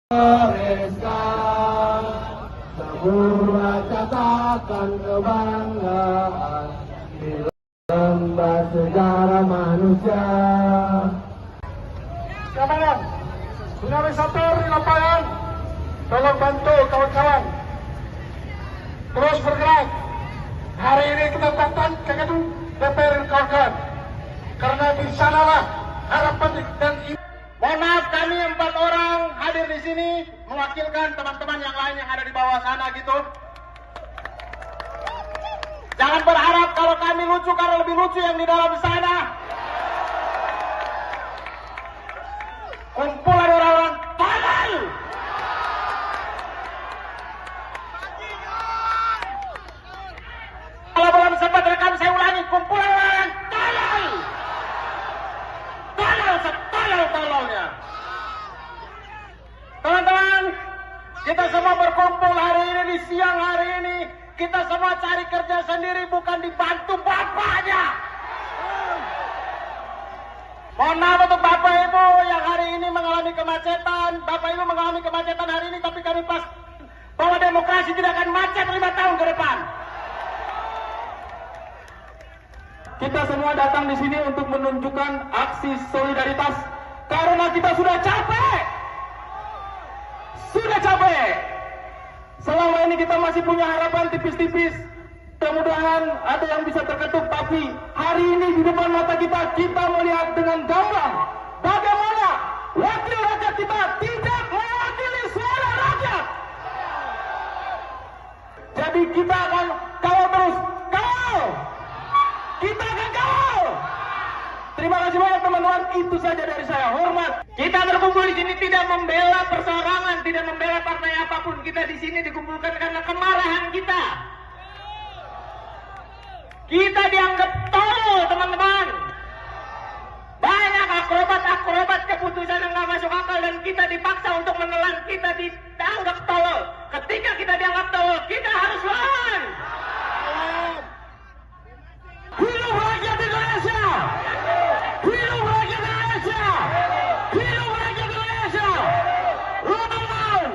Bereskan sebuah catatan kebanggaan di lembar sejarah manusia. Kawan, dinamisator di lapangan, tolong bantu kawan-kawan terus bergerak. Hari ini kita datang ke gedung DPR kawan-kawan, karena di sanalah harapan dan mohon maaf, kami 4 orang hadir di sini mewakilkan teman-teman yang lain yang ada di bawah sana gitu. Jangan berharap kalau kami lucu, karena lebih lucu yang di dalam sana. Kumpulan orang-orang tolol. Kalau belum sempat rekam, saya ulangi, kumpulan orang tolol. Tolol setolol-tololnya. Teman-teman, kita semua berkumpul hari ini di siang hari ini. Kita semua cari kerja sendiri, bukan dibantu bapaknya. Mohon maaf untuk Bapak Ibu yang hari ini mengalami kemacetan. Bapak Ibu mengalami kemacetan hari ini, tapi kami pas bahwa demokrasi tidak akan macet 5 tahun ke depan. Kita semua datang di sini untuk menunjukkan aksi solidaritas karena kita sudah capek. Sudah capek. Selama ini kita masih punya harapan tipis-tipis. Mudah-mudahan ada yang bisa terketuk, tapi hari ini di depan mata kita melihat dengan gamblang bagaimana wakil rakyat kita tidak mewakili suara rakyat. Jadi kita akan kawal terus, kawal. Kita akan kawal. Terima kasih banyak teman-teman, itu saja dari saya. Hormat. Kita berkumpul di sini tidak membela perseorangan, tidak membela partai apapun. Kita di sini dikumpulkan karena kemarahan kita. Kita dianggap tolol, teman-teman. Banyak akrobat keputusan yang nggak masuk akal dan kita dipaksa untuk menelan. Kita dianggap tolol. Ketika kita dianggap tolol, kita harus lawan. Hidup rakyat Indonesia! Hidup rakyat Indonesia! Hidup rakyat Indonesia! Teman-teman!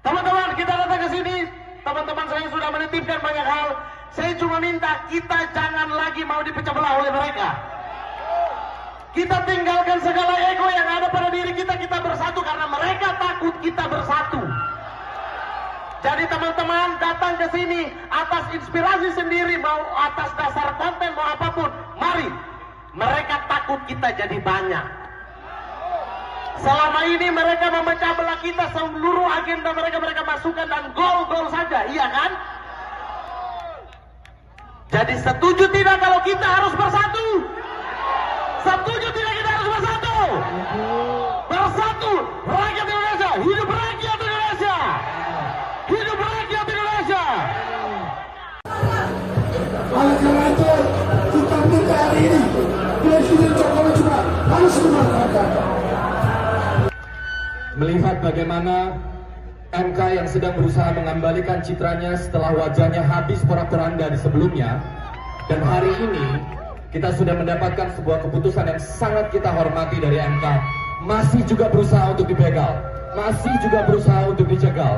Teman-teman, kita datang ke sini. Teman-teman saya sudah menitipkan banyak hal. Saya cuma minta kita jangan lagi mau dipecah belah oleh mereka. Kita tinggalkan segala ego yang ada pada diri kita. Kita bersatu karena mereka takut kita bersatu. Jadi teman-teman datang ke sini atas inspirasi sendiri, mau atas dasar konten, mau apapun. Mari. Mereka takut kita jadi banyak. Selama ini mereka memecah belah kita, seluruh agenda mereka masukkan dan gol-gol saja, iya kan? Jadi setuju tidak kalau kita harus bersatu? Setuju tidak kita harus bersatu? Bersatu, rakyat Indonesia, hidup rakyat Indonesia! Hidup rakyat Indonesia! Oleh karena itu, kita minta hari ini Presiden Jokowi juga harus memanfaatkan. Melihat bagaimana MK yang sedang berusaha mengembalikan citranya setelah wajahnya habis porak-poranda di sebelumnya, dan hari ini kita sudah mendapatkan sebuah keputusan yang sangat kita hormati dari MK, masih juga berusaha untuk dibegal, masih juga berusaha untuk dicegal.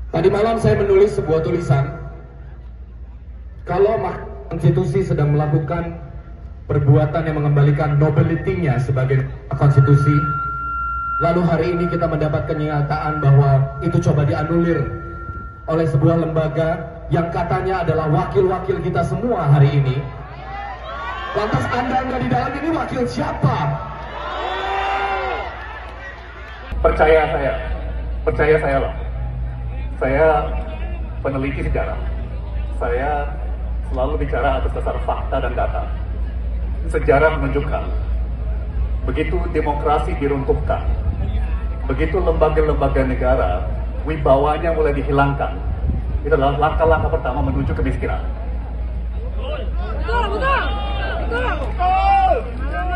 Tadi malam saya menulis sebuah tulisan, kalau Mahkamah Konstitusi sedang melakukan perbuatan yang mengembalikan nobility-nya sebagai konstitusi, lalu hari ini kita mendapat kenyataan bahwa itu coba dianulir oleh sebuah lembaga yang katanya adalah wakil-wakil kita semua hari ini. Lantas Anda di dalam ini wakil siapa? Percaya saya loh. Saya peneliti sejarah. Saya selalu bicara atas dasar fakta dan data. Sejarah menunjukkan, begitu demokrasi diruntuhkan, begitu lembaga-lembaga negara wibawanya mulai dihilangkan, itu adalah langkah-langkah pertama menuju kemiskinan.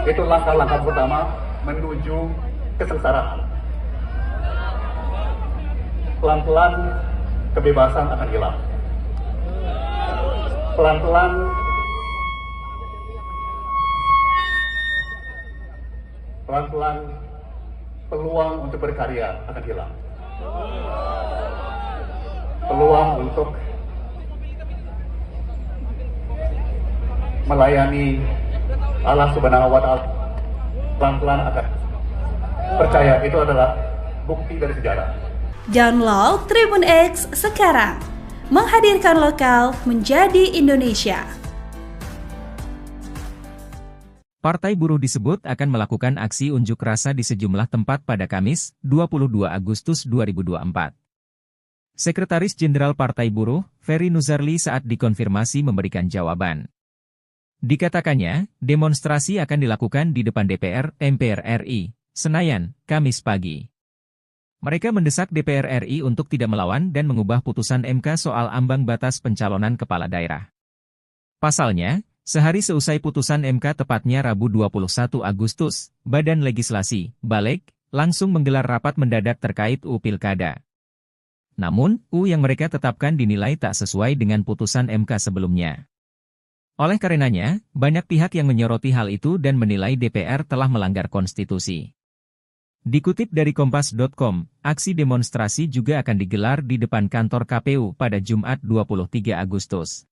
Itu langkah-langkah pertama menuju kesengsaraan. Pelan-pelan kebebasan akan hilang. Pelan-pelan pelan-pelan peluang untuk berkarya akan hilang. Peluang untuk melayani Allah Subhanahu wa Ta'ala pelan-pelan akan percaya, itu adalah bukti dari sejarah. Download Tribun X sekarang, menghadirkan lokal menjadi Indonesia. Partai Buruh disebut akan melakukan aksi unjuk rasa di sejumlah tempat pada Kamis, 22 Agustus 2024. Sekretaris Jenderal Partai Buruh, Ferry Nuzarli saat dikonfirmasi memberikan jawaban. Dikatakannya, demonstrasi akan dilakukan di depan DPR, MPR RI, Senayan, Kamis pagi. Mereka mendesak DPR RI untuk tidak melawan dan mengubah putusan MK soal ambang batas pencalonan kepala daerah. Pasalnya, sehari seusai putusan MK tepatnya Rabu 21 Agustus, Badan Legislasi, Balek, langsung menggelar rapat mendadak terkait UU Pilkada. Namun, UU yang mereka tetapkan dinilai tak sesuai dengan putusan MK sebelumnya. Oleh karenanya, banyak pihak yang menyoroti hal itu dan menilai DPR telah melanggar konstitusi. Dikutip dari Kompas.com, aksi demonstrasi juga akan digelar di depan kantor KPU pada Jumat 23 Agustus.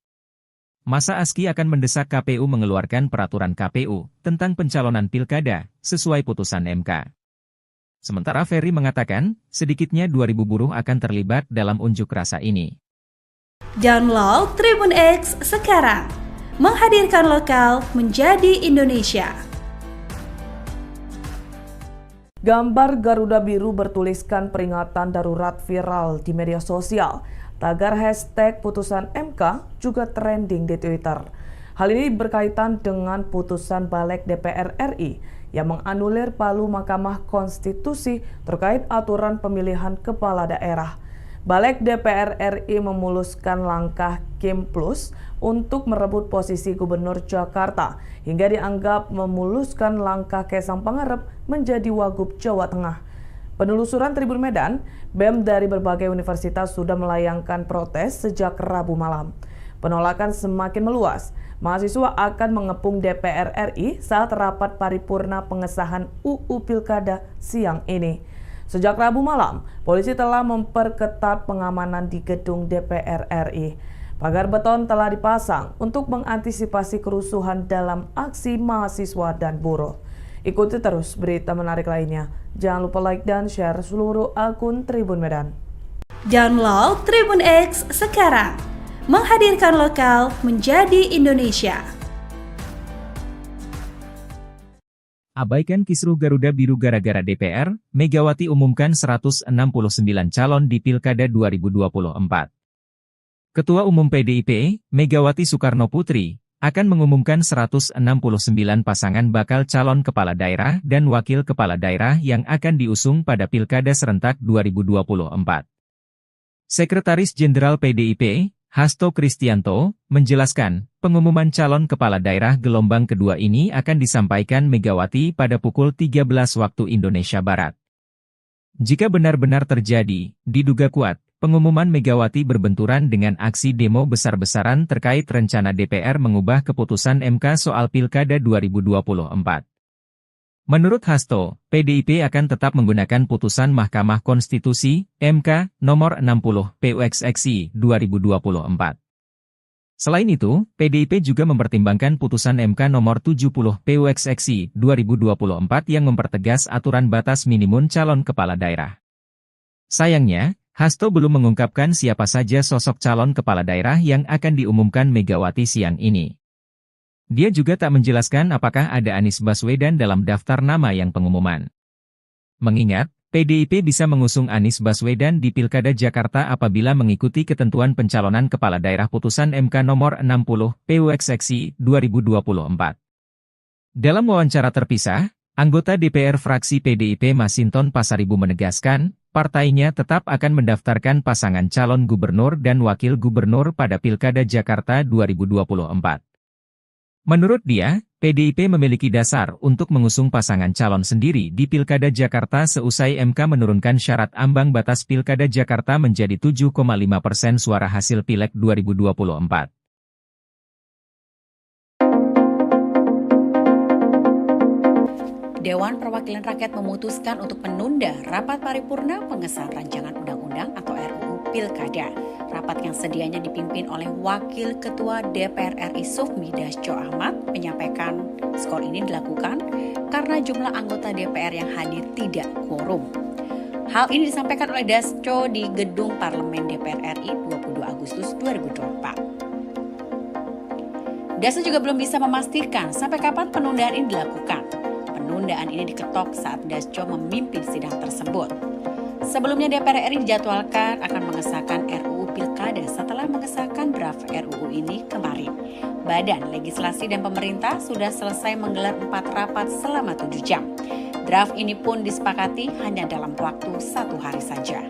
Masa ASKI akan mendesak KPU mengeluarkan peraturan KPU tentang pencalonan pilkada sesuai putusan MK. Sementara Ferry mengatakan, sedikitnya 2.000 buruh akan terlibat dalam unjuk rasa ini. Download Tribun X sekarang, menghadirkan lokal menjadi Indonesia. Gambar Garuda Biru bertuliskan peringatan darurat viral di media sosial. Tagar hashtag putusan MK juga trending di Twitter. Hal ini berkaitan dengan putusan Balek DPR RI yang menganulir palu Mahkamah Konstitusi terkait aturan pemilihan kepala daerah. Balek DPR RI memuluskan langkah Kim Plus untuk merebut posisi Gubernur Jakarta hingga dianggap memuluskan langkah Kaisang Pangarep menjadi Wagub Jawa Tengah. Penelusuran Tribun Medan, BEM dari berbagai universitas sudah melayangkan protes sejak Rabu malam. Penolakan semakin meluas. Mahasiswa akan mengepung DPR RI saat rapat paripurna pengesahan UU Pilkada siang ini. Sejak Rabu malam, polisi telah memperketat pengamanan di gedung DPR RI. Pagar beton telah dipasang untuk mengantisipasi kerusuhan dalam aksi mahasiswa dan buruh. Ikuti terus berita menarik lainnya. Jangan lupa like dan share seluruh akun Tribun Medan. Download Tribun X sekarang, menghadirkan lokal menjadi Indonesia. Abaikan kisruh Garuda Biru gara-gara DPR, Megawati umumkan 169 calon di Pilkada 2024. Ketua Umum PDIP, Megawati Soekarnoputri, akan mengumumkan 169 pasangan bakal calon kepala daerah dan wakil kepala daerah yang akan diusung pada Pilkada serentak 2024. Sekretaris Jenderal PDIP, Hasto Kristianto, menjelaskan, pengumuman calon kepala daerah gelombang kedua ini akan disampaikan Megawati pada pukul 13 waktu Indonesia Barat. Jika benar-benar terjadi, diduga kuat, pengumuman Megawati berbenturan dengan aksi demo besar-besaran terkait rencana DPR mengubah keputusan MK soal Pilkada 2024. Menurut Hasto, PDIP akan tetap menggunakan putusan Mahkamah Konstitusi, MK, nomor 60, PUXXI, 2024. Selain itu, PDIP juga mempertimbangkan putusan MK nomor 70, PUXXI, 2024 yang mempertegas aturan batas minimum calon kepala daerah. Sayangnya, Hasto belum mengungkapkan siapa saja sosok calon kepala daerah yang akan diumumkan Megawati siang ini. Dia juga tak menjelaskan apakah ada Anies Baswedan dalam daftar nama yang pengumuman. Mengingat, PDIP bisa mengusung Anies Baswedan di Pilkada Jakarta apabila mengikuti ketentuan pencalonan kepala daerah putusan MK nomor 60, PUXXI, 2024. Dalam wawancara terpisah, anggota DPR fraksi PDIP Masinton Pasaribu menegaskan, partainya tetap akan mendaftarkan pasangan calon gubernur dan wakil gubernur pada Pilkada Jakarta 2024. Menurut dia, PDIP memiliki dasar untuk mengusung pasangan calon sendiri di Pilkada Jakarta seusai MK menurunkan syarat ambang batas Pilkada Jakarta menjadi 7,5% suara hasil Pileg 2024. Dewan Perwakilan Rakyat memutuskan untuk menunda rapat paripurna pengesahan rancangan undang-undang atau RUU Pilkada. Rapat yang sedianya dipimpin oleh Wakil Ketua DPR RI Sufmi Dasko Ahmad menyampaikan skor ini dilakukan karena jumlah anggota DPR yang hadir tidak quorum. Hal ini disampaikan oleh Dasko di Gedung Parlemen DPR RI 22 Agustus 2024. Dasko juga belum bisa memastikan sampai kapan penundaan ini dilakukan. Penundaan ini diketok saat Dasko memimpin sidang tersebut. Sebelumnya DPR RI dijadwalkan akan mengesahkan RUU Pilkada setelah mengesahkan draft RUU ini kemarin. Badan Legislasi dan Pemerintah sudah selesai menggelar 4 rapat selama 7 jam. Draft ini pun disepakati hanya dalam waktu 1 hari saja.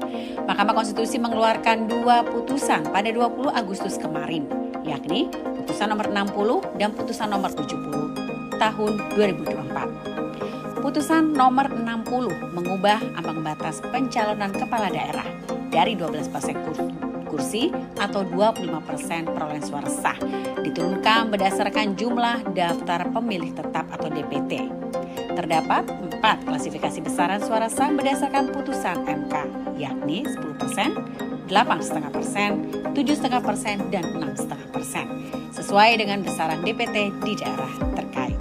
Mahkamah Konstitusi mengeluarkan 2 putusan pada 20 Agustus kemarin, yakni putusan nomor 60 dan putusan nomor 70 tahun 2024. Putusan nomor 60 mengubah ambang batas pencalonan kepala daerah dari 12% kursi atau 25% perolehan suara sah diturunkan berdasarkan jumlah daftar pemilih tetap atau DPT. Terdapat 4 klasifikasi besaran suara sah berdasarkan putusan MK, yakni 10%, 8,5%, 7,5%, dan 6,5%, sesuai dengan besaran DPT di daerah terkait.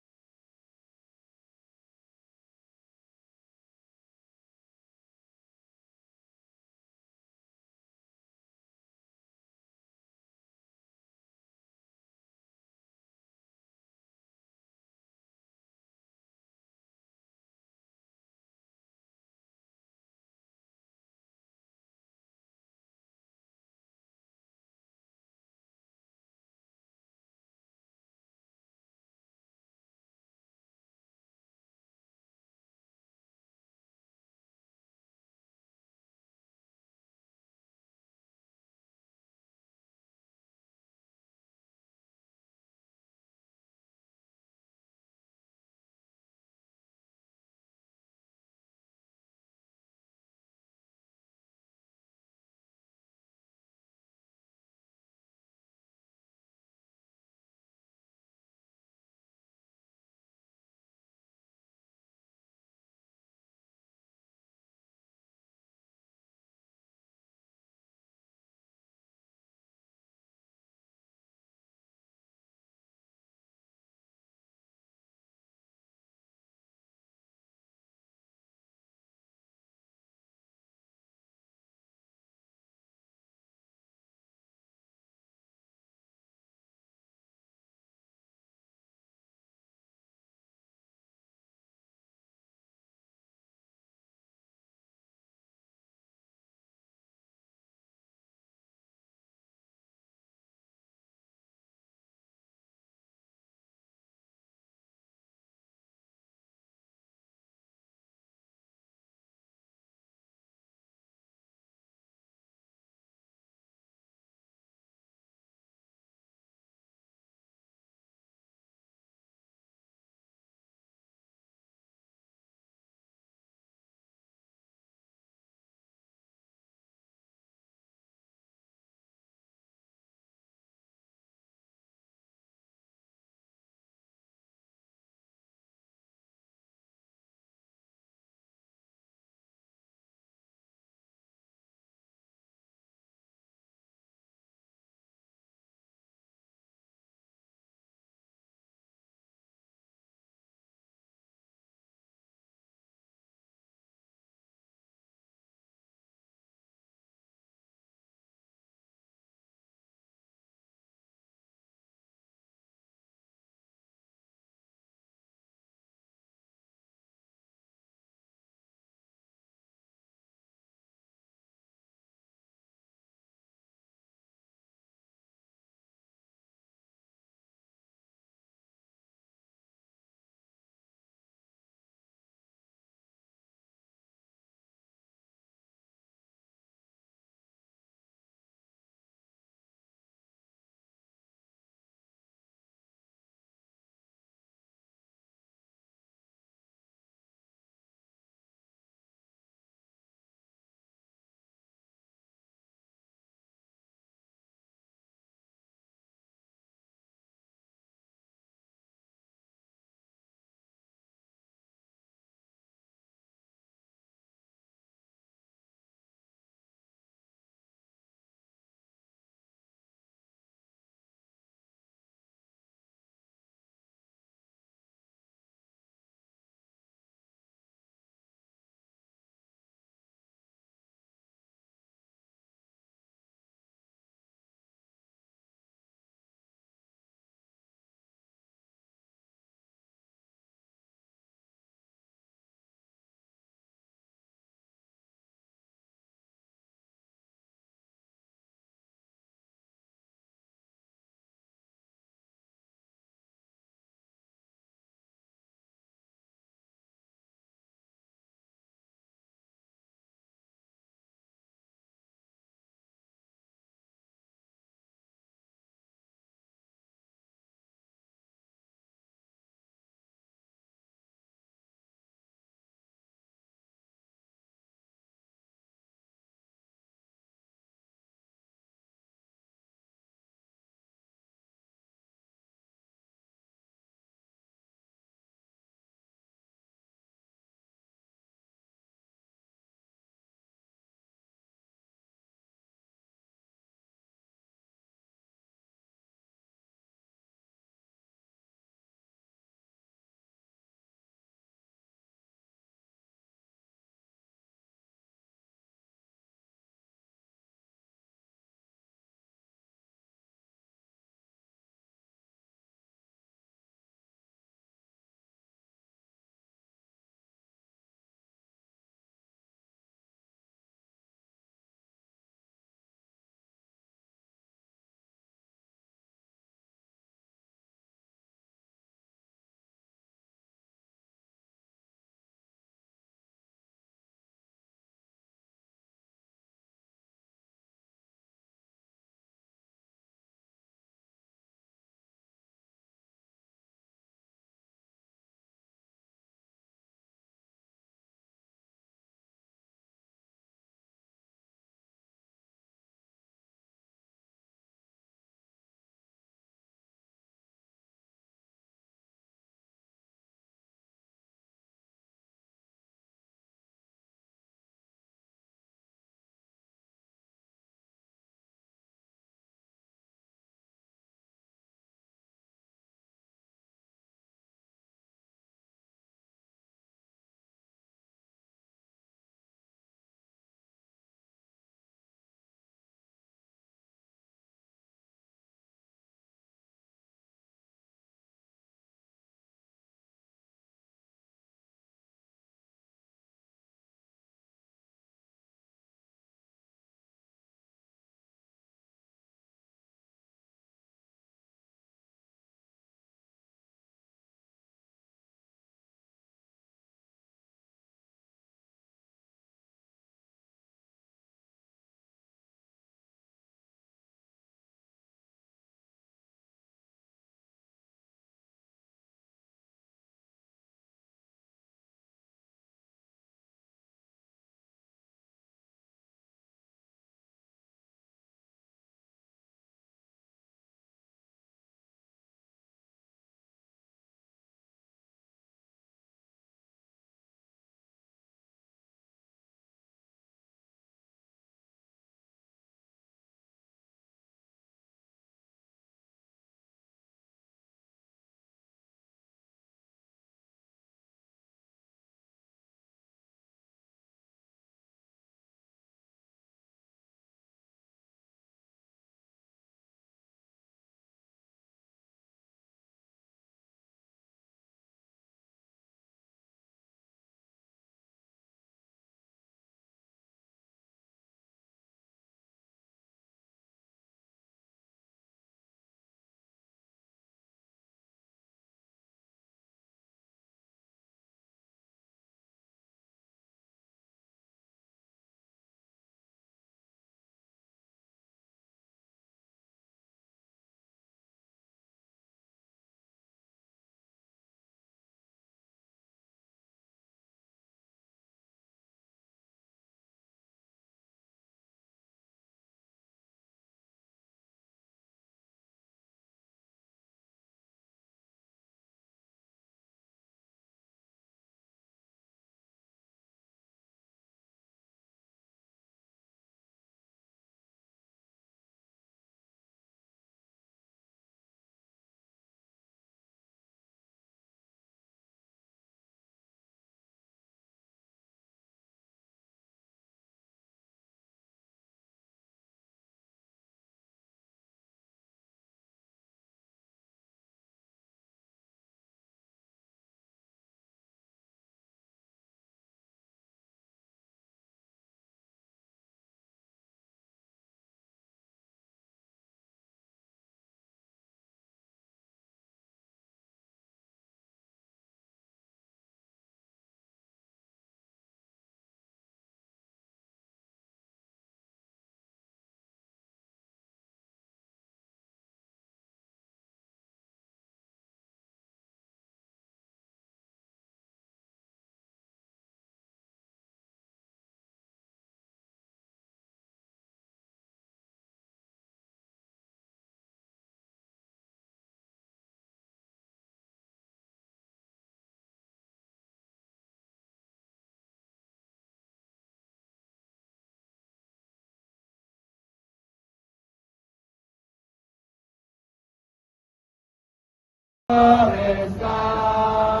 Bereskan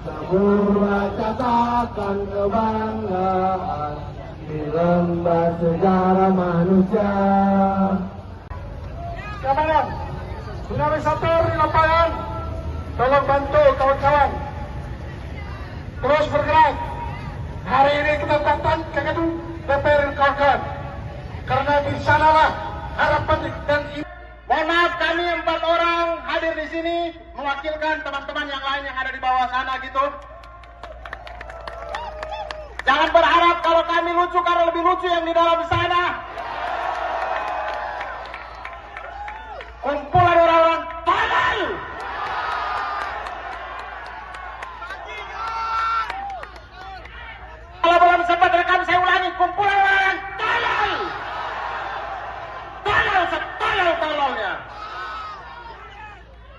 semua catatan kebanggaan di lembar sejarah manusia. Kawan, dinamisator di lapangan, tolong bantu kawan-kawan terus bergerak. Hari ini kita datang ke gedung DPR kawan, karena di sanalah harapan dan Mohon maaf, kami 4 orang hadir di sini mewakilkan teman-teman yang lain yang ada di bawah sana gitu. Jangan berharap kalau kami lucu karena lebih lucu yang di dalam sana. Kumpulan orang-orang tolol. Kalau belum sempat rekam saya ulangi, kumpulan orang tolol. Tolol setolol-tololnya.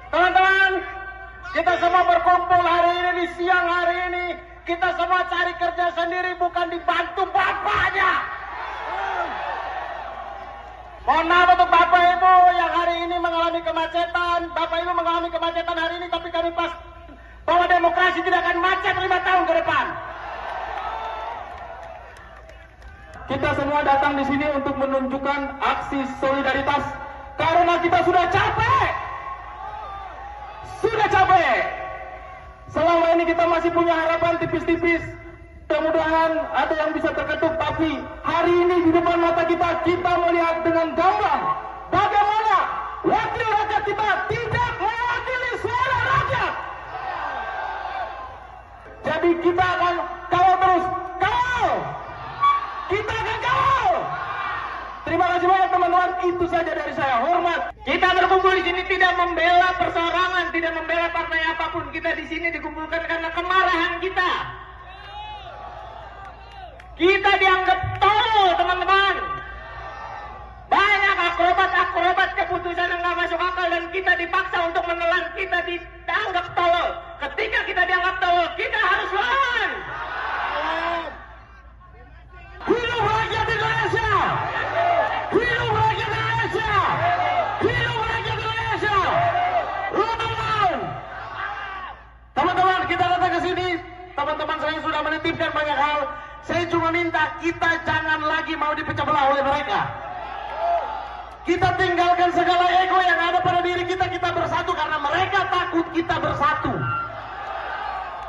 Teman-teman, kita semua berkumpul hari ini di siang hari ini. Kita semua cari kerja sendiri, bukan dibantu bapaknya. Mohon maaf untuk bapak ibu yang hari ini mengalami kemacetan. Bapak ibu mengalami kemacetan hari ini, tapi kami pas bahwa demokrasi tidak akan macet 5 tahun ke depan. Kita semua datang di sini untuk menunjukkan aksi solidaritas karena kita sudah capek. Sudah capek. Selama ini kita masih punya harapan tipis-tipis. Mudah-mudahan ada yang bisa terketuk, tapi hari ini di depan mata kita melihat dengan gamblang bagaimana wakil rakyat kita tidak mewakili suara rakyat. Jadi kita akan kawal terus. Kawal! Kita akan kawal. Terima kasih banyak teman-teman. Itu saja dari saya. Hormat. Kita berkumpul di sini tidak membela perseorangan, tidak membela partai apapun. Kita di sini dikumpulkan karena kemarahan kita. Kita dianggap tolol, teman-teman. Banyak akrobat keputusan yang nggak masuk akal dan kita dipaksa untuk menelan. Kita dianggap tolol. Ketika kita dianggap tolol, kita harus lawan. Hidup rakyat Indonesia! Hidup rakyat Indonesia! Hidup rakyat Indonesia! Lawan! Teman-teman, kita datang ke sini. Teman-teman saya sudah menitipkan banyak hal. Saya cuma minta kita jangan lagi mau dipecah belah oleh mereka. Kita tinggalkan segala ego yang ada pada diri kita. Kita bersatu karena mereka takut kita bersatu.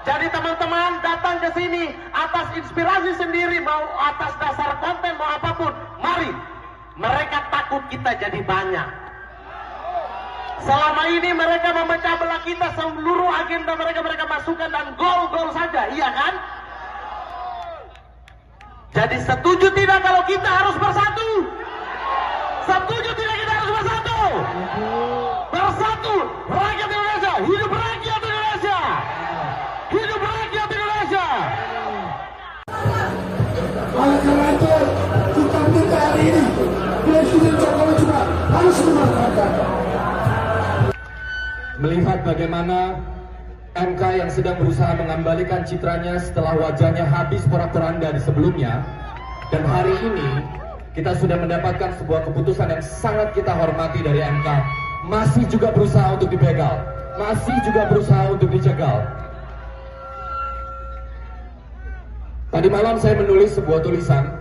Jadi teman-teman datang ke sini atas inspirasi sendiri, mau atas dasar konten, mau apapun. Mari. Mereka takut kita jadi banyak. Selama ini mereka memecah belah kita, seluruh agenda mereka masukkan dan gol-gol saja, iya kan? Jadi setuju tidak kalau kita harus bersatu? Setuju tidak kita harus bersatu? Bersatu, rakyat Indonesia, hidup rakyat Indonesia! Hidup rakyat Indonesia! Oleh karena itu, kita minta hari ini Presiden Jokowi juga harus memanfaatkan. Melihat bagaimana MK yang sedang berusaha mengembalikan citranya setelah wajahnya habis porak-poranda di sebelumnya, dan hari ini kita sudah mendapatkan sebuah keputusan yang sangat kita hormati dari MK, masih juga berusaha untuk dibegal, masih juga berusaha untuk dicegal. Tadi malam saya menulis sebuah tulisan,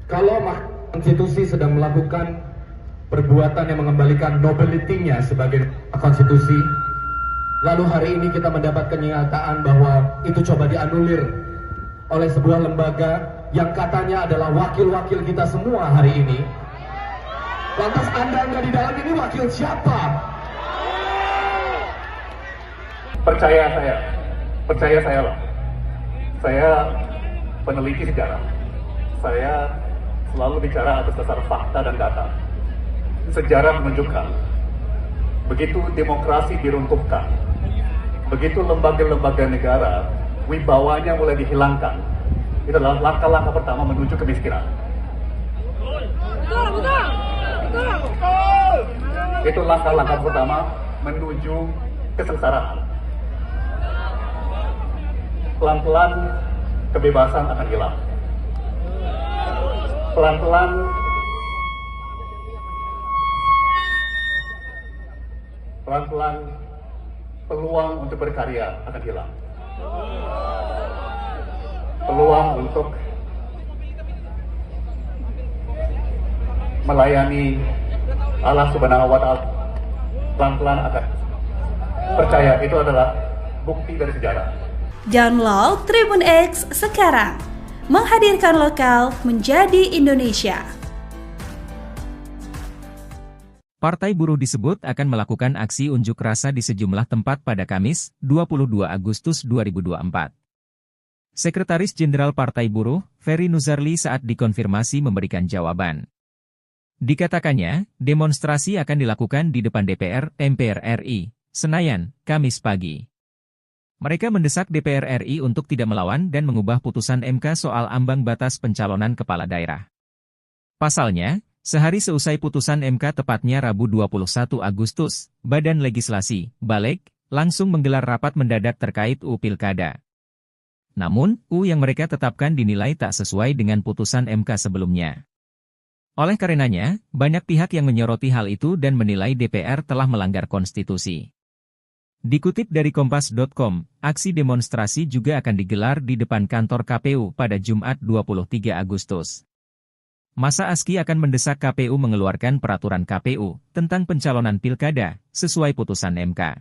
kalau Mahkamah Konstitusi sedang melakukan perbuatan yang mengembalikan nobility-nya sebagai konstitusi, lalu hari ini kita mendapat kenyataan bahwa itu coba dianulir oleh sebuah lembaga yang katanya adalah wakil-wakil kita semua hari ini. Lantas Anda di dalam ini wakil siapa? Percaya saya loh. Saya peneliti sejarah. Saya selalu bicara atas dasar fakta dan data. Sejarah menunjukkan, begitu demokrasi diruntuhkan, begitu lembaga-lembaga negara wibawanya mulai dihilangkan, itu adalah langkah-langkah pertama menuju kemiskinan. Itu langkah-langkah pertama menuju kesengsaraan. Pelan-pelan kebebasan akan hilang. Pelan-pelan pelan-pelan peluang untuk berkarya akan hilang. Peluang untuk melayani Allah Subhanahu wa Ta'ala pelan-pelan akan percaya, itu adalah bukti dari sejarah. Download Tribun X sekarang, menghadirkan lokal menjadi Indonesia. Partai Buruh disebut akan melakukan aksi unjuk rasa di sejumlah tempat pada Kamis, 22 Agustus 2024. Sekretaris Jenderal Partai Buruh, Ferry Nuzarli saat dikonfirmasi memberikan jawaban. Dikatakannya, demonstrasi akan dilakukan di depan DPR, MPR RI, Senayan, Kamis pagi. Mereka mendesak DPR RI untuk tidak melawan dan mengubah putusan MK soal ambang batas pencalonan kepala daerah. Pasalnya, sehari seusai putusan MK tepatnya Rabu 21 Agustus, Badan Legislasi, Balek, langsung menggelar rapat mendadak terkait UU Pilkada. Namun, UU yang mereka tetapkan dinilai tak sesuai dengan putusan MK sebelumnya. Oleh karenanya, banyak pihak yang menyoroti hal itu dan menilai DPR telah melanggar konstitusi. Dikutip dari Kompas.com, aksi demonstrasi juga akan digelar di depan kantor KPU pada Jumat 23 Agustus. Masa ASKI akan mendesak KPU mengeluarkan peraturan KPU tentang pencalonan pilkada sesuai putusan MK.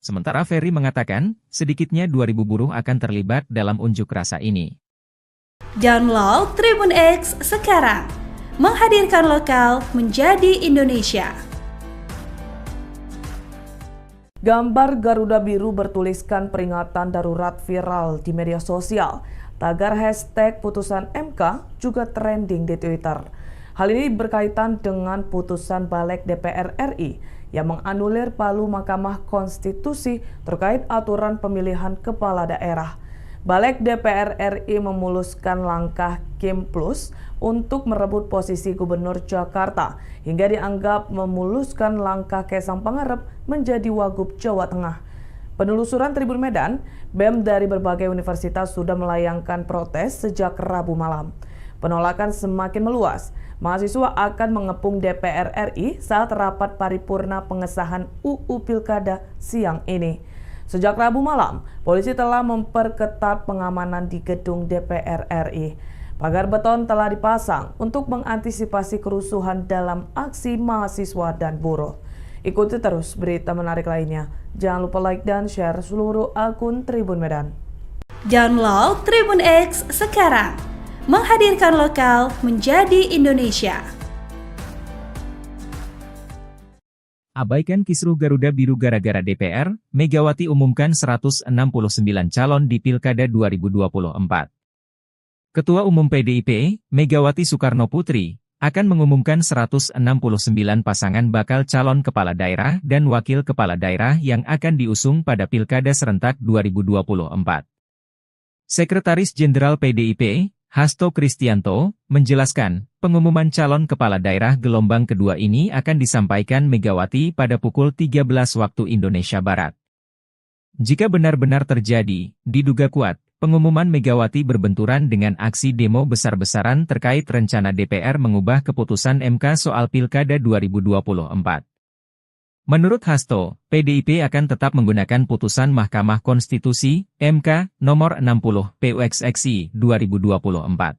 Sementara Ferry mengatakan, sedikitnya 2.000 buruh akan terlibat dalam unjuk rasa ini. Download Tribun X sekarang, menghadirkan lokal menjadi Indonesia. Gambar Garuda Biru bertuliskan peringatan darurat viral di media sosial. Tagar hashtag putusan MK juga trending di Twitter. Hal ini berkaitan dengan putusan Balik DPR RI yang menganulir palu Mahkamah Konstitusi terkait aturan pemilihan kepala daerah. Balik DPR RI memuluskan langkah Kim Plus untuk merebut posisi Gubernur Jakarta hingga dianggap memuluskan langkah Kaisang Pangarep menjadi Wagub Jawa Tengah. Penelusuran Tribun Medan, BEM dari berbagai universitas sudah melayangkan protes sejak Rabu malam. Penolakan semakin meluas. Mahasiswa akan mengepung DPR RI saat rapat paripurna pengesahan UU Pilkada siang ini. Sejak Rabu malam, polisi telah memperketat pengamanan di gedung DPR RI. Pagar beton telah dipasang untuk mengantisipasi kerusuhan dalam aksi mahasiswa dan buruh. Ikuti terus berita menarik lainnya. Jangan lupa like dan share seluruh akun Tribun Medan. Download Tribun X sekarang, menghadirkan lokal menjadi Indonesia. Abaikan kisruh Garuda Biru gara-gara DPR, Megawati umumkan 169 calon di Pilkada 2024. Ketua Umum PDIP, Megawati Soekarno Putri, akan mengumumkan 169 pasangan bakal calon kepala daerah dan wakil kepala daerah yang akan diusung pada Pilkada serentak 2024. Sekretaris Jenderal PDIP, Hasto Kristianto, menjelaskan, pengumuman calon kepala daerah gelombang kedua ini akan disampaikan Megawati pada pukul 13 waktu Indonesia Barat. Jika benar-benar terjadi, diduga kuat, pengumuman Megawati berbenturan dengan aksi demo besar-besaran terkait rencana DPR mengubah keputusan MK soal Pilkada 2024. Menurut Hasto, PDIP akan tetap menggunakan putusan Mahkamah Konstitusi, MK, nomor 60, PUXXI, 2024.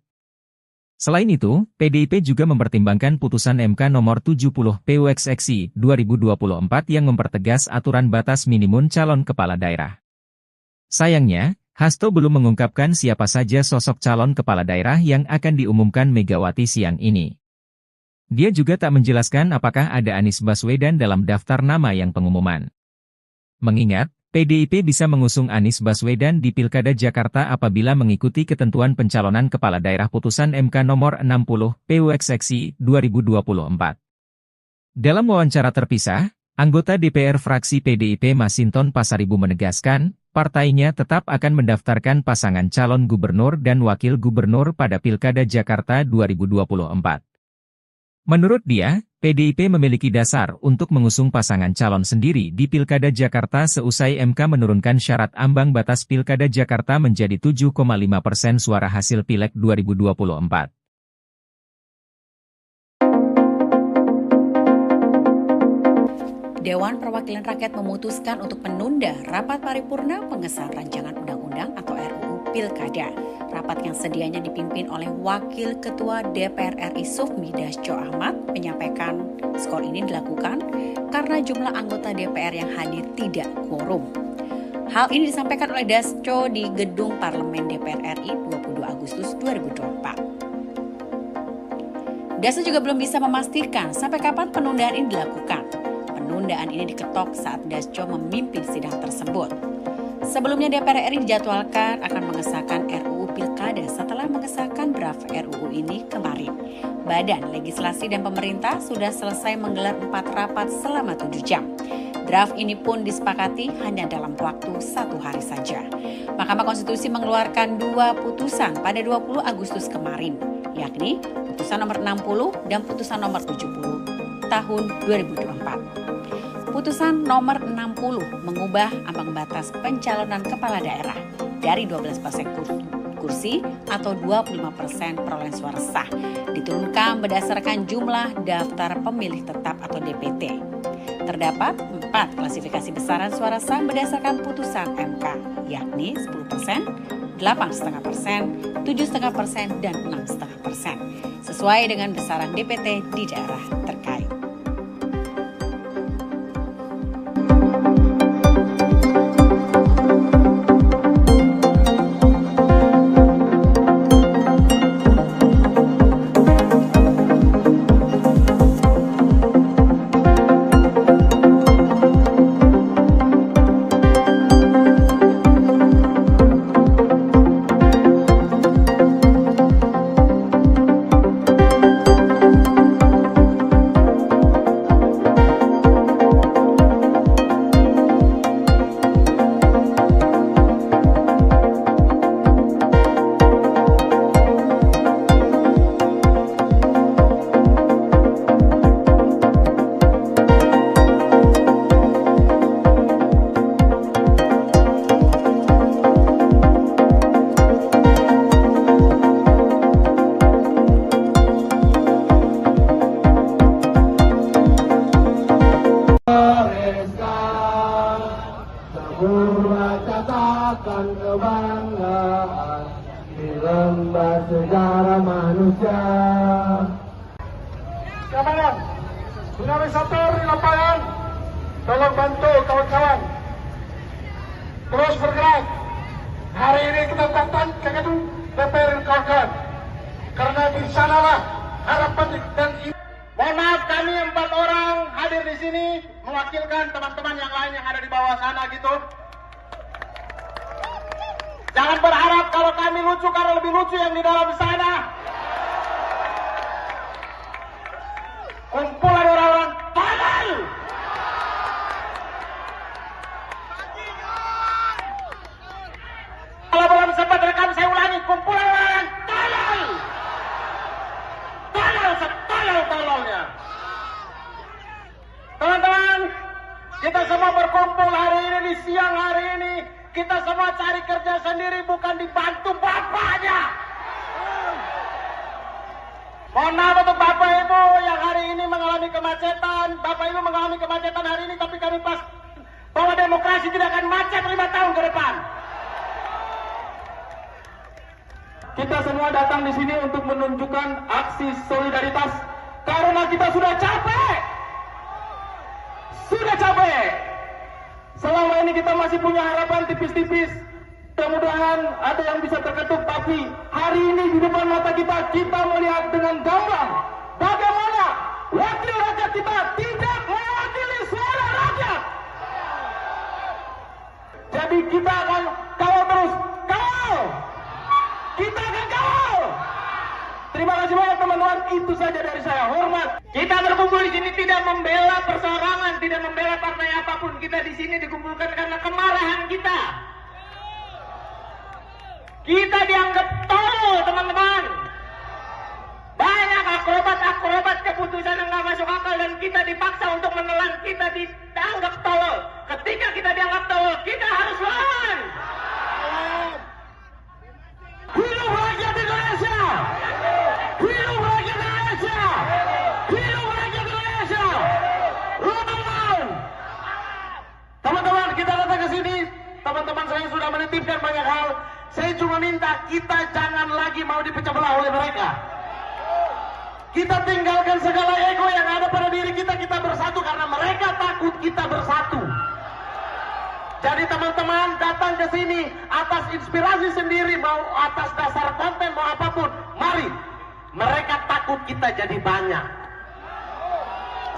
Selain itu, PDIP juga mempertimbangkan putusan MK nomor 70, PUXXI, 2024 yang mempertegas aturan batas minimum calon kepala daerah. Sayangnya, Hasto belum mengungkapkan siapa saja sosok calon kepala daerah yang akan diumumkan Megawati siang ini. Dia juga tak menjelaskan apakah ada Anies Baswedan dalam daftar nama yang pengumuman. Mengingat, PDIP bisa mengusung Anies Baswedan di Pilkada Jakarta apabila mengikuti ketentuan pencalonan kepala daerah putusan MK nomor 60, PUXXI, 2024. Dalam wawancara terpisah, anggota DPR fraksi PDIP Masinton Pasaribu menegaskan, partainya tetap akan mendaftarkan pasangan calon gubernur dan wakil gubernur pada Pilkada Jakarta 2024. Menurut dia, PDIP memiliki dasar untuk mengusung pasangan calon sendiri di Pilkada Jakarta seusai MK menurunkan syarat ambang batas Pilkada Jakarta menjadi 7,5% suara hasil Pileg 2024. Dewan Perwakilan Rakyat memutuskan untuk menunda rapat paripurna pengesahan rancangan undang-undang atau RUU Pilkada. Rapat yang sedianya dipimpin oleh Wakil Ketua DPR RI Sufmi Dasko Ahmad menyampaikan skor ini dilakukan karena jumlah anggota DPR yang hadir tidak quorum. Hal ini disampaikan oleh Dasko di Gedung Parlemen DPR RI 22 Agustus 2024. Dasko juga belum bisa memastikan sampai kapan penundaan ini dilakukan. Penundaan ini diketok saat Dasko memimpin sidang tersebut. Sebelumnya DPR RI dijadwalkan akan mengesahkan RUU Pilkada setelah mengesahkan draft RUU ini kemarin. Badan Legislasi dan Pemerintah sudah selesai menggelar 4 rapat selama 7 jam. Draft ini pun disepakati hanya dalam waktu 1 hari saja. Mahkamah Konstitusi mengeluarkan 2 putusan pada 20 Agustus kemarin, yakni putusan nomor 60 dan putusan nomor 70 tahun 2024. Putusan nomor 60 mengubah ambang batas pencalonan kepala daerah dari 12% kursi atau 25% perolehan suara sah diturunkan berdasarkan jumlah daftar pemilih tetap atau DPT. Terdapat 4 klasifikasi besaran suara sah berdasarkan putusan MK, yakni 10%, 8,5%, 7,5%, dan 6,5%, sesuai dengan besaran DPT di daerah terkait. Catatan kebanggaan di lembar sejarah manusia. Kawan, dinamisator di lapangan, tolong bantu kawan-kawan terus bergerak. Hari ini kita datang ke gedung DPR kawan-kawan, karena di sanalah harapan dan Mohon maaf, kami 4 orang hadir di sini mewakilkan teman-teman yang lain yang ada di bawah sana gitu. Jangan berharap kalau kami lucu karena lebih lucu yang di dalam sana. Kumpulan orang-orang tolol. Kalau belum sempat rekam saya ulangi, kumpulan orang tolol. Tolol setolol-tololnya. Teman-teman, kita semua berkumpul hari ini di siang hari ini. Kita semua cari kerja sendiri, bukan dibantu bapaknya. Mohon maaf untuk Bapak Ibu yang hari ini mengalami kemacetan. Bapak Ibu mengalami kemacetan hari ini, tapi kami pas bahwa demokrasi tidak akan macet 5 tahun ke depan. Kita semua datang di sini untuk menunjukkan aksi solidaritas karena kita sudah capek. Sudah capek. Selama ini kita masih punya harapan tipis-tipis. Mudah-mudahan ada yang bisa terketuk, tapi hari ini di depan mata kita melihat dengan gamblang bagaimana wakil rakyat kita tidak mewakili suara rakyat. Jadi kita akan kawal terus, kawal. Kita akan kawal. Terima kasih banyak teman-teman, itu saja dari saya. Hormat. Kita berkumpul di sini tidak membela perseorangan, tidak membela partai apapun. Kita di sini dikumpulkan karena kemarahan kita. Kita dianggap tolol, teman-teman. Banyak akrobat keputusan yang nggak masuk akal dan kita dipaksa untuk menelan. Kita dianggap tolol. Ketika kita dianggap tolol, kita harus lawan. Hidup rakyat Indonesia! Hidup rakyat Indonesia! Hidup rakyat Indonesia! Teman-teman, menertibkan banyak hal. Saya cuma minta kita jangan lagi mau dipecah belah oleh mereka. Kita tinggalkan segala ego yang ada pada diri kita, kita bersatu karena mereka takut kita bersatu. Jadi teman-teman datang ke sini atas inspirasi sendiri, mau atas dasar konten, mau apapun, mari. Mereka takut kita jadi banyak.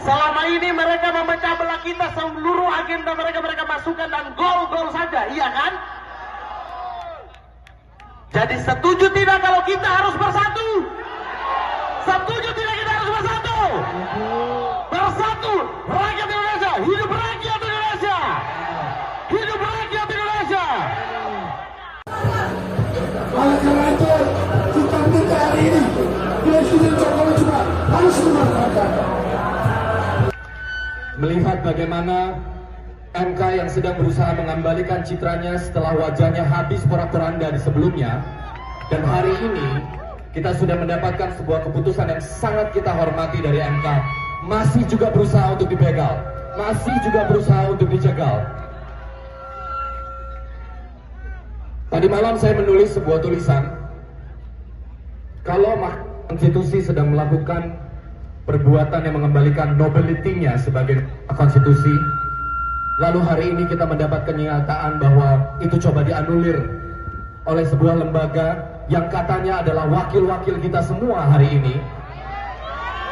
Selama ini mereka memecah belah kita, seluruh agenda mereka masukkan dan gol-gol saja, iya kan? Jadi setuju tidak kalau kita harus bersatu? Setuju tidak kita harus bersatu? Bersatu, rakyat Indonesia, hidup rakyat Indonesia! Hidup rakyat Indonesia! Oleh karena itu, kita minta hari ini Presiden Jokowi juga harus memanfaatkan. Melihat bagaimana MK yang sedang berusaha mengembalikan citranya setelah wajahnya habis porak-poranda di sebelumnya, dan hari ini kita sudah mendapatkan sebuah keputusan yang sangat kita hormati dari MK, masih juga berusaha untuk dibegal, masih juga berusaha untuk dicegal. Tadi malam saya menulis sebuah tulisan, kalau konstitusi sedang melakukan perbuatan yang mengembalikan nobility-nya sebagai konstitusi, lalu hari ini kita mendapat kenyataan bahwa itu coba dianulir oleh sebuah lembaga yang katanya adalah wakil-wakil kita semua hari ini.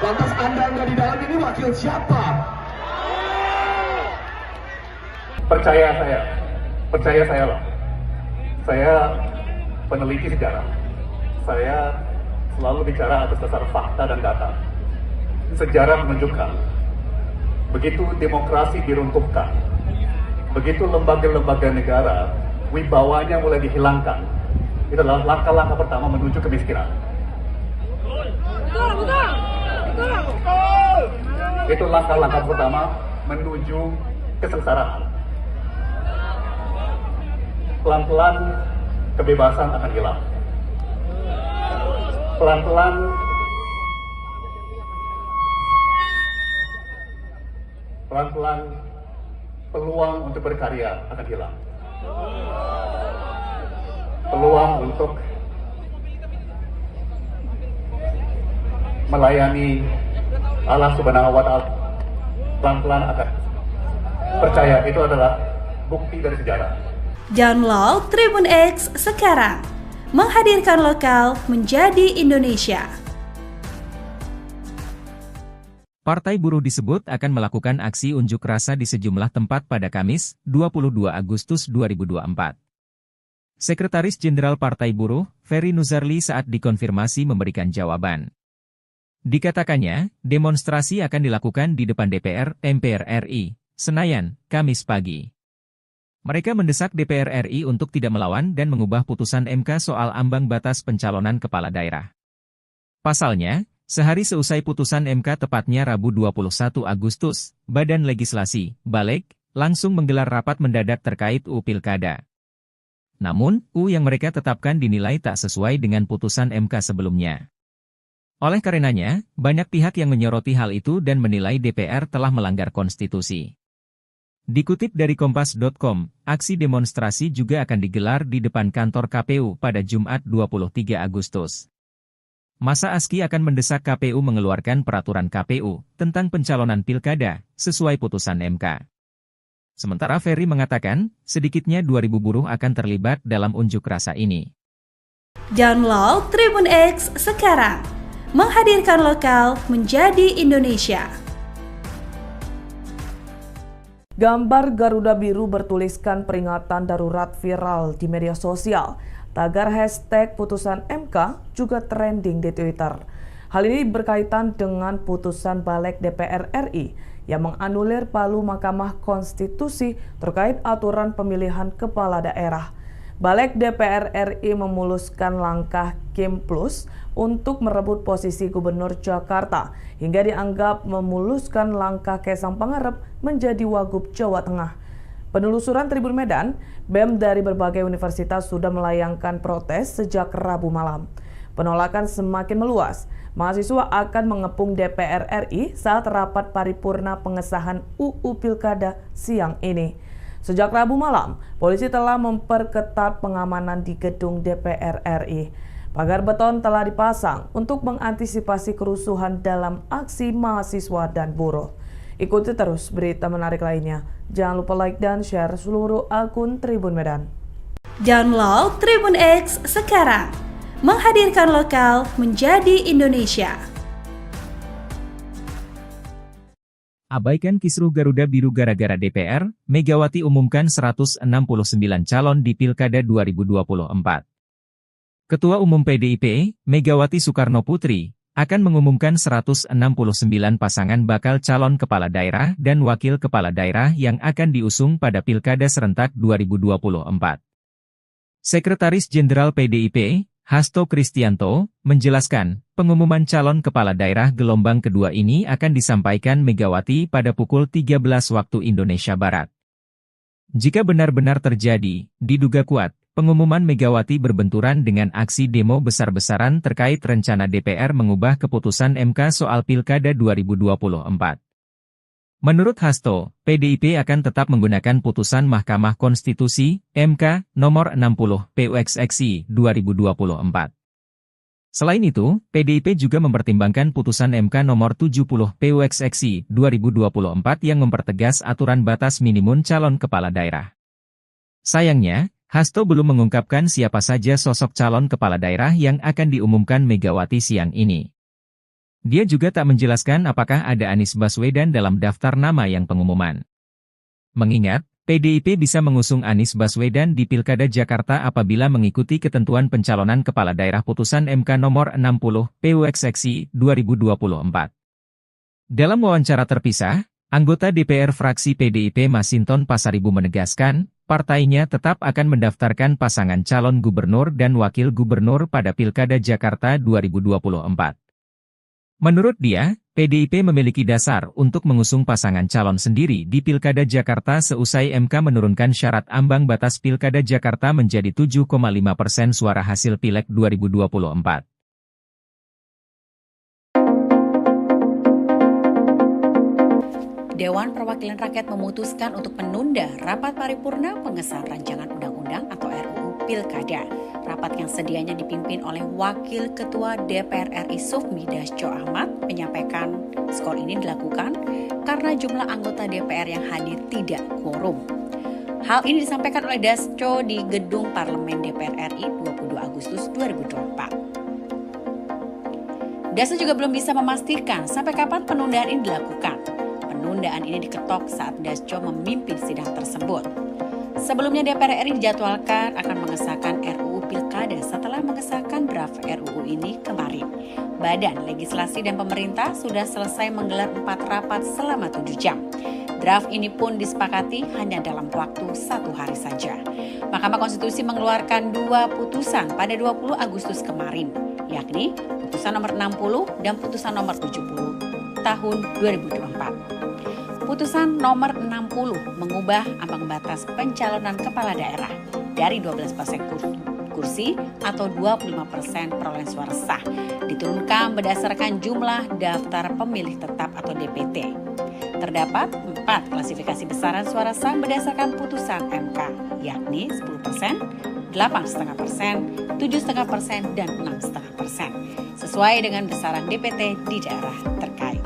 Lantas Anda nggak di dalam ini wakil siapa? Percaya saya loh. Saya peneliti sejarah. Saya selalu bicara atas dasar fakta dan data. Sejarah menunjukkan, begitu demokrasi diruntuhkan, begitu lembaga-lembaga negara wibawanya mulai dihilangkan, itu adalah langkah-langkah pertama menuju kemiskinan. Itu langkah-langkah pertama menuju kesengsaraan. Pelan-pelan kebebasan akan hilang. Pelan-pelan peluang untuk berkarya akan hilang. Peluang untuk melayani Allah Subhanahu wa Ta'ala pelan-pelan akan. Percaya, itu adalah bukti dari sejarah. Download Tribun X sekarang, menghadirkan lokal menjadi Indonesia. Partai Buruh disebut akan melakukan aksi unjuk rasa di sejumlah tempat pada Kamis, 22 Agustus 2024. Sekretaris Jenderal Partai Buruh, Ferry Nuzarli saat dikonfirmasi memberikan jawaban. Dikatakannya, demonstrasi akan dilakukan di depan DPR, MPR RI, Senayan, Kamis pagi. Mereka mendesak DPR RI untuk tidak melawan dan mengubah putusan MK soal ambang batas pencalonan kepala daerah. Pasalnya, sehari seusai putusan MK tepatnya Rabu 21 Agustus, Badan Legislasi, Balek, langsung menggelar rapat mendadak terkait UU Pilkada. Namun, UU yang mereka tetapkan dinilai tak sesuai dengan putusan MK sebelumnya. Oleh karenanya, banyak pihak yang menyoroti hal itu dan menilai DPR telah melanggar konstitusi. Dikutip dari Kompas.com, aksi demonstrasi juga akan digelar di depan kantor KPU pada Jumat 23 Agustus. Masa ASKI akan mendesak KPU mengeluarkan peraturan KPU tentang pencalonan pilkada sesuai putusan MK. Sementara Ferry mengatakan, sedikitnya 2.000 buruh akan terlibat dalam unjuk rasa ini. Download Tribun X sekarang, menghadirkan lokal menjadi Indonesia. Gambar Garuda Biru bertuliskan peringatan darurat viral di media sosial. Tagar hashtag putusan MK juga trending di Twitter. Hal ini berkaitan dengan putusan Balek DPR RI yang menganulir palu Mahkamah Konstitusi terkait aturan pemilihan kepala daerah. Balek DPR RI memuluskan langkah Kim Plus untuk merebut posisi Gubernur Jakarta hingga dianggap memuluskan langkah Kaisang Pangarep menjadi Wagub Jawa Tengah. Penelusuran Tribun Medan, BEM dari berbagai universitas sudah melayangkan protes sejak Rabu malam. Penolakan semakin meluas. Mahasiswa akan mengepung DPR RI saat rapat paripurna pengesahan UU Pilkada siang ini. Sejak Rabu malam, polisi telah memperketat pengamanan di gedung DPR RI. Pagar beton telah dipasang untuk mengantisipasi kerusuhan dalam aksi mahasiswa dan buruh. Ikuti terus berita menarik lainnya. Jangan lupa like dan share seluruh akun Tribun Medan. Download Tribun X sekarang. Menghadirkan lokal menjadi Indonesia. Abaikan kisruh Garuda Biru gara-gara DPR, Megawati umumkan 169 calon di Pilkada 2024. Ketua Umum PDIP, Megawati Soekarnoputri, akan mengumumkan 169 pasangan bakal calon kepala daerah dan wakil kepala daerah yang akan diusung pada Pilkada serentak 2024. Sekretaris Jenderal PDIP, Hasto Kristianto, menjelaskan, pengumuman calon kepala daerah gelombang kedua ini akan disampaikan Megawati pada pukul 13 waktu Indonesia Barat. Jika benar-benar terjadi, diduga kuat, pengumuman Megawati berbenturan dengan aksi demo besar-besaran terkait rencana DPR mengubah keputusan MK soal Pilkada 2024. Menurut Hasto, PDIP akan tetap menggunakan putusan Mahkamah Konstitusi, MK, nomor 60, PUXXI, 2024. Selain itu, PDIP juga mempertimbangkan putusan MK nomor 70, PUXXI, 2024 yang mempertegas aturan batas minimum calon kepala daerah. Sayangnya, Hasto belum mengungkapkan siapa saja sosok calon kepala daerah yang akan diumumkan Megawati siang ini. Dia juga tak menjelaskan apakah ada Anies Baswedan dalam daftar nama yang pengumuman. Mengingat, PDIP bisa mengusung Anies Baswedan di Pilkada Jakarta apabila mengikuti ketentuan pencalonan kepala daerah putusan MK nomor 60, PUXXI, 2024. Dalam wawancara terpisah, anggota DPR fraksi PDIP Masinton Pasaribu menegaskan, partainya tetap akan mendaftarkan pasangan calon gubernur dan wakil gubernur pada Pilkada Jakarta 2024. Menurut dia, PDIP memiliki dasar untuk mengusung pasangan calon sendiri di Pilkada Jakarta seusai MK menurunkan syarat ambang batas Pilkada Jakarta menjadi 7,5% suara hasil Pileg 2024. Dewan Perwakilan Rakyat memutuskan untuk menunda rapat paripurna pengesahan rancangan undang-undang atau RUU Pilkada. Rapat yang sedianya dipimpin oleh Wakil Ketua DPR RI Sufmi Dasko Ahmad menyampaikan skor ini dilakukan karena jumlah anggota DPR yang hadir tidak quorum. Hal ini disampaikan oleh Dasko di Gedung Parlemen DPR RI 22 Agustus 2024. Dasko juga belum bisa memastikan sampai kapan penundaan ini dilakukan. Penundaan ini diketok saat Dasko memimpin sidang tersebut. Sebelumnya DPR RI dijadwalkan akan mengesahkan RUU Pilkada setelah mengesahkan draft RUU ini kemarin. Badan Legislasi dan Pemerintah sudah selesai menggelar 4 rapat selama 7 jam. Draft ini pun disepakati hanya dalam waktu 1 hari saja. Mahkamah Konstitusi mengeluarkan 2 putusan pada 20 Agustus kemarin, yakni putusan nomor 60 dan putusan nomor 70 tahun 2024. Putusan nomor 60 mengubah ambang batas pencalonan kepala daerah dari 12% kursi atau 25% perolehan suara sah diturunkan berdasarkan jumlah daftar pemilih tetap atau DPT. Terdapat 4 klasifikasi besaran suara sah berdasarkan putusan MK, yakni 10%, 8,5%, 7,5%, dan 6,5%, sesuai dengan besaran DPT di daerah terkait.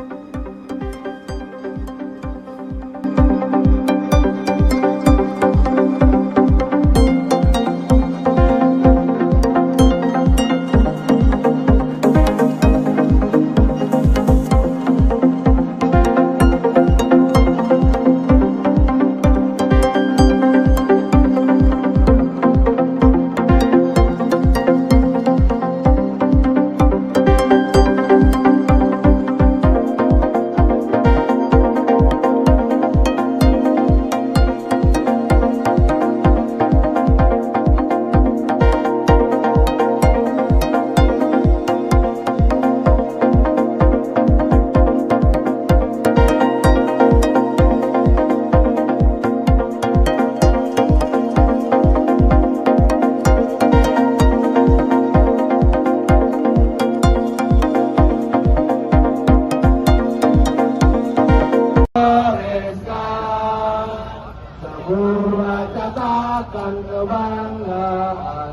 akan kebanggaan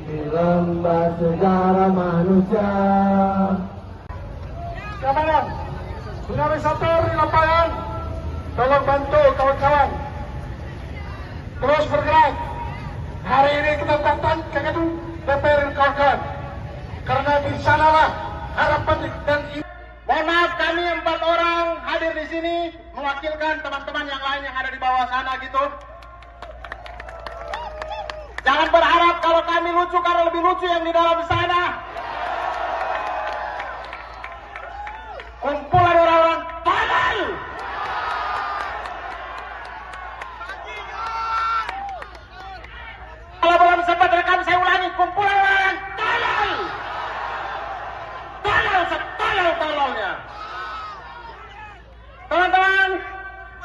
di lembah sejarah manusia. Kawan, organisator di lapangan, tolong bantu kawan-kawan terus bergerak. Hari ini kita datang ke gedung DPR kawan-kawan, karena di sanalah harapan dan Mohon maaf, kami 4 orang hadir di sini mewakilkan teman-teman yang lain yang ada di bawah sana gitu. Jangan berharap kalau kami lucu karena lebih lucu yang di dalam sana. Kumpulan orang-orang tolol. Kalau belum sempat rekam saya ulangi, kumpulan orang tolol. Tolol setolol-tololnya. Teman-teman,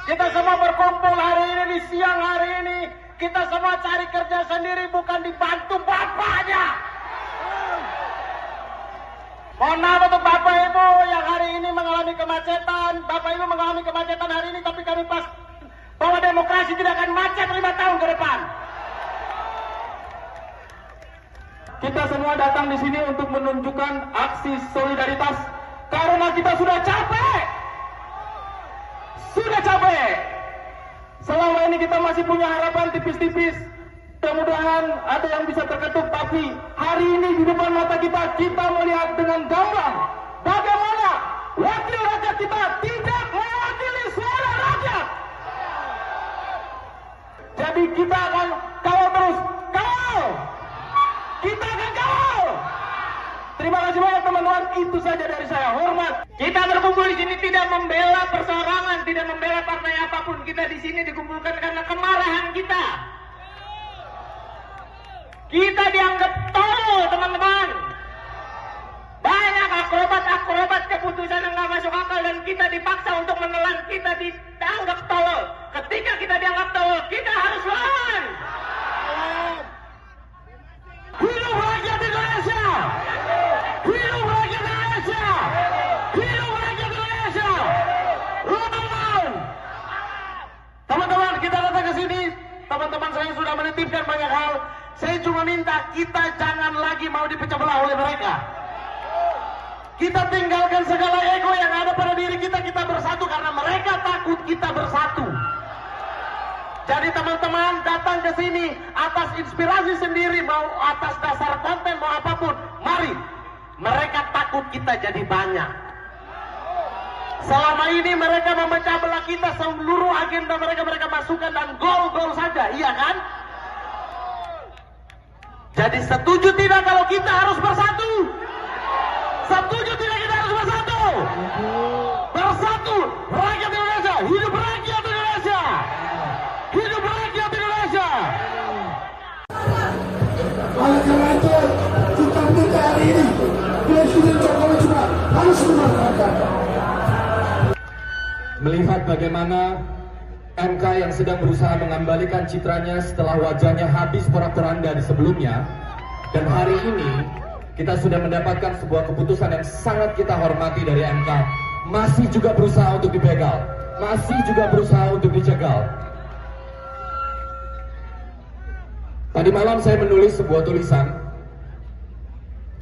kita semua berkumpul hari ini di siang hari ini. Kita semua cari kerja sendiri, bukan dibantu bapaknya. Mohon maaf untuk bapak ibu yang hari ini mengalami kemacetan. Bapak ibu mengalami kemacetan hari ini, tapi kami pas bahwa demokrasi tidak akan macet 5 tahun ke depan. Kita semua datang di sini untuk menunjukkan aksi solidaritas karena kita sudah capek. Sudah capek. Selama ini kita masih punya harapan tipis-tipis. Mudah-mudahan ada yang bisa terketuk, tapi hari ini di depan mata kita melihat dengan gamblang bagaimana wakil rakyat kita tidak mewakili suara rakyat. Jadi kita akan kawal terus. Kawal! Kita akan kawal! Terima kasih banyak teman-teman, itu saja dari saya. Hormat. Kita berkumpul di sini tidak membela perseorangan, tidak membela partai apapun. Kita di sini dikumpulkan karena kemarahan kita. Kita dianggap tolol, teman-teman. Banyak akrobat-akrobat keputusan yang nggak masuk akal dan kita dipaksa untuk menelan. Kita dianggap tolol. Ketika kita dianggap tolol, kita harus lawan. Hidup rakyat Indonesia! Hidup rakyat Indonesia! Hidup rakyat Indonesia! Lawan! Teman-teman, kita datang ke sini. Teman-teman saya sudah menitipkan banyak hal. Saya cuma minta kita jangan lagi mau dipecah belah oleh mereka. Kita tinggalkan segala ego yang ada pada diri kita. Kita bersatu karena mereka takut kita bersatu. Jadi teman-teman datang ke sini atas inspirasi sendiri, mau atas dasar konten, mau apapun. Mari. Mereka takut kita jadi banyak. Selama ini mereka memecah belah kita, seluruh agenda mereka masukkan dan gol-gol saja, iya kan? Jadi setuju tidak kalau kita harus bersatu? Setuju tidak kita harus bersatu? Bersatu, rakyat Indonesia, hidup rakyat Indonesia! Hidup rakyat Indonesia! oleh karena itu kita minta hari ini Presiden Jokowi juga harus memanfaatkan. Melihat bagaimana MK yang sedang berusaha mengembalikan citranya setelah wajahnya habis porak-poranda di sebelumnya, dan hari ini kita sudah mendapatkan sebuah keputusan yang sangat kita hormati dari MK, masih juga berusaha untuk dibegal, masih juga berusaha untuk dicegal. Tadi malam saya menulis sebuah tulisan,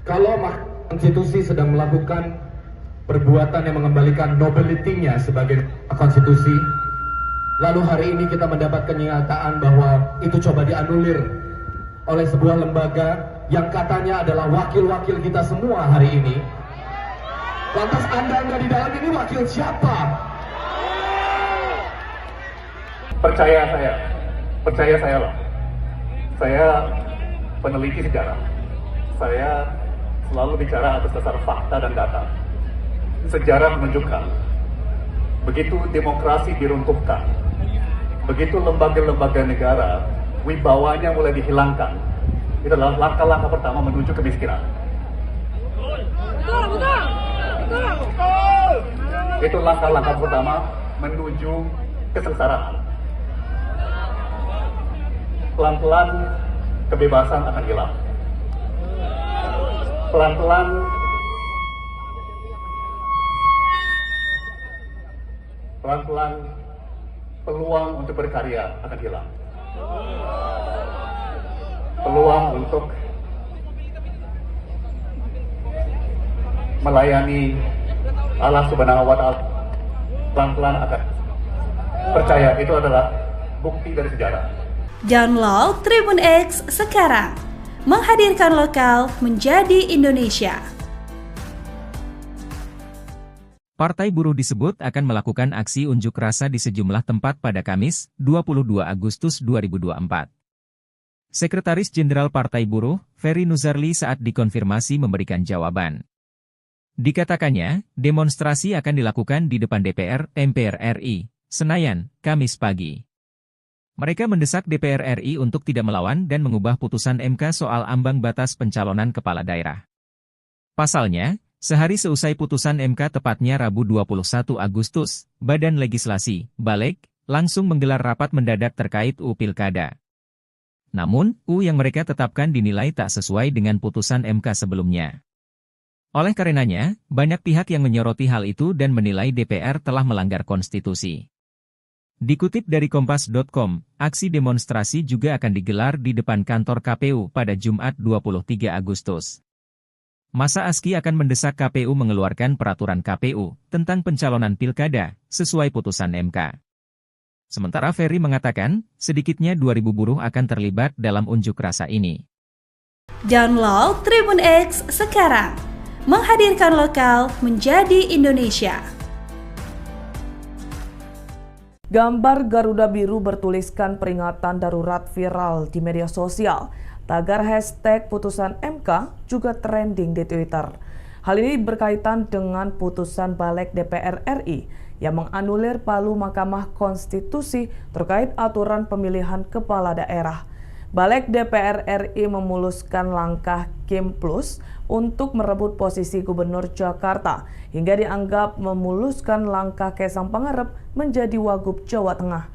kalau Mahkamah Konstitusi sedang melakukan perbuatan yang mengembalikan nobility-nya sebagai konstitusi, lalu hari ini kita mendapat kenyataan bahwa itu coba dianulir oleh sebuah lembaga yang katanya adalah wakil-wakil kita semua hari ini. Lantas Anda nggak di dalam ini wakil siapa? Percaya saya loh. Saya peneliti sejarah. Saya selalu bicara atas dasar fakta dan data. Sejarah menunjukkan, begitu demokrasi diruntuhkan, begitu lembaga-lembaga negara wibawanya mulai dihilangkan, itu adalah langkah-langkah pertama menuju kemiskinan. Itu langkah-langkah pertama menuju kesengsaraan. Pelan-pelan kebebasan akan hilang. Pelan-pelan peluang untuk berkarya akan hilang. peluang untuk melayani Allah Subhanahu wa Ta'ala pelan-pelan akan percaya itu adalah bukti dari sejarah. Download Tribun X sekarang, menghadirkan lokal menjadi Indonesia. Partai Buruh disebut akan melakukan aksi unjuk rasa di sejumlah tempat pada Kamis, 22 Agustus 2024. Sekretaris Jenderal Partai Buruh, Ferry Nuzarli saat dikonfirmasi memberikan jawaban. Dikatakannya, demonstrasi akan dilakukan di depan DPR, MPR RI, Senayan, Kamis pagi. Mereka mendesak DPR RI untuk tidak melawan dan mengubah putusan MK soal ambang batas pencalonan kepala daerah. Pasalnya, sehari seusai putusan MK tepatnya Rabu 21 Agustus, Badan Legislasi, Balek, langsung menggelar rapat mendadak terkait UU Pilkada. Namun, UU yang mereka tetapkan dinilai tak sesuai dengan putusan MK sebelumnya. Oleh karenanya, banyak pihak yang menyoroti hal itu dan menilai DPR telah melanggar konstitusi. Dikutip dari Kompas.com, aksi demonstrasi juga akan digelar di depan kantor KPU pada Jumat 23 Agustus. Masa ASKI akan mendesak KPU mengeluarkan peraturan KPU tentang pencalonan pilkada sesuai putusan MK. Sementara Ferry mengatakan, sedikitnya 2.000 buruh akan terlibat dalam unjuk rasa ini. Download Tribun X sekarang, menghadirkan lokal menjadi Indonesia. Gambar Garuda Biru bertuliskan peringatan darurat viral di media sosial. Tagar hashtag putusan MK juga trending di Twitter. Hal ini berkaitan dengan putusan Balik DPR RI yang menganulir palu Mahkamah Konstitusi terkait aturan pemilihan kepala daerah. Balik DPR RI memuluskan langkah Kim Plus untuk merebut posisi Gubernur Jakarta hingga dianggap memuluskan langkah Kaisang Pangarep menjadi Wagub Jawa Tengah.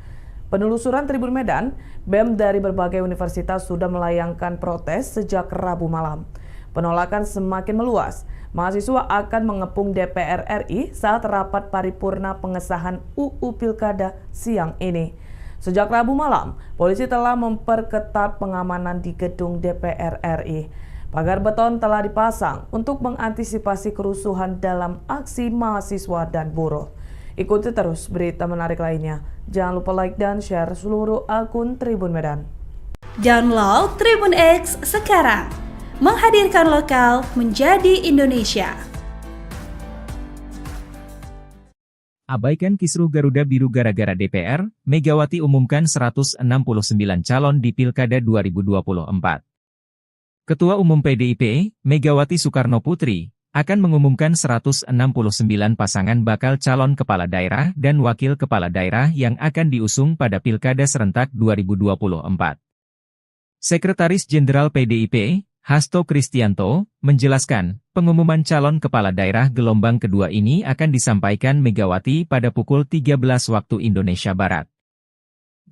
Penelusuran Tribun Medan, BEM dari berbagai universitas sudah melayangkan protes sejak Rabu malam. Penolakan semakin meluas. Mahasiswa akan mengepung DPR RI saat rapat paripurna pengesahan UU Pilkada siang ini. Sejak Rabu malam, polisi telah memperketat pengamanan di gedung DPR RI. Pagar beton telah dipasang untuk mengantisipasi kerusuhan dalam aksi mahasiswa dan buruh. Ikuti terus berita menarik lainnya. Jangan lupa like dan share seluruh akun Tribun Medan. Download Tribun X sekarang, menghadirkan lokal menjadi Indonesia. Abaikan kisruh Garuda Biru gara-gara DPR, Megawati umumkan 169 calon di Pilkada 2024. Ketua Umum PDIP, Megawati Soekarno Putri, akan mengumumkan 169 pasangan bakal calon kepala daerah dan wakil kepala daerah yang akan diusung pada Pilkada serentak 2024. Sekretaris Jenderal PDIP, Hasto Kristianto, menjelaskan, pengumuman calon kepala daerah gelombang kedua ini akan disampaikan Megawati pada pukul 13 waktu Indonesia Barat.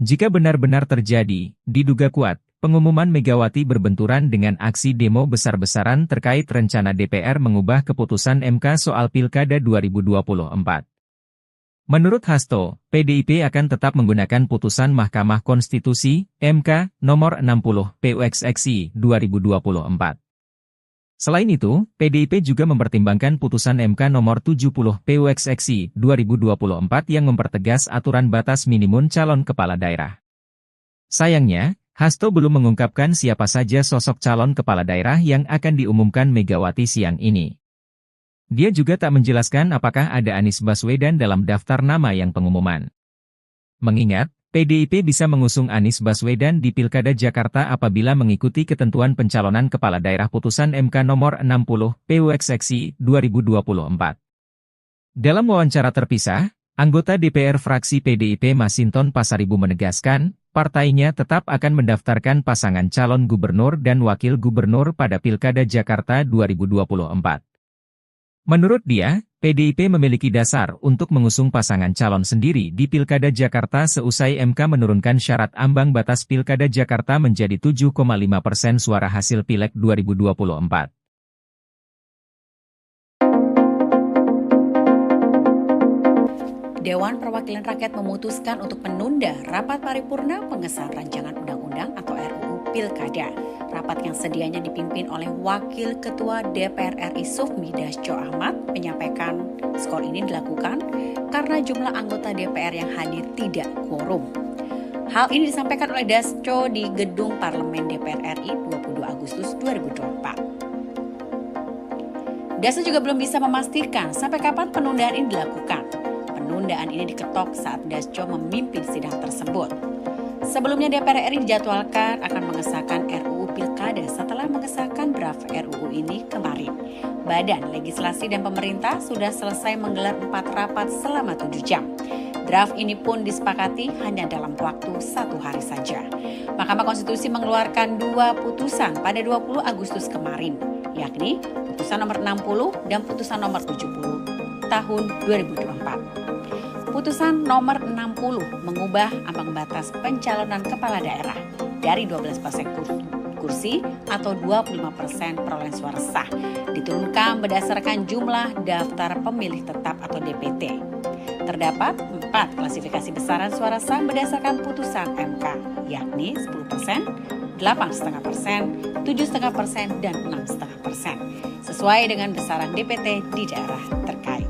Jika benar-benar terjadi, diduga kuat, pengumuman Megawati berbenturan dengan aksi demo besar-besaran terkait rencana DPR mengubah keputusan MK soal Pilkada 2024. Menurut Hasto, PDIP akan tetap menggunakan putusan Mahkamah Konstitusi, MK, nomor 60, PUXXI, 2024. Selain itu, PDIP juga mempertimbangkan putusan MK nomor 70, PUXXI, 2024 yang mempertegas aturan batas minimum calon kepala daerah. Sayangnya, Hasto belum mengungkapkan siapa saja sosok calon kepala daerah yang akan diumumkan Megawati siang ini. Dia juga tak menjelaskan apakah ada Anies Baswedan dalam daftar nama yang pengumuman. Mengingat, PDIP bisa mengusung Anies Baswedan di Pilkada Jakarta apabila mengikuti ketentuan pencalonan kepala daerah putusan MK nomor 60, PUXXI, 2024. Dalam wawancara terpisah, anggota DPR fraksi PDIP Masinton Pasaribu menegaskan, partainya tetap akan mendaftarkan pasangan calon gubernur dan wakil gubernur pada Pilkada Jakarta 2024. Menurut dia, PDIP memiliki dasar untuk mengusung pasangan calon sendiri di Pilkada Jakarta seusai MK menurunkan syarat ambang batas Pilkada Jakarta menjadi 7,5% suara hasil Pileg 2024. Dewan Perwakilan Rakyat memutuskan untuk menunda rapat paripurna pengesahan rancangan undang-undang atau RUU Pilkada. Rapat yang sedianya dipimpin oleh Wakil Ketua DPR RI Sufmi Dasjo Ahmad menyampaikan skor ini dilakukan karena jumlah anggota DPR yang hadir tidak quorum. Hal ini disampaikan oleh Dasjo di Gedung Parlemen DPR RI 22 Agustus 2024. Dasjo juga belum bisa memastikan sampai kapan penundaan ini dilakukan. Penundaan ini diketok saat Dasjo memimpin sidang tersebut. Sebelumnya DPR RI dijadwalkan akan mengesahkan RUU Pilkada setelah mengesahkan draft RUU ini kemarin. Badan Legislasi dan Pemerintah sudah selesai menggelar 4 rapat selama 7 jam. Draft ini pun disepakati hanya dalam waktu 1 hari saja. Mahkamah Konstitusi mengeluarkan 2 putusan pada 20 Agustus kemarin, yakni putusan nomor 60 dan putusan nomor 70 tahun 2024. Putusan nomor 60 mengubah ambang batas pencalonan kepala daerah dari 12% kursi atau 25% perolehan suara sah diturunkan berdasarkan jumlah daftar pemilih tetap atau DPT. Terdapat 4 klasifikasi besaran suara sah berdasarkan putusan MK, yakni 10%, 8,5%, 7,5%, dan 6,5%, sesuai dengan besaran DPT di daerah terkait.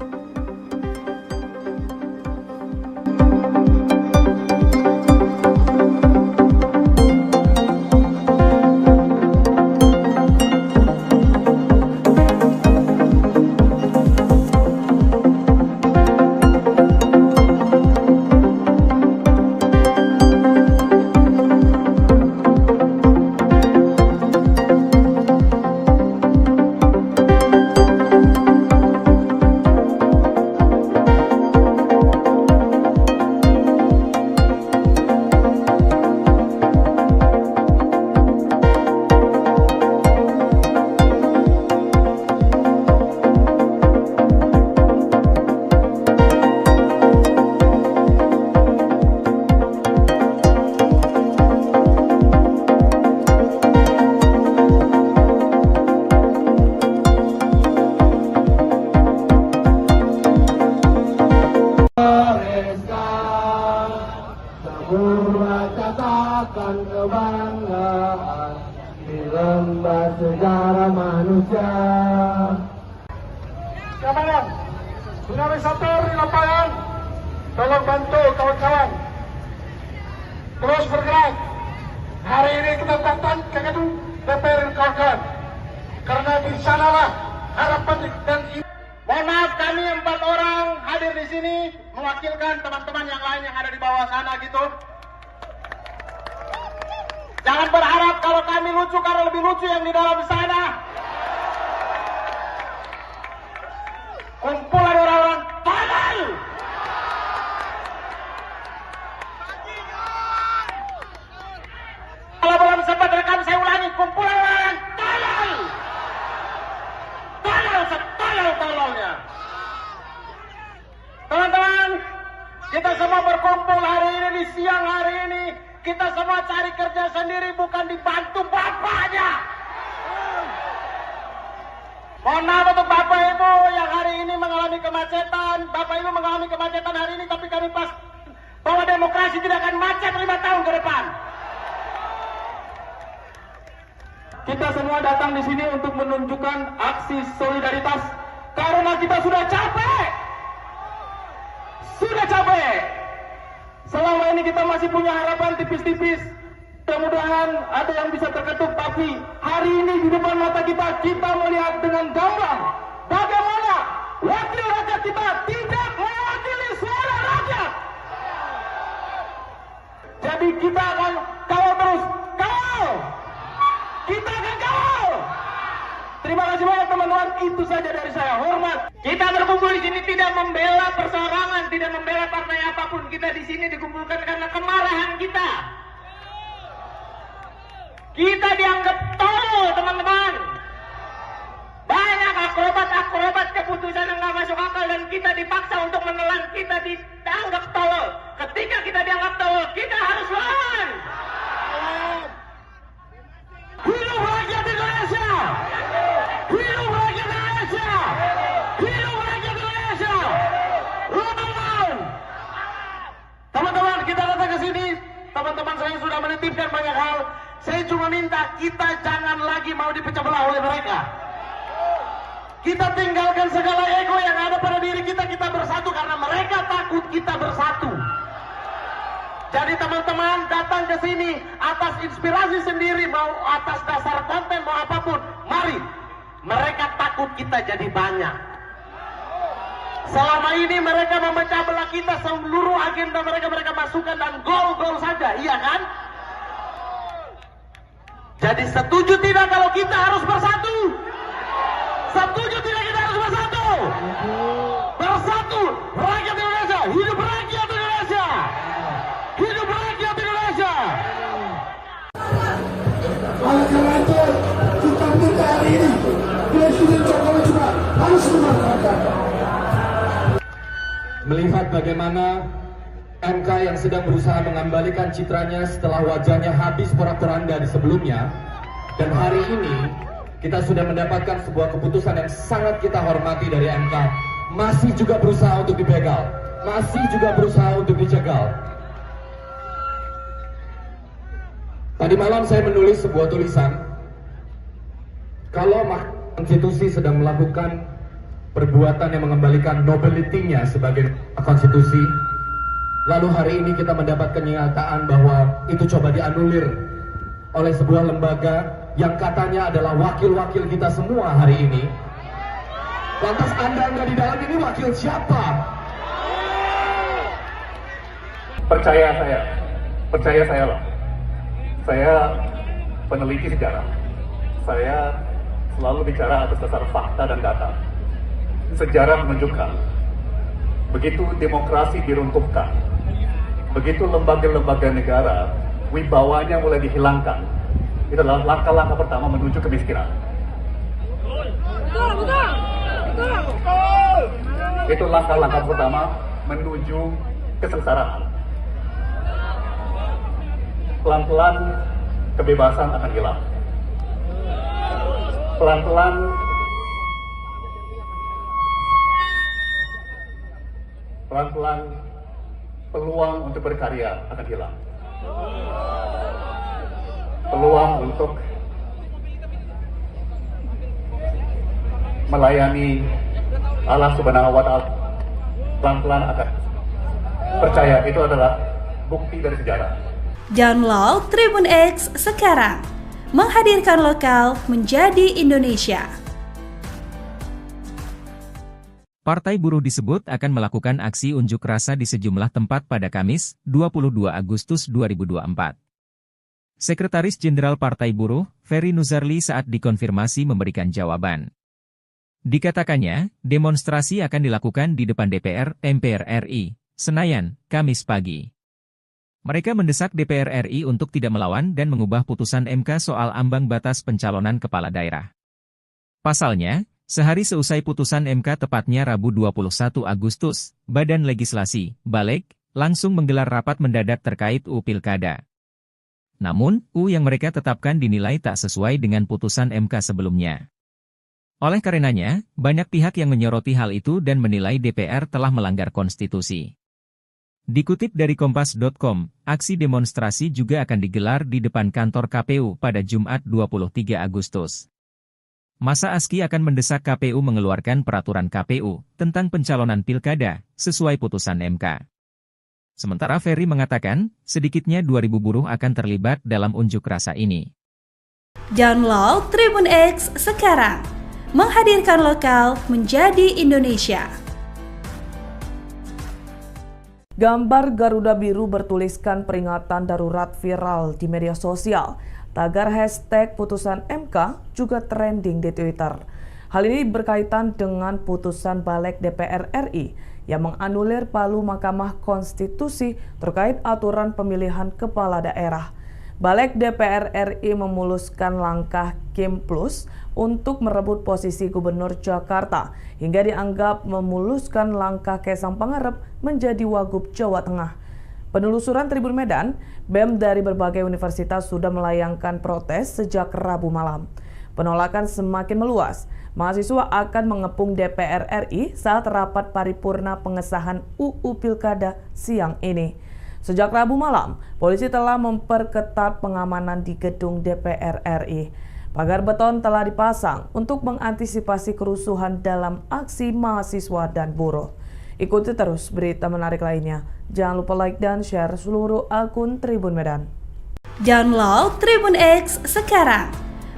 Catakan kebanggaan di lembar sejarah manusia. Kawan, dinamisator di lapangan, tolong bantu kawan-kawan terus bergerak. Hari ini kita datang ke gedung DPR kawan-kawan, karena di sanalah harapan dan mohon maaf, kami 4 orang hadir di sini mewakilkan teman-teman yang lain yang ada di bawah sana gitu. Jangan berharap kalau kami lucu karena lebih lucu yang di dalam sana. Kumpulan orang-orang tolol. Kalau belum sempat rekam saya ulangi, kumpulan orang tolol. Tolol setolol-tololnya. Teman-teman, kita semua berkumpul hari ini di siang hari ini. Kita semua cari kerja sendiri, bukan dibantu bapaknya. Mohon maaf untuk Bapak Ibu yang hari ini mengalami kemacetan. Bapak Ibu mengalami kemacetan hari ini, tapi kami pas bahwa demokrasi tidak akan macet 5 tahun ke depan. Kita semua datang di sini untuk menunjukkan aksi solidaritas karena kita sudah capek. Sudah capek. Selama ini kita masih punya harapan tipis-tipis. Mudah-mudahan ada yang bisa terketuk. Tapi hari ini di depan mata kita melihat dengan gamblang bagaimana wakil rakyat kita tidak mewakili suara rakyat. Jadi kita akan kawal terus. Kawal! Kita akan kawal! Terima kasih banyak teman-teman. Itu saja dari saya. Hormat. Kita berkumpul di sini tidak membela perseorangan, tidak membela partai apapun. Kita di sini dikumpulkan karena kemarahan kita. Kita dianggap tolol, teman-teman. Banyak akrobat keputusan yang nggak masuk akal dan kita dipaksa untuk menelan. Kita dianggap tolol. Ketika kita dianggap tolol, kita harus lawan. Hidup rakyat Indonesia! Hidup rakyat Indonesia! Hidup rakyat Indonesia! Teman-teman! Teman-teman, kita datang ke sini. Teman-teman saya sudah menitipkan banyak hal. Saya cuma minta kita jangan lagi mau dipecah belah oleh mereka. Kita tinggalkan segala ego yang ada pada diri kita, kita bersatu karena mereka takut kita bersatu. Jadi teman-teman datang ke sini atas inspirasi sendiri, mau atas dasar konten, mau apapun, mari. Mereka takut kita jadi banyak. Selama ini mereka memecah belah kita, seluruh agenda mereka masukkan dan gol-gol saja, iya kan? Jadi setuju tidak kalau kita harus bersatu? Setuju tidak kita harus bersatu? Bersatu, rakyat Indonesia, hidup rakyat Indonesia! Hidup rakyat Indonesia! Oleh karena itu, kita minta hari ini Presiden Jokowi juga harus memanfaatkan. Melihat bagaimana MK yang sedang berusaha mengembalikan citranya setelah wajahnya habis porak-poranda di sebelumnya, dan hari ini kita sudah mendapatkan sebuah keputusan yang sangat kita hormati dari MK, masih juga berusaha untuk dibegal, masih juga berusaha untuk dicegal. Tadi malam saya menulis sebuah tulisan, kalau Mahkamah Konstitusi sedang melakukan perbuatan yang mengembalikan nobility-nya sebagai konstitusi, lalu hari ini kita mendapat kenyataan bahwa itu coba dianulir oleh sebuah lembaga yang katanya adalah wakil-wakil kita semua hari ini. Lantas Anda di dalam ini wakil siapa? Percaya saya loh. Saya peneliti sejarah. Saya selalu bicara atas dasar fakta dan data. Sejarah menunjukkan, begitu demokrasi diruntuhkan, begitu lembaga-lembaga negara wibawanya mulai dihilangkan, itu adalah langkah-langkah pertama menuju kemiskinan. Itu langkah-langkah pertama menuju kesengsaraan. Pelan-pelan kebebasan akan hilang. Pelan-pelan peluang untuk berkarya akan hilang. Peluang untuk melayani Allah Subhanahu wa Ta'ala pelan-pelan akan. Percaya, itu adalah bukti dari sejarah. Download Tribun X sekarang, menghadirkan lokal menjadi Indonesia. Partai Buruh disebut akan melakukan aksi unjuk rasa di sejumlah tempat pada Kamis, 22 Agustus 2024. Sekretaris Jenderal Partai Buruh, Ferry Nuzarli saat dikonfirmasi memberikan jawaban. Dikatakannya, demonstrasi akan dilakukan di depan DPR, MPR RI, Senayan, Kamis pagi. Mereka mendesak DPR RI untuk tidak melawan dan mengubah putusan MK soal ambang batas pencalonan kepala daerah. Pasalnya, sehari seusai putusan MK tepatnya Rabu 21 Agustus, Badan Legislasi, Balek, langsung menggelar rapat mendadak terkait UU Pilkada. Namun, UU yang mereka tetapkan dinilai tak sesuai dengan putusan MK sebelumnya. Oleh karenanya, banyak pihak yang menyoroti hal itu dan menilai DPR telah melanggar konstitusi. Dikutip dari Kompas.com, aksi demonstrasi juga akan digelar di depan kantor KPU pada Jumat 23 Agustus. Masa ASKI akan mendesak KPU mengeluarkan peraturan KPU tentang pencalonan pilkada sesuai putusan MK. Sementara Ferry mengatakan, sedikitnya 2.000 buruh akan terlibat dalam unjuk rasa ini. Download Tribun X sekarang, menghadirkan lokal menjadi Indonesia. Gambar Garuda Biru bertuliskan peringatan darurat viral di media sosial. Tagar hashtag putusan MK juga trending di Twitter. Hal ini berkaitan dengan putusan Balek DPR RI yang menganulir palu Mahkamah Konstitusi terkait aturan pemilihan kepala daerah. Balek DPR RI memuluskan langkah Kim Plus untuk merebut posisi Gubernur Jakarta hingga dianggap memuluskan langkah Kaisang Pangarep menjadi Wagub Jawa Tengah. Penelusuran Tribun Medan, BEM dari berbagai universitas sudah melayangkan protes sejak Rabu malam. Penolakan semakin meluas. Mahasiswa akan mengepung DPR RI saat rapat paripurna pengesahan UU Pilkada siang ini. Sejak Rabu malam, polisi telah memperketat pengamanan di gedung DPR RI. Pagar beton telah dipasang untuk mengantisipasi kerusuhan dalam aksi mahasiswa dan buruh. Ikuti terus berita menarik lainnya. Jangan lupa like dan share seluruh akun Tribun Medan. Download Tribun X sekarang.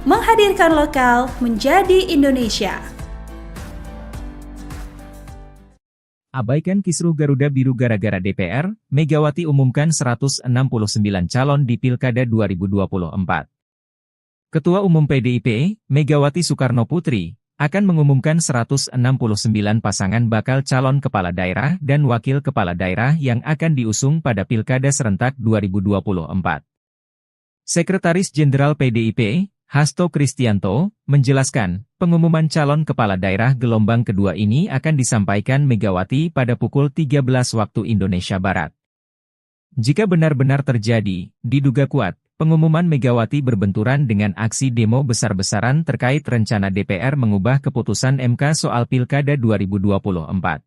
Menghadirkan lokal menjadi Indonesia. Abaikan kisruh Garuda Biru gara-gara DPR, Megawati umumkan 169 calon di Pilkada 2024. Ketua Umum PDIP, Megawati Soekarnoputri, akan mengumumkan 169 pasangan bakal calon kepala daerah dan wakil kepala daerah yang akan diusung pada Pilkada serentak 2024. Sekretaris Jenderal PDIP, Hasto Kristianto, menjelaskan, pengumuman calon kepala daerah gelombang kedua ini akan disampaikan Megawati pada pukul 13 waktu Indonesia Barat. Jika benar-benar terjadi, diduga kuat, pengumuman Megawati berbenturan dengan aksi demo besar-besaran terkait rencana DPR mengubah keputusan MK soal Pilkada 2024.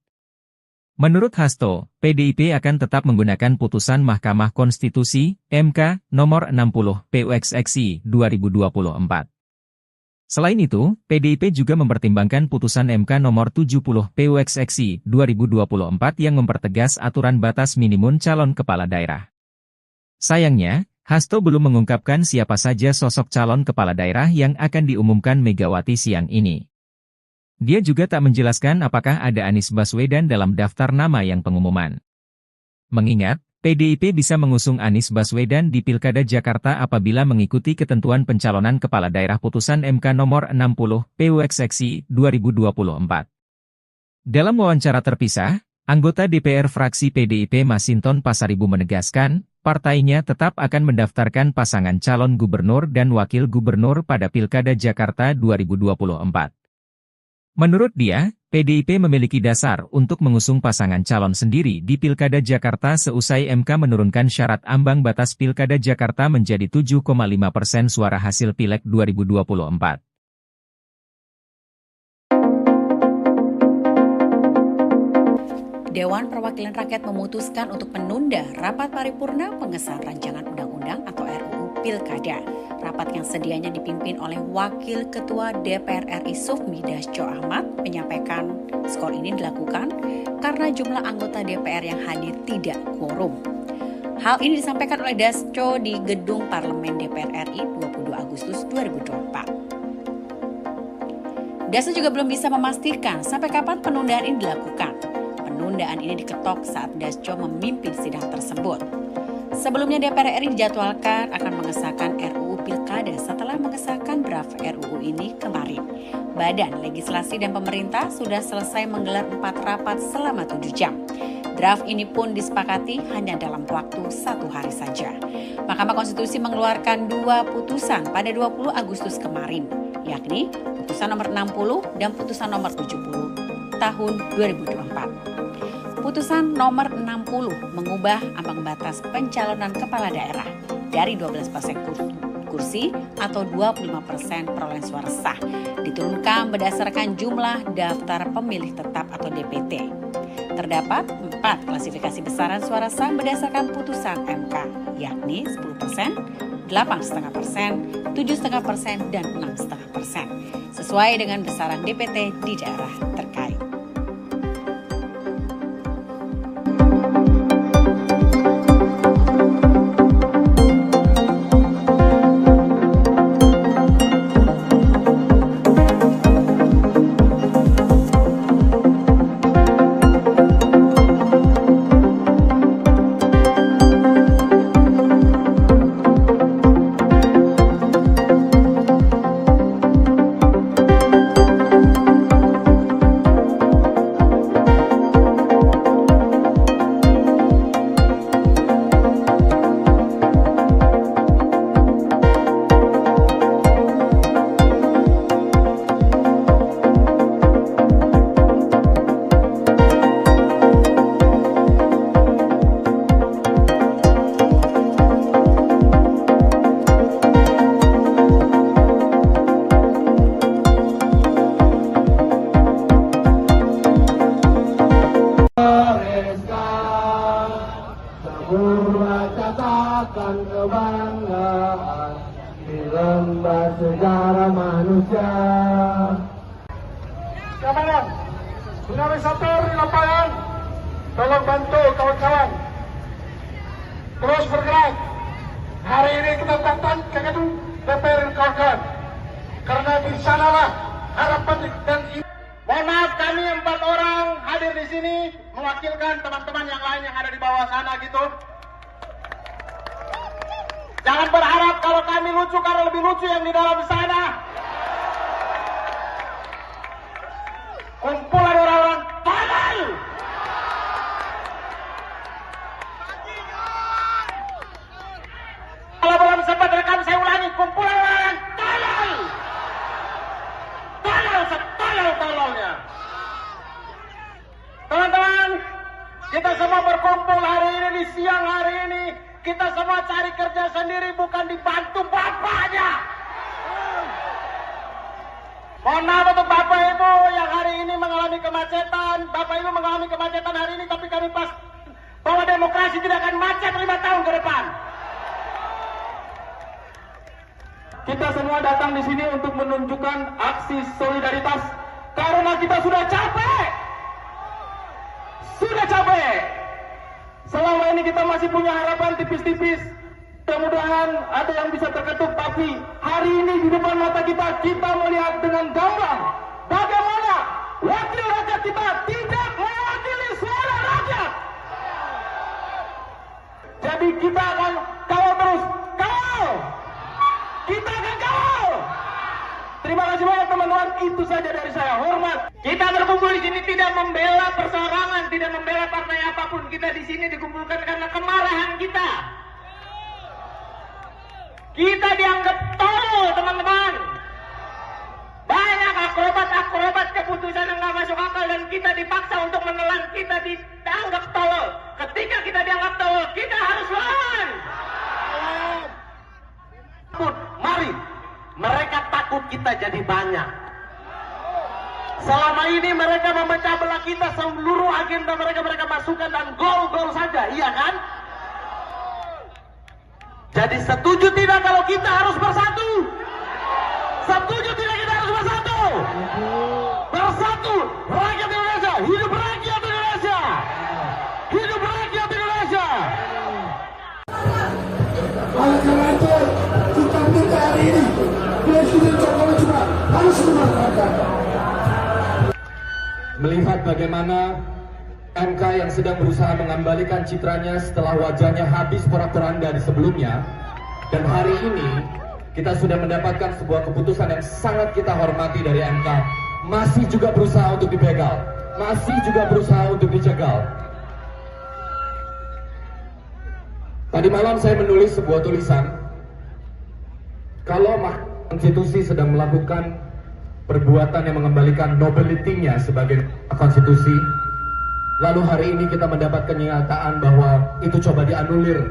Menurut Hasto, PDIP akan tetap menggunakan putusan Mahkamah Konstitusi, MK, nomor 60, PUXXI, 2024. Selain itu, PDIP juga mempertimbangkan putusan MK nomor 70, PUXXI, 2024 yang mempertegas aturan batas minimum calon kepala daerah. Sayangnya, Hasto belum mengungkapkan siapa saja sosok calon kepala daerah yang akan diumumkan Megawati siang ini. Dia juga tak menjelaskan apakah ada Anies Baswedan dalam daftar nama yang pengumuman. Mengingat, PDIP bisa mengusung Anies Baswedan di Pilkada Jakarta apabila mengikuti ketentuan pencalonan kepala daerah putusan MK nomor 60, PUXXI, 2024. Dalam wawancara terpisah, anggota DPR fraksi PDIP Masinton Pasaribu menegaskan, partainya tetap akan mendaftarkan pasangan calon gubernur dan wakil gubernur pada Pilkada Jakarta 2024. Menurut dia, PDIP memiliki dasar untuk mengusung pasangan calon sendiri di Pilkada Jakarta seusai MK menurunkan syarat ambang batas Pilkada Jakarta menjadi 7,5% suara hasil Pileg 2024. Dewan Perwakilan Rakyat memutuskan untuk menunda rapat paripurna pengesahan rancangan undang-undang atau RUU Pilkada. Rapat yang sedianya dipimpin oleh Wakil Ketua DPR RI Sufmi Dasko Ahmad menyampaikan skor ini dilakukan karena jumlah anggota DPR yang hadir tidak quorum. Hal ini disampaikan oleh Dasko di Gedung Parlemen DPR RI 22 Agustus 2024. Dasko juga belum bisa memastikan sampai kapan penundaan ini dilakukan. Penundaan ini diketok saat Dasko memimpin sidang tersebut. Sebelumnya DPR RI dijadwalkan akan mengesahkan RUU Pilkada setelah mengesahkan draft RUU ini kemarin. Badan Legislasi dan Pemerintah sudah selesai menggelar 4 rapat selama 7 jam. Draft ini pun disepakati hanya dalam waktu 1 hari saja. Mahkamah Konstitusi mengeluarkan 2 putusan pada 20 Agustus kemarin, yakni putusan nomor 60 dan putusan nomor 70 tahun 2024. Putusan nomor 60 mengubah ambang batas pencalonan kepala daerah dari 12% kursi atau 25% perolehan suara sah diturunkan berdasarkan jumlah daftar pemilih tetap atau DPT. Terdapat 4 klasifikasi besaran suara sah berdasarkan putusan MK, yakni 10%, 8,5%, 7,5%, dan 6,5%, sesuai dengan besaran DPT di daerah terkait. Buat catatan kebanggaan di lembar sejarah manusia. Keamanan, organisator di lapangan, tolong bantu kawan-kawan terus bergerak. Hari ini kita datang ke gedung DPR kawan-kawan, karena di sanalah harapan dan Mohon maaf, kami 4 orang hadir di sini mewakilkan teman-teman yang lain yang ada di bawah sana gitu. Jangan berharap kalau kami lucu karena lebih lucu yang di dalam sana. Kumpulan orang-orang tolol. Kalau belum sempat rekam saya ulangi, kumpulan orang tolol. Tolol setolol-tololnya. Teman-teman, kita semua berkumpul hari ini di siang hari ini. Kita semua cari kerja sendiri, bukan dibantu bapaknya. Mohon maaf untuk bapak ibu yang hari ini mengalami kemacetan. Bapak ibu mengalami kemacetan hari ini, tapi kami pas bahwa demokrasi tidak akan macet 5 tahun ke depan. Kita semua datang di sini untuk menunjukkan aksi solidaritas karena kita sudah capek. Sudah capek. Selama ini kita masih punya harapan tipis-tipis. Mudah-mudahan ada yang bisa terketuk, tapi hari ini di depan mata kita melihat dengan gamblang bagaimana wakil rakyat kita tidak mewakili suara rakyat. Jadi kita akan kawal terus. Kawal! Kita akan kawal! Terima kasih banyak teman-teman, itu saja dari saya. Hormat. Kita berkumpul di sini tidak membela perseorangan, tidak membela partai apapun. Kita di sini dikumpulkan karena kemarahan kita. Kita dianggap tolol, teman-teman. Banyak akrobat keputusan yang nggak masuk akal dan kita dipaksa untuk menelan. Kita dianggap tolol. Ketika kita dianggap tolol, kita harus lawan. Mari, mereka takut kita jadi banyak. Selama ini mereka memecah belah kita, seluruh agenda mereka masukkan dan gol-gol saja, iya kan? Jadi setuju tidak kalau kita harus bersatu? Setuju tidak kita harus bersatu? Bersatu, rakyat Indonesia, hidup rakyat Indonesia, hidup rakyat Indonesia. Oleh karena itu, kita minta hari ini Presiden Jokowi juga harus memanfaatkan. Melihat bagaimana MK yang sedang berusaha mengembalikan citranya setelah wajahnya habis porak-poranda di sebelumnya, dan hari ini kita sudah mendapatkan sebuah keputusan yang sangat kita hormati dari MK, masih juga berusaha untuk dibegal, masih juga berusaha untuk dicegal. Tadi malam saya menulis sebuah tulisan, kalau Mahkamah Konstitusi sedang melakukan perbuatan yang mengembalikan nobility-nya sebagai konstitusi, lalu hari ini kita mendapat kenyataan bahwa itu coba dianulir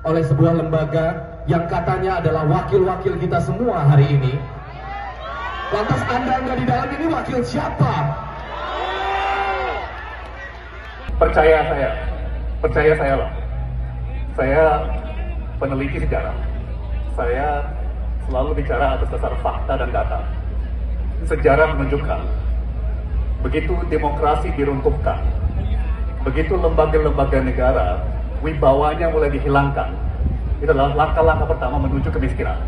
oleh sebuah lembaga yang katanya adalah wakil-wakil kita semua hari ini. Lantas Anda di dalam ini wakil siapa? Percaya saya loh. Saya peneliti sejarah. Saya selalu bicara atas dasar fakta dan data. Sejarah menunjukkan, begitu demokrasi diruntuhkan, begitu lembaga-lembaga negara wibawanya mulai dihilangkan, itu adalah langkah-langkah pertama menuju kemiskinan.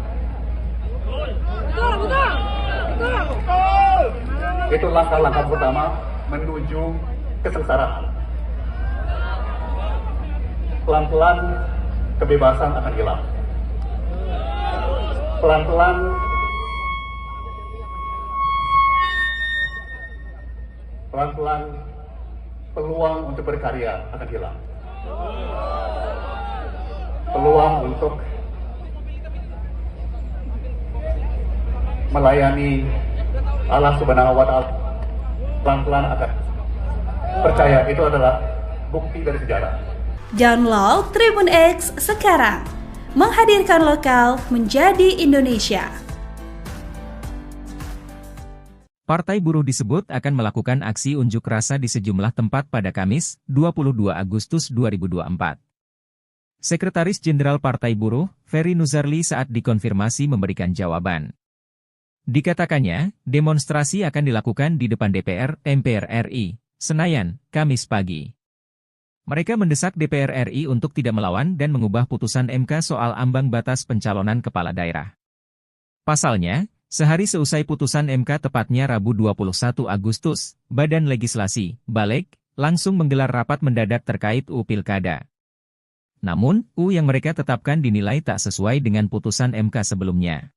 Itu langkah-langkah pertama menuju kesengsaraan. Pelan-pelan kebebasan akan hilang. Pelan-pelan peluang untuk berkarya akan hilang. Peluang untuk melayani Allah Subhanahu wa Ta'ala pelan-pelan akan percaya, itu adalah bukti dari sejarah. Download Tribun X sekarang, menghadirkan lokal menjadi Indonesia. Partai Buruh disebut akan melakukan aksi unjuk rasa di sejumlah tempat pada Kamis, 22 Agustus 2024. Sekretaris Jenderal Partai Buruh, Ferry Nuzarli saat dikonfirmasi memberikan jawaban. Dikatakannya, demonstrasi akan dilakukan di depan DPR, MPR RI, Senayan, Kamis pagi. Mereka mendesak DPR RI untuk tidak melawan dan mengubah putusan MK soal ambang batas pencalonan kepala daerah. Pasalnya, sehari seusai putusan MK tepatnya Rabu 21 Agustus, Badan Legislasi, Balek, langsung menggelar rapat mendadak terkait UU Pilkada. Namun, UU yang mereka tetapkan dinilai tak sesuai dengan putusan MK sebelumnya.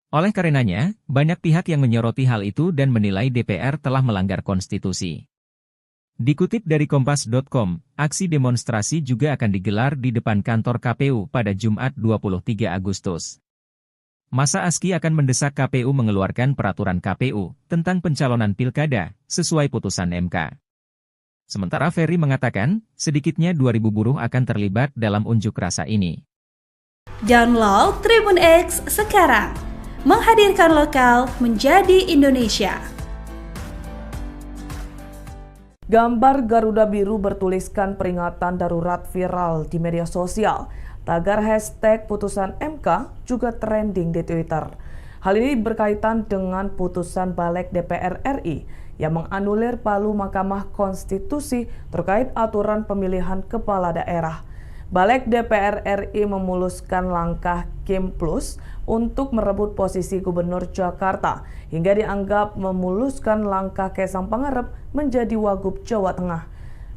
Oleh karenanya, banyak pihak yang menyoroti hal itu dan menilai DPR telah melanggar konstitusi. Dikutip dari Kompas.com, aksi demonstrasi juga akan digelar di depan kantor KPU pada Jumat 23 Agustus. Masa ASKI akan mendesak KPU mengeluarkan peraturan KPU tentang pencalonan pilkada sesuai putusan MK. Sementara Ferry mengatakan, sedikitnya 2.000 buruh akan terlibat dalam unjuk rasa ini. Download Tribun X sekarang, menghadirkan lokal menjadi Indonesia. Gambar Garuda Biru bertuliskan peringatan darurat viral di media sosial. Tagar hashtag putusan MK juga trending di Twitter. Hal ini berkaitan dengan putusan Balek DPR RI yang menganulir palu Mahkamah Konstitusi terkait aturan pemilihan kepala daerah. Balek DPR RI memuluskan langkah Kim Plus untuk merebut posisi Gubernur Jakarta hingga dianggap memuluskan langkah Kaisang Pangarep menjadi Wagub Jawa Tengah.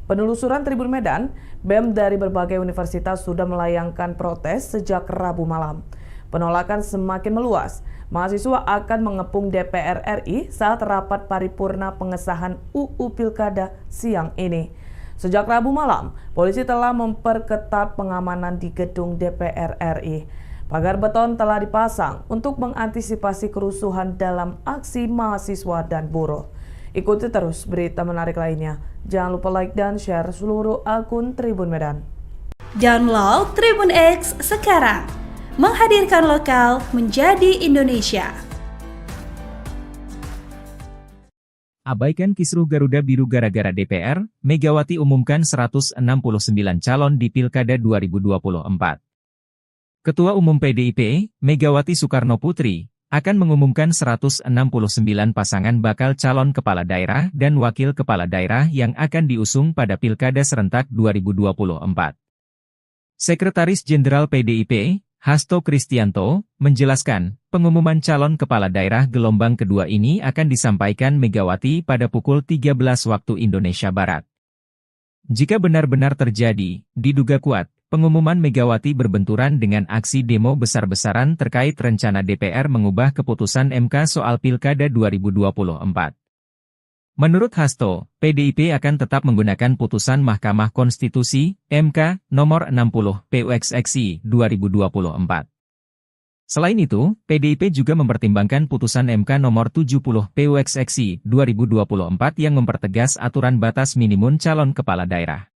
Penelusuran Tribun Medan, BEM dari berbagai universitas sudah melayangkan protes sejak Rabu malam. Penolakan semakin meluas. Mahasiswa akan mengepung DPR RI saat rapat paripurna pengesahan UU Pilkada siang ini. Sejak Rabu malam, polisi telah memperketat pengamanan di gedung DPR RI. Pagar beton telah dipasang untuk mengantisipasi kerusuhan dalam aksi mahasiswa dan buruh. Ikuti terus berita menarik lainnya. Jangan lupa like dan share seluruh akun Tribun Medan. Download Tribun X sekarang, menghadirkan lokal menjadi Indonesia. Abaikan kisruh Garuda Biru gara-gara DPR, Megawati umumkan 169 calon di Pilkada 2024. Ketua Umum PDIP, Megawati Soekarno Putri, akan mengumumkan 169 pasangan bakal calon kepala daerah dan wakil kepala daerah yang akan diusung pada Pilkada serentak 2024. Sekretaris Jenderal PDIP, Hasto Kristianto, menjelaskan, pengumuman calon kepala daerah gelombang kedua ini akan disampaikan Megawati pada pukul 13 waktu Indonesia Barat. Jika benar-benar terjadi, diduga kuat, pengumuman Megawati berbenturan dengan aksi demo besar-besaran terkait rencana DPR mengubah keputusan MK soal Pilkada 2024. Menurut Hasto, PDIP akan tetap menggunakan putusan Mahkamah Konstitusi, MK, nomor 60, PUXXI, 2024. Selain itu, PDIP juga mempertimbangkan putusan MK nomor 70, PUXXI, 2024 yang mempertegas aturan batas minimum calon kepala daerah.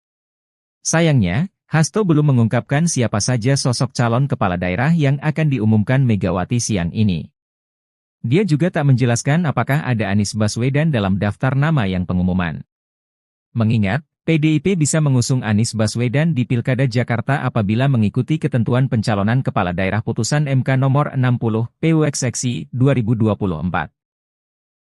Sayangnya, Hasto belum mengungkapkan siapa saja sosok calon kepala daerah yang akan diumumkan Megawati siang ini. Dia juga tak menjelaskan apakah ada Anies Baswedan dalam daftar nama yang pengumuman. Mengingat, PDIP bisa mengusung Anies Baswedan di Pilkada Jakarta apabila mengikuti ketentuan pencalonan kepala daerah putusan MK nomor 60, PUXXI, 2024.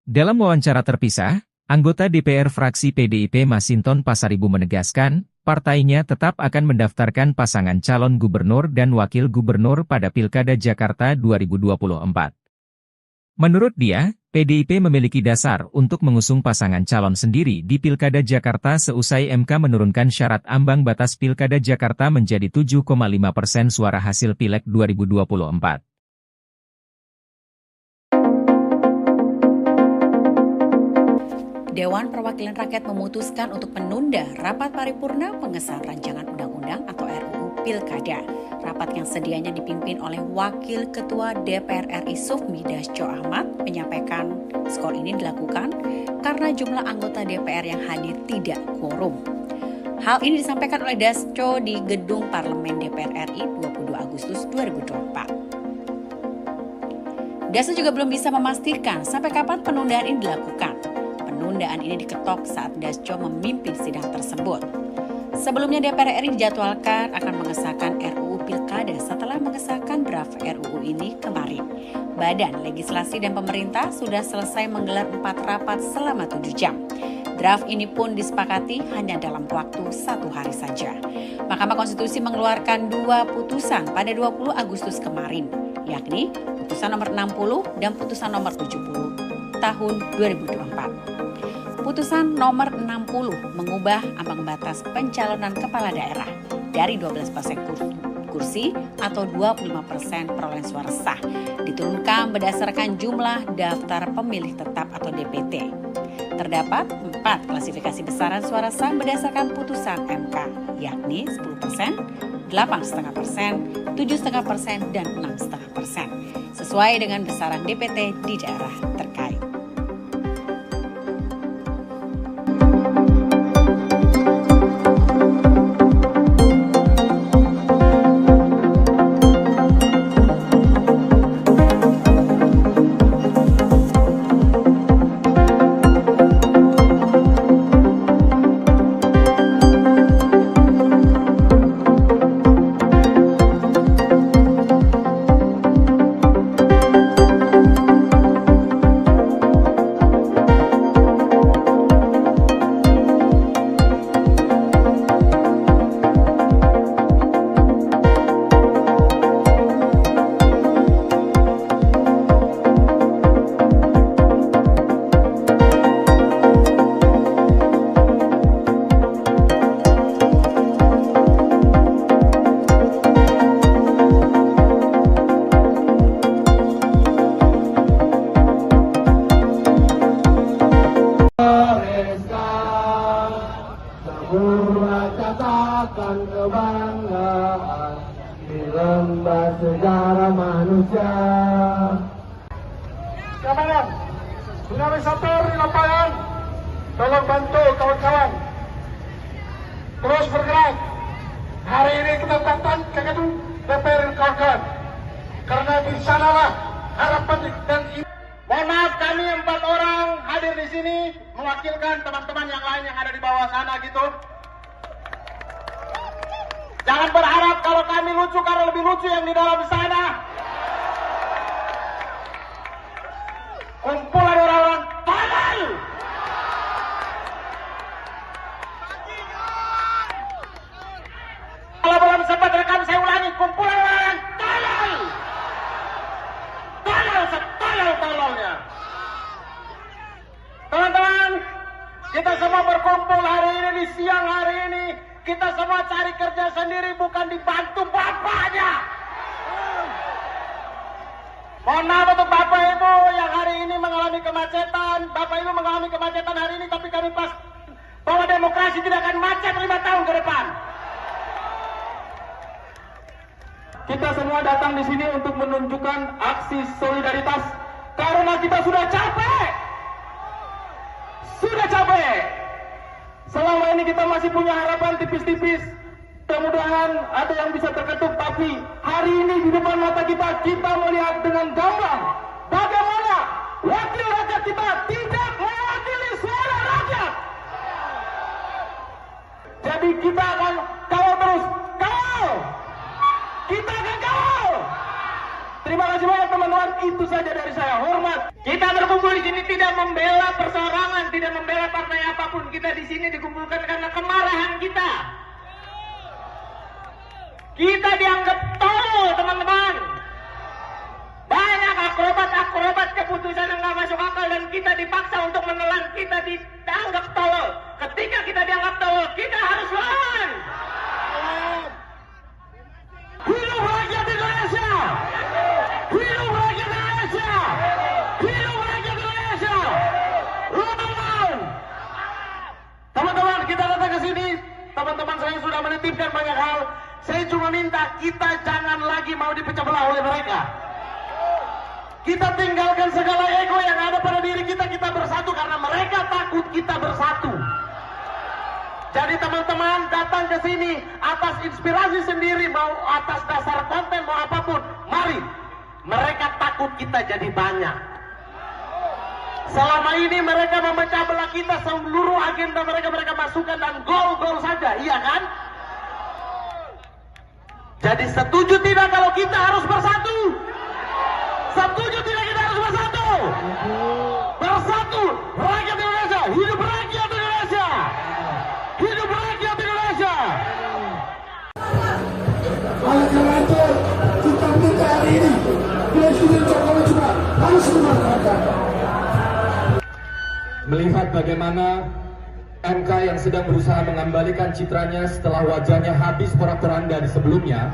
Dalam wawancara terpisah, anggota DPR fraksi PDIP Masinton Pasaribu menegaskan, partainya tetap akan mendaftarkan pasangan calon gubernur dan wakil gubernur pada Pilkada Jakarta 2024. Menurut dia, PDIP memiliki dasar untuk mengusung pasangan calon sendiri di Pilkada Jakarta seusai MK menurunkan syarat ambang batas Pilkada Jakarta menjadi 7,5% suara hasil Pileg 2024. Dewan Perwakilan Rakyat memutuskan untuk menunda rapat paripurna pengesahan rancangan undang-undang atau RUU Pilkada. Rapat yang sedianya dipimpin oleh Wakil Ketua DPR RI Sufmi Dasko Ahmad menyampaikan skor ini dilakukan karena jumlah anggota DPR yang hadir tidak quorum. Hal ini disampaikan oleh Dasko di Gedung Parlemen DPR RI 22 Agustus 2024. Dasko juga belum bisa memastikan sampai kapan penundaan ini dilakukan. Penundaan ini diketok saat Dasko memimpin sidang tersebut. Sebelumnya DPR RI dijadwalkan akan mengesahkan RUU Pilkada setelah mengesahkan draft RUU ini kemarin. Badan Legislasi dan Pemerintah sudah selesai menggelar 4 rapat selama 7 jam. Draft ini pun disepakati hanya dalam waktu 1 hari saja. Mahkamah Konstitusi mengeluarkan 2 putusan pada 20 Agustus kemarin, yakni putusan nomor 60 dan putusan nomor 70 tahun 2024. Putusan nomor 60 mengubah ambang batas pencalonan kepala daerah dari 12% kursi atau 25% perolehan suara sah diturunkan berdasarkan jumlah daftar pemilih tetap atau DPT. Terdapat 4 klasifikasi besaran suara sah berdasarkan putusan MK, yakni 10%, 8,5%, 7,5%, dan 6,5%, sesuai dengan besaran DPT di daerah terkait. Catatan kebanggaan di lembar sejarah manusia. Kawan, tsunami satu di lapangan, tolong bantu kawan-kawan terus bergerak. Hari ini kita datang ke gedung DPR kawan-kawan, karena di sanalah harapan dan mohon maaf, kami 4 orang hadir di sini mewakilkan teman-teman yang lain yang ada di bawah sana gitu. Jangan berharap kalau kami lucu karena lebih lucu yang di dalam sana. Kumpulan orang-orang tolol. Kalau belum sempat rekam saya ulangi, kumpulan orang tolol. Tolol setolol-tololnya. Teman-teman, kita semua berkumpul hari ini di siang hari ini. Kita semua cari kerja sendiri, bukan dibantu bapaknya. Mohon maaf untuk Bapak Ibu yang hari ini mengalami kemacetan. Bapak Ibu mengalami kemacetan hari ini, tapi kami pas bahwa demokrasi tidak akan macet 5 tahun ke depan. Kita semua datang di sini untuk menunjukkan aksi solidaritas karena kita sudah capek. Sudah capek. Selama ini kita masih punya harapan tipis-tipis. Mudah-mudahan ada yang bisa terketuk. Tapi hari ini di depan mata kita melihat dengan gamblang bagaimana wakil rakyat kita tidak mewakili suara rakyat. Jadi kita akan kawal terus. Kawal! Kita akan kawal! Terima kasih banyak teman-teman. Itu saja dari saya. Hormat. Kita berkumpul di sini tidak membela perseorangan, tidak membela partai apapun. Kita di sini dikumpulkan karena kemarahan kita. Kita dianggap tolol, teman-teman. Banyak akrobat keputusan yang nggak masuk akal dan kita dipaksa untuk menelan. Kita dianggap tolol. Ketika kita dianggap tolol, kita harus lawan. Hidup rakyat Indonesia! Hidup rakyat Indonesia! Hidup rakyat Indonesia! Teman-teman! Teman-teman, kita datang ke sini. Teman-teman saya sudah menitipkan banyak hal. Saya cuma minta kita jangan lagi mau dipecah belah oleh mereka. Kita tinggalkan segala ego yang ada pada diri kita. Kita bersatu karena mereka takut kita bersatu. Jadi teman-teman datang ke sini atas inspirasi sendiri, mau atas dasar konten, mau apapun. Mari, mereka takut kita jadi banyak. Selama ini mereka memecah belah kita, seluruh agenda mereka masukkan dan gol-gol saja, iya kan? Jadi setuju tidak kalau kita harus bersatu? Setuju tidak kita harus bersatu? Bersatu, rakyat Indonesia, hidup rakyat Indonesia! Hidup rakyat Indonesia! Oleh karena itu, kita minta hari ini Presiden Jokowi juga harus memanfaatkan. Melihat bagaimana MK yang sedang berusaha mengembalikan citranya setelah wajahnya habis porak-poranda di sebelumnya,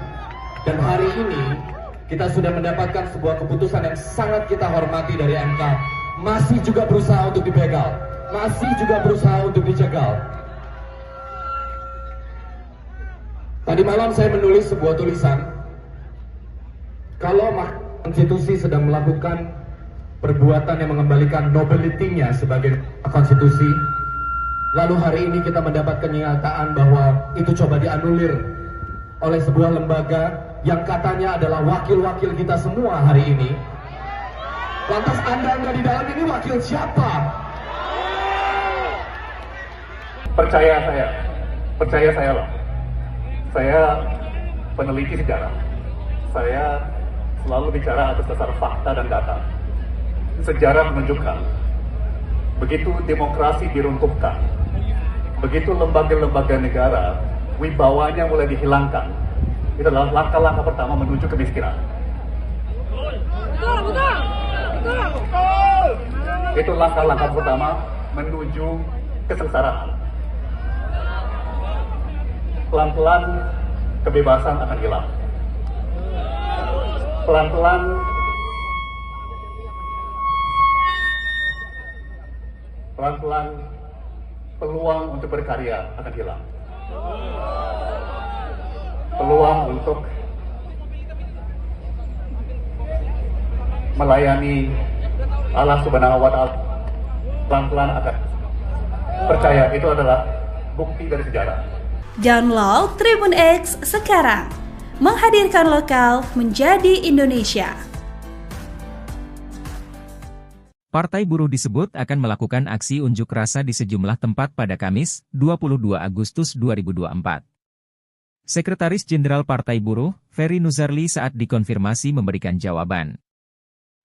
dan hari ini kita sudah mendapatkan sebuah keputusan yang sangat kita hormati dari MK, masih juga berusaha untuk dibegal, masih juga berusaha untuk dicegal. Tadi malam saya menulis sebuah tulisan, kalau Mahkamah Konstitusi sedang melakukan perbuatan yang mengembalikan nobility-nya sebagai konstitusi, lalu hari ini kita mendapat kenyataan bahwa itu coba dianulir oleh sebuah lembaga yang katanya adalah wakil-wakil kita semua hari ini. Lantas Anda nggak di dalam ini wakil siapa? Percaya saya loh. Saya peneliti sejarah. Saya selalu bicara atas dasar fakta dan data. Sejarah menunjukkan, begitu demokrasi diruntuhkan, begitu lembaga-lembaga negara wibawanya mulai dihilangkan, itu adalah langkah-langkah pertama menuju kemiskinan. Itu langkah-langkah pertama menuju kesengsaraan. Pelan-pelan kebebasan akan hilang. Pelan-pelan peluang untuk berkarya akan hilang. Peluang untuk melayani Allah Subhanahu wa Ta'ala pelan-pelan akan. Percaya, itu adalah bukti dari sejarah. Download Tribun X sekarang, menghadirkan lokal menjadi Indonesia. Partai Buruh disebut akan melakukan aksi unjuk rasa di sejumlah tempat pada Kamis, 22 Agustus 2024. Sekretaris Jenderal Partai Buruh, Ferry Nuzarli saat dikonfirmasi memberikan jawaban.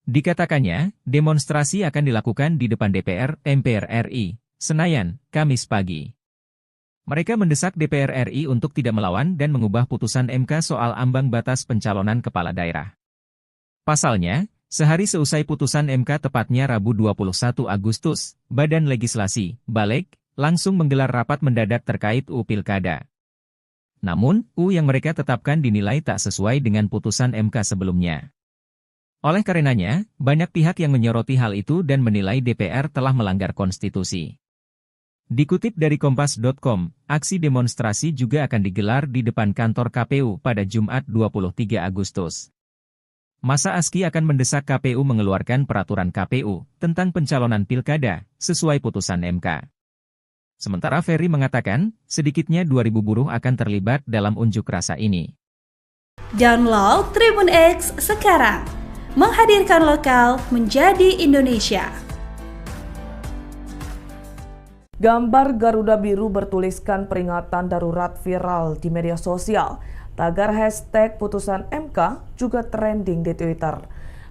Dikatakannya, demonstrasi akan dilakukan di depan DPR, MPR RI, Senayan, Kamis pagi. Mereka mendesak DPR RI untuk tidak melawan dan mengubah putusan MK soal ambang batas pencalonan kepala daerah. Pasalnya, sehari seusai putusan MK tepatnya Rabu 21 Agustus, Badan Legislasi, Balek, langsung menggelar rapat mendadak terkait UU Pilkada. Namun, UU yang mereka tetapkan dinilai tak sesuai dengan putusan MK sebelumnya. Oleh karenanya, banyak pihak yang menyoroti hal itu dan menilai DPR telah melanggar konstitusi. Dikutip dari Kompas.com, aksi demonstrasi juga akan digelar di depan kantor KPU pada Jumat 23 Agustus. Masa ASKI akan mendesak KPU mengeluarkan peraturan KPU tentang pencalonan pilkada sesuai putusan MK. Sementara Ferry mengatakan, sedikitnya 2.000 buruh akan terlibat dalam unjuk rasa ini. Download Tribun X sekarang, menghadirkan lokal menjadi Indonesia. Gambar Garuda Biru bertuliskan peringatan darurat viral di media sosial. Tagar hashtag putusan MK juga trending di Twitter.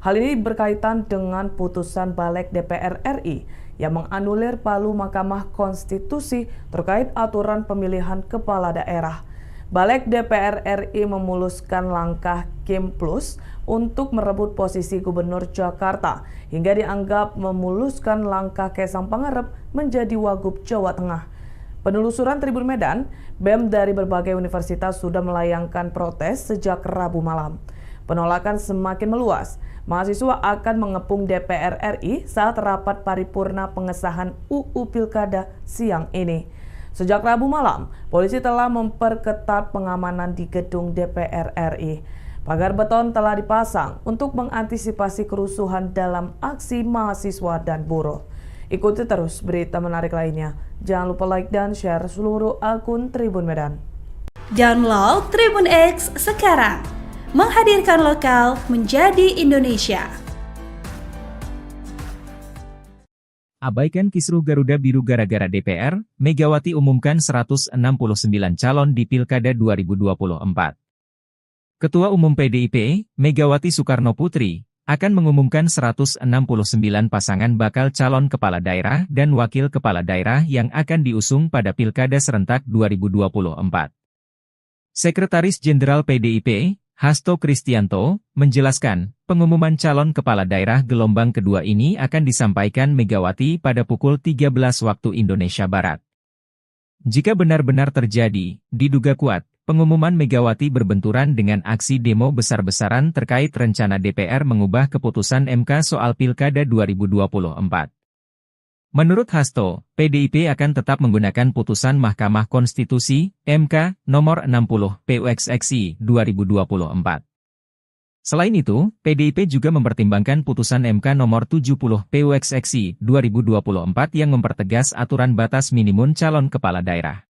Hal ini berkaitan dengan putusan Balek DPR RI yang menganulir palu Mahkamah Konstitusi terkait aturan pemilihan kepala daerah. Balek DPR RI memuluskan langkah Kim Plus untuk merebut posisi Gubernur Jakarta hingga dianggap memuluskan langkah Kaisang Pangarep menjadi Wagub Jawa Tengah. Penelusuran Tribun Medan, BEM dari berbagai universitas sudah melayangkan protes sejak Rabu malam. Penolakan semakin meluas. Mahasiswa akan mengepung DPR RI saat rapat paripurna pengesahan UU Pilkada siang ini. Sejak Rabu malam, polisi telah memperketat pengamanan di gedung DPR RI. Pagar beton telah dipasang untuk mengantisipasi kerusuhan dalam aksi mahasiswa dan buruh. Ikuti terus berita menarik lainnya. Jangan lupa like dan share seluruh akun Tribun Medan. Download Tribun X sekarang, menghadirkan lokal menjadi Indonesia. Abaikan kisruh Garuda Biru gara-gara DPR, Megawati umumkan 169 calon di Pilkada 2024. Ketua Umum PDIP, Megawati Soekarno Putri, akan mengumumkan 169 pasangan bakal calon kepala daerah dan wakil kepala daerah yang akan diusung pada Pilkada serentak 2024. Sekretaris Jenderal PDIP, Hasto Kristianto, menjelaskan, pengumuman calon kepala daerah gelombang kedua ini akan disampaikan Megawati pada pukul 13 waktu Indonesia Barat. Jika benar-benar terjadi, diduga kuat, pengumuman Megawati berbenturan dengan aksi demo besar-besaran terkait rencana DPR mengubah keputusan MK soal Pilkada 2024. Menurut Hasto, PDIP akan tetap menggunakan putusan Mahkamah Konstitusi, MK, nomor 60, PUXXI, 2024. Selain itu, PDIP juga mempertimbangkan putusan MK nomor 70, PUXXI, 2024 yang mempertegas aturan batas minimum calon kepala daerah.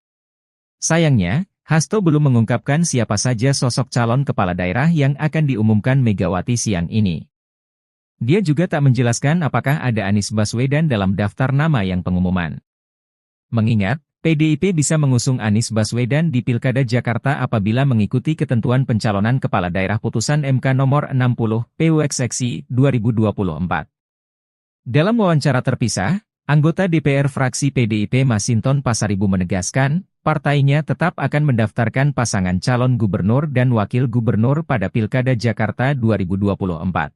Sayangnya, Hasto belum mengungkapkan siapa saja sosok calon kepala daerah yang akan diumumkan Megawati siang ini. Dia juga tak menjelaskan apakah ada Anies Baswedan dalam daftar nama yang pengumuman. Mengingat, PDIP bisa mengusung Anies Baswedan di Pilkada Jakarta apabila mengikuti ketentuan pencalonan kepala daerah putusan MK nomor 60, PUXXI, 2024. Dalam wawancara terpisah, anggota DPR fraksi PDIP Masinton Pasaribu menegaskan, partainya tetap akan mendaftarkan pasangan calon gubernur dan wakil gubernur pada Pilkada Jakarta 2024.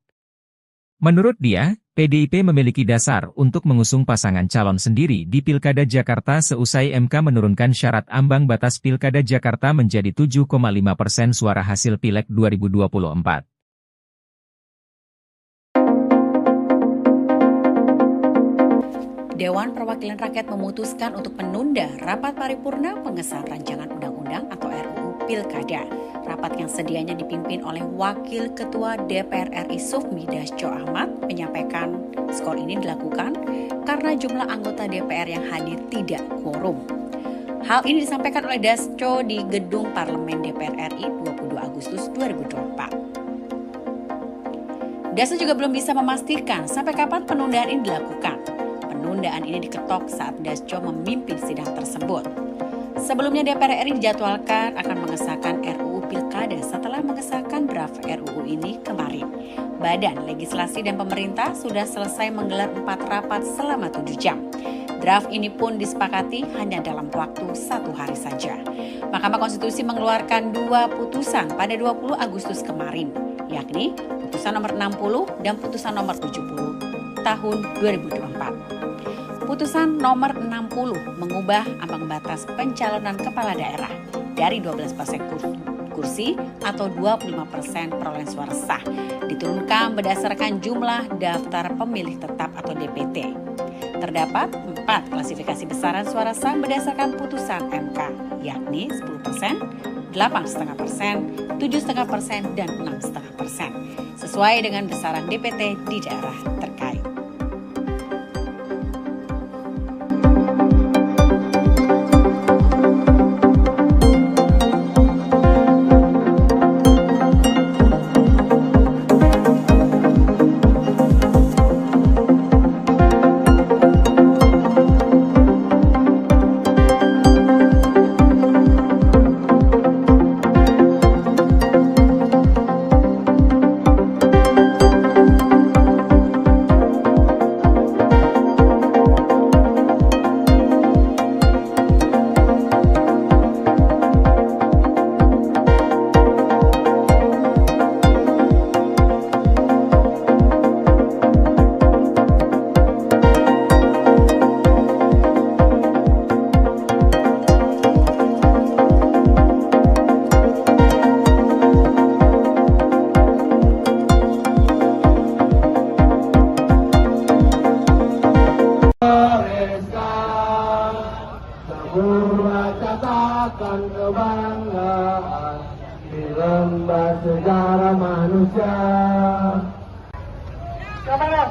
Menurut dia, PDIP memiliki dasar untuk mengusung pasangan calon sendiri di Pilkada Jakarta seusai MK menurunkan syarat ambang batas Pilkada Jakarta menjadi 7,5% suara hasil Pileg 2024. Dewan Perwakilan Rakyat memutuskan untuk menunda rapat paripurna pengesahan rancangan undang-undang atau RUU Pilkada. Rapat yang sedianya dipimpin oleh Wakil Ketua DPR RI Sufmi Dasko Ahmad menyampaikan skor ini dilakukan karena jumlah anggota DPR yang hadir tidak quorum. Hal ini disampaikan oleh Dasko di Gedung Parlemen DPR RI 22 Agustus 2024. Dasko juga belum bisa memastikan sampai kapan penundaan ini dilakukan. Penundaan ini diketok saat Dasko memimpin sidang tersebut. Sebelumnya DPR RI dijadwalkan akan mengesahkan RUU Pilkada setelah mengesahkan draft RUU ini kemarin. Badan Legislasi dan Pemerintah sudah selesai menggelar 4 rapat selama 7 jam. Draft ini pun disepakati hanya dalam waktu 1 hari saja. Mahkamah Konstitusi mengeluarkan 2 putusan pada 20 Agustus kemarin, yakni putusan nomor 60 dan putusan nomor 70 tahun 2024. Putusan nomor 60 mengubah ambang batas pencalonan kepala daerah dari 12% kursi atau 25% perolehan suara sah diturunkan berdasarkan jumlah daftar pemilih tetap atau DPT. Terdapat 4 klasifikasi besaran suara sah berdasarkan putusan MK, yakni 10%, 8,5%, 7,5%, dan 6,5%, sesuai dengan besaran DPT di daerah terkait. kebanggaan di lembar sejarah manusia. Keamanan,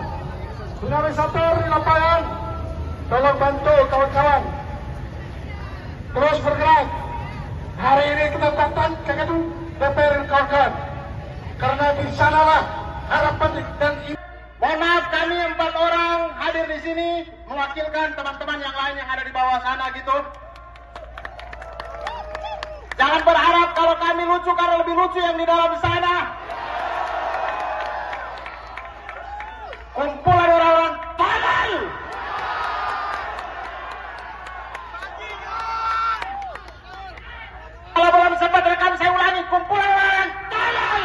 tsunami Satur di lapangan, tolong bantu kawan-kawan. Terus bergerak. Hari ini kita datang ke gedung DPR kawan-kawan, karena di sanalah harapan dan. Mohon maaf, kami 4 orang hadir di sini mewakilkan teman-teman yang lain yang ada di bawah sana gitu. Jangan berharap kalau kami lucu karena lebih lucu yang di dalam sana. Kumpulan orang-orang tolol. Kalau belum sempat rekam saya ulangi, kumpulan orang tolol.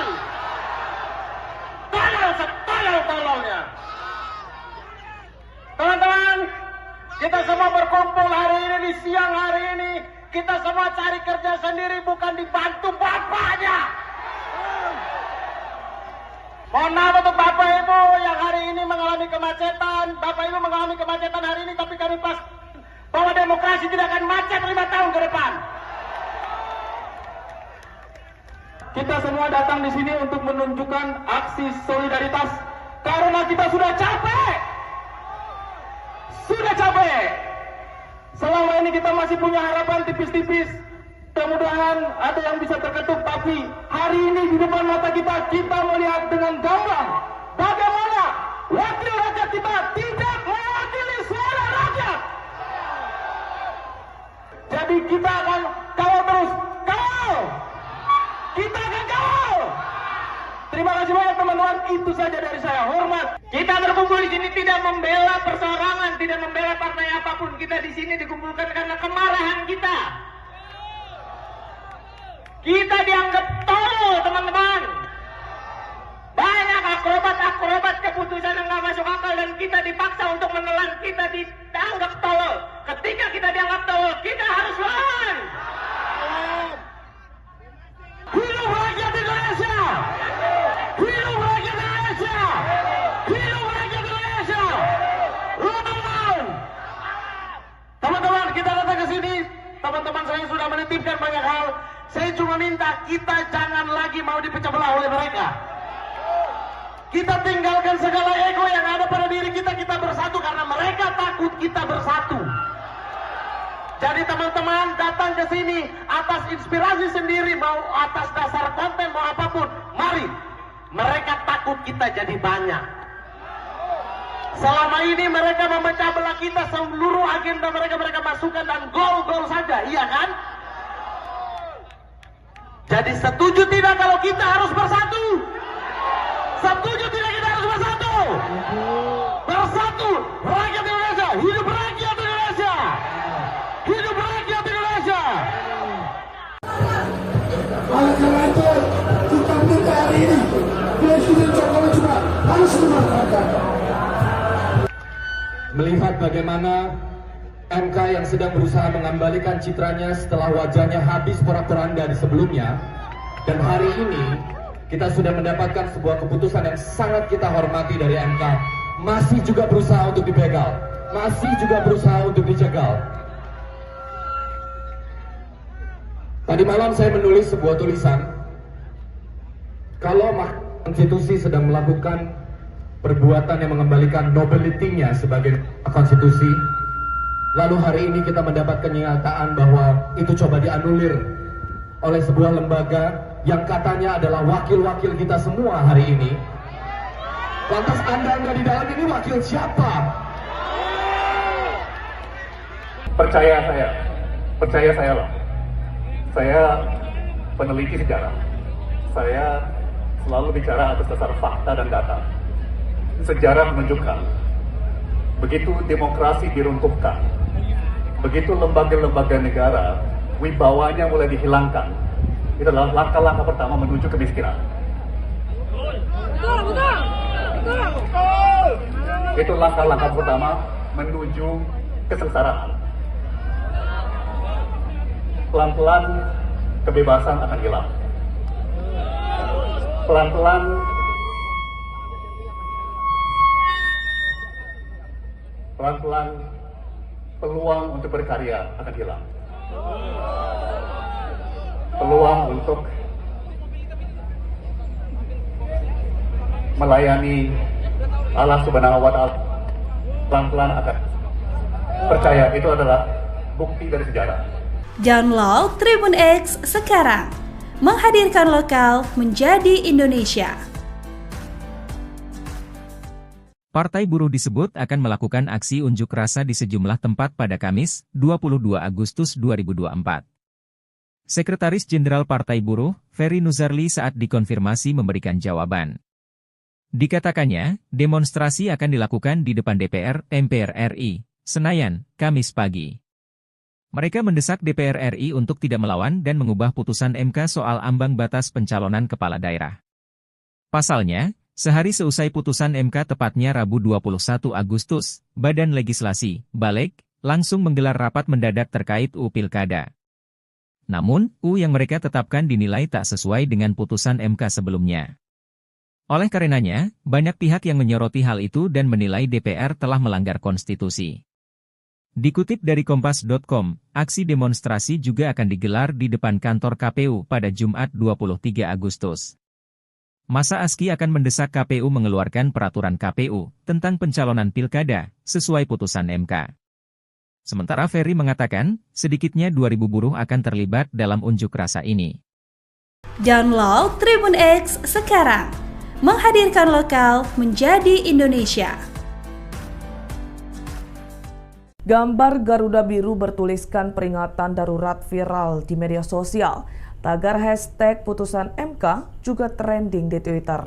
Tolol setolol-tololnya. Teman-teman, kita semua berkumpul hari ini di siang hari ini. Kita semua cari kerja sendiri, bukan dibantu bapaknya. Mohon maaf untuk Bapak Ibu yang hari ini mengalami kemacetan. Bapak Ibu mengalami kemacetan hari ini, tapi kami pas bahwa demokrasi tidak akan macet 5 tahun ke depan. Kita semua datang di sini untuk menunjukkan aksi solidaritas karena kita sudah capek. Sudah capek. Selama ini kita masih punya harapan tipis-tipis. Mudah-mudahan ada yang bisa terketuk, tapi hari ini di depan mata kita melihat dengan gamblang bagaimana wakil rakyat kita tidak mewakili suara rakyat. Jadi kita akan kawal terus, kawal. Kita akan kawal. Terima kasih banyak teman-teman, itu saja dari saya. Hormat. Kita berkumpul di sini tidak membela perseorangan, tidak membela partai apapun. Kita di sini dikumpulkan karena kemarahan kita. Kita dianggap tolol, teman-teman. Banyak akrobat keputusan yang nggak masuk akal dan kita dipaksa untuk menelan. Kita dianggap tolol. Ketika kita dianggap tolol, kita harus lawan. Hidup rakyat Indonesia! Hidup rakyat Indonesia! Hidup rakyat Indonesia! Lawan! Teman-teman, kita datang ke sini. Teman-teman saya sudah menitipkan banyak hal. Saya cuma minta kita jangan lagi mau dipecah belah oleh mereka. Kita tinggalkan segala ego yang ada pada diri kita. Kita bersatu karena mereka takut kita bersatu. Jadi teman-teman datang ke sini atas inspirasi sendiri, mau atas dasar konten, mau apapun. Mari. Mereka takut kita jadi banyak. Selama ini mereka memecah belah kita, seluruh agenda mereka masukkan dan gol-gol saja, iya kan? Jadi setuju tidak kalau kita harus bersatu? Setuju tidak kita harus bersatu? Bersatu, rakyat Indonesia, hidup rakyat Indonesia! Hidup rakyat Indonesia! Oleh karena itu, kita minta hari ini, Presiden Jokowi juga harus memanfaatkan. Melihat bagaimana MK yang sedang berusaha mengembalikan citranya setelah wajahnya habis porak-poranda di sebelumnya, dan hari ini kita sudah mendapatkan sebuah keputusan yang sangat kita hormati dari MK, masih juga berusaha untuk dibegal, masih juga berusaha untuk dicegal. Tadi malam saya menulis sebuah tulisan, kalau Mahkamah Konstitusi sedang melakukan perbuatan yang mengembalikan nobility-nya sebagai konstitusi, lalu hari ini kita mendapat kenyataan bahwa itu coba dianulir oleh sebuah lembaga yang katanya adalah wakil-wakil kita semua hari ini. Lantas Anda nggak di dalam ini wakil siapa? Percaya saya loh. Saya peneliti sejarah. Saya selalu bicara atas dasar fakta dan data. Sejarah menunjukkan, begitu demokrasi diruntuhkan, begitu lembaga-lembaga negara wibawanya mulai dihilangkan, itu adalah langkah-langkah pertama menuju kemiskinan. Itu langkah-langkah pertama menuju kesengsaraan. Pelan-pelan kebebasan akan hilang. Pelan-pelan peluang untuk berkarya akan hilang. Peluang untuk melayani Allah Subhanahu wa Ta'ala pelan-pelan akan. Percaya, itu adalah bukti dari sejarah. Download Tribun X sekarang, menghadirkan lokal menjadi Indonesia. Partai Buruh disebut akan melakukan aksi unjuk rasa di sejumlah tempat pada Kamis, 22 Agustus 2024. Sekretaris Jenderal Partai Buruh, Ferry Nuzarli saat dikonfirmasi memberikan jawaban. Dikatakannya, demonstrasi akan dilakukan di depan DPR, MPR RI, Senayan, Kamis pagi. Mereka mendesak DPR RI untuk tidak melawan dan mengubah putusan MK soal ambang batas pencalonan kepala daerah. Pasalnya, sehari seusai putusan MK tepatnya Rabu 21 Agustus, Badan Legislasi, Balek, langsung menggelar rapat mendadak terkait UU Pilkada. Namun, UU yang mereka tetapkan dinilai tak sesuai dengan putusan MK sebelumnya. Oleh karenanya, banyak pihak yang menyoroti hal itu dan menilai DPR telah melanggar konstitusi. Dikutip dari Kompas.com, aksi demonstrasi juga akan digelar di depan kantor KPU pada Jumat 23 Agustus. Masa ASKI akan mendesak KPU mengeluarkan peraturan KPU tentang pencalonan pilkada sesuai putusan MK. Sementara Ferry mengatakan, sedikitnya 2.000 buruh akan terlibat dalam unjuk rasa ini. Download Tribun X sekarang, menghadirkan lokal menjadi Indonesia. Gambar Garuda Biru bertuliskan peringatan darurat viral di media sosial. Tagar hashtag putusan MK juga trending di Twitter.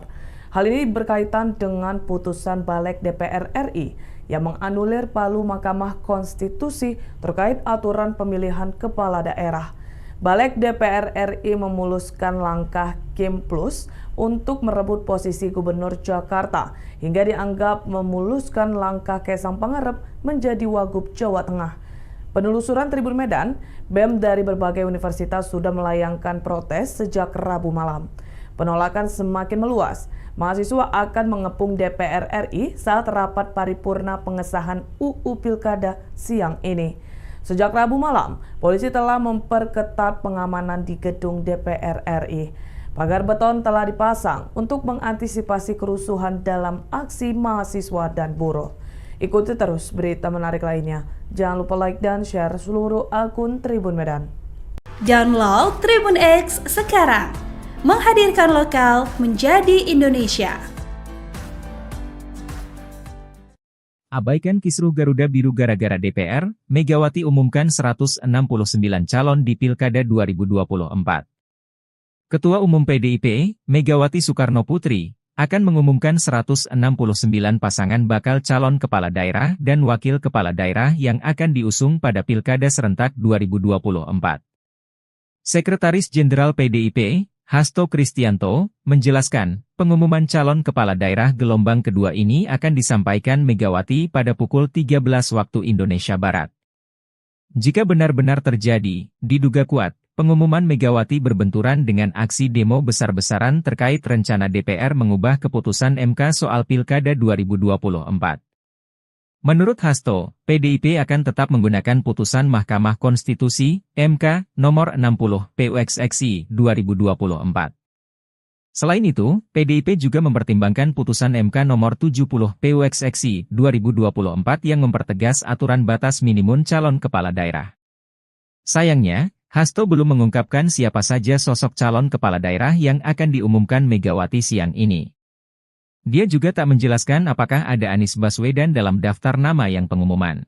Hal ini berkaitan dengan putusan Balek DPR RI yang menganulir palu Mahkamah Konstitusi terkait aturan pemilihan kepala daerah. Balek DPR RI memuluskan langkah Kim Plus untuk merebut posisi Gubernur Jakarta hingga dianggap memuluskan langkah Kaisang Pangarep menjadi Wagub Jawa Tengah. Penelusuran Tribun Medan, BEM dari berbagai universitas sudah melayangkan protes sejak Rabu malam. Penolakan semakin meluas. Mahasiswa akan mengepung DPR RI saat rapat paripurna pengesahan UU Pilkada siang ini. Sejak Rabu malam, polisi telah memperketat pengamanan di gedung DPR RI. Pagar beton telah dipasang untuk mengantisipasi kerusuhan dalam aksi mahasiswa dan buruh. Ikuti terus berita menarik lainnya. Jangan lupa like dan share seluruh akun Tribun Medan. Download Tribun X sekarang, menghadirkan lokal menjadi Indonesia. Abaikan kisruh Garuda Biru gara-gara DPR, Megawati umumkan 169 calon di Pilkada 2024. Ketua Umum PDIP, Megawati Soekarno Putri, akan mengumumkan 169 pasangan bakal calon kepala daerah dan wakil kepala daerah yang akan diusung pada Pilkada serentak 2024. Sekretaris Jenderal PDIP, Hasto Kristianto, menjelaskan, pengumuman calon kepala daerah gelombang kedua ini akan disampaikan Megawati pada pukul 13 waktu Indonesia Barat. Jika benar-benar terjadi, diduga kuat, pengumuman Megawati berbenturan dengan aksi demo besar-besaran terkait rencana DPR mengubah keputusan MK soal Pilkada 2024. Menurut Hasto, PDIP akan tetap menggunakan putusan Mahkamah Konstitusi, MK, nomor 60, PUXXI, 2024. Selain itu, PDIP juga mempertimbangkan putusan MK nomor 70, PUXXI, 2024 yang mempertegas aturan batas minimum calon kepala daerah. Sayangnya, Hasto belum mengungkapkan siapa saja sosok calon kepala daerah yang akan diumumkan Megawati siang ini. Dia juga tak menjelaskan apakah ada Anies Baswedan dalam daftar nama yang pengumuman.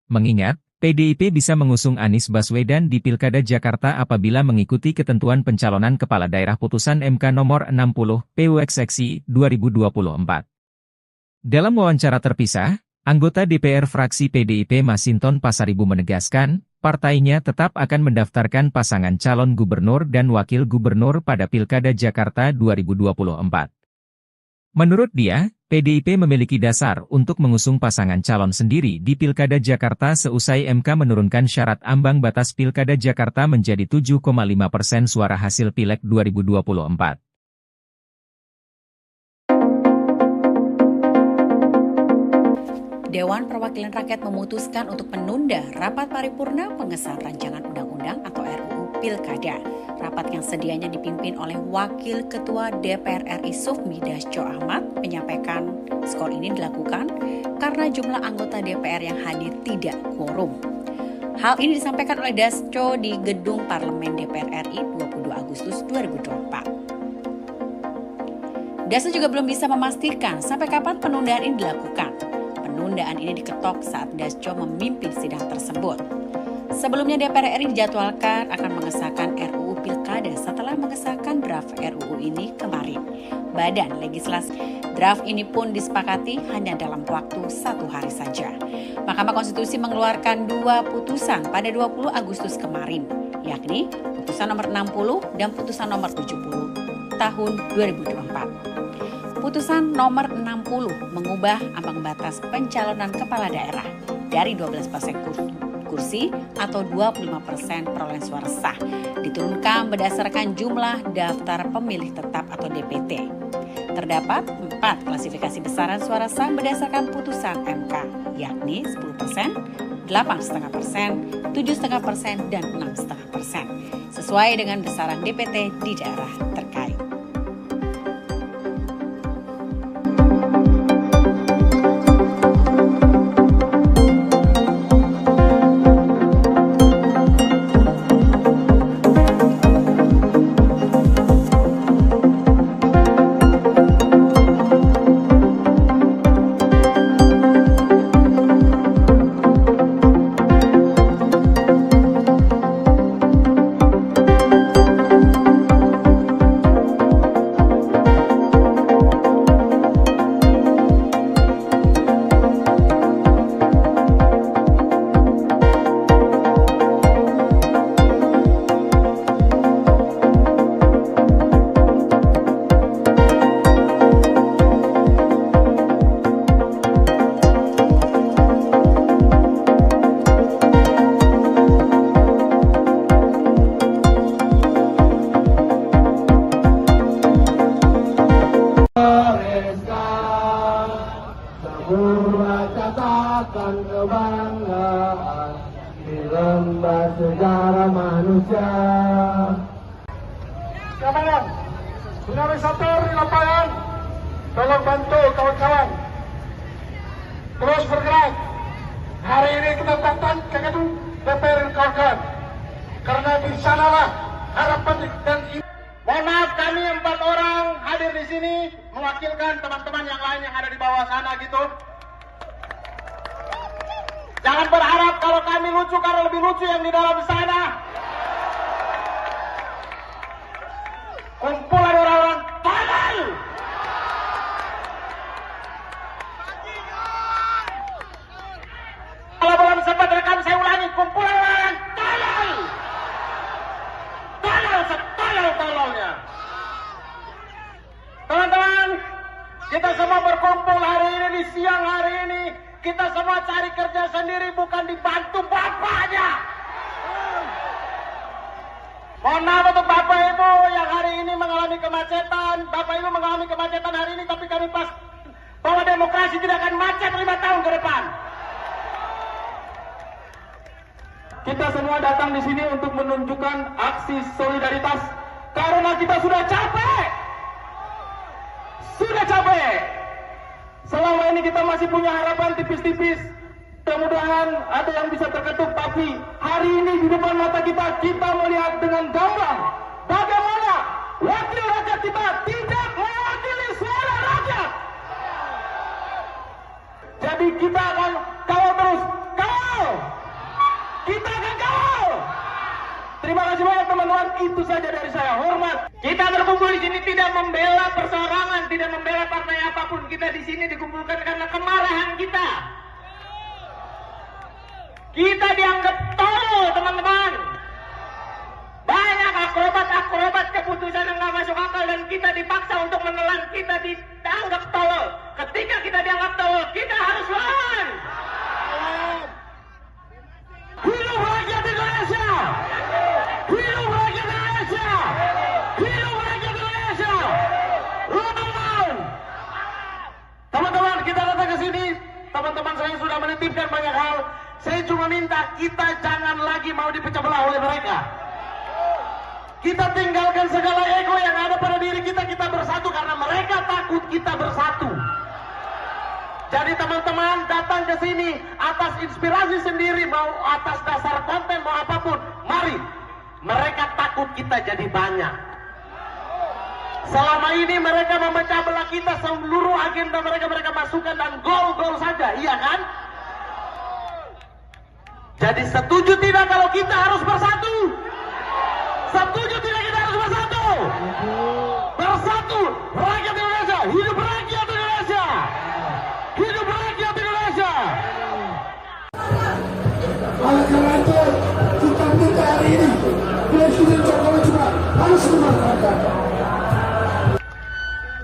Mengingat, PDIP bisa mengusung Anies Baswedan di Pilkada Jakarta apabila mengikuti ketentuan pencalonan kepala daerah putusan MK nomor 60, PUXXI, 2024. Dalam wawancara terpisah, anggota DPR fraksi PDIP Masinton Pasaribu menegaskan, partainya tetap akan mendaftarkan pasangan calon gubernur dan wakil gubernur pada Pilkada Jakarta 2024. Menurut dia, PDIP memiliki dasar untuk mengusung pasangan calon sendiri di Pilkada Jakarta seusai MK menurunkan syarat ambang batas Pilkada Jakarta menjadi 7,5% suara hasil Pileg 2024. Dewan Perwakilan Rakyat memutuskan untuk menunda rapat paripurna pengesahan rancangan undang-undang atau RUU Pilkada. Rapat yang sedianya dipimpin oleh Wakil Ketua DPR RI Sufmi Dasko Ahmad menyampaikan skor ini dilakukan karena jumlah anggota DPR yang hadir tidak quorum. Hal ini disampaikan oleh Dasko di Gedung Parlemen DPR RI 22 Agustus 2024. DASA juga belum bisa memastikan sampai kapan penundaan ini dilakukan. Penundaan ini diketok saat Dasco memimpin sidang tersebut. Sebelumnya DPR RI dijadwalkan akan mengesahkan RUU Pilkada setelah mengesahkan draft RUU ini kemarin. Badan Legislasi draft ini pun disepakati hanya dalam waktu 1 hari saja. Mahkamah Konstitusi mengeluarkan 2 putusan pada 20 Agustus kemarin, yakni putusan nomor 60 dan putusan nomor 70 tahun 2024. Putusan nomor 60 mengubah ambang batas pencalonan kepala daerah dari 12% kursi atau 25% perolehan suara sah diturunkan berdasarkan jumlah daftar pemilih tetap atau DPT. Terdapat 4 klasifikasi besaran suara sah berdasarkan putusan MK, yakni 10%, 8,5%, 7,5%, dan 6,5%, sesuai dengan besaran DPT di daerah terkait. Catatan kebanggaan di lembar sejarah manusia. Keamanan, dinamisator di lapangan, tolong bantu kawan-kawan terus bergerak. Hari ini kita datang ke gedung DPR kawan-kawan, karena di sanalah harapan dan Mohon maaf, kami 4 orang hadir di sini mewakilkan teman-teman yang lain yang ada di bawah sana gitu. Jangan berharap kalau kami lucu karena lebih lucu yang di dalam sana. Kumpulan orang-orang tolol. Kalau belum sempat rekam saya ulangi, kumpulan orang-orang tolol. Tolol setolol-tololnya. Teman-teman, kita semua berkumpul hari ini di siang hari ini. Kita semua cari kerja sendiri, bukan dibantu bapaknya. Mohon maaf untuk Bapak Ibu yang hari ini mengalami kemacetan. Bapak Ibu mengalami kemacetan hari ini, tapi kami pas bahwa demokrasi tidak akan macet 5 tahun ke depan. Kita semua datang di sini untuk menunjukkan aksi solidaritas karena kita sudah capek. Sudah capek. Selama ini kita masih punya harapan tipis-tipis. Mudah-mudahan ada yang bisa terketuk, tapi hari ini di depan mata kita melihat dengan gamblang bagaimana wakil rakyat kita tidak mewakili suara rakyat. Jadi kita akan kawal terus, kawal. Kita akan kawal. Terima kasih banyak teman-teman, itu saja dari saya. Hormat. Kita berkumpul di sini tidak membela perseorangan, tidak membela partai apapun. Kita di sini dikumpulkan karena kemarahan kita. Kita dianggap tolol, teman-teman. Banyak akrobat keputusan yang nggak masuk akal dan kita dipaksa untuk menelan. Kita dianggap tolol. Ketika kita dianggap tolol, kita harus lawan. Hidup rakyat Indonesia! Hidup rakyat Indonesia! Hidup rakyat Indonesia! Teman-teman! Teman-teman, kita datang ke sini. Teman-teman saya sudah menitipkan banyak hal. Saya cuma minta kita jangan lagi mau dipecah belah oleh mereka. Kita tinggalkan segala ego yang ada pada diri kita. Kita bersatu karena mereka takut kita bersatu. Jadi teman-teman datang ke sini atas inspirasi sendiri, mau atas dasar konten, mau apapun. Mari. Mereka takut kita jadi banyak. Selama ini mereka memecah belah kita, seluruh agenda mereka masukkan dan gol-gol saja, iya kan? Jadi setuju tidak kalau kita harus bersatu? Setuju tidak kita harus bersatu? Bersatu, rakyat Indonesia, hidup rakyat Indonesia! Hidup rakyat Indonesia! Oleh karena itu, kita minta hari ini Presiden Jokowi juga harus memanfaatkan.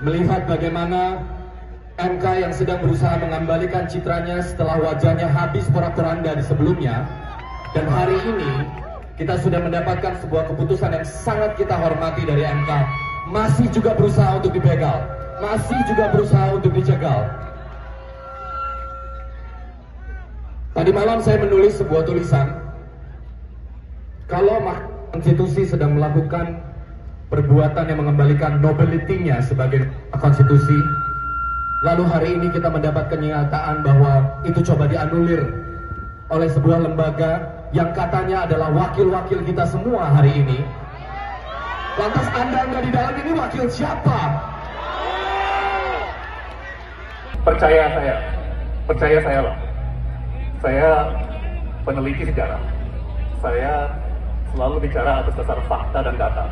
Melihat bagaimana MK yang sedang berusaha mengembalikan citranya setelah wajahnya habis porak-poranda di sebelumnya, dan hari ini kita sudah mendapatkan sebuah keputusan yang sangat kita hormati dari MK, masih juga berusaha untuk dibegal, masih juga berusaha untuk dicegal. Tadi malam saya menulis sebuah tulisan, kalau Mahkamah Konstitusi sedang melakukan perbuatan yang mengembalikan nobility-nya sebagai konstitusi, lalu hari ini kita mendapat kenyataan bahwa itu coba dianulir oleh sebuah lembaga yang katanya adalah wakil-wakil kita semua hari ini. Lantas Anda di dalam ini wakil siapa? Percaya saya loh. Saya peneliti sejarah. Saya selalu bicara atas dasar fakta dan data.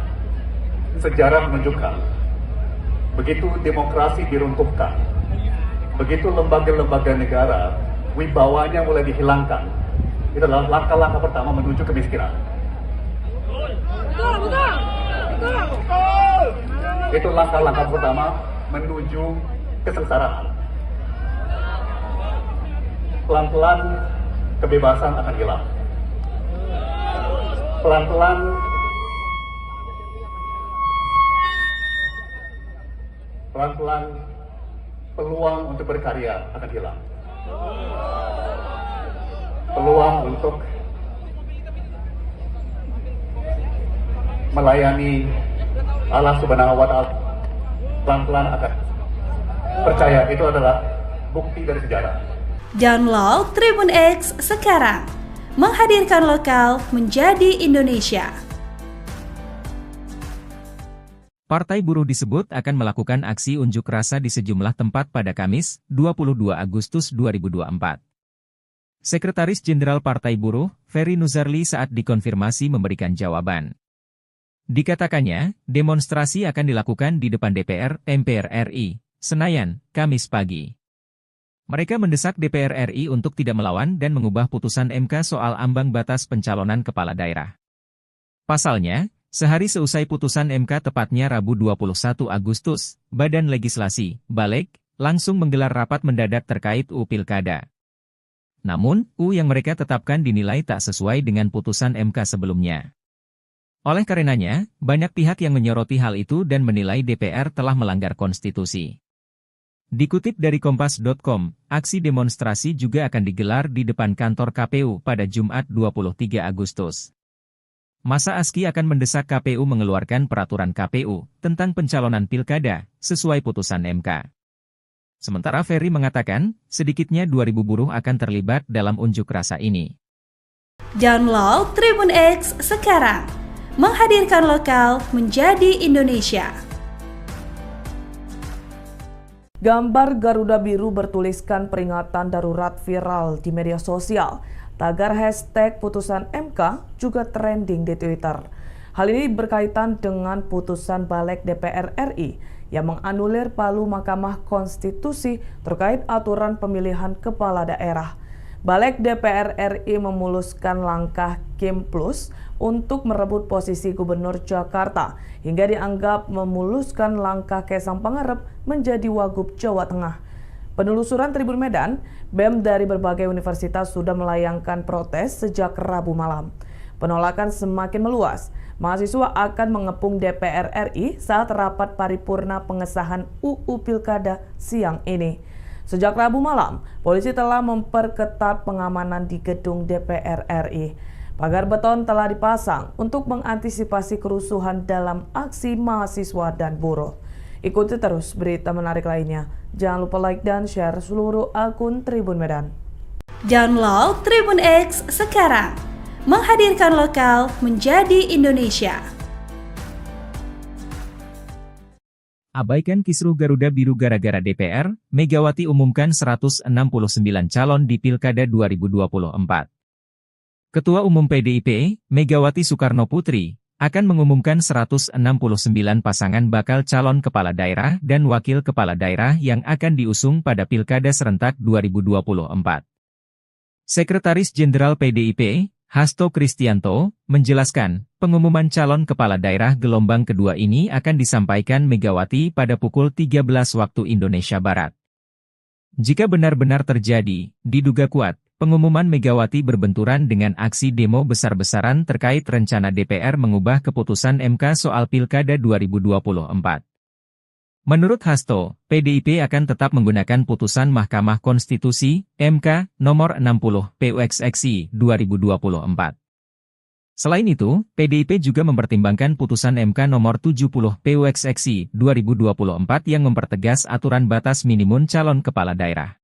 Sejarah menunjukkan, begitu demokrasi diruntuhkan, begitu lembaga-lembaga negara wibawanya mulai dihilangkan, itu adalah langkah-langkah pertama menuju kemiskinan. Itu langkah-langkah pertama menuju kesengsaraan. Pelan-pelan kebebasan akan hilang. Pelan-pelan peluang untuk berkarya akan hilang. Peluang untuk melayani Allah Subhanahu wa Ta'ala pelan-pelan akan. Percaya, itu adalah bukti dari sejarah. Download Tribun X sekarang, menghadirkan lokal menjadi Indonesia. Partai Buruh disebut akan melakukan aksi unjuk rasa di sejumlah tempat pada Kamis, 22 Agustus 2024. Sekretaris Jenderal Partai Buruh, Ferry Nuzarli saat dikonfirmasi memberikan jawaban. Dikatakannya, demonstrasi akan dilakukan di depan DPR, MPR RI, Senayan, Kamis pagi. Mereka mendesak DPR RI untuk tidak melawan dan mengubah putusan MK soal ambang batas pencalonan kepala daerah. Pasalnya, sehari seusai putusan MK tepatnya Rabu 21 Agustus, Badan Legislasi, Balek, langsung menggelar rapat mendadak terkait UU Pilkada. Namun, UU yang mereka tetapkan dinilai tak sesuai dengan putusan MK sebelumnya. Oleh karenanya, banyak pihak yang menyoroti hal itu dan menilai DPR telah melanggar konstitusi. Dikutip dari Kompas.com, aksi demonstrasi juga akan digelar di depan kantor KPU pada Jumat 23 Agustus. Masa ASKI akan mendesak KPU mengeluarkan peraturan KPU tentang pencalonan pilkada sesuai putusan MK. Sementara Ferry mengatakan, sedikitnya 2.000 buruh akan terlibat dalam unjuk rasa ini. Download Tribun X sekarang, menghadirkan lokal menjadi Indonesia. Gambar Garuda Biru bertuliskan peringatan darurat viral di media sosial. Tagar hashtag putusan MK juga trending di Twitter. Hal ini berkaitan dengan putusan Balek DPR RI yang menganulir palu Mahkamah Konstitusi terkait aturan pemilihan kepala daerah. Balek DPR RI memuluskan langkah Kim Plus untuk merebut posisi Gubernur Jakarta hingga dianggap memuluskan langkah Kaisang Pangarep menjadi Wagub Jawa Tengah. Penelusuran Tribun Medan, BEM dari berbagai universitas sudah melayangkan protes sejak Rabu malam. Penolakan semakin meluas. Mahasiswa akan mengepung DPR RI saat rapat paripurna pengesahan UU Pilkada siang ini. Sejak Rabu malam, polisi telah memperketat pengamanan di gedung DPR RI. Pagar beton telah dipasang untuk mengantisipasi kerusuhan dalam aksi mahasiswa dan buruh. Ikuti terus berita menarik lainnya. Jangan lupa like dan share seluruh akun Tribun Medan. Download Tribun X sekarang, menghadirkan lokal menjadi Indonesia. Abaikan kisruh Garuda Biru gara-gara DPR, Megawati umumkan 169 calon di Pilkada 2024. Ketua Umum PDIP, Megawati Soekarno Putri, akan mengumumkan 169 pasangan bakal calon kepala daerah dan wakil kepala daerah yang akan diusung pada Pilkada serentak 2024. Sekretaris Jenderal PDIP, Hasto Kristianto, menjelaskan, pengumuman calon kepala daerah gelombang kedua ini akan disampaikan Megawati pada pukul 13 waktu Indonesia Barat. Jika benar-benar terjadi, diduga kuat, pengumuman Megawati berbenturan dengan aksi demo besar-besaran terkait rencana DPR mengubah keputusan MK soal Pilkada 2024. Menurut Hasto, PDIP akan tetap menggunakan putusan Mahkamah Konstitusi, MK, nomor 60, PUXXI, 2024. Selain itu, PDIP juga mempertimbangkan putusan MK nomor 70, PUXXI, 2024 yang mempertegas aturan batas minimum calon kepala daerah.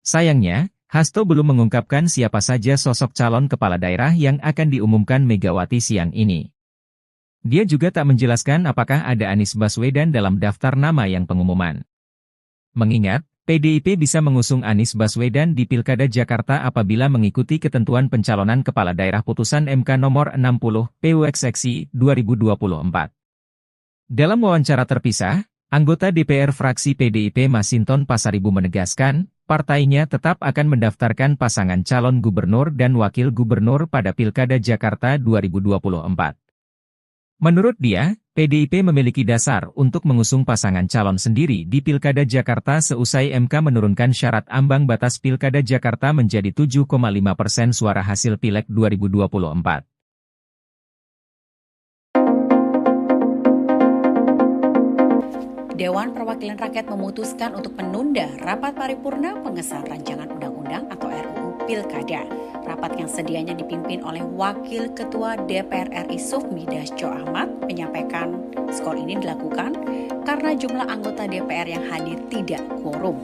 Sayangnya, Hasto belum mengungkapkan siapa saja sosok calon kepala daerah yang akan diumumkan Megawati siang ini. Dia juga tak menjelaskan apakah ada Anies Baswedan dalam daftar nama yang pengumuman. Mengingat, PDIP bisa mengusung Anies Baswedan di Pilkada Jakarta apabila mengikuti ketentuan pencalonan kepala daerah putusan MK nomor 60, PUXXI, 2024. Dalam wawancara terpisah, anggota DPR fraksi PDIP Masinton Pasaribu menegaskan, partainya tetap akan mendaftarkan pasangan calon gubernur dan wakil gubernur pada Pilkada Jakarta 2024. Menurut dia, PDIP memiliki dasar untuk mengusung pasangan calon sendiri di Pilkada Jakarta seusai MK menurunkan syarat ambang batas Pilkada Jakarta menjadi 7,5% suara hasil Pileg 2024. Dewan Perwakilan Rakyat memutuskan untuk menunda rapat paripurna pengesahan rancangan undang-undang atau RUU Pilkada. Rapat yang sedianya dipimpin oleh Wakil Ketua DPR RI Sufmi Dasko Ahmad menyampaikan skor ini dilakukan karena jumlah anggota DPR yang hadir tidak quorum.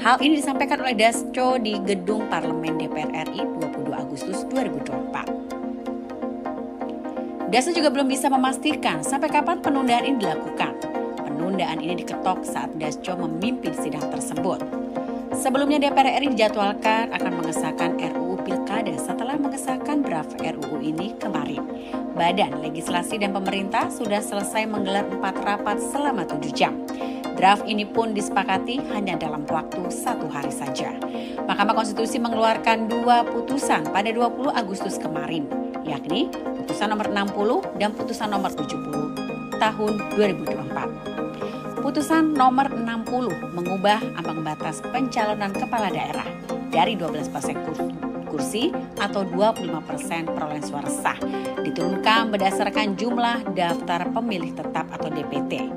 Hal ini disampaikan oleh Dasko di Gedung Parlemen DPR RI 22 Agustus 2024. Dasko juga belum bisa memastikan sampai kapan penundaan ini dilakukan. Penundaan ini diketok saat Dasko memimpin sidang tersebut. Sebelumnya DPR RI dijadwalkan akan mengesahkan RUU Pilkada setelah mengesahkan draft RUU ini kemarin. Badan Legislasi dan Pemerintah sudah selesai menggelar 4 rapat selama 7 jam. Draft ini pun disepakati hanya dalam waktu 1 hari saja. Mahkamah Konstitusi mengeluarkan 2 putusan pada 20 Agustus kemarin, yakni putusan nomor 60 dan putusan nomor 70 tahun 2024. Putusan nomor 60 mengubah ambang batas pencalonan kepala daerah dari 12% kursi atau 25% perolehan suara sah diturunkan berdasarkan jumlah daftar pemilih tetap atau DPT.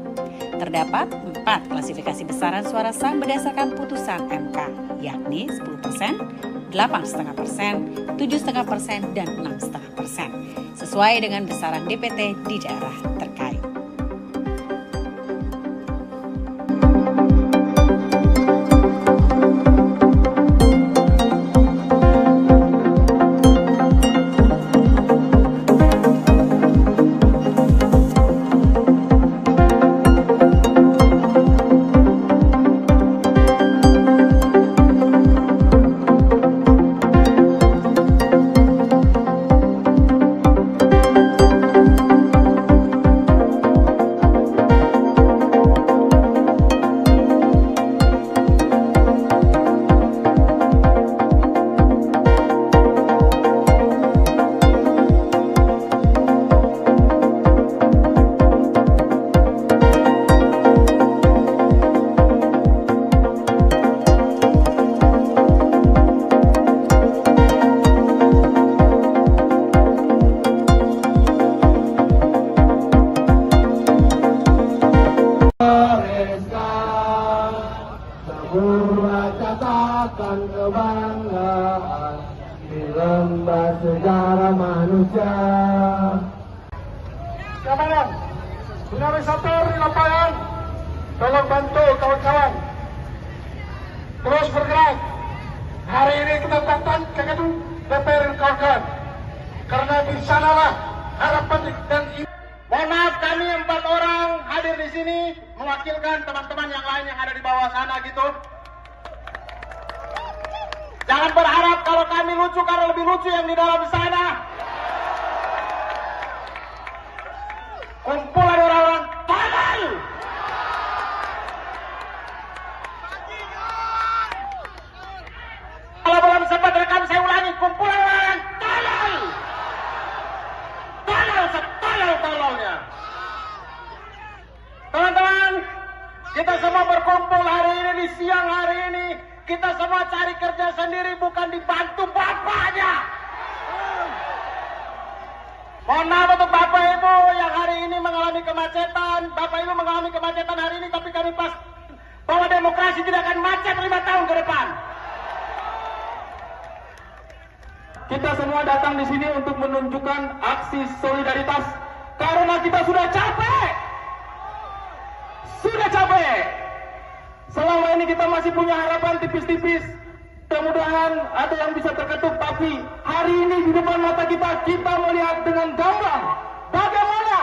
Terdapat 4 klasifikasi besaran suara sah berdasarkan putusan MK, yakni 10%, 8,5%, 7,5%, dan 6,5%, sesuai dengan besaran DPT di daerah terkait. Catatan kebanggaan di lembar sejarah manusia. Kawan, dinamisator di lapangan, tolong bantu kawan-kawan terus bergerak. Hari ini kita datang ke gedung DPR kawan-kawan, karena di sanalah harapan dan Mohon maaf, kami 4 orang hadir di sini mewakilkan teman-teman yang lain yang ada di bawah sana gitu. Jangan berharap kalau kami lucu karena lebih lucu yang di dalam sana. Kumpulan orang-orang tolol. Kalau belum sempat rekam saya ulangi, kumpulan orang tolol. Tolol setolol-tololnya. Teman-teman, kita semua berkumpul hari ini di siang hari ini. Kita semua cari kerja sendiri, bukan dibantu bapaknya. Mohon maaf untuk Bapak Ibu yang hari ini mengalami kemacetan. Bapak Ibu mengalami kemacetan hari ini, tapi kami pas bahwa demokrasi tidak akan macet 5 tahun ke depan. Kita semua datang di sini untuk menunjukkan aksi solidaritas karena kita sudah capek. Sudah capek. Selama ini kita masih punya harapan tipis-tipis. Mudah-mudahan ada yang bisa terketuk, tapi hari ini di depan mata kita melihat dengan gamblang bagaimana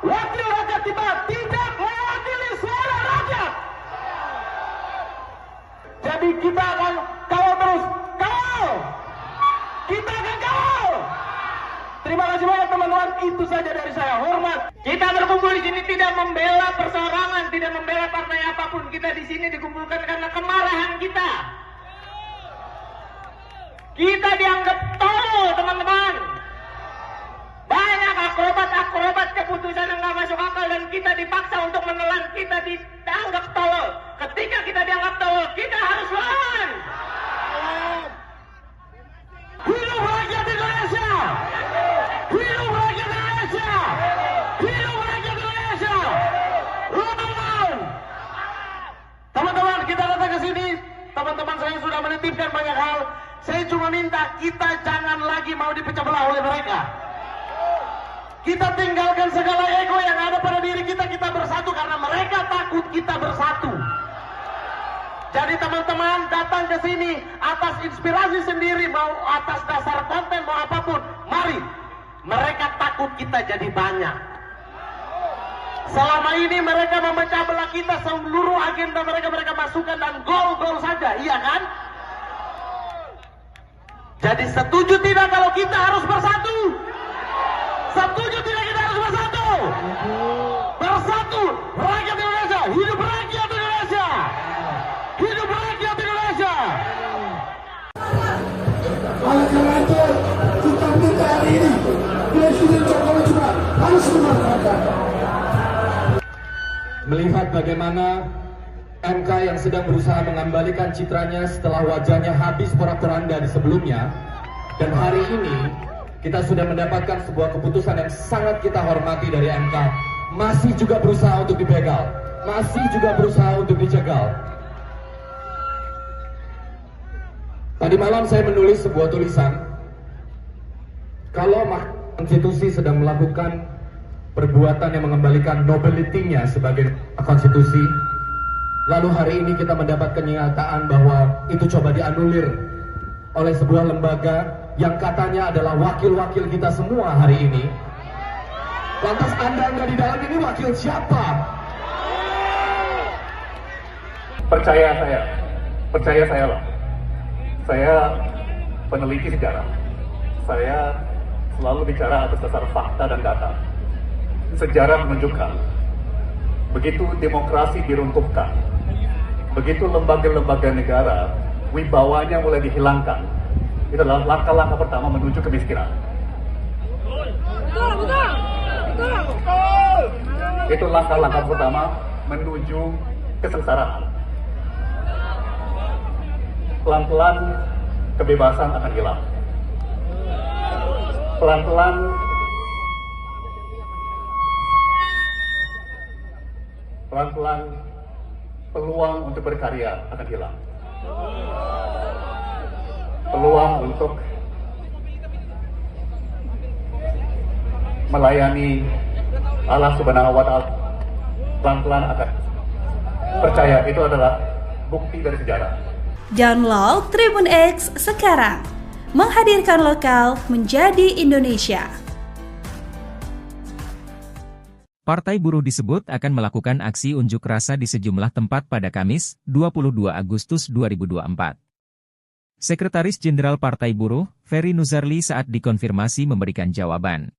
wakil rakyat kita tidak mewakili suara rakyat. Jadi kita akan kawal terus, kawal. Kita akan kawal. Terima kasih banyak teman-teman, itu saja dari saya. Hormat. Kita berkumpul di sini tidak membela perseorangan, tidak membela partai apapun. Kita di sini dikumpulkan karena kemarahan kita. Kita dianggap tolol, teman-teman. Banyak akrobat keputusan yang nggak masuk akal dan kita dipaksa untuk menelan. Kita dianggap tolol. Ketika kita dianggap tolol, kita harus lawan. Hidup rakyat Indonesia! Hidup rakyat Indonesia! Hidup rakyat Indonesia! Lawan! Teman-teman, kita datang ke sini. Teman-teman saya sudah menitipkan banyak hal. Saya cuma minta kita jangan lagi mau dipecah belah oleh mereka. Kita tinggalkan segala ego yang ada pada diri kita. Kita bersatu karena mereka takut kita bersatu. Jadi teman-teman datang ke sini atas inspirasi sendiri, mau atas dasar konten, mau apapun. Mari. Mereka takut kita jadi banyak. Selama ini mereka memecah belah kita, seluruh agenda mereka masukkan dan gol-gol saja, iya kan? Jadi setuju tidak kalau kita harus bersatu? Setuju tidak kita harus bersatu? Bersatu, rakyat Indonesia, hidup rakyat Indonesia! Hidup rakyat Indonesia! Oleh karena itu, kita minta hari ini Presiden Jokowi juga harus memanfaatkan. Melihat bagaimana MK yang sedang berusaha mengembalikan citranya setelah wajahnya habis porak-poranda di sebelumnya, dan hari ini kita sudah mendapatkan sebuah keputusan yang sangat kita hormati dari MK, masih juga berusaha untuk dibegal, masih juga berusaha untuk dicegal. Tadi malam saya menulis sebuah tulisan, kalau Mahkamah Konstitusi sedang melakukan perbuatan yang mengembalikan nobility-nya sebagai konstitusi, lalu hari ini kita mendapat kenyataan bahwa itu coba dianulir oleh sebuah lembaga yang katanya adalah wakil-wakil kita semua hari ini. Lantas Anda nggak di dalam ini wakil siapa? Percaya saya loh. Saya peneliti sejarah. Saya selalu bicara atas dasar fakta dan data. Sejarah menunjukkan, begitu demokrasi diruntuhkan, begitu lembaga-lembaga negara wibawanya mulai dihilangkan, itu adalah langkah-langkah pertama menuju kemiskinan. Itu langkah-langkah pertama menuju kesengsaraan. Pelan-pelan kebebasan akan hilang. Pelan-pelan peluang untuk berkarya akan hilang. Peluang untuk melayani Allah Subhanahu wa Ta'ala pelan-pelan akan. Percaya, itu adalah bukti dari sejarah. Download Tribun X sekarang, menghadirkan lokal menjadi Indonesia. Partai Buruh disebut akan melakukan aksi unjuk rasa di sejumlah tempat pada Kamis, 22 Agustus 2024. Sekretaris Jenderal Partai Buruh, Ferry Nuzarli saat dikonfirmasi memberikan jawaban.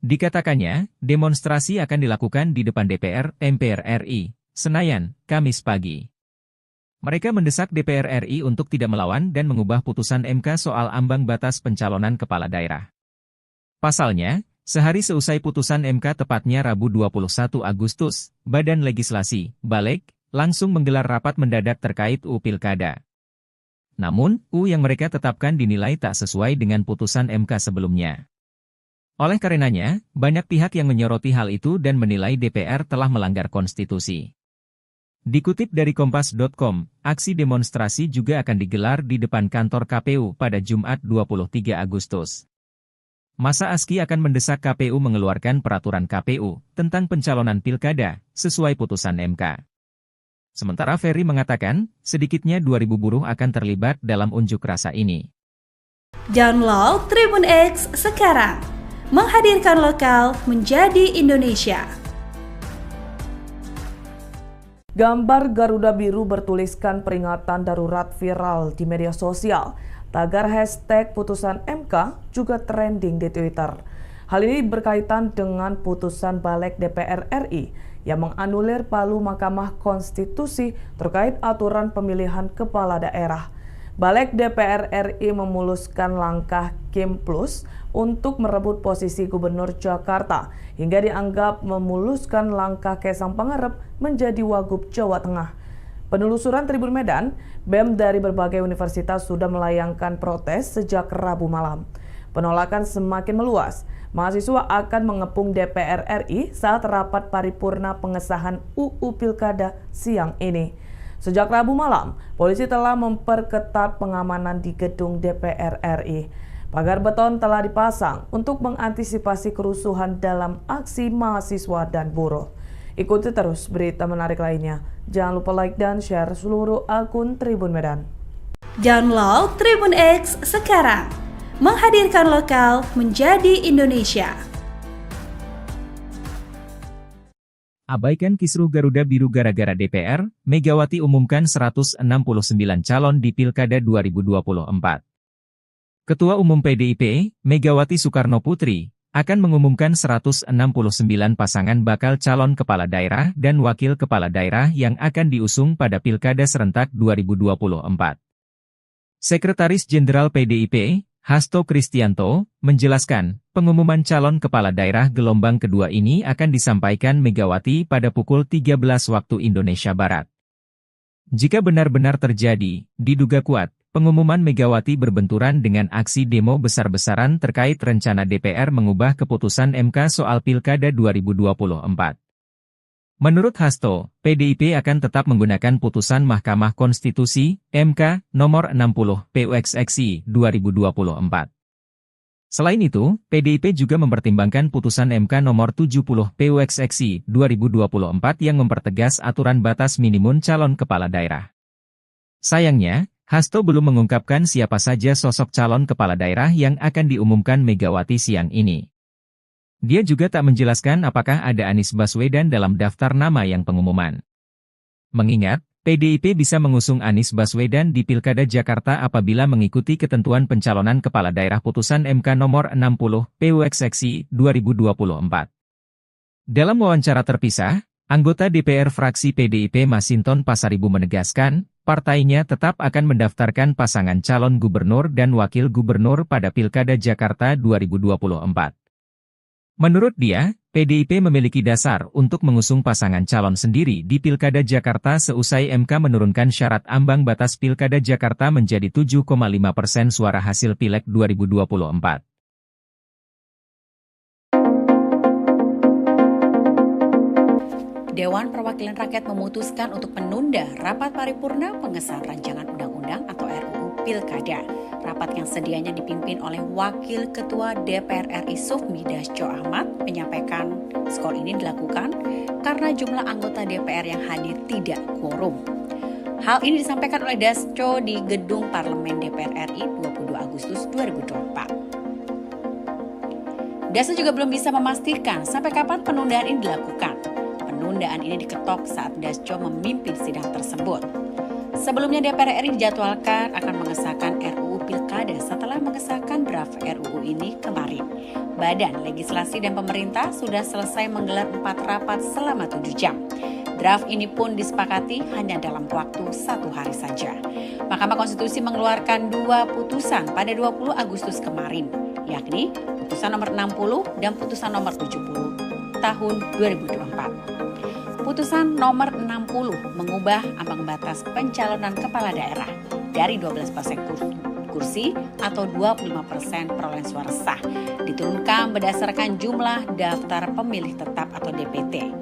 Dikatakannya, demonstrasi akan dilakukan di depan DPR, MPR RI, Senayan, Kamis pagi. Mereka mendesak DPR RI untuk tidak melawan dan mengubah putusan MK soal ambang batas pencalonan kepala daerah. Pasalnya, sehari seusai putusan MK tepatnya Rabu 21 Agustus, Badan Legislasi, Balek, langsung menggelar rapat mendadak terkait UU Pilkada. Namun, UU yang mereka tetapkan dinilai tak sesuai dengan putusan MK sebelumnya. Oleh karenanya, banyak pihak yang menyoroti hal itu dan menilai DPR telah melanggar konstitusi. Dikutip dari Kompas.com, aksi demonstrasi juga akan digelar di depan kantor KPU pada Jumat 23 Agustus. Masa ASKI akan mendesak KPU mengeluarkan peraturan KPU tentang pencalonan pilkada sesuai putusan MK. Sementara Ferry mengatakan, sedikitnya 2.000 buruh akan terlibat dalam unjuk rasa ini. Download Tribun X sekarang, menghadirkan lokal menjadi Indonesia. Gambar Garuda Biru bertuliskan peringatan darurat viral di media sosial. Tagar hashtag putusan MK juga trending di Twitter. Hal ini berkaitan dengan putusan Balek DPR RI yang menganulir palu Mahkamah Konstitusi terkait aturan pemilihan kepala daerah. Balek DPR RI memuluskan langkah Kim Plus untuk merebut posisi Gubernur Jakarta hingga dianggap memuluskan langkah Kaisang Pangarep menjadi Wagub Jawa Tengah. Penelusuran Tribun Medan, BEM dari berbagai universitas sudah melayangkan protes sejak Rabu malam. Penolakan semakin meluas. Mahasiswa akan mengepung DPR RI saat rapat paripurna pengesahan UU Pilkada siang ini. Sejak Rabu malam, polisi telah memperketat pengamanan di gedung DPR RI. Pagar beton telah dipasang untuk mengantisipasi kerusuhan dalam aksi mahasiswa dan buruh. Ikuti terus berita menarik lainnya. Jangan lupa like dan share seluruh akun Tribun Medan. Download Tribun X sekarang, menghadirkan lokal menjadi Indonesia. Abaikan kisruh Garuda Biru gara-gara DPR, Megawati umumkan 169 calon di Pilkada 2024. Ketua Umum PDIP, Megawati Soekarno Putri, akan mengumumkan 169 pasangan bakal calon kepala daerah dan wakil kepala daerah yang akan diusung pada Pilkada serentak 2024. Sekretaris Jenderal PDIP, Hasto Kristianto, menjelaskan, pengumuman calon kepala daerah gelombang kedua ini akan disampaikan Megawati pada pukul 13 waktu Indonesia Barat. Jika benar-benar terjadi, diduga kuat, pengumuman Megawati berbenturan dengan aksi demo besar-besaran terkait rencana DPR mengubah keputusan MK soal Pilkada 2024. Menurut Hasto, PDIP akan tetap menggunakan putusan Mahkamah Konstitusi, MK, nomor 60, PUXXI, 2024. Selain itu, PDIP juga mempertimbangkan putusan MK nomor 70, PUXXI, 2024 yang mempertegas aturan batas minimum calon kepala daerah. Sayangnya, Hasto belum mengungkapkan siapa saja sosok calon kepala daerah yang akan diumumkan Megawati siang ini. Dia juga tak menjelaskan apakah ada Anies Baswedan dalam daftar nama yang pengumuman. Mengingat, PDIP bisa mengusung Anies Baswedan di Pilkada Jakarta apabila mengikuti ketentuan pencalonan kepala daerah putusan MK nomor 60, PUXXI, 2024. Dalam wawancara terpisah, anggota DPR fraksi PDIP Masinton Pasaribu menegaskan, partainya tetap akan mendaftarkan pasangan calon gubernur dan wakil gubernur pada Pilkada Jakarta 2024. Menurut dia, PDIP memiliki dasar untuk mengusung pasangan calon sendiri di Pilkada Jakarta seusai MK menurunkan syarat ambang batas Pilkada Jakarta menjadi 7,5% suara hasil Pileg 2024. Dewan Perwakilan Rakyat memutuskan untuk menunda rapat paripurna pengesahan rancangan undang-undang atau RUU Pilkada. Rapat yang sedianya dipimpin oleh Wakil Ketua DPR RI Sufmi Dasko Ahmad menyampaikan skor ini dilakukan karena jumlah anggota DPR yang hadir tidak quorum. Hal ini disampaikan oleh Dasko di Gedung Parlemen DPR RI 22 Agustus 2024. DASA juga belum bisa memastikan sampai kapan penundaan ini dilakukan. Penundaan ini diketok saat Dasco memimpin sidang tersebut. Sebelumnya DPR RI dijadwalkan akan mengesahkan RUU Pilkada setelah mengesahkan draft RUU ini kemarin. Badan Legislasi dan Pemerintah sudah selesai menggelar 4 rapat selama 7 jam. Draft ini pun disepakati hanya dalam waktu 1 hari saja. Mahkamah Konstitusi mengeluarkan 2 putusan pada 20 Agustus kemarin, yakni putusan nomor 60 dan putusan nomor 70 tahun 2024. Putusan nomor 60 mengubah ambang batas pencalonan kepala daerah dari 12% kursi atau 25% perolehan suara sah diturunkan berdasarkan jumlah daftar pemilih tetap atau DPT.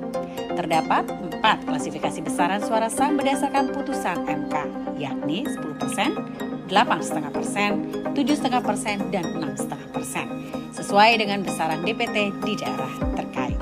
Terdapat 4 klasifikasi besaran suara sah berdasarkan putusan MK, yakni 10%, 8,5%, 7,5%, dan 6,5%, sesuai dengan besaran DPT di daerah terkait.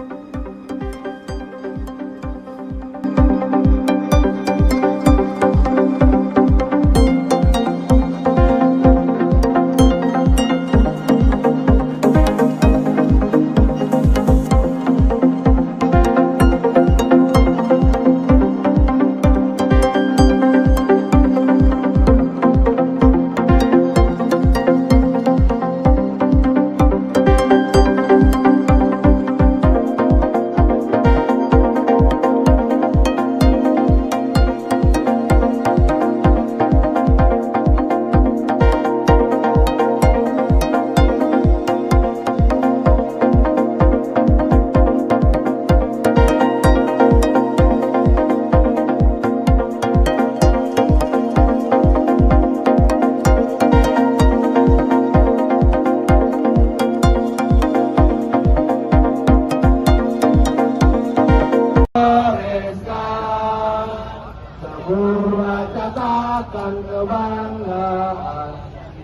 Kebanggaan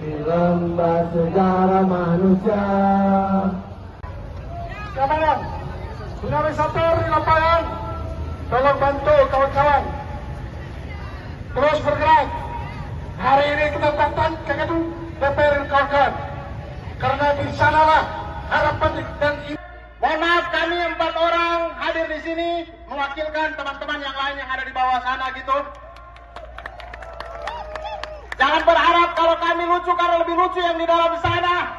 di lembah sejarah manusia. Kawan, dinamisator di lapangan, tolong bantu kawan-kawan terus bergerak. Hari ini kita datang ke gedung DPR kawan-kawan, karena di sanalah harapan dan mohon maaf, kami 4 orang hadir di sini mewakilkan teman-teman yang lain yang ada di bawah sana gitu. Jangan berharap kalau kami lucu karena lebih lucu yang di dalam sana.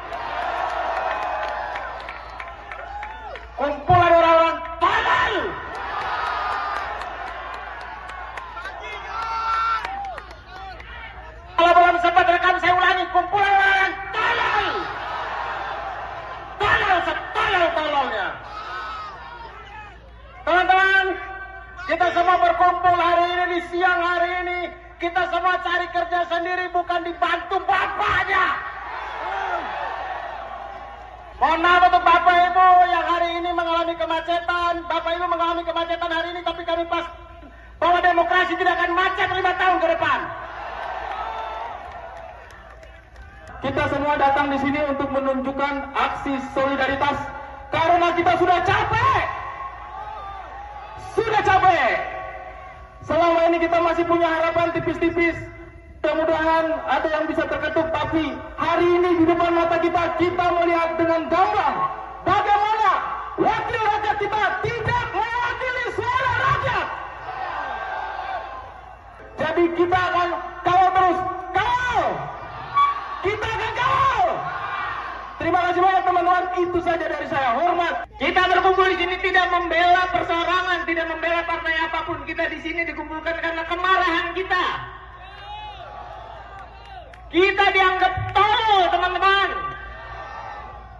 Kumpulan orang-orang tolol. Kalau belum sempat rekam saya ulangi, kumpulan orang tolol. Tolol setolol-tololnya. Teman-teman, kita semua berkumpul hari ini di siang hari ini. Kita semua cari kerja sendiri, bukan dibantu bapaknya. Mohon maaf untuk Bapak Ibu yang hari ini mengalami kemacetan. Bapak Ibu mengalami kemacetan hari ini, tapi kami pas bahwa demokrasi tidak akan macet 5 tahun ke depan. Kita semua datang di sini untuk menunjukkan aksi solidaritas karena kita sudah capek. Sudah capek. Selama ini kita masih punya harapan tipis-tipis. Mudah-mudahan ada yang bisa terketuk. Tapi hari ini di depan mata kita melihat dengan gamblang bagaimana wakil rakyat kita tidak mewakili suara rakyat. Jadi kita akan kawal terus. Kawal! Kita akan kawal! Terima kasih banyak teman-teman. Itu saja dari saya. Hormat. Kita berkumpul di sini tidak membela perseorangan, tidak membela partai apapun. Kita di sini dikumpulkan karena kemarahan kita. Kita dianggap tolol, teman-teman.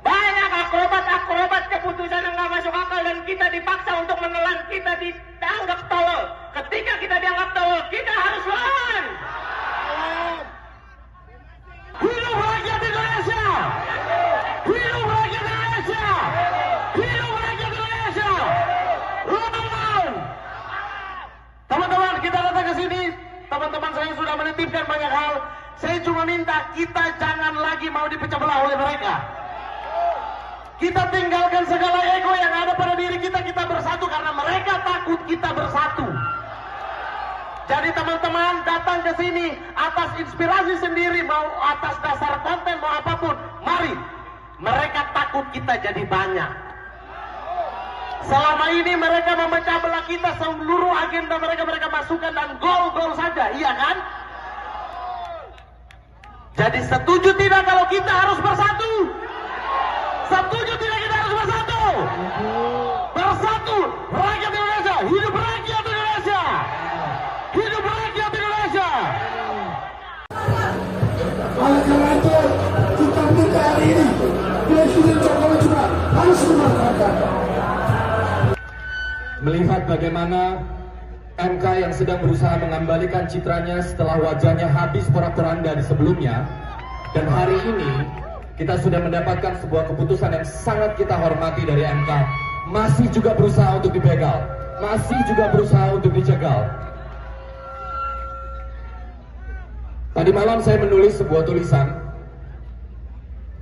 Banyak akrobat keputusan yang nggak masuk akal dan kita dipaksa untuk menelan. Kita dianggap tolol. Ketika kita dianggap tolol, kita harus lawan. Hidup rakyat Indonesia! Hidup rakyat Indonesia! Hidup rakyat Indonesia! Lawan! Teman-teman, kita datang ke sini. Teman-teman saya sudah menitipkan banyak hal. Saya cuma minta kita jangan lagi mau dipecah belah oleh mereka. Kita tinggalkan segala ego yang ada pada diri kita. Kita bersatu karena mereka takut kita bersatu. Jadi teman-teman datang ke sini atas inspirasi sendiri, mau atas dasar konten mau apapun, mari Mereka takut kita jadi banyak. Selama ini mereka memecah belah kita, seluruh agenda mereka masukkan dan gol-gol saja, iya kan? Jadi setuju tidak kalau kita harus bersatu? Setuju tidak kita harus bersatu? Bersatu, rakyat Indonesia, hidup rakyat Indonesia! Hidup rakyat Indonesia! Oleh karena itu, kita minta hari ini Presiden Jokowi juga harus memanfaatkan. Melihat bagaimana MK yang sedang berusaha mengembalikan citranya setelah wajahnya habis porak-poranda di sebelumnya, dan hari ini kita sudah mendapatkan sebuah keputusan yang sangat kita hormati dari MK, masih juga berusaha untuk dibegal, masih juga berusaha untuk dicegal. Tadi malam saya menulis sebuah tulisan,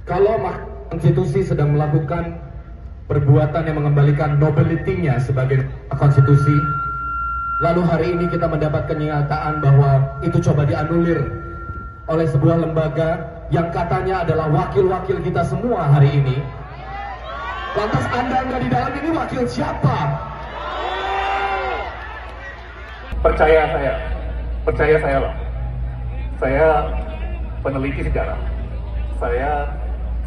kalau Mahkamah Konstitusi sedang melakukan perbuatan yang mengembalikan nobility-nya sebagai konstitusi, lalu hari ini kita mendapat kenyataan bahwa itu coba dianulir oleh sebuah lembaga yang katanya adalah wakil-wakil kita semua hari ini. Lantas Anda di dalam ini wakil siapa? Percaya saya loh. Saya peneliti sejarah. Saya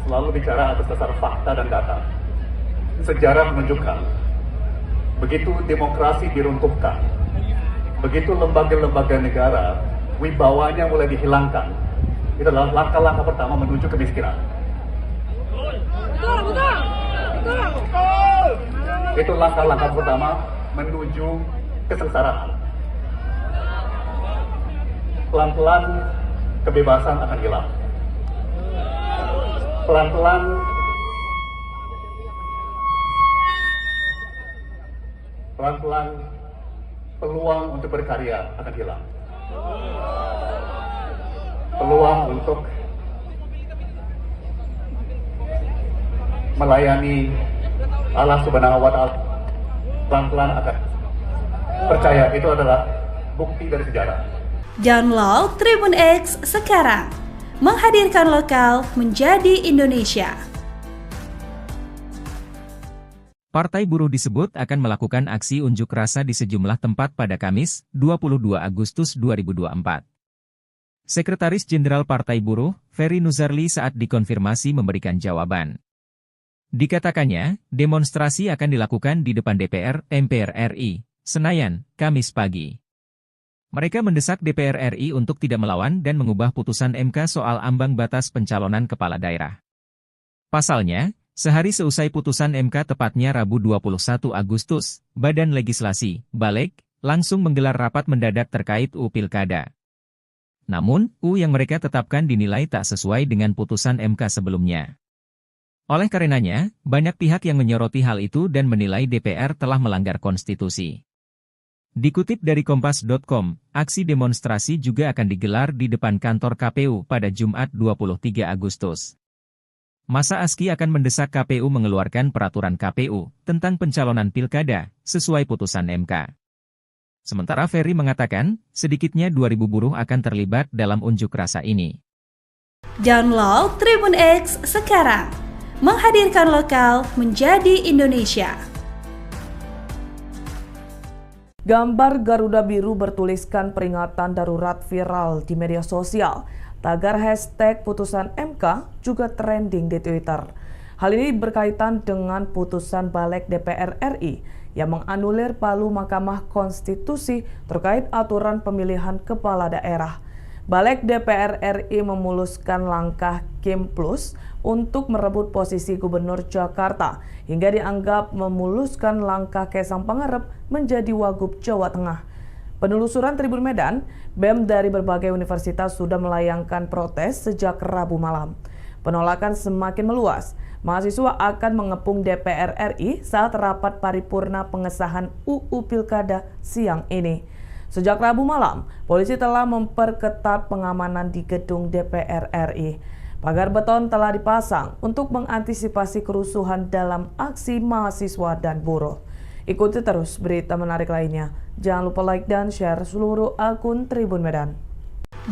selalu bicara atas dasar fakta dan data. Sejarah menunjukkan, begitu demokrasi diruntuhkan, begitu lembaga-lembaga negara wibawanya mulai dihilangkan, itu adalah langkah-langkah pertama menuju kemiskinan. Itu langkah-langkah pertama menuju kesengsaraan. Pelan-pelan kebebasan akan hilang. Pelan-pelan peluang untuk berkarya akan hilang. Peluang untuk melayani Allah Subhanahu wa Ta'ala pelan-pelan akan percaya, itu adalah bukti dari sejarah. Download Tribun X sekarang, menghadirkan lokal menjadi Indonesia. Partai Buruh disebut akan melakukan aksi unjuk rasa di sejumlah tempat pada Kamis, 22 Agustus 2024. Sekretaris Jenderal Partai Buruh, Ferry Nuzarli saat dikonfirmasi memberikan jawaban. Dikatakannya, demonstrasi akan dilakukan di depan DPR, MPR RI, Senayan, Kamis pagi. Mereka mendesak DPR RI untuk tidak melawan dan mengubah putusan MK soal ambang batas pencalonan kepala daerah. Pasalnya, sehari seusai putusan MK tepatnya Rabu 21 Agustus, Badan Legislasi, Balek, langsung menggelar rapat mendadak terkait UU Pilkada. Namun, UU yang mereka tetapkan dinilai tak sesuai dengan putusan MK sebelumnya. Oleh karenanya, banyak pihak yang menyoroti hal itu dan menilai DPR telah melanggar konstitusi. Dikutip dari Kompas.com, aksi demonstrasi juga akan digelar di depan kantor KPU pada Jumat 23 Agustus. Masa ASKI akan mendesak KPU mengeluarkan peraturan KPU tentang pencalonan pilkada sesuai putusan MK. Sementara Ferry mengatakan, sedikitnya 2.000 buruh akan terlibat dalam unjuk rasa ini. Download Tribun X sekarang, menghadirkan lokal menjadi Indonesia. Gambar Garuda Biru bertuliskan peringatan darurat viral di media sosial. Tagar hashtag putusan MK juga trending di Twitter. Hal ini berkaitan dengan putusan Balek DPR RI yang menganulir palu Mahkamah Konstitusi terkait aturan pemilihan kepala daerah. Balek DPR RI memuluskan langkah Kim Plus untuk merebut posisi Gubernur Jakarta hingga dianggap memuluskan langkah Kaisang Pangarep menjadi Wagub Jawa Tengah. Penelusuran Tribun Medan, BEM dari berbagai universitas sudah melayangkan protes sejak Rabu malam. Penolakan semakin meluas. Mahasiswa akan mengepung DPR RI saat rapat paripurna pengesahan UU Pilkada siang ini. Sejak Rabu malam, polisi telah memperketat pengamanan di gedung DPR RI. Pagar beton telah dipasang untuk mengantisipasi kerusuhan dalam aksi mahasiswa dan buruh. Ikuti terus berita menarik lainnya. Jangan lupa like dan share seluruh akun Tribun Medan.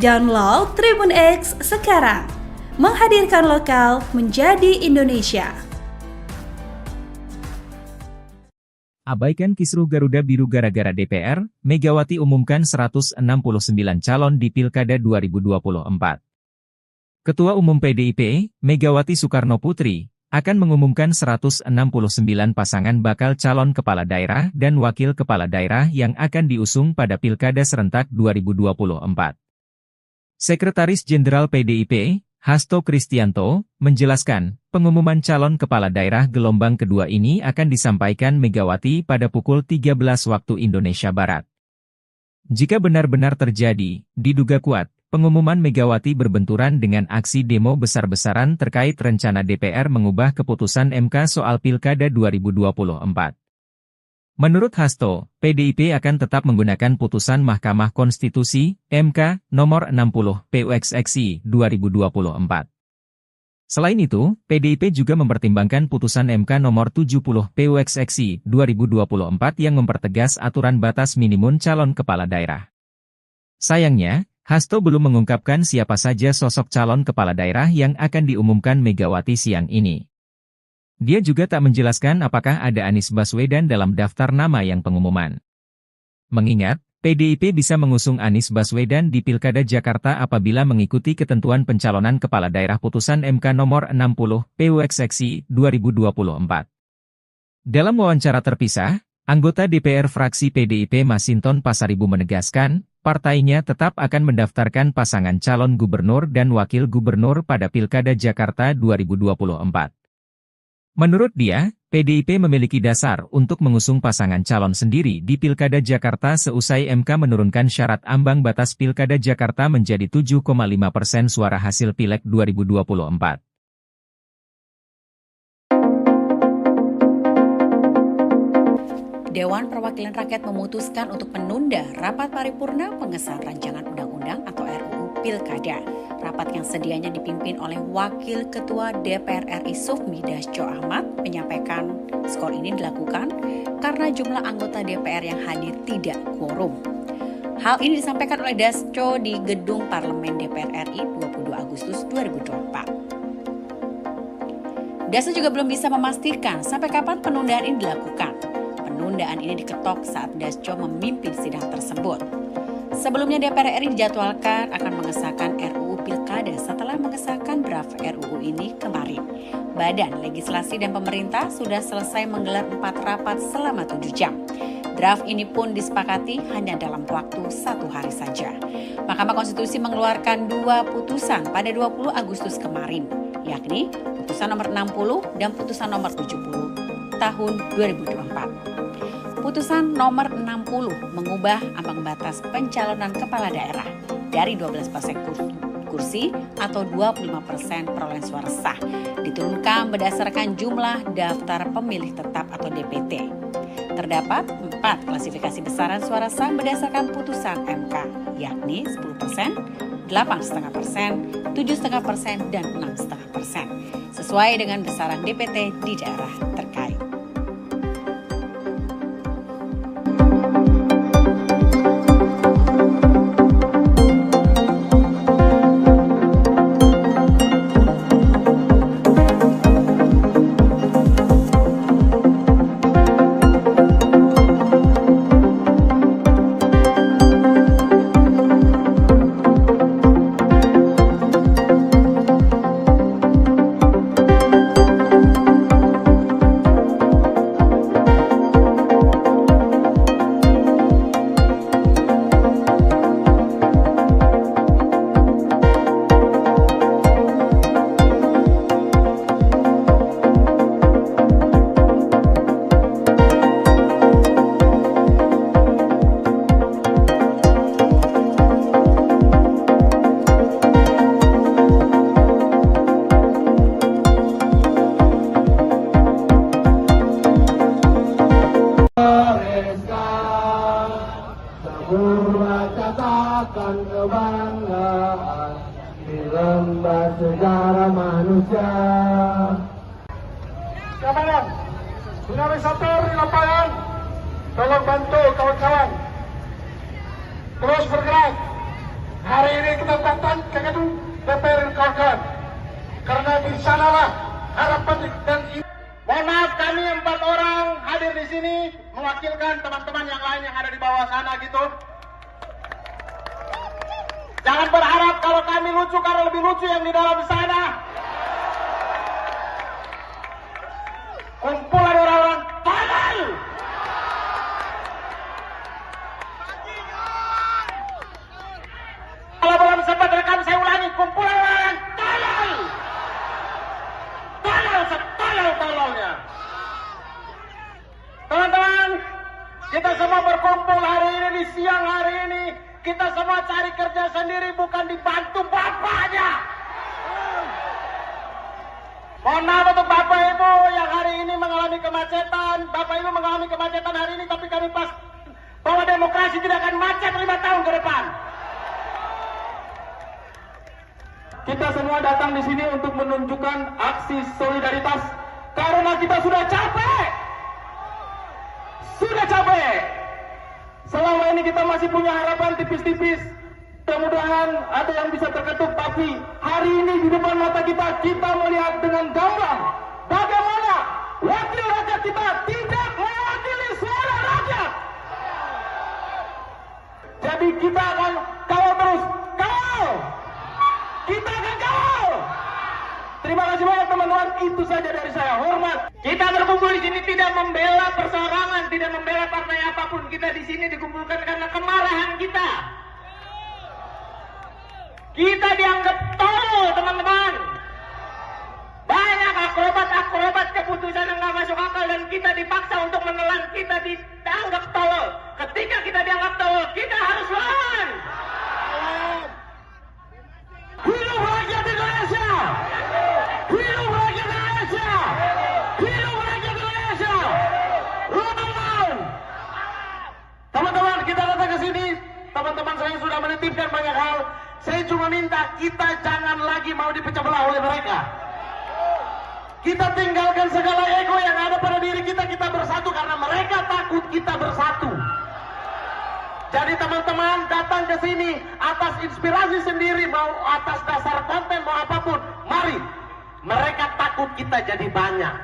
Download Tribun X sekarang, menghadirkan lokal menjadi Indonesia. Abaikan kisruh Garuda Biru gara-gara DPR, Megawati umumkan 169 calon di Pilkada 2024. Ketua Umum PDIP, Megawati Soekarno Putri, akan mengumumkan 169 pasangan bakal calon kepala daerah dan wakil kepala daerah yang akan diusung pada Pilkada serentak 2024. Sekretaris Jenderal PDIP, Hasto Kristianto, menjelaskan, pengumuman calon kepala daerah gelombang kedua ini akan disampaikan Megawati pada pukul 13 waktu Indonesia Barat. Jika benar-benar terjadi, diduga kuat, pengumuman Megawati berbenturan dengan aksi demo besar-besaran terkait rencana DPR mengubah keputusan MK soal Pilkada 2024. Menurut Hasto, PDIP akan tetap menggunakan putusan Mahkamah Konstitusi, MK, nomor 60, PUXXI, 2024. Selain itu, PDIP juga mempertimbangkan putusan MK nomor 70, PUXXI, 2024 yang mempertegas aturan batas minimum calon kepala daerah. Sayangnya, Hasto belum mengungkapkan siapa saja sosok calon kepala daerah yang akan diumumkan Megawati siang ini. Dia juga tak menjelaskan apakah ada Anies Baswedan dalam daftar nama yang pengumuman. Mengingat, PDIP bisa mengusung Anies Baswedan di Pilkada Jakarta apabila mengikuti ketentuan pencalonan kepala daerah putusan MK nomor 60, PUXXI, 2024. Dalam wawancara terpisah, anggota DPR fraksi PDIP Masinton Pasaribu menegaskan, partainya tetap akan mendaftarkan pasangan calon gubernur dan wakil gubernur pada Pilkada Jakarta 2024. Menurut dia, PDIP memiliki dasar untuk mengusung pasangan calon sendiri di Pilkada Jakarta seusai MK menurunkan syarat ambang batas Pilkada Jakarta menjadi 7,5% suara hasil Pileg 2024. Dewan Perwakilan Rakyat memutuskan untuk menunda rapat paripurna pengesahan rancangan undang-undang atau RUU Pilkada. Rapat yang sedianya dipimpin oleh Wakil Ketua DPR RI Sufmi Dasko Ahmad menyampaikan skor ini dilakukan karena jumlah anggota DPR yang hadir tidak quorum. Hal ini disampaikan oleh Dasko di Gedung Parlemen DPR RI 22 Agustus 2024. Dasko juga belum bisa memastikan sampai kapan penundaan ini dilakukan. Penundaan ini diketok saat Dasko memimpin sidang tersebut. Sebelumnya DPR RI dijadwalkan akan mengesahkan RUU Pilkada setelah mengesahkan draft RUU ini kemarin. Badan Legislasi dan Pemerintah sudah selesai menggelar 4 rapat selama 7 jam. Draft ini pun disepakati hanya dalam waktu 1 hari saja. Mahkamah Konstitusi mengeluarkan 2 putusan pada 20 Agustus kemarin, yakni putusan nomor 60 dan putusan nomor 70 tahun 2024. Putusan nomor 60 mengubah ambang batas pencalonan kepala daerah dari 12% kursi atau 25% perolehan suara sah diturunkan berdasarkan jumlah daftar pemilih tetap atau DPT. Terdapat 4 klasifikasi besaran suara sah berdasarkan putusan MK, yakni 10%, 8,5%, 7,5%, dan 6,5%, sesuai dengan besaran DPT di daerah terkait. Katakan kebanggaan di lembar sejarah manusia. Kawan, dinamisator di lapangan, tolong bantu kawan-kawan. Terus bergerak. Hari ini kita datang ke gedung DPR kawan-kawan. sanalah harapan dan Mohon maaf, kami 4 orang hadir di sini mewakilkan teman-teman yang lain yang ada di bawah sana gitu. Jangan berharap kalau kami lucu karena lebih lucu yang di dalam sana. Kumpulan orang-orang tolol. Kalau belum sempat rekam saya ulangi, kumpulan orang tolol. Tolol setolol-tololnya. Teman-teman, kita semua berkumpul hari ini di siang hari ini. Kita semua cari kerja sendiri, bukan dibantu bapaknya. Mohon maaf untuk Bapak Ibu yang hari ini mengalami kemacetan. Bapak Ibu mengalami kemacetan hari ini, tapi kami pas bahwa demokrasi tidak akan macet 5 tahun ke depan. Kita semua datang di sini untuk menunjukkan aksi solidaritas karena kita sudah capek. Sudah capek. Selama ini kita masih punya harapan tipis-tipis. Mudah-mudahan ada yang bisa terketuk, tapi hari ini di depan mata kita melihat dengan gamblang bagaimana wakil rakyat kita tidak mewakili suara rakyat. Jadi kita akan kawal terus, kawal. Kita akan kawal. Terima kasih banyak teman-teman, itu saja dari saya. Hormat. Kita berkumpul di sini tidak membela perseorangan, tidak membela partai apapun. Kita di sini dikumpulkan karena kemarahan kita. Kita dianggap tolol, teman-teman. Banyak akrobat keputusan yang nggak masuk akal dan kita dipaksa untuk menelan. Kita dianggap tolol. Ketika kita dianggap tolol, kita harus lawan. Hidup rakyat Indonesia! Hidup rakyat Indonesia! Hidup rakyat Indonesia! Teman-teman! Teman-teman, kita datang ke sini. Teman-teman saya sudah menitipkan banyak hal. Saya cuma minta kita jangan lagi mau dipecah belah oleh mereka. Kita tinggalkan segala ego yang ada pada diri kita. Kita bersatu karena mereka takut kita bersatu. Jadi teman-teman datang ke sini atas inspirasi sendiri, mau atas dasar konten, mau apapun. Mari. Mereka takut kita jadi banyak.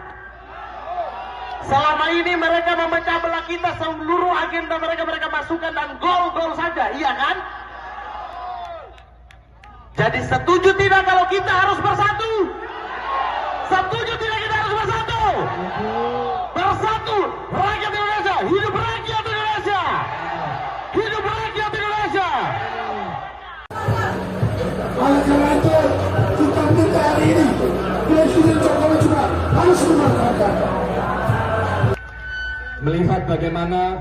Selama ini mereka memecah belah kita, seluruh agenda mereka masukkan dan gol-gol saja, iya kan? Jadi setuju tidak kalau kita harus bersatu? Setuju tidak kita harus bersatu? Bersatu, rakyat Indonesia, hidup rakyat Indonesia! Hidup rakyat Indonesia! Oleh karena itu, kita minta hari ini Presiden Jokowi juga harus memanfaatkan. Melihat bagaimana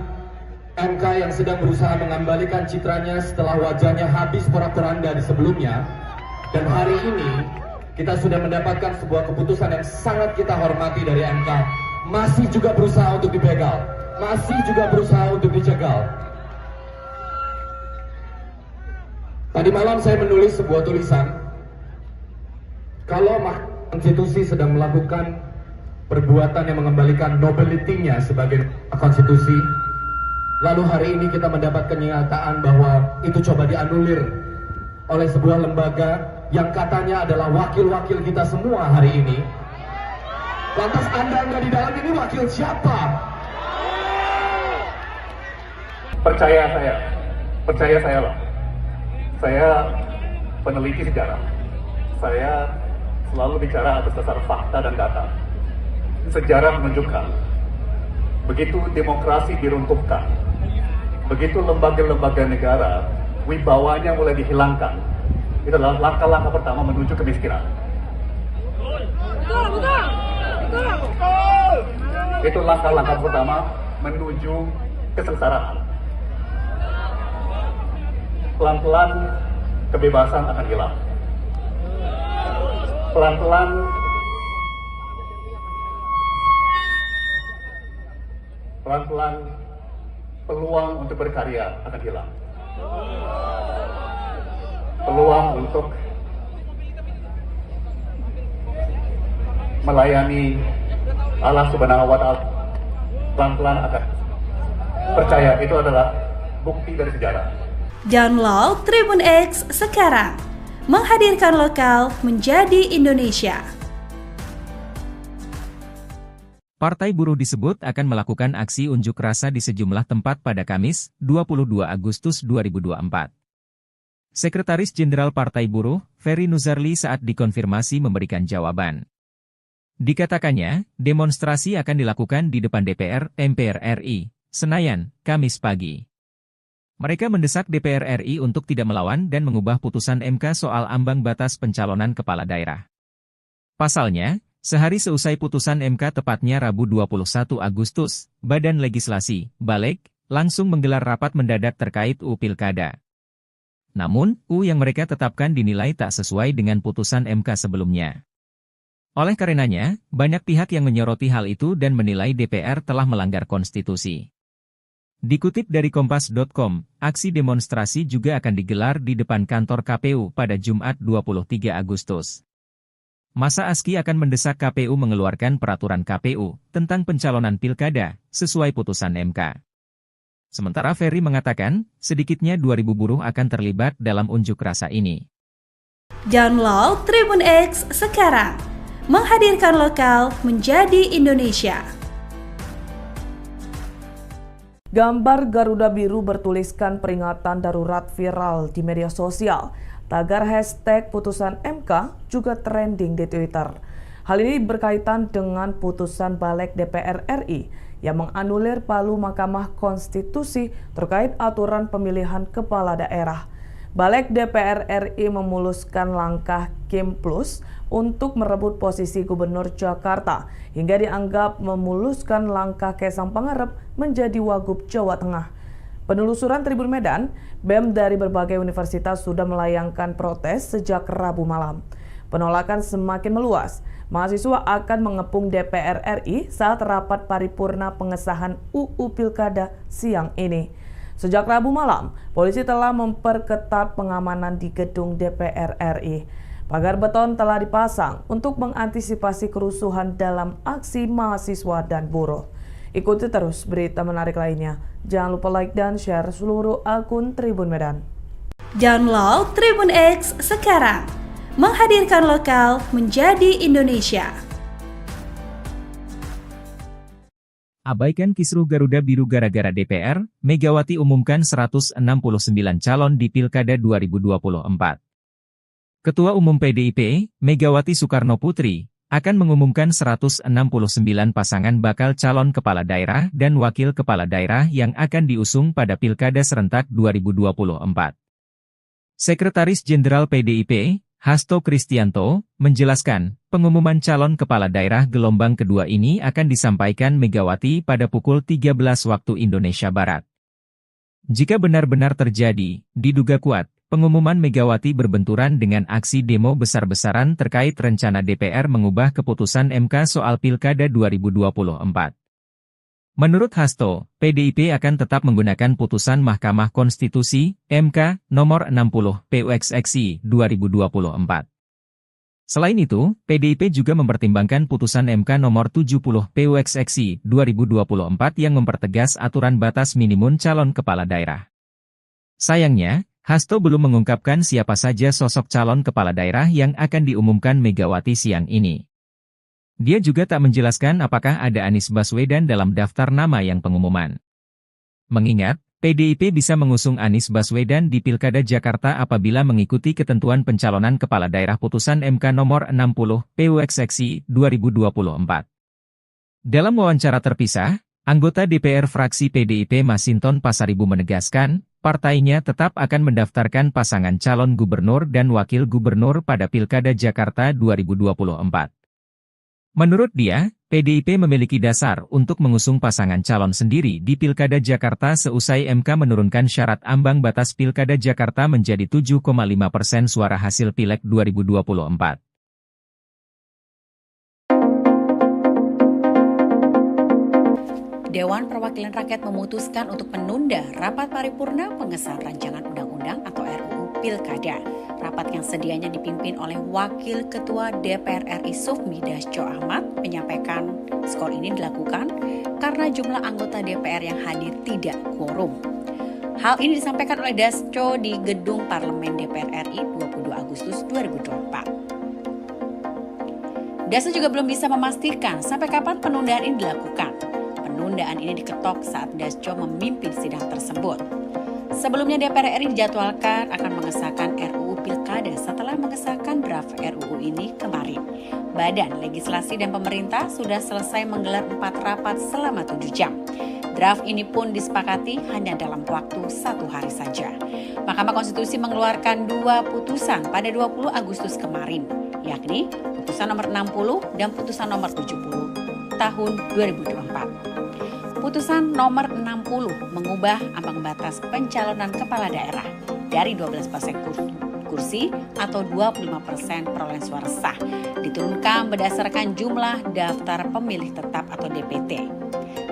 MK yang sedang berusaha mengembalikan citranya setelah wajahnya habis porak-poranda di sebelumnya, dan hari ini kita sudah mendapatkan sebuah keputusan yang sangat kita hormati dari MK, masih juga berusaha untuk dibegal, masih juga berusaha untuk dicegal. Tadi malam saya menulis sebuah tulisan, kalau Mahkamah Konstitusi sedang melakukan perbuatan yang mengembalikan nobility-nya sebagai konstitusi, lalu hari ini kita mendapat kenyataan bahwa itu coba dianulir oleh sebuah lembaga yang katanya adalah wakil-wakil kita semua hari ini. Lantas Anda nggak di dalam ini wakil siapa? Percaya saya loh. Saya peneliti sejarah. Saya selalu bicara atas dasar fakta dan data. Sejarah menunjukkan, begitu demokrasi diruntuhkan, begitu lembaga-lembaga negara wibawanya mulai dihilangkan, itu adalah langkah-langkah pertama menuju kemiskinan. Itu langkah-langkah pertama menuju kesengsaraan. Pelan-pelan kebebasan akan hilang. Pelan-pelan peluang untuk berkarya akan hilang. Peluang untuk melayani Allah Subhanahu wa Ta'ala pelan-pelan akan. Percaya, itu adalah bukti dari sejarah. Download Tribun X sekarang, menghadirkan lokal menjadi Indonesia. Partai Buruh disebut akan melakukan aksi unjuk rasa di sejumlah tempat pada Kamis, 22 Agustus 2024. Sekretaris Jenderal Partai Buruh, Ferry Nuzarli saat dikonfirmasi memberikan jawaban. Dikatakannya, demonstrasi akan dilakukan di depan DPR, MPR RI, Senayan, Kamis pagi. Mereka mendesak DPR RI untuk tidak melawan dan mengubah putusan MK soal ambang batas pencalonan kepala daerah. Pasalnya, sehari seusai putusan MK tepatnya Rabu 21 Agustus, Badan Legislasi, Balek, langsung menggelar rapat mendadak terkait UU Pilkada. Namun, UU yang mereka tetapkan dinilai tak sesuai dengan putusan MK sebelumnya. Oleh karenanya, banyak pihak yang menyoroti hal itu dan menilai DPR telah melanggar konstitusi. Dikutip dari Kompas.com, aksi demonstrasi juga akan digelar di depan kantor KPU pada Jumat 23 Agustus. Masa ASKI akan mendesak KPU mengeluarkan peraturan KPU tentang pencalonan pilkada sesuai putusan MK. Sementara Ferry mengatakan, sedikitnya 2.000 buruh akan terlibat dalam unjuk rasa ini. Download Tribun X sekarang. Menghadirkan lokal menjadi Indonesia. Gambar Garuda Biru bertuliskan peringatan darurat viral di media sosial. Tagar hashtag putusan MK juga trending di Twitter. Hal ini berkaitan dengan putusan Balek DPR RI yang menganulir palu Mahkamah Konstitusi terkait aturan pemilihan kepala daerah. Balek DPR RI memuluskan langkah Kim Plus untuk merebut posisi Gubernur Jakarta hingga dianggap memuluskan langkah Kaisang Pangarep menjadi Wagub Jawa Tengah. Penelusuran Tribun Medan, BEM dari berbagai universitas sudah melayangkan protes sejak Rabu malam. Penolakan semakin meluas. Mahasiswa akan mengepung DPR RI saat rapat paripurna pengesahan UU Pilkada siang ini. Sejak Rabu malam, polisi telah memperketat pengamanan di gedung DPR RI. Pagar beton telah dipasang untuk mengantisipasi kerusuhan dalam aksi mahasiswa dan buruh. Ikuti terus berita menarik lainnya. Jangan lupa like dan share seluruh akun Tribun Medan. Download Tribun X sekarang. Menghadirkan lokal menjadi Indonesia. Abaikan kisruh Garuda Biru gara-gara DPR, Megawati umumkan 169 calon di Pilkada 2024. Ketua Umum PDIP, Megawati Soekarno Putri, akan mengumumkan 169 pasangan bakal calon kepala daerah dan wakil kepala daerah yang akan diusung pada Pilkada serentak 2024. Sekretaris Jenderal PDIP, Hasto Kristianto, menjelaskan, pengumuman calon kepala daerah gelombang kedua ini akan disampaikan Megawati pada pukul 13 waktu Indonesia Barat. Jika benar-benar terjadi, diduga kuat, pengumuman Megawati berbenturan dengan aksi demo besar-besaran terkait rencana DPR mengubah keputusan MK soal Pilkada 2024. Menurut Hasto, PDIP akan tetap menggunakan putusan Mahkamah Konstitusi, MK, nomor 60, PUXXI, 2024. Selain itu, PDIP juga mempertimbangkan putusan MK nomor 70, PUXXI, 2024 yang mempertegas aturan batas minimum calon kepala daerah. Sayangnya, Hasto belum mengungkapkan siapa saja sosok calon kepala daerah yang akan diumumkan Megawati siang ini. Dia juga tak menjelaskan apakah ada Anies Baswedan dalam daftar nama yang pengumuman. Mengingat, PDIP bisa mengusung Anies Baswedan di Pilkada Jakarta apabila mengikuti ketentuan pencalonan kepala daerah putusan MK nomor 60, PUXXI, 2024. Dalam wawancara terpisah, anggota DPR fraksi PDIP Masinton Pasaribu menegaskan, partainya tetap akan mendaftarkan pasangan calon gubernur dan wakil gubernur pada Pilkada Jakarta 2024. Menurut dia, PDIP memiliki dasar untuk mengusung pasangan calon sendiri di Pilkada Jakarta seusai MK menurunkan syarat ambang batas Pilkada Jakarta menjadi 7,5% suara hasil Pileg 2024. Dewan Perwakilan Rakyat memutuskan untuk menunda rapat paripurna pengesahan rancangan undang-undang atau RUU Pilkada. Rapat yang sedianya dipimpin oleh Wakil Ketua DPR RI Sufmi Dasko Ahmad menyampaikan skor ini dilakukan karena jumlah anggota DPR yang hadir tidak quorum. Hal ini disampaikan oleh Dasko di Gedung Parlemen DPR RI 22 Agustus 2024. DASA juga belum bisa memastikan sampai kapan penundaan ini dilakukan. Penundaan ini diketok saat Dasco memimpin sidang tersebut. Sebelumnya DPR RI dijadwalkan akan mengesahkan RUU Pilkada setelah mengesahkan draft RUU ini kemarin. Badan Legislasi dan Pemerintah sudah selesai menggelar 4 rapat selama 7 jam. Draft ini pun disepakati hanya dalam waktu 1 hari saja. Mahkamah Konstitusi mengeluarkan 2 putusan pada 20 Agustus kemarin, yakni putusan nomor 60 dan putusan nomor 70 tahun 2024. Putusan nomor 60 mengubah ambang batas pencalonan kepala daerah dari 12% kursi atau 25% perolehan suara sah diturunkan berdasarkan jumlah daftar pemilih tetap atau DPT.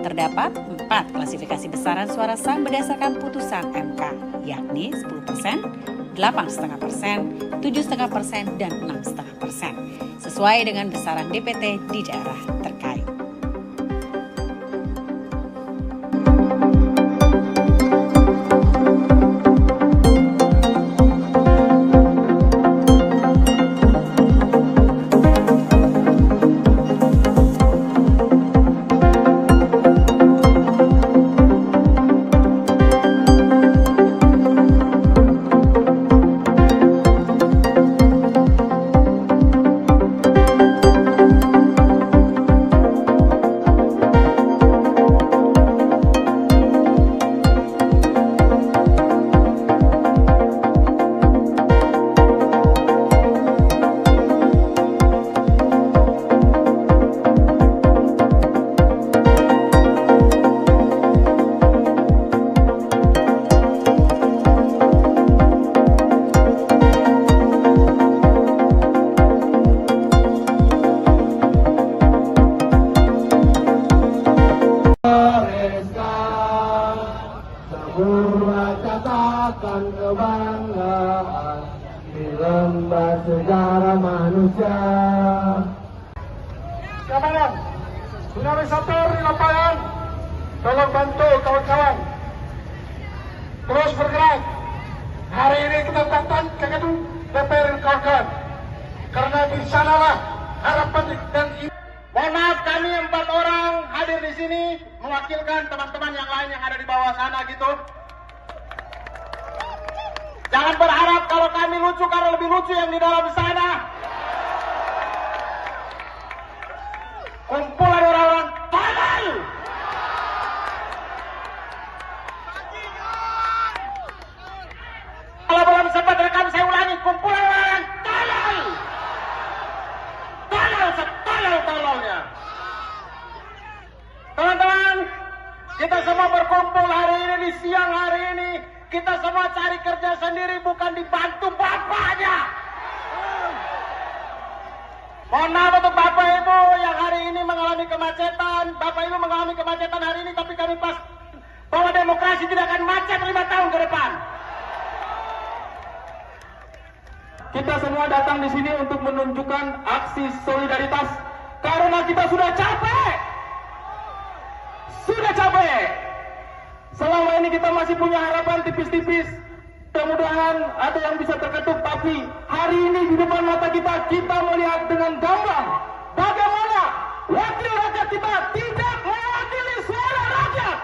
Terdapat 4 klasifikasi besaran suara sah berdasarkan putusan MK, yakni 10%, 8,5%, 7,5%, dan 6,5%, sesuai dengan besaran DPT di daerah terkait. Kebanggaan di lembar sejarah manusia. Kawan, tsunami Sator di lapangan, tolong bantu kawan-kawan. Terus bergerak. Hari ini kita datang ke gedung DPR kawan-kawan, karena di sanalah harapan dan mohon maaf, kami 4 orang hadir di sini mewakilkan teman-teman yang lain yang ada di bawah sana gitu. Jangan berharap kalau kami lucu karena lebih lucu yang di dalam sana. Kumpulan orang-orang tolol. Kalau belum sempat rekam saya ulangi, kumpulan orang tolol. Tolol setolol-tololnya. Teman-teman, kita semua berkumpul hari ini di siang hari ini. Kita semua cari kerja sendiri, bukan dibantu bapaknya. Mohon maaf untuk Bapak Ibu yang hari ini mengalami kemacetan. Bapak Ibu mengalami kemacetan hari ini, tapi kami pas bahwa demokrasi tidak akan macet 5 tahun ke depan. Kita semua datang di sini untuk menunjukkan aksi solidaritas karena kita sudah capek. Sudah capek. Selama ini kita masih punya harapan tipis-tipis. Mudah-mudahan ada yang bisa terketuk. Tapi hari ini di depan mata kita melihat dengan gamblang bagaimana wakil rakyat kita tidak mewakili suara rakyat.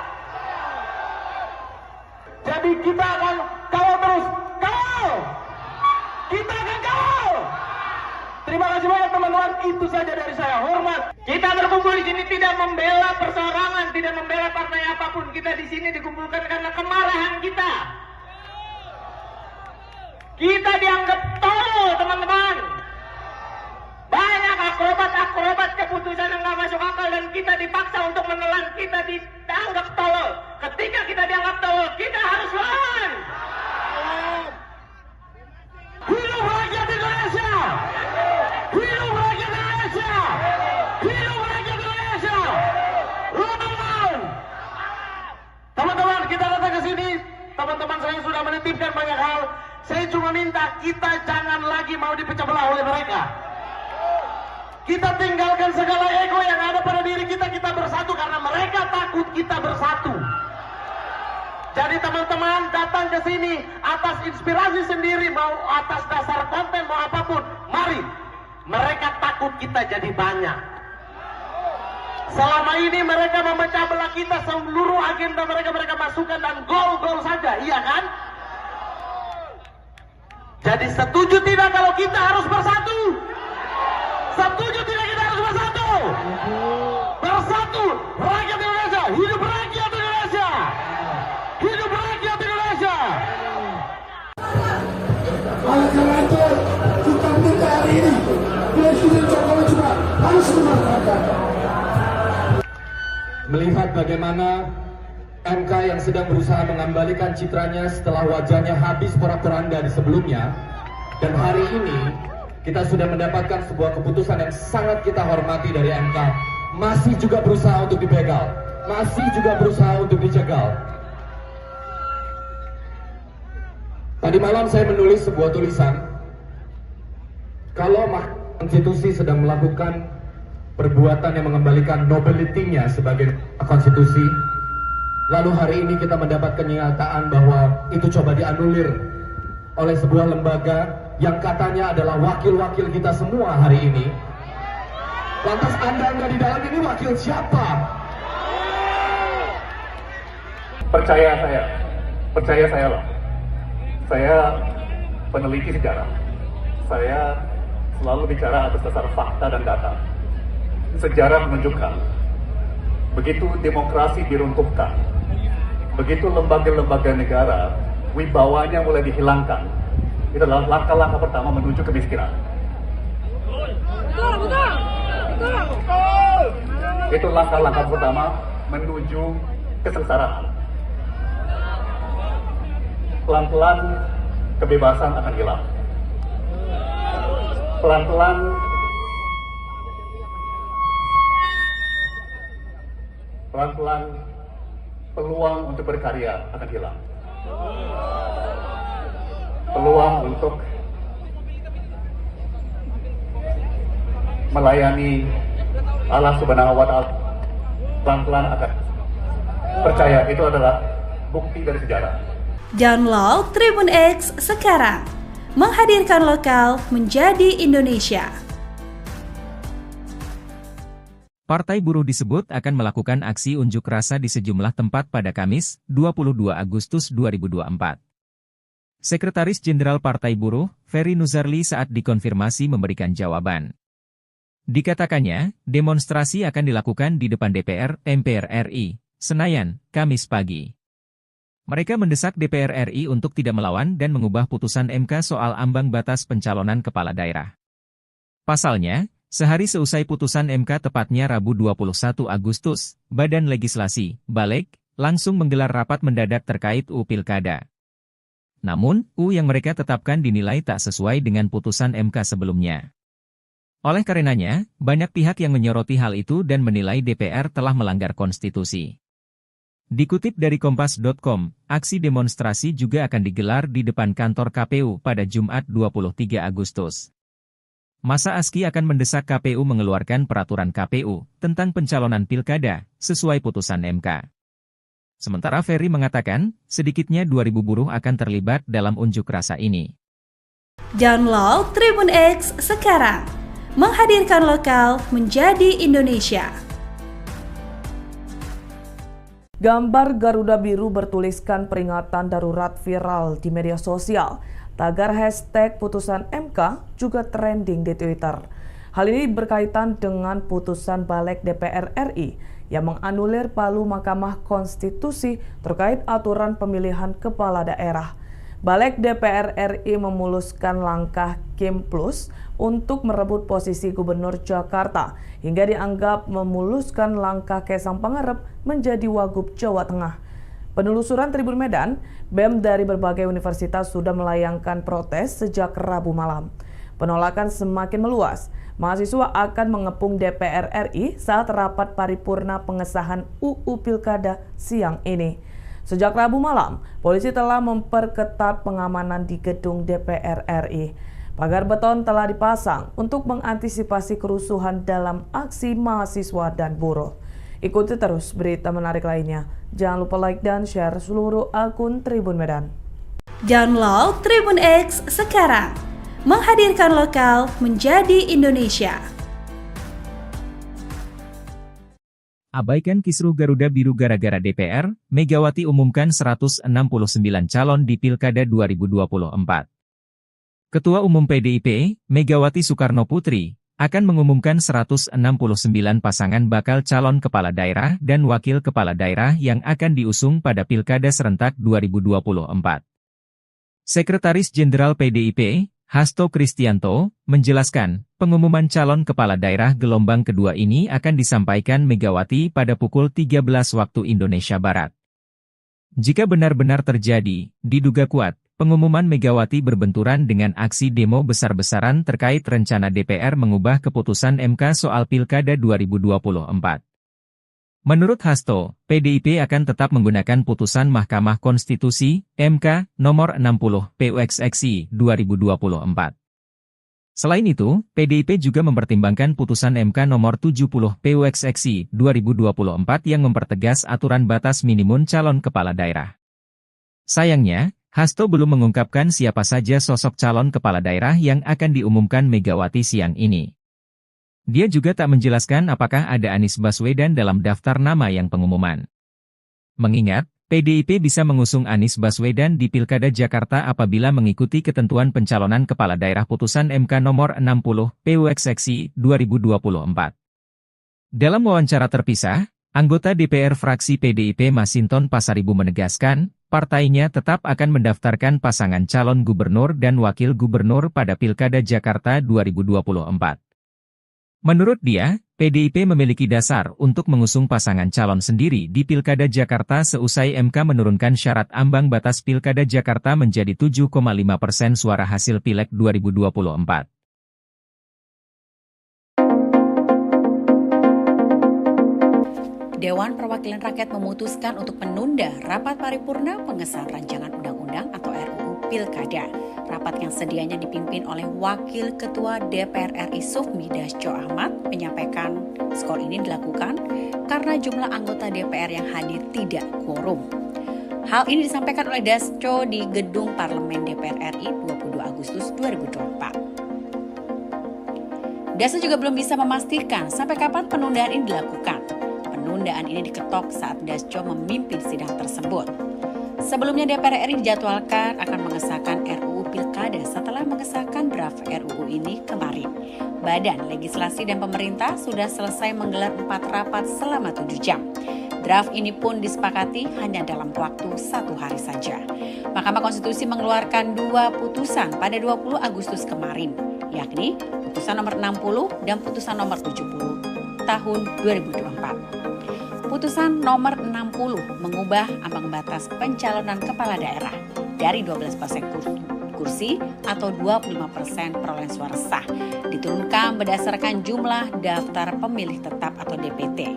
Jadi kita akan kawal terus. Kawal! Kita akan kawal! Terima kasih banyak teman-teman. Itu saja dari saya. Hormat. Kita berkumpul di sini tidak membela perseorangan, tidak membela partai apapun. Kita di sini dikumpulkan karena kemarahan kita. Kita dianggap tolol, teman-teman. Banyak akrobat keputusan yang nggak masuk akal dan kita dipaksa untuk menelan. Kita dianggap tolol. Ketika kita dianggap tolol, kita harus lawan. Hidup rakyat Indonesia! Hidup rakyat Indonesia! Hidup rakyat Indonesia! Lawan! Teman-teman, kita datang ke sini. Teman-teman saya sudah menitipkan banyak hal. Saya cuma minta kita jangan lagi mau dipecah belah oleh mereka. Kita tinggalkan segala ego yang ada pada diri kita. Kita bersatu karena mereka takut kita bersatu. Jadi teman-teman datang ke sini atas inspirasi sendiri, mau atas dasar konten, mau apapun. Mari Mereka takut kita jadi banyak. Selama ini mereka memecah belah kita, seluruh agenda mereka masukkan dan gol-gol saja, iya kan? Jadi setuju tidak kalau kita harus bersatu? Setuju tidak kita harus bersatu? Bersatu, rakyat Indonesia, hidup rakyat Indonesia! Hidup rakyat Indonesia! Oleh karena itu, kita minta hari ini Presiden Jokowi juga harus memanfaatkan. Melihat bagaimana MK yang sedang berusaha mengembalikan citranya setelah wajahnya habis porak-poranda di sebelumnya, dan hari ini kita sudah mendapatkan sebuah keputusan yang sangat kita hormati dari MK, masih juga berusaha untuk dibegal, masih juga berusaha untuk dicegal. Tadi malam saya menulis sebuah tulisan, kalau Mahkamah Konstitusi sedang melakukan perbuatan yang mengembalikan nobility-nya sebagai konstitusi, lalu hari ini kita mendapat kenyataan bahwa itu coba dianulir oleh sebuah lembaga yang katanya adalah wakil-wakil kita semua hari ini. Lantas Anda nggak di dalam ini wakil siapa? Percaya saya loh. Saya peneliti sejarah. Saya selalu bicara atas dasar fakta dan data. Sejarah menunjukkan, begitu demokrasi diruntuhkan, begitu lembaga-lembaga negara wibawanya mulai dihilangkan, itu adalah langkah-langkah pertama menuju kemiskinan. Itu langkah-langkah pertama menuju kesengsaraan. Pelan-pelan kebebasan akan hilang. Pelan-pelan peluang untuk berkarya akan hilang. Peluang untuk melayani Allah Subhanahu wa Ta'ala pelan-pelan akan. Percaya, itu adalah bukti dari sejarah. Download Tribun X sekarang, menghadirkan lokal menjadi Indonesia. Partai Buruh disebut akan melakukan aksi unjuk rasa di sejumlah tempat pada Kamis, 22 Agustus 2024. Sekretaris Jenderal Partai Buruh, Ferry Nuzarli saat dikonfirmasi memberikan jawaban. Dikatakannya, demonstrasi akan dilakukan di depan DPR, MPR RI, Senayan, Kamis pagi. Mereka mendesak DPR RI untuk tidak melawan dan mengubah putusan MK soal ambang batas pencalonan kepala daerah. Pasalnya, sehari seusai putusan MK tepatnya Rabu 21 Agustus, Badan Legislasi, Balek, langsung menggelar rapat mendadak terkait UU Pilkada. Namun, UU yang mereka tetapkan dinilai tak sesuai dengan putusan MK sebelumnya. Oleh karenanya, banyak pihak yang menyoroti hal itu dan menilai DPR telah melanggar konstitusi. Dikutip dari Kompas.com, aksi demonstrasi juga akan digelar di depan kantor KPU pada Jumat 23 Agustus. Masa ASKI akan mendesak KPU mengeluarkan peraturan KPU tentang pencalonan pilkada sesuai putusan MK. Sementara Ferry mengatakan, sedikitnya 2.000 buruh akan terlibat dalam unjuk rasa ini. Download Tribun X sekarang, menghadirkan lokal menjadi Indonesia. Gambar Garuda Biru bertuliskan peringatan darurat viral di media sosial. Tagar hashtag putusan MK juga trending di Twitter. Hal ini berkaitan dengan putusan Balek DPR RI yang menganulir palu Mahkamah Konstitusi terkait aturan pemilihan kepala daerah. Balek DPR RI memuluskan langkah Kim Plus untuk merebut posisi Gubernur Jakarta hingga dianggap memuluskan langkah Kaisang Pangarep menjadi Wagub Jawa Tengah. Penelusuran Tribun Medan, BEM dari berbagai universitas sudah melayangkan protes sejak Rabu malam. Penolakan semakin meluas. Mahasiswa akan mengepung DPR RI saat rapat paripurna pengesahan UU Pilkada siang ini. Sejak Rabu malam, polisi telah memperketat pengamanan di gedung DPR RI. Pagar beton telah dipasang untuk mengantisipasi kerusuhan dalam aksi mahasiswa dan buruh. Ikuti terus berita menarik lainnya. Jangan lupa like dan share seluruh akun Tribun Medan. Download Tribun X sekarang, menghadirkan lokal menjadi Indonesia. Abaikan kisruh Garuda Biru gara-gara DPR, Megawati umumkan 169 calon di Pilkada 2024. Ketua Umum PDIP, Megawati Soekarno Putri, akan mengumumkan 169 pasangan bakal calon kepala daerah dan wakil kepala daerah yang akan diusung pada Pilkada serentak 2024. Sekretaris Jenderal PDIP, Hasto Kristianto, menjelaskan, pengumuman calon kepala daerah gelombang kedua ini akan disampaikan Megawati pada pukul 13 waktu Indonesia Barat. Jika benar-benar terjadi, diduga kuat, pengumuman Megawati berbenturan dengan aksi demo besar-besaran terkait rencana DPR mengubah keputusan MK soal Pilkada 2024. Menurut Hasto, PDIP akan tetap menggunakan putusan Mahkamah Konstitusi, MK, nomor 60, PUXXI, 2024. Selain itu, PDIP juga mempertimbangkan putusan MK nomor 70, PUXXI, 2024 yang mempertegas aturan batas minimum calon kepala daerah. Sayangnya, Hasto belum mengungkapkan siapa saja sosok calon kepala daerah yang akan diumumkan Megawati siang ini. Dia juga tak menjelaskan apakah ada Anies Baswedan dalam daftar nama yang pengumuman. Mengingat, PDIP bisa mengusung Anies Baswedan di Pilkada Jakarta apabila mengikuti ketentuan pencalonan kepala daerah putusan MK nomor 60, PUXXI, 2024. Dalam wawancara terpisah, anggota DPR fraksi PDIP Masinton Pasaribu menegaskan, partainya tetap akan mendaftarkan pasangan calon gubernur dan wakil gubernur pada Pilkada Jakarta 2024. Menurut dia, PDIP memiliki dasar untuk mengusung pasangan calon sendiri di Pilkada Jakarta seusai MK menurunkan syarat ambang batas Pilkada Jakarta menjadi 7,5% suara hasil Pileg 2024. Dewan Perwakilan Rakyat memutuskan untuk menunda rapat paripurna pengesahan rancangan undang-undang atau RUU Pilkada. Rapat yang sedianya dipimpin oleh Wakil Ketua DPR RI Sufmi Dasko Ahmad menyampaikan skor ini dilakukan karena jumlah anggota DPR yang hadir tidak quorum. Hal ini disampaikan oleh Dasko di Gedung Parlemen DPR RI 22 Agustus 2024. Dasko juga belum bisa memastikan sampai kapan penundaan ini dilakukan. Penundaan ini diketok saat Dasko memimpin sidang tersebut. Sebelumnya DPR RI dijadwalkan akan mengesahkan RUU Pilkada setelah mengesahkan draft RUU ini kemarin. Badan Legislasi dan Pemerintah sudah selesai menggelar 4 rapat selama 7 jam. Draft ini pun disepakati hanya dalam waktu 1 hari saja. Mahkamah Konstitusi mengeluarkan 2 putusan pada 20 Agustus kemarin, yakni putusan nomor 60 dan putusan nomor 70 tahun 2024. Putusan nomor 60 mengubah ambang batas pencalonan kepala daerah dari 12% kursi atau 25% perolehan suara sah diturunkan berdasarkan jumlah daftar pemilih tetap atau DPT.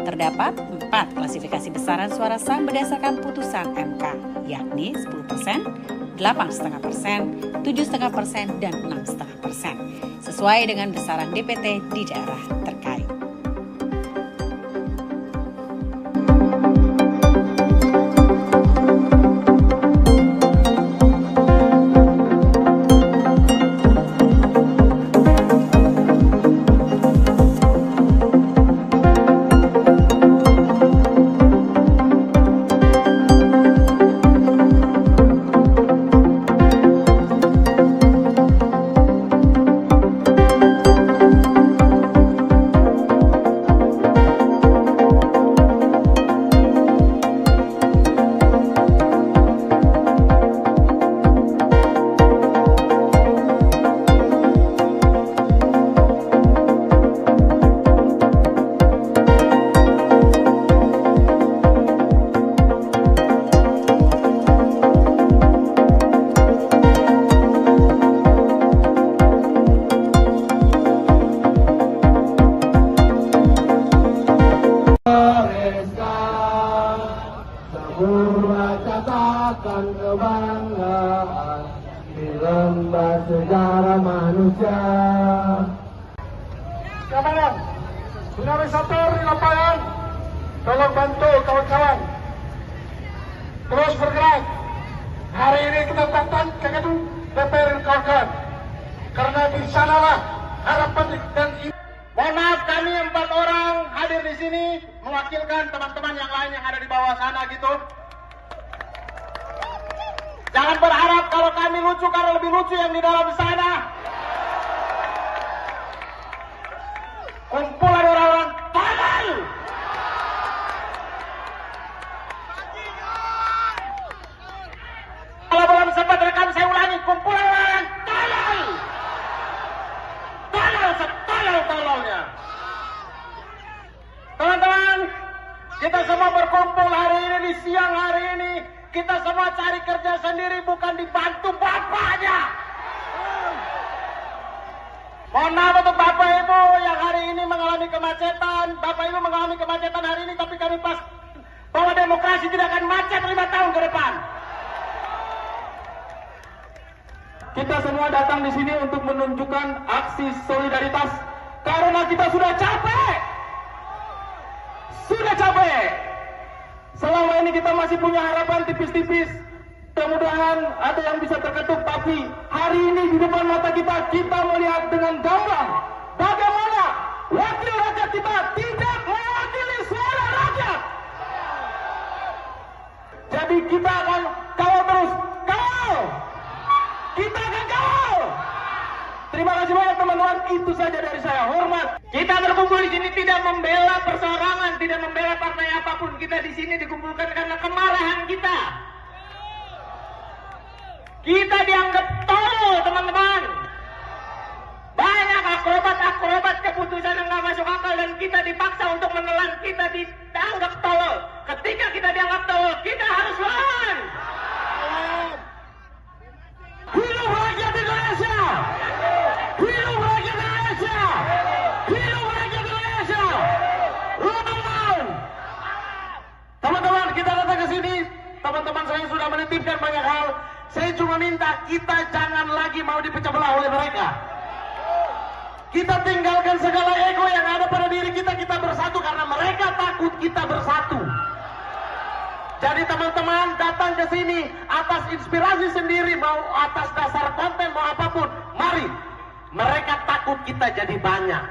Terdapat 4 klasifikasi besaran suara sah berdasarkan putusan MK, yakni 10%, 8,5%, 7,5%, dan 6,5%, sesuai dengan besaran DPT di daerah terkait. Katakan kebanggaan di lembar sejarah manusia. Keamanan, dinamisator di lapangan, tolong bantu kawan-kawan. Terus bergerak. Hari ini kita datang ke gedung DPR kawan-kawan. sanalah harapan dan Mohon maaf, kami 4 orang hadir di sini mewakilkan teman-teman yang lain yang ada di bawah sana gitu. Jangan berharap kalau kami lucu karena lebih lucu yang di dalam sana. Kumpulan orang-orang tolol. Kalau belum sempat rekam saya ulangi, kumpulan orang tolol. Tolol setolol-tololnya. Teman-teman, kita semua berkumpul hari ini di siang hari ini. Kita semua cari kerja sendiri, bukan dibantu bapaknya. Mohon maaf untuk Bapak Ibu yang hari ini mengalami kemacetan. Bapak Ibu mengalami kemacetan hari ini, tapi kami pas bahwa demokrasi tidak akan macet 5 tahun ke depan. Kita semua datang di sini untuk menunjukkan aksi solidaritas karena kita sudah capek. Sudah capek. Selama ini kita masih punya harapan tipis-tipis. Mudah-mudahan ada yang bisa terketuk, tapi hari ini di depan mata kita melihat dengan gamblang bagaimana wakil rakyat kita tidak mewakili suara rakyat. Jadi kita akan kawal terus, kawal. Kita akan kawal. Terima kasih banyak teman-teman, itu saja dari saya. Hormat. Kita berkumpul di sini tidak membela perseorangan, tidak membela partai apapun. Kita di sini dikumpulkan karena kemarahan kita. Kita dianggap tolol, teman-teman. Banyak akrobat keputusan yang nggak masuk akal dan kita dipaksa untuk menelan. Kita dianggap tolol. Ketika kita dianggap tolol, kita harus lawan. Hidup rakyat Indonesia! Hidup rakyat Indonesia! Hidup rakyat Indonesia! Teman-teman! Teman-teman, kita datang ke sini. Teman-teman saya sudah menitipkan banyak hal. Saya cuma minta kita jangan lagi mau dipecah belah oleh mereka. Kita tinggalkan segala ego yang ada pada diri kita. Kita bersatu karena mereka takut kita bersatu. Jadi teman-teman datang ke sini atas inspirasi sendiri, mau atas dasar konten, mau apapun. Mari, mereka takut kita jadi banyak.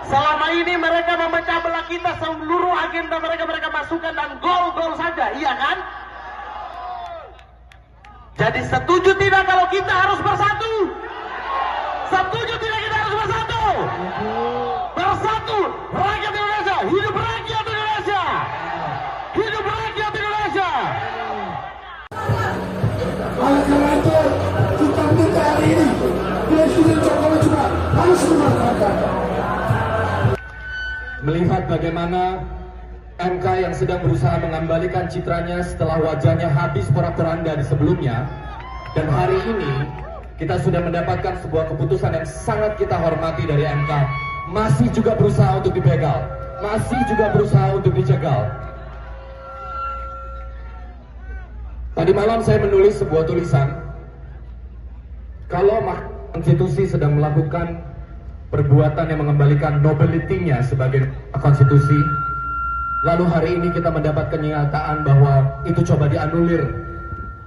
Selama ini mereka memecah belah kita, seluruh agenda mereka masukkan dan gol-gol saja, iya kan? Jadi setuju tidak kalau kita harus bersatu? Setuju tidak kita harus bersatu? Bersatu, rakyat Indonesia, hidup rakyat Indonesia! Hidup rakyat Indonesia! Oleh karena itu, kita minta hari ini Presiden Jokowi juga harus memanfaatkan. Melihat bagaimana MK yang sedang berusaha mengembalikan citranya setelah wajahnya habis porak-poranda di sebelumnya, dan hari ini kita sudah mendapatkan sebuah keputusan yang sangat kita hormati dari MK, masih juga berusaha untuk dibegal, masih juga berusaha untuk dicegal. Tadi malam saya menulis sebuah tulisan, kalau Mahkamah Konstitusi sedang melakukan perbuatan yang mengembalikan nobility-nya sebagai konstitusi, lalu hari ini kita mendapat kenyataan bahwa itu coba dianulir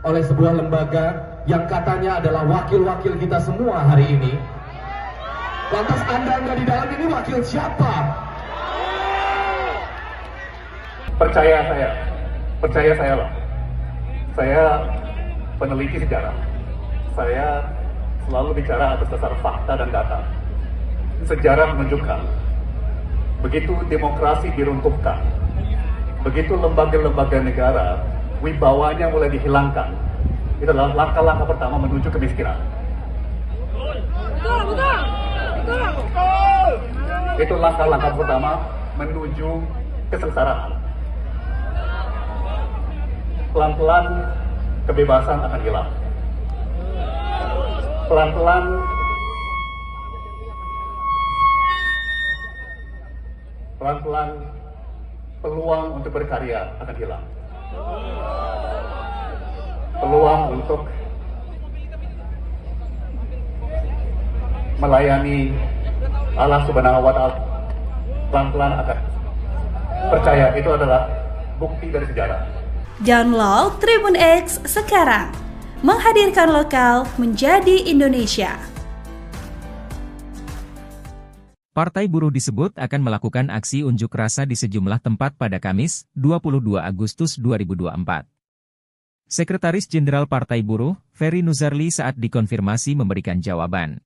oleh sebuah lembaga yang katanya adalah wakil-wakil kita semua hari ini. Lantas Anda di dalam ini wakil siapa? Percaya saya loh. Saya peneliti sejarah. Saya selalu bicara atas dasar fakta dan data. Sejarah menunjukkan, begitu demokrasi diruntuhkan, begitu lembaga-lembaga negara wibawanya mulai dihilangkan, itu adalah langkah-langkah pertama menuju kemiskinan. Itu langkah-langkah pertama menuju kesengsaraan. Pelan-pelan kebebasan akan hilang. Pelan-pelan peluang untuk berkarya akan hilang. Peluang untuk melayani Allah Subhanahu wa Ta'ala pelan-pelan akan. Percaya, itu adalah bukti dari sejarah. Download Tribun X sekarang, menghadirkan lokal menjadi Indonesia. Partai Buruh disebut akan melakukan aksi unjuk rasa di sejumlah tempat pada Kamis, 22 Agustus 2024. Sekretaris Jenderal Partai Buruh, Ferry Nuzarli saat dikonfirmasi memberikan jawaban.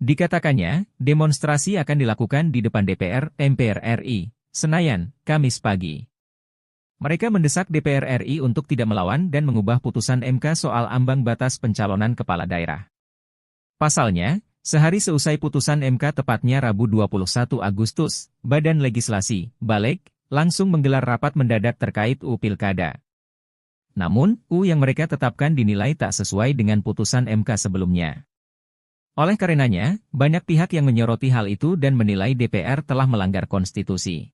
Dikatakannya, demonstrasi akan dilakukan di depan DPR, MPR RI, Senayan, Kamis pagi. Mereka mendesak DPR RI untuk tidak melawan dan mengubah putusan MK soal ambang batas pencalonan kepala daerah. Pasalnya, sehari seusai putusan MK tepatnya Rabu 21 Agustus, Badan Legislasi, Balek, langsung menggelar rapat mendadak terkait UU Pilkada. Namun, UU yang mereka tetapkan dinilai tak sesuai dengan putusan MK sebelumnya. Oleh karenanya, banyak pihak yang menyoroti hal itu dan menilai DPR telah melanggar konstitusi.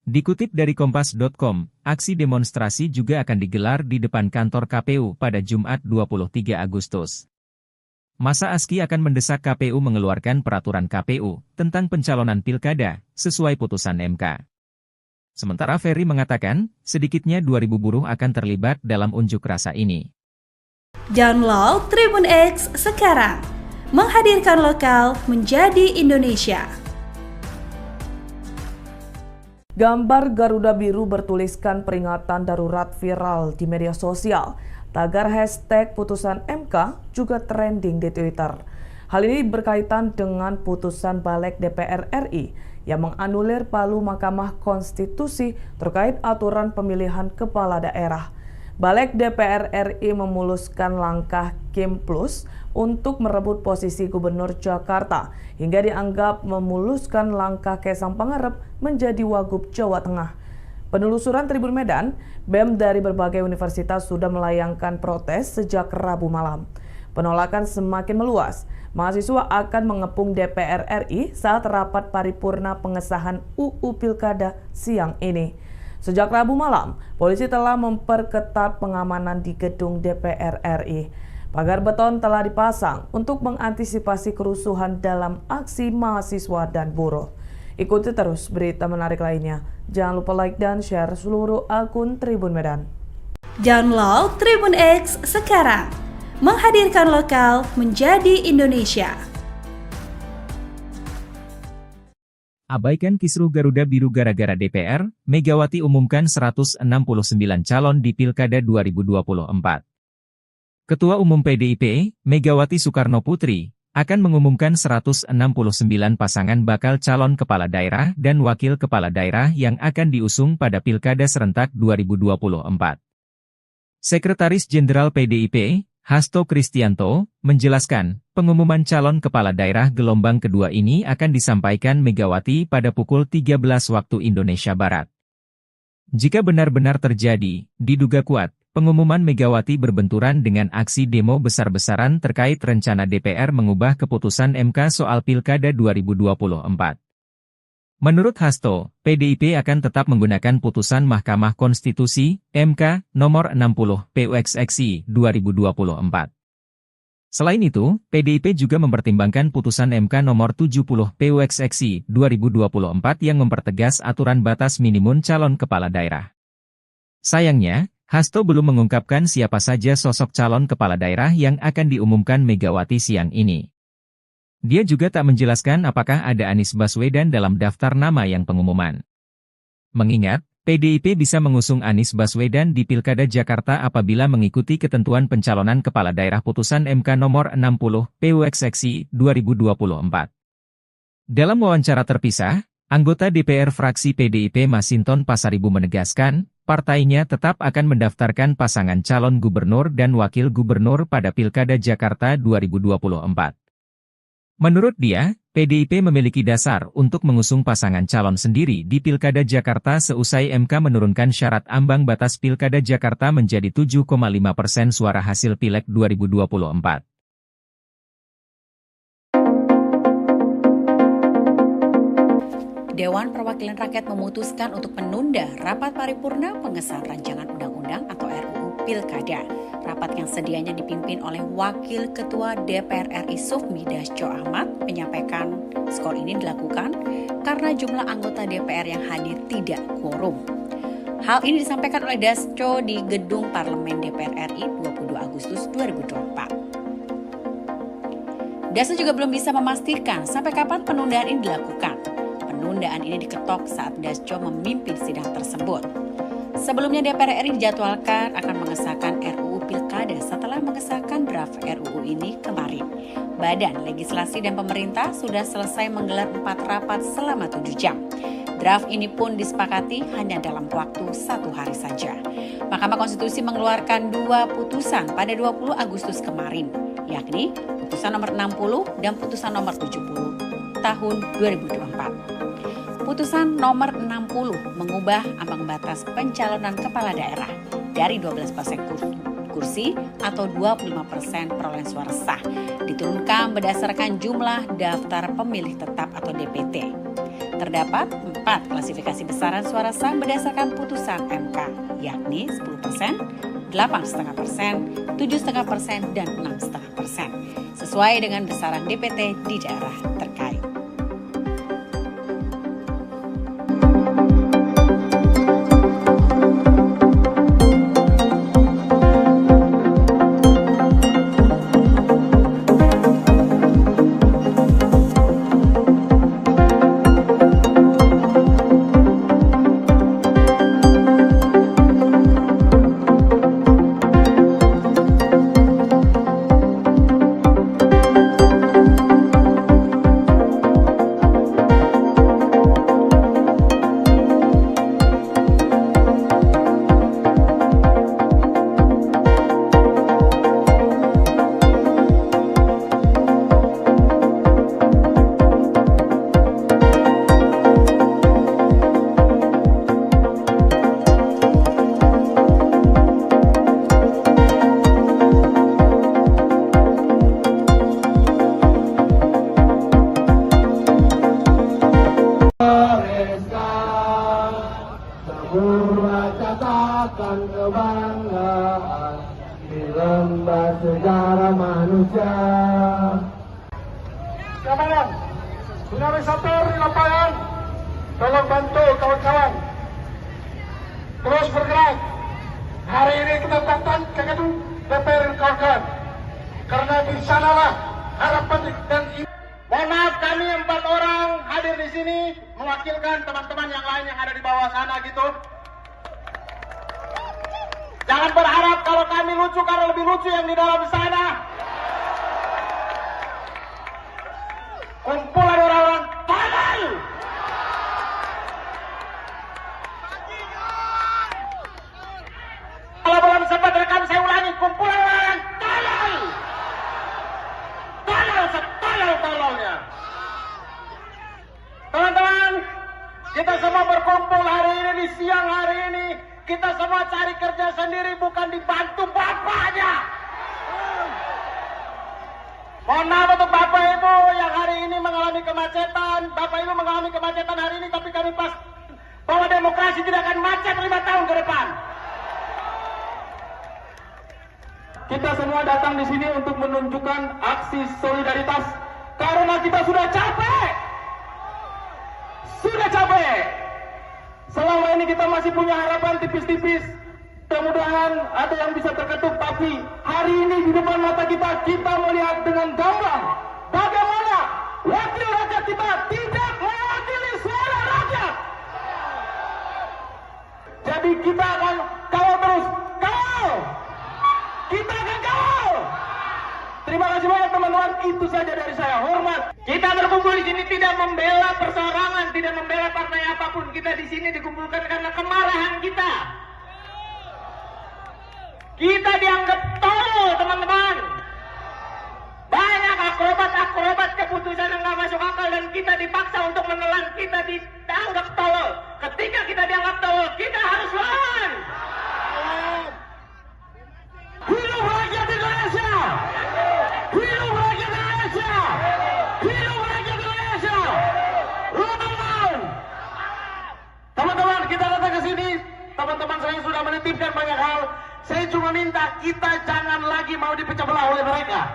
Dikutip dari Kompas.com, aksi demonstrasi juga akan digelar di depan kantor KPU pada Jumat 23 Agustus. Masa ASKI akan mendesak KPU mengeluarkan peraturan KPU tentang pencalonan pilkada sesuai putusan MK. Sementara Ferry mengatakan, sedikitnya 2.000 buruh akan terlibat dalam unjuk rasa ini. Download Tribun X sekarang, menghadirkan lokal menjadi Indonesia. Gambar Garuda Biru bertuliskan peringatan darurat viral di media sosial. Tagar hashtag putusan MK juga trending di Twitter. Hal ini berkaitan dengan putusan Balek DPR RI yang menganulir palu Mahkamah Konstitusi terkait aturan pemilihan kepala daerah. Balek DPR RI memuluskan langkah Kim Plus untuk merebut posisi Gubernur Jakarta hingga dianggap memuluskan langkah Kaisang Pangarep menjadi Wagub Jawa Tengah. Penelusuran Tribun Medan, BEM dari berbagai universitas sudah melayangkan protes sejak Rabu malam. Penolakan semakin meluas. Mahasiswa akan mengepung DPR RI saat rapat paripurna pengesahan UU Pilkada siang ini. Sejak Rabu malam, polisi telah memperketat pengamanan di gedung DPR RI. Pagar beton telah dipasang untuk mengantisipasi kerusuhan dalam aksi mahasiswa dan buruh. Ikuti terus berita menarik lainnya. Jangan lupa like dan share seluruh akun Tribun Medan. Download Tribun X sekarang, menghadirkan lokal menjadi Indonesia. Abaikan kisruh Garuda Biru gara-gara DPR, Megawati umumkan 169 calon di Pilkada 2024. Ketua Umum PDIP, Megawati Soekarnoputri, akan mengumumkan 169 pasangan bakal calon kepala daerah dan wakil kepala daerah yang akan diusung pada Pilkada serentak 2024. Sekretaris Jenderal PDIP, Hasto Kristianto, menjelaskan, pengumuman calon kepala daerah gelombang kedua ini akan disampaikan Megawati pada pukul 13 waktu Indonesia Barat. Jika benar-benar terjadi, diduga kuat, pengumuman Megawati berbenturan dengan aksi demo besar-besaran terkait rencana DPR mengubah keputusan MK soal Pilkada 2024. Menurut Hasto, PDIP akan tetap menggunakan putusan Mahkamah Konstitusi, MK, nomor 60, PUXXI, 2024. Selain itu, PDIP juga mempertimbangkan putusan MK nomor 70, PUXXI, 2024 yang mempertegas aturan batas minimum calon kepala daerah. Sayangnya, Hasto belum mengungkapkan siapa saja sosok calon kepala daerah yang akan diumumkan Megawati siang ini. Dia juga tak menjelaskan apakah ada Anies Baswedan dalam daftar nama yang pengumuman. Mengingat, PDIP bisa mengusung Anies Baswedan di Pilkada Jakarta apabila mengikuti ketentuan pencalonan kepala daerah putusan MK nomor 60, PUXXI, 2024. Dalam wawancara terpisah, anggota DPR fraksi PDIP Masinton Pasaribu menegaskan, partainya tetap akan mendaftarkan pasangan calon gubernur dan wakil gubernur pada Pilkada Jakarta 2024. Menurut dia, PDIP memiliki dasar untuk mengusung pasangan calon sendiri di Pilkada Jakarta seusai MK menurunkan syarat ambang batas Pilkada Jakarta menjadi 7,5% suara hasil Pileg 2024. Dewan Perwakilan Rakyat memutuskan untuk menunda rapat paripurna pengesahan rancangan undang-undang atau RUU Pilkada. Rapat yang sedianya dipimpin oleh Wakil Ketua DPR RI Sufmi Dasko Ahmad menyampaikan skor ini dilakukan karena jumlah anggota DPR yang hadir tidak quorum. Hal ini disampaikan oleh Dasko di Gedung Parlemen DPR RI 22 Agustus 2024. Dasa juga belum bisa memastikan sampai kapan penundaan ini dilakukan. Penundaan ini diketok saat Dasco memimpin sidang tersebut. Sebelumnya DPR RI dijadwalkan akan mengesahkan RUU Pilkada setelah mengesahkan draft RUU ini kemarin. Badan Legislasi dan Pemerintah sudah selesai menggelar 4 rapat selama 7 jam. Draft ini pun disepakati hanya dalam waktu 1 hari saja. Mahkamah Konstitusi mengeluarkan 2 putusan pada 20 Agustus kemarin, yakni putusan nomor 60 dan putusan nomor 70 tahun 2024. Putusan nomor 60 mengubah ambang batas pencalonan kepala daerah dari 12% kursi atau 25% perolehan suara sah diturunkan berdasarkan jumlah daftar pemilih tetap atau DPT. Terdapat 4 klasifikasi besaran suara sah berdasarkan putusan MK, yakni 10%, 8,5%, 7,5%, dan 6,5%, sesuai dengan besaran DPT di daerah terkait. Catatan kebanggaan di lembar sejarah manusia. Kawan, tsunami satu di lapangan, tolong bantu kawan-kawan terus bergerak. Hari ini kita datang ke gedung DPR kawan-kawan, karena di sanalah harapan dan mohon maaf, kami 4 orang hadir di sini mewakilkan teman-teman yang lain yang ada di bawah sana gitu. Jangan berharap kalau kami lucu, karena lebih lucu yang di dalam sana. Kumpulan orang-orang tolol. Kalau belum sempat rekam, saya ulangi. Kumpulan orang tolol. Tolol setolol-tololnya. Teman-teman, kita semua berkumpul hari ini di siang hari ini. Kita semua cari kerja sendiri, bukan dibantu bapaknya. Mohon maaf untuk Bapak Ibu yang hari ini mengalami kemacetan. Bapak Ibu mengalami kemacetan hari ini, tapi kami pas bahwa demokrasi tidak akan macet 5 tahun ke depan. Kita semua datang di sini untuk menunjukkan aksi solidaritas karena kita sudah capek. Sudah capek. Selama ini kita masih punya harapan tipis-tipis. Mudah-mudahan ada yang bisa terketuk. Tapi hari ini di depan mata kita melihat dengan gamblang bagaimana wakil rakyat kita tidak mewakili suara rakyat. Jadi kita akan kawal terus. Kawal! Kita akan kawal! Terima kasih banyak teman-teman. Itu saja dari saya. Hormat. Kita berkumpul di sini tidak membela perseorangan, tidak membela partai apapun. Kita di sini dikumpulkan karena kemarahan kita. Kita dianggap tolol, teman-teman. Banyak akrobat keputusan yang nggak masuk akal dan kita dipaksa untuk menelan. Kita dianggap tolol. Ketika kita dianggap tolol, kita harus lawan. Hidup rakyat Indonesia! Hidup rakyat Indonesia! Hidup rakyat Indonesia! Lawan! Teman-teman, kita datang ke sini. Teman-teman saya sudah menitipkan banyak hal. Saya cuma minta kita jangan lagi mau dipecah belah oleh mereka.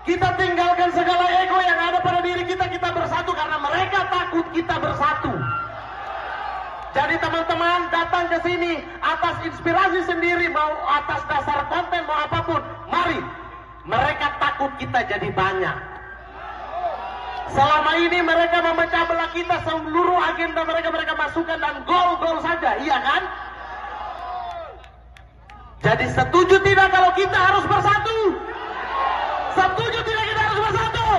Kita tinggalkan segala ego yang ada pada diri kita. Kita bersatu karena mereka takut kita bersatu. Jadi teman-teman datang ke sini atas inspirasi sendiri, mau atas dasar konten, mau apapun. Mari, mereka takut takut kita jadi banyak. Selama ini mereka memecah belah kita, seluruh agenda mereka masukkan dan gol-gol saja, iya kan? Jadi setuju tidak kalau kita harus bersatu? Setuju tidak kita harus bersatu?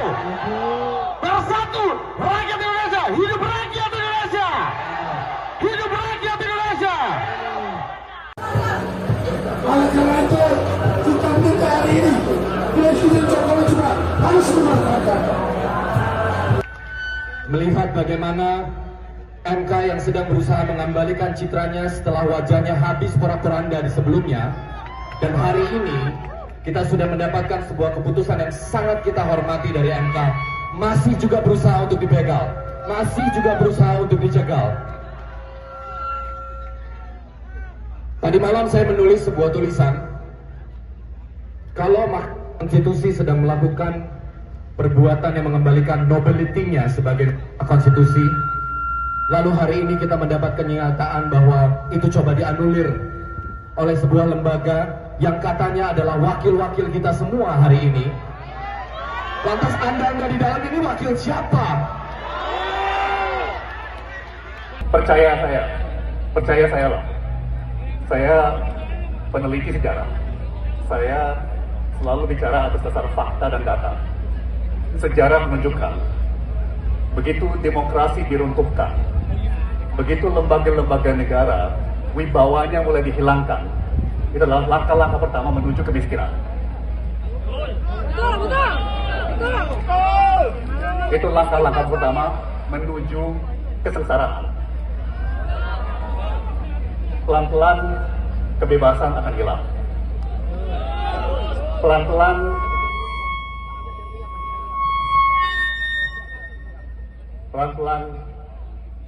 Bersatu, rakyat Indonesia, hidup rakyat Indonesia! Hidup rakyat Indonesia! Oleh karena itu, kita minta hari ini Presiden Jokowi juga harus memanfaatkan. Melihat bagaimana MK yang sedang berusaha mengembalikan citranya setelah wajahnya habis porak-poranda di sebelumnya, dan hari ini kita sudah mendapatkan sebuah keputusan yang sangat kita hormati dari MK, masih juga berusaha untuk dibegal, masih juga berusaha untuk dicegal. Tadi malam saya menulis sebuah tulisan, kalau Mahkamah Konstitusi sedang melakukan perbuatan yang mengembalikan nobility-nya sebagai konstitusi, lalu hari ini kita mendapat kenyataan bahwa itu coba dianulir oleh sebuah lembaga yang katanya adalah wakil-wakil kita semua hari ini. Lantas Anda nggak di dalam ini wakil siapa? Percaya saya loh. Saya peneliti sejarah. Saya selalu bicara atas dasar fakta dan data. Sejarah menunjukkan, begitu demokrasi diruntuhkan, begitu lembaga-lembaga negara wibawanya mulai dihilangkan, itu adalah langkah-langkah pertama menuju kemiskinan. Itu langkah-langkah pertama menuju kesengsaraan. Pelan-pelan kebebasan akan hilang. Pelan-pelan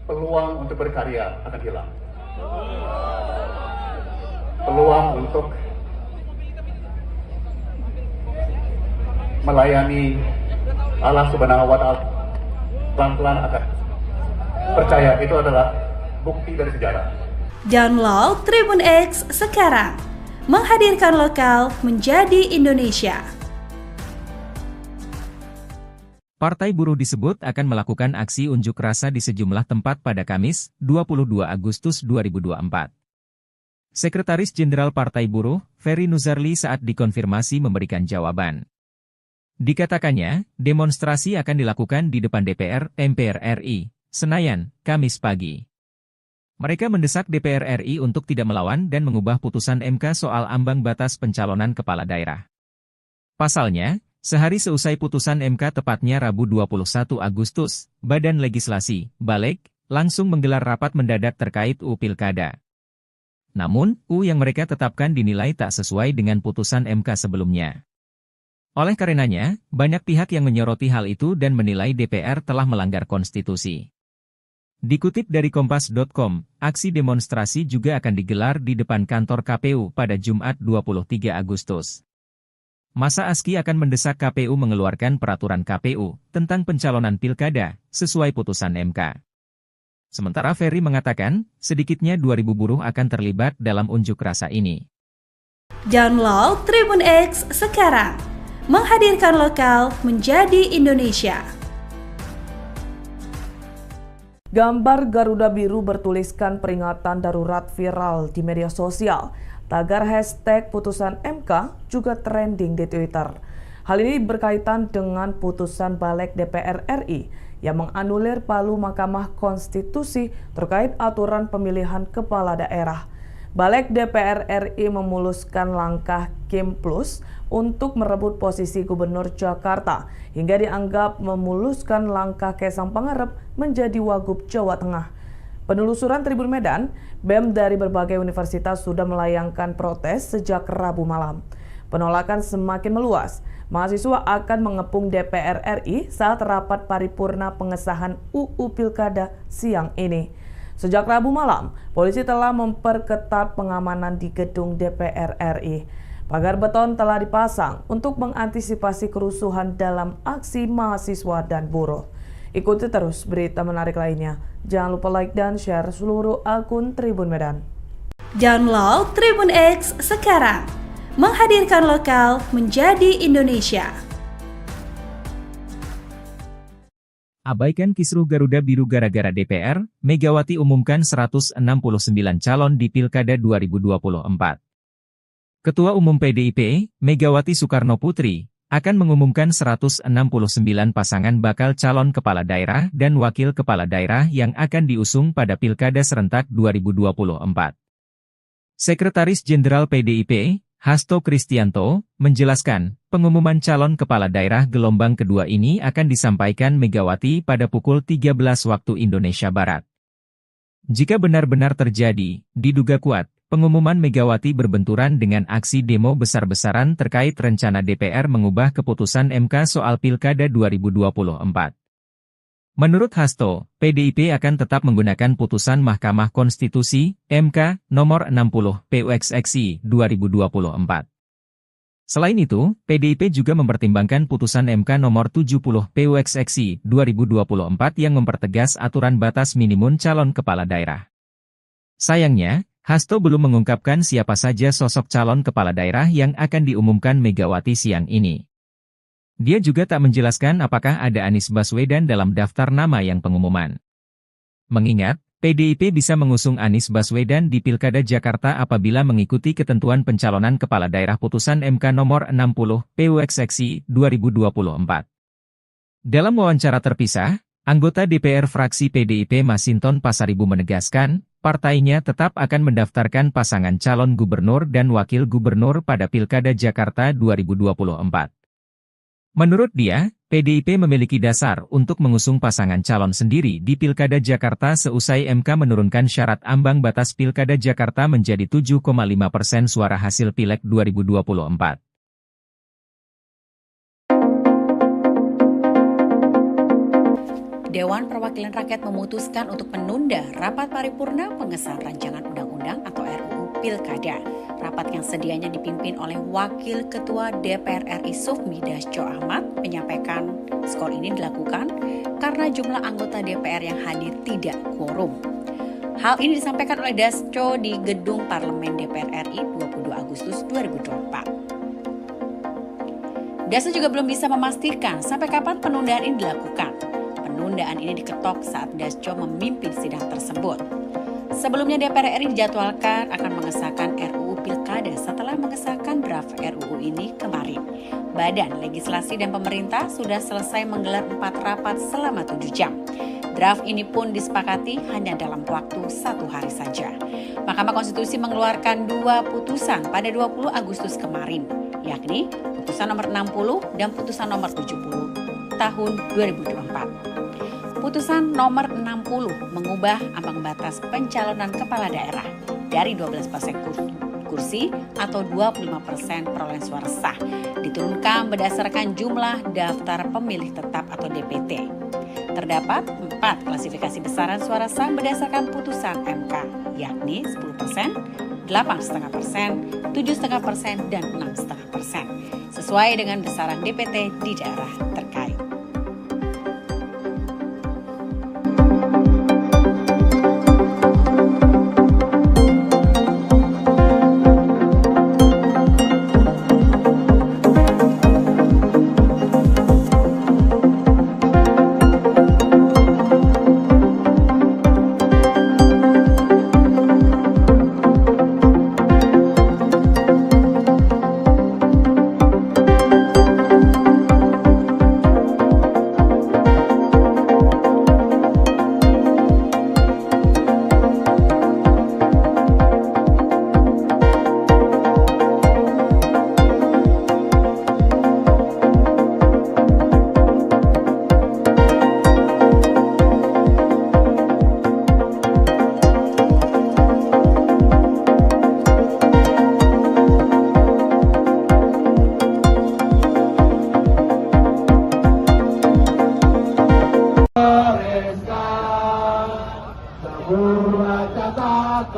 peluang untuk berkarya akan hilang. Peluang untuk melayani Allah Subhanahu wa Ta'ala pelan-pelan akan. Percaya, itu adalah bukti dari sejarah. Download Tribun X sekarang, menghadirkan lokal menjadi Indonesia. Partai Buruh disebut akan melakukan aksi unjuk rasa di sejumlah tempat pada Kamis, 22 Agustus 2024. Sekretaris Jenderal Partai Buruh, Ferry Nuzarli saat dikonfirmasi memberikan jawaban. Dikatakannya, demonstrasi akan dilakukan di depan DPR, MPR RI, Senayan, Kamis pagi. Mereka mendesak DPR RI untuk tidak melawan dan mengubah putusan MK soal ambang batas pencalonan kepala daerah. Pasalnya, sehari seusai putusan MK tepatnya Rabu 21 Agustus, Badan Legislasi, Balek, langsung menggelar rapat mendadak terkait UU Pilkada. Namun, UU yang mereka tetapkan dinilai tak sesuai dengan putusan MK sebelumnya. Oleh karenanya, banyak pihak yang menyoroti hal itu dan menilai DPR telah melanggar konstitusi. Dikutip dari Kompas.com, aksi demonstrasi juga akan digelar di depan kantor KPU pada Jumat 23 Agustus. Masa ASKI akan mendesak KPU mengeluarkan peraturan KPU tentang pencalonan pilkada sesuai putusan MK. Sementara Ferry mengatakan, sedikitnya 2.000 buruh akan terlibat dalam unjuk rasa ini. Download Tribun X sekarang, menghadirkan lokal menjadi Indonesia. Gambar Garuda Biru bertuliskan peringatan darurat viral di media sosial. Tagar hashtag putusan MK juga trending di Twitter. Hal ini berkaitan dengan putusan Balek DPR RI yang menganulir palu Mahkamah Konstitusi terkait aturan pemilihan kepala daerah. Balek DPR RI memuluskan langkah Kim Plus untuk merebut posisi Gubernur Jakarta hingga dianggap memuluskan langkah Kaisang Pangarep menjadi Wagub Jawa Tengah. Penelusuran Tribun Medan, BEM dari berbagai universitas sudah melayangkan protes sejak Rabu malam. Penolakan semakin meluas. Mahasiswa akan mengepung DPR RI saat rapat paripurna pengesahan UU Pilkada siang ini. Sejak Rabu malam, polisi telah memperketat pengamanan di gedung DPR RI. Pagar beton telah dipasang untuk mengantisipasi kerusuhan dalam aksi mahasiswa dan buruh. Ikuti terus berita menarik lainnya. Jangan lupa like dan share seluruh akun Tribun Medan. Download Tribun X sekarang, menghadirkan lokal menjadi Indonesia. Abaikan kisruh Garuda Biru gara-gara DPR, Megawati umumkan 169 calon di Pilkada 2024. Ketua Umum PDIP, Megawati Soekarno Putri, akan mengumumkan 169 pasangan bakal calon kepala daerah dan wakil kepala daerah yang akan diusung pada Pilkada serentak 2024. Sekretaris Jenderal PDIP, Hasto Kristianto, menjelaskan, pengumuman calon kepala daerah gelombang kedua ini akan disampaikan Megawati pada pukul 13 waktu Indonesia Barat. Jika benar-benar terjadi, diduga kuat, pengumuman Megawati berbenturan dengan aksi demo besar-besaran terkait rencana DPR mengubah keputusan MK soal Pilkada 2024. Menurut Hasto, PDIP akan tetap menggunakan putusan Mahkamah Konstitusi, MK, nomor 60, PUXXI, 2024. Selain itu, PDIP juga mempertimbangkan putusan MK nomor 70, PUXXI, 2024 yang mempertegas aturan batas minimum calon kepala daerah. Sayangnya, Hasto belum mengungkapkan siapa saja sosok calon kepala daerah yang akan diumumkan Megawati siang ini. Dia juga tak menjelaskan apakah ada Anies Baswedan dalam daftar nama yang pengumuman. Mengingat, PDIP bisa mengusung Anies Baswedan di Pilkada Jakarta apabila mengikuti ketentuan pencalonan kepala daerah putusan MK nomor 60, PUXXI, 2024. Dalam wawancara terpisah, anggota DPR fraksi PDIP Masinton Pasaribu menegaskan, partainya tetap akan mendaftarkan pasangan calon gubernur dan wakil gubernur pada Pilkada Jakarta 2024. Menurut dia, PDIP memiliki dasar untuk mengusung pasangan calon sendiri di Pilkada Jakarta seusai MK menurunkan syarat ambang batas Pilkada Jakarta menjadi 7,5% suara hasil Pileg 2024. Dewan Perwakilan Rakyat memutuskan untuk menunda rapat paripurna pengesahan rancangan undang-undang atau RUU Pilkada. Rapat yang sedianya dipimpin oleh Wakil Ketua DPR RI Sufmi Dasko Ahmad menyampaikan skor ini dilakukan karena jumlah anggota DPR yang hadir tidak quorum. Hal ini disampaikan oleh Dasko di Gedung Parlemen DPR RI 22 Agustus 2024. Dasko juga belum bisa memastikan sampai kapan penundaan ini dilakukan. Penundaan ini diketok saat Dasko memimpin sidang tersebut. Sebelumnya DPR RI dijadwalkan akan mengesahkan RUU Pilkada setelah mengesahkan draft RUU ini kemarin. Badan Legislasi dan Pemerintah sudah selesai menggelar 4 rapat selama 7 jam. Draft ini pun disepakati hanya dalam waktu 1 hari saja. Mahkamah Konstitusi mengeluarkan 2 putusan pada 20 Agustus kemarin, yakni putusan nomor 60 dan putusan nomor 70 tahun 2024. Putusan nomor 60 mengubah ambang batas pencalonan kepala daerah dari 12% kursi atau 25% perolehan suara sah diturunkan berdasarkan jumlah daftar pemilih tetap atau DPT. Terdapat 4 klasifikasi besaran suara sah berdasarkan putusan MK, yakni 10%, 8,5%, 7,5%, dan 6,5%, sesuai dengan besaran DPT di daerah terkait.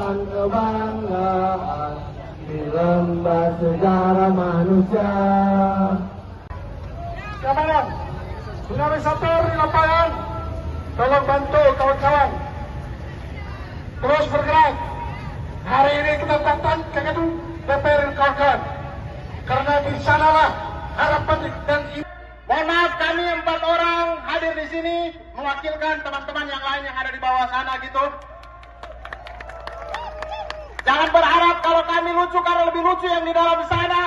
Kebanggaan di lembah sejarah manusia. Keamanan, dinamisator di lapangan, tolong bantu kawan-kawan. Terus bergerak. Hari ini kita datang ke gedung DPR kawan-kawan. Karena di sanalah harapan dan ini. Mohon maaf, kami 4 orang hadir di sini mewakilkan teman-teman yang lain yang ada di bawah sana gitu. Jangan berharap kalau kami lucu karena lebih lucu yang di dalam sana.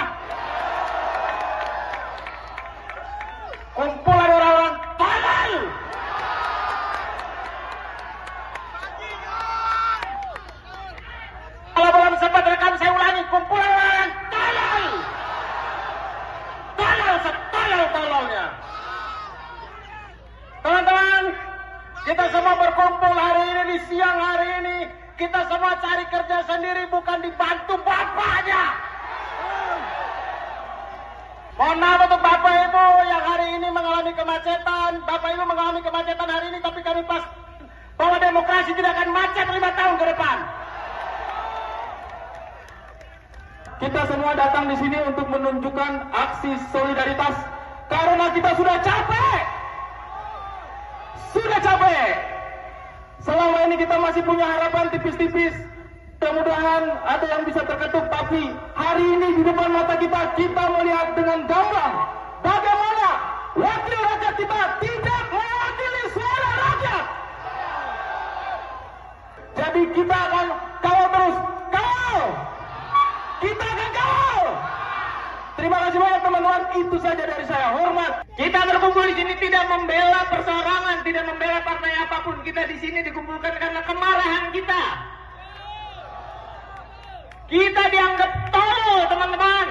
Kumpulan orang-orang tolol. Kalau belum sempat rekam saya ulangi, kumpulan orang tolol. Tolol setolol-tololnya. Teman-teman, kita semua berkumpul hari ini di siang hari ini. Kita semua cari kerja sendiri, bukan dibantu bapaknya. Mohon maaf untuk Bapak Ibu yang hari ini mengalami kemacetan. Bapak Ibu mengalami kemacetan hari ini, tapi kami pas bahwa demokrasi tidak akan macet 5 tahun ke depan. Kita semua datang di sini untuk menunjukkan aksi solidaritas karena kita sudah capek. Sudah capek. Selama ini kita masih punya harapan tipis-tipis. Mudah-mudahan ada yang bisa terketuk, tapi hari ini di depan mata kita melihat dengan gamblang bagaimana wakil rakyat kita tidak mewakili suara rakyat. Jadi kita akan kawal terus, kawal. Kita akan kawal. Terima kasih banyak teman-teman, itu saja dari saya. Hormat. Kita berkumpul di sini tidak membela perseorangan, tidak membela partai apapun. Kita di sini dikumpulkan karena kemarahan kita. Kita dianggap tolol, teman-teman.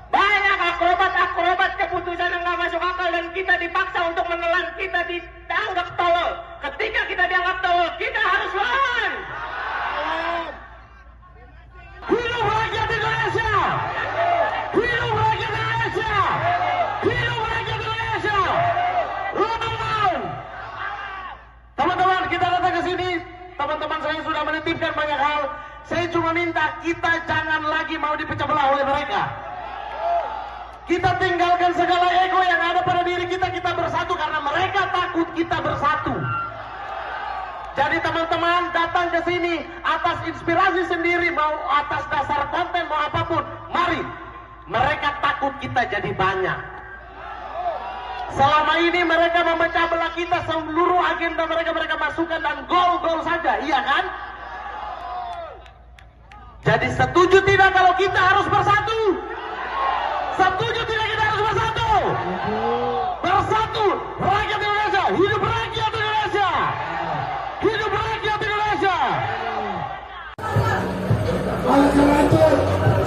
Banyak akrobat keputusan yang nggak masuk akal dan kita dipaksa untuk menelan. Kita dianggap tolol. Ketika kita dianggap tolol, kita harus lawan. Hidup rakyat Indonesia! Hidup rakyat Indonesia! Hidup rakyat Indonesia! Lawan! Teman-teman, kita datang ke sini. Teman-teman saya sudah menitipkan banyak hal. Saya cuma minta kita jangan lagi mau dipecah belah oleh mereka. Kita tinggalkan segala ego yang ada pada diri kita. Kita bersatu karena mereka takut kita bersatu. Jadi teman-teman datang ke sini atas inspirasi sendiri, mau atas dasar konten, mau apapun. Mari. Mereka takut kita jadi banyak. Selama ini mereka memecah belah kita, seluruh agenda mereka masukkan dan gol-gol saja, iya kan? Jadi setuju tidak kalau kita harus bersatu? Setuju tidak kita harus bersatu? Bersatu, rakyat Indonesia, hidup rakyat Indonesia! Hidup rakyat Indonesia! Oleh karena itu,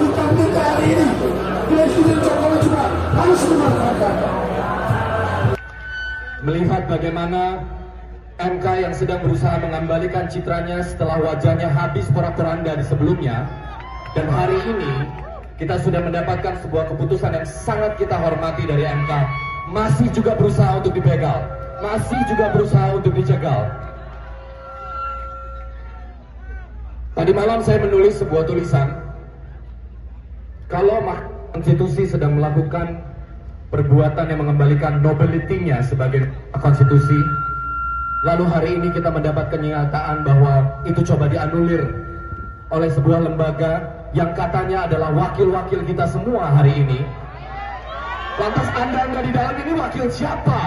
kita minta hari ini Presiden Jokowi juga harus memanfaatkan. Melihat bagaimana MK yang sedang berusaha mengembalikan citranya setelah wajahnya habis porak-poranda di sebelumnya, dan hari ini kita sudah mendapatkan sebuah keputusan yang sangat kita hormati dari MK, masih juga berusaha untuk dibegal, masih juga berusaha untuk dicegal. Tadi malam saya menulis sebuah tulisan, kalau Mahkamah Konstitusi sedang melakukan perbuatan yang mengembalikan nobility-nya sebagai konstitusi, lalu hari ini kita mendapat kenyataan bahwa itu coba dianulir oleh sebuah lembaga yang katanya adalah wakil-wakil kita semua hari ini. Lantas Anda di dalam ini wakil siapa?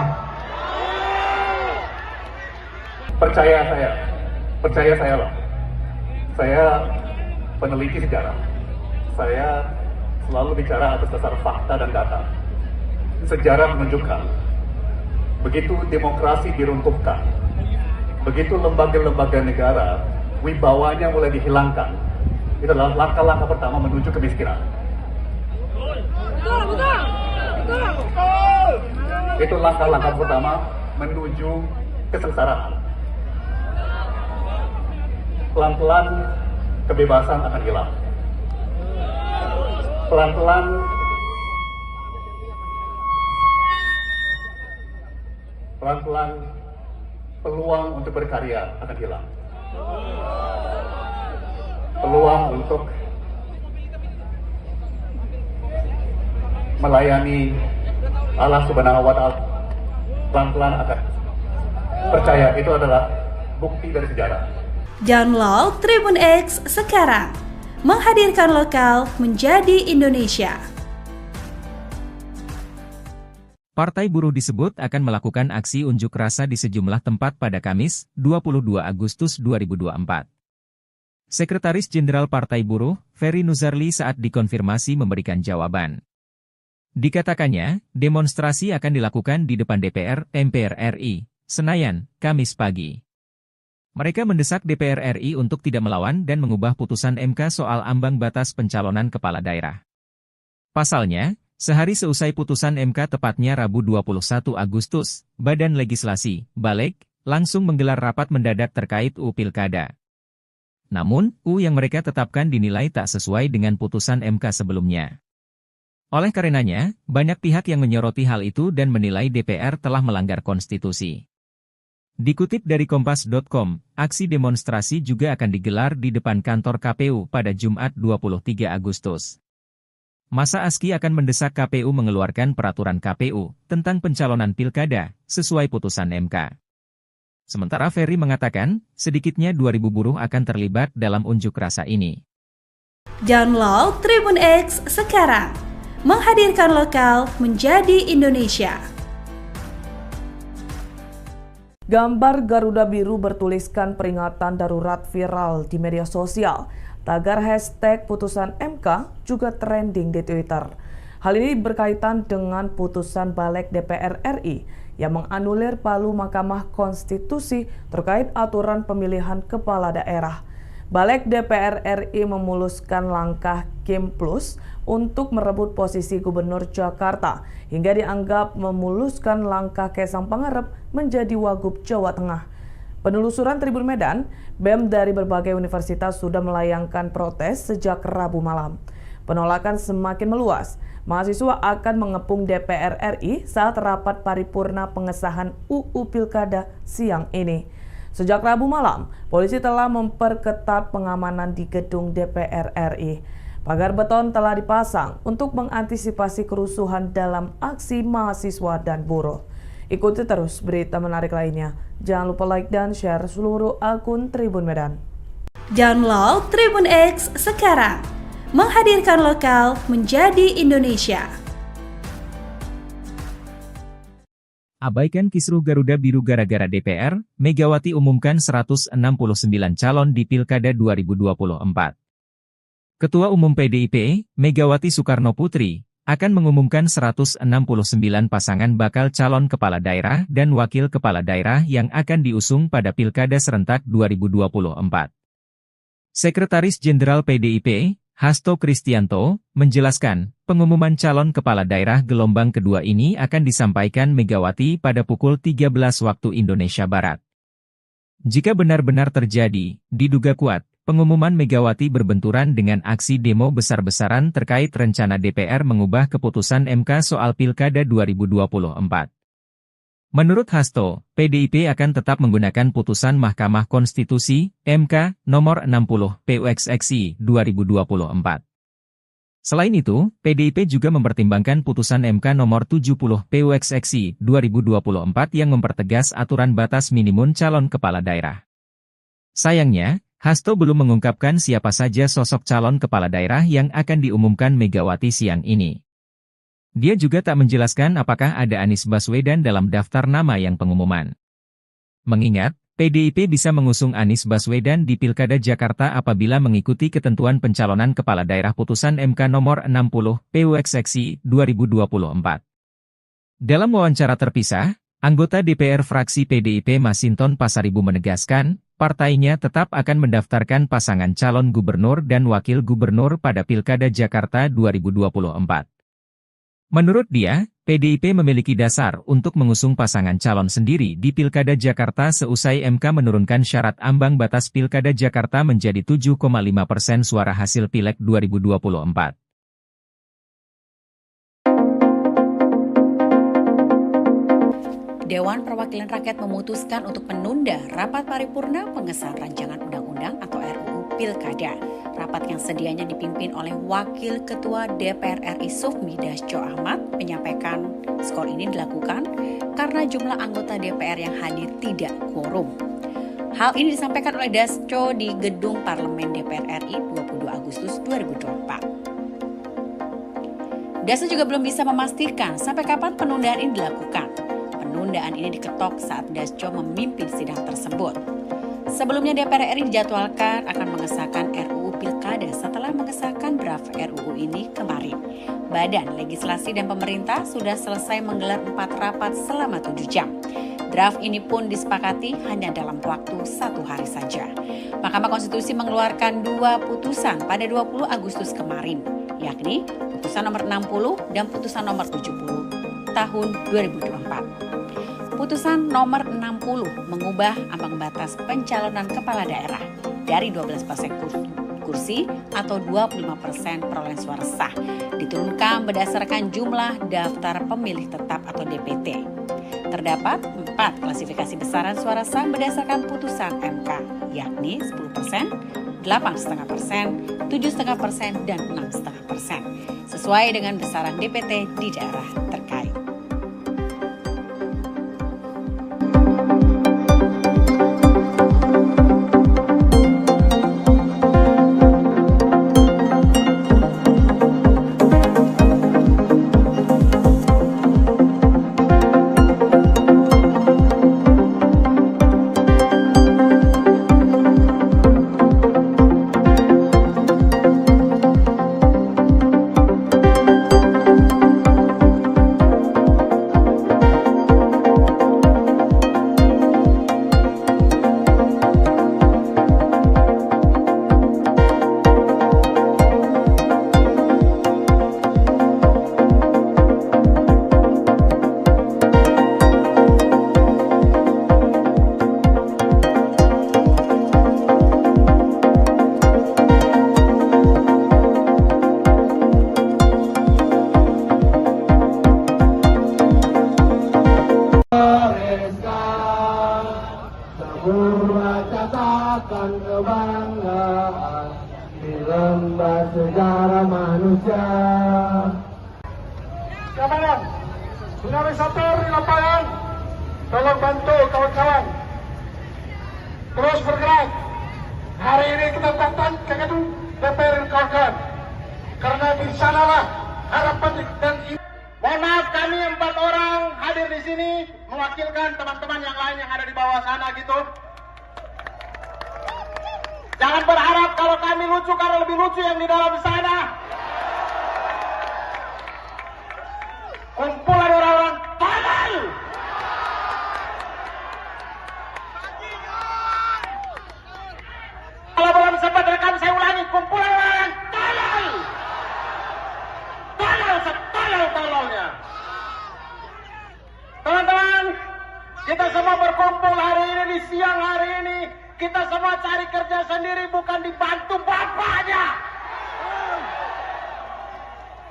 Percaya saya loh. Saya peneliti sejarah. Saya selalu bicara atas dasar fakta dan data. Sejarah menunjukkan, begitu demokrasi diruntuhkan, begitu lembaga-lembaga negara wibawanya mulai dihilangkan, itu adalah langkah-langkah pertama menuju kemiskinan. Itu langkah-langkah pertama menuju kesengsaraan. Pelan-pelan kebebasan akan hilang. Pelan-pelan peluang untuk berkarya akan hilang. Peluang untuk melayani Allah Subhanahu wa Ta'ala pelan-pelan akan percaya, itu adalah bukti dari sejarah. Download Tribun X sekarang, menghadirkan lokal menjadi Indonesia. Partai Buruh disebut akan melakukan aksi unjuk rasa di sejumlah tempat pada Kamis, 22 Agustus 2024. Sekretaris Jenderal Partai Buruh, Ferry Nuzarli saat dikonfirmasi memberikan jawaban. Dikatakannya, demonstrasi akan dilakukan di depan DPR, MPR RI, Senayan, Kamis pagi. Mereka mendesak DPR RI untuk tidak melawan dan mengubah putusan MK soal ambang batas pencalonan kepala daerah. Pasalnya, sehari seusai putusan MK tepatnya Rabu 21 Agustus, Badan Legislasi, Balek, langsung menggelar rapat mendadak terkait UU Pilkada. Namun, UU yang mereka tetapkan dinilai tak sesuai dengan putusan MK sebelumnya. Oleh karenanya, banyak pihak yang menyoroti hal itu dan menilai DPR telah melanggar konstitusi. Dikutip dari Kompas.com, aksi demonstrasi juga akan digelar di depan kantor KPU pada Jumat 23 Agustus. Masa ASKI akan mendesak KPU mengeluarkan peraturan KPU tentang pencalonan pilkada sesuai putusan MK. Sementara Ferry mengatakan, sedikitnya 2.000 buruh akan terlibat dalam unjuk rasa ini. Download Tribun X sekarang, menghadirkan lokal menjadi Indonesia. Gambar Garuda Biru bertuliskan peringatan darurat viral di media sosial. Tagar hashtag putusan MK juga trending di Twitter. Hal ini berkaitan dengan putusan Balek DPR RI yang menganulir palu Mahkamah Konstitusi terkait aturan pemilihan kepala daerah. Balek DPR RI memuluskan langkah Kim Plus untuk merebut posisi Gubernur Jakarta hingga dianggap memuluskan langkah Kaisang Pangarep menjadi Wagub Jawa Tengah. Penelusuran Tribun Medan, BEM dari berbagai universitas sudah melayangkan protes sejak Rabu malam. Penolakan semakin meluas. Mahasiswa akan mengepung DPR RI saat rapat paripurna pengesahan UU Pilkada siang ini. Sejak Rabu malam, polisi telah memperketat pengamanan di gedung DPR RI. Pagar beton telah dipasang untuk mengantisipasi kerusuhan dalam aksi mahasiswa dan buruh. Ikuti terus berita menarik lainnya. Jangan lupa like dan share seluruh akun Tribun Medan. Download Tribun X sekarang, menghadirkan lokal menjadi Indonesia. Abaikan kisruh Garuda Biru gara-gara DPR, Megawati umumkan 169 calon di Pilkada 2024. Ketua Umum PDIP, Megawati Soekarno Putri, akan mengumumkan 169 pasangan bakal calon kepala daerah dan wakil kepala daerah yang akan diusung pada Pilkada serentak 2024. Sekretaris Jenderal PDIP, Hasto Kristianto, menjelaskan, pengumuman calon kepala daerah gelombang kedua ini akan disampaikan Megawati pada pukul 13 waktu Indonesia Barat. Jika benar-benar terjadi, diduga kuat, pengumuman Megawati berbenturan dengan aksi demo besar-besaran terkait rencana DPR mengubah keputusan MK soal Pilkada 2024. Menurut Hasto, PDIP akan tetap menggunakan putusan Mahkamah Konstitusi, MK, nomor 60, PUXXI, 2024. Selain itu, PDIP juga mempertimbangkan putusan MK nomor 70, PUXXI, 2024 yang mempertegas aturan batas minimum calon kepala daerah. Sayangnya, Hasto belum mengungkapkan siapa saja sosok calon kepala daerah yang akan diumumkan Megawati siang ini. Dia juga tak menjelaskan apakah ada Anies Baswedan dalam daftar nama yang pengumuman. Mengingat, PDIP bisa mengusung Anies Baswedan di Pilkada Jakarta apabila mengikuti ketentuan pencalonan kepala daerah putusan MK nomor 60, PUXXI, 2024. Dalam wawancara terpisah, anggota DPR fraksi PDIP Masinton Pasaribu menegaskan, partainya tetap akan mendaftarkan pasangan calon gubernur dan wakil gubernur pada Pilkada Jakarta 2024. Menurut dia, PDIP memiliki dasar untuk mengusung pasangan calon sendiri di Pilkada Jakarta seusai MK menurunkan syarat ambang batas Pilkada Jakarta menjadi 7,5% suara hasil Pileg 2024. Dewan Perwakilan Rakyat memutuskan untuk menunda rapat paripurna pengesahan rancangan undang-undang atau RUU Pilkada. Rapat yang sedianya dipimpin oleh Wakil Ketua DPR RI Sufmi Dasko Ahmad menyampaikan skor ini dilakukan karena jumlah anggota DPR yang hadir tidak quorum. Hal ini disampaikan oleh Dasko di Gedung Parlemen DPR RI 22 Agustus 2024. Dasa juga belum bisa memastikan sampai kapan penundaan ini dilakukan. Penundaan ini diketok saat Dasco memimpin sidang tersebut. Sebelumnya DPR RI dijadwalkan akan mengesahkan RUU Pilkada setelah mengesahkan draft RUU ini kemarin. Badan Legislasi dan Pemerintah sudah selesai menggelar 4 rapat selama 7 jam. Draft ini pun disepakati hanya dalam waktu 1 hari saja. Mahkamah Konstitusi mengeluarkan 2 putusan pada 20 Agustus kemarin, yakni putusan nomor 60 dan putusan nomor 70 tahun 2024. Putusan nomor 60 mengubah ambang batas pencalonan kepala daerah dari 12% kursi atau 25% perolehan suara sah diturunkan berdasarkan jumlah daftar pemilih tetap atau DPT. Terdapat 4 klasifikasi besaran suara sah berdasarkan putusan MK, yakni 10%, 8,5%, 7,5%, dan 6,5%, sesuai dengan besaran DPT di daerah terkait. Catatan kebanggaan di lembar sejarah manusia. Kawan, dinamisator di lapangan, tolong bantu kawan-kawan terus bergerak. Hari ini kita datang ke gedung DPR kawan-kawan, karena di sanalah harapan dan Mohon maaf, kami 4 orang hadir di sini mewakilkan teman-teman yang lain yang ada di bawah sana gitu. Jangan berharap kalau kami lucu karena lebih lucu yang di dalam sana. Kumpulan orang-orang tolol. Kalau belum sempat rekam saya ulangi, kumpulan orang tolol. Tolol setolol-tololnya. Teman-teman, kita semua berkumpul hari ini di siang hari ini. Kita semua cari kerja sendiri, bukan dibantu bapaknya.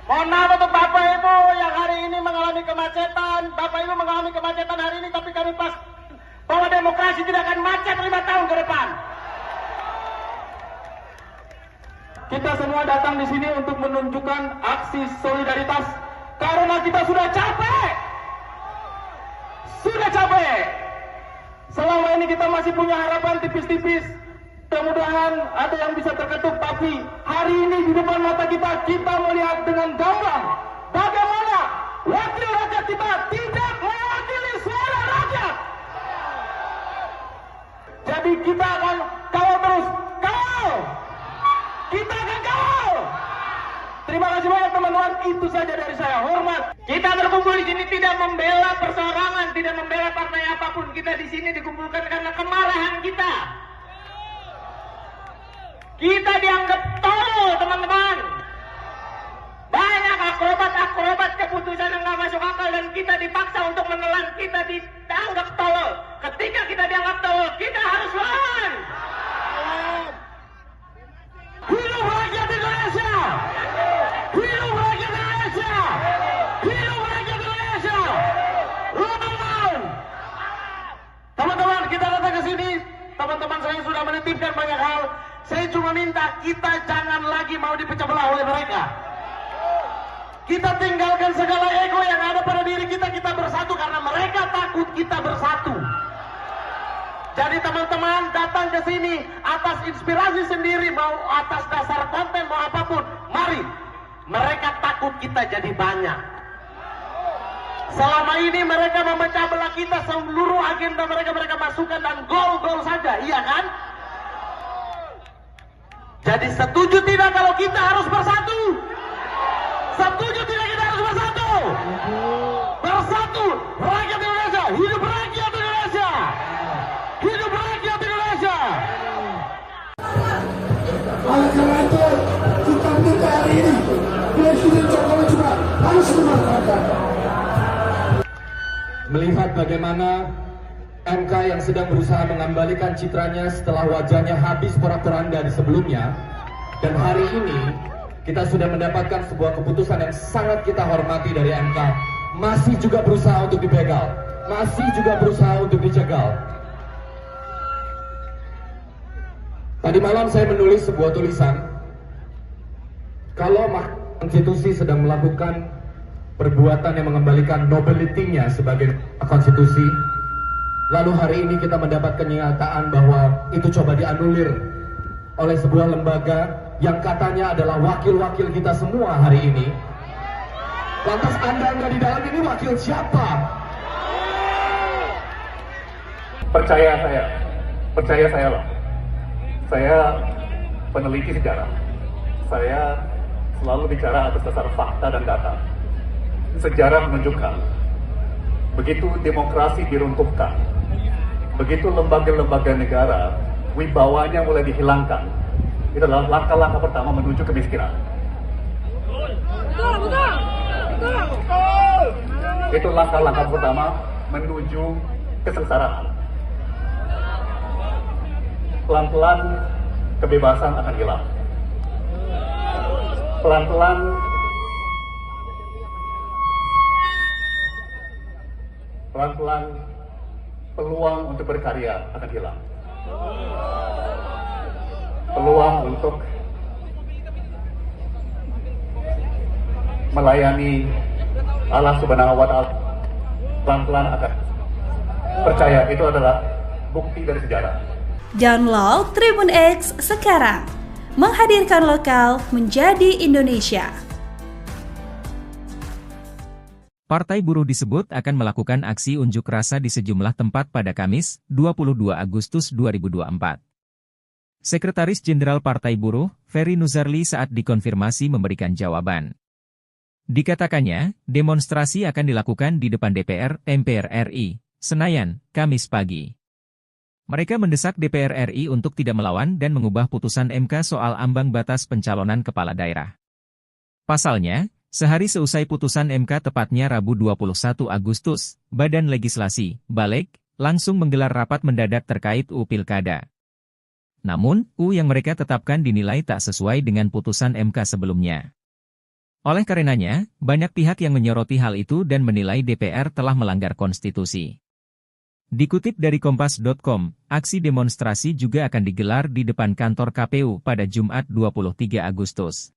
Mohon maaf untuk Bapak Ibu yang hari ini mengalami kemacetan. Bapak Ibu mengalami kemacetan hari ini, tapi kami pas bahwa demokrasi tidak akan macet 5 tahun ke depan. Kita semua datang di sini untuk menunjukkan aksi solidaritas karena kita sudah capek. Sudah capek. Selama ini kita masih punya harapan tipis-tipis. Mudah-mudahan ada yang bisa terketuk. Tapi hari ini di depan mata kita melihat dengan gamblang bagaimana wakil rakyat kita tidak mewakili suara rakyat. Jadi kita akan kawal terus. Kawal! Kita akan kawal! Terima kasih banyak teman-teman. Itu saja dari saya. Hormat. Kita berkumpul di sini tidak membela perseorangan, tidak membela partai apapun. Kita di sini dikumpulkan karena kemarahan kita. Kita dianggap tolol, teman-teman. Banyak akrobat keputusan yang nggak masuk akal dan kita dipaksa untuk menelan. Kita dianggap tolol. Ketika kita dianggap tolol, kita harus lawan. Hidup rakyat Indonesia! Hidup rakyat Indonesia! Hidup rakyat Indonesia! Lawan! Teman-teman, kita datang ke sini. Teman-teman saya sudah menitipkan banyak hal. Saya cuma minta kita jangan lagi mau dipecah belah oleh mereka. Kita tinggalkan segala ego yang ada pada diri kita. Kita bersatu karena mereka takut kita bersatu. Jadi teman-teman datang ke sini atas inspirasi sendiri, mau atas dasar konten, mau apapun. Mari Mereka takut kita jadi banyak. Selama ini mereka memecah belah kita, seluruh agenda mereka masukkan dan gol-gol saja, iya kan? Jadi setuju tidak kalau kita harus bersatu? Setuju tidak kita harus bersatu? Bersatu, rakyat Indonesia, hidup rakyat Indonesia! Hidup rakyat Indonesia! Oleh karena itu, kita minta hari ini Presiden Jokowi juga harus memanfaatkan. Melihat bagaimana MK yang sedang berusaha mengembalikan citranya setelah wajahnya habis porak-poranda di sebelumnya, dan hari ini kita sudah mendapatkan sebuah keputusan yang sangat kita hormati dari MK, masih juga berusaha untuk dibegal, masih juga berusaha untuk dicegal. Tadi malam saya menulis sebuah tulisan, kalau Mahkamah Konstitusi sedang melakukan perbuatan yang mengembalikan nobility-nya sebagai konstitusi, lalu hari ini kita mendapat kenyataan bahwa itu coba dianulir oleh sebuah lembaga yang katanya adalah wakil-wakil kita semua hari ini. Lantas Anda nggak di dalam ini wakil siapa? Percaya saya loh. Saya peneliti sejarah. Saya selalu bicara atas dasar fakta dan data. Sejarah menunjukkan, begitu demokrasi diruntuhkan, begitu lembaga-lembaga negara wibawanya mulai dihilangkan, itu adalah langkah-langkah pertama menuju kemiskinan. Itu langkah-langkah pertama menuju kesengsaraan. Pelan-pelan kebebasan akan hilang. Pelan-pelan peluang untuk berkarya akan hilang. Peluang untuk melayani Allah Subhanahu wa Ta'ala pelan-pelan akan. Percaya, itu adalah bukti dari sejarah. Download Tribun X sekarang, menghadirkan lokal menjadi Indonesia. Partai Buruh disebut akan melakukan aksi unjuk rasa di sejumlah tempat pada Kamis, 22 Agustus 2024. Sekretaris Jenderal Partai Buruh, Ferry Nuzarli saat dikonfirmasi memberikan jawaban. Dikatakannya, demonstrasi akan dilakukan di depan DPR, MPR RI, Senayan, Kamis pagi. Mereka mendesak DPR RI untuk tidak melawan dan mengubah putusan MK soal ambang batas pencalonan kepala daerah. Pasalnya, sehari seusai putusan MK tepatnya Rabu 21 Agustus, Badan Legislasi, Balek, langsung menggelar rapat mendadak terkait UU Pilkada. Namun, UU yang mereka tetapkan dinilai tak sesuai dengan putusan MK sebelumnya. Oleh karenanya, banyak pihak yang menyoroti hal itu dan menilai DPR telah melanggar konstitusi. Dikutip dari Kompas.com, aksi demonstrasi juga akan digelar di depan kantor KPU pada Jumat 23 Agustus.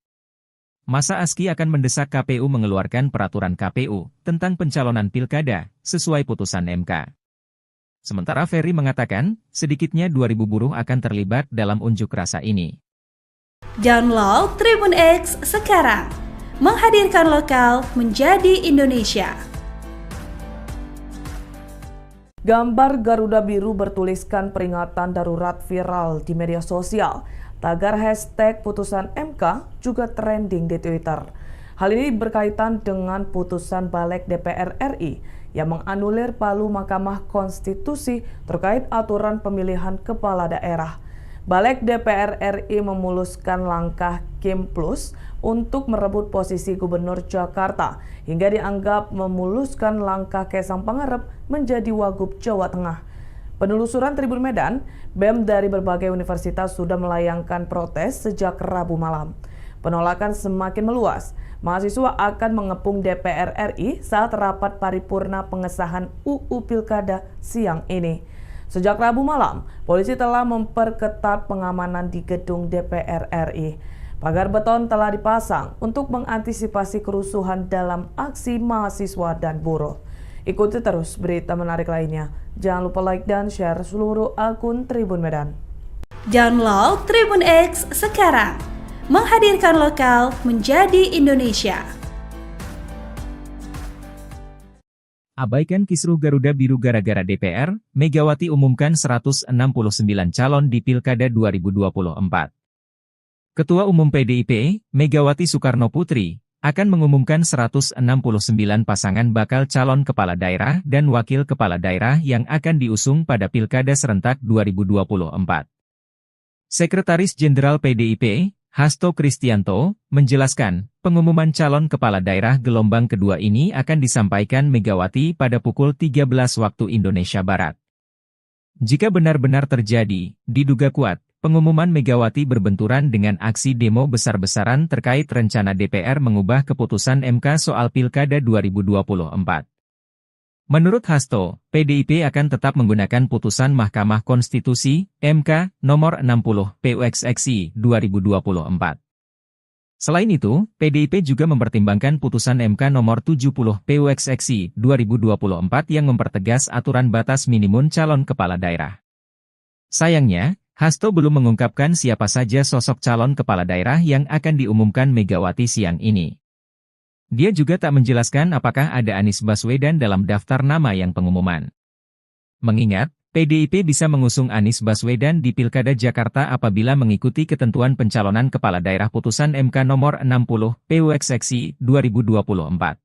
Masa ASKI akan mendesak KPU mengeluarkan peraturan KPU tentang pencalonan pilkada sesuai putusan MK. Sementara Ferry mengatakan, sedikitnya 2.000 buruh akan terlibat dalam unjuk rasa ini. Download Tribun X sekarang, menghadirkan lokal menjadi Indonesia. Gambar Garuda Biru bertuliskan peringatan darurat viral di media sosial. Tagar hashtag putusan MK juga trending di Twitter. Hal ini berkaitan dengan putusan Balek DPR RI yang menganulir palu Mahkamah Konstitusi terkait aturan pemilihan kepala daerah. Balek DPR RI memuluskan langkah Kim Plus untuk merebut posisi Gubernur Jakarta hingga dianggap memuluskan langkah Kaisang Pangarep menjadi Wagub Jawa Tengah. Penelusuran Tribun Medan, BEM dari berbagai universitas sudah melayangkan protes sejak Rabu malam. Penolakan semakin meluas. Mahasiswa akan mengepung DPR RI saat rapat paripurna pengesahan UU Pilkada siang ini. Sejak Rabu malam, polisi telah memperketat pengamanan di gedung DPR RI. Pagar beton telah dipasang untuk mengantisipasi kerusuhan dalam aksi mahasiswa dan buruh. Ikuti terus berita menarik lainnya. Jangan lupa like dan share seluruh akun Tribun Medan. Download Tribun X sekarang, menghadirkan lokal menjadi Indonesia. Abaikan kisruh Garuda Biru gara-gara DPR, Megawati umumkan 169 calon di Pilkada 2024. Ketua Umum PDIP, Megawati Soekarno Putri, akan mengumumkan 169 pasangan bakal calon kepala daerah dan wakil kepala daerah yang akan diusung pada Pilkada serentak 2024. Sekretaris Jenderal PDIP, Hasto Kristianto, menjelaskan, pengumuman calon kepala daerah gelombang kedua ini akan disampaikan Megawati pada pukul 13 waktu Indonesia Barat. Jika benar-benar terjadi, diduga kuat, pengumuman Megawati berbenturan dengan aksi demo besar-besaran terkait rencana DPR mengubah keputusan MK soal Pilkada 2024. Menurut Hasto, PDIP akan tetap menggunakan putusan Mahkamah Konstitusi, MK, nomor 60, PUXXI, 2024. Selain itu, PDIP juga mempertimbangkan putusan MK nomor 70, PUXXI, 2024 yang mempertegas aturan batas minimum calon kepala daerah. Sayangnya, Hasto belum mengungkapkan siapa saja sosok calon kepala daerah yang akan diumumkan Megawati siang ini. Dia juga tak menjelaskan apakah ada Anies Baswedan dalam daftar nama yang pengumuman. Mengingat, PDIP bisa mengusung Anies Baswedan di Pilkada Jakarta apabila mengikuti ketentuan pencalonan kepala daerah putusan MK nomor 60, PUXXI, 2024.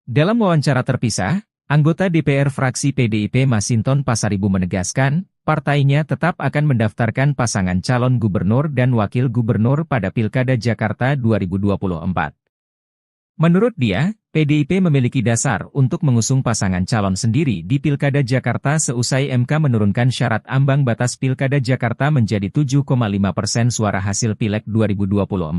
Dalam wawancara terpisah, anggota DPR fraksi PDIP Masinton Pasaribu menegaskan, partainya tetap akan mendaftarkan pasangan calon gubernur dan wakil gubernur pada Pilkada Jakarta 2024. Menurut dia, PDIP memiliki dasar untuk mengusung pasangan calon sendiri di Pilkada Jakarta seusai MK menurunkan syarat ambang batas Pilkada Jakarta menjadi 7,5% suara hasil Pileg 2024.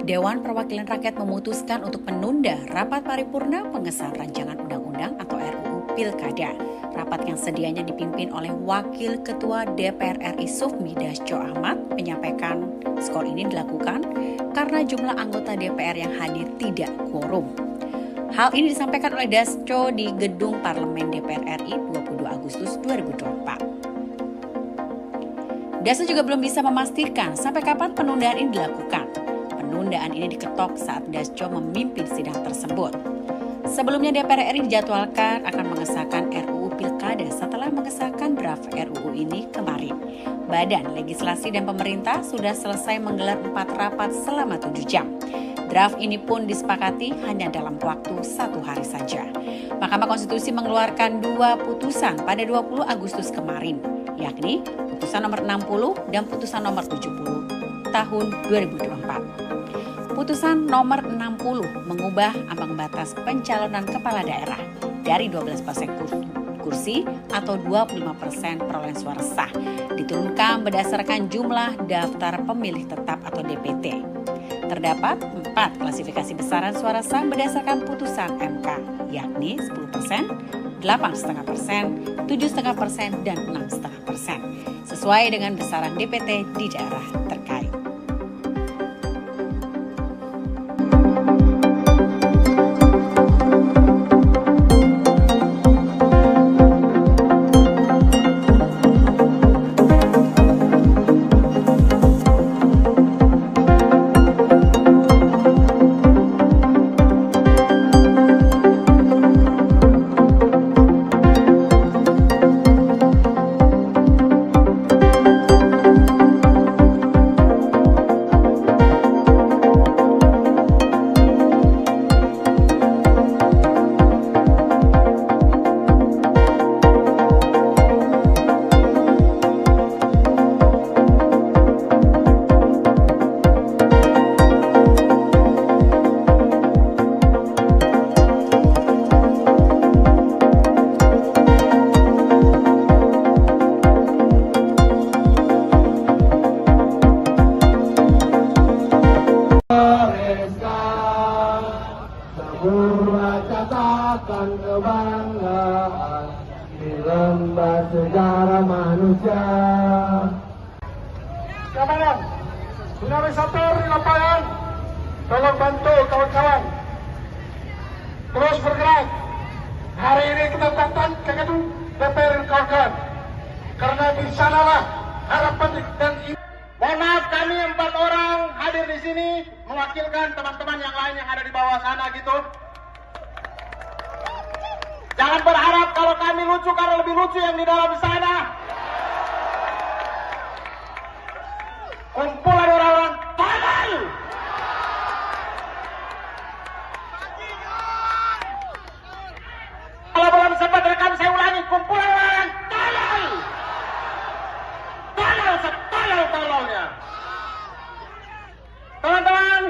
Dewan Perwakilan Rakyat memutuskan untuk menunda rapat paripurna pengesahan rancangan undang-undang atau RUU Pilkada. Rapat yang sedianya dipimpin oleh Wakil Ketua DPR RI Sufmi Dasko Ahmad menyampaikan skor ini dilakukan karena jumlah anggota DPR yang hadir tidak quorum. Hal ini disampaikan oleh Dasko di Gedung Parlemen DPR RI 22 Agustus 2024. Dasko juga belum bisa memastikan sampai kapan penundaan ini dilakukan. Penundaan ini diketok saat Dasko memimpin sidang tersebut. Sebelumnya DPR RI dijadwalkan akan mengesahkan RUU Pilkada setelah mengesahkan draft RUU ini kemarin. Badan Legislasi dan Pemerintah sudah selesai menggelar 4 rapat selama 7 jam. Draft ini pun disepakati hanya dalam waktu 1 hari saja. Mahkamah Konstitusi mengeluarkan 2 putusan pada 20 Agustus kemarin, yakni putusan nomor 60 dan putusan nomor 70 tahun 2024. Putusan nomor 60 mengubah ambang batas pencalonan kepala daerah dari 12% kursi atau 25% perolehan suara sah diturunkan berdasarkan jumlah daftar pemilih tetap atau DPT. Terdapat 4 klasifikasi besaran suara sah berdasarkan putusan MK, yakni 10%, 8,5%, 7,5%, dan 6,5%, sesuai dengan besaran DPT di daerah terkait. kebanggaan di lembar sejarah manusia. Kawan, tsunami satur di lapangan, tolong bantu kawan-kawan. Terus bergerak. Hari ini kita datang ke gedung DPR kawan-kawan. Karena di sanalah harapan dan Mohon maaf, kami 4 orang hadir di sini mewakilkan teman-teman yang lain yang ada di bawah sana gitu. Jangan berharap kalau kami lucu karena lebih lucu yang di dalam sana. Kumpulan orang-orang tolol. Kalau belum sempat rekam saya ulangi, kumpulan orang tolol. Tolol setolol-tololnya. Teman-teman,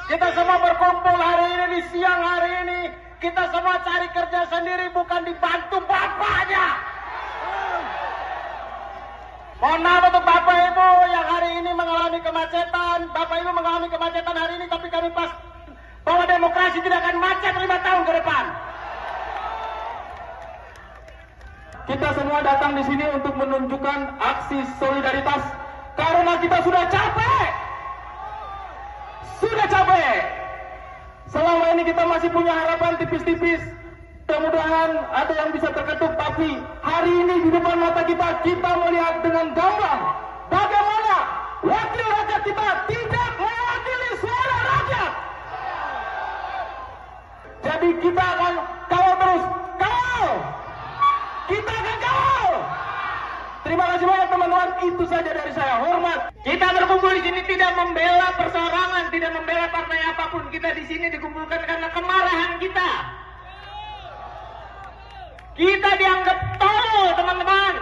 kita semua berkumpul hari ini di siang hari ini. Kita semua cari kerja sendiri, bukan dibantu bapaknya. Mohon maaf untuk bapak ibu yang hari ini mengalami kemacetan. Bapak ibu mengalami kemacetan hari ini, tapi kami pas bahwa demokrasi tidak akan macet 5 tahun ke depan. Kita semua datang di sini untuk menunjukkan aksi solidaritas karena kita sudah capek. Sudah capek. Selama ini kita masih punya harapan tipis-tipis. Mudah-mudahan ada yang bisa terketuk, tapi hari ini di depan mata kita melihat dengan gamblang bagaimana wakil rakyat kita tidak mewakili suara rakyat. Jadi kita akan kawal terus, kawal. Kita akan kawal. Terima kasih banyak teman-teman, itu saja dari saya. Hormat. Kita berkumpul di sini tidak membela perseorangan, tidak membela partai apapun. Kita di sini dikumpulkan karena kemarahan kita. Kita dianggap tolol, teman-teman.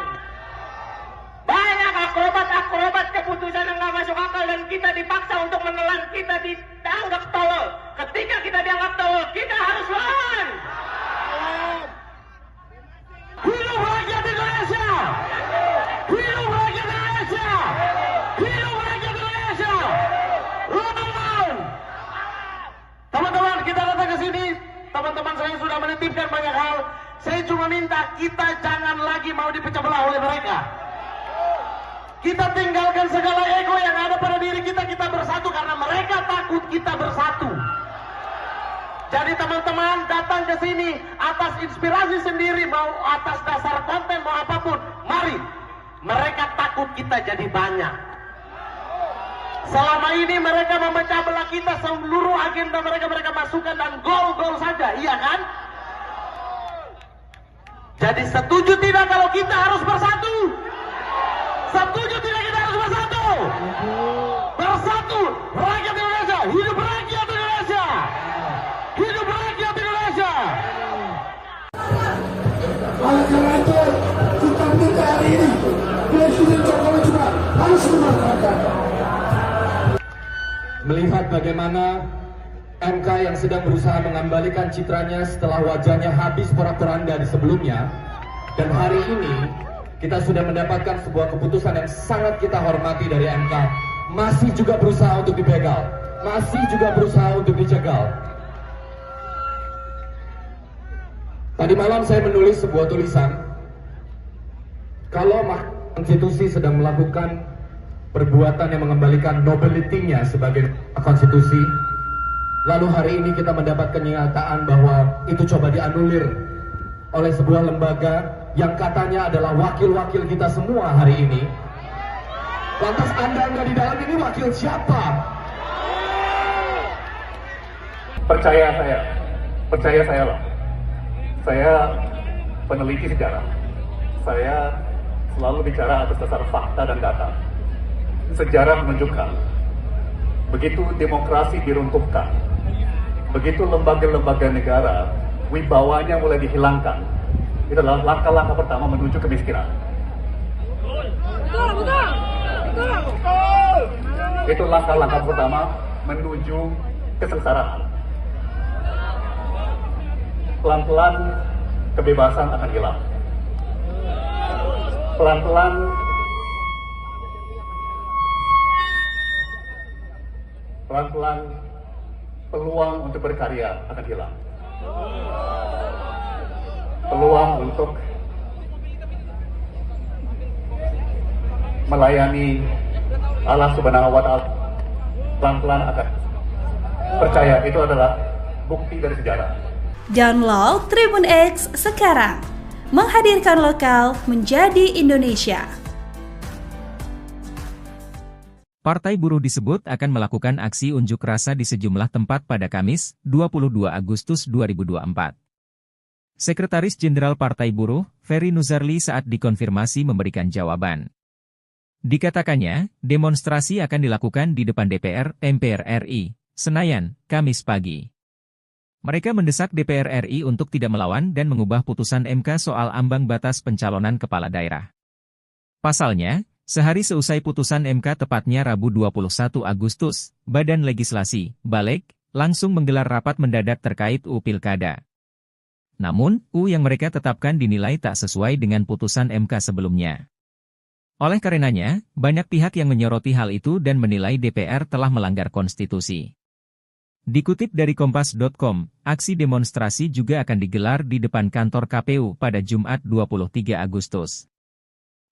Banyak akrobat keputusan yang nggak masuk akal dan kita dipaksa untuk menelan. Kita dianggap tolol. Ketika kita dianggap tolol, kita harus lawan. Hidup rakyat Indonesia! Hidup rakyat Indonesia! Hidup rakyat Indonesia! Teman-teman! Teman-teman, kita datang ke sini. Teman-teman saya sudah menitipkan banyak hal. Saya cuma minta kita jangan lagi mau dipecah belah oleh mereka. Kita tinggalkan segala ego yang ada pada diri kita. Kita bersatu karena mereka takut kita bersatu. Jadi teman-teman datang ke sini atas inspirasi sendiri, mau atas dasar konten, mau apapun. Mari. Mereka takut kita jadi banyak. Selama ini mereka memecah belah kita, seluruh agenda mereka masukkan dan gol-gol saja, iya kan? Jadi setuju tidak kalau kita harus bersatu? Setuju tidak kita harus bersatu? Bersatu, rakyat Indonesia, hidup rakyat Indonesia! Hidup rakyat Indonesia! Oleh karena itu, kita minta hari ini Presiden Jokowi juga harus mengatakan. Melihat bagaimana MK yang sedang berusaha mengembalikan citranya setelah wajahnya habis porak-poranda di sebelumnya, dan hari ini kita sudah mendapatkan sebuah keputusan yang sangat kita hormati dari MK, masih juga berusaha untuk dibegal, masih juga berusaha untuk dicegal. Tadi malam saya menulis sebuah tulisan, kalau Mahkamah Konstitusi sedang melakukan perbuatan yang mengembalikan nobility-nya sebagai konstitusi, lalu hari ini kita mendapatkan kenyataan bahwa itu coba dianulir oleh sebuah lembaga yang katanya adalah wakil-wakil kita semua hari ini. Lantas Anda di dalam ini wakil siapa? Percaya saya lah. Saya peneliti sejarah. Saya selalu bicara atas dasar fakta dan data. Sejarah menunjukkan, begitu demokrasi diruntuhkan, begitu lembaga-lembaga negara wibawanya mulai dihilangkan, itu adalah langkah-langkah pertama menuju kemiskinan. Itu langkah-langkah pertama menuju kesengsaraan. Pelan-pelan kebebasan akan hilang. Pelan-pelan peluang untuk berkarya akan hilang. Peluang untuk melayani Allah Subhanahu wa Ta'ala pelan-pelan akan. Percaya, itu adalah bukti dari sejarah. Download Tribun X sekarang, menghadirkan lokal menjadi Indonesia. Partai Buruh disebut akan melakukan aksi unjuk rasa di sejumlah tempat pada Kamis, 22 Agustus 2024. Sekretaris Jenderal Partai Buruh, Ferry Nuzarli saat dikonfirmasi memberikan jawaban. Dikatakannya, demonstrasi akan dilakukan di depan DPR, MPR RI, Senayan, Kamis pagi. Mereka mendesak DPR RI untuk tidak melawan dan mengubah putusan MK soal ambang batas pencalonan kepala daerah. Pasalnya, sehari seusai putusan MK tepatnya Rabu 21 Agustus, Badan Legislasi, Balek, langsung menggelar rapat mendadak terkait UU Pilkada. Namun, UU yang mereka tetapkan dinilai tak sesuai dengan putusan MK sebelumnya. Oleh karenanya, banyak pihak yang menyoroti hal itu dan menilai DPR telah melanggar konstitusi. Dikutip dari Kompas.com, aksi demonstrasi juga akan digelar di depan kantor KPU pada Jumat 23 Agustus.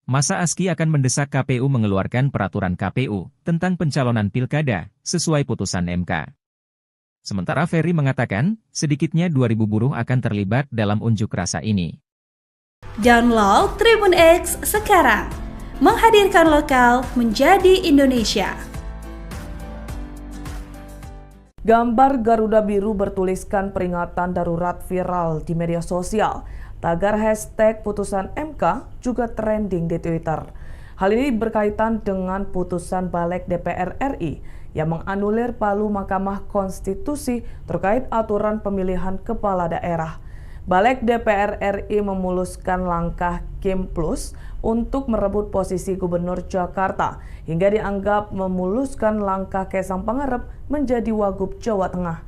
Masa ASKI akan mendesak KPU mengeluarkan peraturan KPU tentang pencalonan pilkada sesuai putusan MK. Sementara Ferry mengatakan, sedikitnya 2.000 buruh akan terlibat dalam unjuk rasa ini. Download Tribun X sekarang, menghadirkan lokal menjadi Indonesia. Gambar Garuda Biru bertuliskan peringatan darurat viral di media sosial. Tagar hashtag putusan MK juga trending di Twitter. Hal ini berkaitan dengan putusan Balek DPR RI yang menganulir palu Mahkamah Konstitusi terkait aturan pemilihan kepala daerah. Balek DPR RI memuluskan langkah Kim Plus untuk merebut posisi Gubernur Jakarta hingga dianggap memuluskan langkah Kaisang Pangarep menjadi Wagub Jawa Tengah.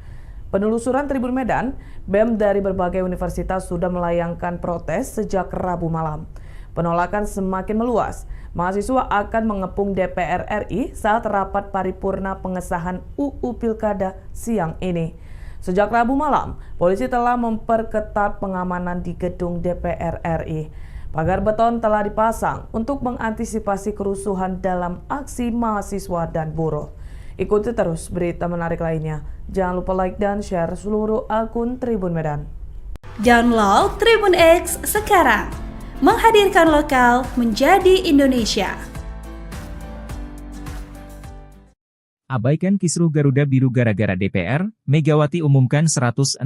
Penelusuran Tribun Medan, BEM dari berbagai universitas sudah melayangkan protes sejak Rabu malam. Penolakan semakin meluas. Mahasiswa akan mengepung DPR RI saat rapat paripurna pengesahan UU Pilkada siang ini. Sejak Rabu malam, polisi telah memperketat pengamanan di gedung DPR RI. Pagar beton telah dipasang untuk mengantisipasi kerusuhan dalam aksi mahasiswa dan buruh. Ikuti terus berita menarik lainnya. Jangan lupa like dan share seluruh akun Tribun Medan. Download Tribun X sekarang, menghadirkan lokal menjadi Indonesia. Abaikan kisruh Garuda Biru gara-gara DPR, Megawati umumkan 169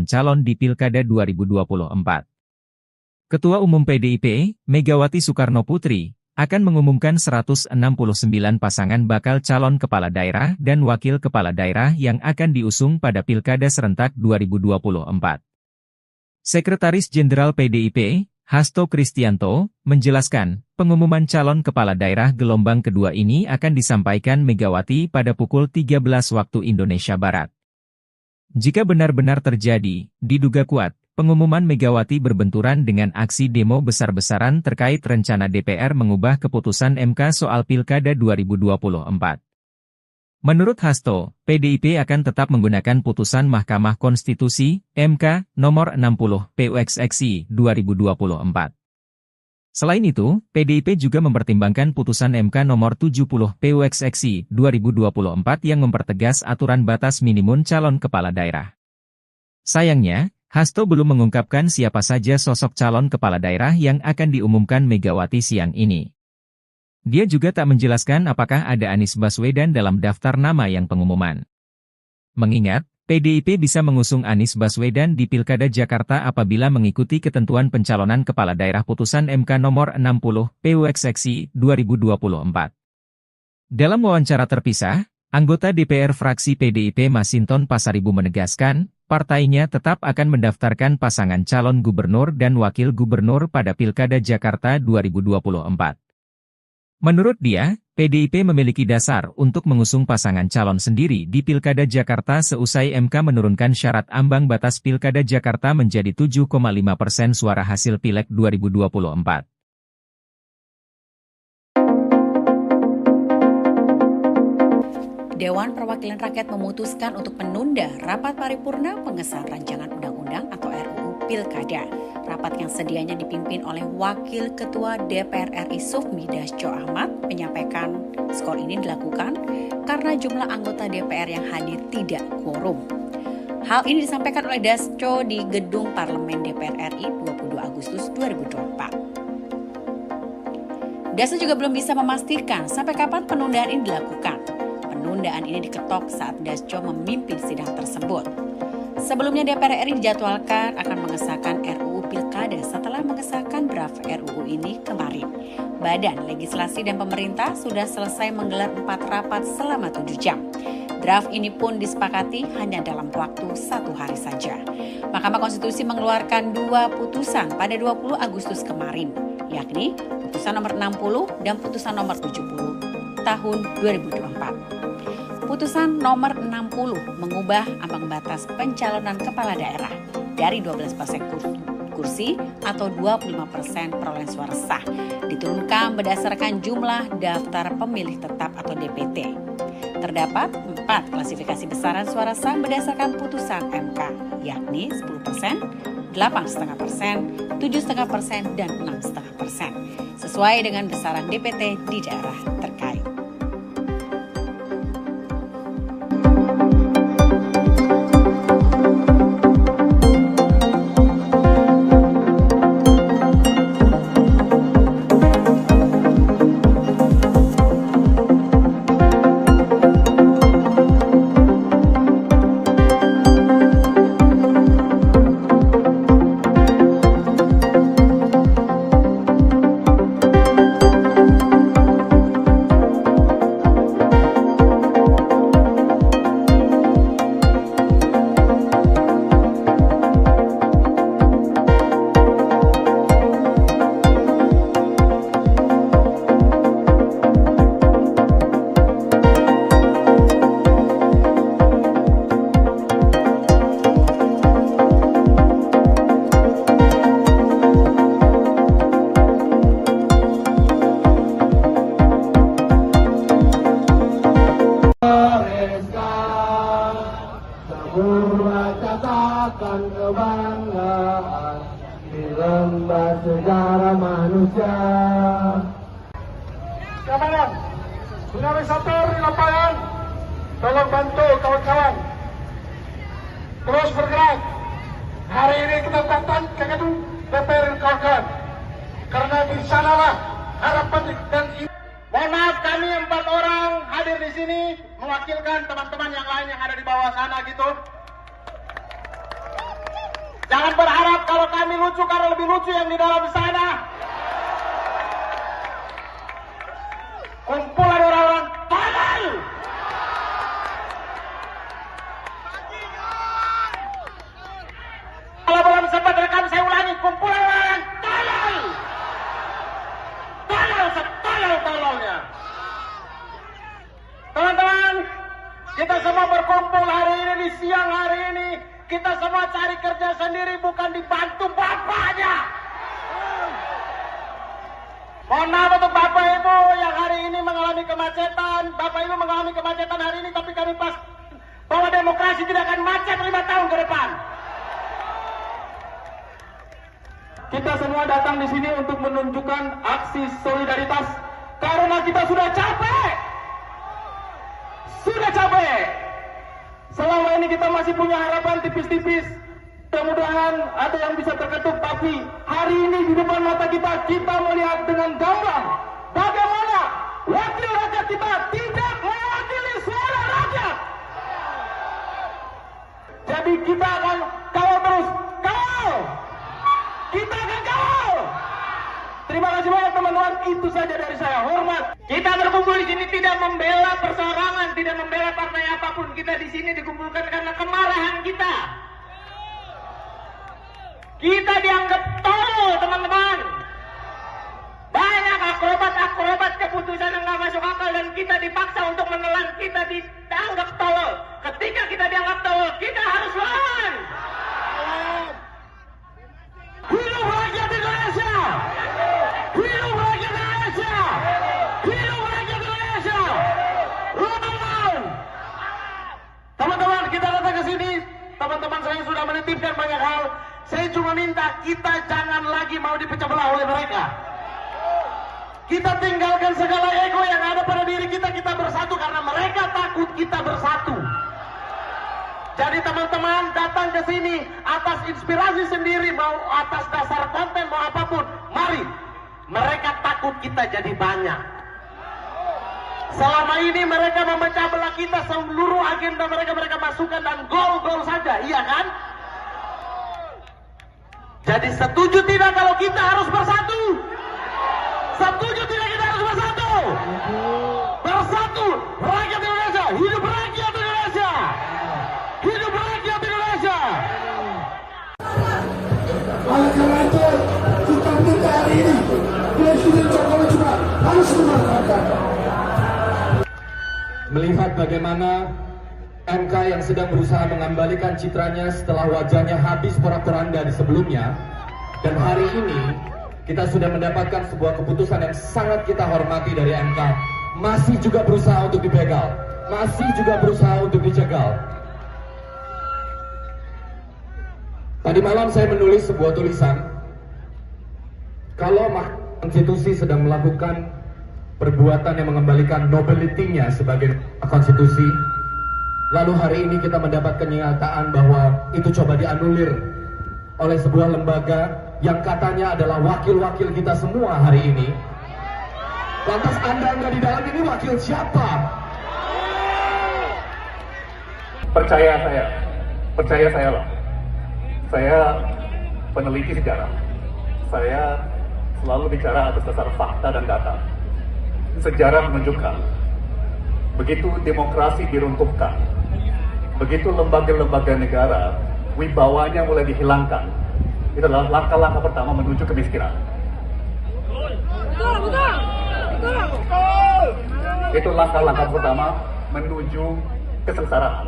calon di Pilkada 2024. Ketua Umum PDIP, Megawati Soekarnoputri, akan mengumumkan 169 pasangan bakal calon kepala daerah dan wakil kepala daerah yang akan diusung pada Pilkada serentak 2024. Sekretaris Jenderal PDIP, Hasto Kristianto, menjelaskan, pengumuman calon kepala daerah gelombang kedua ini akan disampaikan Megawati pada pukul 13 waktu Indonesia Barat. Jika benar-benar terjadi, diduga kuat, pengumuman Megawati berbenturan dengan aksi demo besar-besaran terkait rencana DPR mengubah keputusan MK soal Pilkada 2024. Menurut Hasto, PDIP akan tetap menggunakan putusan Mahkamah Konstitusi, MK, nomor 60, PUXXI, 2024. Selain itu, PDIP juga mempertimbangkan putusan MK nomor 70, PUXXI, 2024 yang mempertegas aturan batas minimum calon kepala daerah. Sayangnya, Hasto belum mengungkapkan siapa saja sosok calon kepala daerah yang akan diumumkan Megawati siang ini. Dia juga tak menjelaskan apakah ada Anies Baswedan dalam daftar nama yang pengumuman. Mengingat, PDIP bisa mengusung Anies Baswedan di Pilkada Jakarta apabila mengikuti ketentuan pencalonan kepala daerah putusan MK nomor 60, PUXXI, 2024. Dalam wawancara terpisah, anggota DPR fraksi PDIP Masinton Pasaribu menegaskan, partainya tetap akan mendaftarkan pasangan calon gubernur dan wakil gubernur pada Pilkada Jakarta 2024. Menurut dia, PDIP memiliki dasar untuk mengusung pasangan calon sendiri di Pilkada Jakarta seusai MK menurunkan syarat ambang batas Pilkada Jakarta menjadi 7,5% suara hasil Pileg 2024. Dewan Perwakilan Rakyat memutuskan untuk menunda rapat paripurna pengesahan rancangan undang-undang atau RUU Pilkada. Rapat yang sedianya dipimpin oleh Wakil Ketua DPR RI Sufmi Dasko Ahmad menyampaikan skor ini dilakukan karena jumlah anggota DPR yang hadir tidak quorum. Hal ini disampaikan oleh Dasko di Gedung Parlemen DPR RI 22 Agustus 2024. DASA juga belum bisa memastikan sampai kapan penundaan ini dilakukan. Penundaan ini diketok saat Dasco memimpin sidang tersebut. Sebelumnya DPR RI dijadwalkan akan mengesahkan RUU Pilkada setelah mengesahkan draft RUU ini kemarin. Badan Legislasi dan Pemerintah sudah selesai menggelar 4 rapat selama 7 jam. Draft ini pun disepakati hanya dalam waktu 1 hari saja. Mahkamah Konstitusi mengeluarkan 2 putusan pada 20 Agustus kemarin, yakni putusan nomor 60 dan putusan nomor 70 tahun 2024. Putusan nomor 60 mengubah ambang batas pencalonan kepala daerah dari 12% kursi atau 25% perolehan suara sah diturunkan berdasarkan jumlah daftar pemilih tetap atau DPT. Terdapat 4 klasifikasi besaran suara sah berdasarkan putusan MK, yakni 10%, 8,5%, 7,5%, dan 6,5%, sesuai dengan besaran DPT di daerah terkait. Catakan kebanggaan di lembar sejarah manusia. Kawan, tsunami satu di lapangan, tolong bantu kawan-kawan terus bergerak. Hari ini kita datang ke gedung DPR kawan-kawan, karena di sanalah harapan dan mohon maaf, kami 4 orang hadir di sini mewakilkan teman-teman yang lain yang ada di bawah sana gitu. Jangan berharap kalau kami lucu karena lebih lucu yang di dalam sana. Kumpulan orang-orang tolol. Kalau belum sempat rekam saya ulangi, kumpulan orang tolol. Tolol setolol-tololnya. Teman-teman, kita semua berkumpul hari ini di siang hari ini. Kita semua cari kerja sendiri, bukan dibantu bapaknya. Mohon maaf untuk Bapak Ibu yang hari ini mengalami kemacetan. Bapak Ibu mengalami kemacetan hari ini, tapi kami pas bahwa demokrasi tidak akan macet 5 tahun ke depan. Kita semua datang di sini untuk menunjukkan aksi solidaritas karena kita sudah capek. Sudah capek. Selama ini kita masih punya harapan tipis-tipis. Mudah-mudahan ada yang bisa terketuk. Tapi hari ini di depan mata kita melihat dengan gamblang bagaimana wakil rakyat kita tidak mewakili suara rakyat. Jadi kita akan kawal terus. Kawal! Kita akan kawal! Terima kasih banyak teman-teman. Itu saja dari saya. Hormat. Kita berkumpul di sini tidak membela perseorangan, tidak membela partai apapun. Kita di sini dikumpulkan karena kemarahan kita. Kita dianggap tolol, teman-teman. Banyak akrobat keputusan yang nggak masuk akal dan kita dipaksa untuk menelan. Kita dianggap tolol. Ketika kita dianggap tolol, kita harus lawan. Hidup rakyat Indonesia! Hidup rakyat Indonesia! Hidup rakyat Indonesia! Lawan! Teman-teman, kita datang ke sini. Teman-teman saya sudah menitipkan banyak hal. Saya cuma minta kita jangan lagi mau dipecah belah oleh mereka. Kita tinggalkan segala ego yang ada pada diri kita. Kita bersatu karena mereka takut kita bersatu. Jadi teman-teman datang ke sini atas inspirasi sendiri, mau atas dasar konten, mau apapun. Mari, mereka takut kita jadi banyak. Selama ini mereka memecah belah kita, seluruh agenda mereka masukkan dan gol-gol saja, iya kan? Jadi setuju tidak kalau kita harus bersatu? Setuju tidak kita harus bersatu? Bersatu, rakyat Indonesia, hidup rakyat Indonesia! Hidup rakyat Indonesia! Oleh karena itu, kita minta hari ini Presiden Jokowi juga harus memanfaatkan. Melihat bagaimana MK yang sedang berusaha mengembalikan citranya setelah wajahnya habis porak-poranda di sebelumnya, dan hari ini kita sudah mendapatkan sebuah keputusan yang sangat kita hormati dari MK, masih juga berusaha untuk dibegal, masih juga berusaha untuk dicegal. Tadi malam saya menulis sebuah tulisan, kalau Mahkamah Konstitusi sedang melakukan perbuatan yang mengembalikan nobility-nya sebagai konstitusi, lalu hari ini kita mendapat kenyataan bahwa itu coba dianulir oleh sebuah lembaga yang katanya adalah wakil-wakil kita semua hari ini. Lantas Anda nggak di dalam ini wakil siapa? Percaya saya loh. Saya peneliti sejarah. Saya selalu bicara atas dasar fakta dan data. Sejarah menunjukkan, begitu demokrasi diruntuhkan, begitu lembaga-lembaga negara wibawanya mulai dihilangkan, itu adalah langkah-langkah pertama menuju kemiskinan. Itu langkah-langkah pertama menuju kesengsaraan.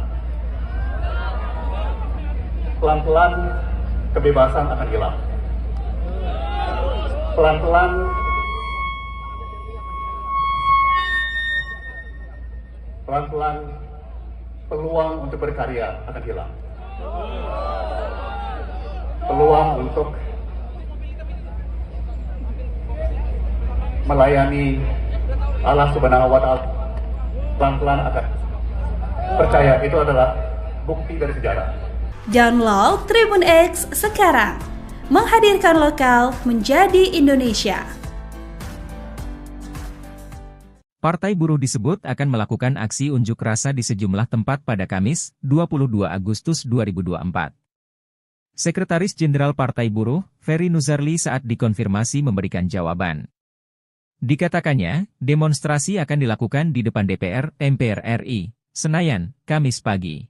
Pelan-pelan kebebasan akan hilang. Pelan-pelan peluang untuk berkarya akan hilang. Peluang untuk melayani Allah Subhanahu wa Ta'ala pelan-pelan akan. Percaya, itu adalah bukti dari sejarah. Download Tribun X sekarang, menghadirkan lokal menjadi Indonesia. Partai Buruh disebut akan melakukan aksi unjuk rasa di sejumlah tempat pada Kamis, 22 Agustus 2024. Sekretaris Jenderal Partai Buruh, Ferry Nuzarli saat dikonfirmasi memberikan jawaban. Dikatakannya, demonstrasi akan dilakukan di depan DPR, MPR RI, Senayan, Kamis pagi.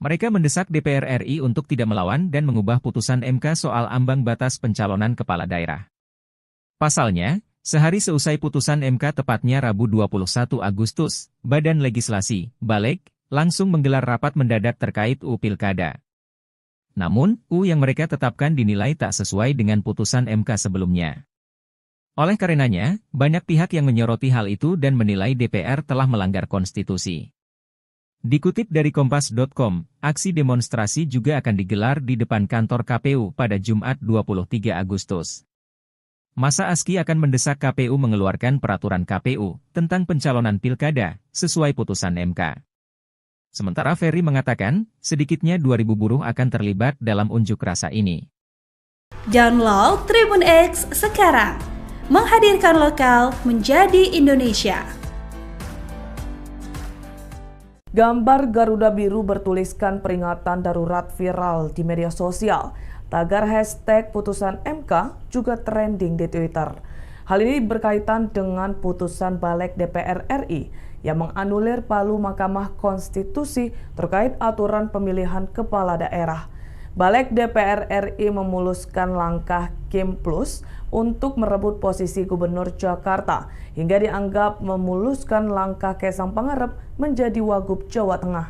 Mereka mendesak DPR RI untuk tidak melawan dan mengubah putusan MK soal ambang batas pencalonan kepala daerah. Pasalnya, sehari seusai putusan MK tepatnya Rabu 21 Agustus, Badan Legislasi, Balek, langsung menggelar rapat mendadak terkait UU Pilkada. Namun, UU yang mereka tetapkan dinilai tak sesuai dengan putusan MK sebelumnya. Oleh karenanya, banyak pihak yang menyoroti hal itu dan menilai DPR telah melanggar konstitusi. Dikutip dari Kompas.com, aksi demonstrasi juga akan digelar di depan kantor KPU pada Jumat 23 Agustus. Masa ASKI akan mendesak KPU mengeluarkan peraturan KPU tentang pencalonan pilkada sesuai putusan MK. Sementara Ferry mengatakan, sedikitnya 2.000 buruh akan terlibat dalam unjuk rasa ini. Download Tribun X sekarang, menghadirkan lokal menjadi Indonesia. Gambar Garuda Biru bertuliskan peringatan darurat viral di media sosial. Tagar hashtag putusan MK juga trending di Twitter. Hal ini berkaitan dengan putusan Balek DPR RI yang menganulir palu Mahkamah Konstitusi terkait aturan pemilihan kepala daerah. Balek DPR RI memuluskan langkah Kim Plus untuk merebut posisi Gubernur Jakarta hingga dianggap memuluskan langkah Kaisang Pangarep menjadi Wagub Jawa Tengah.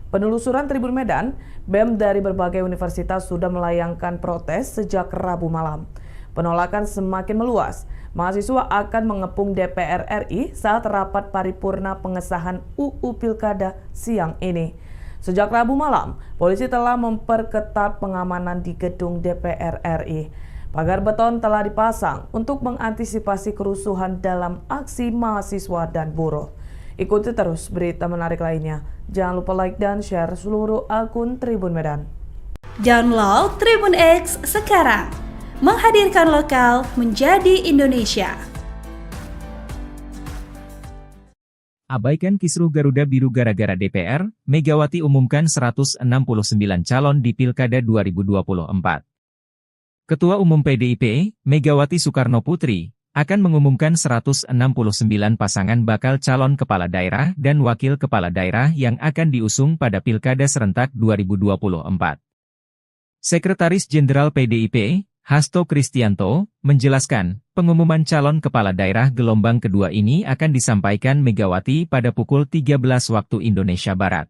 Penelusuran Tribun Medan, BEM dari berbagai universitas sudah melayangkan protes sejak Rabu malam. Penolakan semakin meluas. Mahasiswa akan mengepung DPR RI saat rapat paripurna pengesahan UU Pilkada siang ini. Sejak Rabu malam, polisi telah memperketat pengamanan di gedung DPR RI. Pagar beton telah dipasang untuk mengantisipasi kerusuhan dalam aksi mahasiswa dan buruh. Ikuti terus berita menarik lainnya Jangan lupa like dan share seluruh akun Tribun Medan. Download Tribun X sekarang, menghadirkan lokal menjadi Indonesia. Abaikan kisruh Garuda Biru gara-gara DPR, Megawati umumkan 169 calon di Pilkada 2024. Ketua Umum PDIP, Megawati Soekarno Putri, akan mengumumkan 169 pasangan bakal calon kepala daerah dan wakil kepala daerah yang akan diusung pada Pilkada serentak 2024. Sekretaris Jenderal PDIP, Hasto Kristianto, menjelaskan, pengumuman calon kepala daerah gelombang kedua ini akan disampaikan Megawati pada pukul 13 waktu Indonesia Barat.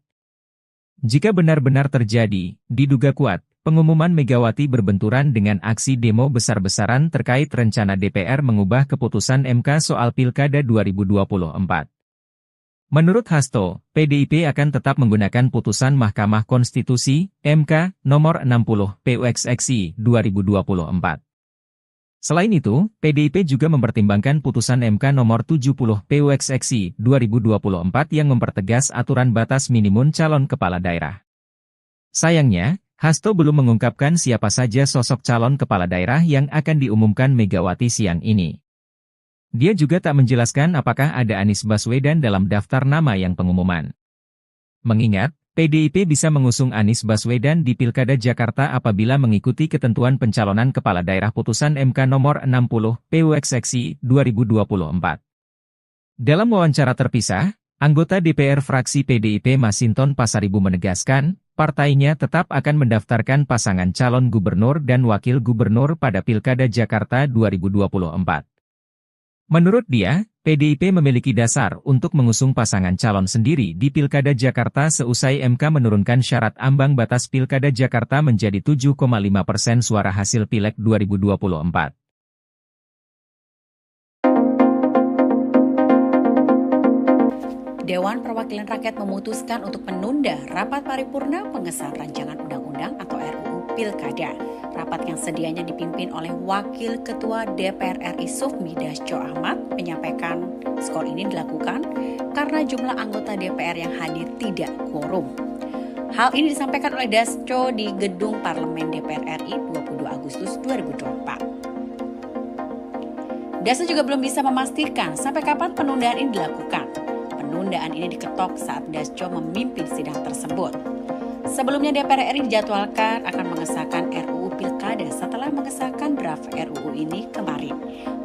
Jika benar-benar terjadi, diduga kuat, pengumuman Megawati berbenturan dengan aksi demo besar-besaran terkait rencana DPR mengubah keputusan MK soal Pilkada 2024. Menurut Hasto, PDIP akan tetap menggunakan putusan Mahkamah Konstitusi, MK, nomor 60, PUXXI, 2024. Selain itu, PDIP juga mempertimbangkan putusan MK nomor 70, PUXXI, 2024 yang mempertegas aturan batas minimum calon kepala daerah. Sayangnya, Hasto belum mengungkapkan siapa saja sosok calon kepala daerah yang akan diumumkan Megawati siang ini. Dia juga tak menjelaskan apakah ada Anies Baswedan dalam daftar nama yang pengumuman. Mengingat, PDIP bisa mengusung Anies Baswedan di Pilkada Jakarta apabila mengikuti ketentuan pencalonan kepala daerah putusan MK nomor 60, PUXXI, 2024. Dalam wawancara terpisah, anggota DPR fraksi PDIP Masinton Pasaribu menegaskan, partainya tetap akan mendaftarkan pasangan calon gubernur dan wakil gubernur pada Pilkada Jakarta 2024. Menurut dia, PDIP memiliki dasar untuk mengusung pasangan calon sendiri di Pilkada Jakarta seusai MK menurunkan syarat ambang batas Pilkada Jakarta menjadi 7,5% suara hasil Pileg 2024. Dewan Perwakilan Rakyat memutuskan untuk menunda rapat paripurna pengesahan rancangan undang-undang atau RUU Pilkada. Rapat yang sedianya dipimpin oleh Wakil Ketua DPR RI Sufmi Dasko Ahmad menyampaikan skor ini dilakukan karena jumlah anggota DPR yang hadir tidak quorum. Hal ini disampaikan oleh Dasko di Gedung Parlemen DPR RI 22 Agustus 2024. Dasko juga belum bisa memastikan sampai kapan penundaan ini dilakukan. Penundaan ini diketok saat Dasko memimpin sidang tersebut. Sebelumnya DPR RI dijadwalkan akan mengesahkan RUU Pilkada setelah mengesahkan draft RUU ini kemarin.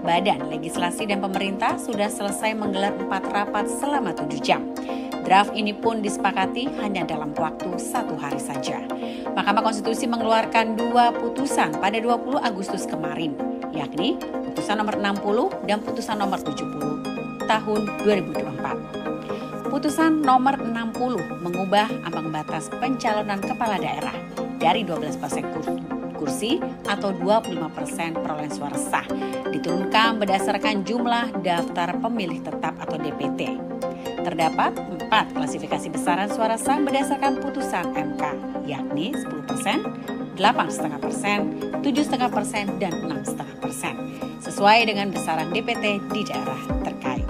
Badan Legislasi dan Pemerintah sudah selesai menggelar 4 rapat selama 7 jam. Draft ini pun disepakati hanya dalam waktu 1 hari saja. Mahkamah Konstitusi mengeluarkan 2 putusan pada 20 Agustus kemarin, yakni putusan nomor 60 dan putusan nomor 70 tahun 2024. Putusan nomor 60 mengubah ambang batas pencalonan kepala daerah dari 12% kursi atau 25% perolehan suara sah diturunkan berdasarkan jumlah daftar pemilih tetap atau DPT. Terdapat 4 klasifikasi besaran suara sah berdasarkan putusan MK, yakni 10%, 8,5%, 7,5%, dan 6,5%, sesuai dengan besaran DPT di daerah terkait.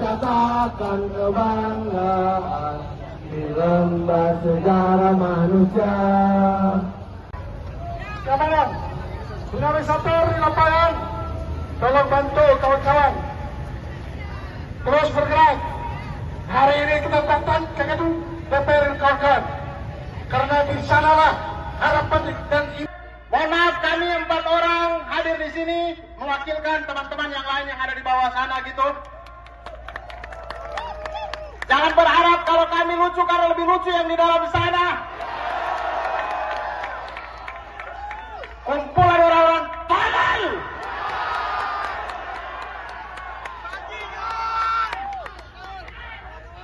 Katakan kebanggaan di lembah sejarah manusia. Keamanan, tsunami sator di lapangan, tolong bantu kawan-kawan. datang ke gedung DPR dan kawan-kawan. Karena di sanalah harapan dan Mohon maaf, kami 4 orang hadir di sini mewakilkan teman-teman yang lain yang ada di bawah sana gitu. Jangan berharap kalau kami lucu karena lebih lucu yang di dalam sana. Kumpulan orang-orang tolol.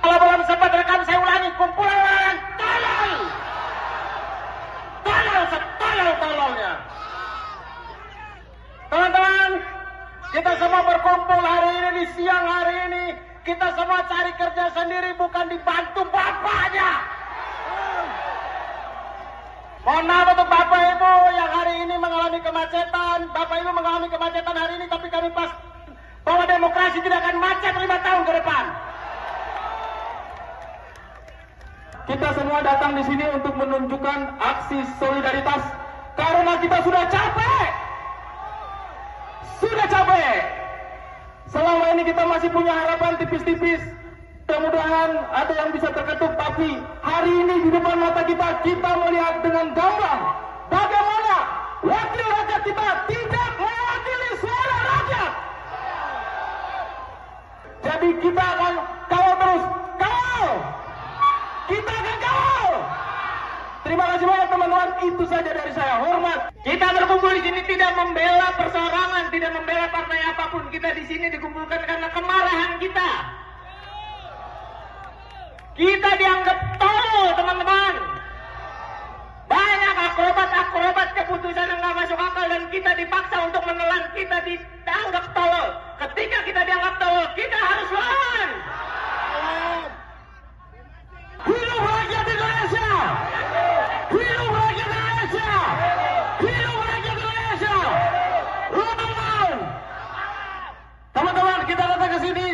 Kalau belum sempat rekam saya ulangi, kumpulan orang tolol. Tolol setolol-tololnya. Teman-teman, kita semua berkumpul hari ini di siang hari ini. Kita semua cari kerja sendiri, bukan dibantu bapaknya. Mohon maaf untuk bapak ibu yang hari ini mengalami kemacetan. Bapak ibu mengalami kemacetan hari ini, tapi kami pas bahwa demokrasi tidak akan macet 5 tahun ke depan. Kita semua datang di sini untuk menunjukkan aksi solidaritas karena kita sudah capek. Sudah capek. Selama ini kita masih punya harapan tipis-tipis. Mudah-mudahan ada yang bisa terketuk, tapi hari ini di depan mata kita melihat dengan gamblang bagaimana wakil rakyat kita tidak mewakili suara rakyat. Jadi kita akan kawal terus. Kawal! Kita akan kawal! Terima kasih banyak teman-teman, itu saja dari saya. Hormat. Kita berkumpul di sini tidak membela perseorangan, tidak membela partai apapun. Kita di sini dikumpulkan karena kemarahan kita. Kita dianggap tolol, teman-teman. Banyak akrobat keputusan yang nggak masuk akal dan kita dipaksa untuk menelan. Kita dianggap tolol. Ketika kita dianggap tolol, kita harus lawan. Hidup rakyat Indonesia! Hidup rakyat Indonesia! Hidup rakyat Indonesia! Lawan! Teman-teman, kita datang ke sini.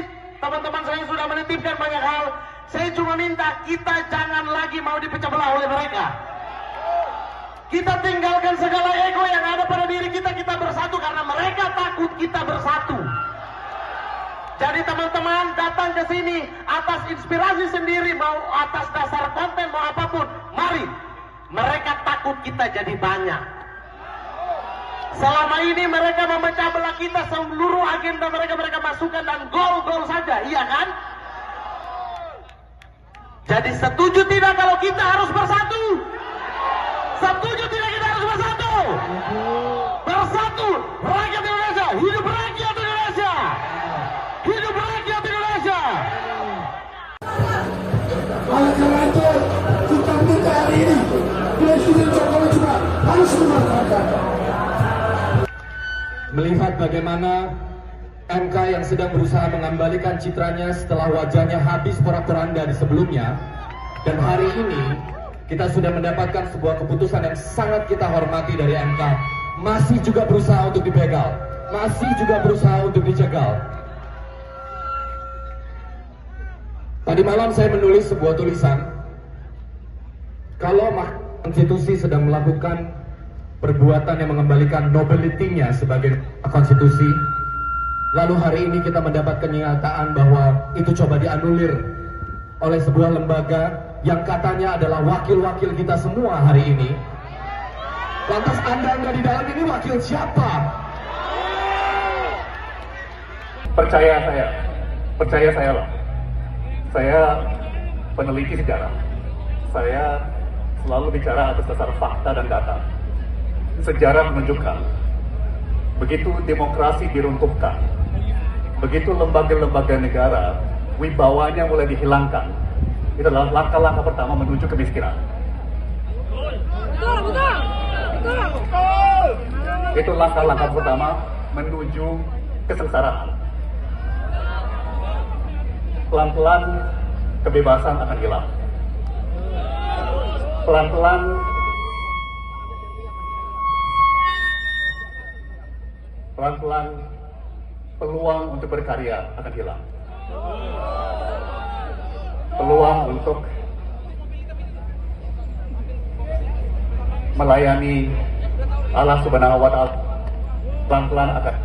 Teman-teman saya sudah menitipkan banyak hal. Saya cuma minta kita jangan lagi mau dipecah belah oleh mereka. Kita tinggalkan segala ego yang ada pada diri kita. Kita bersatu karena mereka takut kita bersatu. Jadi teman-teman datang ke sini atas inspirasi sendiri, mau atas dasar konten, mau apapun. Mari. Mereka takut kita jadi banyak. Selama ini mereka memecah belah kita, seluruh agenda mereka masukkan dan gol-gol saja, iya kan? Jadi setuju tidak kalau kita harus bersatu? Setuju tidak kita harus bersatu? Bersatu, rakyat Indonesia, hidup rakyat Indonesia! Hidup rakyat Indonesia! Oleh karena itu, kita minta hari ini Presiden Jokowi juga harus memanfaatkan. Melihat bagaimana MK yang sedang berusaha mengembalikan citranya setelah wajahnya habis porak-poranda di sebelumnya, dan hari ini kita sudah mendapatkan sebuah keputusan yang sangat kita hormati dari MK, masih juga berusaha untuk dibegal, masih juga berusaha untuk dicegal. Tadi malam saya menulis sebuah tulisan, kalau Mahkamah Konstitusi sedang melakukan perbuatan yang mengembalikan nobility-nya sebagai konstitusi, lalu hari ini kita mendapat kenyataan bahwa itu coba dianulir oleh sebuah lembaga yang katanya adalah wakil-wakil kita semua hari ini. Lantas Anda di dalam ini wakil siapa? Percaya saya loh. Saya peneliti sejarah. Saya selalu bicara atas dasar fakta dan data. Sejarah menunjukkan, begitu demokrasi diruntuhkan, begitu lembaga-lembaga negara wibawanya mulai dihilangkan, itu adalah langkah-langkah pertama menuju kemiskinan. Itu langkah-langkah pertama menuju kesengsaraan. Pelan-pelan kebebasan akan hilang. Pelan-pelan peluang untuk berkarya akan hilang. Peluang untuk melayani Allah Subhanahu wa Ta'ala pelan-pelan akan.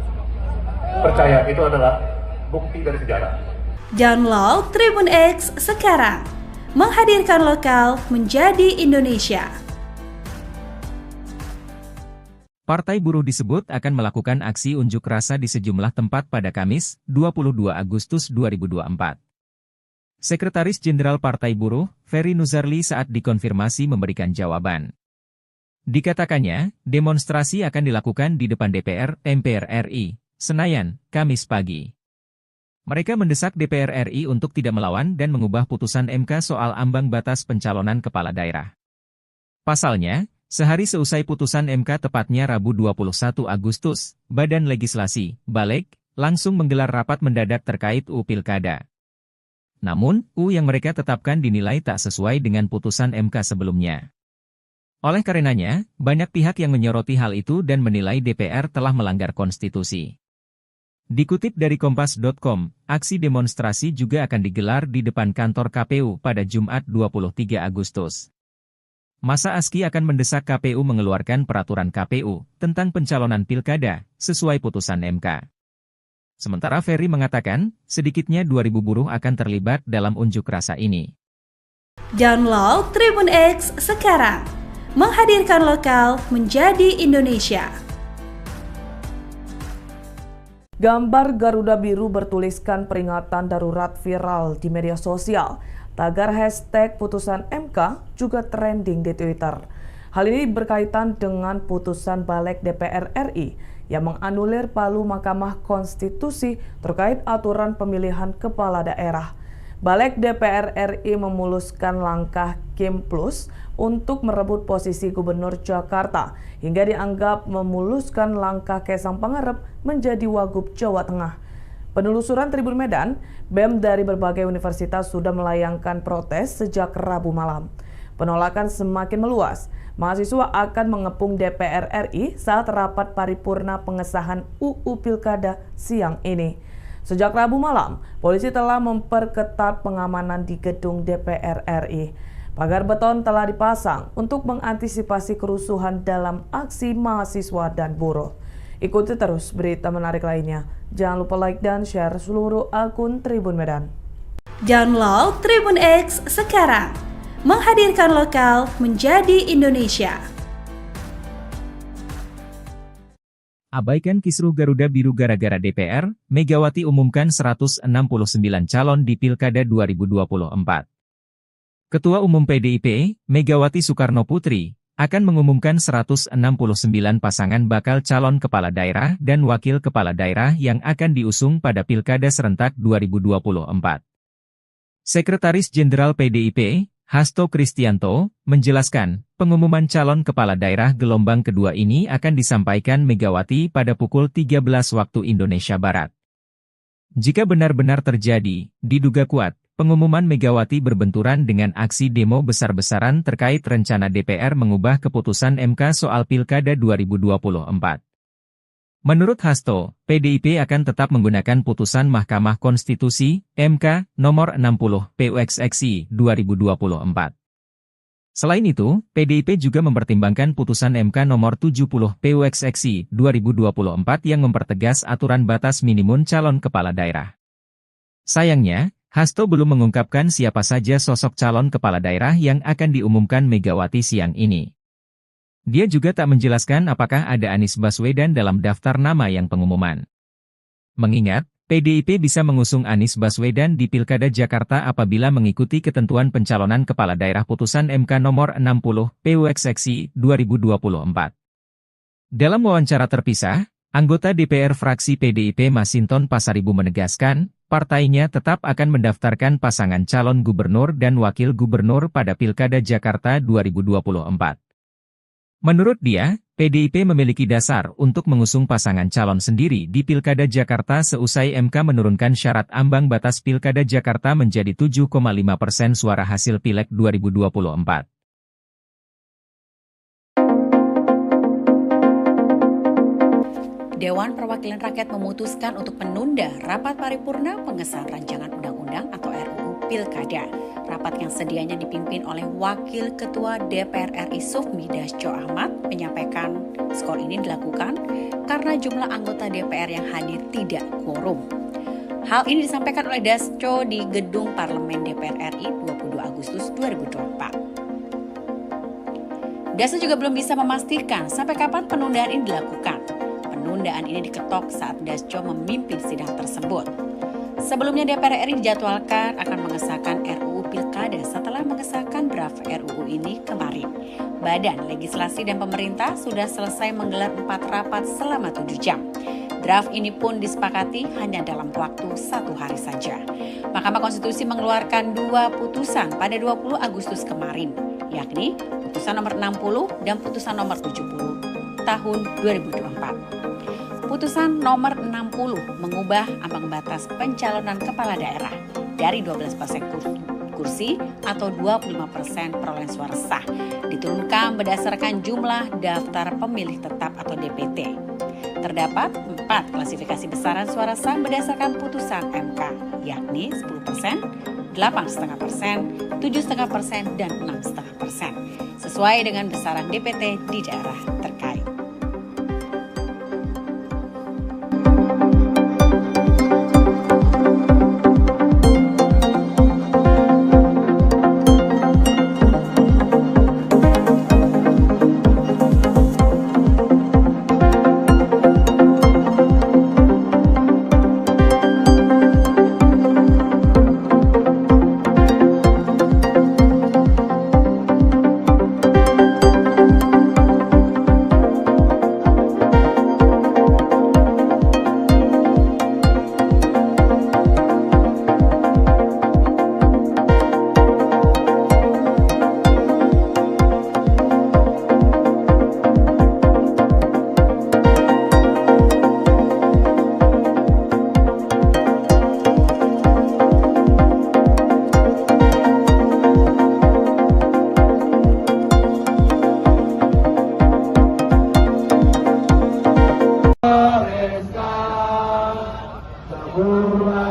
Percaya, itu adalah bukti dari sejarah. Download Tribun X sekarang, menghadirkan lokal menjadi Indonesia. Partai Buruh disebut akan melakukan aksi unjuk rasa di sejumlah tempat pada Kamis, 22 Agustus 2024. Sekretaris Jenderal Partai Buruh, Ferry Nuzarli saat dikonfirmasi memberikan jawaban. Dikatakannya, demonstrasi akan dilakukan di depan DPR, MPR RI, Senayan, Kamis pagi. Mereka mendesak DPR RI untuk tidak melawan dan mengubah putusan MK soal ambang batas pencalonan kepala daerah. Pasalnya, sehari seusai putusan MK tepatnya Rabu 21 Agustus, Badan Legislasi, Balek, langsung menggelar rapat mendadak terkait UU Pilkada. Namun, UU yang mereka tetapkan dinilai tak sesuai dengan putusan MK sebelumnya. Oleh karenanya, banyak pihak yang menyoroti hal itu dan menilai DPR telah melanggar konstitusi. Dikutip dari Kompas.com, aksi demonstrasi juga akan digelar di depan kantor KPU pada Jumat 23 Agustus. Masa ASKI akan mendesak KPU mengeluarkan peraturan KPU tentang pencalonan pilkada sesuai putusan MK. Sementara Ferry mengatakan, sedikitnya 2.000 buruh akan terlibat dalam unjuk rasa ini. Download Tribun X sekarang, menghadirkan lokal menjadi Indonesia. Gambar Garuda Biru bertuliskan peringatan darurat viral di media sosial. Tagar hashtag putusan MK juga trending di Twitter. Hal ini berkaitan dengan putusan Balek DPR RI yang menganulir palu Mahkamah Konstitusi terkait aturan pemilihan kepala daerah. Balek DPR RI memuluskan langkah Kim Plus untuk merebut posisi Gubernur Jakarta hingga dianggap memuluskan langkah Kaisang Pangarep menjadi Wagub Jawa Tengah. Penelusuran Tribun Medan, BEM dari berbagai universitas sudah melayangkan protes sejak Rabu malam. Penolakan semakin meluas. Mahasiswa akan mengepung DPR RI saat rapat paripurna pengesahan UU Pilkada siang ini. Sejak Rabu malam, polisi telah memperketat pengamanan di gedung DPR RI. Pagar beton telah dipasang untuk mengantisipasi kerusuhan dalam aksi mahasiswa dan buruh. Ikuti terus berita menarik lainnya. Jangan lupa like dan share seluruh akun Tribun Medan. Download Tribun X sekarang, menghadirkan lokal menjadi Indonesia. Abaikan kisruh Garuda Biru gara-gara DPR, Megawati umumkan 169 calon di Pilkada 2024. Ketua Umum PDIP, Megawati Soekarno Putri, akan mengumumkan 169 pasangan bakal calon kepala daerah dan wakil kepala daerah yang akan diusung pada Pilkada serentak 2024. Sekretaris Jenderal PDIP, Hasto Kristianto, menjelaskan, pengumuman calon kepala daerah gelombang kedua ini akan disampaikan Megawati pada pukul 13 waktu Indonesia Barat. Jika benar-benar terjadi, diduga kuat, pengumuman Megawati berbenturan dengan aksi demo besar-besaran terkait rencana DPR mengubah keputusan MK soal Pilkada 2024. Menurut Hasto, PDIP akan tetap menggunakan putusan Mahkamah Konstitusi, MK, nomor 60, PUXXI, 2024. Selain itu, PDIP juga mempertimbangkan putusan MK nomor 70, PUXXI, 2024 yang mempertegas aturan batas minimum calon kepala daerah. Sayangnya, Hasto belum mengungkapkan siapa saja sosok calon kepala daerah yang akan diumumkan Megawati siang ini. Dia juga tak menjelaskan apakah ada Anies Baswedan dalam daftar nama yang pengumuman. Mengingat, PDIP bisa mengusung Anies Baswedan di Pilkada Jakarta apabila mengikuti ketentuan pencalonan kepala daerah putusan MK nomor 60, PUXXI, 2024. Dalam wawancara terpisah, anggota DPR fraksi PDIP Masinton Pasaribu menegaskan, partainya tetap akan mendaftarkan pasangan calon gubernur dan wakil gubernur pada Pilkada Jakarta 2024. Menurut dia, PDIP memiliki dasar untuk mengusung pasangan calon sendiri di Pilkada Jakarta seusai MK menurunkan syarat ambang batas Pilkada Jakarta menjadi 7,5% suara hasil Pileg 2024. Dewan Perwakilan Rakyat memutuskan untuk menunda rapat paripurna pengesahan rancangan undang-undang atau RUU Pilkada. Rapat yang sedianya dipimpin oleh Wakil Ketua DPR RI Sufmi Dasko Ahmad menyampaikan skor ini dilakukan karena jumlah anggota DPR yang hadir tidak quorum. Hal ini disampaikan oleh Dasko di Gedung Parlemen DPR RI 22 Agustus Agustus 2024. DASA juga belum bisa memastikan sampai kapan penundaan ini dilakukan. Penundaan ini diketok saat Dasco memimpin sidang tersebut. Sebelumnya DPR RI dijadwalkan akan mengesahkan RUU Pilkada setelah mengesahkan draft RUU ini kemarin. Badan Legislasi dan Pemerintah sudah selesai menggelar 4 rapat selama 7 jam. Draft ini pun disepakati hanya dalam waktu 1 hari saja. Mahkamah Konstitusi mengeluarkan 2 putusan pada 20 Agustus kemarin, yakni putusan nomor 60 dan putusan nomor 70 tahun 2024. Putusan nomor 60 mengubah ambang batas pencalonan kepala daerah dari 12% kursi atau 25% perolehan suara sah diturunkan berdasarkan jumlah daftar pemilih tetap atau DPT. Terdapat 4 klasifikasi besaran suara sah berdasarkan putusan MK, yakni 10%, 8,5%, 7,5%, dan 6,5%, sesuai dengan besaran DPT di daerah terkait.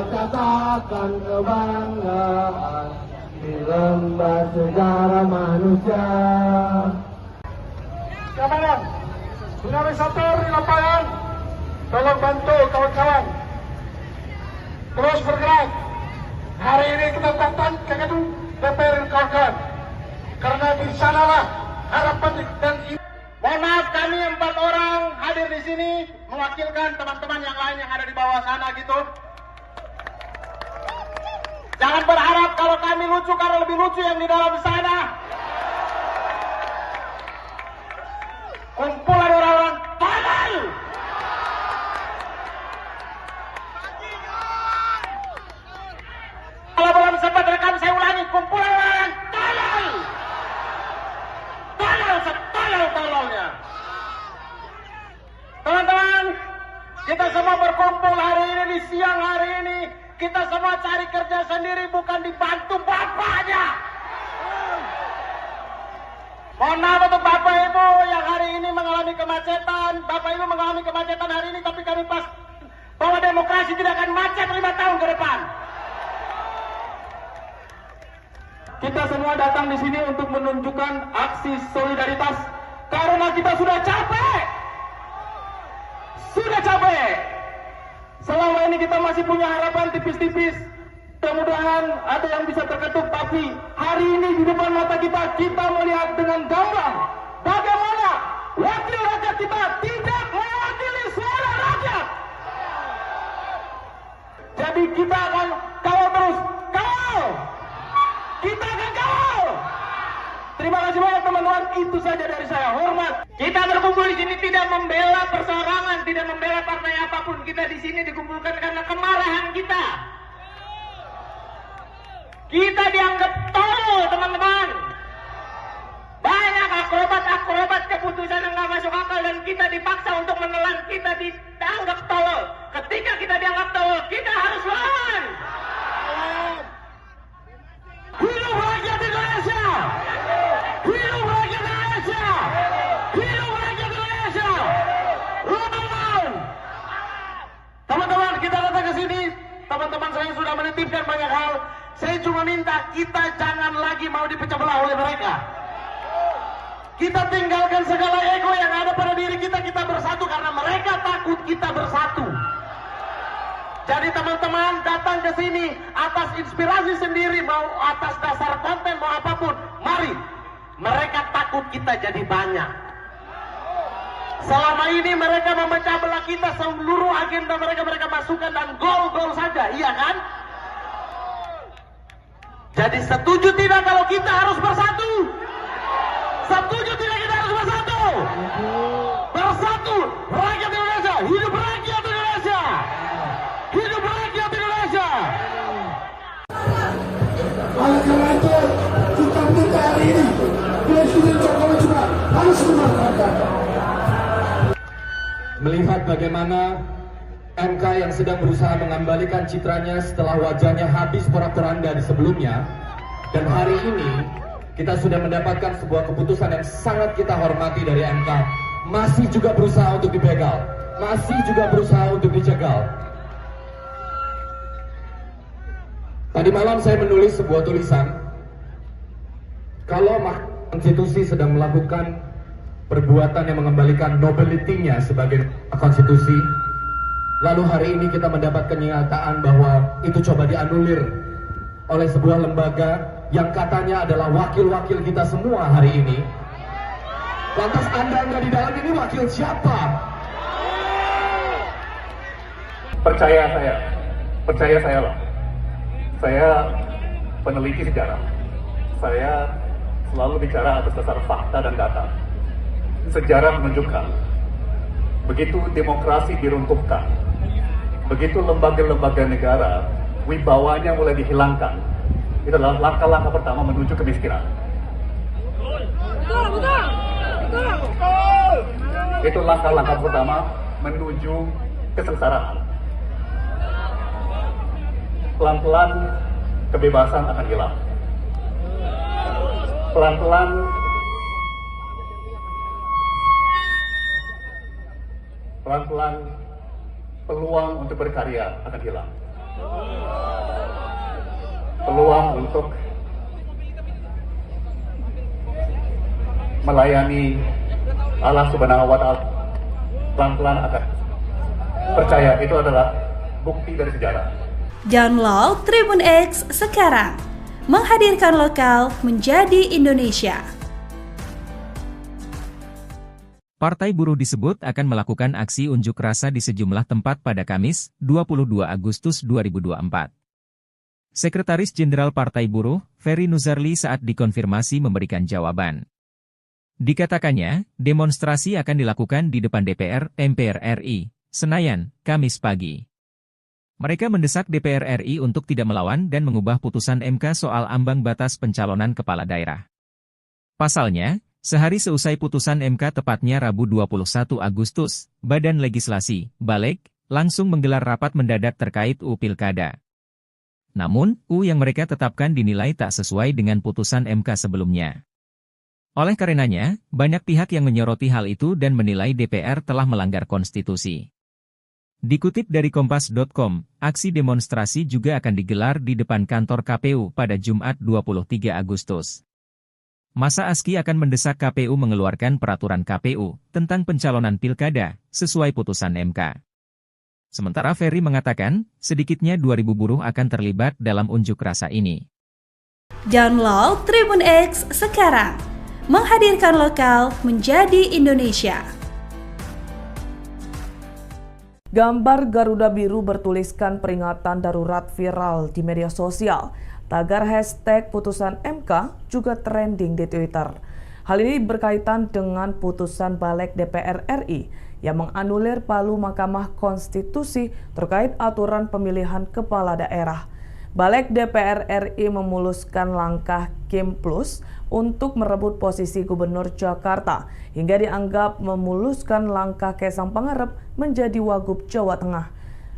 Catatan kebanggaan di lembar sejarah manusia. Kawan, tsunami Sator di lapangan, tolong bantu kawan-kawan terus bergerak. Hari ini kita datang ke gedung DPR kawan-kawan, karena di sanalah harapan dan mohon maaf, kami 4 orang hadir di sini mewakilkan teman-teman yang lain yang ada di bawah sana gitu. Jangan berharap kalau kami lucu karena lebih lucu yang di dalam sana. Kumpulan orang-orang tolol. Kalau belum sempat rekam saya ulangi, kumpulan orang tolol. Tolol setolol-tololnya. Teman-teman, kita semua berkumpul hari ini di siang hari ini. Kita semua cari kerja sendiri, bukan dibantu bapaknya. Mohon maaf untuk Bapak Ibu yang hari ini mengalami kemacetan. Bapak Ibu mengalami kemacetan hari ini, tapi kami pas bahwa demokrasi tidak akan macet 5 tahun ke depan. Kita semua datang di sini untuk menunjukkan aksi solidaritas karena kita sudah capek. Sudah capek. Selama ini kita masih punya harapan tipis-tipis. Mudah-mudahan ada yang bisa terketuk. Tapi hari ini di depan mata kita melihat dengan gamblang bagaimana wakil rakyat kita tidak mewakili suara rakyat. Jadi kita akan kawal terus. Kawal! Kita akan kawal! Terima kasih banyak teman-teman. Itu saja dari saya. Hormat. Kita berkumpul di sini tidak membela perseorangan, tidak membela partai apapun. Kita di sini dikumpulkan karena kemarahan kita. Kita dianggap tolol, teman-teman. Banyak akrobat keputusan yang nggak masuk akal dan kita dipaksa untuk menelan. Kita dianggap tolol. Ketika kita dianggap tolol, kita harus lawan. Hidup rakyat Indonesia! Hidup rakyat Indonesia! Hidup rakyat Indonesia! Lawan! Teman-teman, kita datang ke sini. Teman-teman saya sudah menitipkan banyak hal. Saya cuma minta kita jangan lagi mau dipecah belah oleh mereka. Kita tinggalkan segala ego yang ada pada diri kita. Kita bersatu karena mereka takut kita bersatu. Jadi teman-teman datang ke sini atas inspirasi sendiri, mau atas dasar konten, mau apapun, mari. Mereka takut kita jadi banyak. Selama ini mereka memecah belah kita, seluruh agenda mereka masukkan dan gol-gol saja, iya kan? Jadi setuju tidak kalau kita harus bersatu? Setuju tidak kita harus bersatu? Bersatu, rakyat Indonesia, hidup rakyat Indonesia! Hidup rakyat Indonesia! Oleh karena itu, kita minta hari ini Presiden Jokowi juga harus memanfaatkan. Melihat bagaimana MK yang sedang berusaha mengembalikan citranya setelah wajahnya habis porak-poranda di sebelumnya, dan hari ini kita sudah mendapatkan sebuah keputusan yang sangat kita hormati dari MK, masih juga berusaha untuk dibegal, masih juga berusaha untuk dicegal. Tadi malam saya menulis sebuah tulisan, kalau Mahkamah Konstitusi sedang melakukan perbuatan yang mengembalikan nobility-nya sebagai konstitusi, lalu hari ini kita mendapat kenyataan bahwa itu coba dianulir oleh sebuah lembaga yang katanya adalah wakil-wakil kita semua hari ini. Lantas Anda nggak di dalam ini wakil siapa? Percaya saya loh. Saya peneliti sejarah. Saya selalu bicara atas dasar fakta dan data. Sejarah menunjukkan, begitu demokrasi diruntuhkan, begitu lembaga-lembaga negara wibawanya mulai dihilangkan, itu adalah langkah-langkah pertama menuju kemiskinan. Itu langkah-langkah pertama menuju kesengsaraan. Pelan-pelan kebebasan akan hilang. Pelan-pelan peluang untuk berkarya akan hilang. Peluang untuk melayani Allah Subhanahu wa Ta'ala pelan-pelan akan. Percaya, itu adalah bukti dari sejarah. Download Tribun X sekarang, menghadirkan lokal menjadi Indonesia. Partai Buruh disebut akan melakukan aksi unjuk rasa di sejumlah tempat pada Kamis, 22 Agustus 2024. Sekretaris Jenderal Partai Buruh, Ferry Nuzarli saat dikonfirmasi memberikan jawaban. Dikatakannya, demonstrasi akan dilakukan di depan DPR, MPR RI, Senayan, Kamis pagi. Mereka mendesak DPR RI untuk tidak melawan dan mengubah putusan MK soal ambang batas pencalonan kepala daerah. Pasalnya, sehari seusai putusan MK tepatnya Rabu 21 Agustus, Badan Legislasi, Balek, langsung menggelar rapat mendadak terkait UU Pilkada. Namun, UU yang mereka tetapkan dinilai tak sesuai dengan putusan MK sebelumnya. Oleh karenanya, banyak pihak yang menyoroti hal itu dan menilai DPR telah melanggar konstitusi. Dikutip dari Kompas.com, aksi demonstrasi juga akan digelar di depan kantor KPU pada Jumat 23 Agustus. Masa ASKI akan mendesak KPU mengeluarkan peraturan KPU tentang pencalonan pilkada sesuai putusan MK. Sementara Ferry mengatakan, sedikitnya 2.000 buruh akan terlibat dalam unjuk rasa ini. Download Tribun X sekarang, menghadirkan lokal menjadi Indonesia. Gambar Garuda Biru bertuliskan peringatan darurat viral di media sosial. Tagar hashtag putusan MK juga trending di Twitter. Hal ini berkaitan dengan putusan Balek DPR RI yang menganulir palu Mahkamah Konstitusi terkait aturan pemilihan kepala daerah. Balek DPR RI memuluskan langkah Kim Plus untuk merebut posisi Gubernur Jakarta hingga dianggap memuluskan langkah Kaisang Pangarep menjadi Wagub Jawa Tengah.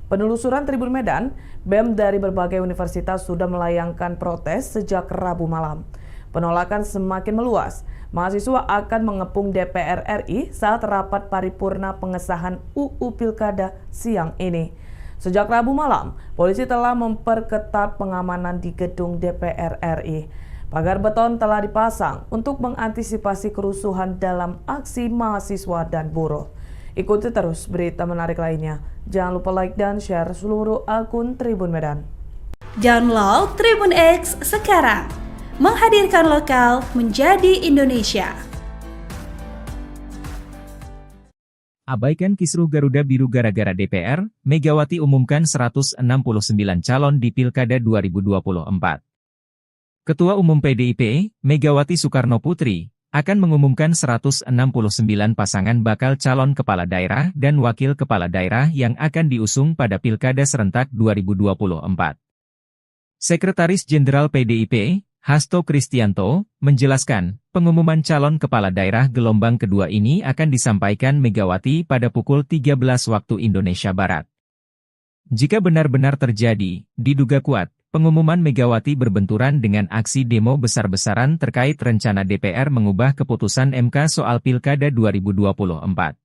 Penelusuran Tribun Medan, BEM dari berbagai universitas sudah melayangkan protes sejak Rabu malam. Penolakan semakin meluas. Mahasiswa akan mengepung DPR RI saat rapat paripurna pengesahan UU Pilkada siang ini. Sejak Rabu malam, polisi telah memperketat pengamanan di gedung DPR RI. Pagar beton telah dipasang untuk mengantisipasi kerusuhan dalam aksi mahasiswa dan buruh. Ikuti terus berita menarik lainnya Jangan lupa like dan share seluruh akun Tribun Medan. Download Tribun X sekarang. Menghadirkan lokal menjadi Indonesia. Abaikan kisruh Garuda Biru gara-gara DPR, Megawati umumkan 169 calon di Pilkada 2024. Ketua Umum PDIP, Megawati Soekarnoputri, akan mengumumkan 169 pasangan bakal calon kepala daerah dan wakil kepala daerah yang akan diusung pada Pilkada serentak 2024. Sekretaris Jenderal PDIP, Hasto Kristianto, menjelaskan, pengumuman calon kepala daerah gelombang kedua ini akan disampaikan Megawati pada pukul 13 waktu Indonesia Barat. Jika benar-benar terjadi, diduga kuat, pengumuman Megawati berbenturan dengan aksi demo besar-besaran terkait rencana DPR mengubah keputusan MK soal Pilkada 2024.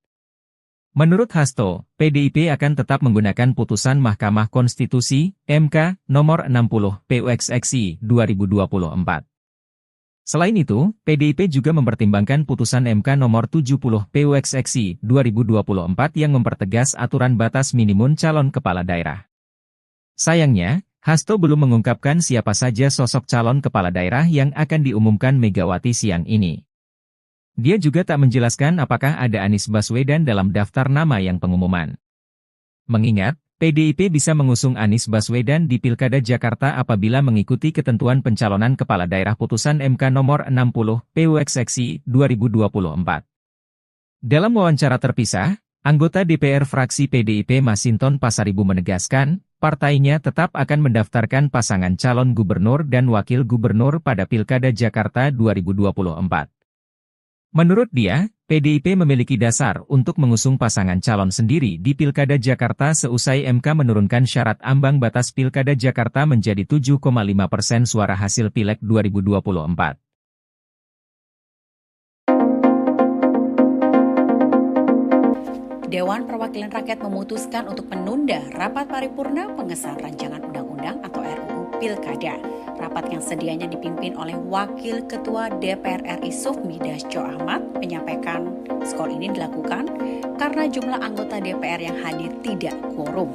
Menurut Hasto, PDIP akan tetap menggunakan putusan Mahkamah Konstitusi, MK, nomor 60, PUXXI, 2024. Selain itu, PDIP juga mempertimbangkan putusan MK nomor 70, PUXXI, 2024 yang mempertegas aturan batas minimum calon kepala daerah. Sayangnya, Hasto belum mengungkapkan siapa saja sosok calon kepala daerah yang akan diumumkan Megawati siang ini. Dia juga tak menjelaskan apakah ada Anies Baswedan dalam daftar nama yang pengumuman. Mengingat, PDIP bisa mengusung Anies Baswedan di Pilkada Jakarta apabila mengikuti ketentuan pencalonan kepala daerah putusan MK nomor 60, PUXXI, 2024. Dalam wawancara terpisah, anggota DPR fraksi PDIP Masinton Pasaribu menegaskan, partainya tetap akan mendaftarkan pasangan calon gubernur dan wakil gubernur pada Pilkada Jakarta 2024. Menurut dia, PDIP memiliki dasar untuk mengusung pasangan calon sendiri di Pilkada Jakarta seusai MK menurunkan syarat ambang batas Pilkada Jakarta menjadi 7,5% suara hasil Pileg 2024. Dewan Perwakilan Rakyat memutuskan untuk menunda rapat paripurna pengesahan rancangan undang-undang atau RUU Pilkada. Rapat yang sedianya dipimpin oleh Wakil Ketua DPR RI Sufmi Dasko Ahmad menyampaikan skor ini dilakukan karena jumlah anggota DPR yang hadir tidak quorum.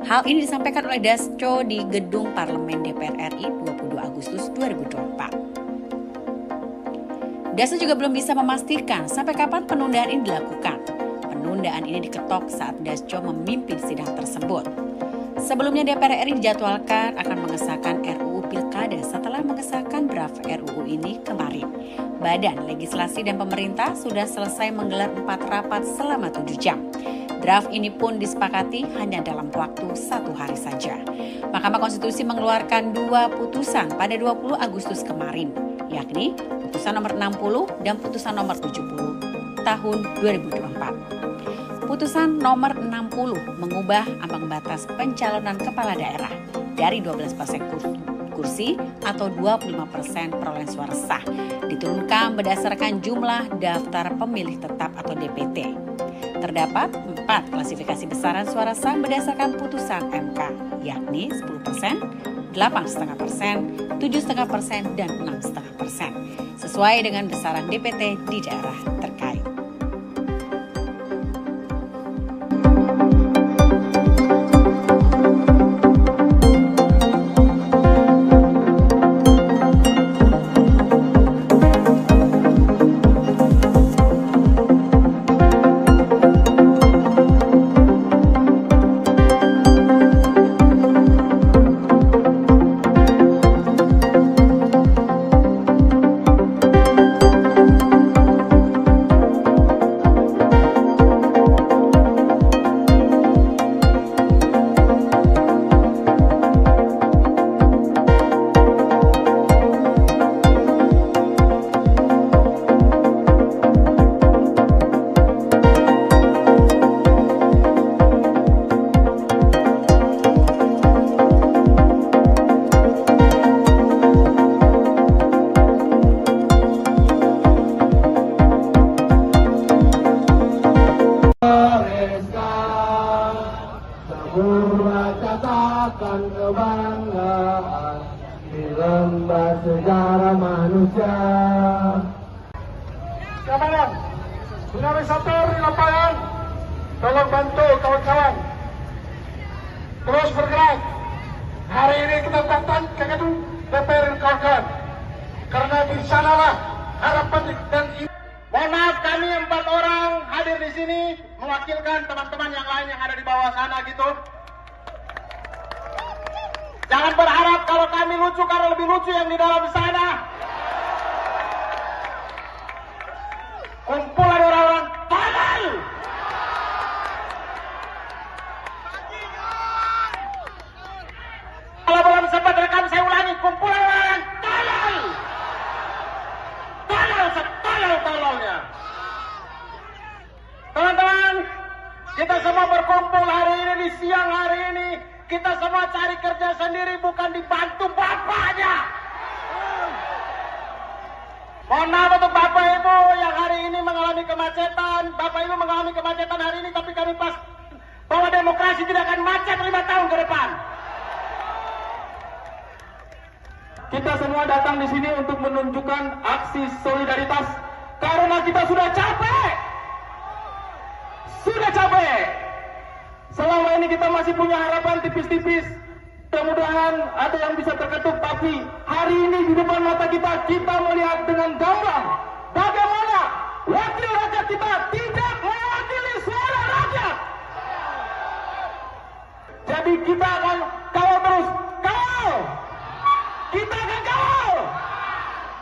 Hal ini disampaikan oleh Dasko di Gedung Parlemen DPR RI 22 Agustus 2024. Dasko juga belum bisa memastikan sampai kapan penundaan ini dilakukan. Penundaan ini diketok saat Dasko memimpin sidang tersebut. Sebelumnya DPR RI dijadwalkan akan mengesahkan RUU Pilkada setelah mengesahkan draft RUU ini kemarin. Badan Legislasi dan Pemerintah sudah selesai menggelar 4 rapat selama 7 jam. Draft ini pun disepakati hanya dalam waktu 1 hari saja. Mahkamah Konstitusi mengeluarkan 2 putusan pada 20 Agustus kemarin, yakni putusan nomor 60 dan putusan nomor 70 tahun 2024. Putusan nomor 60 mengubah ambang batas pencalonan kepala daerah dari 12% kursi atau 25% perolehan suara sah diturunkan berdasarkan jumlah daftar pemilih tetap atau DPT. Terdapat 4 klasifikasi besaran suara sah berdasarkan putusan MK, yakni 10%, 8,5%, 7,5%, dan 6,5%, sesuai dengan besaran DPT di daerah terkait. kebanggaan di lembah sejarah manusia. Keamanan, tsunami satu di lapangan, tolong bantu kawan-kawan terus bergerak. Hari ini kita datang ke gedung DPR kawan-kawan, karena di sanalah harapan dan Mohon maaf, kami 4 orang hadir di sini mewakilkan teman-teman yang lain yang ada di bawah sana gitu. Jangan berharap kalau kami lucu karena lebih lucu yang di dalam sana. Kumpulan orang-orang tolol. Kalau belum sempat rekam saya ulangi, kumpulan orang tolol. Tolol setolol-tololnya. Teman-teman, kita semua berkumpul hari ini di siang hari ini. Kita semua cari kerja sendiri, bukan dibantu bapaknya. Mohon maaf untuk bapak ibu yang hari ini mengalami kemacetan. Bapak ibu mengalami kemacetan hari ini, tapi kami pas bahwa demokrasi tidak akan macet 5 tahun ke depan. Kita semua datang di sini untuk menunjukkan aksi solidaritas karena kita sudah capek. Sudah capek. Selama ini kita masih punya harapan tipis-tipis. Mudah-mudahan ada yang bisa terketuk, tapi hari ini di depan mata kita melihat dengan gamblang bagaimana wakil rakyat kita tidak mewakili suara rakyat. Jadi kita akan kawal terus, kawal. Kita akan kawal.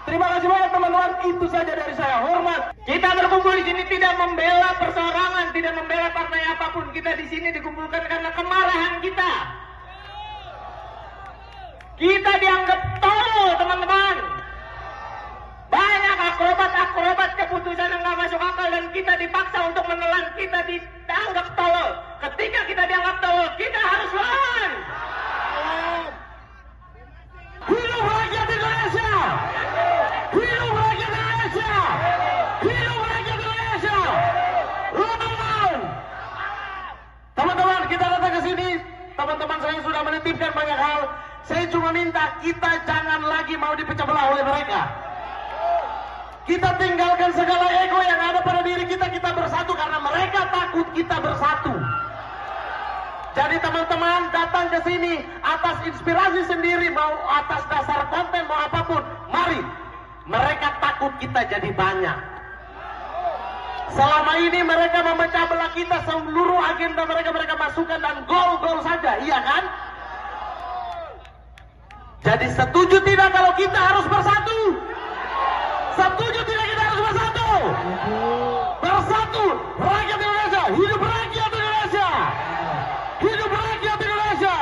Terima kasih banyak teman-teman, itu saja dari saya. Hormat. Kita berkumpul di sini tidak membela perseorangan, tidak membela partai apapun. Kita di sini dikumpulkan karena kemarahan kita. Kita dianggap tolol, teman-teman. Banyak akrobat-akrobat keputusan yang nggak masuk akal dan kita dipaksa untuk menelan. Kita dianggap tolol. Ketika kita dianggap tolol, kita harus lawan. Hidup rakyat Indonesia! Hidup rakyat Indonesia! Hidup rakyat Indonesia! Lawan! Teman-teman, kita datang ke sini. Teman-teman saya sudah menitipkan banyak hal. Saya cuma minta kita jangan lagi mau dipecah belah oleh mereka. Kita tinggalkan segala ego yang ada pada diri kita. Kita bersatu karena mereka takut kita bersatu. Jadi teman-teman datang ke sini atas inspirasi sendiri, mau atas dasar konten, mau apapun. Mari. Mereka takut kita jadi banyak. Selama ini mereka memecah belah kita, seluruh agenda mereka masukkan dan gol-gol saja, iya kan? Jadi setuju tidak kalau kita harus bersatu? Setuju tidak kita harus bersatu? Bersatu, rakyat Indonesia, hidup rakyat Indonesia! Hidup rakyat Indonesia!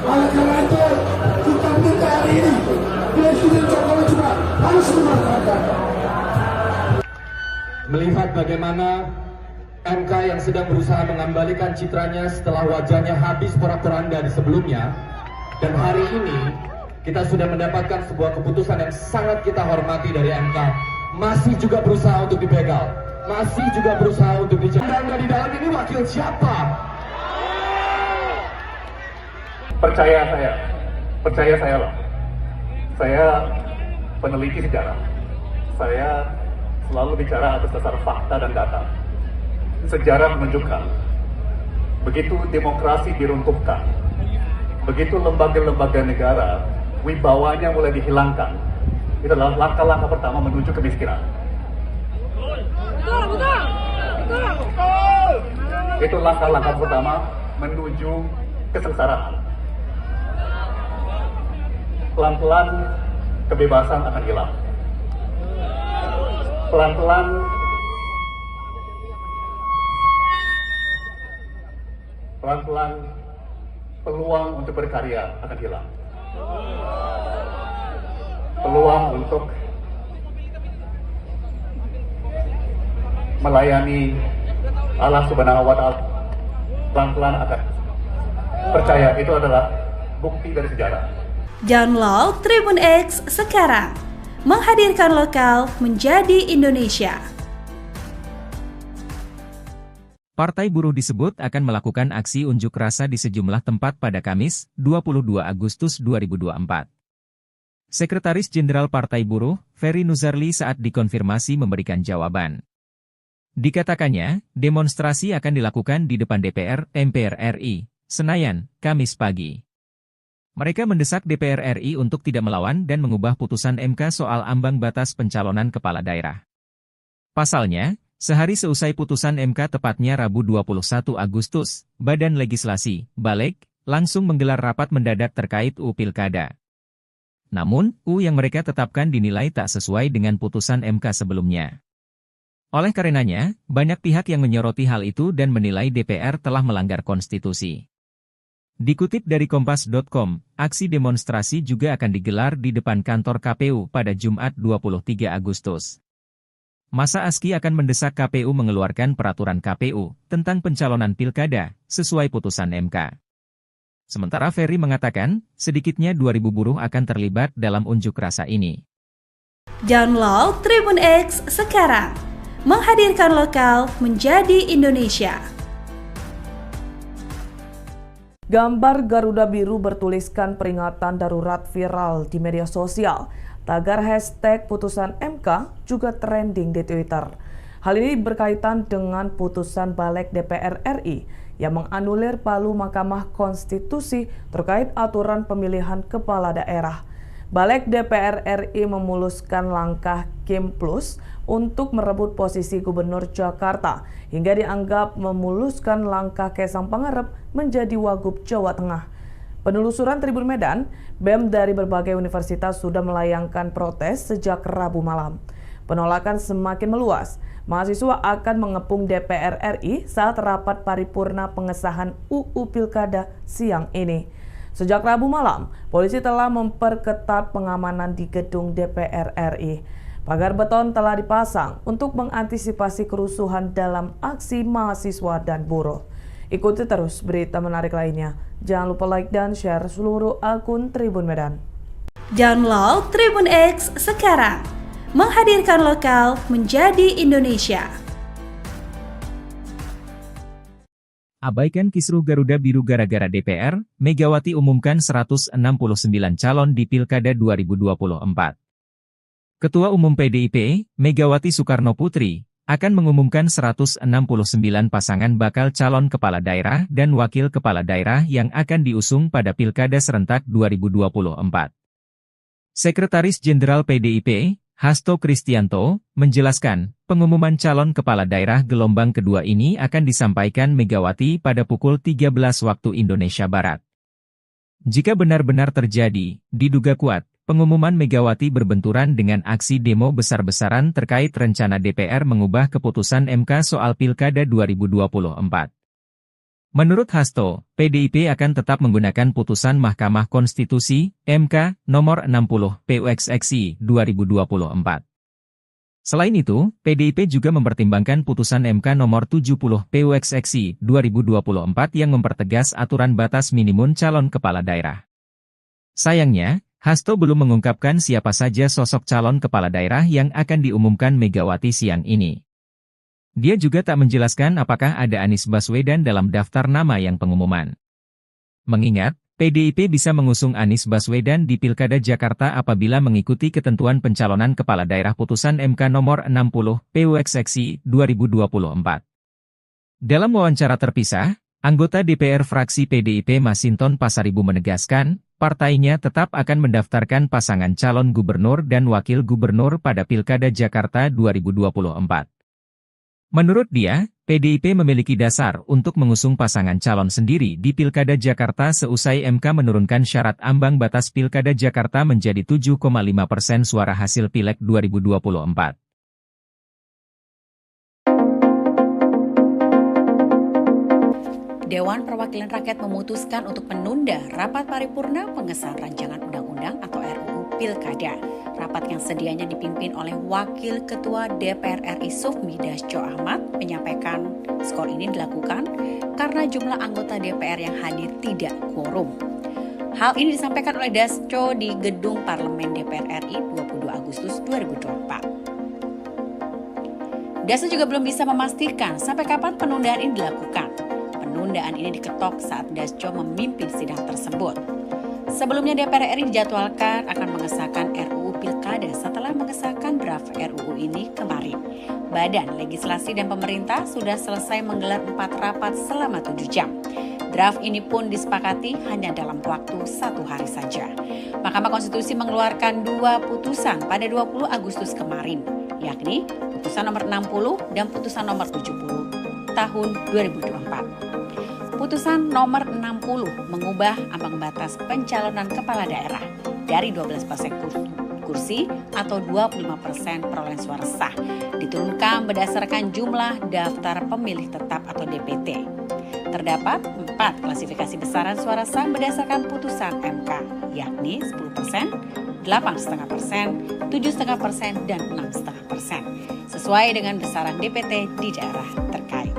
Oleh karena itu, kita minta hari ini Presiden Jokowi juga harus memanfaatkan. Melihat bagaimana MK yang sedang berusaha mengembalikan citranya setelah wajahnya habis porak-poranda di sebelumnya, dan hari ini kita sudah mendapatkan sebuah keputusan yang sangat kita hormati dari MK, masih juga berusaha untuk dibegal, masih juga berusaha untuk dijaga. Anda di dalam ini wakil siapa? Percaya saya loh. Saya peneliti sejarah. Saya selalu bicara atas dasar fakta dan data. Sejarah menunjukkan, begitu demokrasi diruntuhkan, begitu lembaga-lembaga negara wibawanya mulai dihilangkan, itu adalah langkah-langkah pertama menuju kemiskinan. Itu langkah-langkah pertama menuju kesengsaraan. Pelan-pelan kebebasan akan hilang. Pelan-pelan peluang untuk berkarya akan hilang. Peluang untuk melayani Allah Subhanahu wa Ta'ala pelan-pelan akan. Percaya, itu adalah bukti dari sejarah. Download Tribun X sekarang, menghadirkan lokal menjadi Indonesia. Partai Buruh disebut akan melakukan aksi unjuk rasa di sejumlah tempat pada Kamis, 22 Agustus 2024. Sekretaris Jenderal Partai Buruh, Ferry Nuzarli saat dikonfirmasi memberikan jawaban. Dikatakannya, demonstrasi akan dilakukan di depan DPR MPR RI, Senayan, Kamis pagi. Mereka mendesak DPR RI untuk tidak melawan dan mengubah putusan MK soal ambang batas pencalonan kepala daerah. Pasalnya, sehari seusai putusan MK tepatnya Rabu 21 Agustus, Badan Legislasi, Balek, langsung menggelar rapat mendadak terkait UU Pilkada. Namun, UU yang mereka tetapkan dinilai tak sesuai dengan putusan MK sebelumnya. Oleh karenanya, banyak pihak yang menyoroti hal itu dan menilai DPR telah melanggar konstitusi. Dikutip dari Kompas.com, aksi demonstrasi juga akan digelar di depan kantor KPU pada Jumat 23 Agustus. Masa ASKI akan mendesak KPU mengeluarkan peraturan KPU tentang pencalonan pilkada sesuai putusan MK. Sementara Ferry mengatakan, sedikitnya 2.000 buruh akan terlibat dalam unjuk rasa ini. Download Tribun X sekarang. Menghadirkan lokal menjadi Indonesia. Gambar Garuda Biru bertuliskan peringatan darurat viral di media sosial. Tagar hashtag putusan MK juga trending di Twitter. Hal ini berkaitan dengan putusan Balek DPR RI yang menganulir palu Mahkamah Konstitusi terkait aturan pemilihan kepala daerah. Balek DPR RI memuluskan langkah Kim Plus untuk merebut posisi Gubernur Jakarta hingga dianggap memuluskan langkah Kaisang Pangarep menjadi Wagub Jawa Tengah. Penelusuran Tribun Medan, BEM dari berbagai universitas sudah melayangkan protes sejak Rabu malam. Penolakan semakin meluas. Mahasiswa akan mengepung DPR RI saat rapat paripurna pengesahan UU Pilkada siang ini. Sejak Rabu malam, polisi telah memperketat pengamanan di gedung DPR RI. Pagar beton telah dipasang untuk mengantisipasi kerusuhan dalam aksi mahasiswa dan buruh. Ikuti terus berita menarik lainnya. Jangan lupa like dan share seluruh akun Tribun Medan. Download Tribun X sekarang. Menghadirkan lokal menjadi Indonesia. Abaikan kisruh Garuda Biru gara-gara DPR, Megawati umumkan 169 calon di Pilkada 2024. Ketua Umum PDIP, Megawati Soekarno Putri, akan mengumumkan 169 pasangan bakal calon kepala daerah dan wakil kepala daerah yang akan diusung pada Pilkada serentak 2024. Sekretaris Jenderal PDIP, Hasto Kristianto, menjelaskan, pengumuman calon kepala daerah gelombang kedua ini akan disampaikan Megawati pada pukul 13 waktu Indonesia Barat. Jika benar-benar terjadi, diduga kuat, pengumuman Megawati berbenturan dengan aksi demo besar-besaran terkait rencana DPR mengubah keputusan MK soal Pilkada 2024. Menurut Hasto, PDIP akan tetap menggunakan putusan Mahkamah Konstitusi, MK, nomor 60, PUXXI, 2024. Selain itu, PDIP juga mempertimbangkan putusan MK nomor 70, PUXXI, 2024 yang mempertegas aturan batas minimum calon kepala daerah. Sayangnya, Hasto belum mengungkapkan siapa saja sosok calon kepala daerah yang akan diumumkan Megawati siang ini. Dia juga tak menjelaskan apakah ada Anies Baswedan dalam daftar nama yang pengumuman. Mengingat, PDIP bisa mengusung Anies Baswedan di Pilkada Jakarta apabila mengikuti ketentuan pencalonan kepala daerah putusan MK nomor 60, PUXXI, 2024. Dalam wawancara terpisah, anggota DPR fraksi PDIP Masinton Pasaribu menegaskan, partainya tetap akan mendaftarkan pasangan calon gubernur dan wakil gubernur pada Pilkada Jakarta 2024. Menurut dia, PDIP memiliki dasar untuk mengusung pasangan calon sendiri di Pilkada Jakarta seusai MK menurunkan syarat ambang batas Pilkada Jakarta menjadi 7,5% suara hasil Pileg 2024. Dewan Perwakilan Rakyat memutuskan untuk menunda rapat paripurna pengesahan rancangan undang-undang atau RUU Pilkada. Rapat yang sedianya dipimpin oleh Wakil Ketua DPR RI Sufmi Dasko Ahmad menyampaikan skor ini dilakukan karena jumlah anggota DPR yang hadir tidak quorum. Hal ini disampaikan oleh Dasko di Gedung Parlemen DPR RI 22 Agustus 2024. Dasko juga belum bisa memastikan sampai kapan penundaan ini dilakukan. Penundaan ini diketok saat Dasko memimpin sidang tersebut. Sebelumnya DPR RI dijadwalkan akan mengesahkan RUU Pilkada setelah mengesahkan draft draft RUU ini kemarin. Badan Legislasi dan Pemerintah sudah selesai menggelar 4 rapat selama 7 jam. Draft ini pun disepakati hanya dalam waktu 1 hari saja. Mahkamah Konstitusi mengeluarkan 2 putusan pada 20 Agustus kemarin, yakni putusan nomor 60 dan putusan nomor 70 tahun 2024. Putusan nomor 60 mengubah ambang batas pencalonan kepala daerah dari 12% kursi atau 25% perolehan suara sah diturunkan berdasarkan jumlah daftar pemilih tetap atau DPT. Terdapat 4 klasifikasi besaran suara sah berdasarkan putusan MK, yakni 10%, 8,5%, 7,5%, dan 6,5%, sesuai dengan besaran DPT di daerah terkait.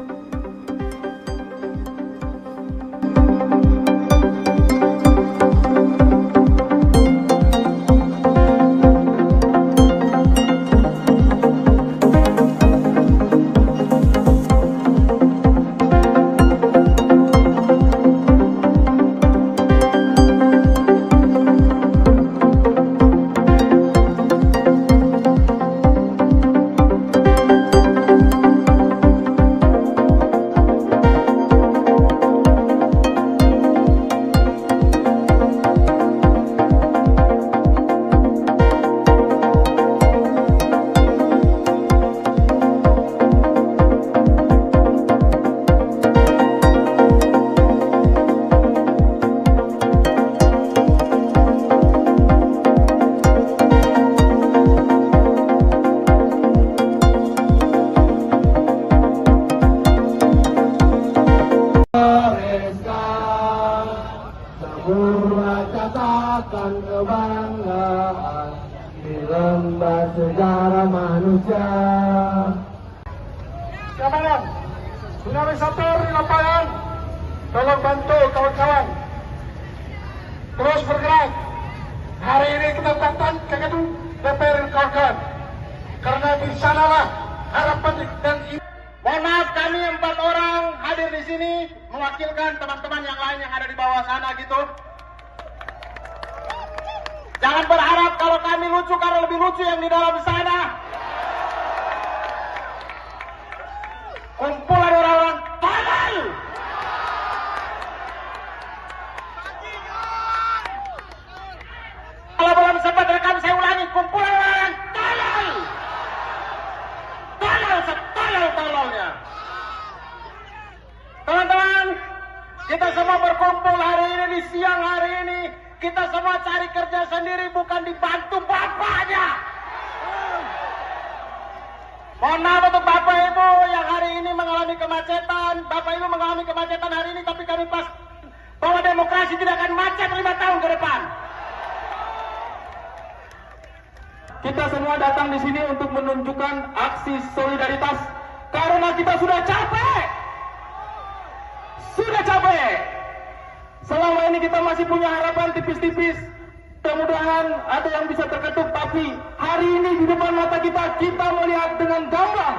Katakan kebanggaan di lembar sejarah manusia. Kawan, tsunami sator di lapangan, tolong bantu kawan-kawan. Terus bergerak. Hari ini kita datang ke gedung DPR kawan-kawan. Karena di sanalah harapan dan Mohon maaf, kami 4 orang hadir di sini mewakilkan teman-teman yang lain yang ada di bawah sana gitu. Jangan berharap kalau kami lucu karena lebih lucu yang di dalam sana. Kumpulan orang-orang tolol. Kalau belum sempat rekam saya ulangi, kumpulan orang tolol. Tolol setolol-tololnya. Teman-teman, kita semua berkumpul hari ini di siang hari ini. Kita semua cari kerja sendiri, bukan dibantu bapaknya. Mohon maaf untuk bapak ibu yang hari ini mengalami kemacetan. Bapak ibu mengalami kemacetan hari ini, tapi kami pas bahwa demokrasi tidak akan macet 5 tahun ke depan. Kita semua datang di sini untuk menunjukkan aksi solidaritas karena kita sudah capek. Sudah capek. Selama ini kita masih punya harapan tipis-tipis. Mudah-mudahan ada yang bisa terketuk. Tapi hari ini di depan mata kita melihat dengan gamblang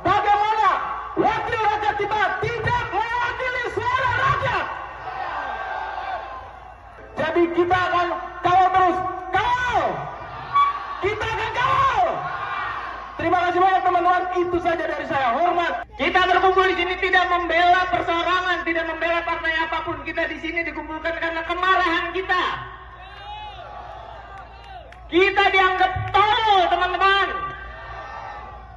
bagaimana wakil rakyat kita tidak mewakili suara rakyat. Jadi kita akan kawal terus. Kawal! Kita akan kawal! Terima kasih banyak teman-teman. Itu saja dari saya. Hormat. Kita berkumpul di sini tidak membela perseorangan, tidak membela partai apapun. Kita di sini dikumpulkan karena kemarahan kita. Kita dianggap tolol, teman-teman.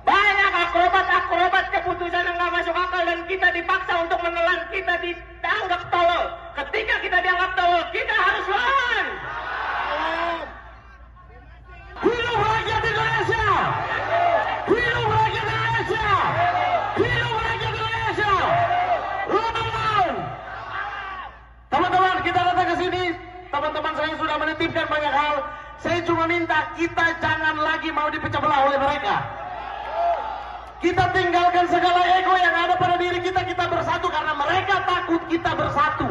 Banyak akrobat keputusan yang nggak masuk akal dan kita dipaksa untuk menelan. Kita dianggap tolol. Ketika kita dianggap tolol, kita harus lawan. Hidup rakyat Indonesia! Hidup rakyat Indonesia! Hidup rakyat Indonesia! Lawan! Teman-teman, kita datang ke sini. Teman-teman saya sudah menitipkan banyak hal. Saya cuma minta kita jangan lagi mau dipecah belah oleh mereka. Kita tinggalkan segala ego yang ada pada diri kita. Kita bersatu karena mereka takut kita bersatu.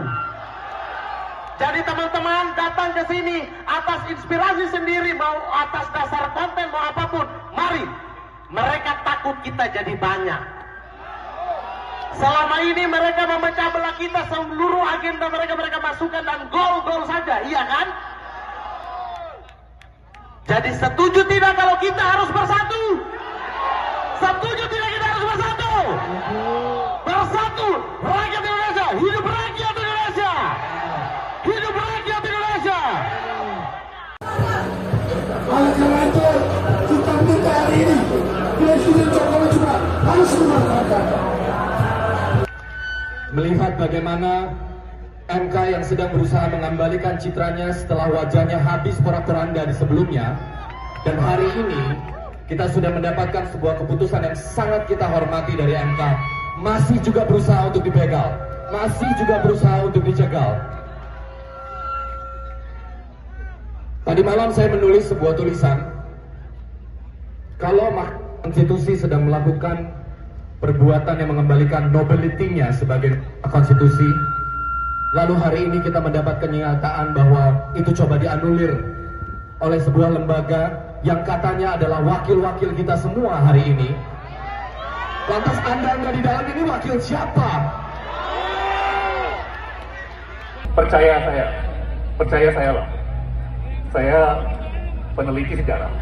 Jadi teman-teman datang ke sini atas inspirasi sendiri, mau atas dasar konten, mau apapun. Mari. Mereka takut kita jadi banyak. Selama ini mereka memecah belah kita, seluruh agenda mereka masukkan dan gol-gol saja, iya kan? Jadi setuju tidak kalau kita harus bersatu? Setuju tidak kita harus bersatu? Bersatu, rakyat Indonesia, hidup rakyat Indonesia! Hidup rakyat Indonesia! Oleh karena itu, kita minta hari ini Presiden Jokowi juga harus memanfaatkan. Melihat bagaimana MK yang sedang berusaha mengembalikan citranya setelah wajahnya habis porak-poranda di sebelumnya, dan hari ini kita sudah mendapatkan sebuah keputusan yang sangat kita hormati dari MK, masih juga berusaha untuk dibegal, masih juga berusaha untuk dicegal. Tadi malam saya menulis sebuah tulisan, kalau Mahkamah Konstitusi sedang melakukan perbuatan yang mengembalikan nobility-nya sebagai konstitusi, lalu hari ini kita mendapat kenyataan bahwa itu coba dianulir oleh sebuah lembaga yang katanya adalah wakil-wakil kita semua hari ini. Lantas Anda di dalam ini wakil siapa? Percaya saya lah. Saya peneliti sejarah.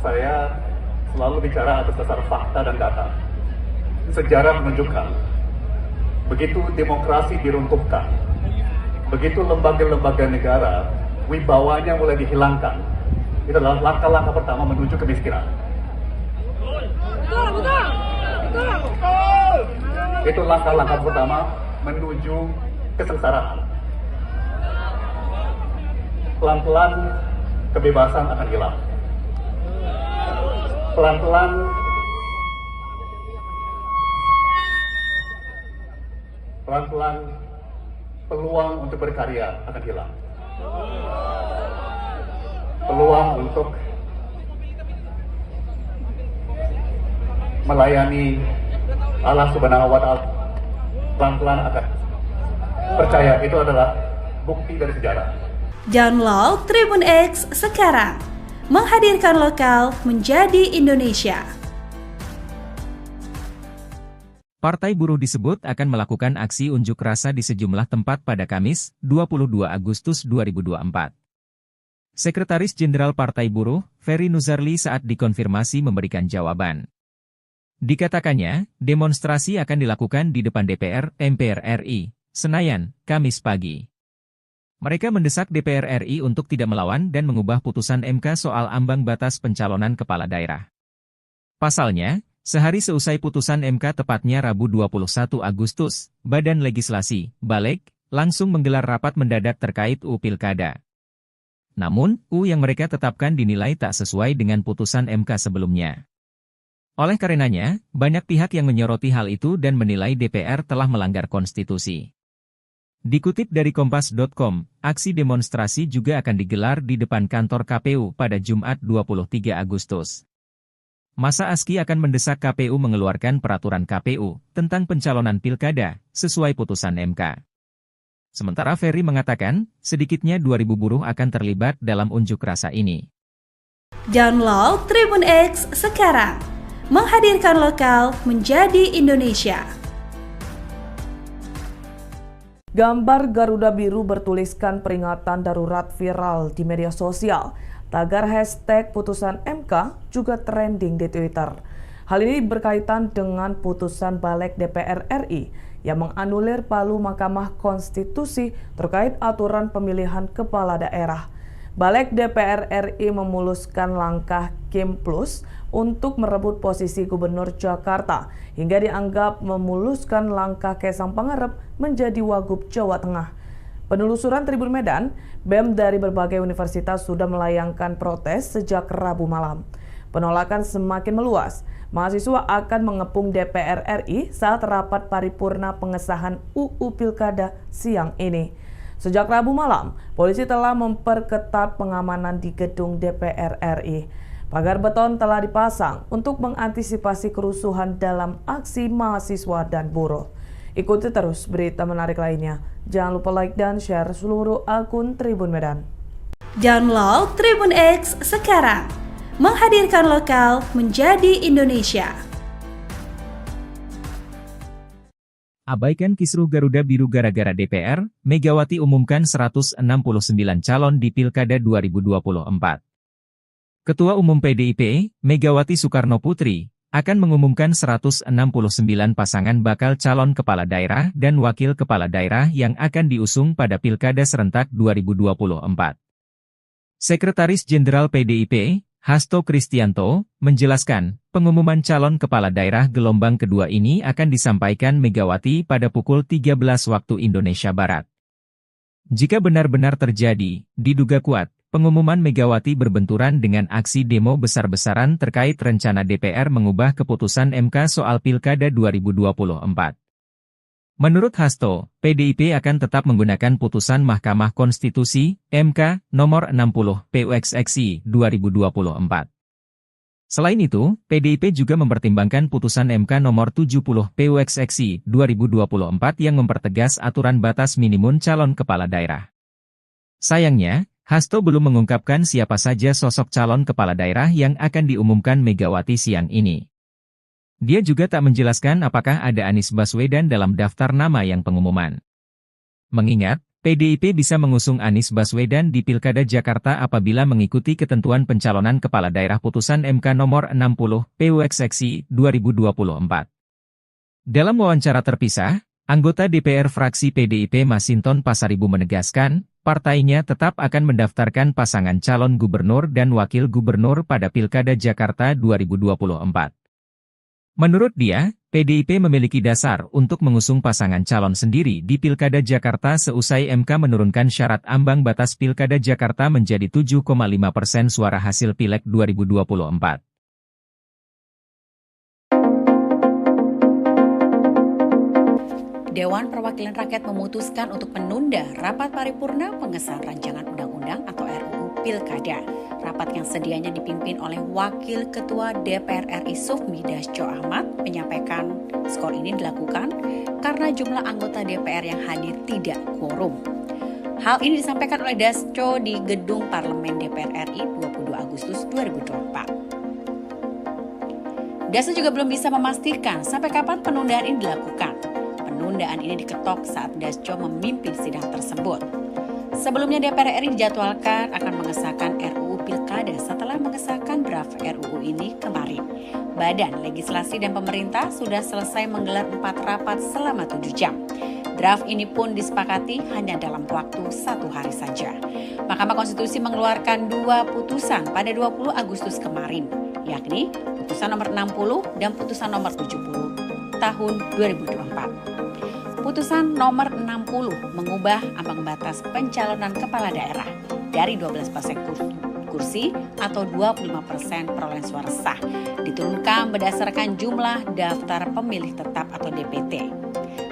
Saya selalu bicara atas dasar fakta dan data. Sejarah menunjukkan, begitu demokrasi diruntuhkan, begitu lembaga-lembaga negara wibawanya mulai dihilangkan, itu adalah langkah-langkah pertama menuju kemiskinan. Itu langkah-langkah pertama menuju kesengsaraan. Pelan-pelan kebebasan akan hilang. Pelan-pelan peluang untuk berkarya akan hilang. Peluang untuk melayani Allah Subhanahu wa Ta'ala pelan-pelan akan percaya, itu adalah bukti dari sejarah. Download Tribun X sekarang, menghadirkan lokal menjadi Indonesia. Partai Buruh disebut akan melakukan aksi unjuk rasa di sejumlah tempat pada Kamis, 22 Agustus 2024. Sekretaris Jenderal Partai Buruh, Ferry Nuzarli saat dikonfirmasi memberikan jawaban. Dikatakannya, demonstrasi akan dilakukan di depan DPR, MPR RI, Senayan, Kamis pagi. Mereka mendesak DPR RI untuk tidak melawan dan mengubah putusan MK soal ambang batas pencalonan kepala daerah. Pasalnya, sehari seusai putusan MK tepatnya Rabu 21 Agustus, Badan Legislasi, Balek, langsung menggelar rapat mendadak terkait UU Pilkada. Namun, UU yang mereka tetapkan dinilai tak sesuai dengan putusan MK sebelumnya. Oleh karenanya, banyak pihak yang menyoroti hal itu dan menilai DPR telah melanggar konstitusi. Dikutip dari Kompas.com, aksi demonstrasi juga akan digelar di depan kantor KPU pada Jumat 23 Agustus. Masa ASKI akan mendesak KPU mengeluarkan peraturan KPU tentang pencalonan pilkada sesuai putusan MK. Sementara Ferry mengatakan, sedikitnya 2.000 buruh akan terlibat dalam unjuk rasa ini. Download Tribun X sekarang, menghadirkan lokal menjadi Indonesia. Gambar Garuda Biru bertuliskan peringatan darurat viral di media sosial. Tagar hashtag putusan MK juga trending di Twitter. Hal ini berkaitan dengan putusan Balek DPR RI yang menganulir palu Mahkamah Konstitusi terkait aturan pemilihan kepala daerah. Balek DPR RI memuluskan langkah Kim Plus untuk merebut posisi Gubernur Jakarta hingga dianggap memuluskan langkah Kaisang Pangarep menjadi Wagub Jawa Tengah. Penelusuran Tribun Medan, BEM dari berbagai universitas sudah melayangkan protes sejak Rabu malam. Penolakan semakin meluas. Mahasiswa akan mengepung DPR RI saat rapat paripurna pengesahan UU Pilkada siang ini. Sejak Rabu malam, polisi telah memperketat pengamanan di gedung DPR RI. Pagar beton telah dipasang untuk mengantisipasi kerusuhan dalam aksi mahasiswa dan buruh. Ikuti terus berita menarik lainnya. Jangan lupa like dan share seluruh akun Tribun Medan. Download Tribun X sekarang, menghadirkan lokal menjadi Indonesia. Abaikan kisruh Garuda Biru gara-gara DPR, Megawati umumkan 169 calon di Pilkada 2024. Ketua Umum PDIP, Megawati Soekarnoputri, akan mengumumkan 169 pasangan bakal calon kepala daerah dan wakil kepala daerah yang akan diusung pada Pilkada serentak 2024. Sekretaris Jenderal PDIP, Hasto Kristianto, menjelaskan, pengumuman calon kepala daerah gelombang kedua ini akan disampaikan Megawati pada pukul 13 waktu Indonesia Barat. Jika benar-benar terjadi, diduga kuat, pengumuman Megawati berbenturan dengan aksi demo besar-besaran terkait rencana DPR mengubah keputusan MK soal Pilkada 2024. Menurut Hasto, PDIP akan tetap menggunakan putusan Mahkamah Konstitusi, MK, nomor 60, PUXXI, 2024. Selain itu, PDIP juga mempertimbangkan putusan MK nomor 70, PUXXI, 2024 yang mempertegas aturan batas minimum calon kepala daerah. Sayangnya, Hasto belum mengungkapkan siapa saja sosok calon kepala daerah yang akan diumumkan Megawati siang ini. Dia juga tak menjelaskan apakah ada Anies Baswedan dalam daftar nama yang pengumuman. Mengingat, PDIP bisa mengusung Anies Baswedan di Pilkada Jakarta apabila mengikuti ketentuan pencalonan kepala daerah putusan MK nomor 60, PUXXI, 2024. Dalam wawancara terpisah, anggota DPR fraksi PDIP Masinton Pasaribu menegaskan, partainya tetap akan mendaftarkan pasangan calon gubernur dan wakil gubernur pada Pilkada Jakarta 2024. Menurut dia, PDIP memiliki dasar untuk mengusung pasangan calon sendiri di Pilkada Jakarta seusai MK menurunkan syarat ambang batas Pilkada Jakarta menjadi 7,5% suara hasil Pileg 2024. Dewan Perwakilan Rakyat memutuskan untuk menunda rapat paripurna pengesahan rancangan undang-undang atau RUU Pilkada. Rapat yang sedianya dipimpin oleh Wakil Ketua DPR RI Sufmi Dasko Ahmad menyampaikan skor ini dilakukan karena jumlah anggota DPR yang hadir tidak quorum. Hal ini disampaikan oleh Dasko di Gedung Parlemen DPR RI 22 Agustus 2024. Dasko juga belum bisa memastikan sampai kapan penundaan ini dilakukan. Penundaan ini diketok saat Dasko memimpin sidang tersebut. Sebelumnya DPR RI dijadwalkan akan mengesahkan RUU Pilkada setelah mengesahkan draft RUU ini kemarin. Badan Legislasi dan Pemerintah sudah selesai menggelar 4 rapat selama 7 jam. Draft ini pun disepakati hanya dalam waktu 1 hari saja. Mahkamah Konstitusi mengeluarkan 2 putusan pada 20 Agustus kemarin, yakni putusan nomor 60 dan putusan nomor 70 tahun 2024. Putusan nomor 60 mengubah ambang batas pencalonan kepala daerah dari 12% kursi atau 25% perolehan suara sah diturunkan berdasarkan jumlah daftar pemilih tetap atau DPT.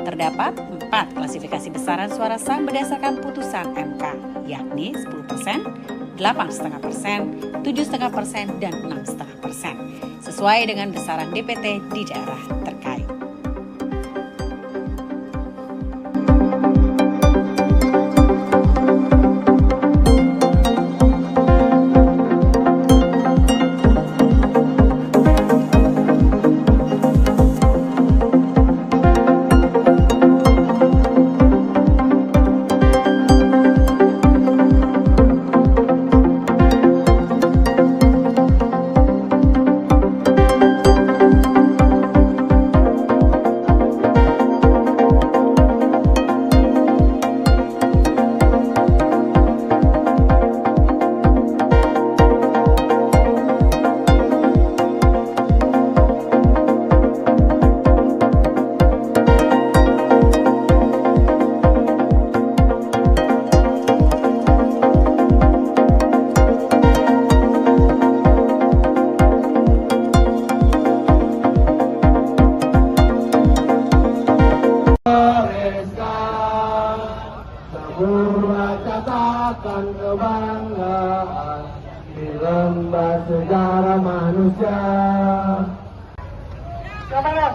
Terdapat 4 klasifikasi besaran suara sah berdasarkan putusan MK, yakni 10%, 8,5%, 7,5%, dan 6,5%, sesuai dengan besaran DPT di daerah terkait. Katakan kebanggaan di lembar sejarah manusia. Keamanan,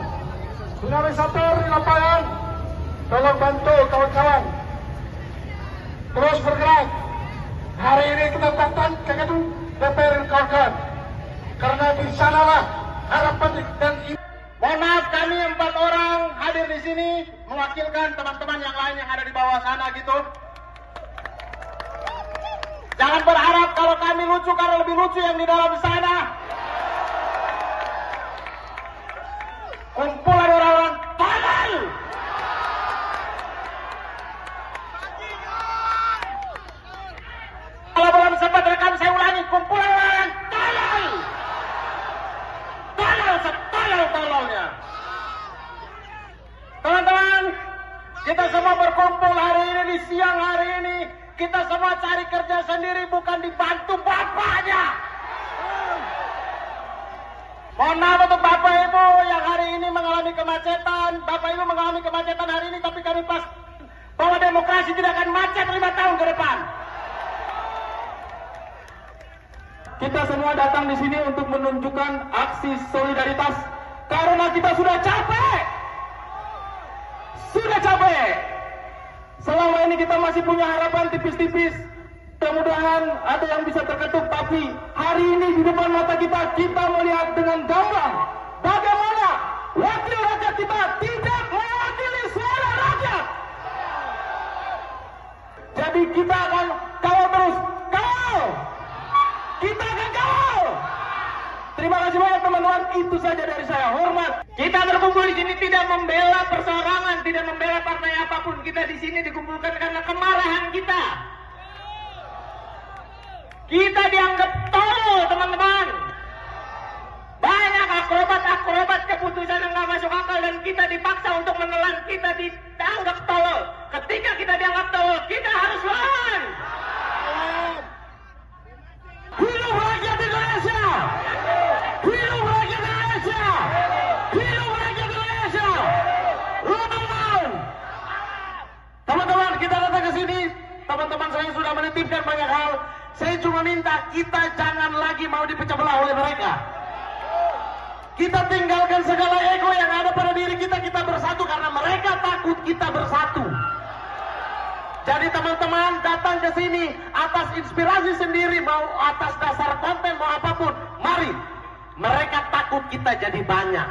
dinamisator di lapangan, tolong bantu kawan-kawan. Terus bergerak. Hari ini kita datang ke gedung DPR kawan-kawan. Karena di sanalah harapan dan Mohon maaf, kami 4 orang hadir di sini mewakilkan teman-teman yang lain yang ada di bawah sana gitu. Jangan berharap maaf kalau kami lucu karena lebih lucu yang di dalam sana. Kumpulan orang-orang tolol. Kalau belum sempat rekam saya ulangi, kumpulan orang tolol. Tolol setolol-tololnya. Teman-teman, kita semua berkumpul hari ini di siang hari ini. Kita semua cari kerja sendiri, bukan dibantu bapaknya. Mohon maaf untuk Bapak Ibu yang hari ini mengalami kemacetan. Bapak Ibu mengalami kemacetan hari ini, tapi kami pas bahwa demokrasi tidak akan macet 5 tahun ke depan. Kita semua datang di sini untuk menunjukkan aksi solidaritas karena kita sudah capek. Sudah capek. Selama ini kita masih punya harapan tipis-tipis. Mudah-mudahan ada yang bisa terketuk, tapi hari ini di depan mata kita melihat dengan gamblang bagaimana wakil rakyat kita tidak mewakili suara rakyat. Jadi kita akan kawal terus, kawal. Kita akan kawal. Terima kasih banyak teman-teman, itu saja dari saya. Hormat. Kita berkumpul di sini tidak membela perseorangan, tidak membela partai apapun. Kita di sini dikumpulkan karena kemarahan kita. Kita dianggap tolol, teman-teman. Banyak akrobat keputusan yang nggak masuk akal dan kita dipaksa untuk menelan. Kita dianggap tolol. Ketika kita dianggap tolol, kita harus lawan. Hidup rakyat Indonesia! Hidup rakyat Indonesia! Hidup rakyat Indonesia! Lawan! Teman-teman, kita datang ke sini. Teman-teman saya sudah menitipkan banyak hal. Saya cuma minta kita jangan lagi mau dipecah belah oleh mereka. Kita tinggalkan segala ego yang ada pada diri kita. Kita bersatu karena mereka takut kita bersatu. Jadi teman-teman datang ke sini atas inspirasi sendiri, mau atas dasar konten, mau apapun. Mari. Mereka takut kita jadi banyak.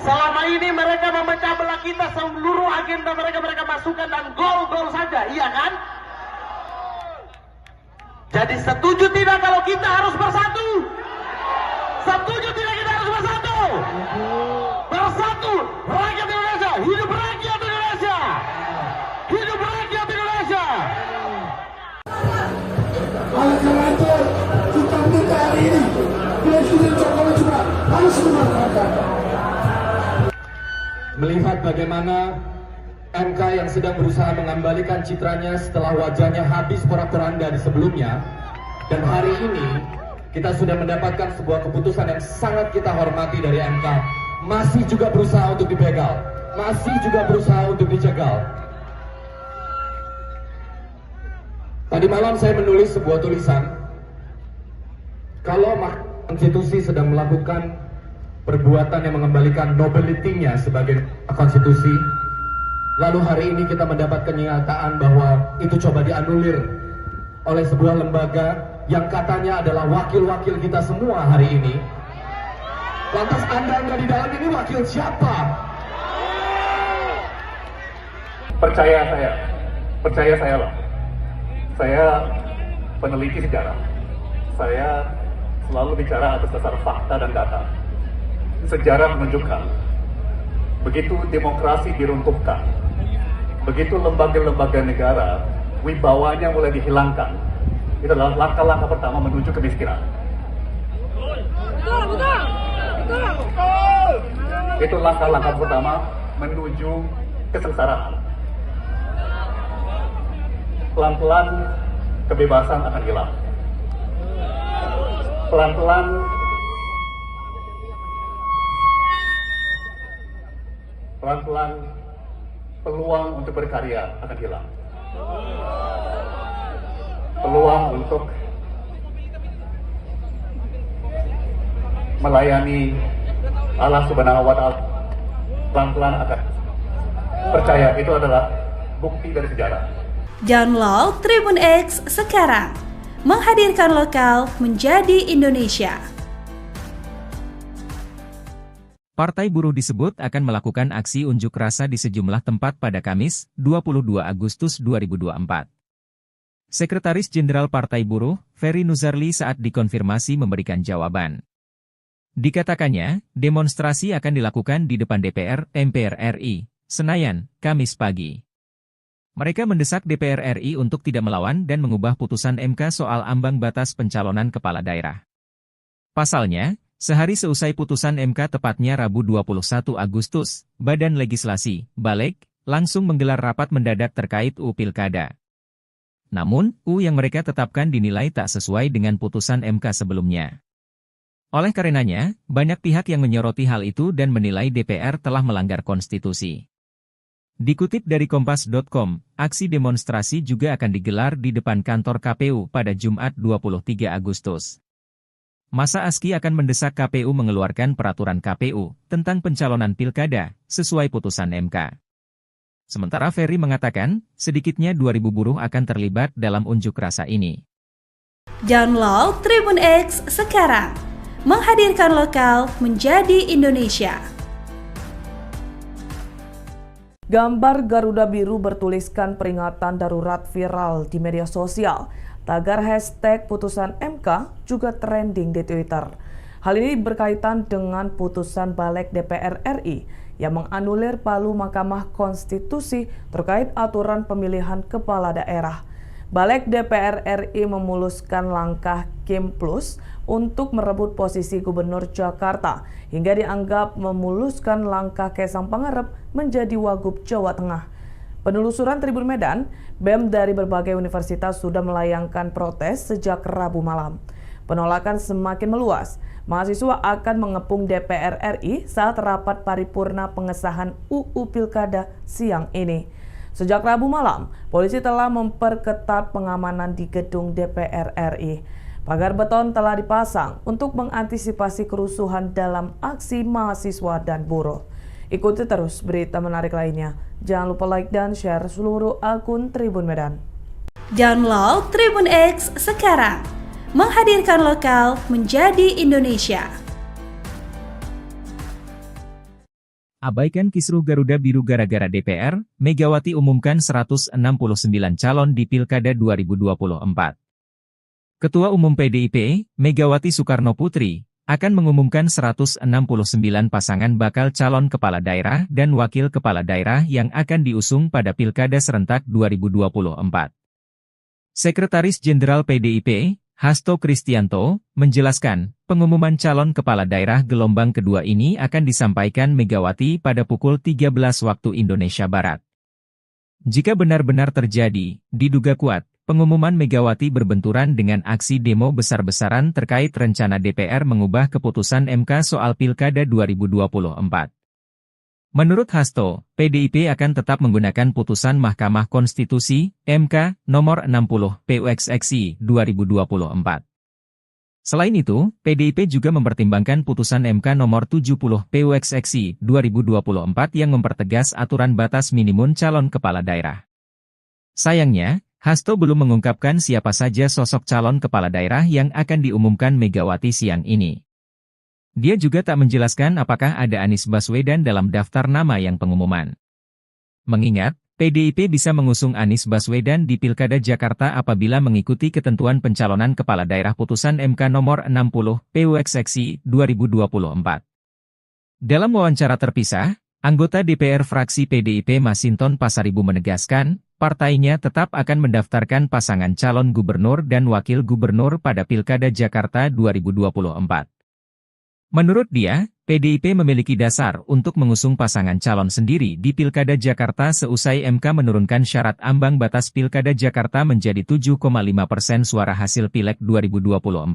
Selama ini mereka memecah belah kita, seluruh agenda mereka masukkan dan gol-gol saja, iya kan? Jadi setuju tidak kalau kita harus bersatu? Setuju tidak kita harus bersatu? Bersatu, rakyat Indonesia, hidup rakyat Indonesia! Hidup rakyat Indonesia! Oleh karena itu, kita minta hari ini Presiden Jokowi juga harus memanfaatkan. Melihat bagaimana MK yang sedang berusaha mengembalikan citranya setelah wajahnya habis porak-poranda di sebelumnya, dan hari ini kita sudah mendapatkan sebuah keputusan yang sangat kita hormati dari MK, masih juga berusaha untuk dibegal, masih juga berusaha untuk dicegal. Tadi malam saya menulis sebuah tulisan, kalau Mahkamah Konstitusi sedang melakukan perbuatan yang mengembalikan nobility-nya sebagai konstitusi, lalu hari ini kita mendapat kenyataan bahwa itu coba dianulir oleh sebuah lembaga yang katanya adalah wakil-wakil kita semua hari ini. Lantas Anda nggak di dalam ini wakil siapa? Percaya saya loh. Saya peneliti sejarah. Saya selalu bicara atas dasar fakta dan data. Sejarah menunjukkan, begitu demokrasi diruntuhkan, begitu lembaga-lembaga negara wibawanya mulai dihilangkan, itu adalah langkah-langkah pertama menuju kemiskinan. Itu langkah-langkah pertama menuju kesengsaraan. Pelan-pelan kebebasan akan hilang. Pelan-pelan peluang untuk berkarya akan hilang. Peluang untuk melayani Allah Subhanahu wa Ta'ala pelan-pelan akan. Percaya, itu adalah bukti dari sejarah. Download Tribun X sekarang. Menghadirkan lokal menjadi Indonesia. Partai Buruh disebut akan melakukan aksi unjuk rasa di sejumlah tempat pada Kamis, 22 Agustus 2024. Sekretaris Jenderal Partai Buruh, Ferry Nuzarli saat dikonfirmasi memberikan jawaban. Dikatakannya, demonstrasi akan dilakukan di depan DPR, MPR RI, Senayan, Kamis pagi. Mereka mendesak DPR RI untuk tidak melawan dan mengubah putusan MK soal ambang batas pencalonan kepala daerah. Pasalnya, sehari seusai putusan MK tepatnya Rabu 21 Agustus, Badan Legislasi, Balek, langsung menggelar rapat mendadak terkait UU Pilkada. Namun, UU yang mereka tetapkan dinilai tak sesuai dengan putusan MK sebelumnya. Oleh karenanya, banyak pihak yang menyoroti hal itu dan menilai DPR telah melanggar konstitusi. Dikutip dari Kompas.com, aksi demonstrasi juga akan digelar di depan kantor KPU pada Jumat 23 Agustus. Masa ASKI akan mendesak KPU mengeluarkan peraturan KPU tentang pencalonan pilkada sesuai putusan MK. Sementara Ferry mengatakan, sedikitnya 2.000 buruh akan terlibat dalam unjuk rasa ini. Download Tribun X sekarang, menghadirkan lokal menjadi Indonesia. Gambar Garuda Biru bertuliskan peringatan darurat viral di media sosial. Tagar hashtag putusan MK juga trending di Twitter. Hal ini berkaitan dengan putusan Balek DPR RI yang menganulir palu Mahkamah Konstitusi terkait aturan pemilihan kepala daerah. Balek DPR RI memuluskan langkah Kim Plus untuk merebut posisi Gubernur Jakarta hingga dianggap memuluskan langkah Kaisang Pangarep menjadi Wagub Jawa Tengah. Penelusuran Tribun Medan, BEM dari berbagai universitas sudah melayangkan protes sejak Rabu malam. Penolakan semakin meluas. Mahasiswa akan mengepung DPR RI saat rapat paripurna pengesahan UU Pilkada siang ini. Sejak Rabu malam, polisi telah memperketat pengamanan di gedung DPR RI. Pagar beton telah dipasang untuk mengantisipasi kerusuhan dalam aksi mahasiswa dan buruh. Ikuti terus berita menarik lainnya. Jangan lupa like dan share seluruh akun Tribun Medan. Download Tribun X sekarang, menghadirkan lokal menjadi Indonesia. Abaikan kisruh Garuda Biru gara-gara DPR, Megawati umumkan 169 calon di Pilkada 2024. Ketua Umum PDIP, Megawati Soekarno Putri, akan mengumumkan 169 pasangan bakal calon kepala daerah dan wakil kepala daerah yang akan diusung pada Pilkada serentak 2024. Sekretaris Jenderal PDIP, Hasto Kristianto, menjelaskan, pengumuman calon kepala daerah gelombang kedua ini akan disampaikan Megawati pada pukul 13 waktu Indonesia Barat. Jika benar-benar terjadi, diduga kuat, pengumuman Megawati berbenturan dengan aksi demo besar-besaran terkait rencana DPR mengubah keputusan MK soal Pilkada 2024. Menurut Hasto, PDIP akan tetap menggunakan putusan Mahkamah Konstitusi, MK, nomor 60, PUXXI, 2024. Selain itu, PDIP juga mempertimbangkan putusan MK nomor 70, PUXXI, 2024 yang mempertegas aturan batas minimum calon kepala daerah. Sayangnya, Hasto belum mengungkapkan siapa saja sosok calon kepala daerah yang akan diumumkan Megawati siang ini. Dia juga tak menjelaskan apakah ada Anies Baswedan dalam daftar nama yang pengumuman. Mengingat, PDIP bisa mengusung Anies Baswedan di Pilkada Jakarta apabila mengikuti ketentuan pencalonan kepala daerah putusan MK nomor 60, PUXXI, 2024. Dalam wawancara terpisah, anggota DPR fraksi PDIP Masinton Pasaribu menegaskan, partainya tetap akan mendaftarkan pasangan calon gubernur dan wakil gubernur pada Pilkada Jakarta 2024. Menurut dia, PDIP memiliki dasar untuk mengusung pasangan calon sendiri di Pilkada Jakarta seusai MK menurunkan syarat ambang batas Pilkada Jakarta menjadi 7,5% suara hasil Pileg 2024.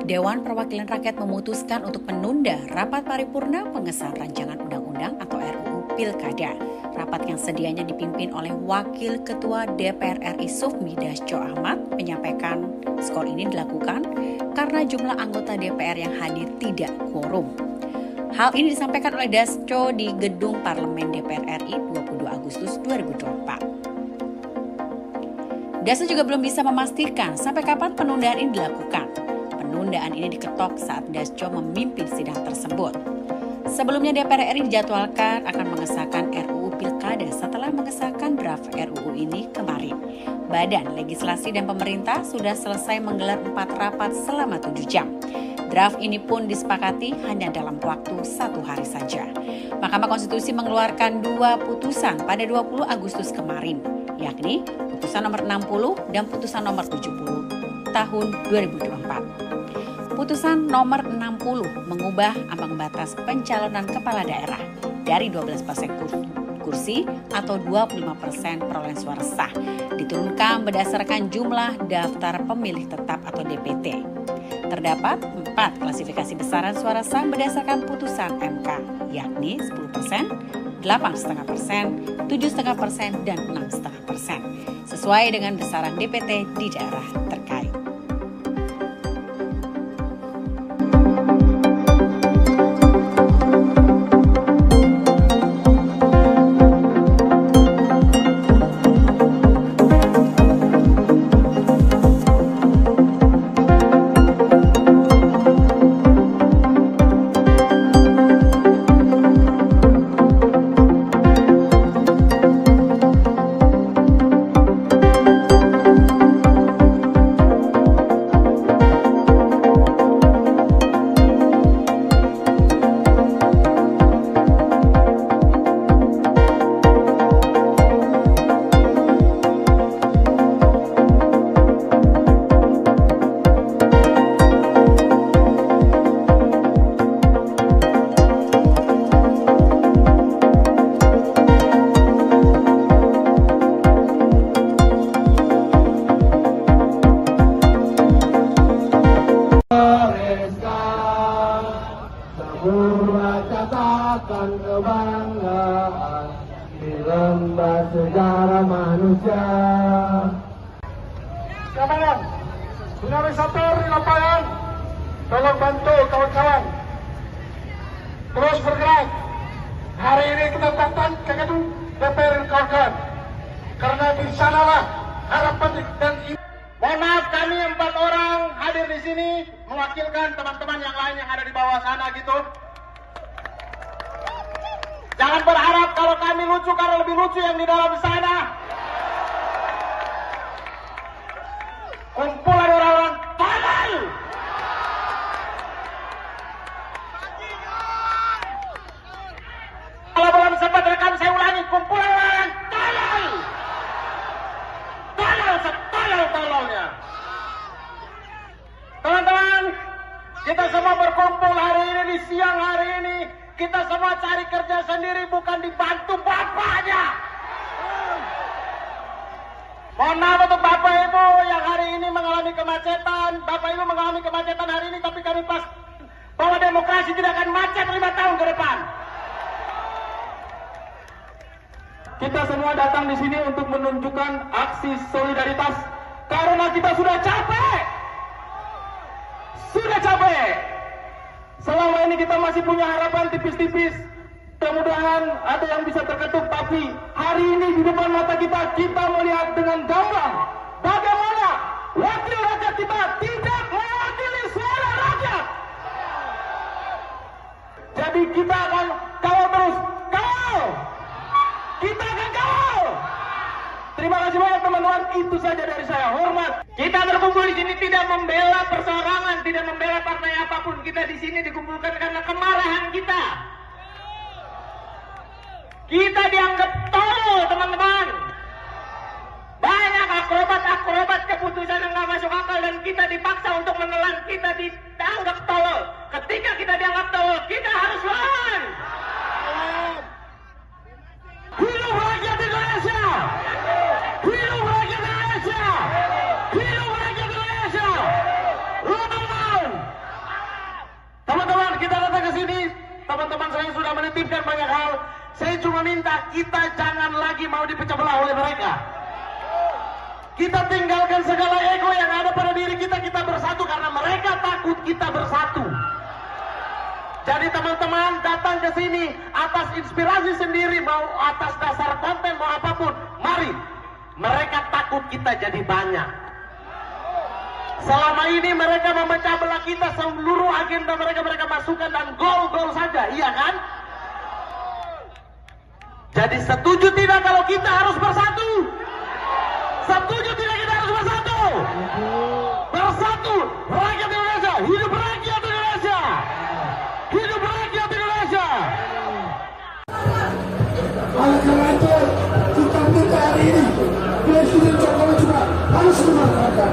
Dewan Perwakilan Rakyat memutuskan untuk menunda rapat paripurna pengesahan rancangan undang-undang atau RUU Pilkada. Rapat yang sedianya dipimpin oleh Wakil Ketua DPR RI Sufmi Dasko Ahmad menyampaikan skor ini dilakukan karena jumlah anggota DPR yang hadir tidak quorum. Hal ini disampaikan oleh Dasko di Gedung Parlemen DPR RI 22 Agustus 2024. Dasko juga belum bisa memastikan sampai kapan penundaan ini dilakukan. Penundaan ini diketok saat Dasko memimpin sidang tersebut. Sebelumnya DPR RI dijadwalkan akan mengesahkan RUU ini kemarin. Badan Legislasi dan Pemerintah sudah selesai menggelar 4 rapat selama 7 jam. Draft ini pun disepakati hanya dalam waktu 1 hari saja. Mahkamah Konstitusi mengeluarkan 2 putusan pada 20 Agustus kemarin, yakni putusan nomor 60 dan putusan nomor 70 tahun 2024. Putusan nomor 60 mengubah ambang batas pencalonan kepala daerah dari 12% kursi atau 25% perolehan suara sah diturunkan berdasarkan jumlah daftar pemilih tetap atau DPT. Terdapat 4 klasifikasi besaran suara sah berdasarkan putusan MK, yakni 10%, 8,5%, 7,5%, dan 6,5%, sesuai dengan besaran DPT di daerah terkait. Kebanggaan di lembah sejarah manusia. Kawan, dinamisator di lapangan, tolong bantu kawan-kawan terus bergerak. Hari ini kita datang ke gedung DPR kawan-kawan, karena di sanalah harapan dan mohon maaf, kami 4 orang hadir di sini mewakilkan teman-teman yang lain yang ada di bawah sana gitu. Jangan berharap kalau kami lucu karena lebih lucu yang di dalam sana. Kumpulan orang-orang tolol. Kalau belum sempat rekam saya ulangi, kumpulan orang tolol. Tolol setolol-tololnya. Teman-teman, kita semua berkumpul hari ini di siang hari ini. Kita semua cari kerja sendiri, bukan dibantu bapaknya. Mohon maaf untuk Bapak Ibu yang hari ini mengalami kemacetan. Bapak Ibu mengalami kemacetan hari ini, tapi kami pas bahwa demokrasi tidak akan macet 5 tahun ke depan. Kita semua datang di sini untuk menunjukkan aksi solidaritas karena kita sudah capek. Sudah capek. Selama ini kita masih punya harapan tipis-tipis. Mudah-mudahan ada yang bisa terketuk. Tapi hari ini di depan mata kita melihat dengan gamblang bagaimana wakil rakyat kita tidak mewakili suara rakyat. Jadi kita akan kawal terus. Kawal! Kita akan kawal! Terima kasih banyak teman-teman. Itu saja dari saya. Hormat. Kita berkumpul di sini tidak membela perseorangan, tidak membela partai apapun. Kita di sini dikumpulkan karena kemarahan kita. Kita dianggap tolol, teman-teman. Banyak akrobat-akrobat keputusan yang nggak masuk akal dan kita dipaksa untuk menelan. Kita dianggap tolol. Ketika kita dianggap tolol, kita harus lawan. Hidup rakyat Indonesia! Hidup rakyat Indonesia! Hidup rakyat Indonesia! Lawan! Teman-teman, kita datang ke sini. Teman-teman saya sudah menitipkan banyak hal. Saya cuma minta kita jangan lagi mau dipecah belah oleh mereka. Kita tinggalkan segala ego yang ada pada diri kita. Kita bersatu karena mereka takut kita bersatu. Jadi teman-teman datang ke sini atas inspirasi sendiri, mau atas dasar konten, mau apapun. Mari, mereka takut kita jadi banyak. Selama ini mereka memecah belah kita, seluruh agenda mereka masukkan dan gol-gol saja, iya kan? Jadi setuju tidak kalau kita harus bersatu? Setuju tidak kita harus bersatu? Bersatu, rakyat Indonesia, hidup rakyat Indonesia, hidup rakyat Indonesia. Oleh karena itu, kita minta hari ini Presiden Jokowi juga harus memanfaatkan.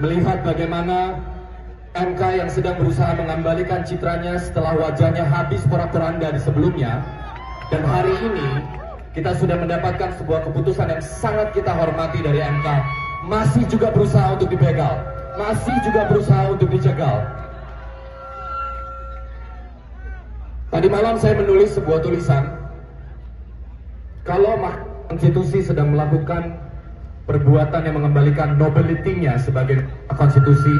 Melihat bagaimana MK yang sedang berusaha mengembalikan citranya setelah wajahnya habis porak-poranda di sebelumnya, dan hari ini kita sudah mendapatkan sebuah keputusan yang sangat kita hormati dari MK, masih juga berusaha untuk dibegal, masih juga berusaha untuk dicegal. Tadi malam saya menulis sebuah tulisan, kalau Mahkamah Konstitusi sedang melakukan perbuatan yang mengembalikan nobility-nya sebagai konstitusi,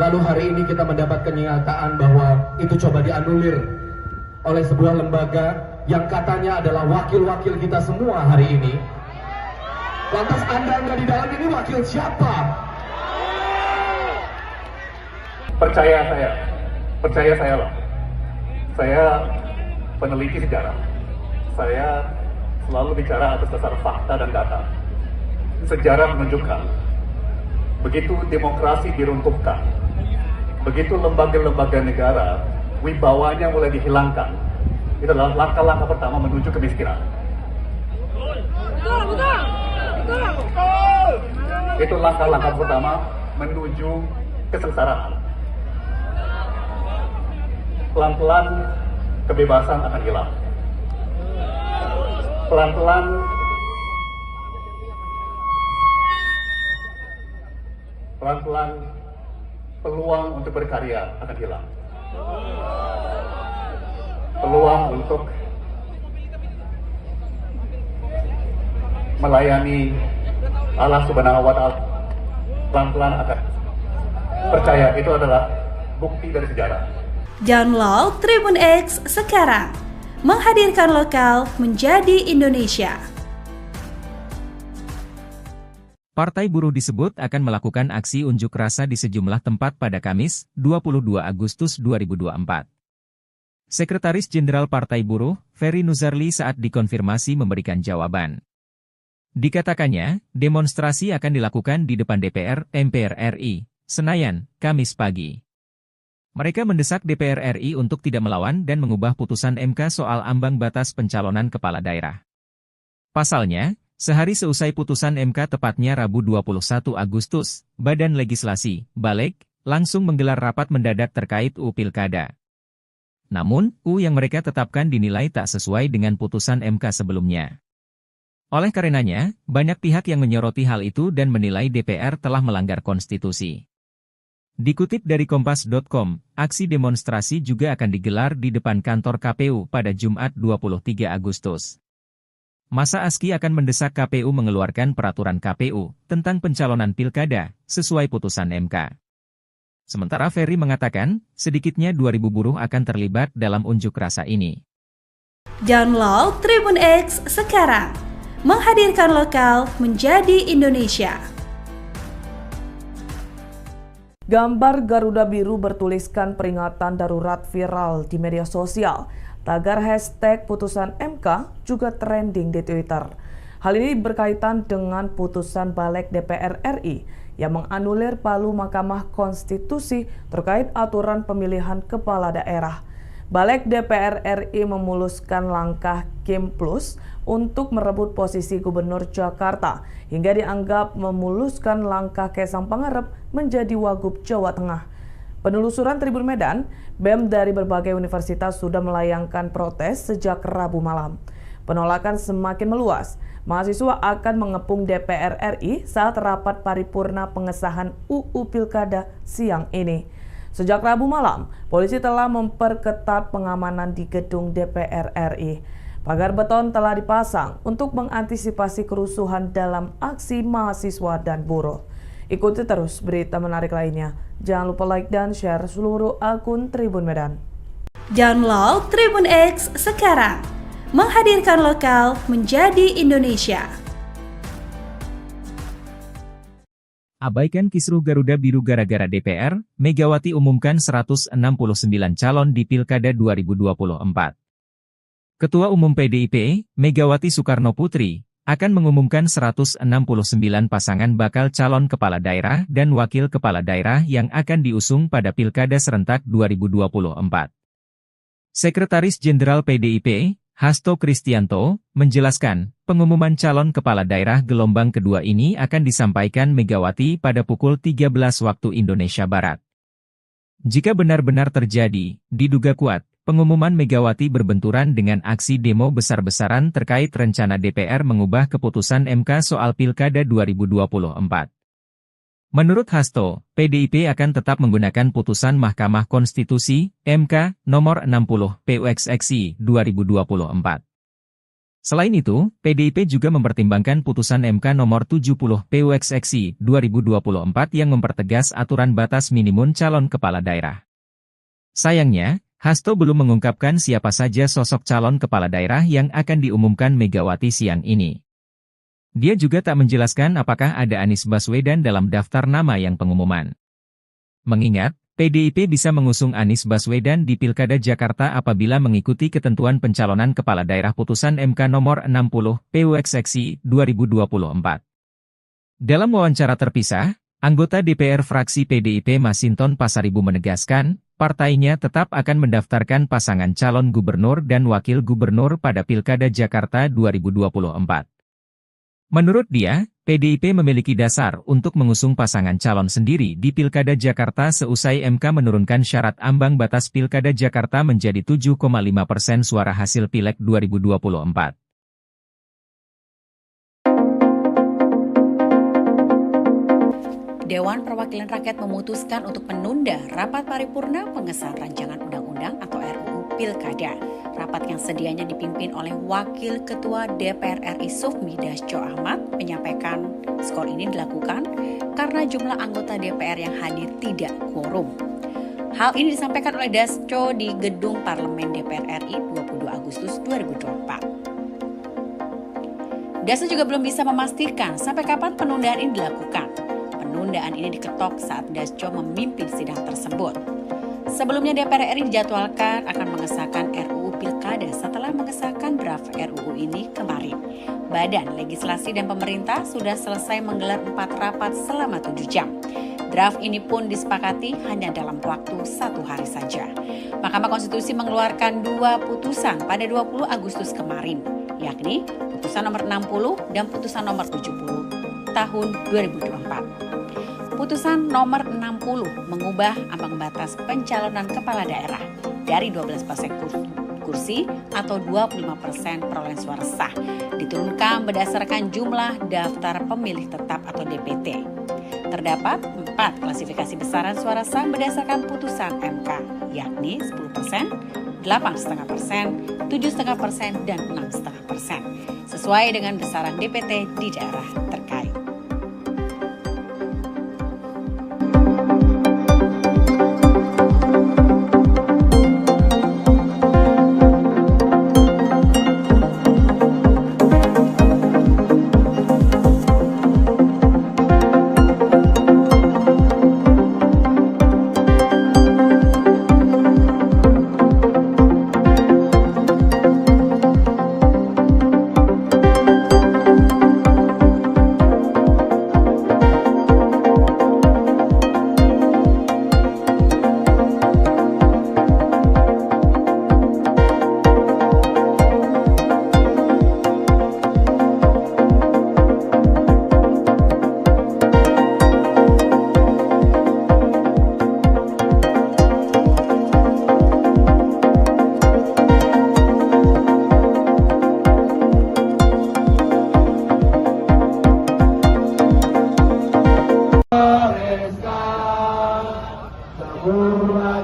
lalu hari ini kita mendapat kenyataan bahwa itu coba dianulir oleh sebuah lembaga yang katanya adalah wakil-wakil kita semua hari ini. Lantas Anda di dalam ini wakil siapa? Percaya saya loh. Saya peneliti sejarah. Saya selalu bicara atas dasar fakta dan data. Sejarah menunjukkan, begitu demokrasi diruntuhkan, begitu lembaga-lembaga negara wibawanya mulai dihilangkan, itu adalah langkah-langkah pertama menuju kemiskinan. Itu langkah-langkah pertama menuju kesengsaraan. Pelan-pelan kebebasan akan hilang. Pelan-pelan peluang untuk berkarya akan hilang. Peluang untuk melayani Allah Subhanahu wa Ta'ala pelan-pelan akan. Percaya, itu adalah bukti dari sejarah. Download Tribun X sekarang, menghadirkan lokal menjadi Indonesia. Partai Buruh disebut akan melakukan aksi unjuk rasa di sejumlah tempat pada Kamis, 22 Agustus 2024. Sekretaris Jenderal Partai Buruh, Ferry Nuzarli saat dikonfirmasi memberikan jawaban. Dikatakannya, demonstrasi akan dilakukan di depan DPR, MPR RI, Senayan, Kamis pagi. Mereka mendesak DPR RI untuk tidak melawan dan mengubah putusan MK soal ambang batas pencalonan kepala daerah. Pasalnya, sehari seusai putusan MK tepatnya Rabu 21 Agustus, Badan Legislasi, Balek, langsung menggelar rapat mendadak terkait UU Pilkada. Namun, UU yang mereka tetapkan dinilai tak sesuai dengan putusan MK sebelumnya. Oleh karenanya, banyak pihak yang menyoroti hal itu dan menilai DPR telah melanggar konstitusi. Dikutip dari Kompas.com, aksi demonstrasi juga akan digelar di depan kantor KPU pada Jumat 23 Agustus. Masa ASKI akan mendesak KPU mengeluarkan peraturan KPU tentang pencalonan pilkada sesuai putusan MK. Sementara Ferry mengatakan, sedikitnya 2.000 buruh akan terlibat dalam unjuk rasa ini. Download Tribun X sekarang, menghadirkan lokal menjadi Indonesia. Gambar Garuda Biru bertuliskan peringatan darurat viral di media sosial. Tagar hashtag putusan MK juga trending di Twitter. Hal ini berkaitan dengan putusan Balek DPR RI yang menganulir palu Mahkamah Konstitusi terkait aturan pemilihan kepala daerah. Balek DPR RI memuluskan langkah Kim Plus untuk merebut posisi Gubernur Jakarta hingga dianggap memuluskan langkah Kaisang Pangarep menjadi Wagub Jawa Tengah. Penelusuran Tribun Medan, BEM dari berbagai universitas sudah melayangkan protes sejak Rabu malam. Penolakan semakin meluas. Mahasiswa akan mengepung DPR RI saat rapat paripurna pengesahan UU Pilkada siang ini. Sejak Rabu malam, polisi telah memperketat pengamanan di gedung DPR RI. Pagar beton telah dipasang untuk mengantisipasi kerusuhan dalam aksi mahasiswa dan buruh. Ikuti terus berita menarik lainnya. Jangan lupa like dan share seluruh akun Tribun Medan. Download Tribun X sekarang, menghadirkan lokal menjadi Indonesia. Abaikan kisruh Garuda Biru gara-gara DPR, Megawati umumkan 169 calon di Pilkada 2024. Ketua Umum PDIP, Megawati Soekarnoputri, akan mengumumkan 169 pasangan bakal calon kepala daerah dan wakil kepala daerah yang akan diusung pada Pilkada serentak 2024. Sekretaris Jenderal PDIP, Hasto Kristianto, menjelaskan, pengumuman calon kepala daerah gelombang kedua ini akan disampaikan Megawati pada pukul 13 waktu Indonesia Barat. Jika benar-benar terjadi, diduga kuat, pengumuman Megawati berbenturan dengan aksi demo besar-besaran terkait rencana DPR mengubah keputusan MK soal Pilkada 2024. Menurut Hasto, PDIP akan tetap menggunakan putusan Mahkamah Konstitusi, MK, nomor 60, PUXXI, 2024. Selain itu, PDIP juga mempertimbangkan putusan MK nomor 70, PUXXI, 2024 yang mempertegas aturan batas minimum calon kepala daerah. Sayangnya, Hasto belum mengungkapkan siapa saja sosok calon kepala daerah yang akan diumumkan Megawati siang ini. Dia juga tak menjelaskan apakah ada Anies Baswedan dalam daftar nama yang pengumuman. Mengingat, PDIP bisa mengusung Anies Baswedan di Pilkada Jakarta apabila mengikuti ketentuan pencalonan kepala daerah putusan MK nomor 60, PUXXI, 2024. Dalam wawancara terpisah, anggota DPR fraksi PDIP Masinton Pasaribu menegaskan, partainya tetap akan mendaftarkan pasangan calon gubernur dan wakil gubernur pada Pilkada Jakarta 2024. Menurut dia, PDIP memiliki dasar untuk mengusung pasangan calon sendiri di Pilkada Jakarta seusai MK menurunkan syarat ambang batas Pilkada Jakarta menjadi 7,5% suara hasil Pileg 2024. Dewan Perwakilan Rakyat memutuskan untuk menunda rapat paripurna pengesahan rancangan undang-undang atau RUU Pilkada. Rapat yang sedianya dipimpin oleh Wakil Ketua DPR RI Sufmi Dasko Ahmad menyampaikan skor ini dilakukan karena jumlah anggota DPR yang hadir tidak quorum. Hal ini disampaikan oleh Dasko di Gedung Parlemen DPR RI 22 Agustus 2024. Dasko juga belum bisa memastikan sampai kapan penundaan ini dilakukan. Penundaan ini diketok saat Dasko memimpin sidang tersebut. Sebelumnya DPR RI dijadwalkan akan mengesahkan RUU Pilkada setelah mengesahkan draft RUU ini kemarin. Badan Legislasi dan Pemerintah sudah selesai menggelar 4 rapat selama 7 jam. Draft ini pun disepakati hanya dalam waktu 1 hari saja. Mahkamah Konstitusi mengeluarkan 2 putusan pada 20 Agustus kemarin, yakni putusan nomor 60 dan putusan nomor 70 tahun 2024. Putusan nomor 60 mengubah ambang batas pencalonan kepala daerah dari 12% kursi atau 25% perolehan suara sah diturunkan berdasarkan jumlah daftar pemilih tetap atau DPT. Terdapat 4 klasifikasi besaran suara sah berdasarkan putusan MK, yakni 10%, 8,5%, 7,5%, dan 6,5%, sesuai dengan besaran DPT di daerah terkait.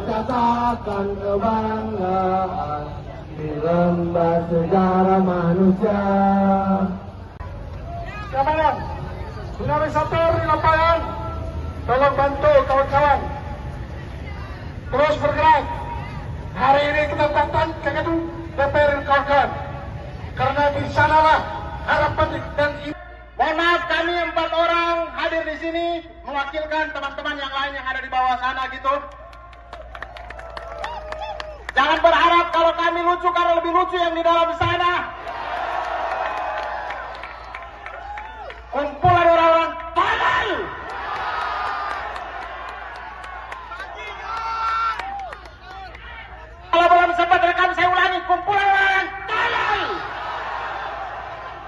Catatan kebanggaan di lembar sejarah manusia. Kawan, dinamisator di lapangan, tolong bantu kawan-kawan terus bergerak. Hari ini kita datang ke gedung DPR kawan-kawan, karena di sanalah harapan dan Mohon maaf, kami 4 orang hadir di sini mewakilkan teman-teman yang lain yang ada di bawah sana gitu. Jangan berharap kalau kami lucu karena lebih lucu yang di dalam sana. Kumpulan orang-orang tolol. Kalau belum sempat rekam saya ulangi, kumpulan orang-orang tolol.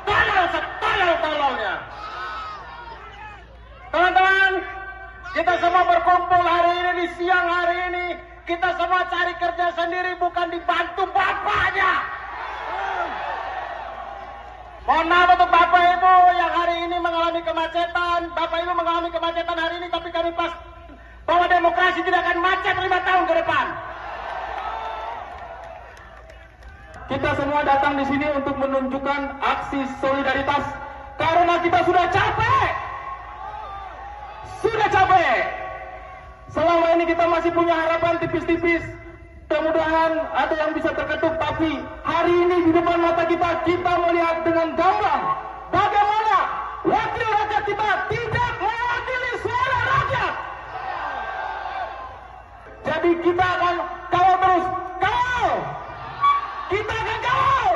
Tolol setolol-tololnya. Teman-teman, kita semua berkumpul hari ini di siang hari ini. Kita semua cari kerja sendiri, bukan dibantu bapaknya. Mohon maaf untuk Bapak Ibu yang hari ini mengalami kemacetan. Bapak Ibu mengalami kemacetan hari ini, tapi kami pas bahwa demokrasi tidak akan macet 5 tahun ke depan. Kita semua datang di sini untuk menunjukkan aksi solidaritas karena kita sudah capek. Sudah capek. Selama ini kita masih punya harapan tipis-tipis. Mudah-mudahan ada yang bisa terketuk, tapi hari ini di depan mata kita melihat dengan gamblang bagaimana wakil rakyat kita tidak mewakili suara rakyat. Jadi kita akan kawal terus, kawal. Kita akan kawal.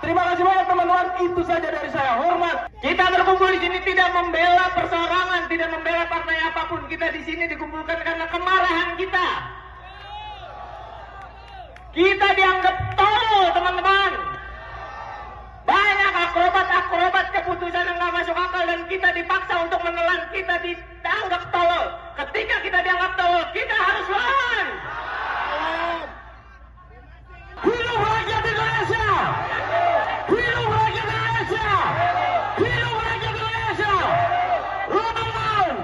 Terima kasih banyak teman-teman, itu saja dari saya. Hormat. Kita berkumpul di sini tidak membela perseorangan, tidak membela partai apapun. Kita di sini dikumpulkan karena kemarahan kita. Kita dianggap tolol, teman-teman. Banyak akrobat keputusan yang nggak masuk akal dan kita dipaksa untuk menelan. Kita dianggap tolol. Ketika kita dianggap tolol, kita harus lawan. Hidup rakyat Indonesia! Hidup rakyat Indonesia! Hidup rakyat Indonesia! Teman-teman!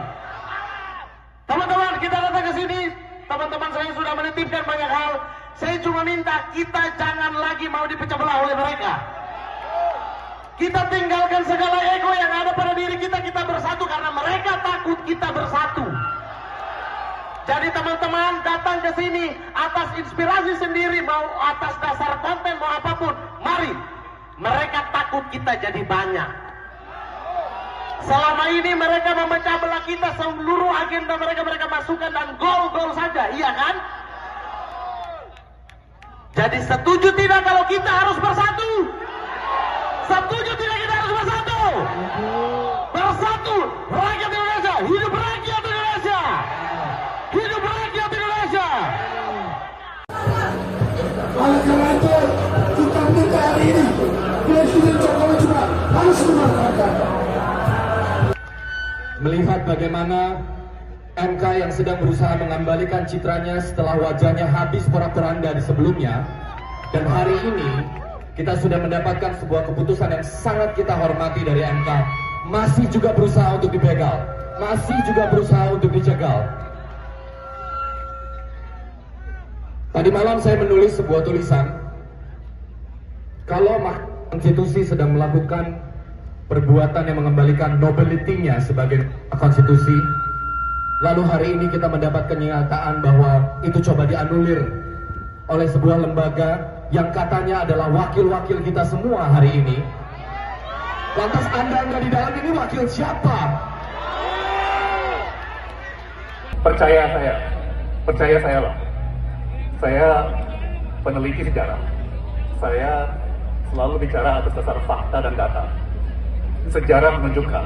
Teman-teman, kita datang ke sini. Teman-teman saya sudah menitipkan banyak hal. Saya cuma minta kita jangan lagi mau dipecah belah oleh mereka. Kita tinggalkan segala ego yang ada pada diri kita. Kita bersatu karena mereka takut kita bersatu. Jadi teman-teman datang ke sini atas inspirasi sendiri, mau atas dasar konten, mau apapun. Mari. Mereka takut kita jadi banyak. Selama ini mereka memecah belah kita, seluruh agenda mereka masukkan dan gol-gol saja, iya kan? Jadi setuju tidak kalau kita harus bersatu? Setuju tidak kita harus bersatu? Bersatu, rakyat Indonesia, hidup rakyat Indonesia! Hidup rakyat Indonesia! Oleh karena itu, kita minta hari ini Presiden Jokowi juga harus memanfaatkan. Melihat bagaimana MK yang sedang berusaha mengembalikan citranya setelah wajahnya habis porak-poranda di sebelumnya, dan hari ini kita sudah mendapatkan sebuah keputusan yang sangat kita hormati dari MK, masih juga berusaha untuk dibegal, masih juga berusaha untuk dicegal. Tadi malam saya menulis sebuah tulisan, kalau Mahkamah Konstitusi sedang melakukan perbuatan yang mengembalikan nobility-nya sebagai konstitusi, lalu hari ini kita mendapat kenyataan bahwa itu coba dianulir oleh sebuah lembaga yang katanya adalah wakil-wakil kita semua hari ini. Lantas Anda di dalam ini wakil siapa? Percaya saya loh. Saya peneliti sejarah. Saya selalu bicara atas dasar fakta dan data. Sejarah menunjukkan,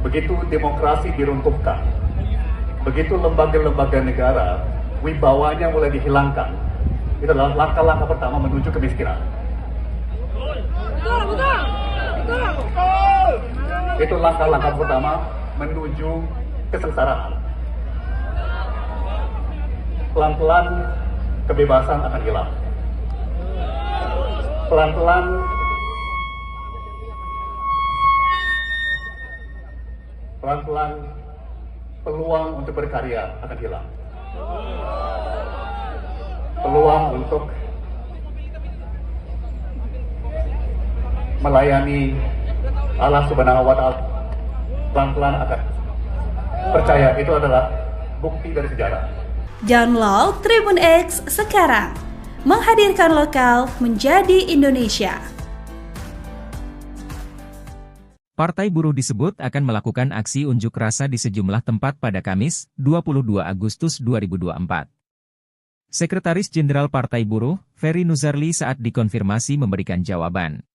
begitu demokrasi diruntuhkan, begitu lembaga-lembaga negara wibawanya mulai dihilangkan, itu adalah langkah-langkah pertama menuju kemiskinan. Itu langkah-langkah pertama menuju kesengsaraan. Pelan-pelan kebebasan akan hilang. Pelan-pelan peluang untuk berkarya akan hilang. Peluang untuk melayani Allah Subhanahu wa Ta'ala pelan-pelan akan. Percaya, itu adalah bukti dari sejarah. Download Tribun X sekarang, menghadirkan lokal menjadi Indonesia. Partai Buruh disebut akan melakukan aksi unjuk rasa di sejumlah tempat pada Kamis, 22 Agustus 2024. Sekretaris Jenderal Partai Buruh, Ferry Nuzarli saat dikonfirmasi memberikan jawaban.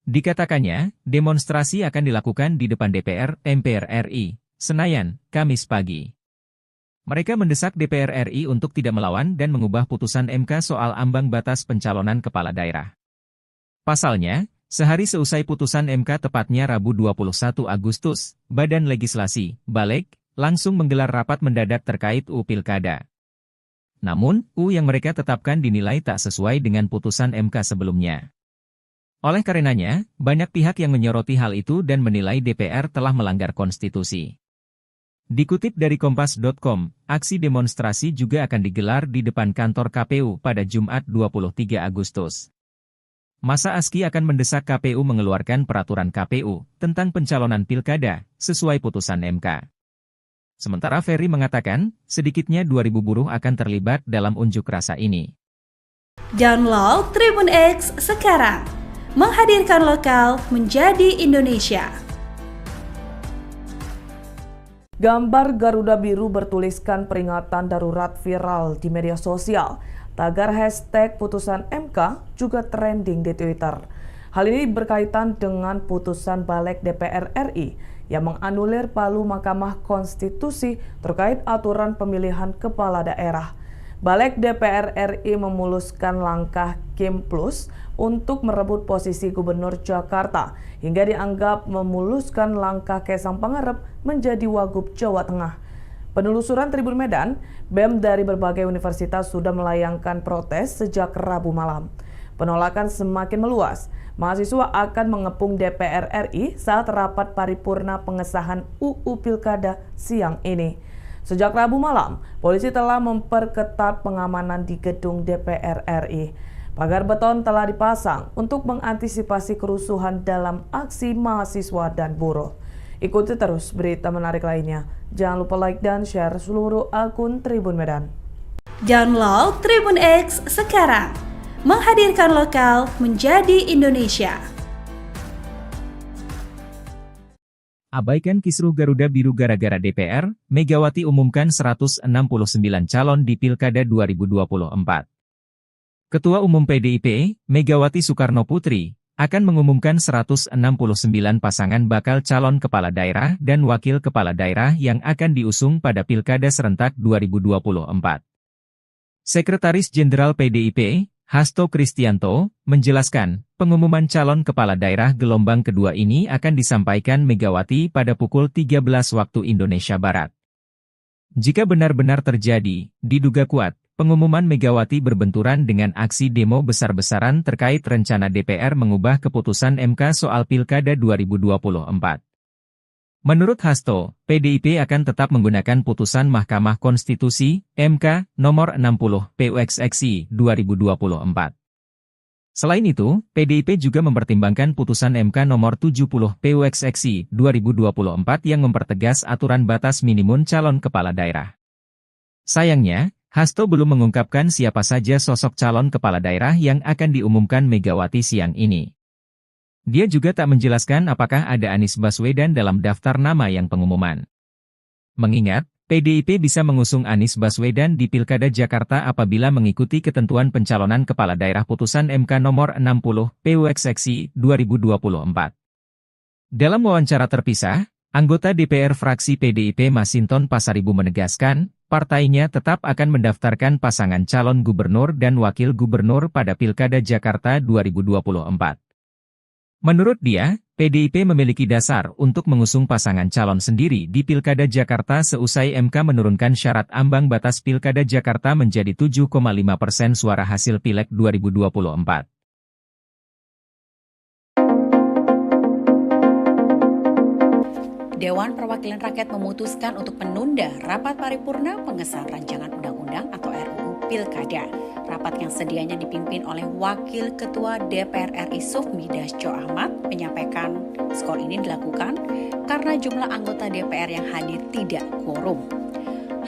Dikatakannya, demonstrasi akan dilakukan di depan DPR, MPR RI, Senayan, Kamis pagi. Mereka mendesak DPR RI untuk tidak melawan dan mengubah putusan MK soal ambang batas pencalonan kepala daerah. Pasalnya, sehari seusai putusan MK tepatnya Rabu 21 Agustus, Badan Legislasi, Balek, langsung menggelar rapat mendadak terkait UU Pilkada. Namun, UU yang mereka tetapkan dinilai tak sesuai dengan putusan MK sebelumnya. Oleh karenanya, banyak pihak yang menyoroti hal itu dan menilai DPR telah melanggar konstitusi. Dikutip dari Kompas.com, aksi demonstrasi juga akan digelar di depan kantor KPU pada Jumat 23 Agustus. Masa ASKI akan mendesak KPU mengeluarkan peraturan KPU tentang pencalonan pilkada sesuai putusan MK. Sementara Ferry mengatakan, sedikitnya 2.000 buruh akan terlibat dalam unjuk rasa ini. Download Tribun X sekarang. Menghadirkan lokal menjadi Indonesia. Gambar Garuda Biru bertuliskan peringatan darurat viral di media sosial. Tagar hashtag putusan MK juga trending di Twitter. Hal ini berkaitan dengan putusan Balek DPR RI yang menganulir palu Mahkamah Konstitusi terkait aturan pemilihan kepala daerah. Balek DPR RI memuluskan langkah Kim Plus untuk merebut posisi Gubernur Jakarta hingga dianggap memuluskan langkah Kaisang Pangarep menjadi Wagub Jawa Tengah. Penelusuran Tribun Medan, BEM dari berbagai universitas sudah melayangkan protes sejak Rabu malam. Penolakan semakin meluas. Mahasiswa akan mengepung DPR RI saat rapat paripurna pengesahan UU Pilkada siang ini. Sejak Rabu malam, polisi telah memperketat pengamanan di gedung DPR RI. Pagar beton telah dipasang untuk mengantisipasi kerusuhan dalam aksi mahasiswa dan buruh. Ikuti terus berita menarik lainnya. Jangan lupa like dan share seluruh akun Tribun Medan. Download Tribun X sekarang. Menghadirkan lokal menjadi Indonesia. Abaikan kisruh Garuda Biru gara-gara DPR, Megawati umumkan 169 calon di Pilkada 2024. Ketua Umum PDIP, Megawati Soekarno Putri, akan mengumumkan 169 pasangan bakal calon kepala daerah dan wakil kepala daerah yang akan diusung pada Pilkada serentak 2024. Sekretaris Jenderal PDIP, Hasto Kristianto, menjelaskan, pengumuman calon kepala daerah gelombang kedua ini akan disampaikan Megawati pada pukul 13 waktu Indonesia Barat. Jika benar-benar terjadi, diduga kuat, pengumuman Megawati berbenturan dengan aksi demo besar-besaran terkait rencana DPR mengubah keputusan MK soal Pilkada 2024. Menurut Hasto, PDIP akan tetap menggunakan putusan Mahkamah Konstitusi, MK, nomor 60, PUXXI, 2024. Selain itu, PDIP juga mempertimbangkan putusan MK nomor 70, PUXXI, 2024 yang mempertegas aturan batas minimum calon kepala daerah. Sayangnya, Hasto belum mengungkapkan siapa saja sosok calon kepala daerah yang akan diumumkan Megawati siang ini. Dia juga tak menjelaskan apakah ada Anies Baswedan dalam daftar nama yang pengumuman. Mengingat, PDIP bisa mengusung Anies Baswedan di Pilkada Jakarta apabila mengikuti ketentuan pencalonan kepala daerah putusan MK nomor 60, PUXXI, 2024. Dalam wawancara terpisah, anggota DPR fraksi PDIP Masinton Pasaribu menegaskan, partainya tetap akan mendaftarkan pasangan calon gubernur dan wakil gubernur pada Pilkada Jakarta 2024. Menurut dia, PDIP memiliki dasar untuk mengusung pasangan calon sendiri di Pilkada Jakarta seusai MK menurunkan syarat ambang batas Pilkada Jakarta menjadi 7,5% suara hasil Pileg 2024. Dewan Perwakilan Rakyat memutuskan untuk menunda rapat paripurna pengesahan rancangan undang-undang atau RUU Pilkada. Rapat yang sedianya dipimpin oleh Wakil Ketua DPR RI Sufmi Dasko Ahmad menyampaikan skor ini dilakukan karena jumlah anggota DPR yang hadir tidak quorum.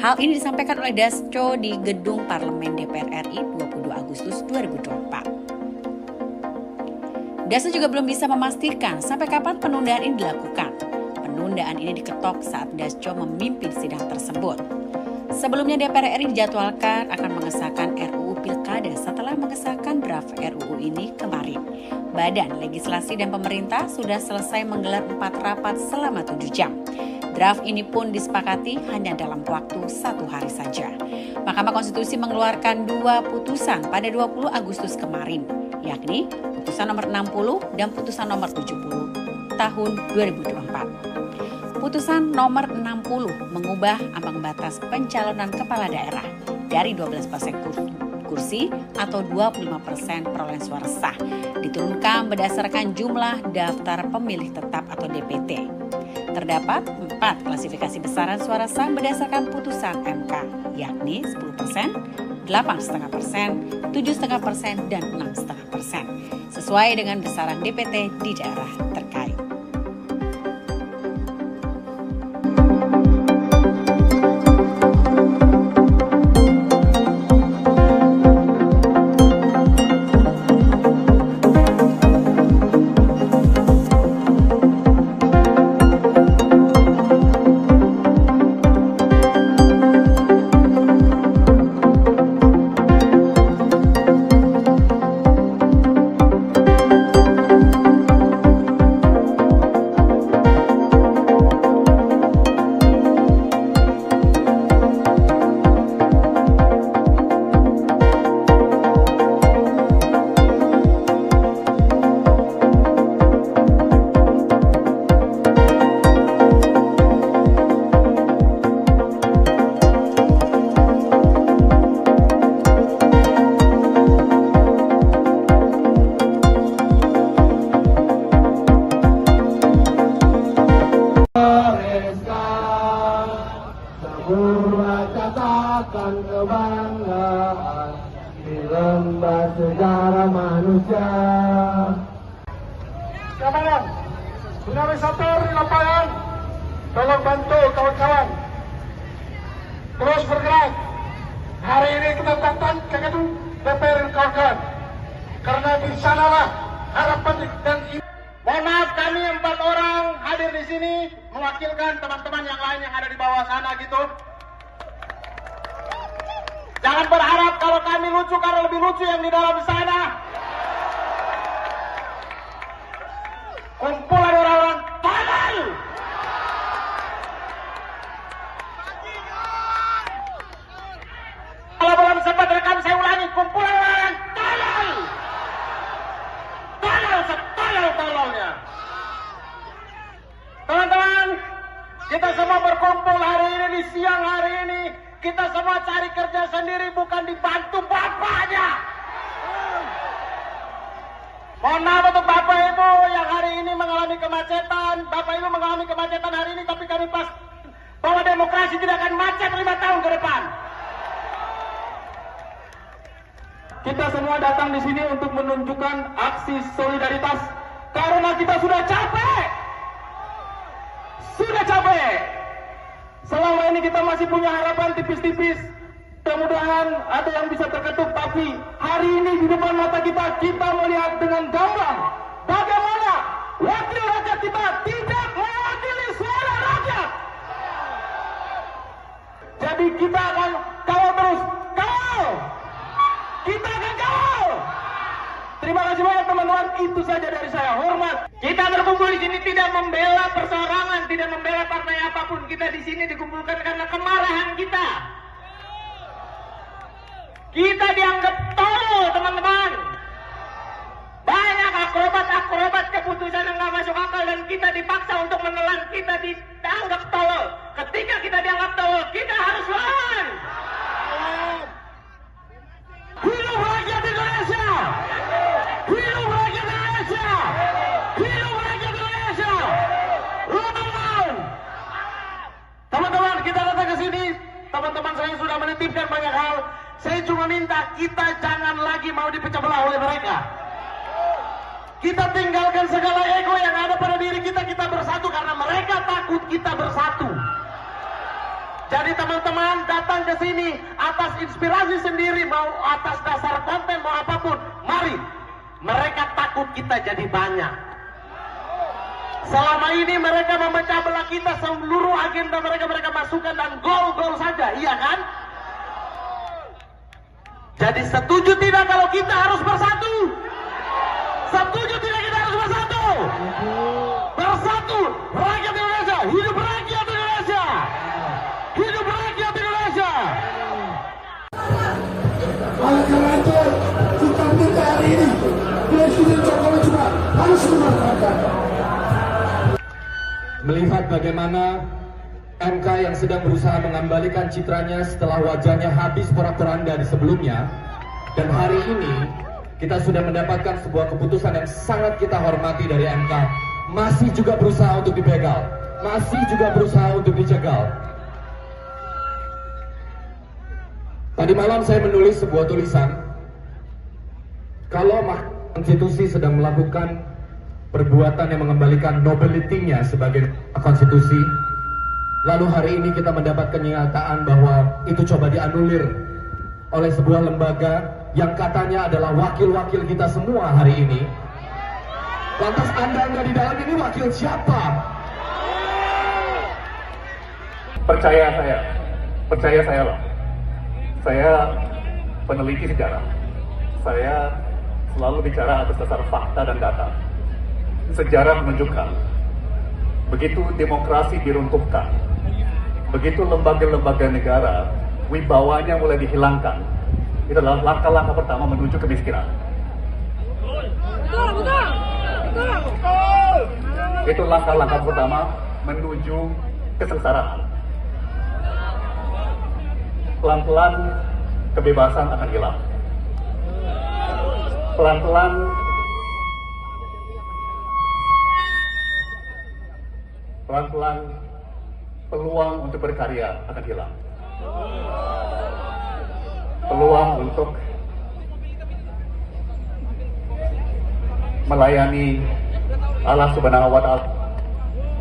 Hal ini disampaikan oleh Dasko di Gedung Parlemen DPR RI 22 Agustus 2024. Dasko juga belum bisa memastikan sampai kapan penundaan ini dilakukan. Penundaan ini diketok saat Dasko memimpin sidang tersebut. Sebelumnya DPR RI dijadwalkan akan mengesahkan RUU Pilkada setelah mengesahkan draft RUU ini kemarin. Badan Legislasi dan Pemerintah sudah selesai menggelar 4 rapat selama 7 jam. Draft ini pun disepakati hanya dalam waktu 1 hari saja. Mahkamah Konstitusi mengeluarkan 2 putusan pada 20 Agustus kemarin, yakni putusan nomor 60 dan putusan nomor 70 tahun 2024. Putusan nomor 60 mengubah ambang batas pencalonan kepala daerah dari 12% kursi atau 25% perolehan suara sah diturunkan berdasarkan jumlah daftar pemilih tetap atau DPT. Terdapat 4 klasifikasi besaran suara sah berdasarkan putusan MK, yakni 10%, 8,5%, 7,5%, dan 6,5%, sesuai dengan besaran DPT di daerah terkait. Kebanggaan di lembah sejarah manusia. Kawan, tsunami Sator di lapangan, tolong bantu kawan-kawan terus bergerak. Hari ini kita datang ke gedung DPR kawan-kawan, karena di sanalah harapan dan mohon maaf, kami 4 orang hadir di sini mewakilkan teman-teman yang lain yang ada di bawah sana gitu. Jangan berharap kalau kami lucu karena lebih lucu yang di dalam sana. Kumpulan orang-orang tolol. Kalau belum sempat rekam saya ulangi, kumpulan orang tolol. Tolol setolol-tololnya. Teman-teman, kita semua berkumpul hari ini di siang hari ini. Kita semua cari kerja sendiri, bukan dibantu bapaknya. Mohon maaf untuk Bapak Ibu yang hari ini mengalami kemacetan. Bapak Ibu mengalami kemacetan hari ini, tapi kami pas bahwa demokrasi tidak akan macet 5 tahun ke depan. Kita semua datang di sini untuk menunjukkan aksi solidaritas karena kita sudah capek. Sudah capek. Selama ini kita masih punya harapan tipis-tipis. Mudah-mudahan ada yang bisa terketuk. Tapi hari ini di depan mata kita melihat dengan gamblang bagaimana wakil rakyat kita tidak mewakili suara rakyat. Jadi kita akan kawal terus. Kawal! Kita akan kawal! Terima kasih banyak teman-teman. Itu saja dari saya. Hormat. Kita berkumpul di sini tidak membela perseorangan, tidak membela partai apapun. Kita di sini dikumpulkan karena kemarahan kita. Kita dianggap tolol, teman-teman. Banyak akrobat-akrobat keputusan yang nggak masuk akal dan kita dipaksa untuk menelan. Kita dianggap tolol. Ketika kita dianggap tolol, kita harus lawan. Hidup rakyat Indonesia! Hidup rakyat Indonesia! Hidup rakyat Indonesia! Lawan! Teman-teman, kita datang ke sini. Teman-teman saya sudah menitipkan banyak hal. Saya cuma minta kita jangan lagi mau dipecah belah oleh mereka. Kita tinggalkan segala ego yang ada pada diri kita. Kita bersatu karena mereka takut kita bersatu. Jadi teman-teman datang ke sini atas inspirasi sendiri, mau atas dasar konten, mau apapun. Mari, mereka takut kita jadi banyak. Selama ini mereka memecah belah kita, seluruh agenda mereka masukkan dan gol-gol saja, iya kan? Jadi setuju tidak kalau kita harus bersatu? Setuju tidak kita harus bersatu? Bersatu, rakyat Indonesia, hidup rakyat Indonesia! Hidup rakyat Indonesia! Oleh karena itu, kita minta hari ini Presiden Jokowi juga harus memanfaatkan. Melihat bagaimana MK yang sedang berusaha mengembalikan citranya setelah wajahnya habis porak-poranda di sebelumnya, dan hari ini kita sudah mendapatkan sebuah keputusan yang sangat kita hormati dari MK, masih juga berusaha untuk dibegal, masih juga berusaha untuk dicegal. Tadi malam saya menulis sebuah tulisan, kalau Mahkamah Konstitusi sedang melakukan perbuatan yang mengembalikan nobility-nya sebagai konstitusi, lalu hari ini kita mendapat kenyataan bahwa itu coba dianulir oleh sebuah lembaga yang katanya adalah wakil-wakil kita semua hari ini. Lantas Anda nggak di dalam ini wakil siapa? Percaya saya loh. Saya peneliti sejarah. Saya selalu bicara atas dasar fakta dan data. Sejarah menunjukkan, begitu demokrasi diruntuhkan, begitu lembaga-lembaga negara wibawanya mulai dihilangkan, itu adalah langkah-langkah pertama menuju kemiskinan. Itu langkah-langkah pertama menuju kesengsaraan. Pelan-pelan kebebasan akan hilang. Pelan-pelan peluang untuk berkarya akan hilang. Peluang untuk melayani Allah Subhanahu wa Ta'ala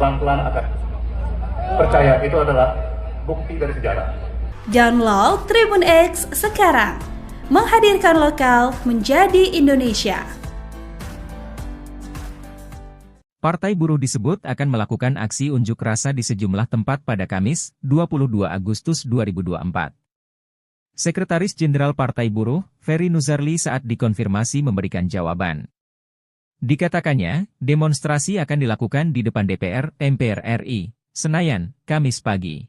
pelan-pelan akan. Percaya, itu adalah bukti dari sejarah. Download Tribun X sekarang, menghadirkan lokal menjadi Indonesia. Partai Buruh disebut akan melakukan aksi unjuk rasa di sejumlah tempat pada Kamis, 22 Agustus 2024. Sekretaris Jenderal Partai Buruh, Ferry Nuzarli saat dikonfirmasi memberikan jawaban. Dikatakannya, demonstrasi akan dilakukan di depan DPR, MPR RI, Senayan, Kamis pagi.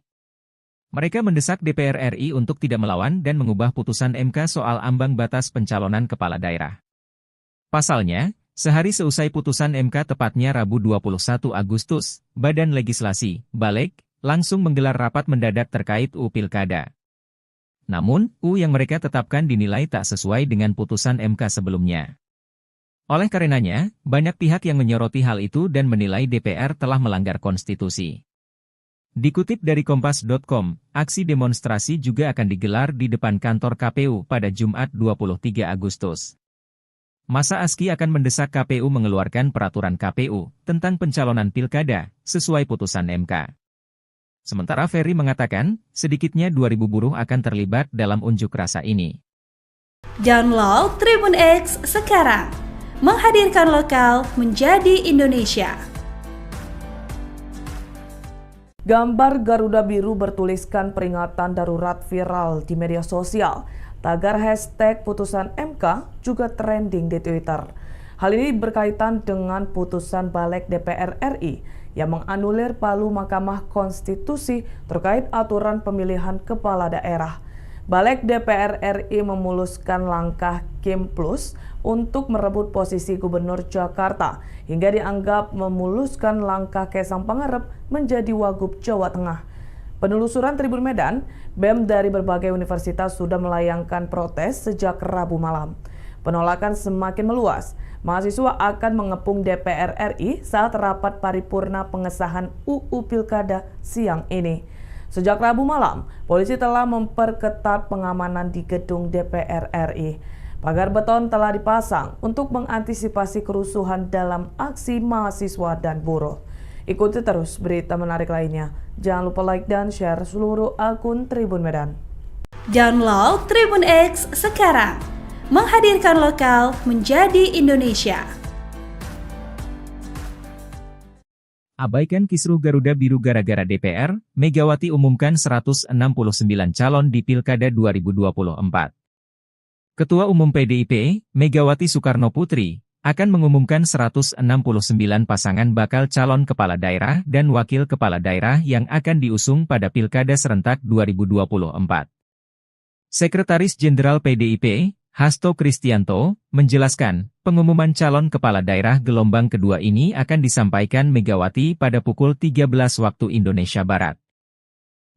Mereka mendesak DPR RI untuk tidak melawan dan mengubah putusan MK soal ambang batas pencalonan kepala daerah. Pasalnya, sehari seusai putusan MK tepatnya Rabu 21 Agustus, Badan Legislasi, Balek, langsung menggelar rapat mendadak terkait UU Pilkada. Namun, UU yang mereka tetapkan dinilai tak sesuai dengan putusan MK sebelumnya. Oleh karenanya, banyak pihak yang menyoroti hal itu dan menilai DPR telah melanggar konstitusi. Dikutip dari Kompas.com, aksi demonstrasi juga akan digelar di depan kantor KPU pada Jumat 23 Agustus. Masa ASKI akan mendesak KPU mengeluarkan peraturan KPU tentang pencalonan pilkada sesuai putusan MK. Sementara Ferry mengatakan, sedikitnya 2.000 buruh akan terlibat dalam unjuk rasa ini. Download Tribun X sekarang, menghadirkan lokal menjadi Indonesia. Gambar Garuda Biru bertuliskan peringatan darurat viral di media sosial. Tagar hashtag putusan MK juga trending di Twitter. Hal ini berkaitan dengan putusan Balek DPR RI yang menganulir palu Mahkamah Konstitusi terkait aturan pemilihan kepala daerah. Balek DPR RI memuluskan langkah Kim Plus untuk merebut posisi Gubernur Jakarta hingga dianggap memuluskan langkah Kaisang Pangarep menjadi Wagub Jawa Tengah. Penelusuran Tribun Medan, BEM dari berbagai universitas sudah melayangkan protes sejak Rabu malam. Penolakan semakin meluas. Mahasiswa akan mengepung DPR RI saat rapat paripurna pengesahan UU Pilkada siang ini. Sejak Rabu malam, polisi telah memperketat pengamanan di gedung DPR RI. Pagar beton telah dipasang untuk mengantisipasi kerusuhan dalam aksi mahasiswa dan buruh. Ikuti terus berita menarik lainnya. Jangan lupa like dan share seluruh akun Tribun Medan. Download Tribun X sekarang, menghadirkan lokal menjadi Indonesia. Abaikan kisruh Garuda Biru gara-gara DPR, Megawati umumkan 169 calon di Pilkada 2024. Ketua Umum PDIP, Megawati Soekarno Putri, akan mengumumkan 169 pasangan bakal calon kepala daerah dan wakil kepala daerah yang akan diusung pada Pilkada serentak 2024. Sekretaris Jenderal PDIP, Hasto Kristianto, menjelaskan, pengumuman calon kepala daerah gelombang kedua ini akan disampaikan Megawati pada pukul 13 waktu Indonesia Barat.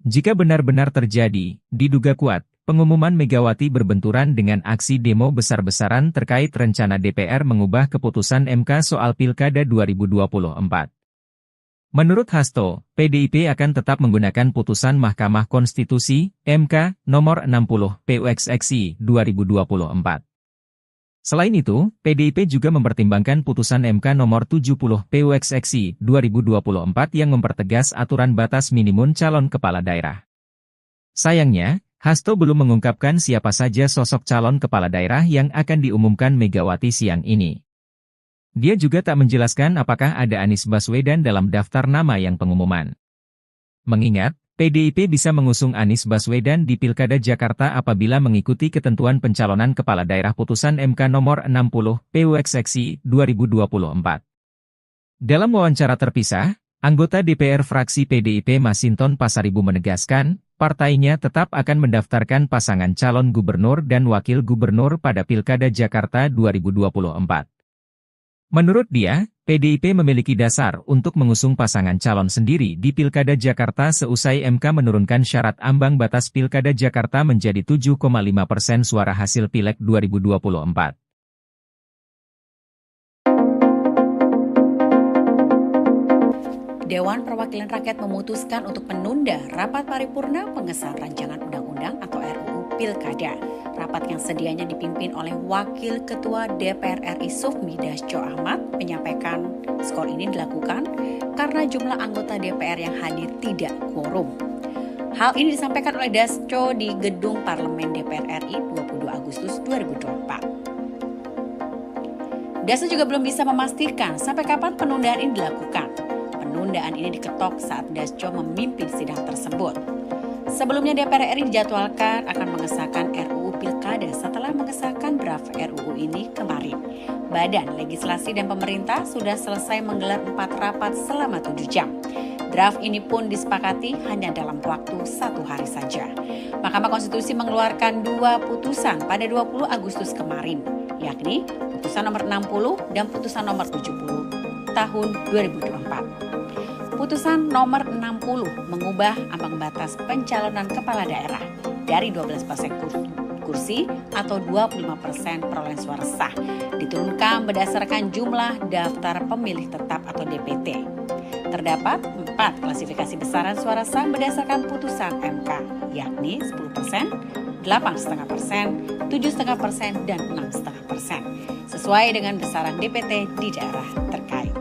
Jika benar-benar terjadi, diduga kuat, pengumuman Megawati berbenturan dengan aksi demo besar-besaran terkait rencana DPR mengubah keputusan MK soal Pilkada 2024. Menurut Hasto, PDIP akan tetap menggunakan putusan Mahkamah Konstitusi, MK, nomor 60, PUXXI, 2024. Selain itu, PDIP juga mempertimbangkan putusan MK nomor 70, PUXXI, 2024 yang mempertegas aturan batas minimum calon kepala daerah. Sayangnya, Hasto belum mengungkapkan siapa saja sosok calon kepala daerah yang akan diumumkan Megawati siang ini. Dia juga tak menjelaskan apakah ada Anies Baswedan dalam daftar nama yang pengumuman. Mengingat, PDIP bisa mengusung Anies Baswedan di Pilkada Jakarta apabila mengikuti ketentuan pencalonan kepala daerah putusan MK nomor 60, PUXXI, 2024. Dalam wawancara terpisah, anggota DPR fraksi PDIP Masinton Pasaribu menegaskan, partainya tetap akan mendaftarkan pasangan calon gubernur dan wakil gubernur pada Pilkada Jakarta 2024. Menurut dia, PDIP memiliki dasar untuk mengusung pasangan calon sendiri di Pilkada Jakarta seusai MK menurunkan syarat ambang batas Pilkada Jakarta menjadi 7,5% suara hasil Pileg 2024. Dewan Perwakilan Rakyat memutuskan untuk menunda rapat paripurna pengesahan rancangan undang-undang atau RUU Pilkada. Rapat yang sedianya dipimpin oleh Wakil Ketua DPR RI Sufmi Dasko Ahmad menyampaikan skor ini dilakukan karena jumlah anggota DPR yang hadir tidak quorum. Hal ini disampaikan oleh Dasko di Gedung Parlemen DPR RI 22 Agustus 2024. Dasko juga belum bisa memastikan sampai kapan penundaan ini dilakukan. Penundaan ini diketok saat Dasko memimpin sidang tersebut. Sebelumnya DPR RI dijadwalkan akan mengesahkan RUU Pilkada setelah mengesahkan draft RUU ini kemarin. Badan Legislasi dan Pemerintah sudah selesai menggelar 4 rapat selama 7 jam. Draft ini pun disepakati hanya dalam waktu 1 hari saja. Mahkamah Konstitusi mengeluarkan 2 putusan pada 20 Agustus kemarin, yakni putusan nomor 60 dan putusan nomor 70 tahun 2024. Putusan nomor 60 mengubah ambang batas pencalonan kepala daerah dari 12% kursi atau 25% perolehan suara sah diturunkan berdasarkan jumlah daftar pemilih tetap atau DPT. Terdapat 4 klasifikasi besaran suara sah berdasarkan putusan MK, yakni 10%, 8,5%, 7,5%, dan 6,5%, sesuai dengan besaran DPT di daerah terkait.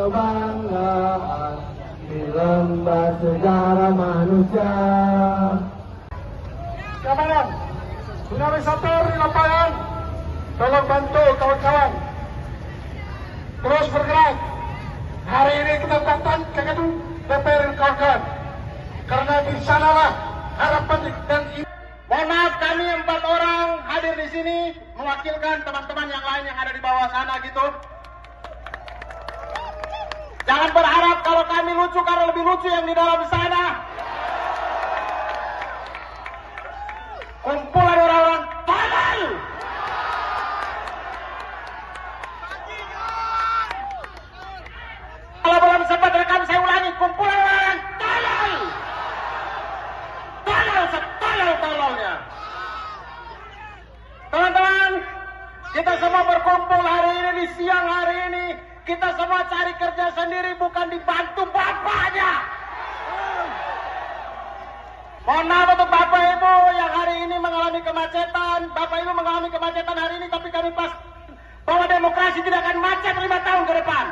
kebanggaan di lembar sejarah manusia. Keamanan, dinamisator di lapangan, tolong bantu kawan-kawan terus bergerak. Hari ini kita datang ke gedung DPR kawan-kawan, karena di sanalah harapan dan mohon maaf, kami 4 orang hadir di sini mewakilkan teman-teman yang lain yang ada di bawah sana gitu. Jangan berharap kalau kami lucu karena lebih lucu yang di dalam sana. Kumpulan orang-orang tolol. Kalau belum sempat rekam saya ulangi, kumpulan orang-orang tolol. Tolol setolol-tololnya. Teman-teman, kita semua berkumpul hari ini di siang hari ini. Kita semua cari kerja sendiri, bukan dibantu bapaknya. Mohon maaf untuk Bapak Ibu yang hari ini mengalami kemacetan. Bapak Ibu mengalami kemacetan hari ini, tapi kami pas bahwa demokrasi tidak akan macet 5 tahun ke depan.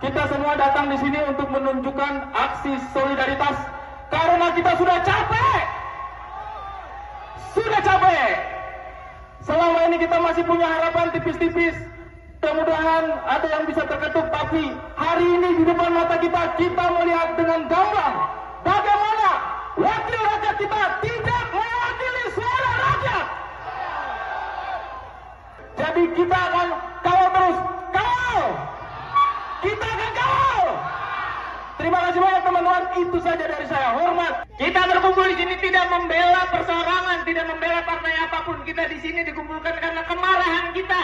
Kita semua datang di sini untuk menunjukkan aksi solidaritas karena kita sudah capek. Sudah capek. Selama ini kita masih punya harapan tipis-tipis. Mudah-mudahan ada yang bisa terketuk, tapi hari ini di depan mata kita melihat dengan gamblang bagaimana wakil rakyat kita tidak mewakili suara rakyat. Jadi kita akan kawal terus, kawal. Kita akan kawal. Terima kasih banyak teman-teman, itu saja dari saya. Hormat. Kita berkumpul di sini tidak membela perseorangan, tidak membela partai apapun. Kita di sini dikumpulkan karena kemarahan kita.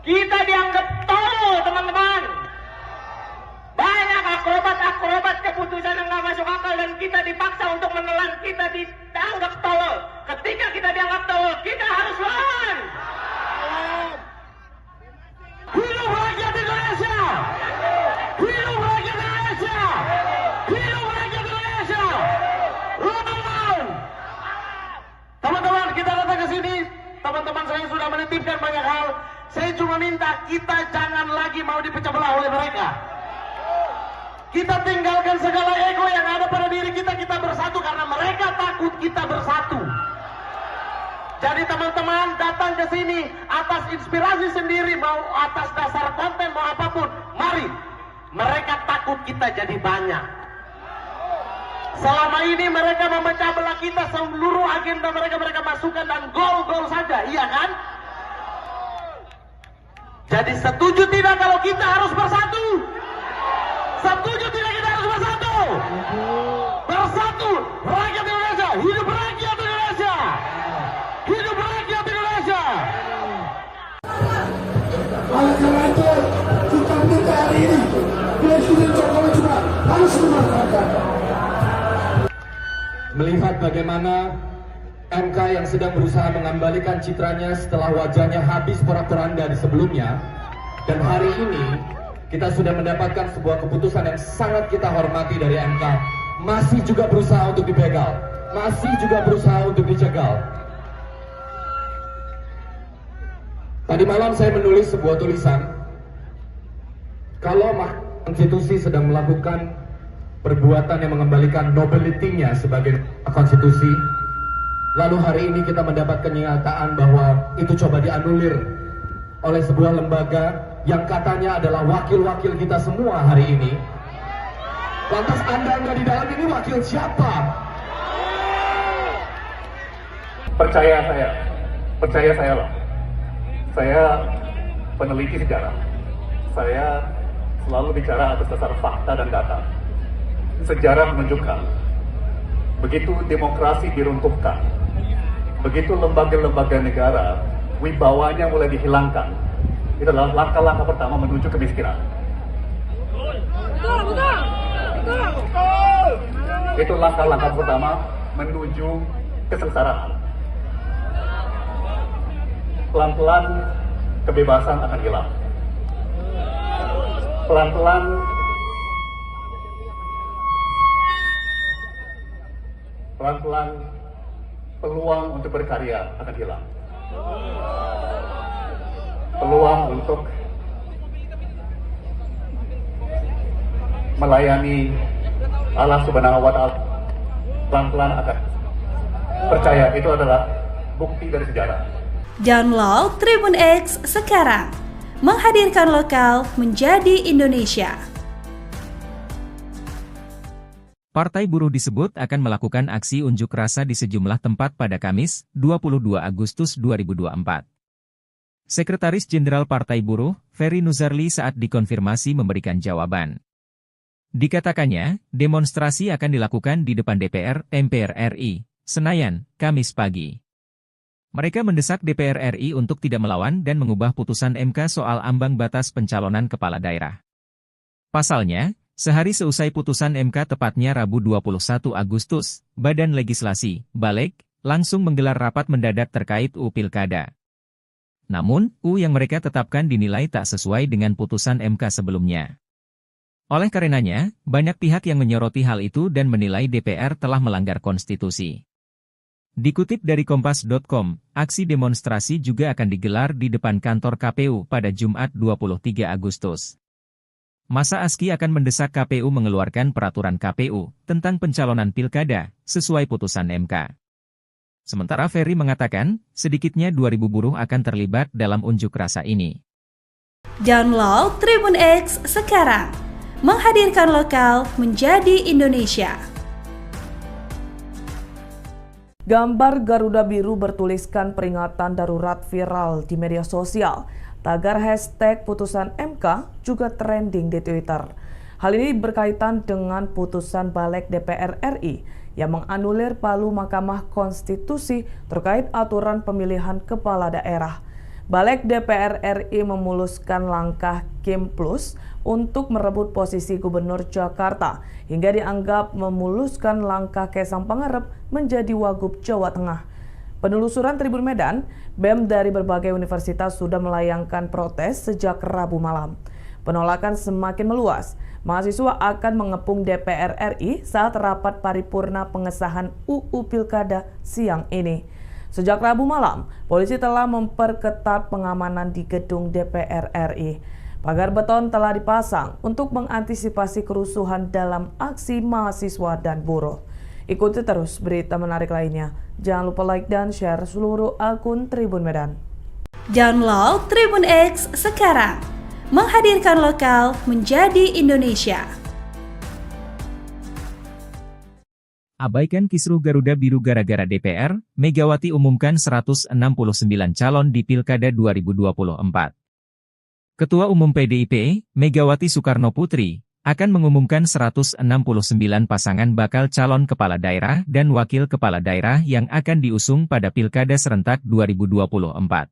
Kita dianggap tolol, teman-teman. Banyak akrobat keputusan yang nggak masuk akal dan kita dipaksa untuk menelan. Kita dianggap tolol. Ketika kita dianggap tolol, kita harus lawan. Hidup rakyat Indonesia! Hidup rakyat Indonesia! Hidup rakyat Indonesia! Teman-teman! Teman-teman, kita datang ke sini. Teman-teman saya sudah menitipkan banyak hal. Saya cuma minta kita jangan lagi mau dipecah belah oleh mereka. Kita tinggalkan segala ego yang ada pada diri kita. Kita bersatu karena mereka takut kita bersatu. Jadi teman-teman datang ke sini atas inspirasi sendiri, mau atas dasar konten, mau apapun. Mari. Mereka takut kita jadi banyak. Selama ini mereka memecah belah kita, seluruh agenda mereka masukkan dan gol-gol saja, iya kan? Jadi setuju tidak kalau kita harus bersatu? Setuju tidak kita harus bersatu? Bersatu, rakyat Indonesia, hidup rakyat Indonesia! Hidup rakyat Indonesia! Oleh karena itu, kita minta hari ini Presiden Jokowi juga harus memanfaatkan. Melihat bagaimana MK yang sedang berusaha mengembalikan citranya setelah wajahnya habis porak-poranda di sebelumnya, dan hari ini kita sudah mendapatkan sebuah keputusan yang sangat kita hormati dari MK, masih juga berusaha untuk dibegal, masih juga berusaha untuk dicegal. Tadi malam saya menulis sebuah tulisan, kalau Mahkamah Konstitusi sedang melakukan perbuatan yang mengembalikan nobility-nya sebagai konstitusi, lalu hari ini kita mendapat kenyataan bahwa itu coba dianulir oleh sebuah lembaga yang katanya adalah wakil-wakil kita semua hari ini. Lantas Anda di dalam ini wakil siapa? Percaya saya loh. Saya peneliti sejarah. Saya selalu bicara atas dasar fakta dan data. Sejarah menunjukkan, begitu demokrasi diruntuhkan, begitu lembaga-lembaga negara wibawanya mulai dihilangkan, itu adalah langkah-langkah pertama menuju kemiskinan. Itu langkah-langkah pertama menuju kesengsaraan. Pelan-pelan kebebasan akan hilang. Pelan-pelan peluang untuk berkarya akan hilang. Peluang untuk melayani Allah Subhanahu wa Ta'ala pelan-pelan akan. Percaya, itu adalah bukti dari sejarah. Download Tribun X sekarang, menghadirkan lokal menjadi Indonesia. Partai Buruh disebut akan melakukan aksi unjuk rasa di sejumlah tempat pada Kamis, 22 Agustus 2024. Sekretaris Jenderal Partai Buruh, Ferry Nuzarli saat dikonfirmasi memberikan jawaban. Dikatakannya, demonstrasi akan dilakukan di depan DPR, MPR RI, Senayan, Kamis pagi. Mereka mendesak DPR RI untuk tidak melawan dan mengubah putusan MK soal ambang batas pencalonan kepala daerah. Pasalnya, sehari seusai putusan MK tepatnya Rabu 21 Agustus, Badan Legislasi, Balek, langsung menggelar rapat mendadak terkait UU Pilkada. Namun, UU yang mereka tetapkan dinilai tak sesuai dengan putusan MK sebelumnya. Oleh karenanya, banyak pihak yang menyoroti hal itu dan menilai DPR telah melanggar konstitusi. Dikutip dari Kompas.com, aksi demonstrasi juga akan digelar di depan kantor KPU pada Jumat 23 Agustus. Masa ASKI akan mendesak KPU mengeluarkan peraturan KPU tentang pencalonan pilkada sesuai putusan MK. Sementara Ferry mengatakan, sedikitnya 2.000 buruh akan terlibat dalam unjuk rasa ini. Download Tribun X sekarang, menghadirkan lokal menjadi Indonesia. Gambar Garuda Biru bertuliskan peringatan darurat viral di media sosial. Tagar hashtag putusan MK juga trending di Twitter. Hal ini berkaitan dengan putusan Balek DPR RI yang menganulir palu Mahkamah Konstitusi terkait aturan pemilihan kepala daerah. Balek DPR RI memuluskan langkah Kim Plus untuk merebut posisi Gubernur Jakarta hingga dianggap memuluskan langkah Kaisang Pangarep menjadi Wagub Jawa Tengah. Penelusuran Tribun Medan, BEM dari berbagai universitas sudah melayangkan protes sejak Rabu malam. Penolakan semakin meluas. Mahasiswa akan mengepung DPR RI saat rapat paripurna pengesahan UU Pilkada siang ini. Sejak Rabu malam, polisi telah memperketat pengamanan di gedung DPR RI. Pagar beton telah dipasang untuk mengantisipasi kerusuhan dalam aksi mahasiswa dan buruh. Ikuti terus berita menarik lainnya. Jangan lupa like dan share seluruh akun Tribun Medan. Download Tribun X sekarang, menghadirkan lokal menjadi Indonesia. Abaikan kisruh Garuda Biru gara-gara DPR, Megawati umumkan 169 calon di Pilkada 2024. Ketua Umum PDIP, Megawati Soekarnoputri, akan mengumumkan 169 pasangan bakal calon kepala daerah dan wakil kepala daerah yang akan diusung pada Pilkada serentak 2024.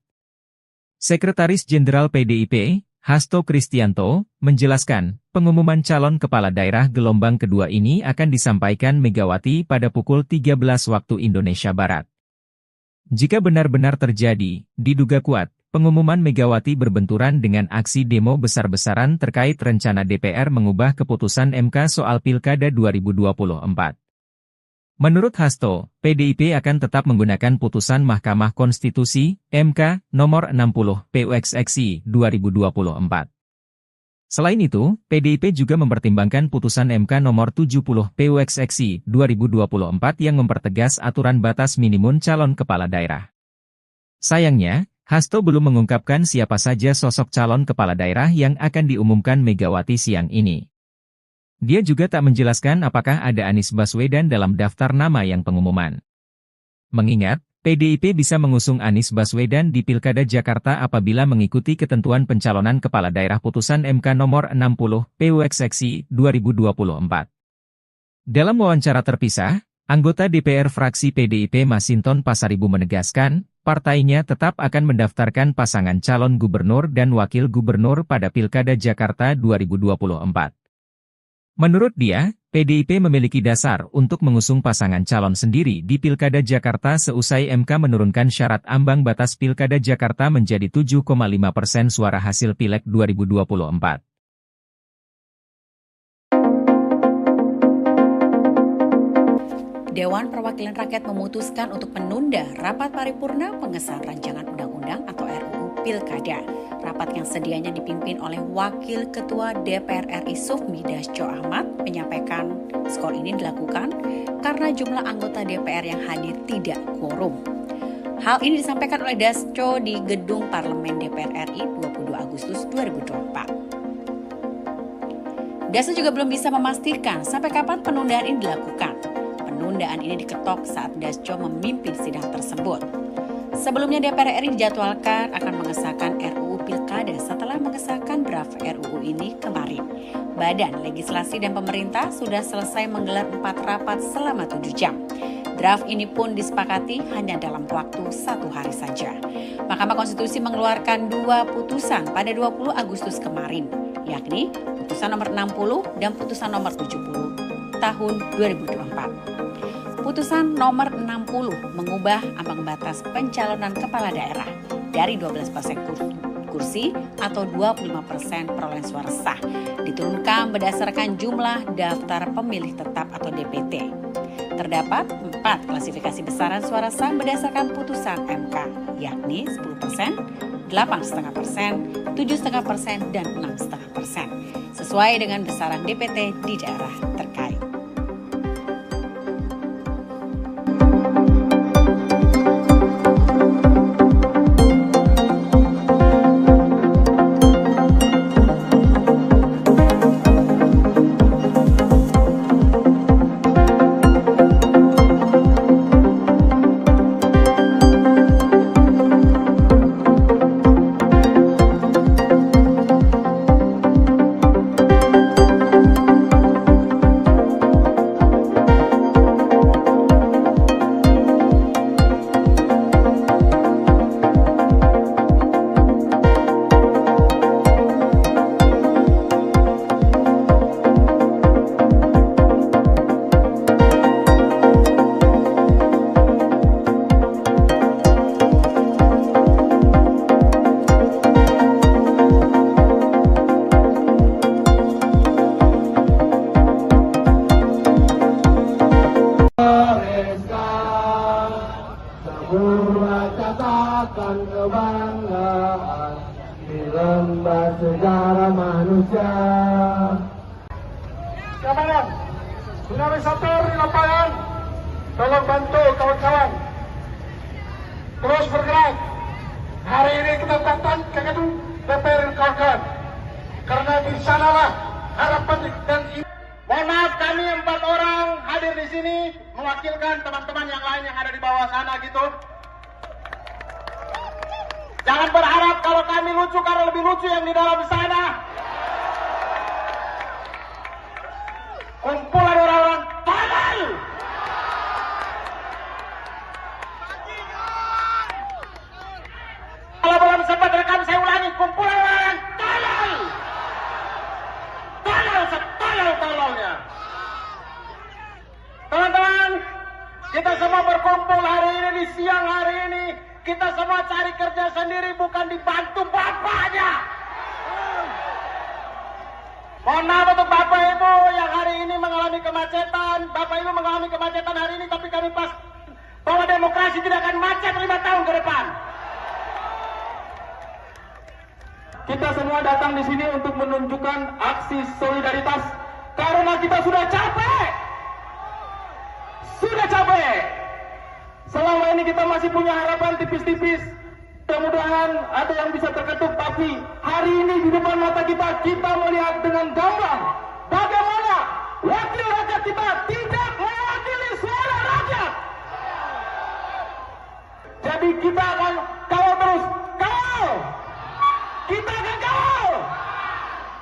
Sekretaris Jenderal PDIP, Hasto Kristianto, menjelaskan, pengumuman calon kepala daerah gelombang kedua ini akan disampaikan Megawati pada pukul 13 waktu Indonesia Barat. Jika benar-benar terjadi, diduga kuat, pengumuman Megawati berbenturan dengan aksi demo besar-besaran terkait rencana DPR mengubah keputusan MK soal Pilkada 2024. Menurut Hasto, PDIP akan tetap menggunakan putusan Mahkamah Konstitusi, MK, nomor 60, PUXXI, 2024. Selain itu, PDIP juga mempertimbangkan putusan MK nomor 70, PUXXI, 2024 yang mempertegas aturan batas minimum calon kepala daerah. Sayangnya, Hasto belum mengungkapkan siapa saja sosok calon kepala daerah yang akan diumumkan Megawati siang ini. Dia juga tak menjelaskan apakah ada Anies Baswedan dalam daftar nama yang pengumuman. Mengingat, PDIP bisa mengusung Anies Baswedan di Pilkada Jakarta apabila mengikuti ketentuan pencalonan kepala daerah putusan MK nomor 60, PUXXI, 2024. Dalam wawancara terpisah, anggota DPR fraksi PDIP Masinton Pasaribu menegaskan, partainya tetap akan mendaftarkan pasangan calon gubernur dan wakil gubernur pada Pilkada Jakarta 2024. Menurut dia, PDIP memiliki dasar untuk mengusung pasangan calon sendiri di Pilkada Jakarta seusai MK menurunkan syarat ambang batas Pilkada Jakarta menjadi 7,5% suara hasil Pileg 2024. Dewan Perwakilan Rakyat memutuskan untuk menunda rapat paripurna pengesahan rancangan undang-undang atau RUU Pilkada. Rapat yang sedianya dipimpin oleh Wakil Ketua DPR RI Sufmi Dasko Ahmad menyampaikan skor ini dilakukan karena jumlah anggota DPR yang hadir tidak quorum. Hal ini disampaikan oleh Dasko di Gedung Parlemen DPR RI 22 Agustus 2024. Dasa juga belum bisa memastikan sampai kapan penundaan ini dilakukan. Penundaan ini diketok saat Dasco memimpin sidang tersebut. Sebelumnya DPR RI dijadwalkan akan mengesahkan RUU Pilkada setelah mengesahkan draft RUU ini kemarin. Badan Legislasi dan Pemerintah sudah selesai menggelar 4 rapat selama 7 jam. Draft ini pun disepakati hanya dalam waktu 1 hari saja. Mahkamah Konstitusi mengeluarkan 2 putusan pada 20 Agustus kemarin, yakni putusan nomor 60 dan putusan nomor 70 tahun 2024. Putusan nomor 60 mengubah ambang batas pencalonan kepala daerah dari 12% kursi atau 25% perolehan suara sah diturunkan berdasarkan jumlah daftar pemilih tetap atau DPT. Terdapat 4 klasifikasi besaran suara sah berdasarkan putusan MK, yakni 10%, 8,5%, 7,5%, dan 6,5%, sesuai dengan besaran DPT di daerah terkait. Catatan kebanggaan di lembar sejarah manusia. Kawan, tsunami satu di lapangan, tolong bantu kawan-kawan terus bergerak. Hari ini kita datang ke gedung DPR kawan-kawan, karena di sanalah harapan dan mohon maaf, kami 4 orang hadir di sini mewakilkan teman-teman yang lain yang ada di bawah sana gitu. Jangan berharap kalau kami lucu karena lebih lucu yang di dalam sana. Kumpulan orang-orang tolol. Kalau belum sempat rekam saya ulangi, kumpulan orang tolol. Tolol setolol-tololnya. Teman-teman, kita semua berkumpul hari ini di siang hari ini. Kita semua cari kerja sendiri, bukan dibantu bapaknya. Mohon maaf untuk Bapak Ibu yang hari ini mengalami kemacetan. Bapak Ibu mengalami kemacetan hari ini, tapi kami pas bahwa demokrasi tidak akan macet 5 tahun ke depan. Kita semua datang di sini untuk menunjukkan aksi solidaritas karena kita sudah capek. Sudah capek. Selama ini kita masih punya harapan tipis-tipis. Mudah-mudahan ada yang bisa terketuk. Tapi hari ini di depan mata kita melihat dengan gamblang bagaimana wakil rakyat kita tidak mewakili suara rakyat. Jadi kita akan kawal terus. Kawal! Kita akan kawal!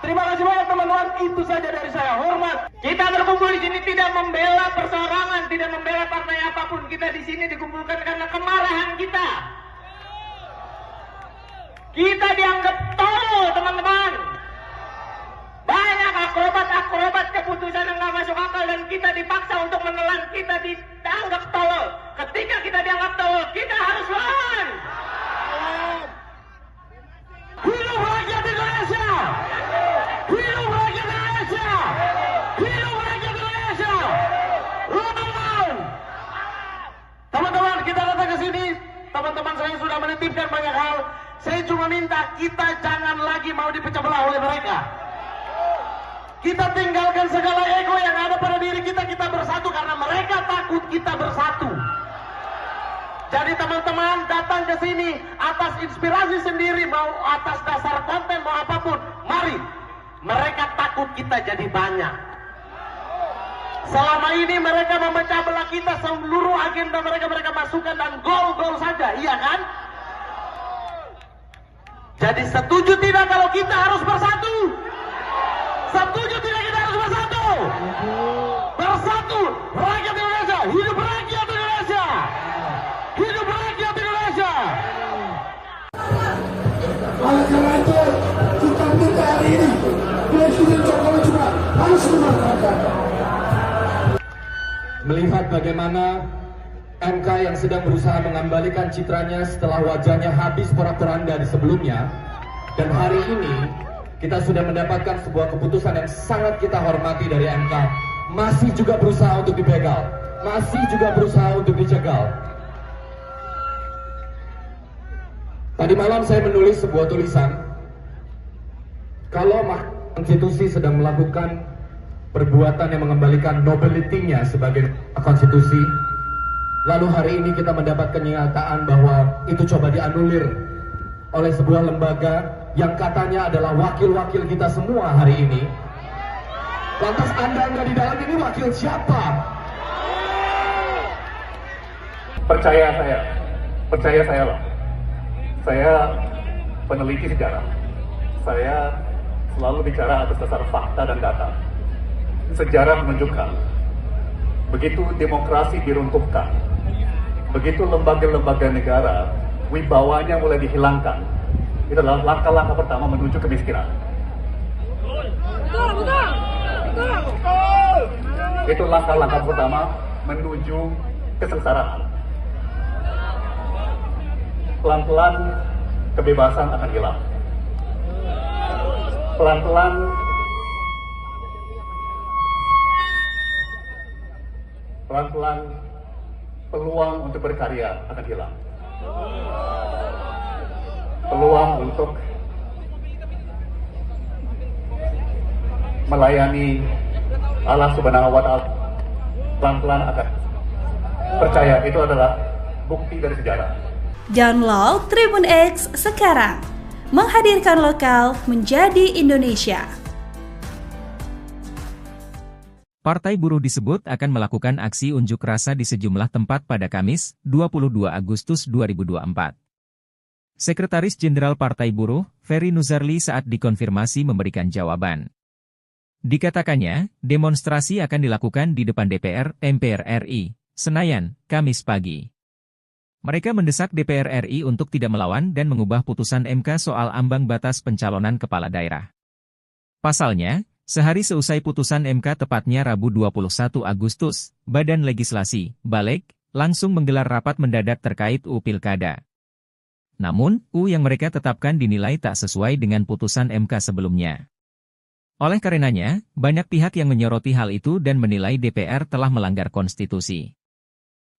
Terima kasih banyak teman-teman. Itu saja dari saya. Hormat. Kita berkumpul di sini tidak membela perseorangan, tidak membela partai apapun. Kita di sini dikumpulkan karena kemarahan kita. Kita dianggap tolol, teman-teman. Banyak akrobat keputusan yang nggak masuk akal dan kita dipaksa untuk menelan. Kita dianggap tolol. Ketika kita dianggap tolol, kita harus lawan. Hidup rakyat Indonesia! Hidup rakyat Indonesia! Hidup rakyat Indonesia! Lawan! Teman-teman, kita datang ke sini. Teman-teman saya sudah menitipkan banyak hal. Saya cuma minta kita jangan lagi mau dipecah belah oleh mereka. Kita tinggalkan segala ego yang ada pada diri kita. Kita bersatu karena mereka takut kita bersatu. Jadi teman-teman datang ke sini atas inspirasi sendiri, mau atas dasar konten, mau apapun. Mari Mereka takut kita jadi banyak. Selama ini mereka memecah belah kita, seluruh agenda mereka masukkan dan gol-gol saja, iya kan? Jadi setuju tidak kalau kita harus bersatu? Setuju tidak kita harus bersatu? Bersatu, rakyat Indonesia, hidup rakyat Indonesia! Hidup rakyat Indonesia! Oleh karena itu, kita minta hari ini Presiden Jokowi juga harus memanfaatkan. Melihat bagaimana MK yang sedang berusaha mengembalikan citranya setelah wajahnya habis porak-poranda di sebelumnya, dan hari ini kita sudah mendapatkan sebuah keputusan yang sangat kita hormati dari MK, masih juga berusaha untuk dibegal, masih juga berusaha untuk dicegal. Tadi malam saya menulis sebuah tulisan, kalau Mahkamah Konstitusi sedang melakukan perbuatan yang mengembalikan nobility-nya sebagai konstitusi, lalu hari ini kita mendapat kenyataan bahwa itu coba dianulir oleh sebuah lembaga yang katanya adalah wakil-wakil kita semua hari ini. Lantas Anda nggak di dalam ini wakil siapa? Percaya saya loh. Saya peneliti sejarah. Saya selalu bicara atas dasar fakta dan data. Sejarah menunjukkan, begitu demokrasi diruntuhkan, begitu lembaga-lembaga negara wibawanya mulai dihilangkan, itu adalah langkah-langkah pertama menuju kemiskinan. Itu langkah-langkah pertama menuju kesengsaraan. Pelan-pelan kebebasan akan hilang. Pelan-pelan peluang untuk berkarya akan hilang. Peluang untuk melayani Allah Subhanahu wa Ta'ala pelan-pelan akan. Percaya, itu adalah bukti dari sejarah. Download Tribun X sekarang, menghadirkan lokal menjadi Indonesia. Partai Buruh disebut akan melakukan aksi unjuk rasa di sejumlah tempat pada Kamis, 22 Agustus 2024. Sekretaris Jenderal Partai Buruh, Ferry Nuzarli saat dikonfirmasi memberikan jawaban. Dikatakannya, demonstrasi akan dilakukan di depan DPR, MPR RI, Senayan, Kamis pagi. Mereka mendesak DPR RI untuk tidak melawan dan mengubah putusan MK soal ambang batas pencalonan kepala daerah. Pasalnya, sehari seusai putusan MK tepatnya Rabu 21 Agustus, Badan Legislasi, Balek, langsung menggelar rapat mendadak terkait UU Pilkada. Namun, UU yang mereka tetapkan dinilai tak sesuai dengan putusan MK sebelumnya. Oleh karenanya, banyak pihak yang menyoroti hal itu dan menilai DPR telah melanggar konstitusi.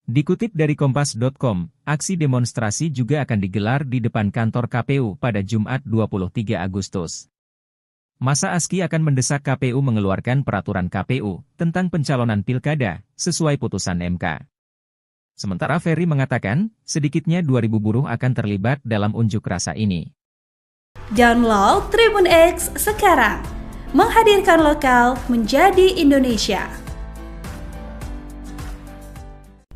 Dikutip dari Kompas.com, aksi demonstrasi juga akan digelar di depan kantor KPU pada Jumat 23 Agustus. Masa ASKI akan mendesak KPU mengeluarkan peraturan KPU tentang pencalonan pilkada sesuai putusan MK. Sementara Ferry mengatakan, sedikitnya 2.000 buruh akan terlibat dalam unjuk rasa ini. Download Tribun X sekarang, menghadirkan lokal menjadi Indonesia.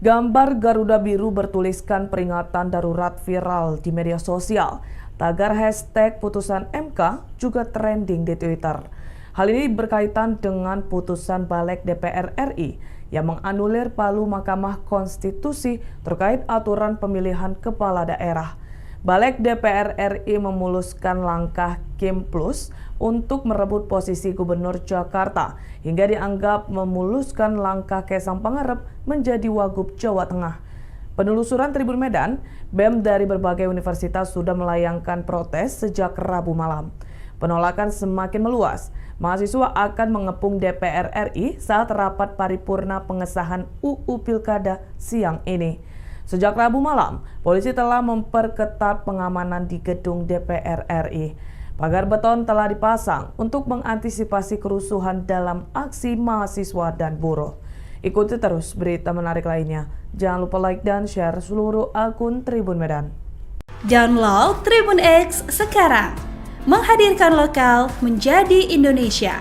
Gambar Garuda Biru bertuliskan peringatan darurat viral di media sosial. Tagar hashtag putusan MK juga trending di Twitter. Hal ini berkaitan dengan putusan Balek DPR RI yang menganulir palu Mahkamah Konstitusi terkait aturan pemilihan kepala daerah. Balek DPR RI memuluskan langkah Kim Plus untuk merebut posisi Gubernur Jakarta hingga dianggap memuluskan langkah Kaisang Pangarep menjadi Wagub Jawa Tengah. Penelusuran Tribun Medan, BEM dari berbagai universitas sudah melayangkan protes sejak Rabu malam. Penolakan semakin meluas. Mahasiswa akan mengepung DPR RI saat rapat paripurna pengesahan UU Pilkada siang ini. Sejak Rabu malam, polisi telah memperketat pengamanan di gedung DPR RI. Pagar beton telah dipasang untuk mengantisipasi kerusuhan dalam aksi mahasiswa dan buruh. Ikuti terus berita menarik lainnya. Jangan lupa like dan share seluruh akun Tribun Medan. Download Tribun X sekarang, menghadirkan lokal menjadi Indonesia.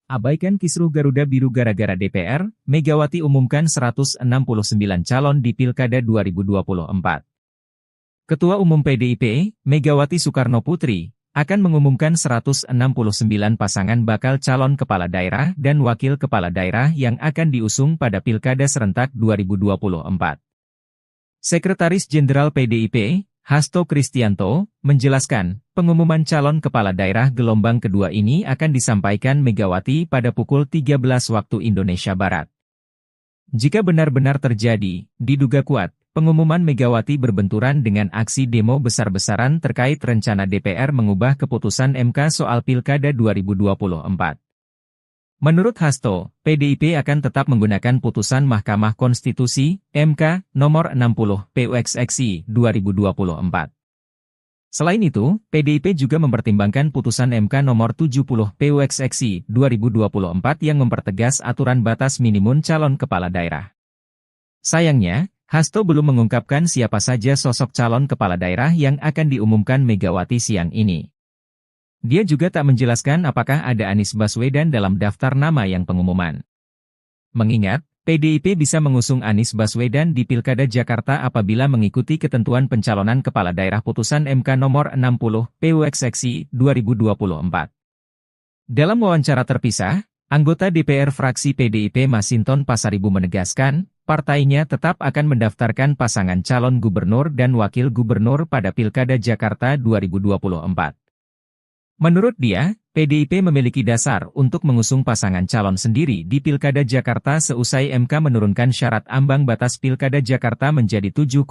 Abaikan kisruh Garuda Biru gara-gara DPR, Megawati umumkan 169 calon di Pilkada 2024. Ketua Umum PDIP, Megawati Soekarno Putri, akan mengumumkan 169 pasangan bakal calon kepala daerah dan wakil kepala daerah yang akan diusung pada Pilkada serentak 2024. Sekretaris Jenderal PDIP, Hasto Kristianto, menjelaskan, pengumuman calon kepala daerah gelombang kedua ini akan disampaikan Megawati pada pukul 13 waktu Indonesia Barat. Jika benar-benar terjadi, diduga kuat, pengumuman Megawati berbenturan dengan aksi demo besar-besaran terkait rencana DPR mengubah keputusan MK soal Pilkada 2024. Menurut Hasto, PDIP akan tetap menggunakan putusan Mahkamah Konstitusi, MK, nomor 60, PUXXI, 2024. Selain itu, PDIP juga mempertimbangkan putusan MK nomor 70, PUXXI, 2024 yang mempertegas aturan batas minimum calon kepala daerah. Sayangnya, Hasto belum mengungkapkan siapa saja sosok calon kepala daerah yang akan diumumkan Megawati siang ini. Dia juga tak menjelaskan apakah ada Anies Baswedan dalam daftar nama yang pengumuman. Mengingat, PDIP bisa mengusung Anies Baswedan di Pilkada Jakarta apabila mengikuti ketentuan pencalonan kepala daerah putusan MK nomor 60, PUXXI, 2024. Dalam wawancara terpisah, anggota DPR fraksi PDIP Masinton Pasaribu menegaskan, partainya tetap akan mendaftarkan pasangan calon gubernur dan wakil gubernur pada Pilkada Jakarta 2024. Menurut dia, PDIP memiliki dasar untuk mengusung pasangan calon sendiri di Pilkada Jakarta seusai MK menurunkan syarat ambang batas Pilkada Jakarta menjadi 7,5%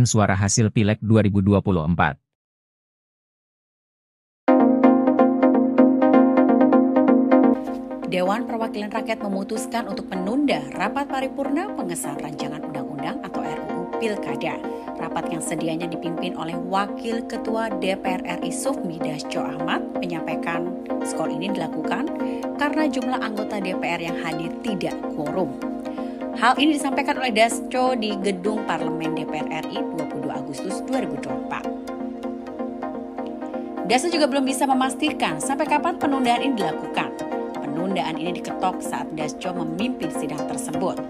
suara hasil Pileg 2024. Dewan Perwakilan Rakyat memutuskan untuk menunda rapat paripurna pengesahan rancangan undang-undang atau RUU Pilkada. Rapat yang sedianya dipimpin oleh Wakil Ketua DPR RI Sufmi Dasko Ahmad menyampaikan skor ini dilakukan karena jumlah anggota DPR yang hadir tidak quorum. Hal ini disampaikan oleh Dasko di Gedung Parlemen DPR RI 22 Agustus 2024. Dasko juga belum bisa memastikan sampai kapan penundaan ini dilakukan. Penundaan ini diketok saat Dasko memimpin sidang tersebut.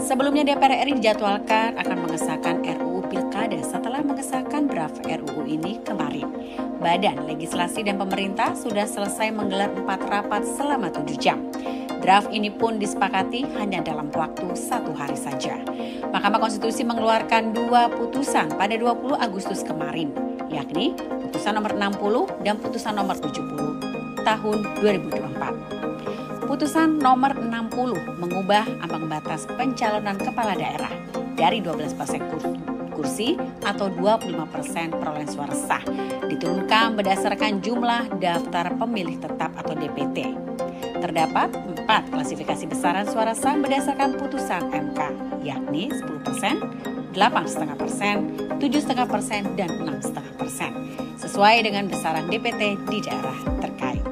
Sebelumnya DPR RI dijadwalkan akan mengesahkan RUU Pilkada setelah mengesahkan draft RUU ini kemarin. Badan Legislasi dan Pemerintah sudah selesai menggelar 4 rapat selama 7 jam. Draft ini pun disepakati hanya dalam waktu 1 hari saja. Mahkamah Konstitusi mengeluarkan 2 putusan pada 20 Agustus kemarin, yakni putusan nomor 60 dan putusan nomor 70 tahun 2024. Putusan nomor 60 mengubah ambang batas pencalonan kepala daerah dari 12% kursi atau 25% perolehan suara sah diturunkan berdasarkan jumlah daftar pemilih tetap atau DPT. Terdapat 4 klasifikasi besaran suara sah berdasarkan putusan MK, yakni 10%, 8,5%, 7,5%, dan 6,5%, sesuai dengan besaran DPT di daerah terkait.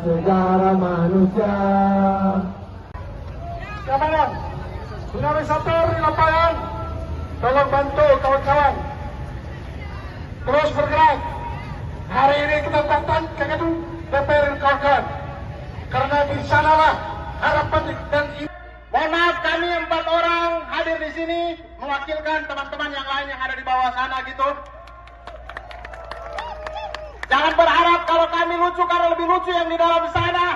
sejarah manusia. Keamanan, dinamisator di lapangan, tolong bantu kawan-kawan. Terus bergerak. Hari ini kita datang ke gedung DPR kawan-kawan. mewakilkan teman-teman yang lain yang ada di bawah sana gitu. Jangan berharap kalau kami lucu karena lebih lucu yang di dalam sana.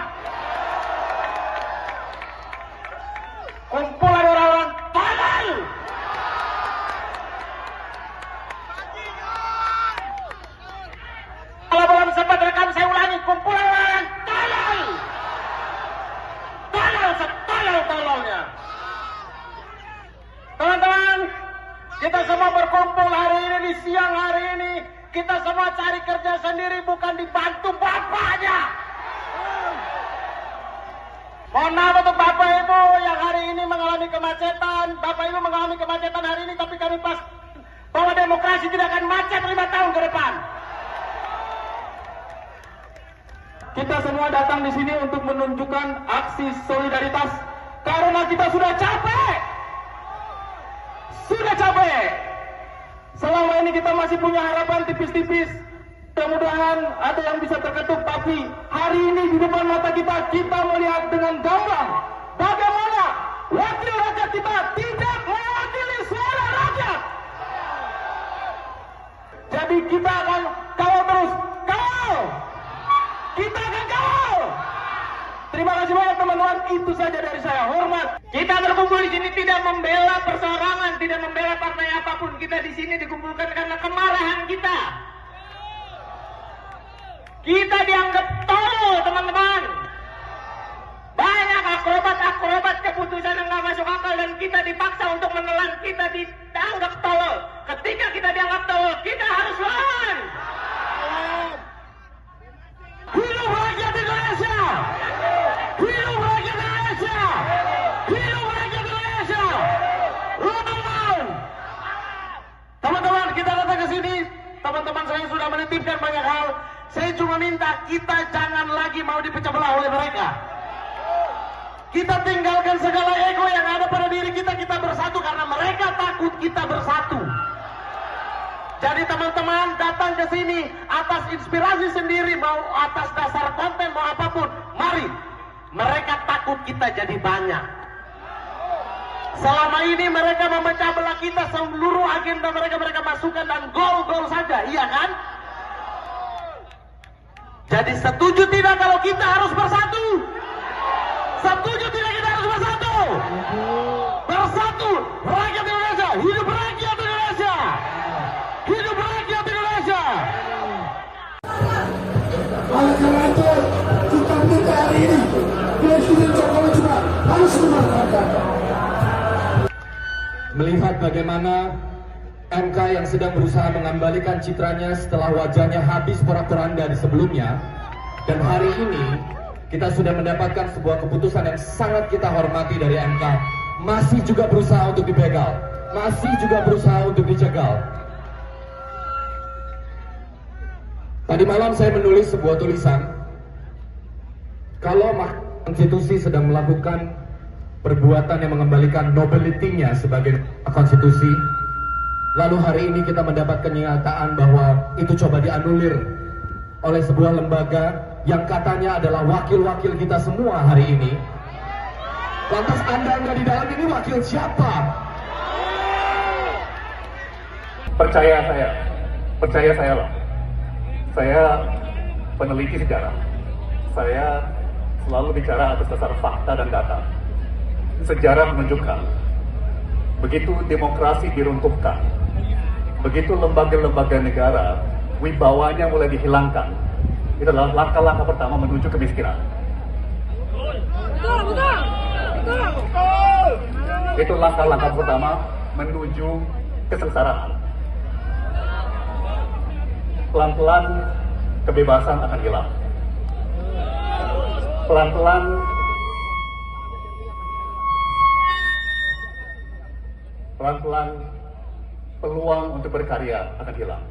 Kumpulan orang-orang tolol. Kalau belum sempat rekam saya ulangi, kumpulan orang tolol. Tolol setolol-tololnya. Teman-teman, kita semua berkumpul hari ini di siang hari ini. Kita semua cari kerja sendiri, bukan dibantu bapaknya. Mohon maaf untuk Bapak Ibu yang hari ini mengalami kemacetan. Bapak Ibu mengalami kemacetan hari ini, tapi kami pas bahwa demokrasi tidak akan macet 5 tahun ke depan. Kita semua datang di sini untuk menunjukkan aksi solidaritas karena kita sudah capek. Sudah capek. Selama ini kita masih punya harapan tipis-tipis. Mudah-mudahan ada yang bisa terketuk, tapi hari ini di depan mata kita melihat dengan gamblang bagaimana wakil rakyat kita tidak mewakili suara rakyat. Jadi kita akan kawal terus, kawal. Kita akan kawal. Terima kasih banyak teman-teman, itu saja dari saya. Hormat. Kita berkumpul di sini tidak membela perseorangan, tidak membela partai apapun. Kita di sini dikumpulkan karena kemarahan kita. Kita dianggap tolol, teman-teman. Banyak akrobat keputusan yang nggak masuk akal dan kita dipaksa untuk menelan. Kita dianggap tolol. Ketika kita dianggap tolol, kita harus lawan. Hidup rakyat Indonesia! Hidup rakyat Indonesia! Hidup rakyat Indonesia! Lawan! Teman-teman, kita datang ke sini. Teman-teman saya sudah menitipkan banyak hal. Saya cuma minta kita jangan lagi mau dipecah belah oleh mereka. Kita tinggalkan segala ego yang ada pada diri kita. Kita bersatu karena mereka takut kita bersatu. Jadi teman-teman datang ke sini atas inspirasi sendiri, mau atas dasar konten, mau apapun. Mari. Mereka takut kita jadi banyak. Selama ini mereka memecah belah kita, seluruh agenda mereka masukkan dan gol-gol saja, iya kan? Jadi setuju tidak kalau kita harus bersatu? Setuju tidak kita harus bersatu? Bersatu, rakyat Indonesia, hidup rakyat Indonesia! Hidup rakyat Indonesia! Oleh karena itu, kita minta hari ini Presiden Jokowi juga harus memanfaatkan. Melihat bagaimana MK yang sedang berusaha mengembalikan citranya setelah wajahnya habis porak-poranda di sebelumnya, dan hari ini kita sudah mendapatkan sebuah keputusan yang sangat kita hormati dari MK, masih juga berusaha untuk dibegal, masih juga berusaha untuk dicegal. Tadi malam saya menulis sebuah tulisan, kalau Mahkamah Konstitusi sedang melakukan perbuatan yang mengembalikan nobility-nya sebagai konstitusi, lalu hari ini kita mendapat kenyataan bahwa itu coba dianulir oleh sebuah lembaga yang katanya adalah wakil-wakil kita semua hari ini. Lantas Anda di dalam ini wakil siapa? Percaya saya loh. Saya peneliti sejarah. Saya selalu bicara atas dasar fakta dan data. Sejarah menunjukkan, begitu demokrasi diruntuhkan, begitu lembaga-lembaga negara wibawanya mulai dihilangkan, itu adalah langkah-langkah pertama menuju kemiskinan. Itu langkah-langkah pertama menuju kesengsaraan. Pelan-pelan kebebasan akan hilang. Pelan-pelan peluang untuk berkarya akan hilang.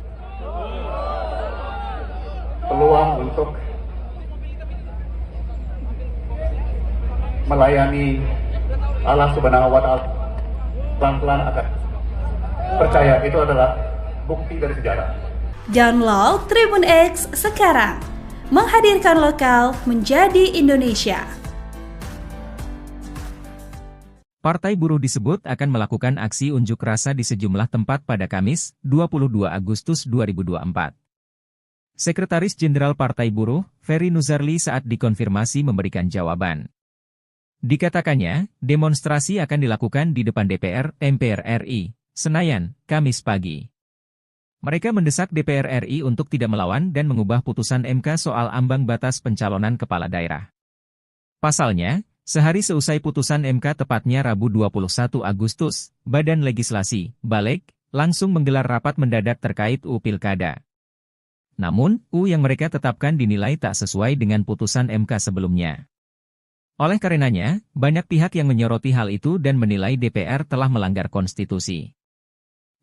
Peluang untuk melayani Allah Subhanahu wa Ta'ala pelan-pelan akan percaya, itu adalah bukti dari sejarah. Download Tribun X sekarang, menghadirkan lokal menjadi Indonesia. Partai Buruh disebut akan melakukan aksi unjuk rasa di sejumlah tempat pada Kamis, 22 Agustus 2024. Sekretaris Jenderal Partai Buruh, Ferry Nuzarli saat dikonfirmasi memberikan jawaban. Dikatakannya, demonstrasi akan dilakukan di depan DPR, MPR RI, Senayan, Kamis pagi. Mereka mendesak DPR RI untuk tidak melawan dan mengubah putusan MK soal ambang batas pencalonan kepala daerah. Pasalnya, sehari seusai putusan MK tepatnya Rabu 21 Agustus, Badan Legislasi, Balek, langsung menggelar rapat mendadak terkait UU Pilkada. Namun, UU yang mereka tetapkan dinilai tak sesuai dengan putusan MK sebelumnya. Oleh karenanya, banyak pihak yang menyoroti hal itu dan menilai DPR telah melanggar konstitusi.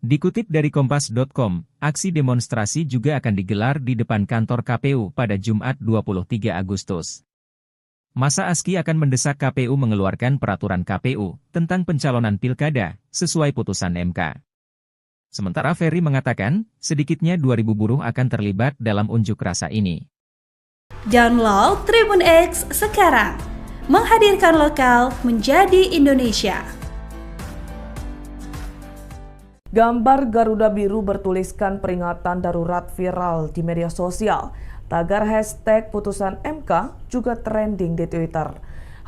Dikutip dari Kompas.com, aksi demonstrasi juga akan digelar di depan kantor KPU pada Jumat 23 Agustus. Masa ASKI akan mendesak KPU mengeluarkan peraturan KPU tentang pencalonan pilkada sesuai putusan MK. Sementara Ferry mengatakan, sedikitnya 2.000 buruh akan terlibat dalam unjuk rasa ini. Download Tribun X sekarang, menghadirkan lokal menjadi Indonesia. Gambar Garuda Biru bertuliskan peringatan darurat viral di media sosial. Tagar hashtag putusan MK juga trending di Twitter.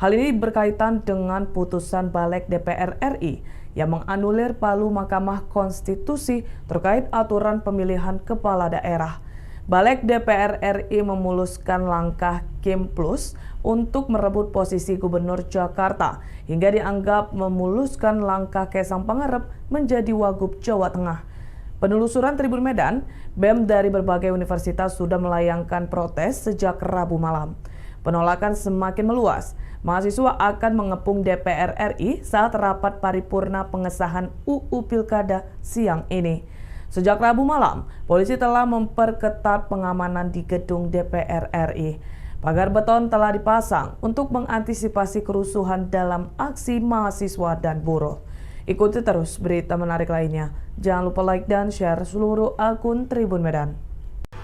Hal ini berkaitan dengan putusan Balek DPR RI yang menganulir palu Mahkamah Konstitusi terkait aturan pemilihan kepala daerah. Balek DPR RI memuluskan langkah Kim Plus untuk merebut posisi Gubernur Jakarta hingga dianggap memuluskan langkah Kaisang Pangarep menjadi Wagub Jawa Tengah. Penelusuran Tribun Medan, BEM dari berbagai universitas sudah melayangkan protes sejak Rabu malam. Penolakan semakin meluas. Mahasiswa akan mengepung DPR RI saat rapat paripurna pengesahan UU Pilkada siang ini. Sejak Rabu malam, polisi telah memperketat pengamanan di gedung DPR RI. Pagar beton telah dipasang untuk mengantisipasi kerusuhan dalam aksi mahasiswa dan buruh. Ikuti terus berita menarik lainnya. Jangan lupa like dan share seluruh akun Tribun Medan.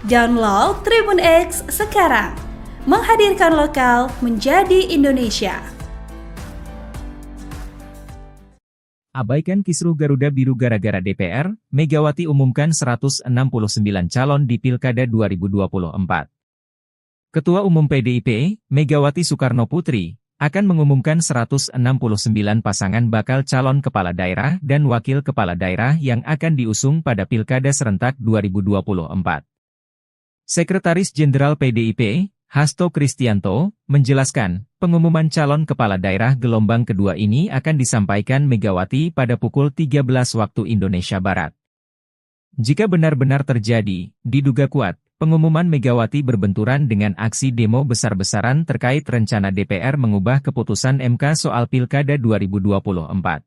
Download Tribun X sekarang, menghadirkan lokal menjadi Indonesia. Abaikan kisruh Garuda Biru gara-gara DPR, Megawati umumkan 169 calon di Pilkada 2024. Ketua Umum PDIP, Megawati Soekarno Putri, akan mengumumkan 169 pasangan bakal calon kepala daerah dan wakil kepala daerah yang akan diusung pada Pilkada serentak 2024. Sekretaris Jenderal PDIP, Hasto Kristianto, menjelaskan, pengumuman calon kepala daerah gelombang kedua ini akan disampaikan Megawati pada pukul 13 waktu Indonesia Barat. Jika benar-benar terjadi, diduga kuat, pengumuman Megawati berbenturan dengan aksi demo besar-besaran terkait rencana DPR mengubah keputusan MK soal Pilkada 2024.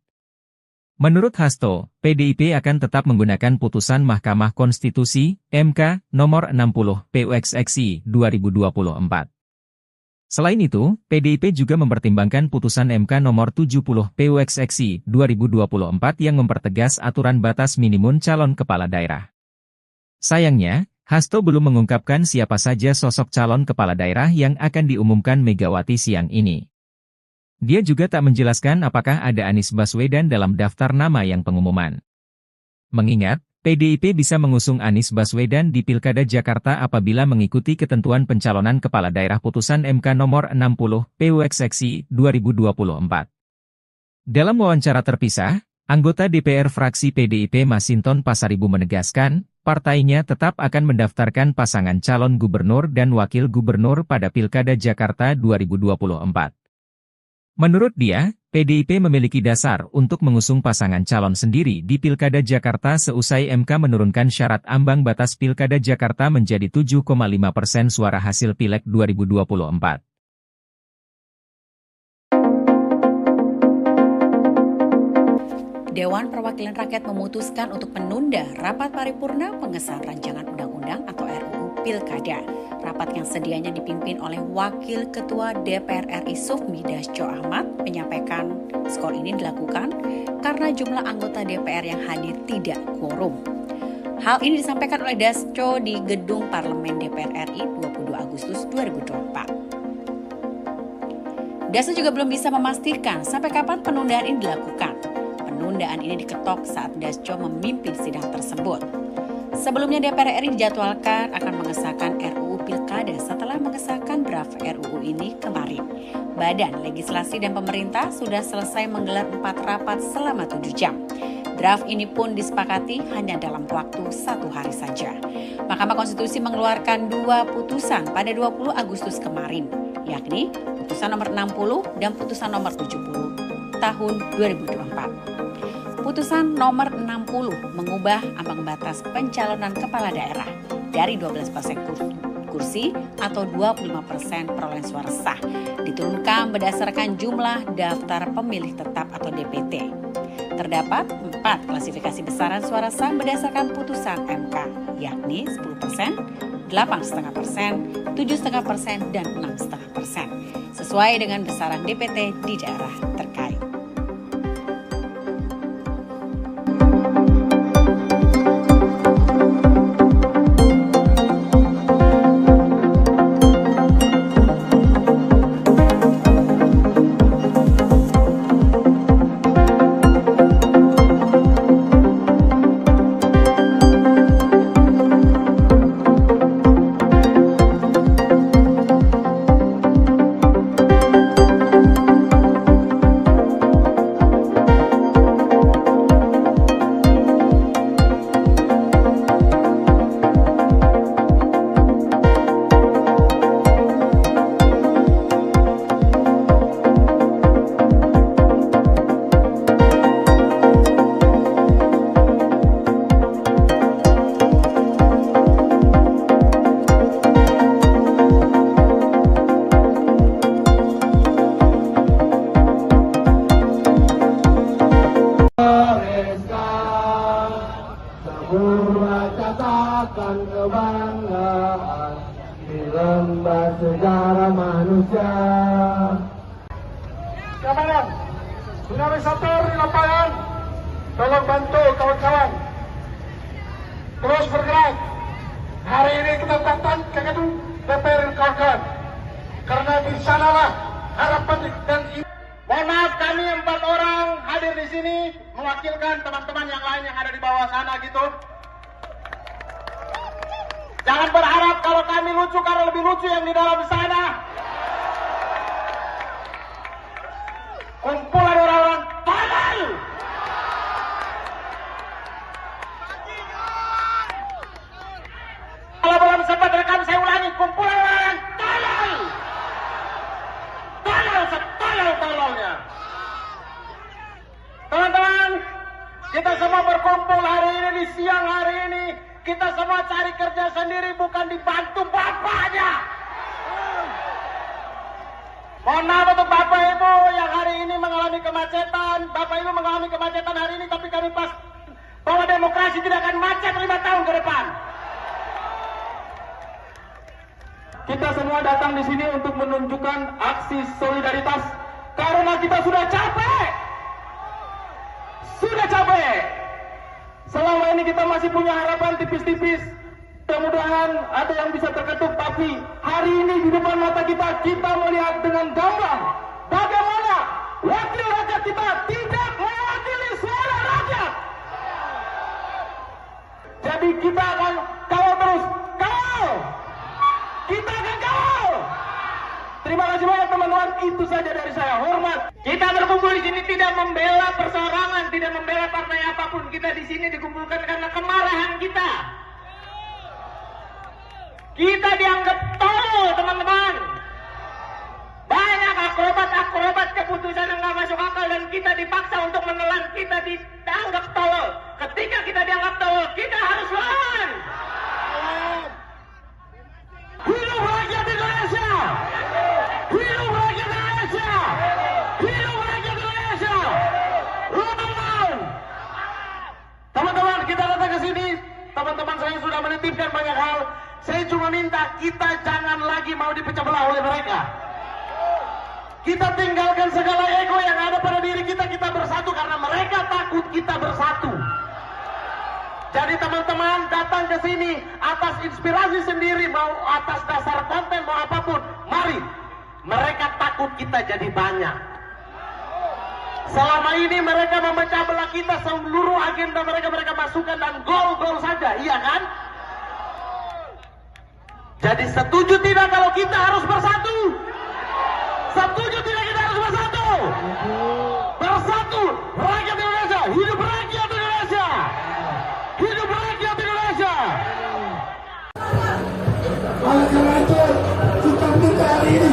Menurut Hasto, PDIP akan tetap menggunakan putusan Mahkamah Konstitusi, MK, nomor 60, PUXXI, 2024. Selain itu, PDIP juga mempertimbangkan putusan MK nomor 70, PUXXI, 2024 yang mempertegas aturan batas minimum calon kepala daerah. Sayangnya, Hasto belum mengungkapkan siapa saja sosok calon kepala daerah yang akan diumumkan Megawati siang ini. Dia juga tak menjelaskan apakah ada Anies Baswedan dalam daftar nama yang pengumuman. Mengingat, PDIP bisa mengusung Anies Baswedan di Pilkada Jakarta apabila mengikuti ketentuan pencalonan kepala daerah putusan MK nomor 60, PUXXI, 2024. Dalam wawancara terpisah, anggota DPR fraksi PDIP Masinton Pasaribu menegaskan, partainya tetap akan mendaftarkan pasangan calon gubernur dan wakil gubernur pada Pilkada Jakarta 2024. Menurut dia, PDIP memiliki dasar untuk mengusung pasangan calon sendiri di Pilkada Jakarta seusai MK menurunkan syarat ambang batas Pilkada Jakarta menjadi 7,5% suara hasil Pileg 2024. Dewan Perwakilan Rakyat memutuskan untuk menunda rapat paripurna pengesahan rancangan undang-undang atau RUU Pilkada. Rapat yang sedianya dipimpin oleh Wakil Ketua DPR RI Sufmi Dasko Ahmad menyampaikan skor ini dilakukan karena jumlah anggota DPR yang hadir tidak quorum. Hal ini disampaikan oleh Dasko di Gedung Parlemen DPR RI 22 Agustus 2024. Dasa juga belum bisa memastikan sampai kapan penundaan ini dilakukan. Penundaan ini diketok saat Dasco memimpin sidang tersebut. Sebelumnya DPR RI dijadwalkan akan mengesahkan RUU Pilkada setelah mengesahkan draft RUU ini kemarin. Badan Legislasi dan Pemerintah sudah selesai menggelar 4 rapat selama 7 jam. Draft ini pun disepakati hanya dalam waktu 1 hari saja. Mahkamah Konstitusi mengeluarkan 2 putusan pada 20 Agustus kemarin, yakni putusan nomor 60 dan putusan nomor 70 tahun 2024. Putusan nomor 60 mengubah ambang batas pencalonan kepala daerah dari 12% kursi atau 25% perolehan suara sah diturunkan berdasarkan jumlah daftar pemilih tetap atau DPT. Terdapat 4 klasifikasi besaran suara sah berdasarkan putusan MK, yakni 10%, 8,5%, 7,5%, dan 6,5%, sesuai dengan besaran DPT di daerah terkait. Kebanggaan di lembar sejarah manusia. Kawan, tsunami Sator di lapangan, tolong bantu kawan-kawan terus bergerak. Hari ini kita datang ke gedung DPR kawan-kawan, karena di sanalah harapan dan mohon maaf, kami 4 orang hadir di sini mewakilkan teman-teman yang lain yang ada di bawah sana gitu. Jangan berharap kalau kami lucu, karena lebih lucu yang di dalam sana. Kumpulan orang-orang tolol. Kalau belum sempat rekam, saya ulangi. Kumpulan orang tolol. Tolol setolol-tololnya. Teman-teman, kita semua berkumpul hari ini di siang hari ini. Kita semua cari kerja sendiri, bukan dibantu bapaknya. Mohon maaf untuk Bapak Ibu yang hari ini mengalami kemacetan. Bapak Ibu mengalami kemacetan hari ini, tapi kami pas bahwa demokrasi tidak akan macet 5 tahun ke depan. Kita semua datang di sini untuk menunjukkan aksi solidaritas karena kita sudah capek. Sudah capek. Selama ini kita masih punya harapan tipis-tipis. Mudah-mudahan ada yang bisa terketuk. Tapi hari ini di depan mata kita melihat dengan gamblang bagaimana wakil rakyat kita tidak mewakili suara rakyat. Jadi kita akan kawal terus. Kawal! Kita akan kawal! Terima kasih banyak teman-teman. Itu saja dari saya. Hormat. Kita berkumpul di sini tidak membela perseorangan, tidak membela partai apapun. Kita di sini dikumpulkan karena kemarahan kita. Kita dianggap tolol, teman-teman. Banyak akrobat keputusan yang nggak masuk akal dan kita dipaksa untuk menelan. Kita dianggap tolol. Ketika kita dianggap tolol, kita harus lawan. Hidup rakyat Indonesia! Hidup rakyat Indonesia! Hidup rakyat Indonesia! Lawan! Teman-teman, kita datang ke sini. Teman-teman saya sudah menitipkan banyak hal. Saya cuma minta kita jangan lagi mau dipecah belah oleh mereka. Kita tinggalkan segala ego yang ada pada diri kita. Kita bersatu karena mereka takut kita bersatu. Jadi teman-teman datang ke sini atas inspirasi sendiri, mau atas dasar konten, mau apapun. Mari Mereka takut kita jadi banyak. Selama ini mereka memecah belah kita, seluruh agenda mereka masukkan dan gol-gol saja, iya kan? Jadi setuju tidak kalau kita harus bersatu? Setuju tidak kita harus bersatu? Bersatu, rakyat Indonesia, hidup rakyat Indonesia! Hidup rakyat Indonesia! Oleh karena itu, kita minta hari ini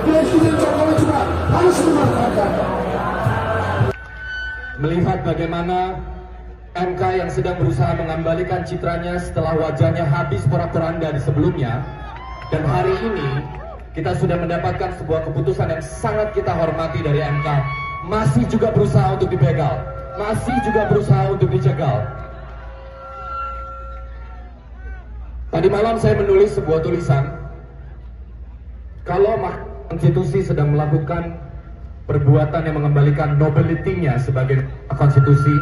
Presiden Jokowi juga harus memanfaatkan. Melihat bagaimana MK yang sedang berusaha mengembalikan citranya setelah wajahnya habis porak-poranda di sebelumnya, dan hari ini kita sudah mendapatkan sebuah keputusan yang sangat kita hormati dari MK, masih juga berusaha untuk dibegal, masih juga berusaha untuk dicegal. Tadi malam saya menulis sebuah tulisan, kalau Mahkamah Konstitusi sedang melakukan perbuatan yang mengembalikan nobility-nya sebagai konstitusi,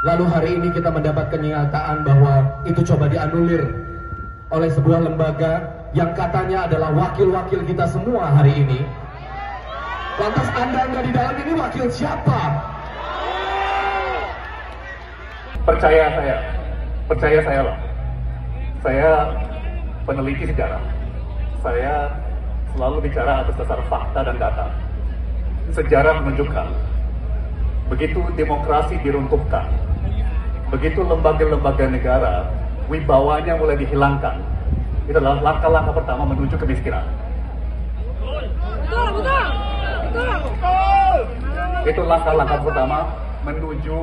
lalu hari ini kita mendapat kenyataan bahwa itu coba dianulir oleh sebuah lembaga yang katanya adalah wakil-wakil kita semua hari ini. Lantas Anda nggak di dalam ini wakil siapa? Percaya saya loh. Saya peneliti sejarah. Saya selalu bicara atas dasar fakta dan data. Sejarah menunjukkan, begitu demokrasi diruntuhkan, begitu lembaga-lembaga negara wibawanya mulai dihilangkan, itu adalah langkah-langkah pertama menuju kemiskinan. Itu langkah-langkah pertama menuju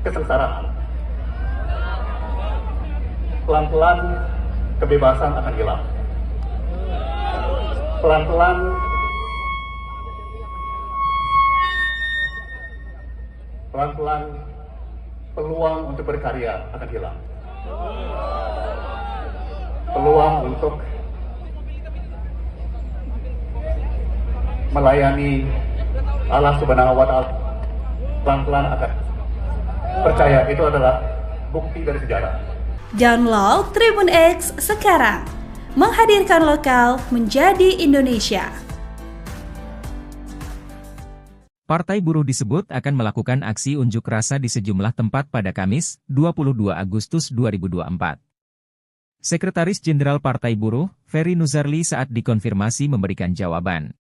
kesengsaraan. Pelan-pelan kebebasan akan hilang. Pelan-pelan peluang untuk berkarya akan hilang. Peluang untuk melayani Allah Subhanahu wa Ta'ala pelan-pelan akan. Percaya, itu adalah bukti dari sejarah. Download Tribun X sekarang, menghadirkan lokal menjadi Indonesia. Partai Buruh disebut akan melakukan aksi unjuk rasa di sejumlah tempat pada Kamis, 22 Agustus 2024. Sekretaris Jenderal Partai Buruh, Ferry Nuzarli saat dikonfirmasi memberikan jawaban.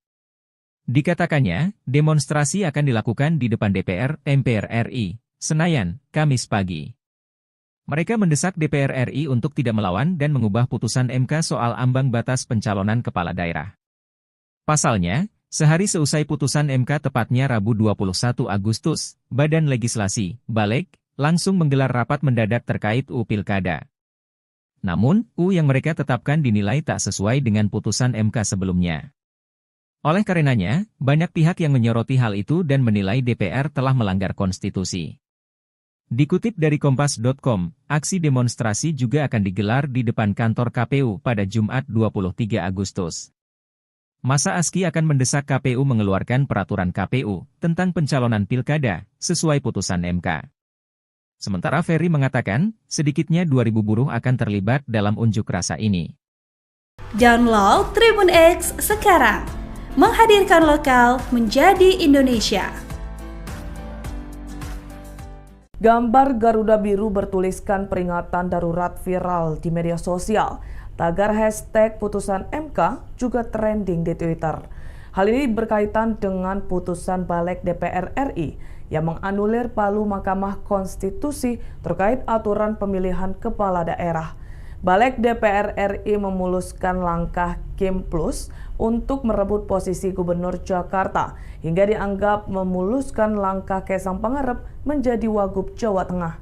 Dikatakannya, demonstrasi akan dilakukan di depan DPR, MPR RI, Senayan, Kamis pagi. Mereka mendesak DPR RI untuk tidak melawan dan mengubah putusan MK soal ambang batas pencalonan kepala daerah. Pasalnya, sehari seusai putusan MK tepatnya Rabu 21 Agustus, Badan Legislasi, Balek, langsung menggelar rapat mendadak terkait UU Pilkada. Namun, UU yang mereka tetapkan dinilai tak sesuai dengan putusan MK sebelumnya. Oleh karenanya, banyak pihak yang menyoroti hal itu dan menilai DPR telah melanggar konstitusi. Dikutip dari Kompas.com, aksi demonstrasi juga akan digelar di depan kantor KPU pada Jumat 23 Agustus. Masa ASKI akan mendesak KPU mengeluarkan peraturan KPU tentang pencalonan pilkada sesuai putusan MK. Sementara Ferry mengatakan, sedikitnya 2.000 buruh akan terlibat dalam unjuk rasa ini. Download Tribun X sekarang, menghadirkan lokal menjadi Indonesia. Gambar Garuda Biru bertuliskan peringatan darurat viral di media sosial. Tagar hashtag putusan MK juga trending di Twitter. Hal ini berkaitan dengan putusan Balek DPR RI yang menganulir palu Mahkamah Konstitusi terkait aturan pemilihan kepala daerah. Balek DPR RI memuluskan langkah Kim Plus untuk merebut posisi Gubernur Jakarta hingga dianggap memuluskan langkah Kaisang Pangarep menjadi Wagub Jawa Tengah.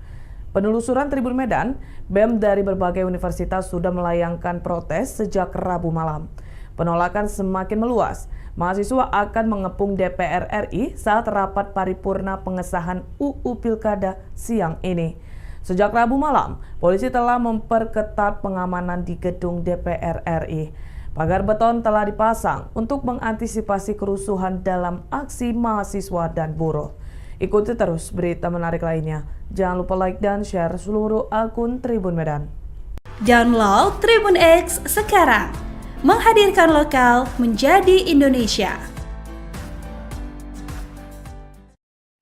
Penelusuran Tribun Medan, BEM dari berbagai universitas sudah melayangkan protes sejak Rabu malam. Penolakan semakin meluas. Mahasiswa akan mengepung DPR RI saat rapat paripurna pengesahan UU Pilkada siang ini. Sejak Rabu malam, polisi telah memperketat pengamanan di gedung DPR RI. Pagar beton telah dipasang untuk mengantisipasi kerusuhan dalam aksi mahasiswa dan buruh. Ikuti terus berita menarik lainnya. Jangan lupa like dan share seluruh akun Tribun Medan. Download Tribun X sekarang, menghadirkan lokal menjadi Indonesia.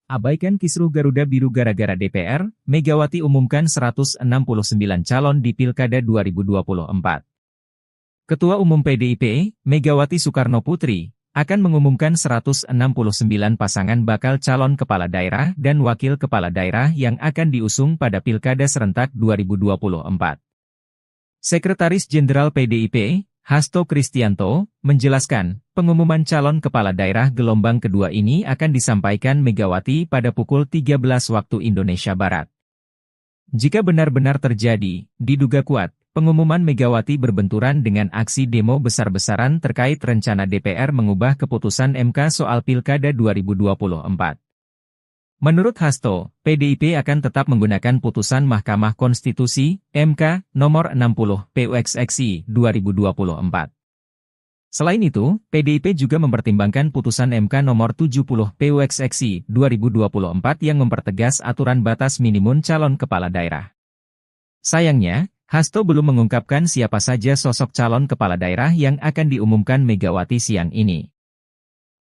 Abaikan kisruh Garuda Biru gara-gara DPR, Megawati umumkan 169 calon di Pilkada 2024. Ketua Umum PDIP, Megawati Soekarno Putri, akan mengumumkan 169 pasangan bakal calon kepala daerah dan wakil kepala daerah yang akan diusung pada Pilkada serentak 2024. Sekretaris Jenderal PDIP, Hasto Kristianto, menjelaskan, pengumuman calon kepala daerah gelombang kedua ini akan disampaikan Megawati pada pukul 13 waktu Indonesia Barat. Jika benar-benar terjadi, diduga kuat, pengumuman Megawati berbenturan dengan aksi demo besar-besaran terkait rencana DPR mengubah keputusan MK soal Pilkada 2024. Menurut Hasto, PDIP akan tetap menggunakan putusan Mahkamah Konstitusi, MK, nomor 60, PUXXI, 2024. Selain itu, PDIP juga mempertimbangkan putusan MK nomor 70, PUXXI, 2024 yang mempertegas aturan batas minimum calon kepala daerah. Sayangnya, Hasto belum mengungkapkan siapa saja sosok calon kepala daerah yang akan diumumkan Megawati siang ini.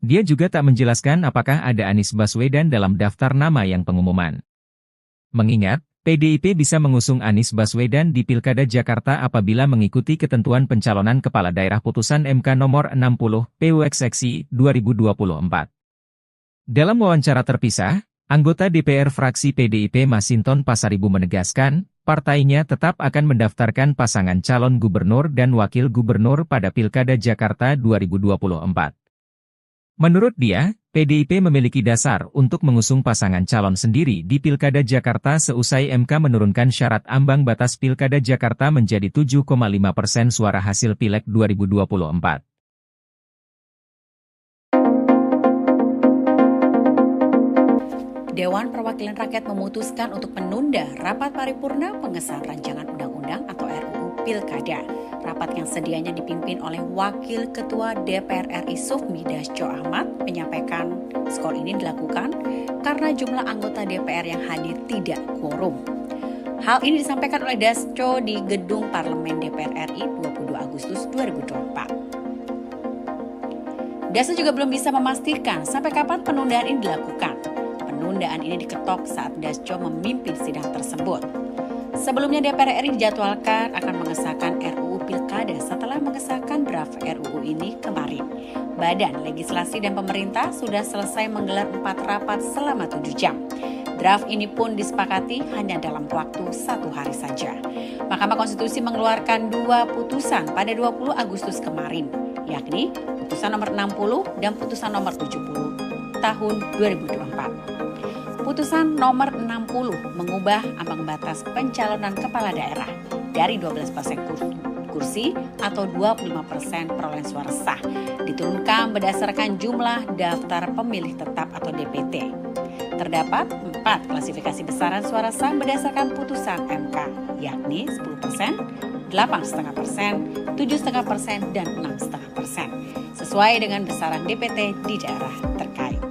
Dia juga tak menjelaskan apakah ada Anies Baswedan dalam daftar nama yang pengumuman. Mengingat, PDIP bisa mengusung Anies Baswedan di Pilkada Jakarta apabila mengikuti ketentuan pencalonan kepala daerah putusan MK nomor 60, PUXXI, 2024. Dalam wawancara terpisah, anggota DPR fraksi PDIP Masinton Pasaribu menegaskan, partainya tetap akan mendaftarkan pasangan calon gubernur dan wakil gubernur pada Pilkada Jakarta 2024. Menurut dia, PDIP memiliki dasar untuk mengusung pasangan calon sendiri di Pilkada Jakarta seusai MK menurunkan syarat ambang batas Pilkada Jakarta menjadi 7,5% suara hasil Pileg 2024. Dewan Perwakilan Rakyat memutuskan untuk menunda rapat paripurna pengesahan rancangan undang-undang atau RUU Pilkada. Rapat yang sedianya dipimpin oleh Wakil Ketua DPR RI Sufmi Dasko Ahmad menyampaikan skor ini dilakukan karena jumlah anggota DPR yang hadir tidak quorum. Hal ini disampaikan oleh Dasko di Gedung Parlemen DPR RI 22 Agustus 2024. Dasko juga belum bisa memastikan sampai kapan penundaan ini dilakukan. Penundaan ini diketok saat Dasko memimpin sidang tersebut. Sebelumnya DPR RI dijadwalkan akan mengesahkan RUU Pilkada setelah mengesahkan draft RUU ini kemarin. Badan Legislasi dan Pemerintah sudah selesai menggelar 4 rapat selama 7 jam. Draft ini pun disepakati hanya dalam waktu 1 hari saja. Mahkamah Konstitusi mengeluarkan 2 putusan pada 20 Agustus kemarin, yakni putusan nomor 60 dan putusan nomor 70 tahun 2024. Putusan nomor 60 mengubah ambang batas pencalonan kepala daerah dari 12% kursi atau 25% perolehan suara sah diturunkan berdasarkan jumlah daftar pemilih tetap atau DPT. Terdapat 4 klasifikasi besaran suara sah berdasarkan putusan MK, yakni 10%, 8,5%, 7,5%, dan 6,5%, sesuai dengan besaran DPT di daerah terkait.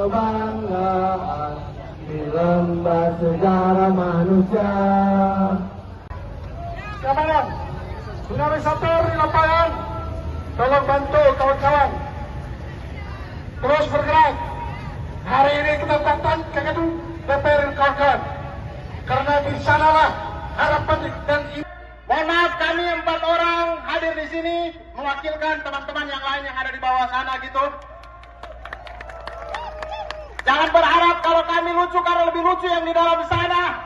kebanggaan di lembar sejarah manusia. Keamanan, Sunarisator di lapangan, tolong bantu kawan-kawan. Terus bergerak. Hari ini kita datang ke gedung DPR kawan-kawan. Karena di sanalah harapan dan Mohon maaf, kami 4 orang hadir di sini mewakilkan teman-teman yang lain yang ada di bawah sana gitu. Jangan berharap kalau kami lucu karena lebih lucu yang di dalam sana.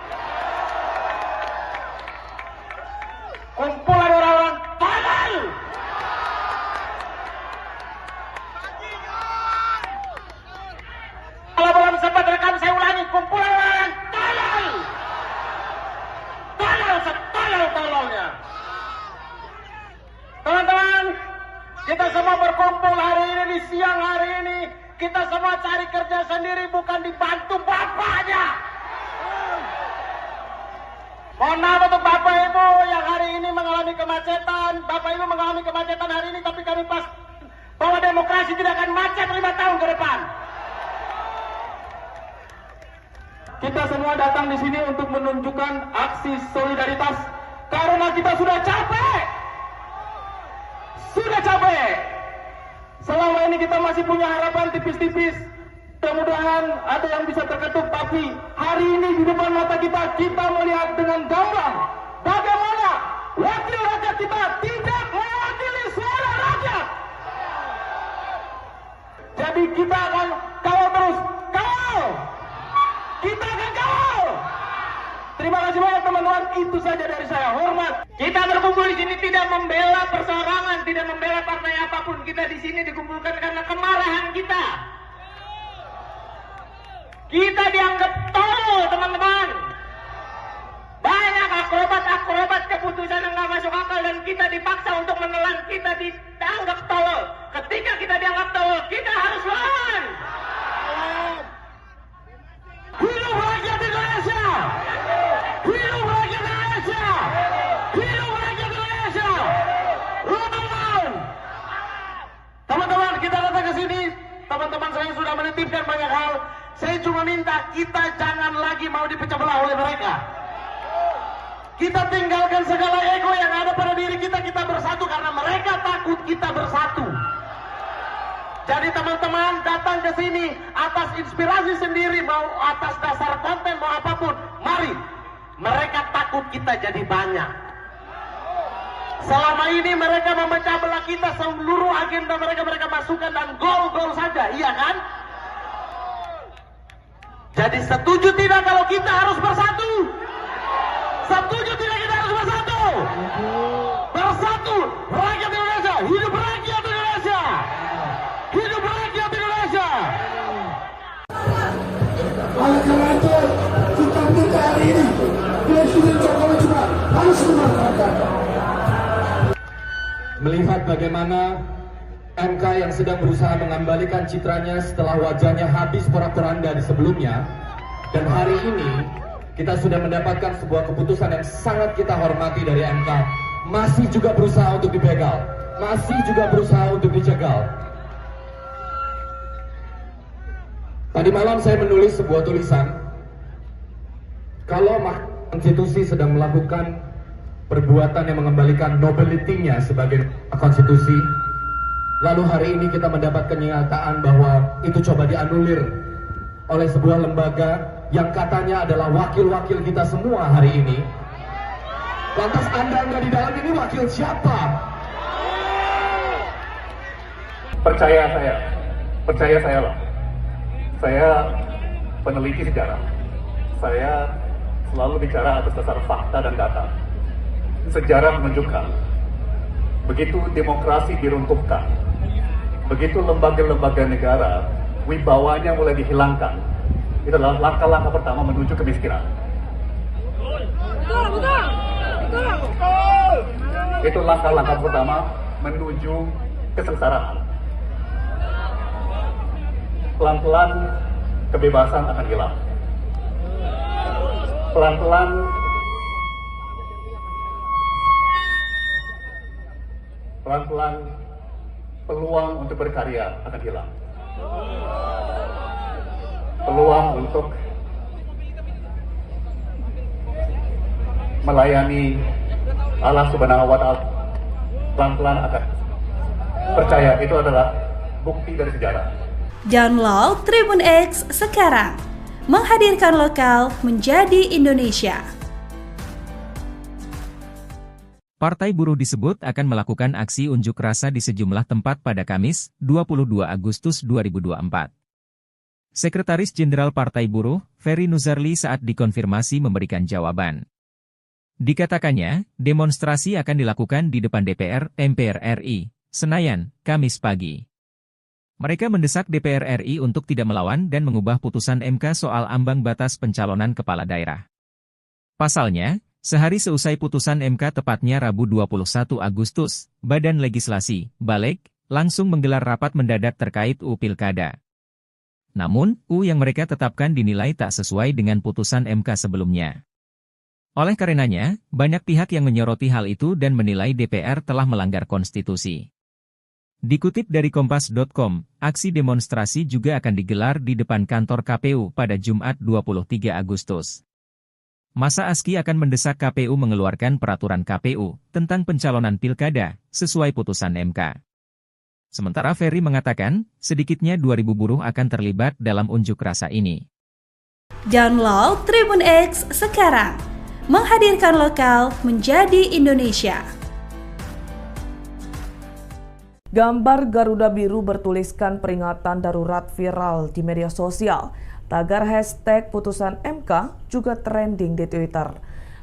Kumpulan orang-orang tolol. Kalau belum sempat rekam saya ulangi, kumpulan orang tolol. Tolol setolol-tololnya. Teman-teman, kita semua berkumpul hari ini di siang hari ini. Kita semua cari kerja sendiri, bukan dibantu bapaknya. Mohon maaf untuk bapak ibu yang hari ini mengalami kemacetan. Bapak ibu mengalami kemacetan hari ini, tapi kami pas bahwa demokrasi tidak akan macet 5 tahun ke depan. Kita semua datang di sini untuk menunjukkan aksi solidaritas karena kita sudah capek. Sudah capek. Selama ini kita masih punya harapan tipis-tipis. Mudah-mudahan ada yang bisa terketuk, tapi hari ini di depan mata kita melihat dengan gamblang bagaimana wakil rakyat kita tidak mewakili suara rakyat. Jadi kita akan kawal terus, kawal. Kita akan kawal. Terima kasih banyak teman-teman, itu saja dari saya. Hormat. Kita berkumpul di sini tidak membela perseorangan, tidak membela partai apapun. Kita di sini dikumpulkan karena kemarahan kita. Kita dianggap tolol, teman-teman. Banyak akrobat-akrobat keputusan yang nggak masuk akal dan kita dipaksa untuk menelan. Kita dianggap tolol. Ketika kita dianggap tolol, kita harus lawan. Hidup rakyat Indonesia! Hidup rakyat Indonesia! Hidup rakyat Indonesia! Lawan! Teman-teman, kita datang ke sini. Teman-teman saya sudah menitipkan banyak hal. Saya cuma minta kita jangan lagi mau dipecah belah oleh mereka. Kita tinggalkan segala ego yang ada pada diri kita. Kita bersatu karena mereka takut kita bersatu. Jadi teman-teman datang ke sini atas inspirasi sendiri, mau atas dasar konten, mau apapun. Mari. Mereka takut kita jadi banyak. Selama ini mereka memecah belah kita, seluruh agenda mereka masukkan dan gol-gol saja, iya kan? Jadi setuju tidak kalau kita harus bersatu? Setuju tidak kita harus bersatu? Bersatu, rakyat Indonesia, hidup rakyat Indonesia! Hidup rakyat Indonesia! Oleh karena itu, kita minta hari ini, Presiden Jokowi juga harus memanfaatkan. Melihat bagaimana MK yang sedang berusaha mengembalikan citranya setelah wajahnya habis porak-poranda di sebelumnya, dan hari ini kita sudah mendapatkan sebuah keputusan yang sangat kita hormati dari MK, masih juga berusaha untuk dibegal, masih juga berusaha untuk dicegal. Tadi malam saya menulis sebuah tulisan, kalau Mahkamah Konstitusi sedang melakukan perbuatan yang mengembalikan nobility-nya sebagai konstitusi, lalu hari ini kita mendapat kenyataan bahwa itu coba dianulir oleh sebuah lembaga yang katanya adalah wakil-wakil kita semua hari ini. Lantas Anda nggak di dalam ini wakil siapa? Percaya saya loh. Saya peneliti sejarah. Saya selalu bicara atas dasar fakta dan data. Sejarah menunjukkan, begitu demokrasi diruntuhkan, begitu lembaga-lembaga negara wibawanya mulai dihilangkan, itu adalah langkah-langkah pertama menuju kemiskinan. Itu langkah-langkah pertama menuju kesengsaraan. Pelan-pelan kebebasan akan hilang. Pelan-pelan peluang untuk berkarya akan hilang. Peluang untuk melayani Allah Subhanahu wa Ta'ala pelan-pelan akan. Percaya, itu adalah bukti dari sejarah. Download Tribun X sekarang, menghadirkan lokal menjadi Indonesia. Partai Buruh disebut akan melakukan aksi unjuk rasa di sejumlah tempat pada Kamis, 22 Agustus 2024. Sekretaris Jenderal Partai Buruh, Ferry Nuzarli saat dikonfirmasi memberikan jawaban. Dikatakannya, demonstrasi akan dilakukan di depan DPR, MPR RI, Senayan, Kamis pagi. Mereka mendesak DPR RI untuk tidak melawan dan mengubah putusan MK soal ambang batas pencalonan kepala daerah. Pasalnya, sehari seusai putusan MK tepatnya Rabu 21 Agustus, Badan Legislasi, Balek, langsung menggelar rapat mendadak terkait UU Pilkada. Namun, UU yang mereka tetapkan dinilai tak sesuai dengan putusan MK sebelumnya. Oleh karenanya, banyak pihak yang menyoroti hal itu dan menilai DPR telah melanggar konstitusi. Dikutip dari Kompas.com, aksi demonstrasi juga akan digelar di depan kantor KPU pada Jumat 23 Agustus. Masa ASKI akan mendesak KPU mengeluarkan peraturan KPU tentang pencalonan pilkada sesuai putusan MK. Sementara Ferry mengatakan, sedikitnya 2.000 buruh akan terlibat dalam unjuk rasa ini. Download Tribun X sekarang, menghadirkan lokal menjadi Indonesia. Gambar Garuda Biru bertuliskan peringatan darurat viral di media sosial. Tagar hashtag putusan MK juga trending di Twitter.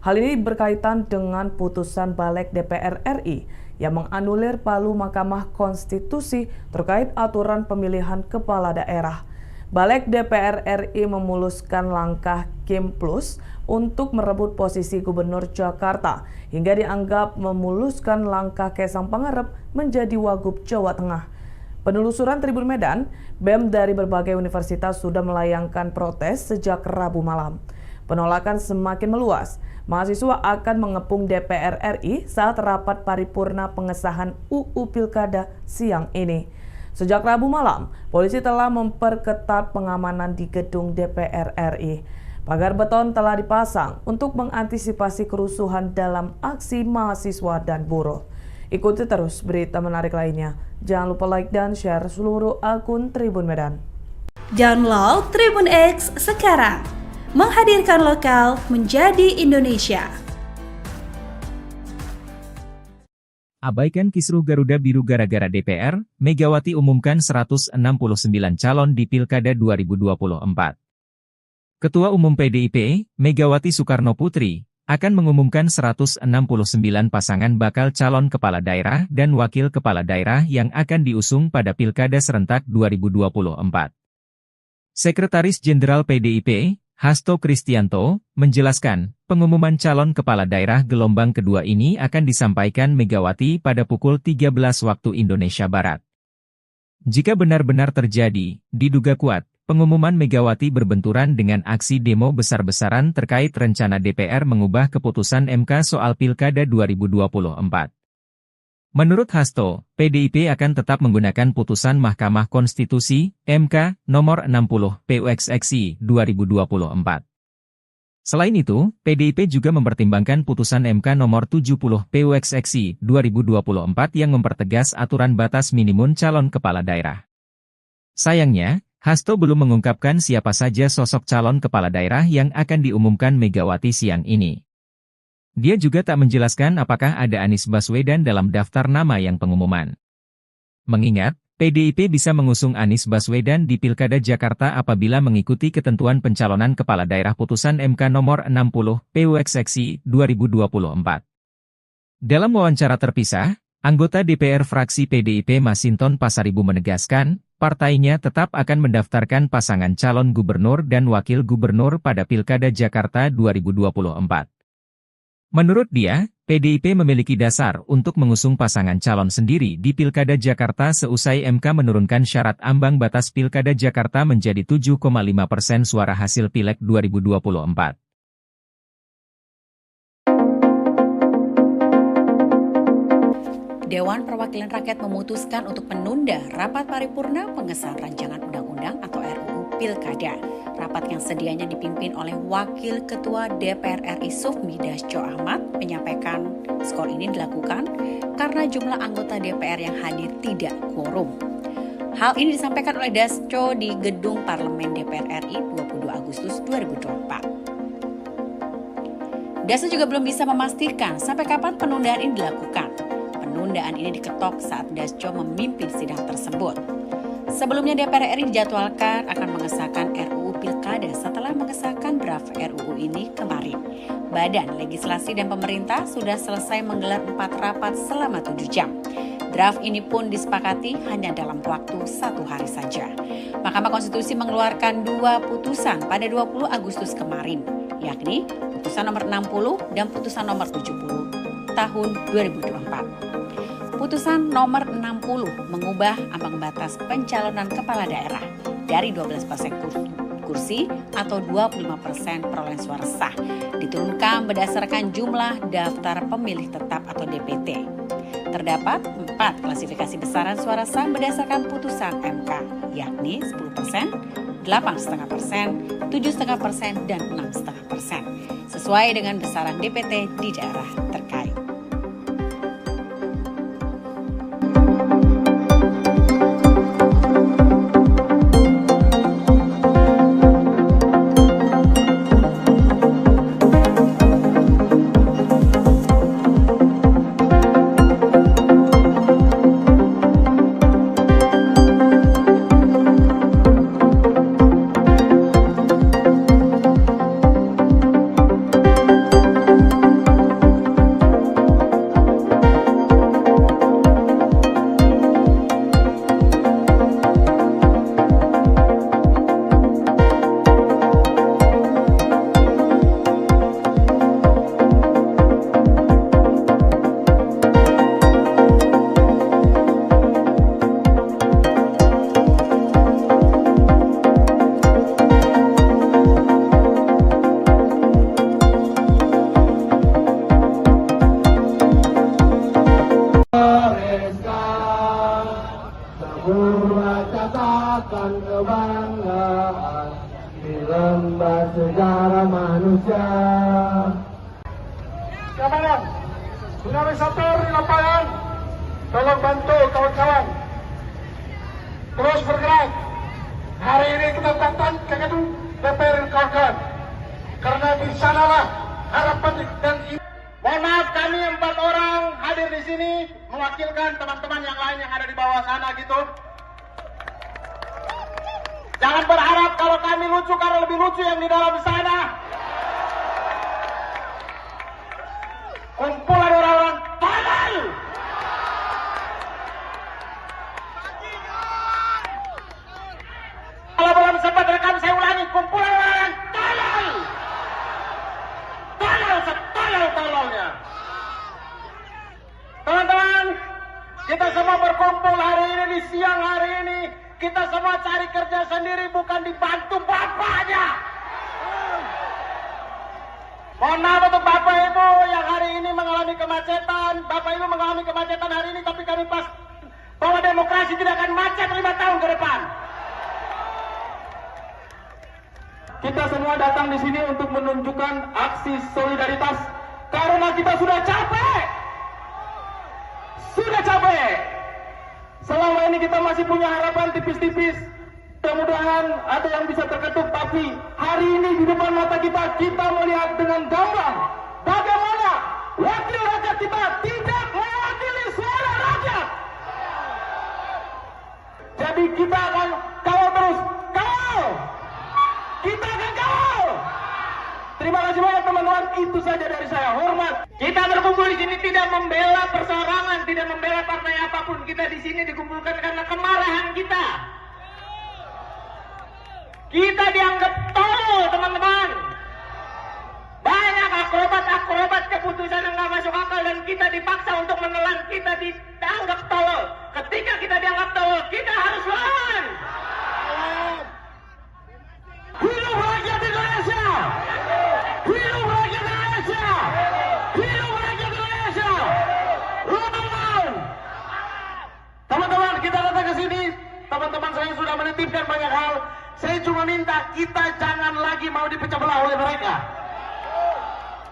Hal ini berkaitan dengan putusan Balek DPR RI yang menganulir palu Mahkamah Konstitusi terkait aturan pemilihan kepala daerah. Balek DPR RI memuluskan langkah Kim Plus untuk merebut posisi Gubernur Jakarta hingga dianggap memuluskan langkah Kaisang Pangarep menjadi Wagub Jawa Tengah. Penelusuran Tribun Medan, BEM dari berbagai universitas sudah melayangkan protes sejak Rabu malam. Penolakan semakin meluas. Mahasiswa akan mengepung DPR RI saat rapat paripurna pengesahan UU Pilkada siang ini. Sejak Rabu malam, polisi telah memperketat pengamanan di gedung DPR RI. Pagar beton telah dipasang untuk mengantisipasi kerusuhan dalam aksi mahasiswa dan buruh. Ikuti terus berita menarik lainnya. Jangan lupa like dan share seluruh akun Tribun Medan. Download Tribun X sekarang, menghadirkan lokal menjadi Indonesia. Abaikan kisruh Garuda Biru gara-gara DPR, Megawati umumkan 169 calon di Pilkada 2024. Ketua Umum PDIP, Megawati Soekarno Putri, akan mengumumkan 169 pasangan bakal calon kepala daerah dan wakil kepala daerah yang akan diusung pada Pilkada serentak 2024. Sekretaris Jenderal PDIP, Hasto Kristianto, menjelaskan, pengumuman calon kepala daerah gelombang kedua ini akan disampaikan Megawati pada pukul 13 waktu Indonesia Barat. Jika benar-benar terjadi, diduga kuat, pengumuman Megawati berbenturan dengan aksi demo besar-besaran terkait rencana DPR mengubah keputusan MK soal Pilkada 2024. Menurut Hasto, PDIP akan tetap menggunakan putusan Mahkamah Konstitusi, MK, nomor 60, PUXXI, 2024. Selain itu, PDIP juga mempertimbangkan putusan MK nomor 70, PUXXI, 2024 yang mempertegas aturan batas minimum calon kepala daerah. Sayangnya, Hasto belum mengungkapkan siapa saja sosok calon kepala daerah yang akan diumumkan Megawati siang ini. Dia juga tak menjelaskan apakah ada Anies Baswedan dalam daftar nama yang pengumuman. Mengingat, PDIP bisa mengusung Anies Baswedan di Pilkada Jakarta apabila mengikuti ketentuan pencalonan kepala daerah putusan MK nomor 60, PUXXI, 2024. Dalam wawancara terpisah, anggota DPR fraksi PDIP Masinton Pasaribu menegaskan, partainya tetap akan mendaftarkan pasangan calon gubernur dan wakil gubernur pada Pilkada Jakarta 2024. Menurut dia, PDIP memiliki dasar untuk mengusung pasangan calon sendiri di Pilkada Jakarta seusai MK menurunkan syarat ambang batas Pilkada Jakarta menjadi 7,5% suara hasil Pileg 2024. Dewan Perwakilan Rakyat memutuskan untuk menunda rapat paripurna pengesahan rancangan undang-undang atau RUU Pilkada. Rapat yang sedianya dipimpin oleh Wakil Ketua DPR RI Sufmi Dasko Ahmad menyampaikan skor ini dilakukan karena jumlah anggota DPR yang hadir tidak quorum. Hal ini disampaikan oleh Dasko di Gedung Parlemen DPR RI 22 Agustus 2024. DASA juga belum bisa memastikan sampai kapan penundaan ini dilakukan. Penundaan ini diketok saat Dasco memimpin sidang tersebut. Sebelumnya DPR RI dijadwalkan akan mengesahkan RUU Pilkada setelah mengesahkan draft RUU ini kemarin. Badan Legislasi dan Pemerintah sudah selesai menggelar 4 rapat selama 7 jam. Draft ini pun disepakati hanya dalam waktu 1 hari saja. Mahkamah Konstitusi mengeluarkan 2 putusan pada 20 Agustus kemarin, yakni putusan nomor 60 dan putusan nomor 70 tahun 2024. Putusan nomor 60 mengubah ambang batas pencalonan kepala daerah dari 12% kursi atau 25% perolehan suara sah diturunkan berdasarkan jumlah daftar pemilih tetap atau DPT. Terdapat 4 klasifikasi besaran suara sah berdasarkan putusan MK, yakni 10%, 8,5%, 7,5%, dan 6,5%, sesuai dengan besaran DPT di daerah terkait. Catatan kebanggaan di lembar sejarah manusia. Keamanan, dinamisator di lapangan, tolong bantu kawan-kawan terus bergerak. Hari ini kita datang ke gedung DPR kawan-kawan, karena di sanalah harapan dan Mohon maaf, kami 4 orang hadir di sini mewakilkan teman-teman yang lain yang ada di bawah sana gitu. Jangan berharap kalau kami lucu karena lebih lucu yang di dalam sana. Kumpulan orang-orang tolol. Kalau belum sempat rekam saya ulangi, kumpulan orang-orang tolol. Tolol setolol-tololnya. Teman-teman, kita semua berkumpul hari ini di siang hari ini. Kita semua cari kerja sendiri, bukan dibantu bapaknya. Mohon maaf untuk Bapak Ibu yang hari ini mengalami kemacetan. Bapak Ibu mengalami kemacetan hari ini, tapi kami pas bahwa demokrasi tidak akan macet 5 tahun ke depan. Kita semua datang di sini untuk menunjukkan aksi solidaritas karena kita sudah capek. Sudah capek. Selama ini kita masih punya harapan tipis-tipis. Mudah-mudahan ada yang bisa terketuk, tapi hari ini di depan mata kita melihat dengan gamblang bagaimana wakil rakyat kita tidak mewakili suara rakyat. Jadi kita akan kawal terus, kawal. Kita akan kawal. Terima kasih banyak teman-teman, itu saja dari saya. Hormat. Kita berkumpul di sini tidak membela perseorangan, tidak membela partai apapun. Kita di sini dikumpulkan karena kemarahan kita. Kita dianggap tolol, teman-teman. Banyak akrobat keputusan yang nggak masuk akal dan kita dipaksa untuk menelan. Kita dianggap tolol. Ketika kita dianggap tolol, kita harus lawan. Hidup rakyat Indonesia! Hidup rakyat Indonesia! Hidup rakyat Indonesia! Teman-teman! Teman-teman, kita datang ke sini. Teman-teman saya sudah menitipkan banyak hal. Saya cuma minta kita jangan lagi mau dipecah belah oleh mereka.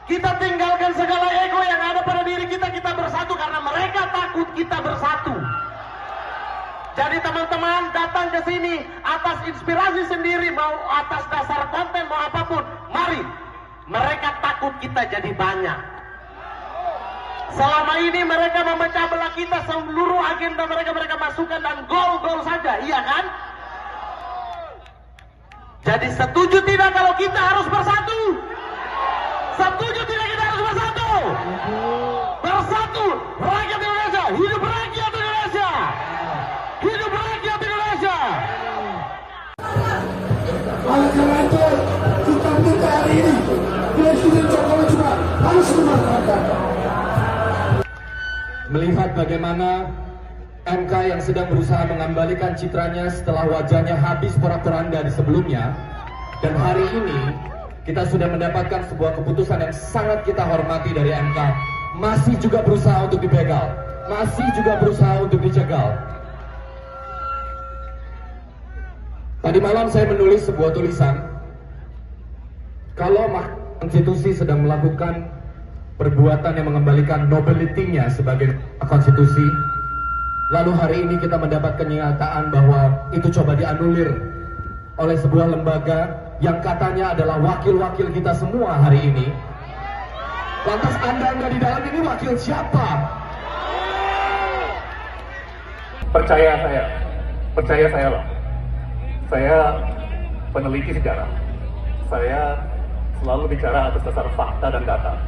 Kita tinggalkan segala ego yang ada pada diri kita. Kita bersatu karena mereka takut kita bersatu. Jadi teman-teman datang ke sini atas inspirasi sendiri, mau atas dasar konten, mau apapun, mari. Mereka takut kita jadi banyak. Selama ini mereka memecah belah kita, seluruh agenda mereka masukkan dan gol-gol saja, iya kan? Jadi setuju tidak kalau kita harus bersatu? Setuju tidak kita harus bersatu? Bersatu, rakyat Indonesia, hidup rakyat Indonesia! Hidup rakyat Indonesia! Oleh karena itu, kita minta hari ini Presiden Jokowi juga harus memanfaatkan. Melihat bagaimana MK yang sedang berusaha mengembalikan citranya setelah wajahnya habis porak-poranda di sebelumnya, dan hari ini kita sudah mendapatkan sebuah keputusan yang sangat kita hormati dari MK, masih juga berusaha untuk dibegal, masih juga berusaha untuk dicegal. Tadi malam saya menulis sebuah tulisan, kalau Mahkamah Konstitusi sedang melakukan perbuatan yang mengembalikan nobility-nya sebagai konstitusi, lalu hari ini kita mendapat kenyataan bahwa itu coba dianulir oleh sebuah lembaga yang katanya adalah wakil-wakil kita semua hari ini. Lantas Anda di dalam ini wakil siapa? Percaya saya lah. Saya peneliti sejarah. Saya selalu bicara atas dasar fakta dan data.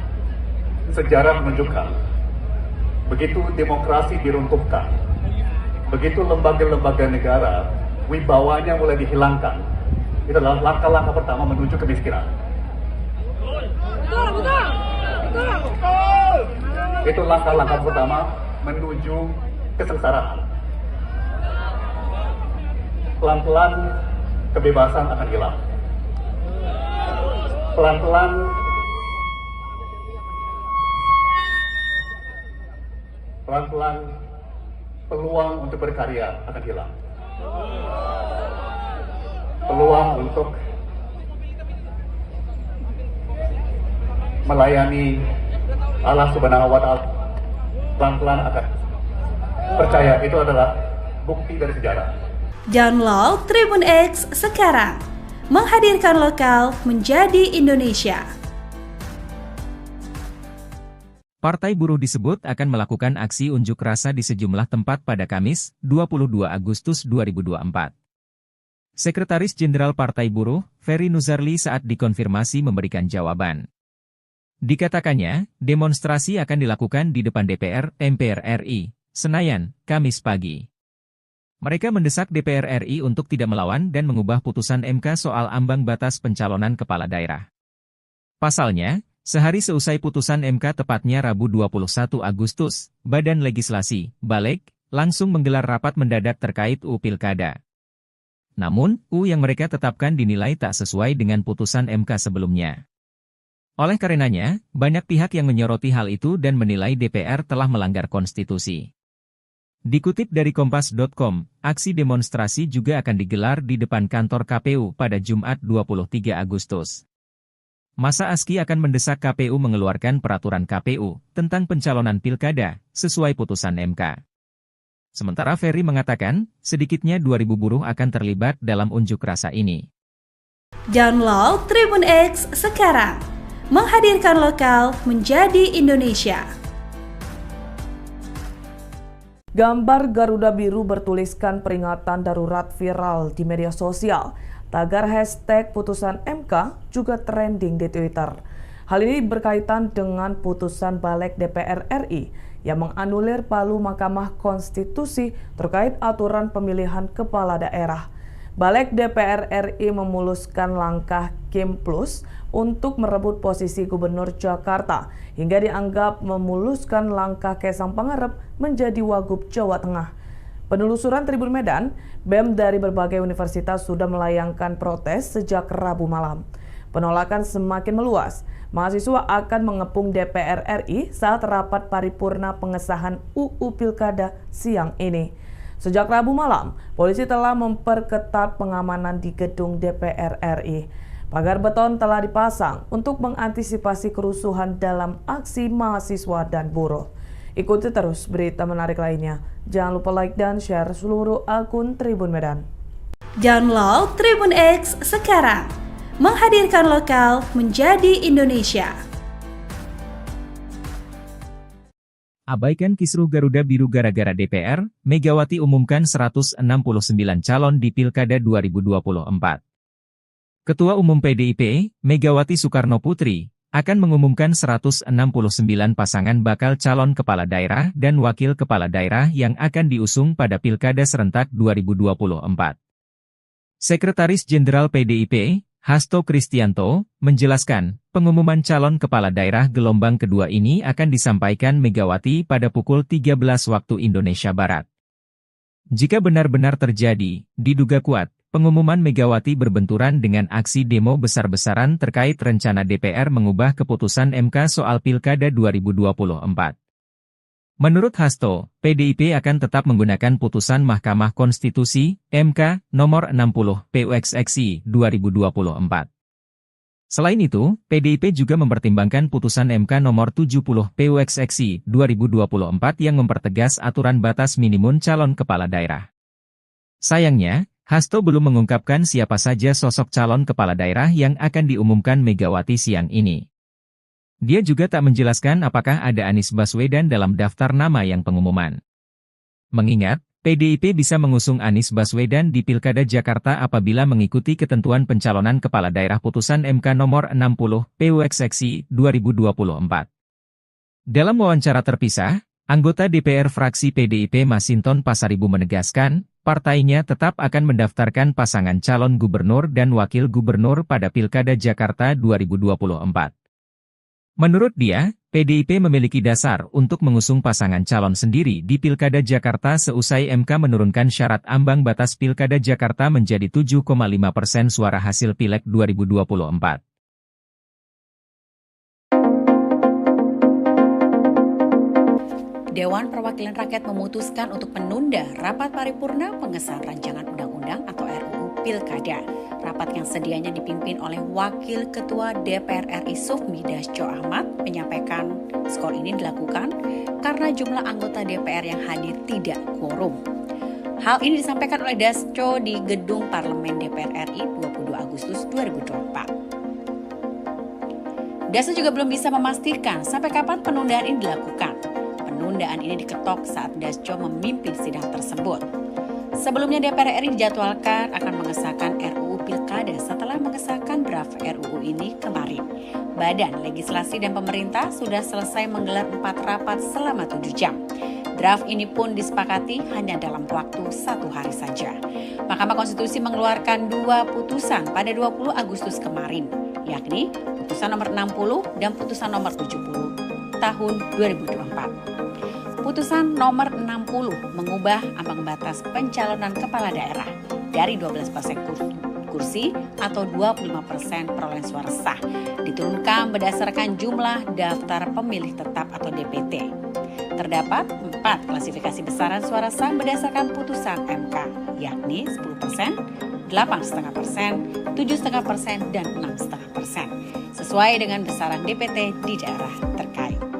Sejarah menunjukkan, begitu demokrasi diruntuhkan, begitu lembaga-lembaga negara wibawanya mulai dihilangkan, itu adalah langkah-langkah pertama menuju kemiskinan. Itu langkah-langkah pertama menuju kesengsaraan. Pelan-pelan kebebasan akan hilang. Pelan-pelan peluang untuk berkarya akan hilang. Peluang untuk melayani Allah Subhanahu wa Ta'ala pelan-pelan akan. Percaya, itu adalah bukti dari sejarah. Download Tribun X sekarang, menghadirkan lokal menjadi Indonesia. Partai Buruh disebut akan melakukan aksi unjuk rasa di sejumlah tempat pada Kamis, 22 Agustus 2024. Sekretaris Jenderal Partai Buruh, Ferry Nuzarli saat dikonfirmasi memberikan jawaban. Dikatakannya, demonstrasi akan dilakukan di depan DPR, MPR RI, Senayan, Kamis pagi. Mereka mendesak DPR RI untuk tidak melawan dan mengubah putusan MK soal ambang batas pencalonan kepala daerah. Pasalnya, sehari seusai putusan MK tepatnya Rabu 21 Agustus, Badan Legislasi, Balek, langsung menggelar rapat mendadak terkait UU Pilkada. Namun, UU yang mereka tetapkan dinilai tak sesuai dengan putusan MK sebelumnya. Oleh karenanya, banyak pihak yang menyoroti hal itu dan menilai DPR telah melanggar konstitusi. Dikutip dari Kompas.com, aksi demonstrasi juga akan digelar di depan kantor KPU pada Jumat 23 Agustus. Masa ASKI akan mendesak KPU mengeluarkan peraturan KPU tentang pencalonan pilkada sesuai putusan MK. Sementara Ferry mengatakan, sedikitnya 2.000 buruh akan terlibat dalam unjuk rasa ini. Download Tribun X sekarang, menghadirkan lokal menjadi Indonesia. Gambar Garuda Biru bertuliskan peringatan darurat viral di media sosial. Tagar hashtag putusan MK juga trending di Twitter. Hal ini berkaitan dengan putusan Balek DPR RI yang menganulir palu Mahkamah Konstitusi terkait aturan pemilihan kepala daerah. Balek DPR RI memuluskan langkah Kim Plus untuk merebut posisi Gubernur Jakarta hingga dianggap memuluskan langkah Kaisang Pangarep menjadi Wagub Jawa Tengah. Penelusuran Tribun Medan, BEM dari berbagai universitas sudah melayangkan protes sejak Rabu malam. Penolakan semakin meluas. Mahasiswa akan mengepung DPR RI saat rapat paripurna pengesahan UU Pilkada siang ini. Sejak Rabu malam, polisi telah memperketat pengamanan di gedung DPR RI. Pagar beton telah dipasang untuk mengantisipasi kerusuhan dalam aksi mahasiswa dan buruh. Ikuti terus berita menarik lainnya. Jangan lupa like dan share seluruh akun Tribun Medan. Download Tribun X sekarang. Menghadirkan lokal menjadi Indonesia. Abaikan kisruh Garuda Biru gara-gara DPR, Megawati umumkan 169 calon di Pilkada 2024. Ketua Umum PDIP, Megawati Soekarno Putri, akan mengumumkan 169 pasangan bakal calon kepala daerah dan wakil kepala daerah yang akan diusung pada Pilkada serentak 2024. Sekretaris Jenderal PDIP, Hasto Kristianto, menjelaskan, pengumuman calon kepala daerah gelombang kedua ini akan disampaikan Megawati pada pukul 13 waktu Indonesia Barat. Jika benar-benar terjadi, diduga kuat, pengumuman Megawati berbenturan dengan aksi demo besar-besaran terkait rencana DPR mengubah keputusan MK soal Pilkada 2024. Menurut Hasto, PDIP akan tetap menggunakan putusan Mahkamah Konstitusi, MK, nomor 60, PUXXI, 2024. Selain itu, PDIP juga mempertimbangkan putusan MK nomor 70, PUXXI, 2024 yang mempertegas aturan batas minimum calon kepala daerah. Sayangnya, Hasto belum mengungkapkan siapa saja sosok calon kepala daerah yang akan diumumkan Megawati siang ini. Dia juga tak menjelaskan apakah ada Anies Baswedan dalam daftar nama yang pengumuman. Mengingat, PDIP bisa mengusung Anies Baswedan di Pilkada Jakarta apabila mengikuti ketentuan pencalonan kepala daerah putusan MK nomor 60, PUXXI, 2024. Dalam wawancara terpisah, anggota DPR fraksi PDIP Masinton Pasaribu menegaskan, partainya tetap akan mendaftarkan pasangan calon gubernur dan wakil gubernur pada Pilkada Jakarta 2024. Menurut dia, PDIP memiliki dasar untuk mengusung pasangan calon sendiri di Pilkada Jakarta seusai MK menurunkan syarat ambang batas Pilkada Jakarta menjadi 7,5% suara hasil Pileg 2024. Dewan Perwakilan Rakyat memutuskan untuk menunda rapat paripurna pengesahan rancangan undang-undang atau RUU Pilkada. Rapat yang sedianya dipimpin oleh Wakil Ketua DPR RI Sufmi Dasko Ahmad menyampaikan skor ini dilakukan karena jumlah anggota DPR yang hadir tidak quorum. Hal ini disampaikan oleh Dasko di Gedung Parlemen DPR RI 22 Agustus 2024. Dasko juga belum bisa memastikan sampai kapan penundaan ini dilakukan. Penundaan ini diketok saat Dasko memimpin sidang tersebut. Sebelumnya DPR RI dijadwalkan akan mengesahkan RUU Pilkada setelah mengesahkan draft RUU ini kemarin. Badan Legislasi dan Pemerintah sudah selesai menggelar 4 rapat selama 7 jam. Draft ini pun disepakati hanya dalam waktu 1 hari saja. Mahkamah Konstitusi mengeluarkan 2 putusan pada 20 Agustus kemarin, yakni putusan nomor 60 dan putusan nomor 70 tahun 2024. Putusan nomor 60 mengubah ambang batas pencalonan kepala daerah dari 12% kursi atau 25% perolehan suara sah diturunkan berdasarkan jumlah daftar pemilih tetap atau DPT. Terdapat 4 klasifikasi besaran suara sah berdasarkan putusan MK, yakni 10%, 8,5%, 7,5%, dan 6,5%, sesuai dengan besaran DPT di daerah terkait.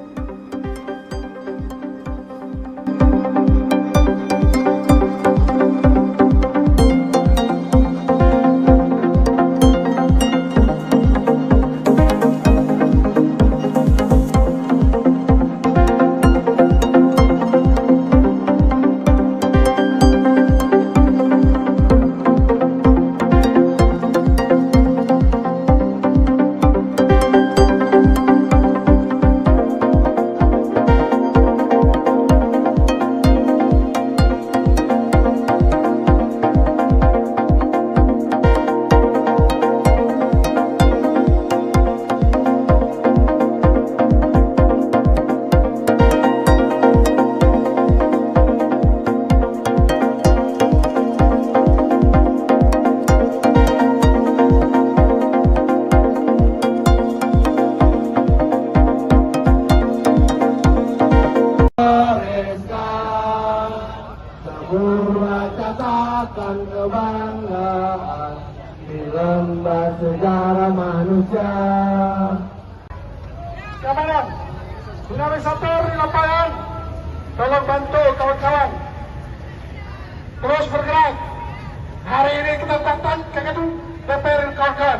kebanggaan di lembah sejarah manusia. Keamanan, tsunami satu di lapangan, tolong bantu kawan-kawan terus bergerak. Hari ini kita datang ke gedung DPR kawan-kawan,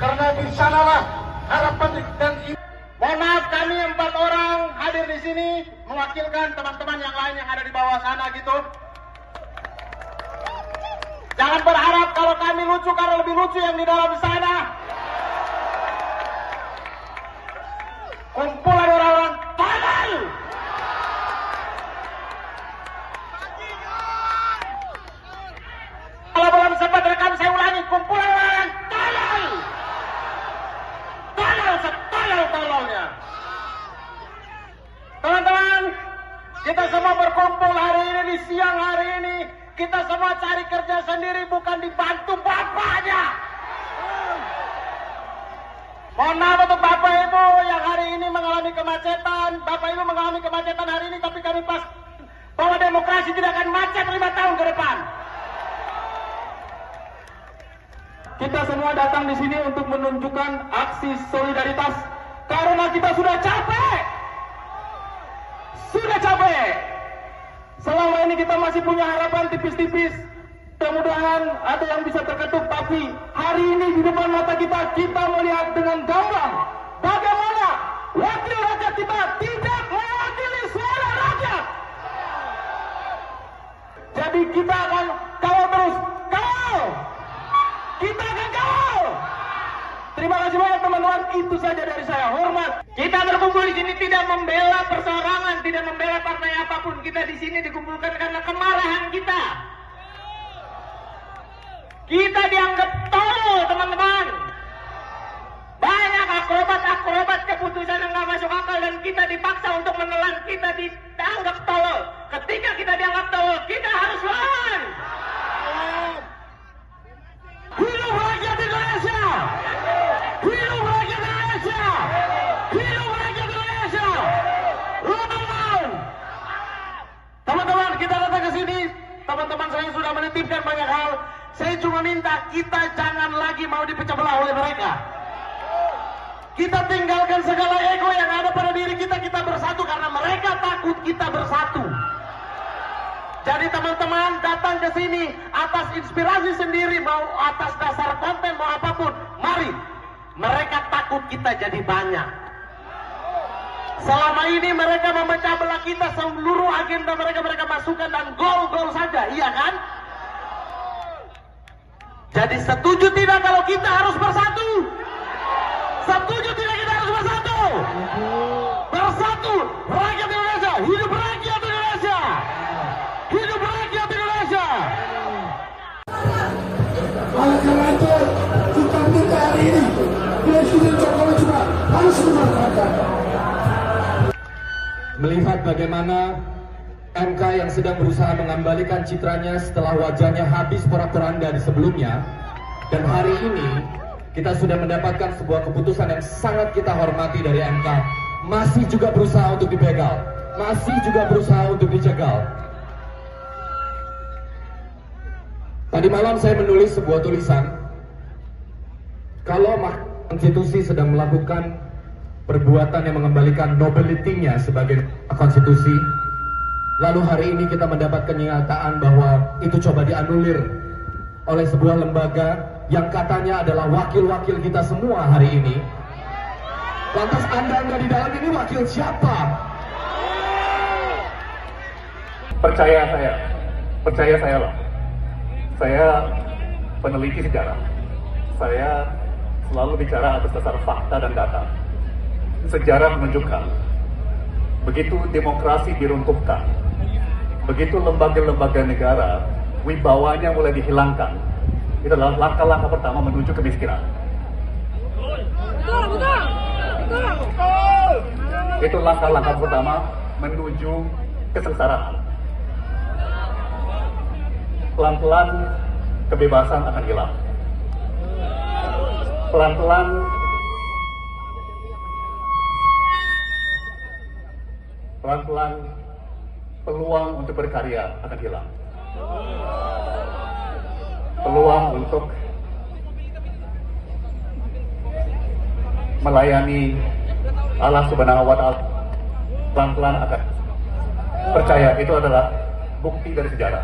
karena di sanalah harapan dan Mohon maaf, kami 4 orang hadir di sini mewakilkan teman-teman yang lain yang ada di bawah sana gitu. Jangan berharap kalau kami lucu karena lebih lucu yang di dalam sana. Kumpulan orang-orang tolol. Kalau belum sempat rekam saya ulangi, kumpulan orang tolol. Tolol setolol-tololnya. Teman-teman, kita semua berkumpul hari ini di siang hari ini. Kita semua cari kerja sendiri, bukan dibantu bapaknya. Mohon maaf untuk Bapak Ibu yang hari ini mengalami kemacetan. Bapak Ibu mengalami kemacetan hari ini, tapi kami pas bahwa demokrasi tidak akan macet 5 tahun ke depan. Kita semua datang di sini untuk menunjukkan aksi solidaritas karena kita sudah capek. Sudah capek. Selama ini kita masih punya harapan tipis-tipis. Mudah-mudahan ada yang bisa terketuk, tapi hari ini di depan mata kita melihat dengan gamblang bagaimana wakil rakyat kita tidak mewakili suara rakyat. Jadi kita akan kawal terus, kawal. Kita akan kawal. Terima kasih banyak teman-teman, itu saja dari saya. Hormat. Kita berkumpul di sini tidak membela perseorangan, tidak membela partai apapun. Kita di sini dikumpulkan karena kemarahan kita. Kita dianggap tolol, teman-teman. Banyak akrobat keputusan yang nggak masuk akal dan kita dipaksa untuk menelan. Kita dianggap tolol. Ketika kita dianggap tolol, kita harus lawan. Hidup rakyat Indonesia! Hidup rakyat Indonesia! Hidup rakyat Indonesia! Lawan! Teman-teman, kita datang ke sini. Teman-teman saya sudah menitipkan banyak hal. Saya cuma minta kita jangan lagi mau dipecah belah oleh mereka. Kita tinggalkan segala ego yang ada pada diri kita. Kita bersatu karena mereka takut kita bersatu. Jadi teman-teman datang ke sini atas inspirasi sendiri, mau atas dasar konten, mau apapun. Mari. Mereka takut kita jadi banyak. Selama ini mereka memecah belah kita, seluruh agenda mereka masukkan dan gol-gol saja, iya kan? Jadi setuju tidak kalau kita harus bersatu? Setuju tidak kita harus bersatu? Bersatu, rakyat Indonesia, hidup rakyat Indonesia! Hidup rakyat Indonesia! Oleh karena itu, kita minta hari ini Presiden Jokowi juga harus memanfaatkan. Melihat bagaimana MK yang sedang berusaha mengembalikan citranya setelah wajahnya habis porak-poranda di sebelumnya, dan hari ini kita sudah mendapatkan sebuah keputusan yang sangat kita hormati dari MK, masih juga berusaha untuk dibegal, masih juga berusaha untuk dicegal. Tadi malam saya menulis sebuah tulisan, kalau konstitusi sedang melakukan perbuatan yang mengembalikan nobility-nya sebagai konstitusi, lalu hari ini kita mendapat kenyataan bahwa itu coba dianulir oleh sebuah lembaga yang katanya adalah wakil-wakil kita semua hari ini. Lantas Anda nggak di dalam ini wakil siapa? Percaya saya loh. Saya peneliti sejarah. Saya selalu bicara atas dasar fakta dan data. Sejarah menunjukkan, begitu demokrasi diruntuhkan, begitu lembaga-lembaga negara wibawanya mulai dihilangkan, itu adalah langkah-langkah pertama menuju kemiskinan. Itu langkah-langkah pertama menuju kesengsaraan. Pelan-pelan kebebasan akan hilang. Pelan-pelan peluang untuk berkarya akan hilang. Peluang untuk melayani Allah Subhanahu wa Ta'ala pelan-pelan akan percaya itu adalah bukti dari sejarah.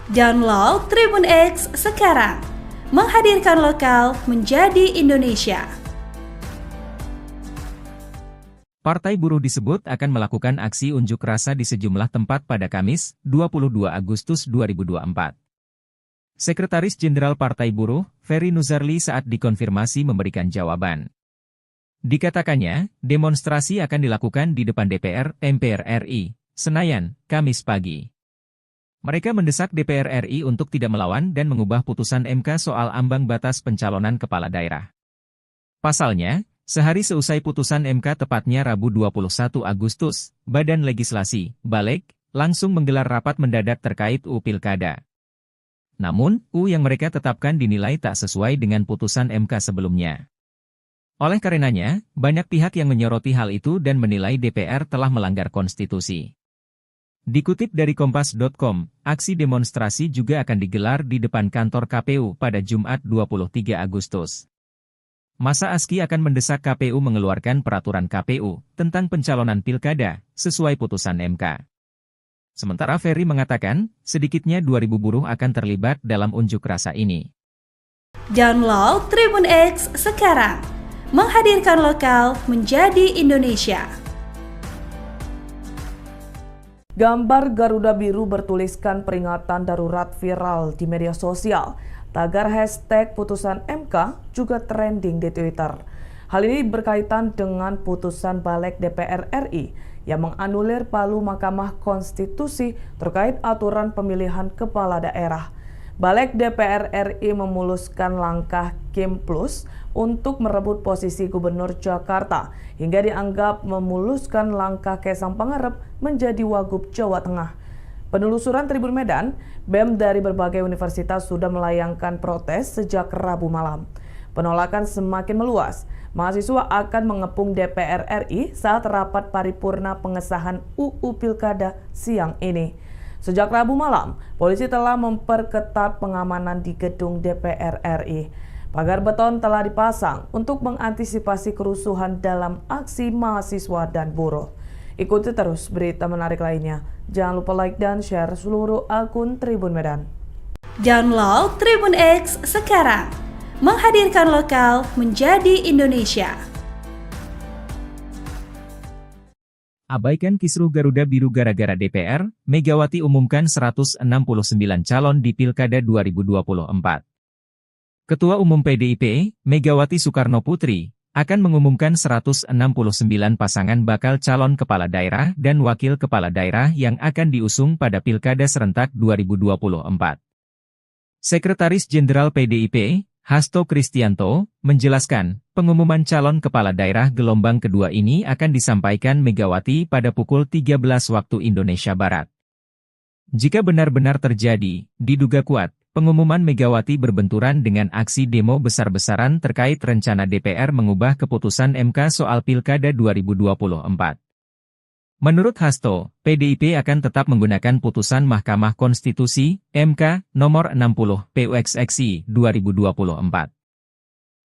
Download Tribun X sekarang, menghadirkan lokal menjadi Indonesia. Partai Buruh disebut akan melakukan aksi unjuk rasa di sejumlah tempat pada Kamis, 22 Agustus 2024. Sekretaris Jenderal Partai Buruh, Ferry Nuzarli saat dikonfirmasi memberikan jawaban. Dikatakannya, demonstrasi akan dilakukan di depan DPR, MPR RI, Senayan, Kamis pagi. Mereka mendesak DPR RI untuk tidak melawan dan mengubah putusan MK soal ambang batas pencalonan kepala daerah. Pasalnya, sehari seusai putusan MK tepatnya Rabu 21 Agustus, Badan Legislasi, Balek, langsung menggelar rapat mendadak terkait UU Pilkada. Namun, UU yang mereka tetapkan dinilai tak sesuai dengan putusan MK sebelumnya. Oleh karenanya, banyak pihak yang menyoroti hal itu dan menilai DPR telah melanggar konstitusi. Dikutip dari Kompas.com, aksi demonstrasi juga akan digelar di depan kantor KPU pada Jumat 23 Agustus. Masa ASKI akan mendesak KPU mengeluarkan peraturan KPU tentang pencalonan pilkada sesuai putusan MK. Sementara Ferry mengatakan, sedikitnya 2.000 buruh akan terlibat dalam unjuk rasa ini. Download Tribun X sekarang, menghadirkan lokal menjadi Indonesia. Gambar Garuda Biru bertuliskan peringatan darurat viral di media sosial. Tagar hashtag putusan MK juga trending di Twitter. Hal ini berkaitan dengan putusan Balek DPR RI yang menganulir palu Mahkamah Konstitusi terkait aturan pemilihan kepala daerah. Balek DPR RI memuluskan langkah Kim Plus untuk merebut posisi Gubernur Jakarta hingga dianggap memuluskan langkah Kaisang Pangarep menjadi Wagub Jawa Tengah. Penelusuran Tribun Medan, BEM dari berbagai universitas sudah melayangkan protes sejak Rabu malam. Penolakan semakin meluas. Mahasiswa akan mengepung DPR RI saat rapat paripurna pengesahan UU Pilkada siang ini. Sejak Rabu malam, polisi telah memperketat pengamanan di gedung DPR RI. Pagar beton telah dipasang untuk mengantisipasi kerusuhan dalam aksi mahasiswa dan buruh. Ikuti terus berita menarik lainnya. Jangan lupa like dan share seluruh akun Tribun Medan. Download Tribun X sekarang, menghadirkan lokal menjadi Indonesia. Abaikan kisruh Garuda Biru gara-gara DPR, Megawati umumkan 169 calon di Pilkada 2024. Ketua Umum PDIP, Megawati Soekarno Putri, akan mengumumkan 169 pasangan bakal calon kepala daerah dan wakil kepala daerah yang akan diusung pada Pilkada serentak 2024. Sekretaris Jenderal PDIP, Hasto Kristianto, menjelaskan, pengumuman calon kepala daerah gelombang kedua ini akan disampaikan Megawati pada pukul 13 waktu Indonesia Barat. Jika benar-benar terjadi, diduga kuat, pengumuman Megawati berbenturan dengan aksi demo besar-besaran terkait rencana DPR mengubah keputusan MK soal Pilkada 2024. Menurut Hasto, PDIP akan tetap menggunakan putusan Mahkamah Konstitusi, MK, nomor 60, PUXXI, 2024.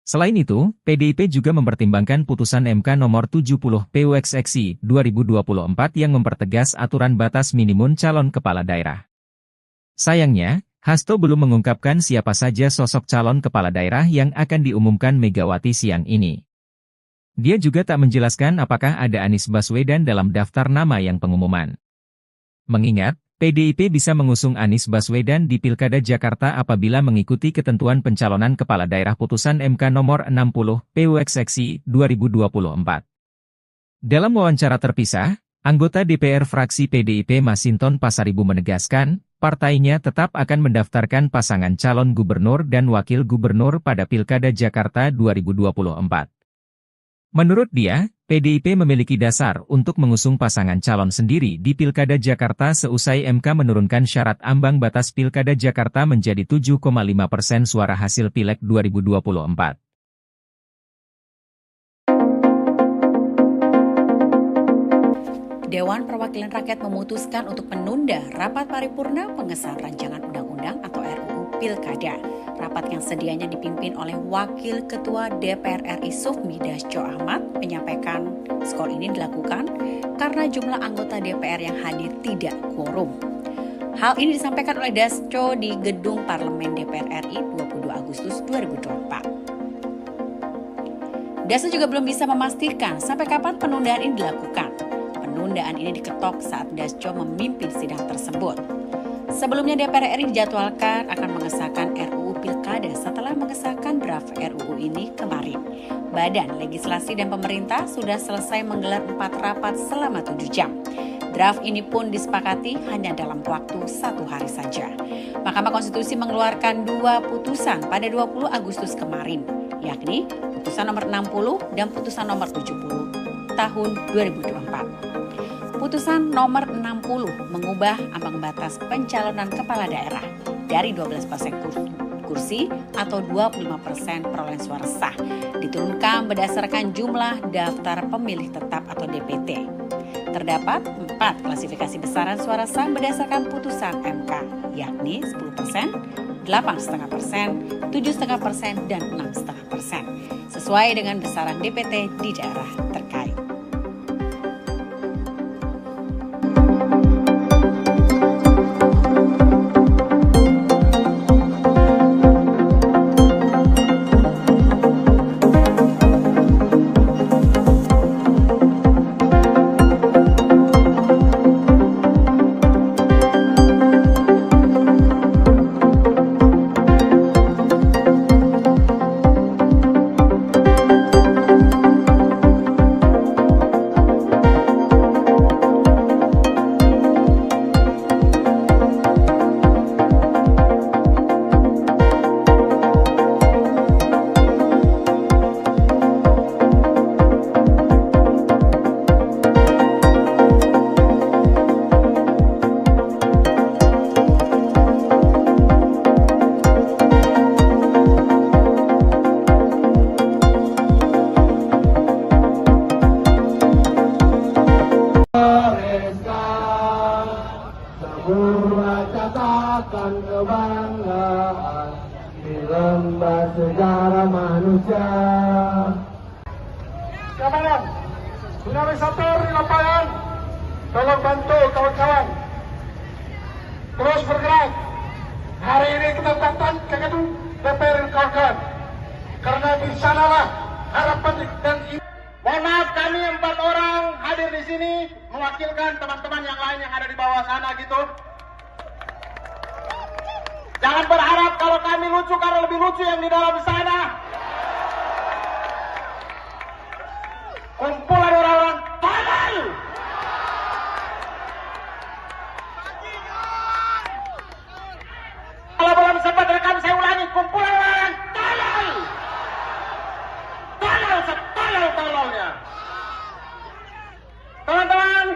Selain itu, PDIP juga mempertimbangkan putusan MK nomor 70, PUXXI, 2024 yang mempertegas aturan batas minimum calon kepala daerah. Sayangnya, Hasto belum mengungkapkan siapa saja sosok calon kepala daerah yang akan diumumkan Megawati siang ini. Dia juga tak menjelaskan apakah ada Anies Baswedan dalam daftar nama yang pengumuman. Mengingat, PDIP bisa mengusung Anies Baswedan di Pilkada Jakarta apabila mengikuti ketentuan pencalonan kepala daerah putusan MK nomor 60, PUXXI, 2024. Dalam wawancara terpisah, anggota DPR fraksi PDIP Masinton Pasaribu menegaskan, partainya tetap akan mendaftarkan pasangan calon gubernur dan wakil gubernur pada Pilkada Jakarta 2024. Menurut dia, PDIP memiliki dasar untuk mengusung pasangan calon sendiri di Pilkada Jakarta seusai MK menurunkan syarat ambang batas Pilkada Jakarta menjadi 7,5% suara hasil Pileg 2024. Dewan Perwakilan Rakyat memutuskan untuk menunda rapat paripurna pengesahan rancangan undang-undang atau RUU Pilkada. Rapat yang sedianya dipimpin oleh Wakil Ketua DPR RI Sufmi Dasko Ahmad menyampaikan skor ini dilakukan karena jumlah anggota DPR yang hadir tidak quorum. Hal ini disampaikan oleh Dasko di Gedung Parlemen DPR RI 22 Agustus 2024. Dasko juga belum bisa memastikan sampai kapan penundaan ini dilakukan. Penundaan ini diketok saat Dasko memimpin sidang tersebut. Sebelumnya DPR RI dijadwalkan akan mengesahkan RUU Pilkada setelah mengesahkan draft RUU ini kemarin. Badan Legislasi dan Pemerintah sudah selesai menggelar 4 rapat selama 7 jam. Draft ini pun disepakati hanya dalam waktu 1 hari saja. Mahkamah Konstitusi mengeluarkan 2 putusan pada 20 Agustus kemarin, yakni putusan nomor 60 dan putusan nomor 70 tahun 2024. Putusan nomor 60 mengubah ambang batas pencalonan kepala daerah dari 12% kursi atau 25% perolehan suara sah diturunkan berdasarkan jumlah daftar pemilih tetap atau DPT. Terdapat 4 klasifikasi besaran suara sah berdasarkan putusan MK, yakni 10%, 8,5%, 7,5%, dan 6,5%, sesuai dengan besaran DPT di daerah terkait. Kebanggaan di lembah sejarah manusia. Keamanan, dinamisator di lapangan, tolong bantu kawan-kawan terus bergerak. Hari ini kita datang ke gedung DPR kawan-kawan, karena di sanalah harapan dan Mohon maaf, kami 4 orang hadir di sini mewakilkan teman-teman yang lain yang ada di bawah sana gitu. Jangan berharap kalau kami lucu karena lebih lucu yang di dalam sana. Kumpulan orang-orang tolol. Kalau belum sempat rekam saya ulangi, kumpulan orang tolol. Tolol setolol-tololnya. Teman-teman,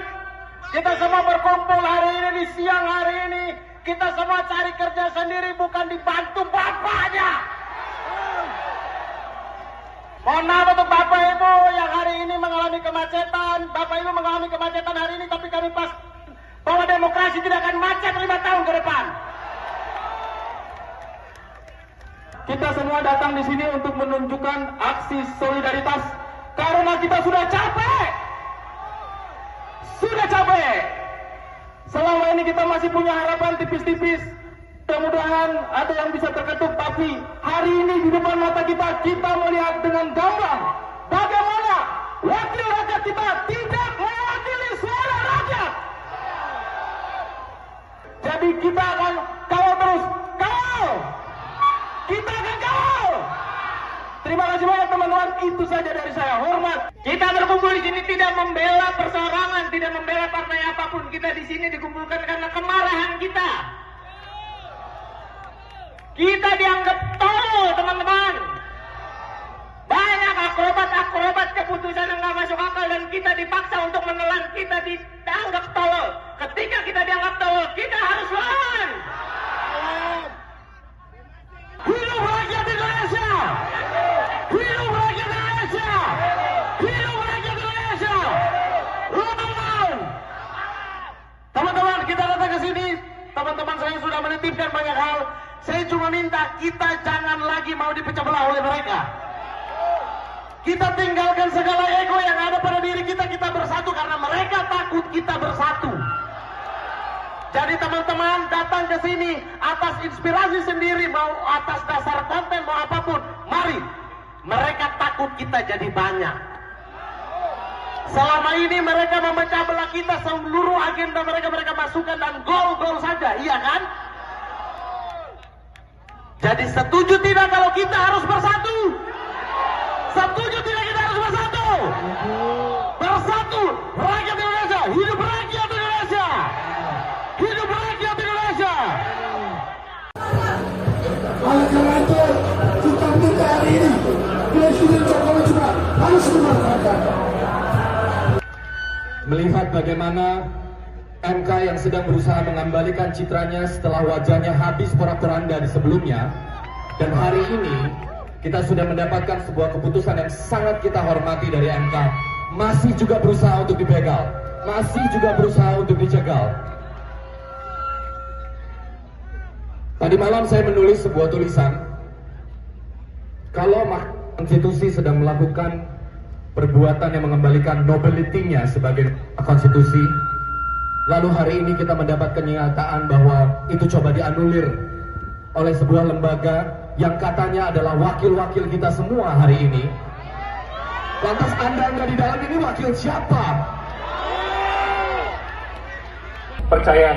kita semua berkumpul hari ini di siang hari ini. Kita semua cari kerja sendiri, bukan dibantu bapaknya. Mohon maaf untuk bapak ibu yang hari ini mengalami kemacetan. Bapak ibu mengalami kemacetan hari ini, tapi kami pas bahwa demokrasi tidak akan macet 5 tahun ke depan. Kita semua datang di sini untuk menunjukkan aksi solidaritas karena kita sudah capek. Sudah capek. Selama ini kita masih punya harapan tipis-tipis. Mudah-mudahan ada yang bisa terketuk, tapi hari ini di depan mata kita melihat dengan gamblang bagaimana wakil rakyat kita tidak mewakili suara rakyat. Jadi kita akan kawal terus. Kawal! Kita akan kawal! Terima kasih banyak teman-teman, itu saja dari saya. Hormat. Kita berkumpul di sini tidak membela perseorangan, tidak membela partai apapun. Kita di sini dikumpulkan karena kemarahan kita. Kita dianggap tolol, teman-teman. Banyak akrobat keputusan yang nggak masuk akal dan kita dipaksa untuk menelan. Kita dianggap tolol. Ketika kita dianggap tolol, kita harus lawan. Hidup rakyat Indonesia! Hidup rakyat Indonesia! Hidup rakyat Indonesia! Lawan! Teman-teman, kita datang ke sini. Teman-teman saya sudah menitipkan banyak hal. Saya cuma minta kita jangan lagi mau dipecah belah oleh mereka. Kita tinggalkan segala ego yang ada pada diri kita, kita bersatu karena mereka takut kita bersatu. Jadi teman-teman datang ke sini atas inspirasi sendiri, mau atas dasar konten, mau apapun, mari. Mereka takut kita jadi banyak. Selama ini mereka memecah belah kita, seluruh agenda mereka masukkan dan gol-gol saja, iya kan? Jadi setuju tidak kalau kita harus bersatu? Setuju tidak kita harus bersatu? Bersatu, rakyat Indonesia, hidup rakyat Indonesia! Hidup rakyat Indonesia! Oleh karena itu, kita minta hari ini Presiden Jokowi juga harus memanfaatkan. Melihat bagaimana MK yang sedang berusaha mengembalikan citranya setelah wajahnya habis porak-poranda di sebelumnya, dan hari ini kita sudah mendapatkan sebuah keputusan yang sangat kita hormati dari MK, masih juga berusaha untuk dibegal, masih juga berusaha untuk dicegal. Tadi malam saya menulis sebuah tulisan, kalau Mahkamah Konstitusi sedang melakukan perbuatan yang mengembalikan nobility-nya sebagai konstitusi, lalu hari ini kita mendapat kenyataan bahwa itu coba dianulir oleh sebuah lembaga yang katanya adalah wakil-wakil kita semua hari ini. Lantas Anda di dalam ini wakil siapa? Percaya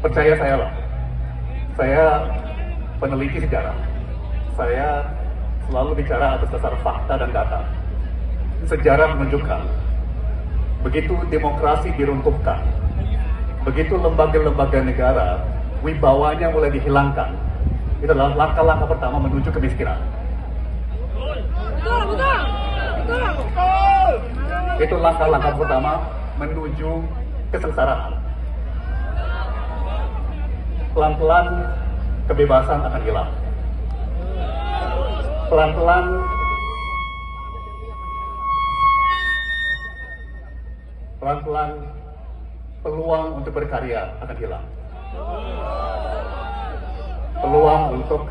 saya lah. Saya peneliti sejarah. Saya selalu bicara atas dasar fakta dan data. Sejarah menunjukkan, begitu demokrasi diruntuhkan, begitu lembaga-lembaga negara wibawanya mulai dihilangkan, itu adalah langkah-langkah pertama menuju kemiskinan. Itu langkah-langkah pertama menuju kesengsaraan. Pelan-pelan kebebasan akan hilang. Pelan-pelan peluang untuk berkarya akan hilang. Peluang untuk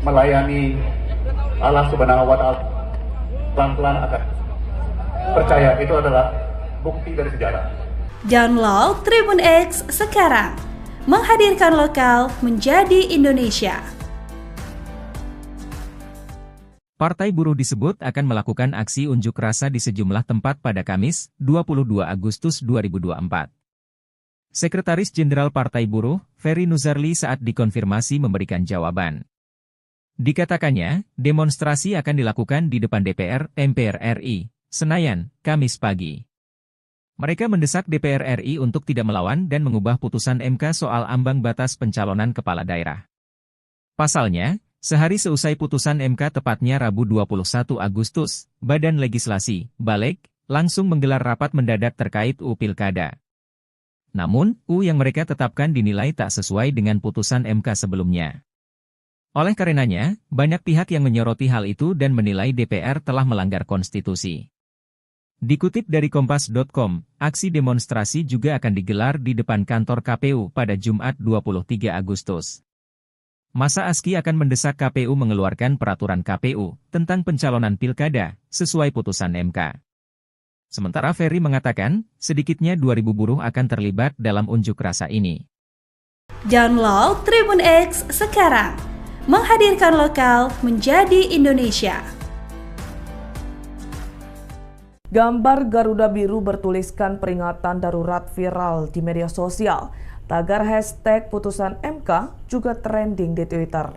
melayani Allah Subhanahu wa Ta'ala pelan-pelan akan percaya, itu adalah bukti dari sejarah. Download Tribun X sekarang, menghadirkan lokal menjadi Indonesia. Partai Buruh disebut akan melakukan aksi unjuk rasa di sejumlah tempat pada Kamis, 22 Agustus 2024. Sekretaris Jenderal Partai Buruh, Ferry Nuzarli saat dikonfirmasi memberikan jawaban. Dikatakannya, demonstrasi akan dilakukan di depan DPR, MPR RI, Senayan, Kamis pagi. Mereka mendesak DPR RI untuk tidak melawan dan mengubah putusan MK soal ambang batas pencalonan kepala daerah. Pasalnya, sehari seusai putusan MK tepatnya Rabu 21 Agustus, Badan Legislasi, Balek, langsung menggelar rapat mendadak terkait UU Pilkada. Namun, UU yang mereka tetapkan dinilai tak sesuai dengan putusan MK sebelumnya. Oleh karenanya, banyak pihak yang menyoroti hal itu dan menilai DPR telah melanggar konstitusi. Dikutip dari Kompas.com, aksi demonstrasi juga akan digelar di depan kantor KPU pada Jumat 23 Agustus. Masa ASKI akan mendesak KPU mengeluarkan peraturan KPU tentang pencalonan pilkada sesuai putusan MK. Sementara Ferry mengatakan, sedikitnya 2.000 buruh akan terlibat dalam unjuk rasa ini. Download Tribun X sekarang, menghadirkan lokal menjadi Indonesia. Gambar Garuda Biru bertuliskan peringatan darurat viral di media sosial. Tagar hashtag putusan MK juga trending di Twitter.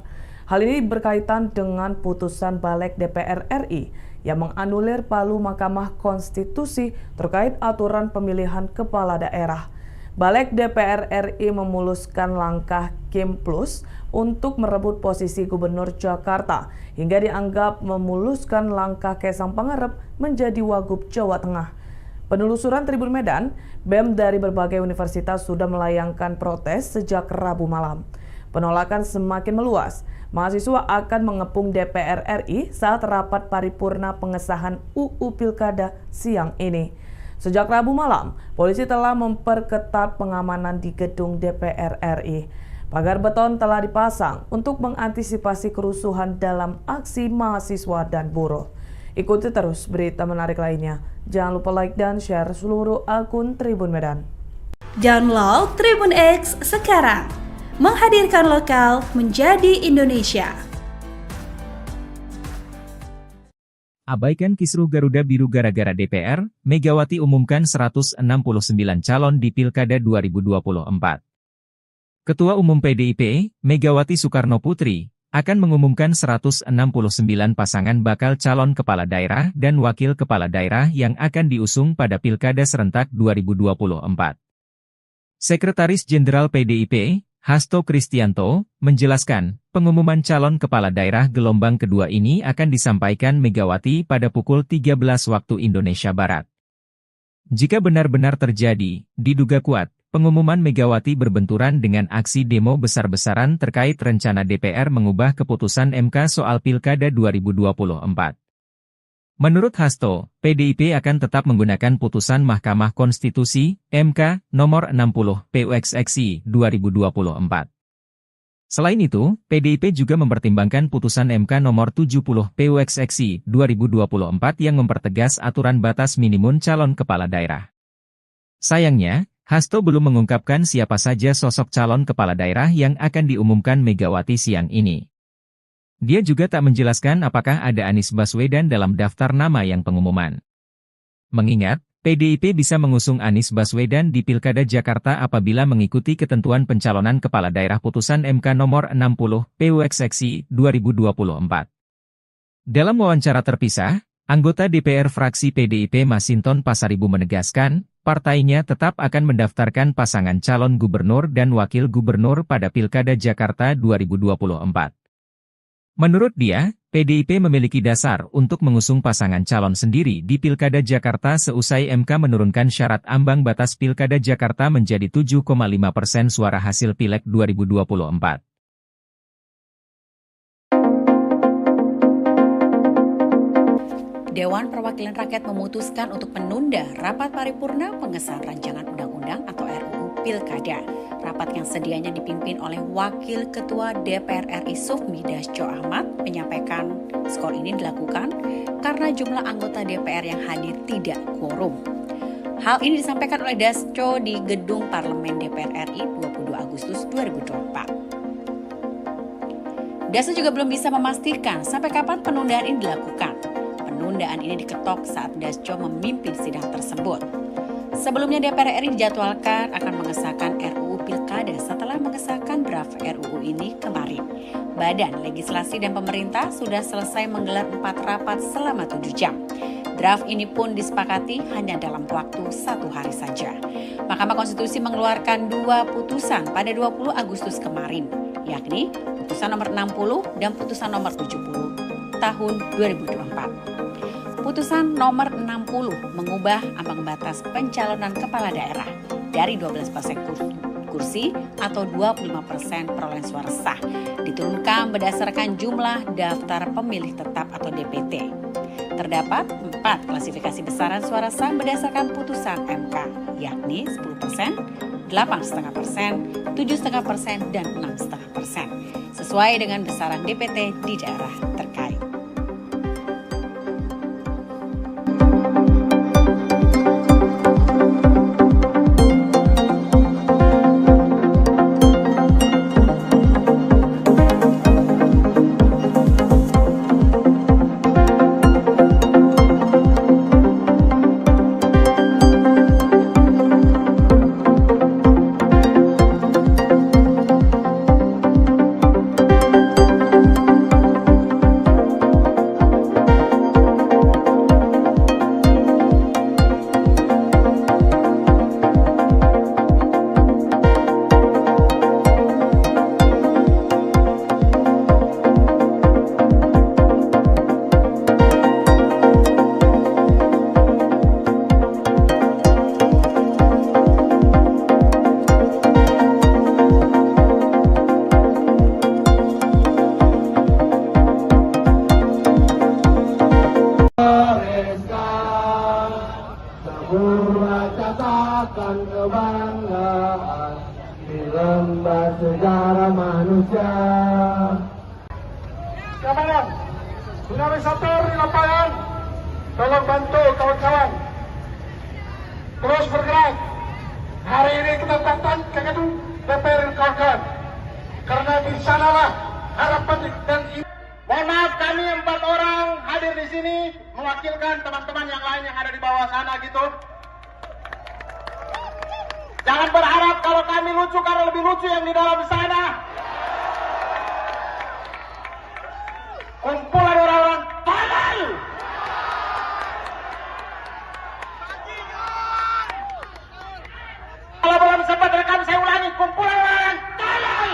Hal ini berkaitan dengan putusan Balek DPR RI yang menganulir palu Mahkamah Konstitusi terkait aturan pemilihan kepala daerah. Balek DPR RI memuluskan langkah Kim Plus untuk merebut posisi Gubernur Jakarta hingga dianggap memuluskan langkah Kaisang Pangarep menjadi Wagub Jawa Tengah. Penelusuran Tribun Medan, BEM dari berbagai universitas sudah melayangkan protes sejak Rabu malam. Penolakan semakin meluas. Mahasiswa akan mengepung DPR RI saat rapat paripurna pengesahan UU Pilkada siang ini. Sejak Rabu malam, polisi telah memperketat pengamanan di gedung DPR RI. Pagar beton telah dipasang untuk mengantisipasi kerusuhan dalam aksi mahasiswa dan buruh. Ikuti terus berita menarik lainnya. Jangan lupa like dan share seluruh akun Tribun Medan. Download Tribun X sekarang. Menghadirkan lokal menjadi Indonesia. Abaikan kisruh Garuda Biru gara-gara DPR, Megawati umumkan 169 calon di Pilkada 2024. Ketua Umum PDIP, Megawati Soekarno Putri, akan mengumumkan 169 pasangan bakal calon kepala daerah dan wakil kepala daerah yang akan diusung pada Pilkada serentak 2024. Sekretaris Jenderal PDIP, Hasto Kristianto, menjelaskan, pengumuman calon kepala daerah gelombang kedua ini akan disampaikan Megawati pada pukul 13 waktu Indonesia Barat. Jika benar-benar terjadi, diduga kuat, pengumuman Megawati berbenturan dengan aksi demo besar-besaran terkait rencana DPR mengubah keputusan MK soal Pilkada 2024. Menurut Hasto, PDIP akan tetap menggunakan putusan Mahkamah Konstitusi, MK, nomor 60, PUXXI, 2024. Selain itu, PDIP juga mempertimbangkan putusan MK nomor 70, PUXXI, 2024 yang mempertegas aturan batas minimum calon kepala daerah. Sayangnya, Hasto belum mengungkapkan siapa saja sosok calon kepala daerah yang akan diumumkan Megawati siang ini. Dia juga tak menjelaskan apakah ada Anies Baswedan dalam daftar nama yang pengumuman. Mengingat, PDIP bisa mengusung Anies Baswedan di Pilkada Jakarta apabila mengikuti ketentuan pencalonan kepala daerah putusan MK nomor 60, PUXXI, 2024. Dalam wawancara terpisah, anggota DPR fraksi PDIP Masinton Pasaribu menegaskan, partainya tetap akan mendaftarkan pasangan calon gubernur dan wakil gubernur pada Pilkada Jakarta 2024. Menurut dia, PDIP memiliki dasar untuk mengusung pasangan calon sendiri di Pilkada Jakarta seusai MK menurunkan syarat ambang batas Pilkada Jakarta menjadi 7,5% suara hasil Pileg 2024. Dewan Perwakilan Rakyat memutuskan untuk menunda rapat paripurna pengesahan rancangan undang-undang atau RUU Pilkada. Rapat yang sedianya dipimpin oleh Wakil Ketua DPR RI Sufmi Dasko Ahmad menyampaikan skor ini dilakukan karena jumlah anggota DPR yang hadir tidak quorum. Hal ini disampaikan oleh Dasko di Gedung Parlemen DPR RI 22 Agustus 2024. Dasko juga belum bisa memastikan sampai kapan penundaan ini dilakukan. Penundaan ini diketok saat Dasko memimpin sidang tersebut. Sebelumnya DPR RI dijadwalkan akan mengesahkan RUU Pilkada setelah mengesahkan draft RUU ini kemarin. Badan Legislasi dan Pemerintah sudah selesai menggelar 4 rapat selama 7 jam. Draft ini pun disepakati hanya dalam waktu 1 hari saja. Mahkamah Konstitusi mengeluarkan 2 putusan pada 20 Agustus kemarin, yakni putusan nomor 60 dan putusan nomor 70 tahun 2024. Putusan nomor 60 mengubah ambang batas pencalonan kepala daerah dari 12% kursi atau 25% perolehan suara sah diturunkan berdasarkan jumlah daftar pemilih tetap atau DPT. Terdapat 4 klasifikasi besaran suara sah berdasarkan putusan MK, yakni 10%, 8,5%, 7,5%, dan 6,5%, sesuai dengan besaran DPT di daerah terkait. dan kebanggaan di lembar sejarah manusia. Keamanan, tsunami sator di lapangan, tolong bantu kawan-kawan. Terus bergerak. Hari ini kita datang ke gedung DPR kawan-kawan, karena di sanalah harapan dan Mohon maaf, kami 4 orang hadir di sini mewakilkan teman-teman yang lain yang ada di bawah sana gitu. Jangan berharap kalau kami lucu karena lebih lucu yang di dalam sana. Kumpulan orang-orang tolol. Kalau belum sempat rekam saya ulangi, kumpulan orang tolol.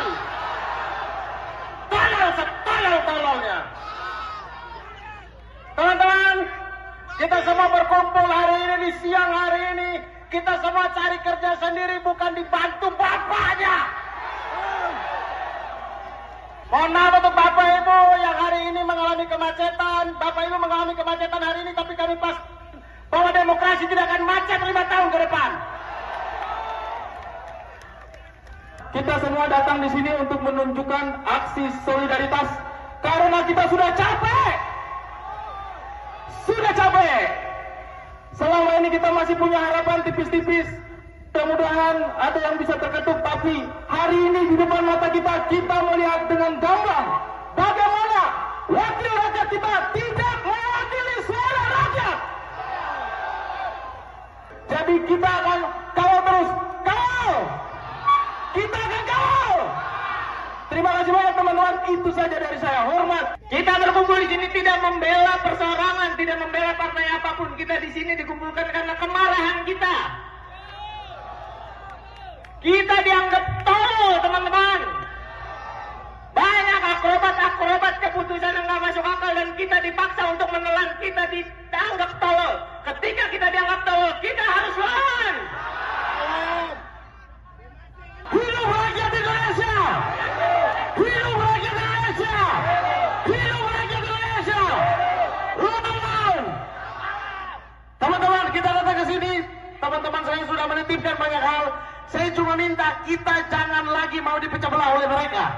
Tolol setolol-tololnya. Teman-teman, kita semua berkumpul hari ini di siang hari ini. Kita semua cari kerja sendiri, bukan dibantu bapaknya. Mohon maaf untuk Bapak Ibu yang hari ini mengalami kemacetan. Bapak Ibu mengalami kemacetan hari ini, tapi kami pas bahwa demokrasi tidak akan macet 5 tahun ke depan. Kita semua datang di sini untuk menunjukkan aksi solidaritas karena kita sudah capek. Sudah capek. Selama ini kita masih punya harapan tipis-tipis. Mudah-mudahan ada yang bisa terketuk, tapi hari ini di depan mata kita melihat dengan gamblang bagaimana wakil rakyat kita tidak mewakili suara rakyat. Jadi kita akan kawal terus, kawal. Kita akan kawal. Terima kasih banyak teman-teman, itu saja dari saya. Hormat. Kita berkumpul di sini tidak membela perseorangan, tidak membela partai apapun. Kita di sini dikumpulkan karena kemarahan kita. Kita dianggap tolol, teman-teman. Banyak akrobat keputusan yang nggak masuk akal dan kita dipaksa untuk menelan. Kita dianggap tolol. Ketika kita dianggap tolol, kita harus lawan. Hidup rakyat Indonesia! Hidup rakyat Indonesia! Hidup rakyat Indonesia! Teman-teman! Teman-teman, kita datang ke sini. Teman-teman saya sudah menitipkan banyak hal. Saya cuma minta kita jangan lagi mau dipecah belah oleh mereka.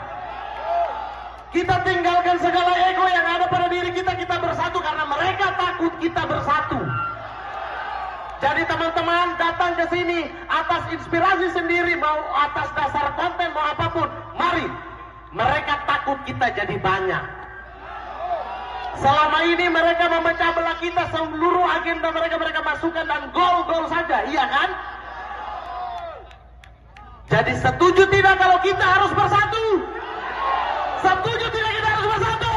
Kita tinggalkan segala ego yang ada pada diri kita. Kita bersatu karena mereka takut kita bersatu. Jadi teman-teman datang ke sini atas inspirasi sendiri, mau atas dasar konten, mau apapun. Mari, mereka takut kita jadi banyak. Selama ini mereka memecah belah kita, seluruh agenda mereka masukkan dan gol-gol saja, iya kan? Jadi setuju tidak kalau kita harus bersatu? Setuju tidak kita harus bersatu?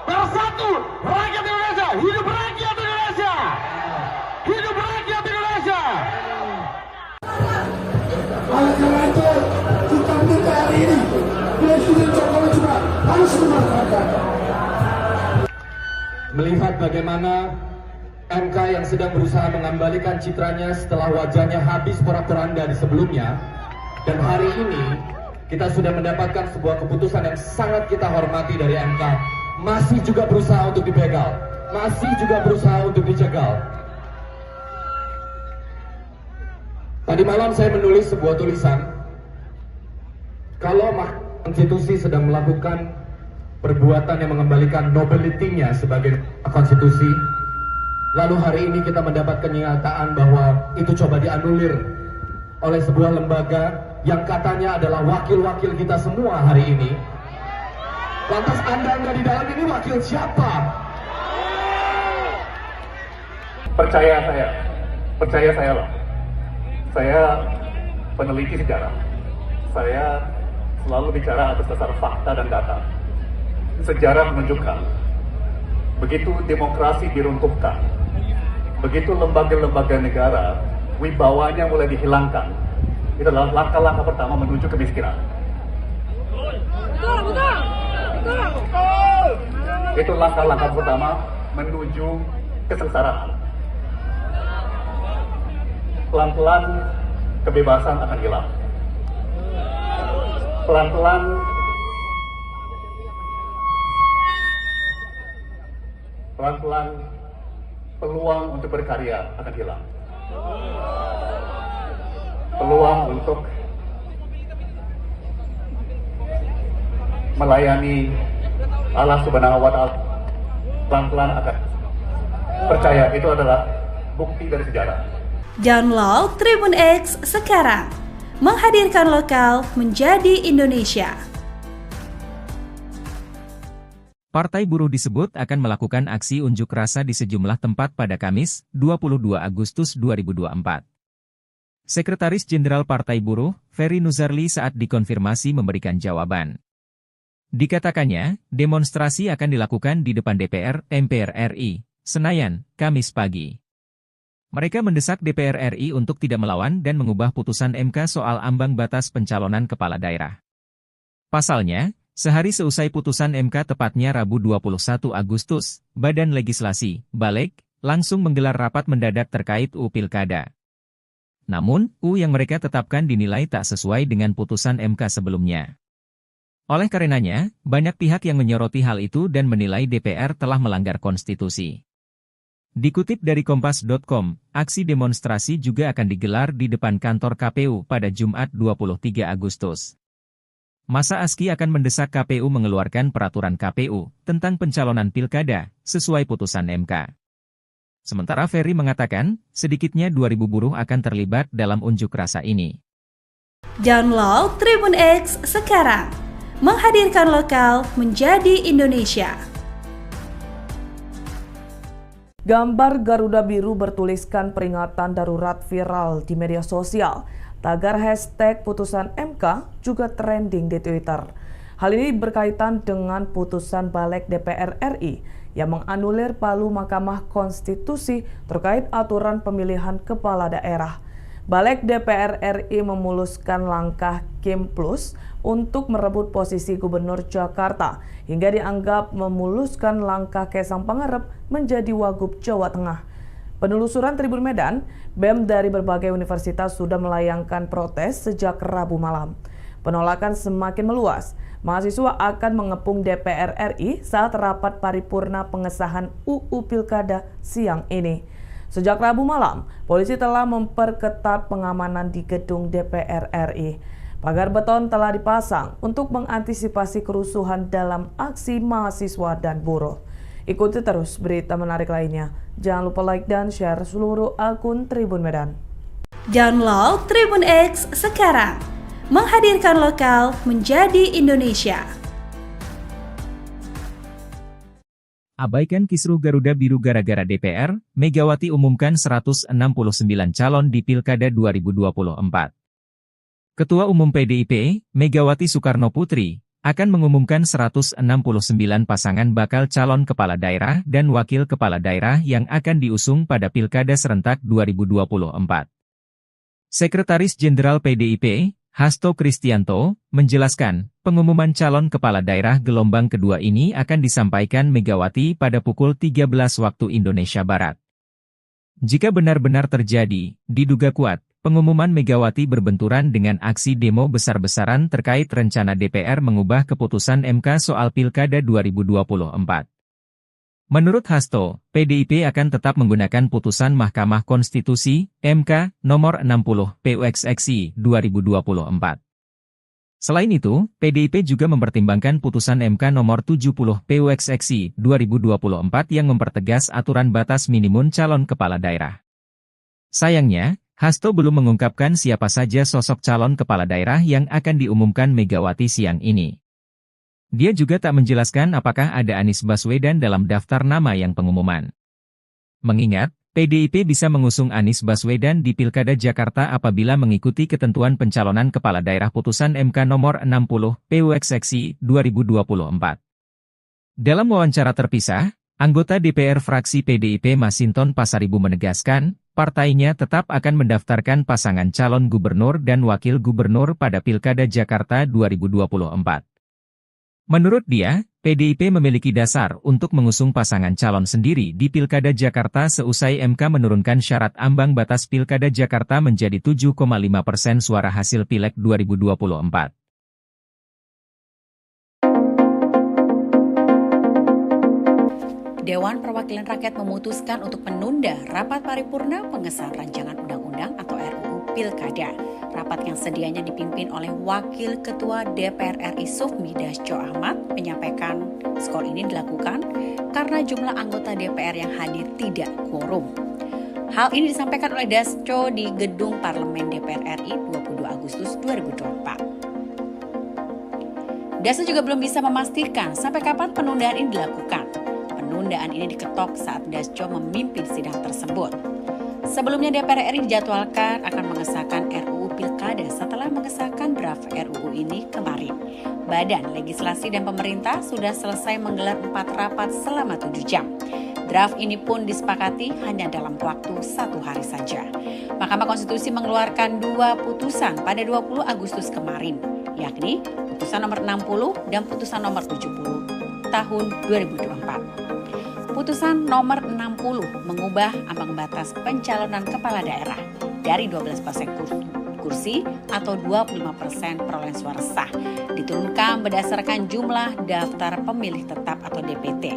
Bersatu, rakyat Indonesia, hidup rakyat Indonesia! Hidup rakyat Indonesia! Oleh karena itu, kita minta hari ini Presiden Jokowi juga harus memanfaatkan. Melihat bagaimana MK yang sedang berusaha mengembalikan citranya setelah wajahnya habis porak-poranda di sebelumnya, dan hari ini kita sudah mendapatkan sebuah keputusan yang sangat kita hormati dari MK, masih juga berusaha untuk dibegal, masih juga berusaha untuk dicegal. Tadi malam saya menulis sebuah tulisan, kalau Mahkamah Konstitusi sedang melakukan perbuatan yang mengembalikan nobility-nya sebagai konstitusi, lalu hari ini kita mendapat kenyataan bahwa itu coba dianulir oleh sebuah lembaga yang katanya adalah wakil-wakil kita semua hari ini. Lantas Anda nggak di dalam ini wakil siapa? Percaya saya loh. Saya peneliti sejarah. Saya selalu bicara atas dasar fakta dan data. Sejarah menunjukkan, begitu demokrasi diruntuhkan, begitu lembaga-lembaga negara wibawanya mulai dihilangkan, itu adalah langkah-langkah pertama menuju kemiskinan. Itu langkah-langkah pertama menuju kesengsaraan. Pelan-pelan kebebasan akan hilang. Pelan-pelan peluang untuk berkarya akan hilang. peluang untuk melayani Allah Subhanahu wa Ta'ala pelan-pelan akan percaya itu adalah bukti dari sejarah. Download Tribun X sekarang, menghadirkan lokal menjadi Indonesia. Partai Buruh disebut akan melakukan aksi unjuk rasa di sejumlah tempat pada Kamis, 22 Agustus 2024. Sekretaris Jenderal Partai Buruh, Ferry Nuzarli saat dikonfirmasi memberikan jawaban. Dikatakannya, demonstrasi akan dilakukan di depan DPR, MPR RI, Senayan, Kamis pagi. Mereka mendesak DPR RI untuk tidak melawan dan mengubah putusan MK soal ambang batas pencalonan kepala daerah. Pasalnya, sehari seusai putusan MK tepatnya Rabu 21 Agustus, Badan Legislasi, Balek, langsung menggelar rapat mendadak terkait UU Pilkada. Namun, UU yang mereka tetapkan dinilai tak sesuai dengan putusan MK sebelumnya. Oleh karenanya, banyak pihak yang menyoroti hal itu dan menilai DPR telah melanggar konstitusi. Dikutip dari Kompas.com, aksi demonstrasi juga akan digelar di depan kantor KPU pada Jumat 23 Agustus. Masa ASKI akan mendesak KPU mengeluarkan peraturan KPU tentang pencalonan pilkada sesuai putusan MK. Sementara Ferry mengatakan, sedikitnya 2.000 buruh akan terlibat dalam unjuk rasa ini. Download Tribun X sekarang, menghadirkan lokal menjadi Indonesia. Gambar Garuda Biru bertuliskan peringatan darurat viral di media sosial. Tagar hashtag putusan MK juga trending di Twitter. Hal ini berkaitan dengan putusan Balek DPR RI yang menganulir palu Mahkamah Konstitusi terkait aturan pemilihan kepala daerah. Balek DPR RI memuluskan langkah Kim Plus untuk merebut posisi Gubernur Jakarta hingga dianggap memuluskan langkah Kaisang Pangarep menjadi Wagub Jawa Tengah. Penelusuran Tribun Medan, BEM dari berbagai universitas sudah melayangkan protes sejak Rabu malam. Penolakan semakin meluas. Mahasiswa akan mengepung DPR RI saat rapat paripurna pengesahan UU Pilkada siang ini. Sejak Rabu malam, polisi telah memperketat pengamanan di gedung DPR RI. Pagar beton telah dipasang untuk mengantisipasi kerusuhan dalam aksi mahasiswa dan buruh. Ikuti terus berita menarik lainnya. Jangan lupa like dan share seluruh akun Tribun Medan. Download Tribun X sekarang, menghadirkan lokal menjadi Indonesia. Abaikan kisruh Garuda Biru gara-gara DPR, Megawati umumkan 169 calon di Pilkada 2024. Ketua Umum PDIP, Megawati Soekarnoputri, akan mengumumkan 169 pasangan bakal calon kepala daerah dan wakil kepala daerah yang akan diusung pada Pilkada serentak 2024. Sekretaris Jenderal PDIP, Hasto Kristianto, menjelaskan, pengumuman calon kepala daerah gelombang kedua ini akan disampaikan Megawati pada pukul 13 waktu Indonesia Barat. Jika benar-benar terjadi, diduga kuat, pengumuman Megawati berbenturan dengan aksi demo besar-besaran terkait rencana DPR mengubah keputusan MK soal Pilkada 2024. Menurut Hasto, PDIP akan tetap menggunakan putusan Mahkamah Konstitusi, MK, nomor 60, PUXXI, 2024. Selain itu, PDIP juga mempertimbangkan putusan MK nomor 70, PUXXI, 2024 yang mempertegas aturan batas minimum calon kepala daerah. Sayangnya, Hasto belum mengungkapkan siapa saja sosok calon kepala daerah yang akan diumumkan Megawati siang ini. Dia juga tak menjelaskan apakah ada Anies Baswedan dalam daftar nama yang pengumuman. Mengingat, PDIP bisa mengusung Anies Baswedan di Pilkada Jakarta apabila mengikuti ketentuan pencalonan kepala daerah putusan MK nomor 60, PUXXI, 2024. Dalam wawancara terpisah, anggota DPR fraksi PDIP Masinton Pasaribu menegaskan, partainya tetap akan mendaftarkan pasangan calon gubernur dan wakil gubernur pada Pilkada Jakarta 2024. Menurut dia, PDIP memiliki dasar untuk mengusung pasangan calon sendiri di Pilkada Jakarta seusai MK menurunkan syarat ambang batas Pilkada Jakarta menjadi 7,5% suara hasil Pileg 2024. Dewan Perwakilan Rakyat memutuskan untuk menunda rapat paripurna pengesahan rancangan undang-undang atau RUU Pilkada. Rapat yang sedianya dipimpin oleh Wakil Ketua DPR RI Sufmi Dasko Ahmad menyampaikan skor ini dilakukan karena jumlah anggota DPR yang hadir tidak quorum. Hal ini disampaikan oleh Dasko di Gedung Parlemen DPR RI 22 Agustus 2024. Dasko juga belum bisa memastikan sampai kapan penundaan ini dilakukan. Penundaan ini diketok saat Dasko memimpin sidang tersebut. Sebelumnya DPR RI dijadwalkan akan mengesahkan RUU Pilkada setelah mengesahkan draft RUU ini kemarin. Badan Legislasi dan Pemerintah sudah selesai menggelar 4 rapat selama 7 jam. Draft ini pun disepakati hanya dalam waktu 1 hari saja. Mahkamah Konstitusi mengeluarkan 2 putusan pada 20 Agustus kemarin, yakni putusan nomor 60 dan putusan nomor 70 tahun 2024. Putusan nomor 60 mengubah ambang batas pencalonan kepala daerah dari 12% kursi atau 25% perolehan suara sah diturunkan berdasarkan jumlah daftar pemilih tetap atau DPT.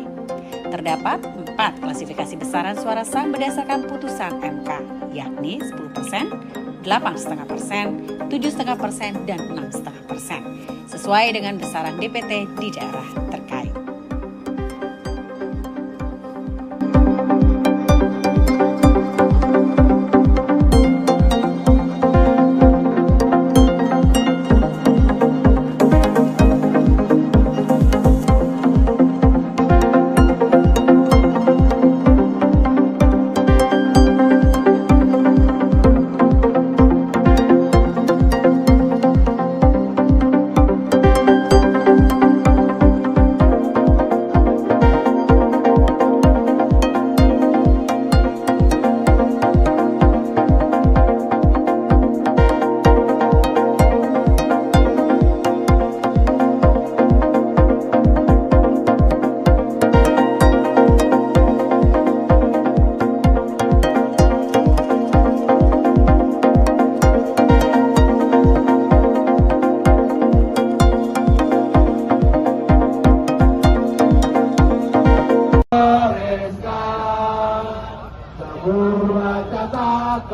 Terdapat 4 klasifikasi besaran suara sah berdasarkan putusan MK, yakni 10%, 8,5%, 7,5%, dan 6,5%, sesuai dengan besaran DPT di daerah terkait.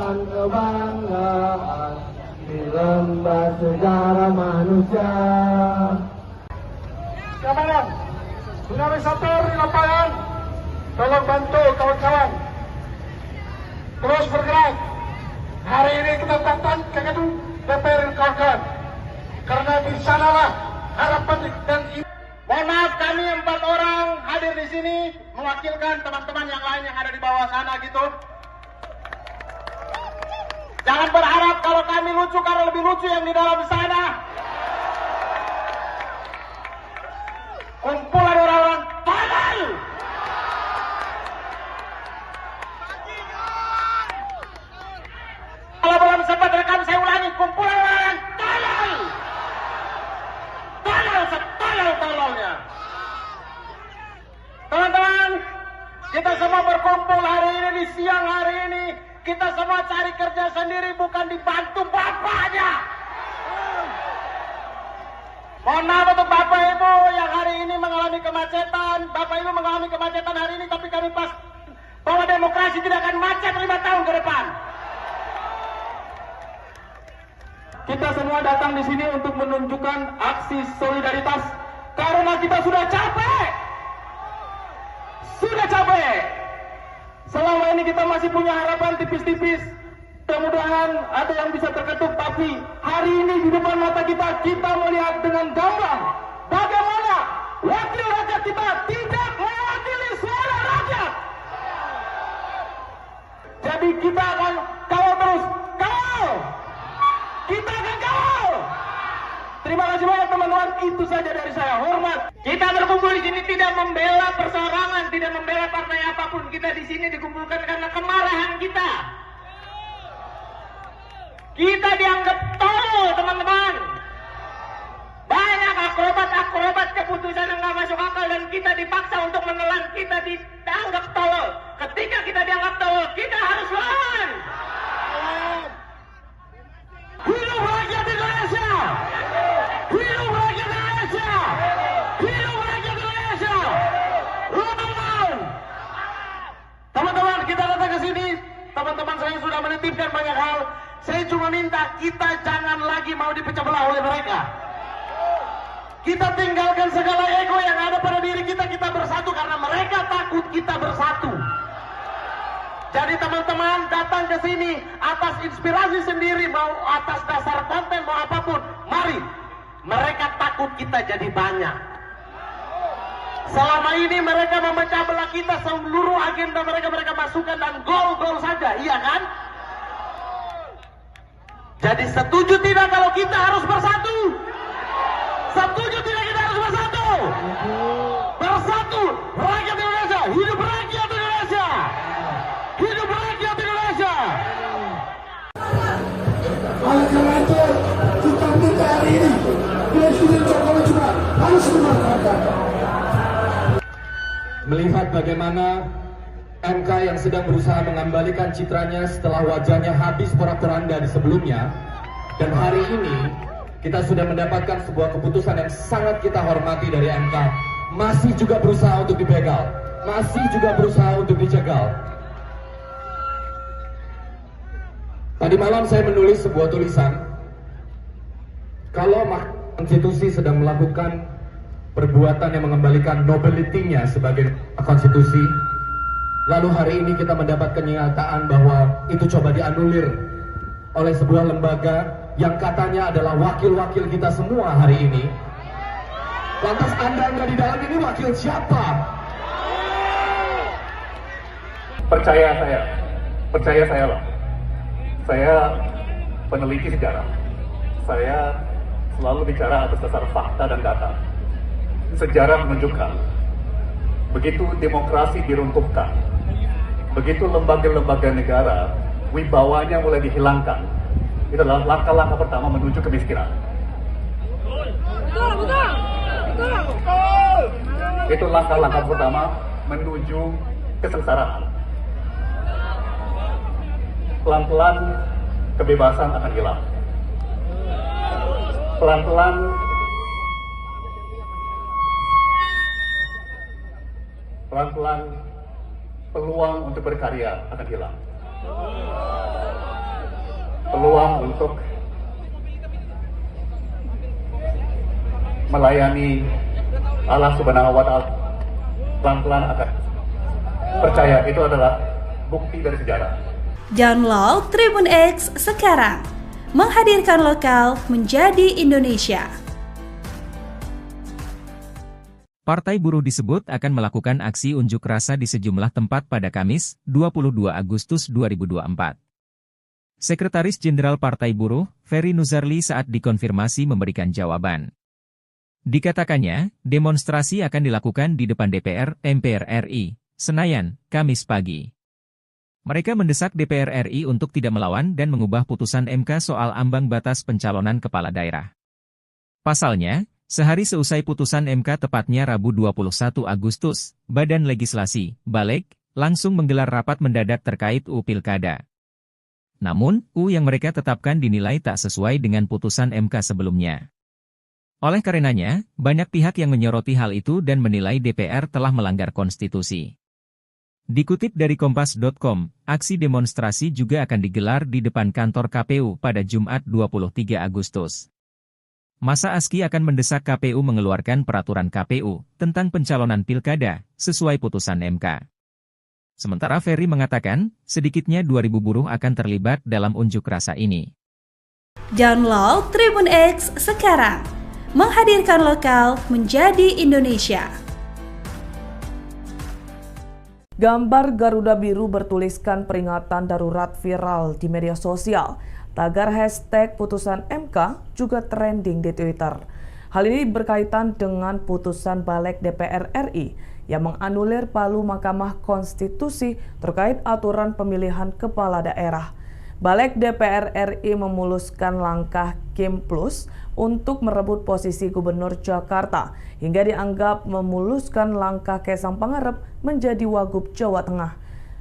Kebanggaan di lembar sejarah manusia. Kawan, tsunami satur di lapangan, tolong bantu kawan-kawan. Terus bergerak. Hari ini kita datang ke gedung DPR kawan-kawan, karena di sanalah harapan dan mohon maaf, kami 4 orang hadir di sini mewakilkan teman-teman yang lain yang ada di bawah sana gitu. Jangan berharap kalau kami lucu karena lebih lucu yang di dalam sana. Kumpulan orang-orang tolol. Kalau belum sempat rekam saya ulangi, kumpulan orang tolol. Tolol setolol-tololnya. Teman-teman, kita semua berkumpul hari ini di siang hari ini. Kita semua cari kerja sendiri, bukan dibantu bapaknya. Mohon maaf untuk Bapak Ibu yang hari ini mengalami kemacetan. Bapak Ibu mengalami kemacetan hari ini, tapi kami pas bahwa demokrasi tidak akan macet 5 tahun ke depan. Kita semua datang di sini untuk menunjukkan aksi solidaritas karena kita sudah capek. Sudah capek. Selama ini kita masih punya harapan tipis-tipis. Mudah-mudahan ada yang bisa terketuk, tapi hari ini di depan mata kita melihat dengan gamblang bagaimana wakil rakyat kita tidak mewakili suara rakyat. Jadi kita akan kawal terus, kawal. Kita akan kawal. Terima kasih banyak teman-teman, itu saja dari saya. Hormat. Kita berkumpul di sini tidak membela perseorangan, tidak membela partai apapun. Kita di sini dikumpulkan karena kemarahan kita. Kita dianggap tolol, teman-teman. Banyak akrobat keputusan yang nggak masuk akal dan kita dipaksa untuk menelan. Kita dianggap tolol. Ketika kita dianggap tolol, kita harus lawan. Hidup rakyat Indonesia! Hidup rakyat Indonesia! Hidup rakyat Indonesia! Lawan! menertibkan banyak hal. Saya cuma minta kita jangan lagi mau dipecah belah oleh mereka. Kita tinggalkan segala ego yang ada pada diri kita, kita bersatu karena mereka takut kita bersatu. Jadi teman-teman datang ke sini atas inspirasi sendiri, mau atas dasar konten, mau apapun, mari. Mereka takut kita jadi banyak. Selama ini mereka memecah belah kita, seluruh agenda mereka masukkan dan gol-gol saja, iya kan? Jadi setuju tidak kalau kita harus bersatu? Setuju tidak kita harus bersatu? Bersatu, rakyat Indonesia, hidup rakyat Indonesia! Hidup rakyat Indonesia! Oleh karena itu, kita minta hari ini Presiden Jokowi juga harus memanfaatkan. Melihat bagaimana MK yang sedang berusaha mengembalikan citranya setelah wajahnya habis porak-poranda di sebelumnya, dan hari ini kita sudah mendapatkan sebuah keputusan yang sangat kita hormati dari MK, masih juga berusaha untuk dibegal, masih juga berusaha untuk dicegal. Tadi malam saya menulis sebuah tulisan, kalau Mahkamah Konstitusi sedang melakukan perbuatan yang mengembalikan nobility-nya sebagai konstitusi, lalu hari ini kita mendapat kenyataan bahwa itu coba dianulir oleh sebuah lembaga yang katanya adalah wakil-wakil kita semua hari ini. Lantas Anda nggak di dalam ini wakil siapa? Percaya saya loh. Saya peneliti sejarah. Saya selalu bicara atas dasar fakta dan data. Sejarah menunjukkan, begitu demokrasi diruntuhkan, begitu lembaga-lembaga negara wibawanya mulai dihilangkan, itu adalah langkah-langkah pertama menuju kemiskinan. Itu langkah-langkah pertama menuju kesengsaraan. Pelan-pelan kebebasan akan hilang. Pelan-pelan peluang untuk berkarya akan hilang. Peluang untuk melayani Allah Subhanahu wa Ta'ala pelan-pelan akan. Percaya, itu adalah bukti dari sejarah. Download Tribun X sekarang, menghadirkan lokal menjadi Indonesia. Partai Buruh disebut akan melakukan aksi unjuk rasa di sejumlah tempat pada Kamis, 22 Agustus 2024. Sekretaris Jenderal Partai Buruh, Ferry Nuzarli saat dikonfirmasi memberikan jawaban. Dikatakannya, demonstrasi akan dilakukan di depan DPR, MPR RI, Senayan, Kamis pagi. Mereka mendesak DPR RI untuk tidak melawan dan mengubah putusan MK soal ambang batas pencalonan kepala daerah. Pasalnya, sehari seusai putusan MK tepatnya Rabu 21 Agustus, Badan Legislasi, Balek, langsung menggelar rapat mendadak terkait UU Pilkada. Namun, UU yang mereka tetapkan dinilai tak sesuai dengan putusan MK sebelumnya. Oleh karenanya, banyak pihak yang menyoroti hal itu dan menilai DPR telah melanggar konstitusi. Dikutip dari Kompas.com, aksi demonstrasi juga akan digelar di depan kantor KPU pada Jumat 23 Agustus. Masa ASKI akan mendesak KPU mengeluarkan peraturan KPU tentang pencalonan pilkada sesuai putusan MK. Sementara Ferry mengatakan, sedikitnya 2.000 buruh akan terlibat dalam unjuk rasa ini. Download Tribun X sekarang, menghadirkan lokal menjadi Indonesia. Gambar Garuda Biru bertuliskan peringatan darurat viral di media sosial. Tagar hashtag putusan MK juga trending di Twitter. Hal ini berkaitan dengan putusan Balek DPR RI yang menganulir palu Mahkamah Konstitusi terkait aturan pemilihan kepala daerah. Balek DPR RI memuluskan langkah Kim Plus untuk merebut posisi Gubernur Jakarta hingga dianggap memuluskan langkah Kaisang Pangarep menjadi Wagub Jawa Tengah.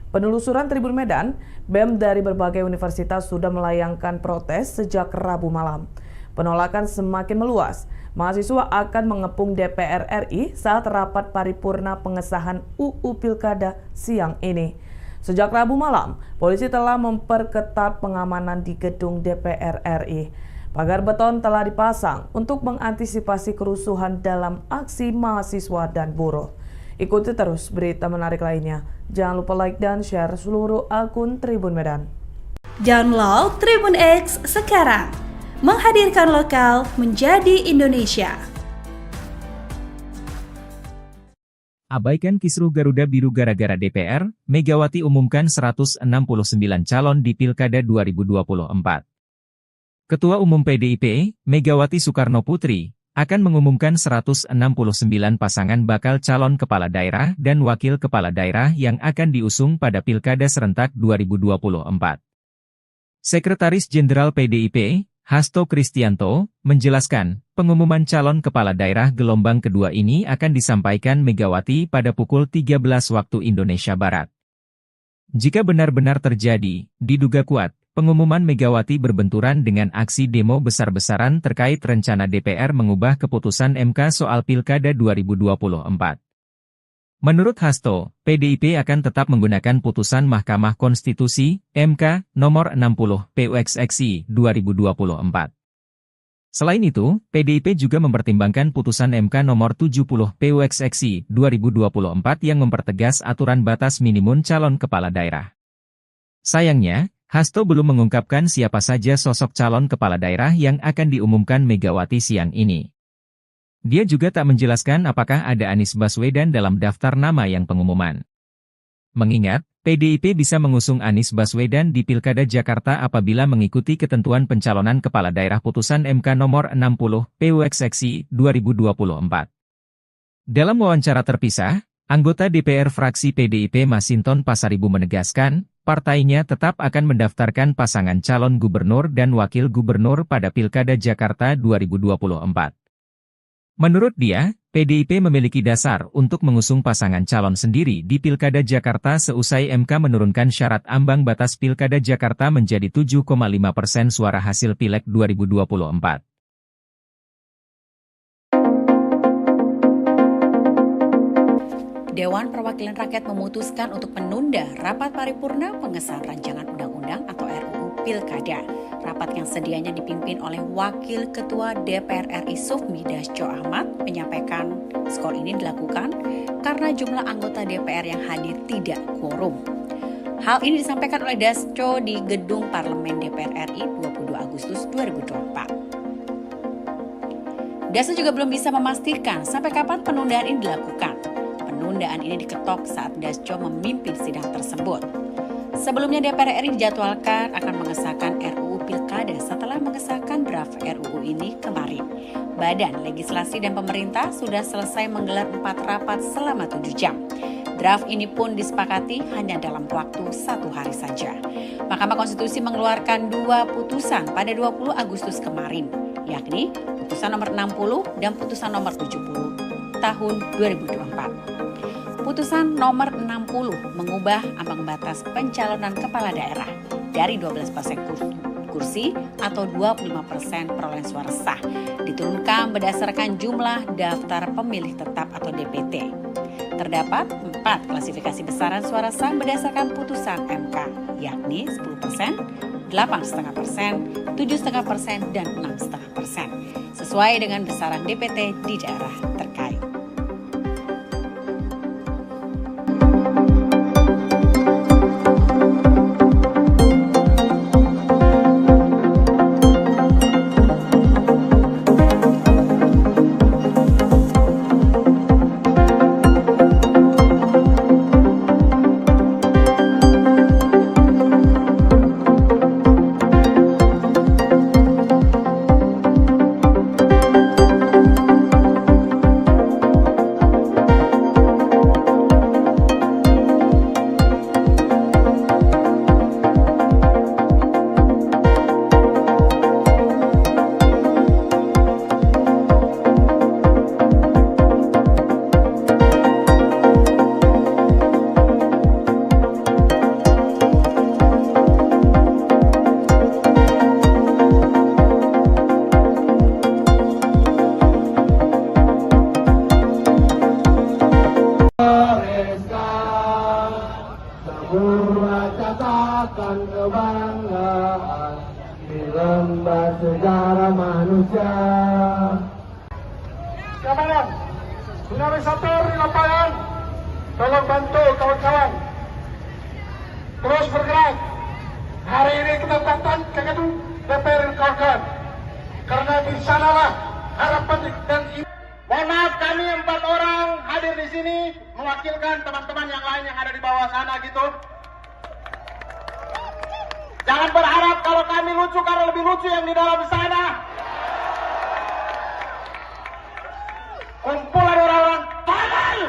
Penelusuran Tribun Medan, BEM dari berbagai universitas sudah melayangkan protes sejak Rabu malam. Penolakan semakin meluas. Mahasiswa akan mengepung DPR RI saat rapat paripurna pengesahan UU Pilkada siang ini. Sejak Rabu malam, polisi telah memperketat pengamanan di gedung DPR RI. Pagar beton telah dipasang untuk mengantisipasi kerusuhan dalam aksi mahasiswa dan buruh. Ikuti terus berita menarik lainnya. Jangan lupa like dan share seluruh akun Tribun Medan. Download Tribun X sekarang, menghadirkan lokal menjadi Indonesia. Abaikan kisruh Garuda Biru gara-gara DPR, Megawati umumkan 169 calon di Pilkada 2024. Ketua Umum PDIP, Megawati Soekarno Putri, akan mengumumkan 169 pasangan bakal calon kepala daerah dan wakil kepala daerah yang akan diusung pada Pilkada serentak 2024. Sekretaris Jenderal PDIP, Hasto Kristianto, menjelaskan, pengumuman calon kepala daerah gelombang kedua ini akan disampaikan Megawati pada pukul 13 waktu Indonesia Barat. Jika benar-benar terjadi, diduga kuat, pengumuman Megawati berbenturan dengan aksi demo besar-besaran terkait rencana DPR mengubah keputusan MK soal Pilkada 2024. Menurut Hasto, PDIP akan tetap menggunakan putusan Mahkamah Konstitusi, MK, nomor 60, PUXXI, 2024. Selain itu, PDIP juga mempertimbangkan putusan MK nomor 70, PUXXI, 2024 yang mempertegas aturan batas minimum calon kepala daerah. Sayangnya, Hasto belum mengungkapkan siapa saja sosok calon kepala daerah yang akan diumumkan Megawati siang ini. Dia juga tak menjelaskan apakah ada Anies Baswedan dalam daftar nama yang pengumuman. Mengingat, PDIP bisa mengusung Anies Baswedan di Pilkada Jakarta apabila mengikuti ketentuan pencalonan kepala daerah putusan MK nomor 60, PUXXI, 2024. Dalam wawancara terpisah, anggota DPR fraksi PDIP Masinton Pasaribu menegaskan, partainya tetap akan mendaftarkan pasangan calon gubernur dan wakil gubernur pada Pilkada Jakarta 2024. Menurut dia, PDIP memiliki dasar untuk mengusung pasangan calon sendiri di Pilkada Jakarta seusai MK menurunkan syarat ambang batas Pilkada Jakarta menjadi 7,5% suara hasil Pileg 2024. Dewan Perwakilan Rakyat memutuskan untuk menunda rapat paripurna pengesahan rancangan undang-undang atau RUU Pilkada. Rapat yang sedianya dipimpin oleh Wakil Ketua DPR RI Sufmi Dasko Ahmad menyampaikan skor ini dilakukan karena jumlah anggota DPR yang hadir tidak quorum. Hal ini disampaikan oleh Dasko di Gedung Parlemen DPR RI 22 Agustus 2024. Dasko juga belum bisa memastikan sampai kapan penundaan ini dilakukan. Penundaan ini diketok saat Dasko memimpin sidang tersebut. Sebelumnya DPR RI dijadwalkan akan mengesahkan RUU Pilkada setelah mengesahkan draft RUU ini kemarin. Badan Legislasi dan Pemerintah sudah selesai menggelar 4 rapat selama 7 jam. Draft ini pun disepakati hanya dalam waktu 1 hari saja. Mahkamah Konstitusi mengeluarkan 2 putusan pada 20 Agustus kemarin, yakni putusan nomor 60 dan putusan nomor 70 tahun 2024. Putusan nomor 60 mengubah ambang batas pencalonan kepala daerah dari 12% kursi atau 25% perolehan suara sah diturunkan berdasarkan jumlah daftar pemilih tetap atau DPT. Terdapat 4 klasifikasi besaran suara sah berdasarkan putusan MK, yakni 10%, 8,5%, 7,5%, dan 6,5%, sesuai dengan besaran DPT di daerah terkait. akan kebanggaan di lembah sejarah manusia. Keamanan, dinamisator di lapangan, tolong bantu kawan-kawan. Terus bergerak. Hari ini kita datang ke gedung DPR kawan-kawan. Karena di sanalah harapan dan Mohon maaf, kami 4 orang hadir di sini mewakilkan teman-teman yang lain yang ada di bawah sana gitu. Jangan berharap kalau kami lucu karena lebih lucu yang di dalam sana. Kumpulan orang-orang tolol.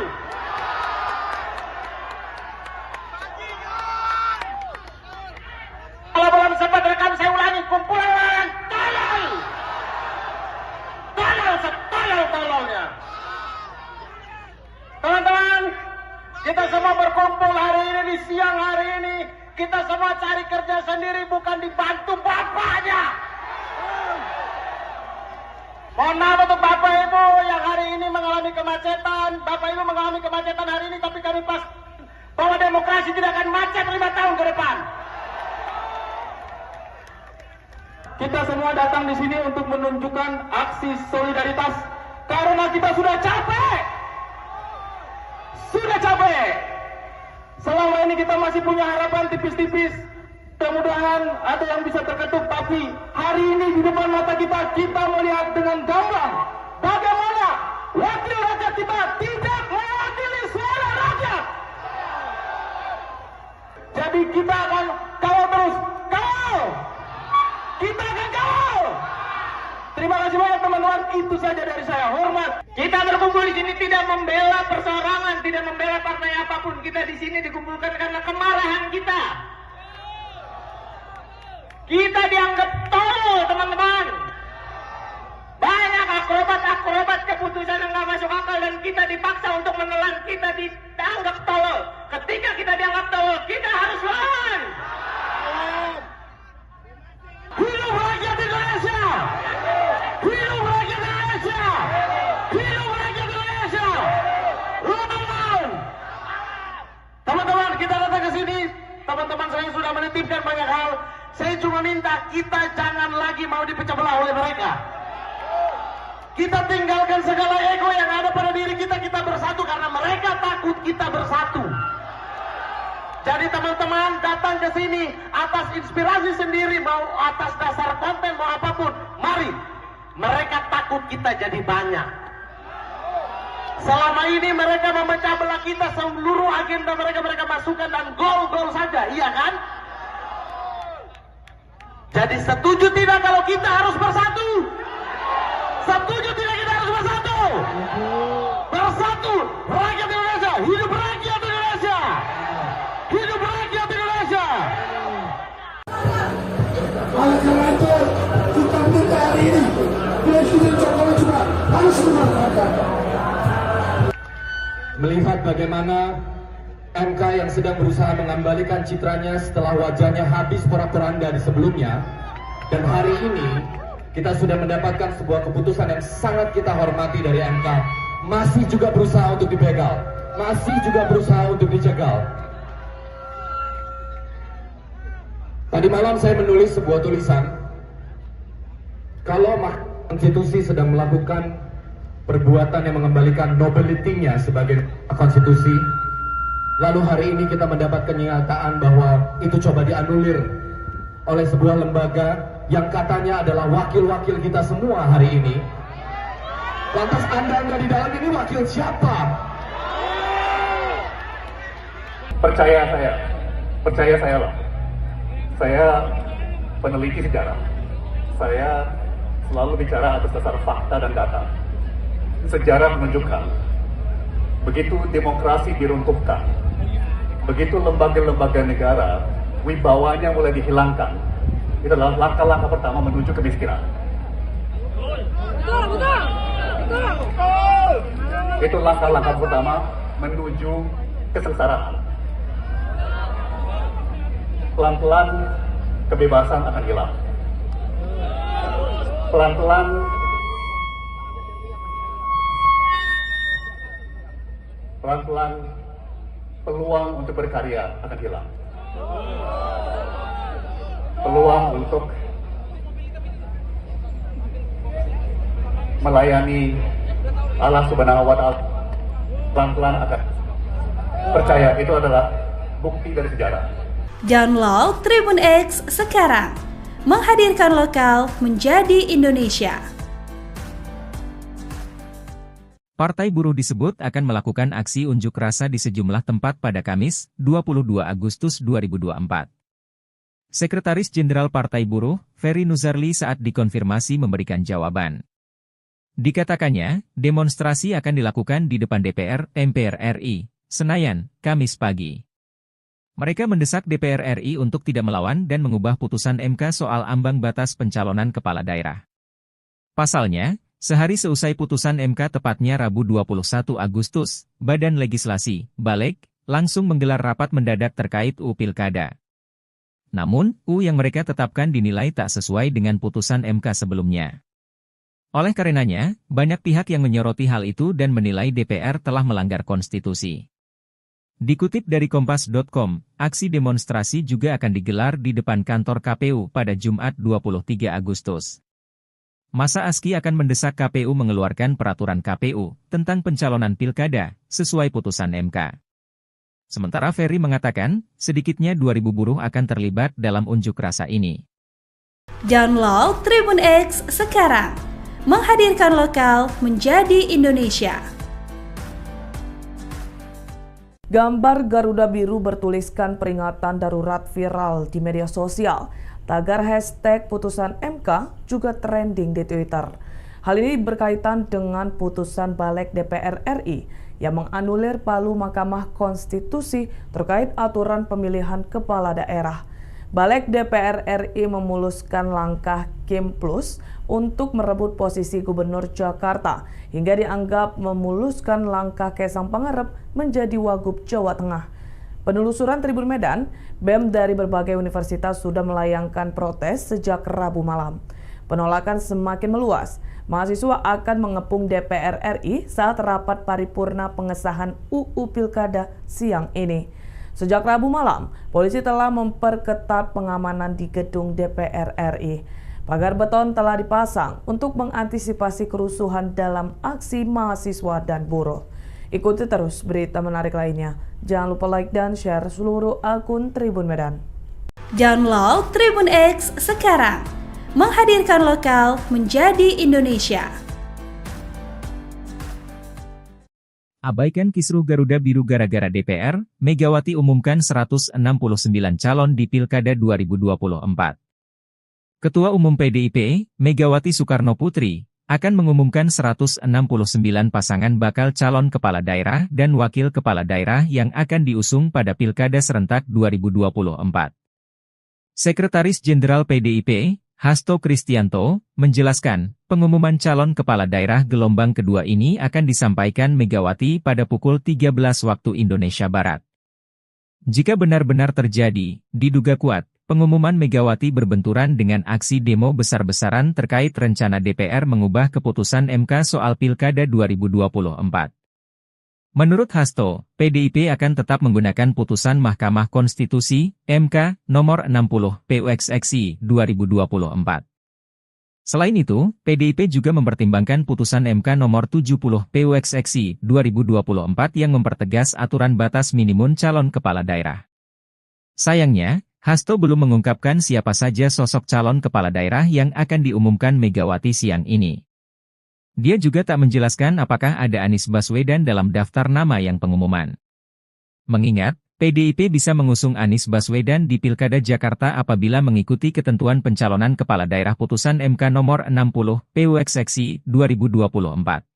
Kalau belum sempat rekam saya ulangi, kumpulan orang tolol. Tolol setolol-tololnya. Teman-teman, kita semua berkumpul hari ini di siang hari ini. Kita semua cari kerja sendiri, bukan dibantu bapaknya. Mohon maaf untuk bapak ibu yang hari ini mengalami kemacetan. Bapak ibu mengalami kemacetan hari ini, tapi kami pas bahwa demokrasi tidak akan macet 5 tahun ke depan. Kita semua datang di sini untuk menunjukkan aksi solidaritas karena kita sudah capek. Sudah capek. Selama ini kita masih punya harapan tipis-tipis. Mudah-mudahan ada yang bisa terketuk, tapi hari ini di depan mata kita melihat dengan gamblang bagaimana wakil rakyat kita tidak mewakili suara rakyat. Jadi kita akan kawal terus. Kawal! Kita akan kawal! Terima kasih banyak teman-teman, itu saja dari saya. Hormat. Kita berkumpul di sini tidak membela perseorangan, tidak membela partai apapun. Kita di sini dikumpulkan karena kemarahan kita. Kita dianggap tolol, teman-teman. Banyak akrobat keputusan yang nggak masuk akal dan kita dipaksa untuk menelan. Kita dianggap tolol. Ketika kita dianggap tolol, kita harus lawan. Hidup rakyat Indonesia! Hidup rakyat Indonesia! Hidup rakyat Indonesia! Lawan! Teman-teman, kita datang ke sini. Teman-teman saya sudah menitipkan banyak hal. Saya cuma minta kita jangan lagi mau dipecah belah oleh mereka. Kita tinggalkan segala ego yang ada pada diri kita. Kita bersatu karena mereka takut kita bersatu. Jadi teman-teman datang ke sini atas inspirasi sendiri, mau atas dasar konten, mau apapun. Mari. Mereka takut kita jadi banyak. Selama ini mereka memecah belah kita, seluruh agenda mereka masukkan dan gol-gol saja, iya kan? Jadi setuju tidak kalau kita harus bersatu? Setuju tidak kita harus bersatu? Bersatu, rakyat Indonesia, hidup rakyat Indonesia! Hidup rakyat Indonesia! Oleh karena itu, kita minta hari ini Presiden Jokowi juga harus memanfaatkan. Melihat bagaimana MK yang sedang berusaha mengembalikan citranya setelah wajahnya habis porak-poranda di sebelumnya, dan hari ini kita sudah mendapatkan sebuah keputusan yang sangat kita hormati dari MK, masih juga berusaha untuk dibegal, masih juga berusaha untuk dicegal. Tadi malam saya menulis sebuah tulisan, kalau Mahkamah Konstitusi sedang melakukan perbuatan yang mengembalikan nobility-nya sebagai konstitusi, lalu hari ini kita mendapat kenyataan bahwa itu coba dianulir oleh sebuah lembaga yang katanya adalah wakil-wakil kita semua hari ini. Lantas Anda di dalam ini wakil siapa? Percaya saya loh. Saya peneliti sejarah. Saya selalu bicara atas dasar fakta dan data. Sejarah menunjukkan begitu demokrasi diruntuhkan, begitu lembaga-lembaga negara wibawanya mulai dihilangkan, itu adalah langkah-langkah pertama menuju kemiskinan. Itu langkah-langkah pertama menuju kesengsaraan. Pelan-pelan kebebasan akan hilang. Pelan-pelan peluang untuk berkarya akan hilang. peluang untuk melayani Allah Subhanahu wa Ta'ala pelan-pelan akan percaya itu adalah bukti dari sejarah. Download Tribun X sekarang, menghadirkan lokal menjadi Indonesia. Partai Buruh disebut akan melakukan aksi unjuk rasa di sejumlah tempat pada Kamis, 22 Agustus 2024. Sekretaris Jenderal Partai Buruh, Ferry Nuzarli saat dikonfirmasi memberikan jawaban. Dikatakannya, demonstrasi akan dilakukan di depan DPR, MPR RI, Senayan, Kamis pagi. Mereka mendesak DPR RI untuk tidak melawan dan mengubah putusan MK soal ambang batas pencalonan kepala daerah. Pasalnya, sehari seusai putusan MK tepatnya Rabu 21 Agustus, Badan Legislasi, Balek, langsung menggelar rapat mendadak terkait UU Pilkada. Namun, UU yang mereka tetapkan dinilai tak sesuai dengan putusan MK sebelumnya. Oleh karenanya, banyak pihak yang menyoroti hal itu dan menilai DPR telah melanggar konstitusi. Dikutip dari Kompas.com, aksi demonstrasi juga akan digelar di depan kantor KPU pada Jumat 23 Agustus. Masa ASKI akan mendesak KPU mengeluarkan peraturan KPU tentang pencalonan pilkada sesuai putusan MK. Sementara Ferry mengatakan, sedikitnya 2.000 buruh akan terlibat dalam unjuk rasa ini. Download Tribun X sekarang, menghadirkan lokal menjadi Indonesia. Gambar Garuda Biru bertuliskan peringatan darurat viral di media sosial. Tagar hashtag putusan MK juga trending di Twitter. Hal ini berkaitan dengan putusan Balek DPR RI yang menganulir palu Mahkamah Konstitusi terkait aturan pemilihan kepala daerah. Balek DPR RI memuluskan langkah Kim Plus untuk merebut posisi Gubernur Jakarta hingga dianggap memuluskan langkah Kaisang Pangarep menjadi Wagub Jawa Tengah. Penelusuran Tribun Medan, BEM dari berbagai universitas sudah melayangkan protes sejak Rabu malam. Penolakan semakin meluas. Mahasiswa akan mengepung DPR RI saat rapat paripurna pengesahan UU Pilkada siang ini. Sejak Rabu malam, polisi telah memperketat pengamanan di gedung DPR RI. Pagar beton telah dipasang untuk mengantisipasi kerusuhan dalam aksi mahasiswa dan buruh. Ikuti terus berita menarik lainnya. Jangan lupa like dan share seluruh akun Tribun Medan. Download Tribun X sekarang, menghadirkan lokal menjadi Indonesia. Abaikan kisruh Garuda Biru gara-gara DPR, Megawati umumkan 169 calon di Pilkada 2024. Ketua Umum PDIP, Megawati Soekarno Putri, akan mengumumkan 169 pasangan bakal calon kepala daerah dan wakil kepala daerah yang akan diusung pada Pilkada serentak 2024. Sekretaris Jenderal PDIP, Hasto Kristianto, menjelaskan, pengumuman calon kepala daerah gelombang kedua ini akan disampaikan Megawati pada pukul 13 waktu Indonesia Barat. Jika benar-benar terjadi, diduga kuat, pengumuman Megawati berbenturan dengan aksi demo besar-besaran terkait rencana DPR mengubah keputusan MK soal Pilkada 2024. Menurut Hasto, PDIP akan tetap menggunakan putusan Mahkamah Konstitusi, MK, nomor 60, PUXXI, 2024. Selain itu, PDIP juga mempertimbangkan putusan MK nomor 70, PUXXI, 2024 yang mempertegas aturan batas minimum calon kepala daerah. Sayangnya, Hasto belum mengungkapkan siapa saja sosok calon kepala daerah yang akan diumumkan Megawati siang ini. Dia juga tak menjelaskan apakah ada Anies Baswedan dalam daftar nama yang pengumuman. Mengingat, PDIP bisa mengusung Anies Baswedan di Pilkada Jakarta apabila mengikuti ketentuan pencalonan kepala daerah putusan MK nomor 60, PUXXI, 2024.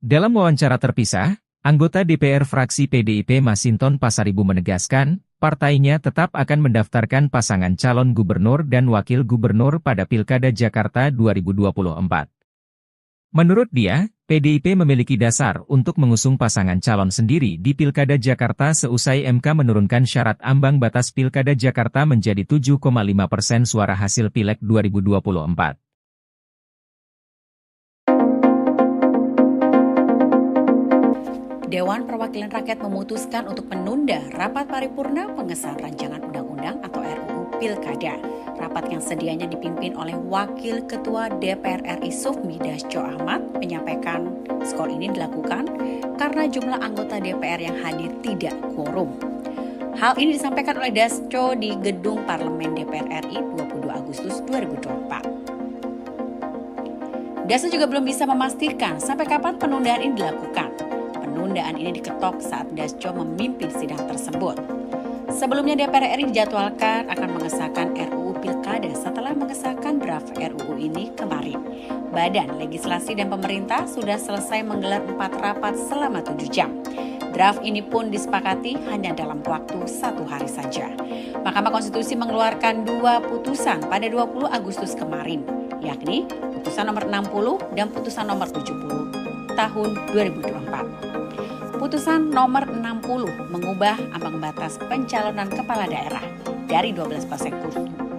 Dalam wawancara terpisah, anggota DPR fraksi PDIP Masinton Pasaribu menegaskan, partainya tetap akan mendaftarkan pasangan calon gubernur dan wakil gubernur pada Pilkada Jakarta 2024. Menurut dia, PDIP memiliki dasar untuk mengusung pasangan calon sendiri di Pilkada Jakarta seusai MK menurunkan syarat ambang batas Pilkada Jakarta menjadi 7,5% suara hasil Pileg 2024. Dewan Perwakilan Rakyat memutuskan untuk menunda rapat paripurna pengesahan rancangan undang-undang Undang-Undang atau RUU Pilkada. Rapat yang sedianya dipimpin oleh Wakil Ketua DPR RI Sufmi Dasko Ahmad menyampaikan skor ini dilakukan karena jumlah anggota DPR yang hadir tidak quorum. Hal ini disampaikan oleh Dasko di Gedung Parlemen DPR RI 22 Agustus 2024. Dasko juga belum bisa memastikan sampai kapan penundaan ini dilakukan. Penundaan ini diketok saat Dasko memimpin sidang tersebut. Sebelumnya DPR RI dijadwalkan akan mengesahkan RUU Pilkada setelah mengesahkan draft RUU ini kemarin. Badan Legislasi dan Pemerintah sudah selesai menggelar 4 rapat selama 7 jam. Draft ini pun disepakati hanya dalam waktu 1 hari saja. Mahkamah Konstitusi mengeluarkan 2 putusan pada 20 Agustus kemarin, yakni putusan nomor 60 dan putusan nomor 70 tahun 2024. Putusan nomor 60 mengubah ambang batas pencalonan kepala daerah dari 12%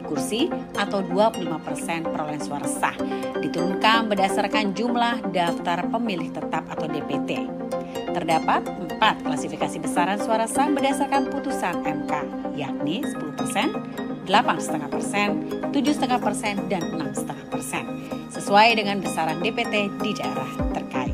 kursi atau 25% perolehan suara sah diturunkan berdasarkan jumlah daftar pemilih tetap atau DPT. Terdapat 4 klasifikasi besaran suara sah berdasarkan putusan MK, yakni 10%, 8,5%, 7,5%, dan 6,5%, sesuai dengan besaran DPT di daerah terkait.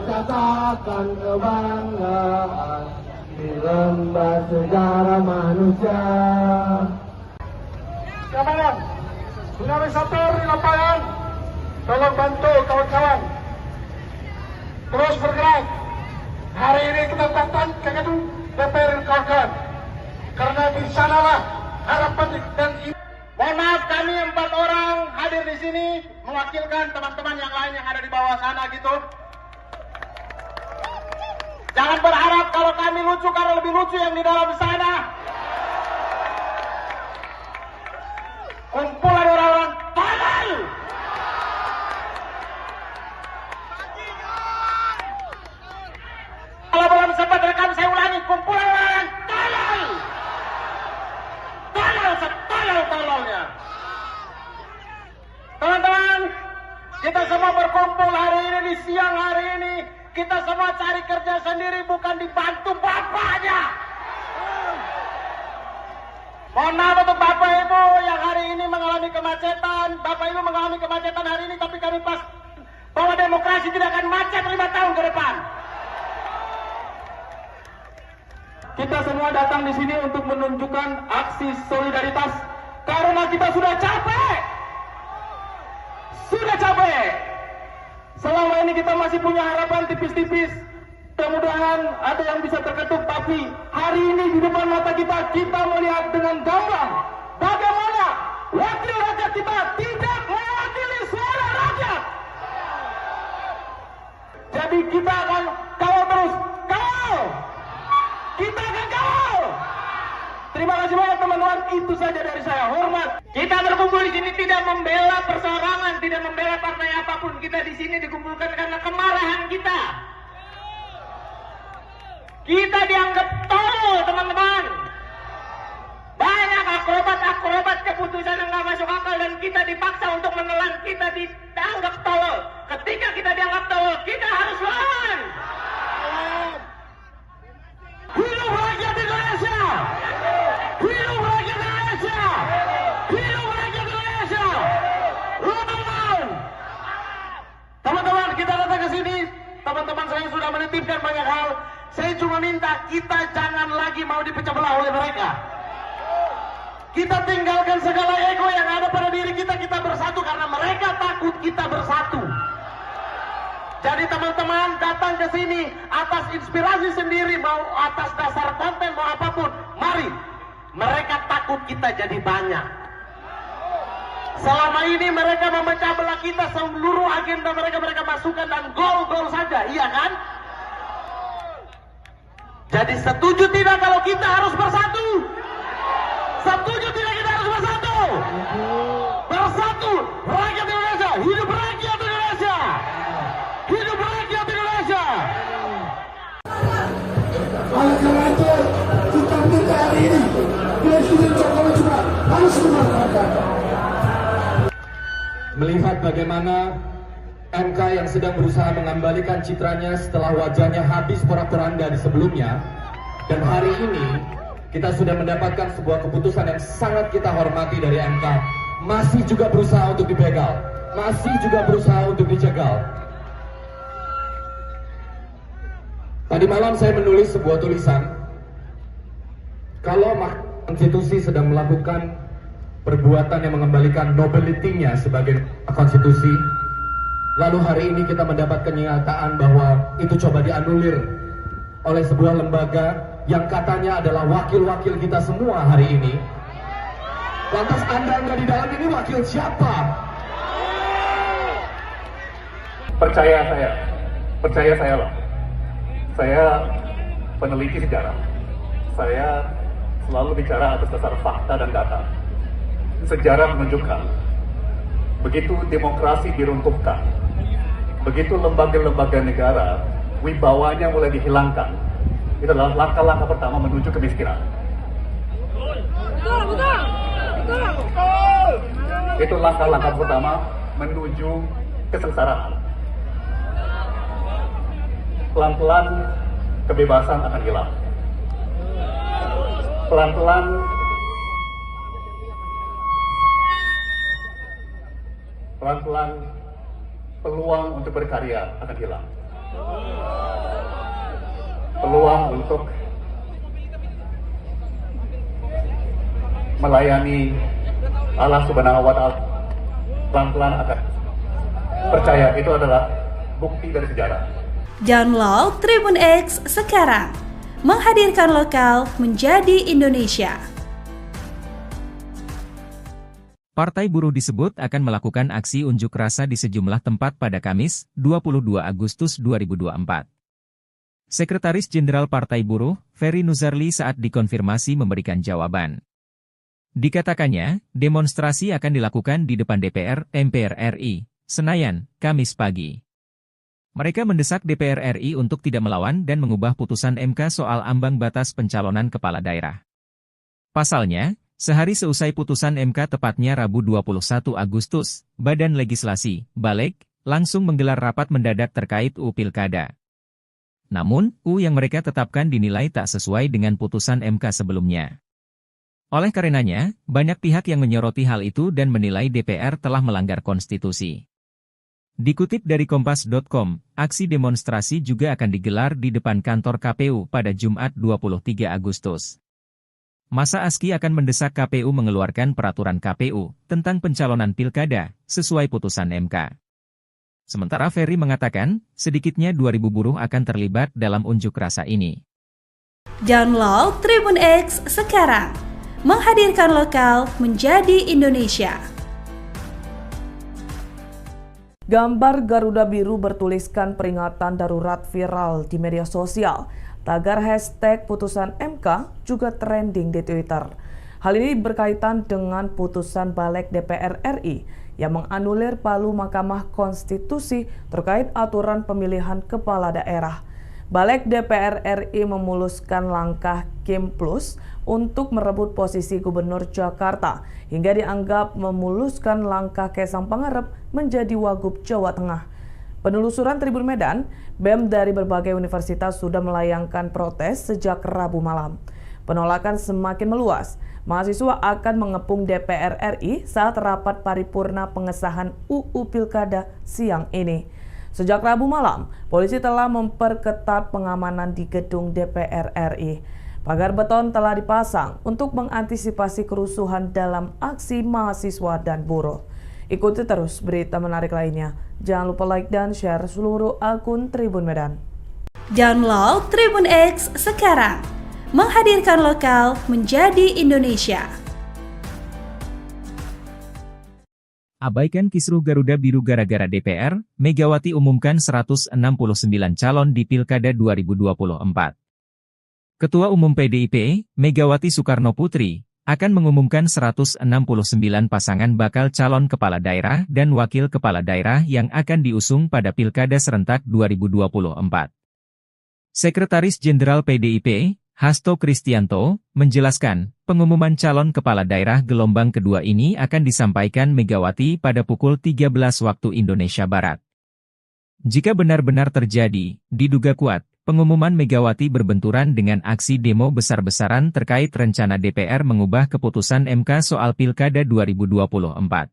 Catatan kebanggaan di lembar sejarah manusia. Kawan, dinamisator di lapangan, tolong bantu kawan-kawan terus bergerak. Hari ini kita datang ke gedung DPR kawan-kawan, karena di sanalah harapan dan Mohon maaf, kami 4 orang hadir di sini mewakilkan teman-teman yang lain yang ada di bawah sana gitu. Jangan berharap kalau kami lucu karena lebih lucu yang di dalam sana. Kumpulan orang-orang tolol. Kalau belum sempat rekam saya ulangi, kumpulan orang tolol. Tolol setolol-tololnya. Teman-teman, kita semua berkumpul hari ini di siang hari ini. Kita semua cari kerja sendiri, bukan dibantu bapaknya. Mohon maaf untuk Bapak Ibu yang hari ini mengalami kemacetan. Bapak Ibu mengalami kemacetan hari ini, tapi kami pas bahwa demokrasi tidak akan macet 5 tahun ke depan. Kita semua datang di sini untuk menunjukkan aksi solidaritas karena kita sudah capek. Sudah capek. Selama ini kita masih punya harapan tipis-tipis. Mudah-mudahan ada yang bisa terketuk, tapi hari ini di depan mata kita melihat dengan gamblang bagaimana wakil rakyat kita tidak mewakili suara rakyat. Jadi kita akan kawal terus, kawal. Kita akan kawal. Terima kasih banyak teman-teman, itu saja dari saya. Hormat. Kita berkumpul di sini tidak membela perseorangan, tidak membela partai apapun. Kita di sini dikumpulkan karena kemarahan kita. Kita dianggap tolol, teman-teman. Banyak akrobat keputusan yang nggak masuk akal dan kita dipaksa untuk menelan. Kita dianggap tolol. Ketika kita dianggap tolol, kita harus lawan. Hidup rakyat Indonesia! Hidup rakyat Indonesia! Hidup rakyat Indonesia! Teman-teman, kita datang ke sini teman-teman saya sudah menitipkan banyak hal. Saya cuma minta kita jangan lagi mau dipecah belah oleh mereka. Kita tinggalkan segala ego yang ada pada diri kita, kita bersatu karena mereka takut kita bersatu. Jadi teman-teman datang ke sini atas inspirasi sendiri, mau atas dasar konten, mau apapun, mari. Mereka takut kita jadi banyak. Selama ini mereka memecah belah kita, seluruh agenda mereka masukkan dan gol-gol saja, iya kan? Jadi setuju tidak kalau kita harus bersatu? Setuju tidak kita harus bersatu? Bersatu, rakyat Indonesia, hidup rakyat Indonesia! Hidup rakyat Indonesia! Oleh karena itu, kita minta hari ini Presiden Jokowi juga harus memanfaatkan. Melihat bagaimana MK yang sedang berusaha mengembalikan citranya setelah wajahnya habis porak-poranda di sebelumnya, dan hari ini kita sudah mendapatkan sebuah keputusan yang sangat kita hormati dari MK, masih juga berusaha untuk dibegal, masih juga berusaha untuk dijegal. Tadi malam saya menulis sebuah tulisan, kalau Mahkamah Konstitusi sedang melakukan perbuatan yang mengembalikan nobility-nya sebagai konstitusi, lalu hari ini kita mendapat kenyataan bahwa itu coba dianulir oleh sebuah lembaga yang katanya adalah wakil-wakil kita semua hari ini. Lantas Anda nggak di dalam ini wakil siapa? Percaya saya loh. Saya peneliti sejarah. Saya selalu bicara atas dasar fakta dan data. Sejarah menunjukkan, begitu demokrasi diruntuhkan, begitu lembaga-lembaga negara wibawanya mulai dihilangkan, itu adalah langkah-langkah pertama menuju kemiskinan. Itu langkah-langkah pertama menuju kesengsaraan. Pelan-pelan kebebasan akan hilang. Pelan-pelan peluang untuk berkarya akan hilang. Peluang untuk melayani Allah Subhanahu wa Ta'ala pelan-pelan akan. Percaya, itu adalah bukti dari sejarah. Download Tribun X sekarang, menghadirkan lokal menjadi Indonesia. Partai Buruh disebut akan melakukan aksi unjuk rasa di sejumlah tempat pada Kamis, 22 Agustus 2024. Sekretaris Jenderal Partai Buruh, Ferry Nuzarli saat dikonfirmasi memberikan jawaban. Dikatakannya, demonstrasi akan dilakukan di depan DPR, MPR RI, Senayan, Kamis pagi. Mereka mendesak DPR RI untuk tidak melawan dan mengubah putusan MK soal ambang batas pencalonan kepala daerah. Pasalnya, sehari seusai putusan MK tepatnya Rabu 21 Agustus, Badan Legislasi, Balek, langsung menggelar rapat mendadak terkait UU Pilkada. Namun, UU yang mereka tetapkan dinilai tak sesuai dengan putusan MK sebelumnya. Oleh karenanya, banyak pihak yang menyoroti hal itu dan menilai DPR telah melanggar konstitusi. Dikutip dari Kompas.com, aksi demonstrasi juga akan digelar di depan kantor KPU pada Jumat 23 Agustus. Masa ASKI akan mendesak KPU mengeluarkan peraturan KPU tentang pencalonan pilkada sesuai putusan MK. Sementara Ferry mengatakan, sedikitnya 2.000 buruh akan terlibat dalam unjuk rasa ini. Download Tribun X sekarang, menghadirkan lokal menjadi Indonesia. Gambar Garuda Biru bertuliskan peringatan darurat viral di media sosial. Tagar hashtag putusan MK juga trending di Twitter. Hal ini berkaitan dengan putusan Balek DPR RI yang menganulir palu Mahkamah Konstitusi terkait aturan pemilihan kepala daerah. Balek DPR RI memuluskan langkah Kim Plus untuk merebut posisi Gubernur Jakarta hingga dianggap memuluskan langkah Kaisang Pangarep menjadi Wagub Jawa Tengah. Penelusuran Tribun Medan, BEM dari berbagai universitas sudah melayangkan protes sejak Rabu malam. Penolakan semakin meluas. Mahasiswa akan mengepung DPR RI saat rapat paripurna pengesahan UU Pilkada siang ini. Sejak Rabu malam, polisi telah memperketat pengamanan di gedung DPR RI. Pagar beton telah dipasang untuk mengantisipasi kerusuhan dalam aksi mahasiswa dan buruh. Ikuti terus berita menarik lainnya. Jangan lupa like dan share seluruh akun Tribun Medan. Download Tribun X sekarang. Menghadirkan lokal menjadi Indonesia. Abaikan kisruh Garuda Biru gara-gara DPR, Megawati umumkan 169 calon di Pilkada 2024. Ketua Umum PDIP, Megawati Soekarnoputri, akan mengumumkan 169 pasangan bakal calon kepala daerah dan wakil kepala daerah yang akan diusung pada Pilkada serentak 2024. Sekretaris Jenderal PDIP, Hasto Kristianto, menjelaskan, pengumuman calon kepala daerah gelombang kedua ini akan disampaikan Megawati pada pukul 13 waktu Indonesia Barat. Jika benar-benar terjadi, diduga kuat, pengumuman Megawati berbenturan dengan aksi demo besar-besaran terkait rencana DPR mengubah keputusan MK soal Pilkada 2024.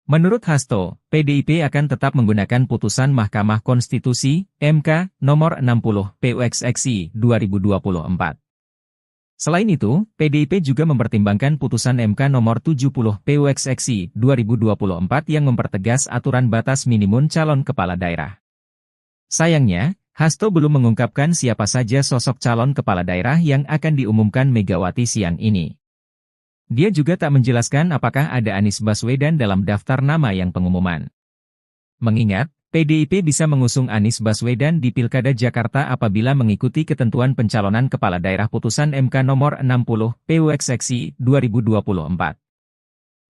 Menurut Hasto, PDIP akan tetap menggunakan putusan Mahkamah Konstitusi, MK, nomor 60, PUXXI, 2024. Selain itu, PDIP juga mempertimbangkan putusan MK nomor 70, PUXXI, 2024 yang mempertegas aturan batas minimum calon kepala daerah. Sayangnya, Hasto belum mengungkapkan siapa saja sosok calon kepala daerah yang akan diumumkan Megawati siang ini. Dia juga tak menjelaskan apakah ada Anies Baswedan dalam daftar nama yang pengumuman. Mengingat, PDIP bisa mengusung Anies Baswedan di Pilkada Jakarta apabila mengikuti ketentuan pencalonan kepala daerah putusan MK nomor 60, PUXXI, 2024.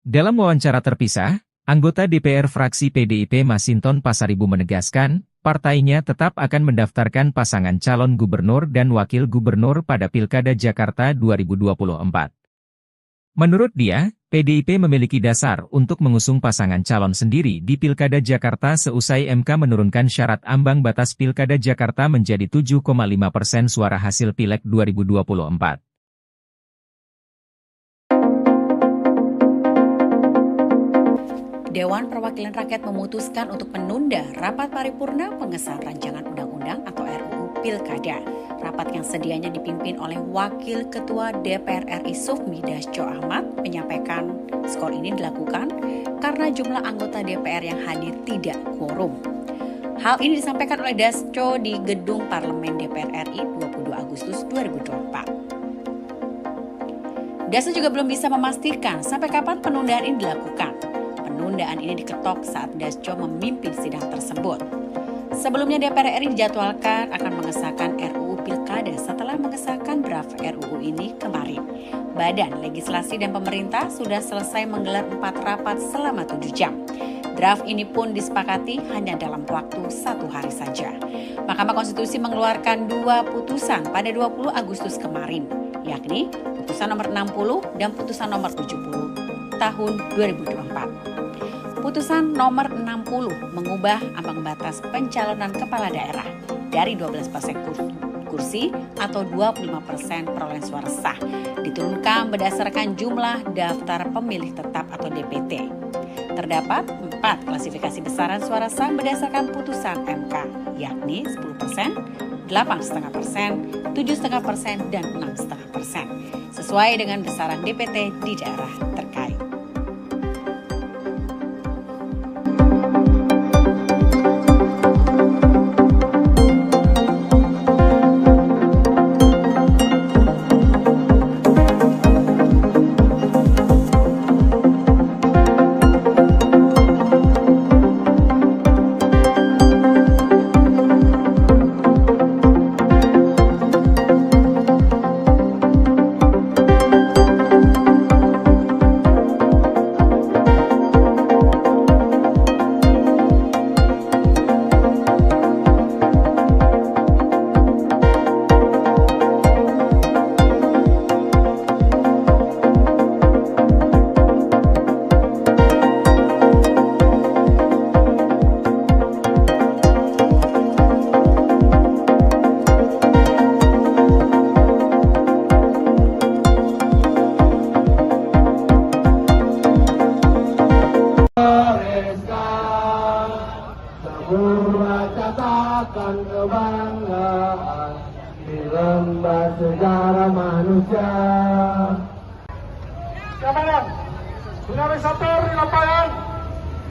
Dalam wawancara terpisah, anggota DPR fraksi PDIP Masinton Pasaribu menegaskan, partainya tetap akan mendaftarkan pasangan calon gubernur dan wakil gubernur pada Pilkada Jakarta 2024. Menurut dia, PDIP memiliki dasar untuk mengusung pasangan calon sendiri di Pilkada Jakarta seusai MK menurunkan syarat ambang batas Pilkada Jakarta menjadi 7,5% suara hasil Pileg 2024. Dewan Perwakilan Rakyat memutuskan untuk menunda rapat paripurna pengesahan rancangan undang-undang atau RUU Pilkada. Rapat yang sedianya dipimpin oleh Wakil Ketua DPR RI Sufmi Dasko Ahmad menyampaikan skor ini dilakukan karena jumlah anggota DPR yang hadir tidak quorum. Hal ini disampaikan oleh Dasko di Gedung Parlemen DPR RI 22 Agustus 2024. Dasko juga belum bisa memastikan sampai kapan penundaan ini dilakukan. Penundaan ini diketok saat Dasko memimpin sidang tersebut. Sebelumnya DPR RI dijadwalkan akan mengesahkan RUU Pilkada setelah mengesahkan draft RUU ini kemarin. Badan Legislasi dan Pemerintah sudah selesai menggelar 4 rapat selama 7 jam. Draft ini pun disepakati hanya dalam waktu 1 hari saja. Mahkamah Konstitusi mengeluarkan 2 putusan pada 20 Agustus kemarin, yakni putusan nomor 60 dan putusan nomor 70 tahun 2024. Putusan nomor 60 mengubah ambang batas pencalonan kepala daerah dari 12% kursi atau 25% perolehan suara sah diturunkan berdasarkan jumlah daftar pemilih tetap atau DPT. Terdapat 4 klasifikasi besaran suara sah berdasarkan putusan MK, yakni 10%, 8,5%, 7,5%, dan 6,5%, sesuai dengan besaran DPT di daerah terkait. Catakan kebanggaan di lembar sejarah manusia. Keamanan, tsunami sator di lapangan,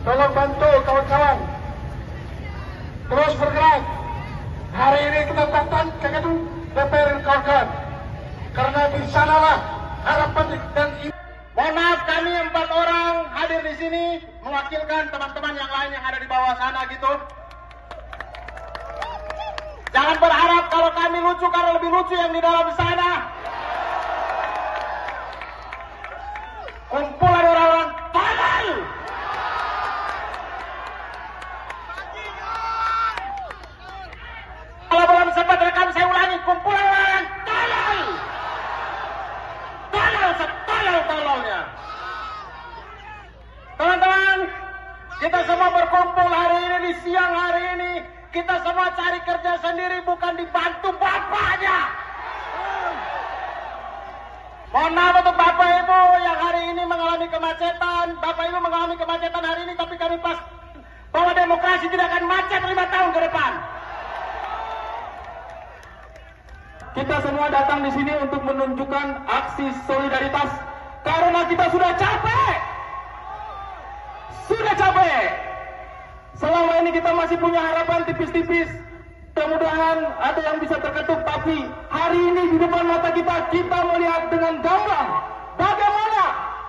tolong bantu kawan-kawan. Terus bergerak. Hari ini kita datang ke gedung DPR kawan-kawan. Karena di sanalah harapan dan Mohon maaf, kami 4 orang hadir di sini mewakilkan teman-teman yang lain yang ada di bawah sana gitu. Jangan berharap kalau kami lucu karena lebih lucu yang di dalam sana. Kumpulan orang-orang tolol. Kalau belum sempat rekam saya ulangi, kumpulan orang tolol. Tolol setolol-tololnya. Teman-teman, kita semua berkumpul hari ini di siang hari ini. Kita semua cari kerja sendiri, bukan dibantu bapaknya. Mohon maaf untuk bapak ibu yang hari ini mengalami kemacetan. Bapak ibu mengalami kemacetan hari ini, tapi kami pas bahwa demokrasi tidak akan macet 5 tahun ke depan. Kita semua datang di sini untuk menunjukkan aksi solidaritas karena kita sudah capek. Sudah capek. Selama ini kita masih punya harapan tipis-tipis. Mudah-mudahan ada yang bisa terketuk, tapi hari ini di depan mata kita melihat dengan gamblang bagaimana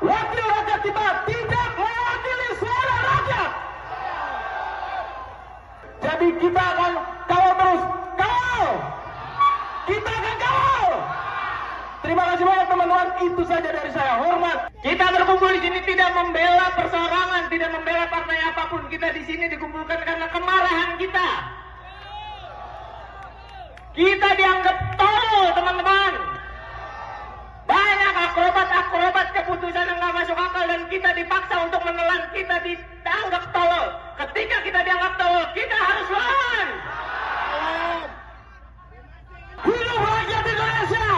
wakil rakyat kita tidak mewakili suara rakyat. Jadi kita akan kawal terus, kawal. Kita akan kawal. Terima kasih banyak teman-teman, itu saja dari saya. Hormat. Kita berkumpul di sini tidak membela perseorangan, tidak membela partai apapun. Kita di sini dikumpulkan karena kemarahan kita. Kita dianggap tolol, teman-teman. Banyak akrobat keputusan yang nggak masuk akal dan kita dipaksa untuk menelan. Kita dianggap tolol. Ketika kita dianggap tolol, kita harus lawan. Hidup rakyat Indonesia!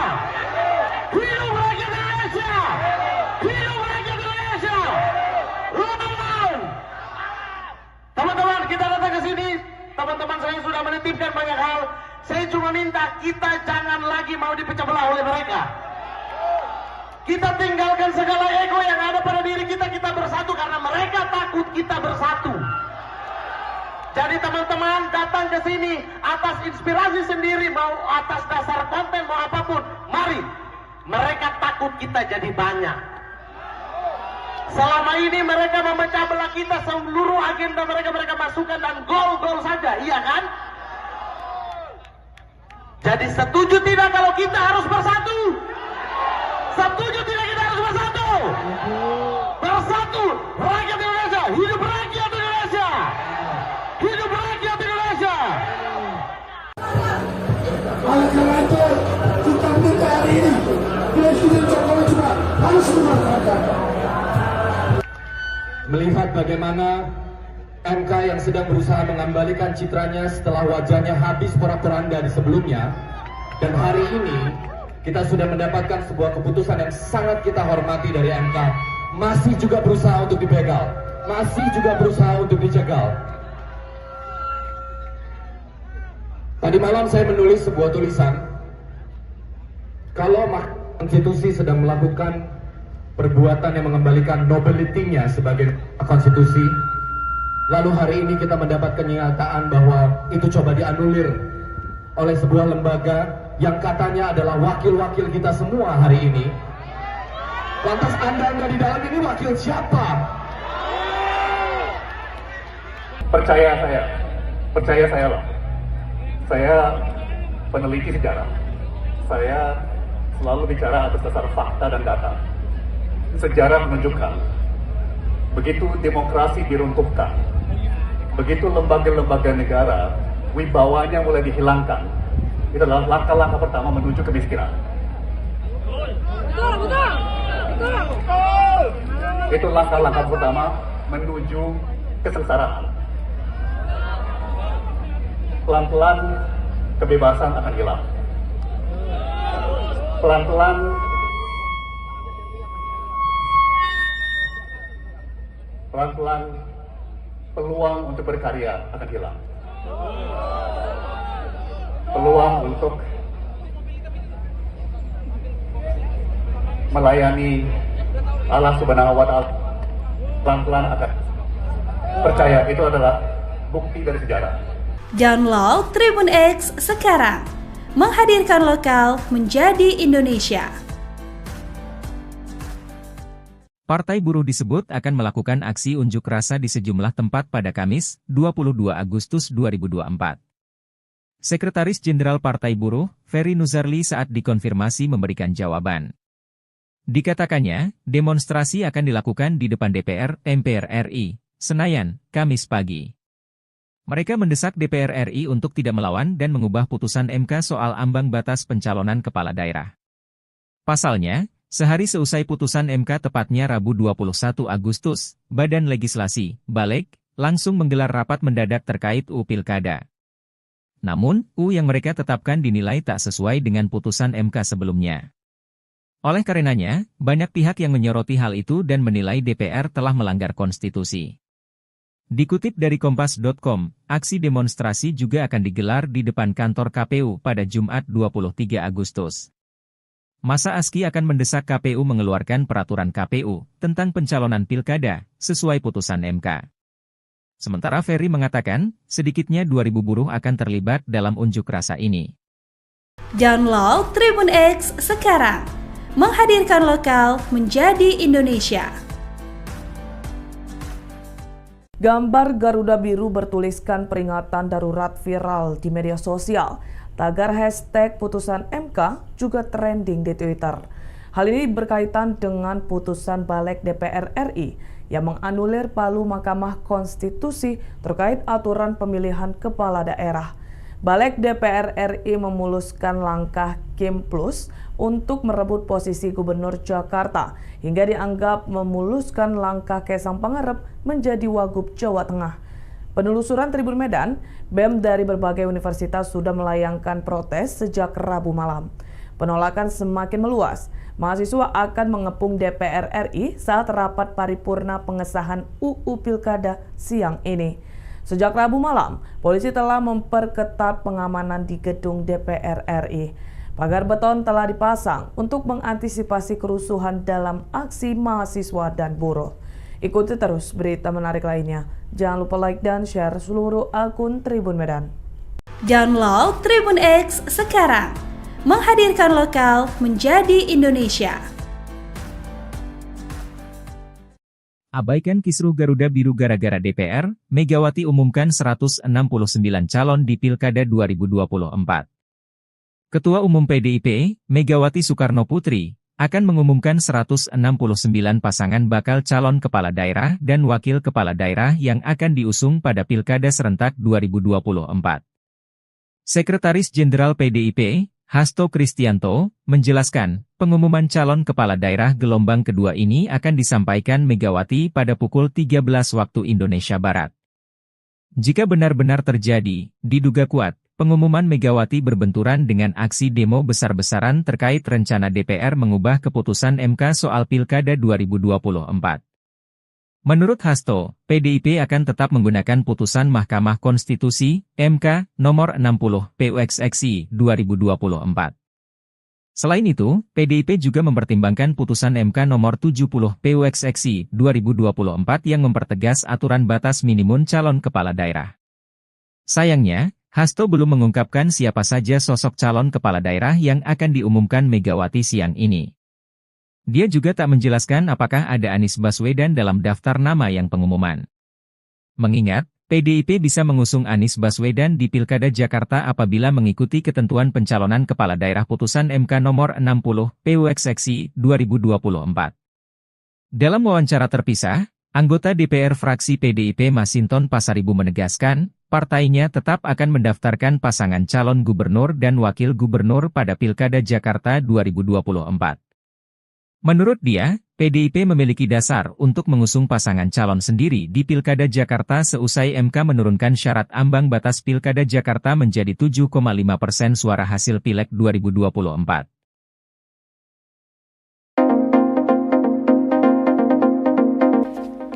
Hidup rakyat Indonesia! Hidup rakyat Indonesia! Lawan! Teman-teman, kita datang ke sini. Teman-teman saya sudah menitipkan banyak hal. Saya cuma minta kita jangan lagi mau dipecah belah oleh mereka. Kita tinggalkan segala ego yang ada pada diri kita. Kita bersatu karena mereka takut kita bersatu. Jadi teman-teman datang ke sini atas inspirasi sendiri, mau atas dasar konten, mau apapun. Mari, mereka takut kita jadi banyak. Selama ini mereka memecah belah kita, seluruh agenda mereka masukkan dan gol-gol saja, iya kan? Jadi setuju tidak kalau kita harus bersatu? Setuju tidak kita harus bersatu? Bersatu, rakyat Indonesia, hidup rakyat Indonesia! Hidup rakyat Indonesia! Oleh karena itu, kita minta hari ini Presiden Jokowi juga harus memanfaatkan. Melihat bagaimana MK yang sedang berusaha mengembalikan citranya setelah wajahnya habis porak-poranda di sebelumnya, dan hari ini kita sudah mendapatkan sebuah keputusan yang sangat kita hormati dari MK, masih juga berusaha untuk dibegal, masih juga berusaha untuk dicegal. Tadi malam saya menulis sebuah tulisan, kalau konstitusi sedang melakukan perbuatan yang mengembalikan nobility-nya sebagai konstitusi, lalu hari ini kita mendapat kenyataan bahwa itu coba dianulir oleh sebuah lembaga yang katanya adalah wakil-wakil kita semua hari ini. Lantas Anda nggak di dalam ini wakil siapa? Percaya saya loh. Saya peneliti sejarah. Saya selalu bicara atas dasar fakta dan data. Sejarah menunjukkan begitu demokrasi diruntuhkan, begitu lembaga-lembaga negara wibawanya mulai dihilangkan, itu adalah langkah-langkah pertama menuju kemiskinan. Itu langkah-langkah pertama menuju kesengsaraan. Pelan-pelan kebebasan akan hilang. Pelan-pelan peluang untuk berkarya akan hilang. Peluang untuk melayani Allah Subhanahu wa Ta'ala pelan-pelan akan percaya, itu adalah bukti dari sejarah. Download Tribun X sekarang, menghadirkan lokal menjadi Indonesia. Partai Buruh disebut akan melakukan aksi unjuk rasa di sejumlah tempat pada Kamis, 22 Agustus 2024. Sekretaris Jenderal Partai Buruh, Ferry Nuzarli saat dikonfirmasi memberikan jawaban. Dikatakannya, demonstrasi akan dilakukan di depan DPR, MPR RI, Senayan, Kamis pagi. Mereka mendesak DPR RI untuk tidak melawan dan mengubah putusan MK soal ambang batas pencalonan kepala daerah. Pasalnya, sehari seusai putusan MK tepatnya Rabu 21 Agustus, Badan Legislasi, Balek, langsung menggelar rapat mendadak terkait UU Pilkada. Namun, UU yang mereka tetapkan dinilai tak sesuai dengan putusan MK sebelumnya. Oleh karenanya, banyak pihak yang menyoroti hal itu dan menilai DPR telah melanggar konstitusi. Dikutip dari Kompas.com, aksi demonstrasi juga akan digelar di depan kantor KPU pada Jumat 23 Agustus. Masa ASKI akan mendesak KPU mengeluarkan peraturan KPU tentang pencalonan pilkada sesuai putusan MK. Sementara Ferry mengatakan, sedikitnya 2.000 buruh akan terlibat dalam unjuk rasa ini. Download Tribun X sekarang, menghadirkan lokal menjadi Indonesia. Gambar Garuda Biru bertuliskan peringatan darurat viral di media sosial. Tagar hashtag putusan MK juga trending di Twitter. Hal ini berkaitan dengan putusan Balek DPR RI yang menganulir palu Mahkamah Konstitusi terkait aturan pemilihan kepala daerah. Balek DPR RI memuluskan langkah Kim Plus untuk merebut posisi Gubernur Jakarta hingga dianggap memuluskan langkah Kaisang Pangarep menjadi Wagub Jawa Tengah. Penelusuran Tribun Medan, BEM dari berbagai universitas sudah melayangkan protes sejak Rabu malam. Penolakan semakin meluas. Mahasiswa akan mengepung DPR RI saat rapat paripurna pengesahan UU Pilkada siang ini. Sejak Rabu malam, polisi telah memperketat pengamanan di gedung DPR RI. Pagar beton telah dipasang untuk mengantisipasi kerusuhan dalam aksi mahasiswa dan buruh. Ikuti terus berita menarik lainnya. Jangan lupa like dan share seluruh akun Tribun Medan. Download Tribun X sekarang, menghadirkan lokal menjadi Indonesia. Abaikan kisruh Garuda Biru gara-gara DPR, Megawati umumkan 169 calon di Pilkada 2024. Ketua Umum PDIP, Megawati Soekarno Putri, akan mengumumkan 169 pasangan bakal calon kepala daerah dan wakil kepala daerah yang akan diusung pada Pilkada serentak 2024. Sekretaris Jenderal PDIP, Hasto Kristianto, menjelaskan, pengumuman calon kepala daerah gelombang kedua ini akan disampaikan Megawati pada pukul 13 waktu Indonesia Barat. Jika benar-benar terjadi, diduga kuat, pengumuman Megawati berbenturan dengan aksi demo besar-besaran terkait rencana DPR mengubah keputusan MK soal Pilkada 2024. Menurut Hasto, PDIP akan tetap menggunakan putusan Mahkamah Konstitusi, MK, nomor 60, PUXXI, 2024. Selain itu, PDIP juga mempertimbangkan putusan MK nomor 70, PUXXI, 2024 yang mempertegas aturan batas minimum calon kepala daerah. Sayangnya, Hasto belum mengungkapkan siapa saja sosok calon kepala daerah yang akan diumumkan Megawati siang ini. Dia juga tak menjelaskan apakah ada Anies Baswedan dalam daftar nama yang pengumuman. Mengingat, PDIP bisa mengusung Anies Baswedan di Pilkada Jakarta apabila mengikuti ketentuan pencalonan kepala daerah putusan MK nomor 60, PUXXI, 2024. Dalam wawancara terpisah, anggota DPR fraksi PDIP Masinton Pasaribu menegaskan, partainya tetap akan mendaftarkan pasangan calon gubernur dan wakil gubernur pada Pilkada Jakarta 2024. Menurut dia, PDIP memiliki dasar untuk mengusung pasangan calon sendiri di Pilkada Jakarta seusai MK menurunkan syarat ambang batas Pilkada Jakarta menjadi 7,5% suara hasil Pileg 2024.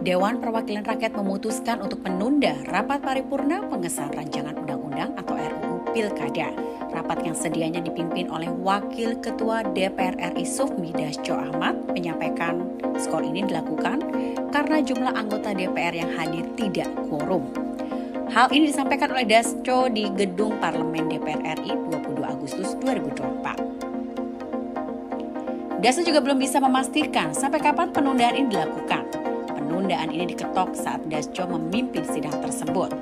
Dewan Perwakilan Rakyat memutuskan untuk menunda rapat paripurna pengesahan rancangan undang-undang atau RUU Pilkada. Rapat yang sedianya dipimpin oleh Wakil Ketua DPR RI Sufmi Dasko Ahmad menyampaikan skor ini dilakukan karena jumlah anggota DPR yang hadir tidak quorum. Hal ini disampaikan oleh Dasko di Gedung Parlemen DPR RI 22 Agustus 2024. Dasko juga belum bisa memastikan sampai kapan penundaan ini dilakukan. Penundaan ini diketok saat Dasko memimpin sidang tersebut.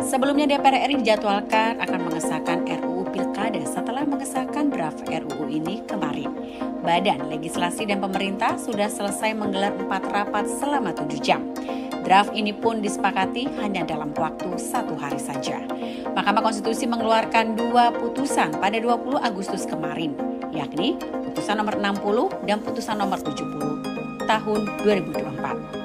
Sebelumnya DPR RI dijadwalkan akan mengesahkan RUU Pilkada setelah mengesahkan draft RUU ini kemarin. Badan Legislasi dan Pemerintah sudah selesai menggelar 4 rapat selama 7 jam. Draft ini pun disepakati hanya dalam waktu 1 hari saja. Mahkamah Konstitusi mengeluarkan 2 putusan pada 20 Agustus kemarin, yakni putusan nomor 60 dan putusan nomor 70 tahun 2024.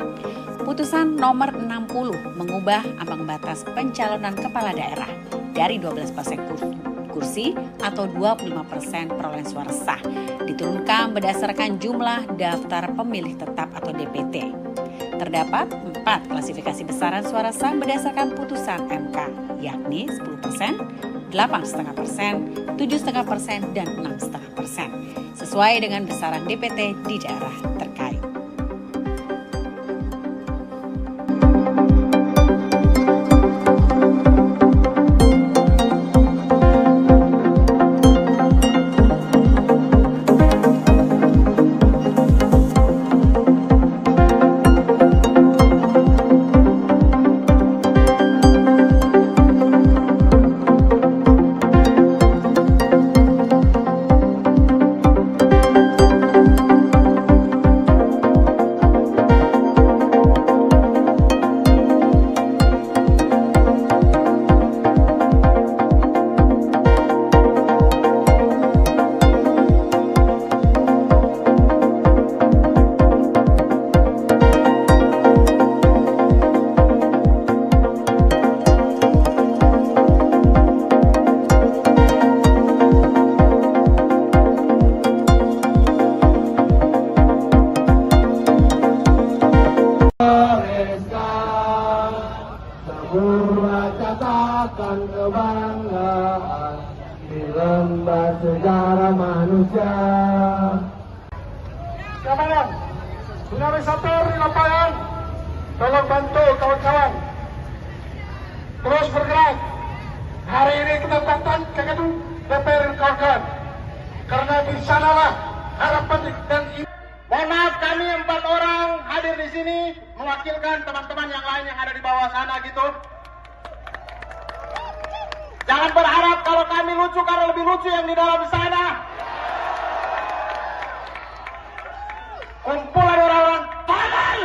Putusan nomor 60 mengubah ambang batas pencalonan kepala daerah dari 12% kursi atau 25% perolehan suara sah diturunkan berdasarkan jumlah daftar pemilih tetap atau DPT. Terdapat 4 klasifikasi besaran suara sah berdasarkan putusan MK, yakni 10%, 8,5%, 7,5%, dan 6,5%, sesuai dengan besaran DPT di daerah terkait. Katakan kebanggaan di lembar sejarah manusia. Kawan, dinamisator di lapangan, tolong bantu kawan-kawan terus bergerak. Hari ini kita datang ke gedung DPR kawan-kawan, karena di sanalah harapan dan mohon maaf, kami 4 orang hadir di sini mewakilkan teman-teman yang lain yang ada di bawah sana gitu. Jangan berharap kalau kami lucu karena lebih lucu yang di dalam sana. Kumpulan orang-orang tolol.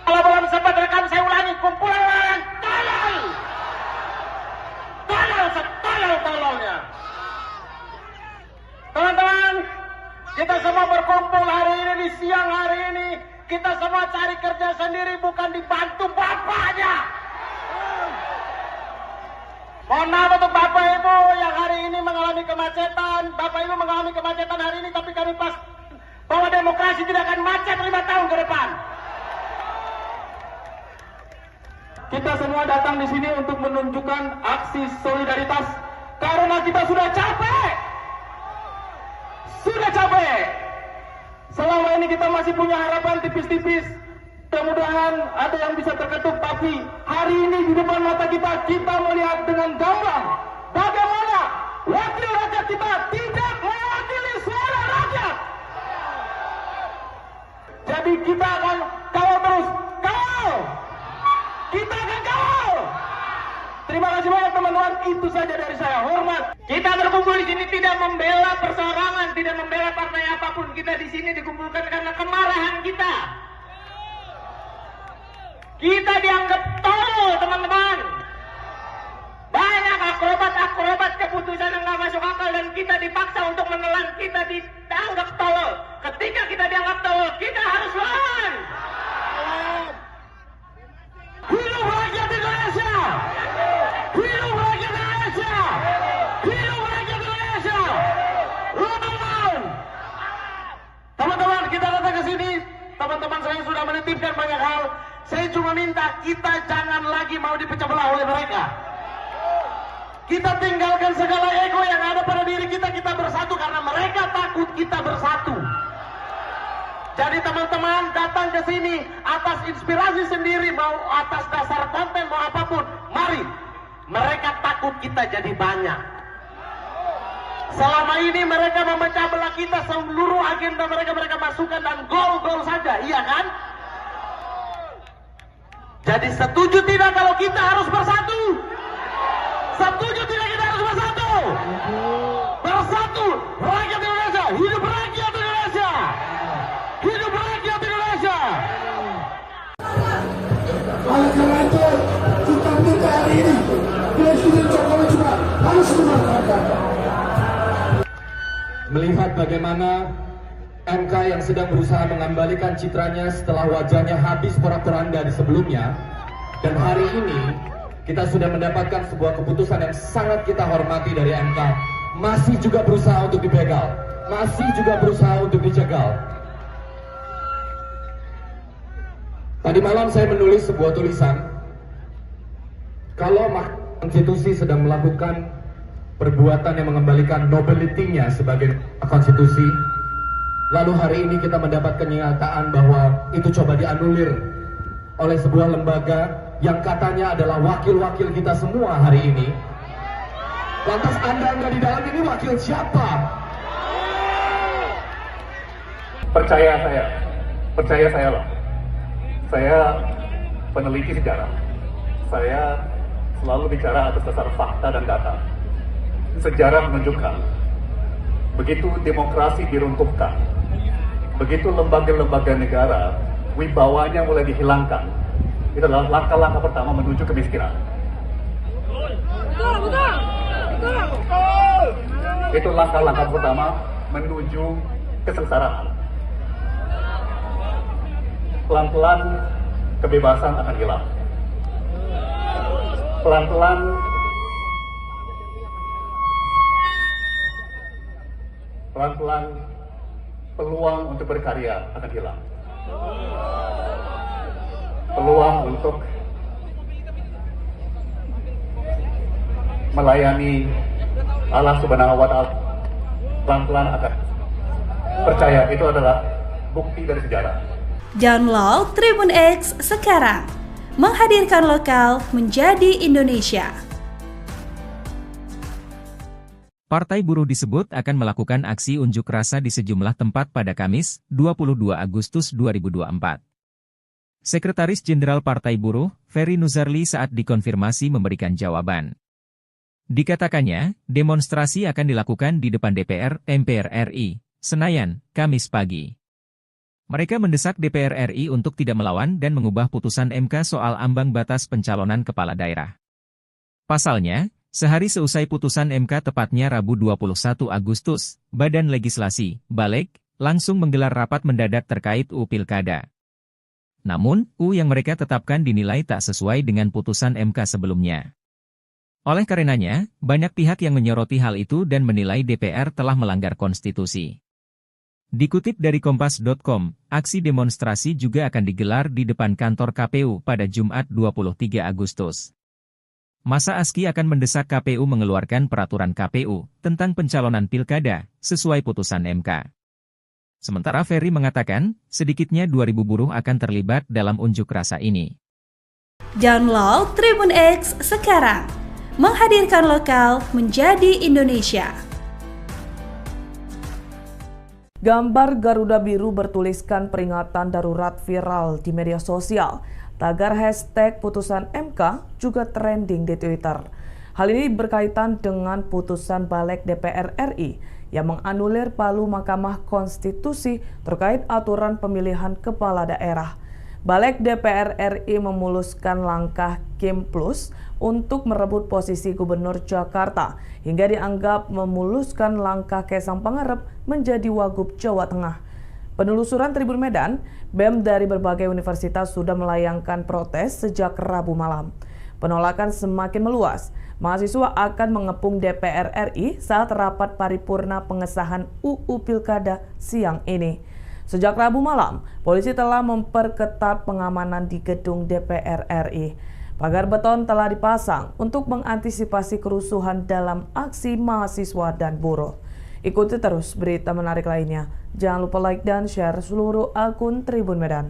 Kalau belum sempat rekam saya ulangi, kumpulan orang tolol. Tolol setolol-tololnya. Teman-teman, kita semua berkumpul hari ini di siang hari ini. Kita semua cari kerja sendiri, bukan dibantu bapaknya. Mohon maaf untuk Bapak Ibu yang hari ini mengalami kemacetan. Bapak Ibu mengalami kemacetan hari ini, tapi kami pas bahwa demokrasi tidak akan macet 5 tahun ke depan. Kita semua datang di sini untuk menunjukkan aksi solidaritas karena kita sudah capek. Sudah capek. Selama ini kita masih punya harapan tipis-tipis. Mudah-mudahan ada yang bisa terketuk. Tapi hari ini di depan mata kita melihat dengan gamblang bagaimana wakil rakyat kita tidak mewakili suara rakyat. Jadi kita akan kawal terus. Kawal! Kita akan kawal! Terima kasih banyak teman-teman. Itu saja dari saya. Hormat. Kita berkumpul di sini tidak membela perseorangan, tidak membela partai apapun. Kita di sini dikumpulkan karena kemarahan kita. Kita dianggap tolol, teman-teman. Banyak akrobat keputusan yang nggak masuk akal dan kita dipaksa untuk menelan. Kita dianggap tolol. Ketika kita dianggap tolol, kita harus lawan. Hidup rakyat Indonesia! Hidup rakyat Indonesia! Hidup rakyat Indonesia! Teman-teman, menyisipkan banyak hal. Saya cuma minta kita jangan lagi mau dipecah belah oleh mereka. Kita tinggalkan segala ego yang ada pada diri kita. Kita bersatu karena mereka takut kita bersatu. Jadi teman-teman datang ke sini atas inspirasi sendiri, mau atas dasar konten, mau apapun. Mari, mereka takut kita jadi banyak. Selama ini mereka memecah belah kita, seluruh agenda mereka masukkan dan gol-gol saja, iya kan? Jadi setuju tidak kalau kita harus bersatu? Setuju tidak kita harus bersatu? Bersatu, rakyat Indonesia, hidup rakyat Indonesia! Hidup rakyat Indonesia! Oleh karena itu, kita minta hari ini Presiden Jokowi juga harus memanfaatkan. Melihat bagaimana MK yang sedang berusaha mengembalikan citranya setelah wajahnya habis porak-poranda di sebelumnya, dan hari ini kita sudah mendapatkan sebuah keputusan yang sangat kita hormati dari MK, masih juga berusaha untuk dibegal, masih juga berusaha untuk dijegal. Tadi malam saya menulis sebuah tulisan, kalau Mahkamah Konstitusi sedang melakukan perbuatan yang mengembalikan nobility-nya sebagai konstitusi, lalu hari ini kita mendapat kenyataan bahwa itu coba dianulir oleh sebuah lembaga yang katanya adalah wakil-wakil kita semua hari ini. Lantas Anda di dalam ini wakil siapa? Percaya saya loh. Saya peneliti sejarah. Saya selalu bicara atas dasar fakta dan data. Sejarah menunjukkan, begitu demokrasi diruntuhkan, begitu lembaga-lembaga negara wibawanya mulai dihilangkan, itu adalah langkah-langkah pertama menuju kemiskinan. Itu langkah-langkah pertama menuju kesengsaraan. Pelan-pelan kebebasan akan hilang. Pelan-pelan peluang untuk berkarya akan hilang. Peluang untuk melayani Allah Subhanahu wa Ta'ala pelan-pelan akan. Percaya, itu adalah bukti dari sejarah. Download Tribun X sekarang, menghadirkan lokal menjadi Indonesia. Partai Buruh disebut akan melakukan aksi unjuk rasa di sejumlah tempat pada Kamis, 22 Agustus 2024. Sekretaris Jenderal Partai Buruh, Ferry Nuzarli saat dikonfirmasi memberikan jawaban. Dikatakannya, demonstrasi akan dilakukan di depan DPR, MPR RI, Senayan, Kamis pagi. Mereka mendesak DPR RI untuk tidak melawan dan mengubah putusan MK soal ambang batas pencalonan kepala daerah. Pasalnya, sehari seusai putusan MK tepatnya Rabu 21 Agustus, Badan Legislasi, Balek, langsung menggelar rapat mendadak terkait UU Pilkada. Namun, UU yang mereka tetapkan dinilai tak sesuai dengan putusan MK sebelumnya. Oleh karenanya, banyak pihak yang menyoroti hal itu dan menilai DPR telah melanggar konstitusi. Dikutip dari Kompas.com, aksi demonstrasi juga akan digelar di depan kantor KPU pada Jumat 23 Agustus. Masa ASKI akan mendesak KPU mengeluarkan peraturan KPU tentang pencalonan pilkada sesuai putusan MK. Sementara Ferry mengatakan, sedikitnya 2.000 buruh akan terlibat dalam unjuk rasa ini. Download Tribun X sekarang, menghadirkan lokal menjadi Indonesia. Gambar Garuda Biru bertuliskan peringatan darurat viral di media sosial. Tagar hashtag putusan MK juga trending di Twitter. Hal ini berkaitan dengan putusan Balek DPR RI yang menganulir palu Mahkamah Konstitusi terkait aturan pemilihan kepala daerah. Balek DPR RI memuluskan langkah Kim Plus untuk merebut posisi Gubernur Jakarta hingga dianggap memuluskan langkah Kaisang Pangarep menjadi Wagub Jawa Tengah. Penelusuran Tribun Medan, BEM dari berbagai universitas sudah melayangkan protes sejak Rabu malam. Penolakan semakin meluas. Mahasiswa akan mengepung DPR RI saat rapat paripurna pengesahan UU Pilkada siang ini. Sejak Rabu malam, polisi telah memperketat pengamanan di gedung DPR RI. Pagar beton telah dipasang untuk mengantisipasi kerusuhan dalam aksi mahasiswa dan buruh. Ikuti terus berita menarik lainnya. Jangan lupa like dan share seluruh akun Tribun Medan.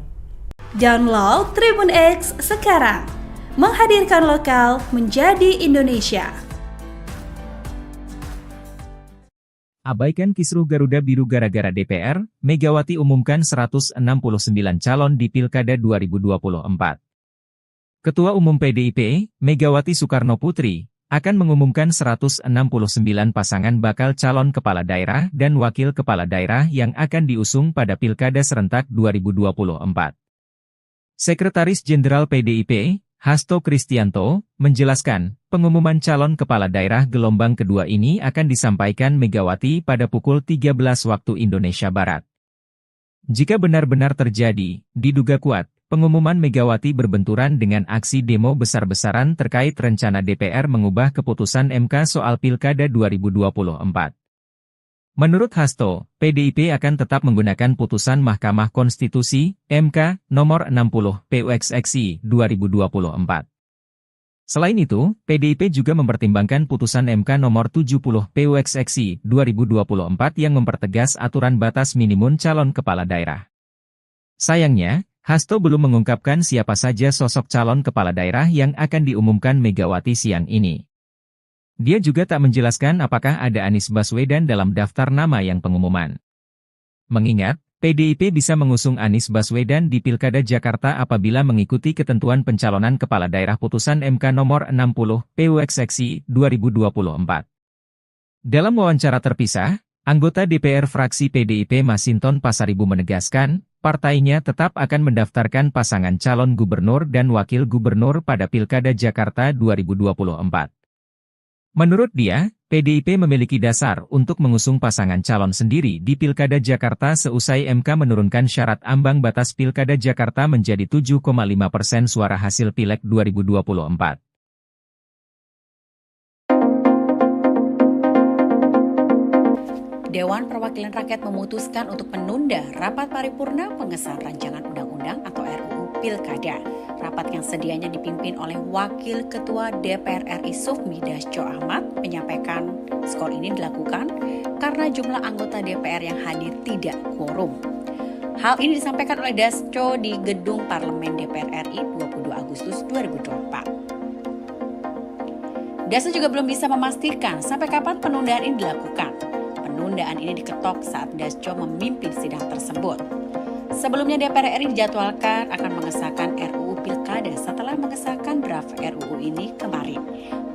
Download Tribun X sekarang. Menghadirkan lokal menjadi Indonesia. Abaikan kisruh Garuda Biru gara-gara DPR, Megawati umumkan 169 calon di Pilkada 2024. Ketua Umum PDIP, Megawati Soekarnoputri, akan mengumumkan 169 pasangan bakal calon kepala daerah dan wakil kepala daerah yang akan diusung pada Pilkada serentak 2024. Sekretaris Jenderal PDIP, Hasto Kristianto, menjelaskan, pengumuman calon kepala daerah gelombang kedua ini akan disampaikan Megawati pada pukul 13 waktu Indonesia Barat. Jika benar-benar terjadi, diduga kuat, pengumuman Megawati berbenturan dengan aksi demo besar-besaran terkait rencana DPR mengubah keputusan MK soal Pilkada 2024. Menurut Hasto, PDIP akan tetap menggunakan putusan Mahkamah Konstitusi, MK, nomor 60, PUXXI, 2024. Selain itu, PDIP juga mempertimbangkan putusan MK nomor 70, PUXXI, 2024 yang mempertegas aturan batas minimum calon kepala daerah. Sayangnya, Hasto belum mengungkapkan siapa saja sosok calon kepala daerah yang akan diumumkan Megawati siang ini. Dia juga tak menjelaskan apakah ada Anies Baswedan dalam daftar nama yang pengumuman. Mengingat, PDIP bisa mengusung Anies Baswedan di Pilkada Jakarta apabila mengikuti ketentuan pencalonan kepala daerah putusan MK nomor 60, PUXXI, 2024. Dalam wawancara terpisah, anggota DPR fraksi PDIP Masinton Pasaribu menegaskan, partainya tetap akan mendaftarkan pasangan calon gubernur dan wakil gubernur pada Pilkada Jakarta 2024. Menurut dia, PDIP memiliki dasar untuk mengusung pasangan calon sendiri di Pilkada Jakarta seusai MK menurunkan syarat ambang batas Pilkada Jakarta menjadi 7,5% suara hasil Pileg 2024. Dewan Perwakilan Rakyat memutuskan untuk menunda rapat paripurna pengesahan rancangan undang-undang atau RUU Pilkada. Rapat yang sedianya dipimpin oleh Wakil Ketua DPR RI Sufmi Dasko Ahmad menyampaikan skor ini dilakukan karena jumlah anggota DPR yang hadir tidak quorum. Hal ini disampaikan oleh Dasko di Gedung Parlemen DPR RI 22 Agustus 2024. Dasko juga belum bisa memastikan sampai kapan penundaan ini dilakukan. Penundaan ini diketok saat Dasko memimpin sidang tersebut. Sebelumnya DPR RI dijadwalkan akan mengesahkan RUU Pilkada setelah mengesahkan draft RUU ini kemarin.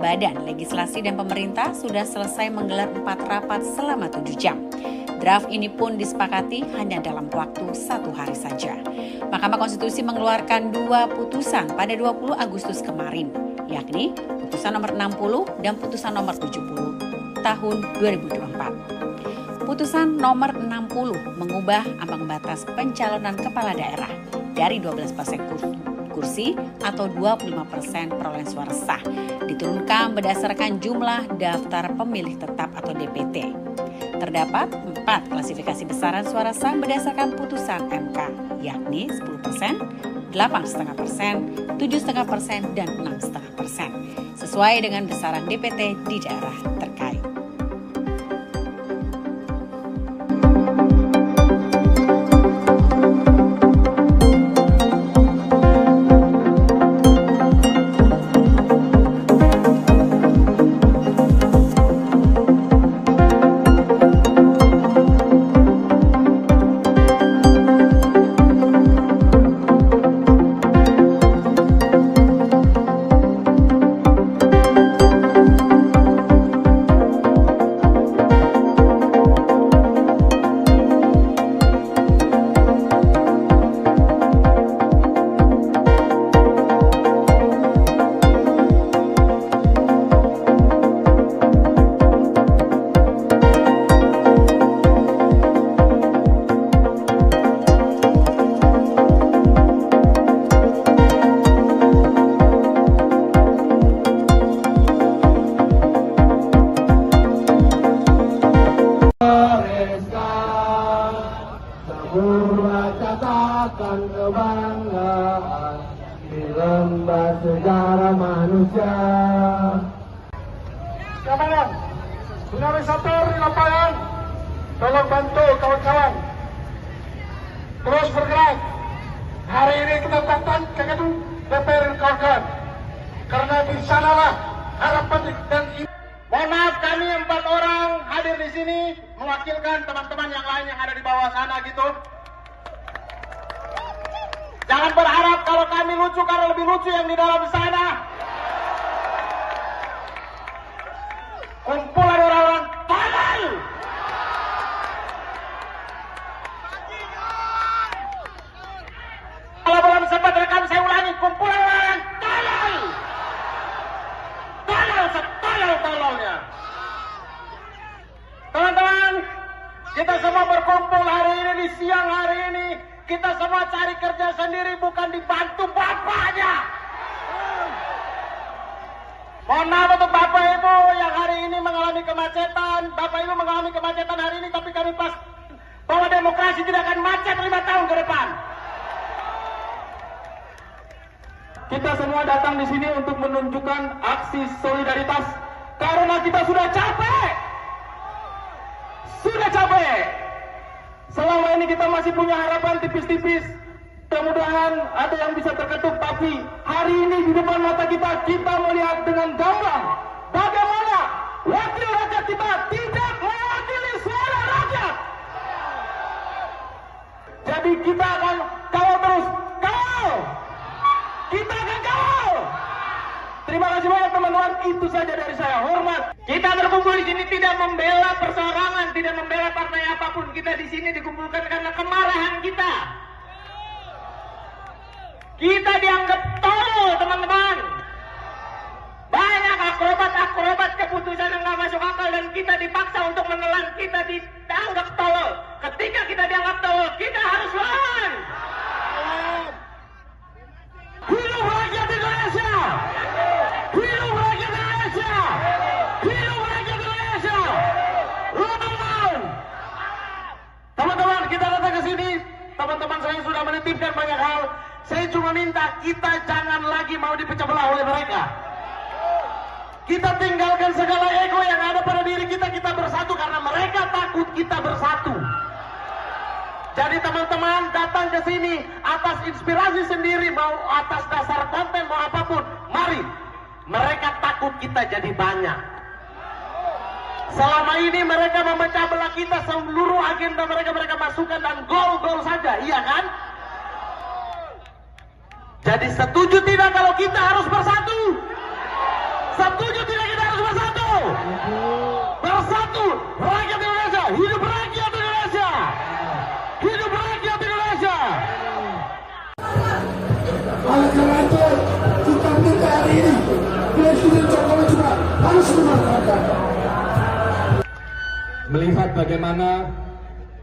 Badan Legislasi dan Pemerintah sudah selesai menggelar 4 rapat selama 7 jam. Draft ini pun disepakati hanya dalam waktu 1 hari saja. Mahkamah Konstitusi mengeluarkan 2 putusan pada 20 Agustus kemarin, yakni putusan nomor 60 dan putusan nomor 70 tahun 2024. Putusan nomor 60 mengubah ambang batas pencalonan kepala daerah dari 12% kursi atau 25% perolehan suara sah diturunkan berdasarkan jumlah daftar pemilih tetap atau DPT. Terdapat 4 klasifikasi besaran suara sah berdasarkan putusan MK, yakni 10%, 8,5%, 7,5%, dan 6,5%, sesuai dengan besaran DPT di daerah terkait. di lembah sejarah manusia. Keamanan, dinamisator di lapangan, tolong bantu kawan-kawan terus bergerak. Hari ini kita datang ke gedung DPR kawan-kawan, karena di sanalah harapan dan Mohon maaf, kami 4 orang hadir di sini mewakilkan teman-teman yang lain yang ada di bawah sana gitu. Jangan berharap kalau kami lucu karena lebih lucu yang di dalam sana. Kumpulan orang-orang tolol. Kalau belum sempat rekam saya ulangi, kumpulan orang tolol. Tolol setolol-tololnya. Teman-teman, kita semua berkumpul hari ini di siang hari ini. Kita semua cari kerja sendiri, bukan dibantu bapaknya. Mohon maaf untuk bapak ibu yang hari ini mengalami kemacetan. Bapak ibu mengalami kemacetan hari ini, tapi kami pas bahwa demokrasi tidak akan macet 5 tahun ke depan. Kita semua datang di sini untuk menunjukkan aksi solidaritas karena kita sudah capek. Sudah capek. Selama ini kita masih punya harapan tipis-tipis. Mudah-mudahan ada yang bisa terketuk, tapi hari ini di depan mata kita melihat dengan gamblang bagaimana wakil rakyat kita tidak mewakili suara rakyat. Jadi kita akan kawal terus, kawal. Kita akan kawal. Terima kasih banyak teman-teman, itu saja dari saya. Hormat. Kita berkumpul di sini tidak membela perseorangan, tidak membela partai apapun. Kita di sini dikumpulkan karena kemarahan kita. Kita dianggap tolol, teman-teman. Banyak akrobat keputusan yang nggak masuk akal dan kita dipaksa untuk menelan. Kita dianggap tolol. Ketika kita dianggap tolol, kita harus lawan. Hidup rakyat Indonesia! Hidup rakyat Indonesia! Hidup rakyat Indonesia! Teman-teman! Teman-teman, kita datang ke sini. Teman-teman saya sudah menitipkan banyak hal. Saya cuma minta kita jangan lagi mau dipecah belah oleh mereka. Kita tinggalkan segala ego yang ada pada diri kita. Kita bersatu karena mereka takut kita bersatu. Jadi teman-teman datang ke sini atas inspirasi sendiri, mau atas dasar konten, mau apapun. Mari, mereka takut kita jadi banyak. Selama ini mereka memecah belah kita, seluruh agenda mereka masukkan dan gol-gol saja, iya kan? Jadi setuju tidak kalau kita harus bersatu? Setuju tidak kita harus bersatu? Bersatu, rakyat Indonesia, hidup rakyat Indonesia! Hidup rakyat Indonesia! Oleh karena itu, kita minta hari ini Presiden Jokowi juga harus memanfaatkan. Melihat bagaimana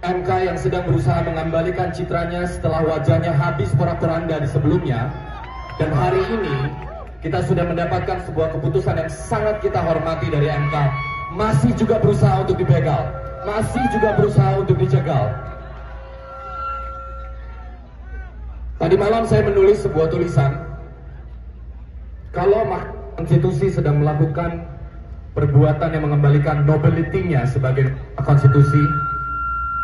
MK yang sedang berusaha mengembalikan citranya setelah wajahnya habis porak-poranda di sebelumnya, dan hari ini kita sudah mendapatkan sebuah keputusan yang sangat kita hormati dari MK, masih juga berusaha untuk dibegal, masih juga berusaha untuk dijegal. Tadi malam saya menulis sebuah tulisan, kalau Mahkamah Konstitusi sedang melakukan perbuatan yang mengembalikan nobility-nya sebagai konstitusi,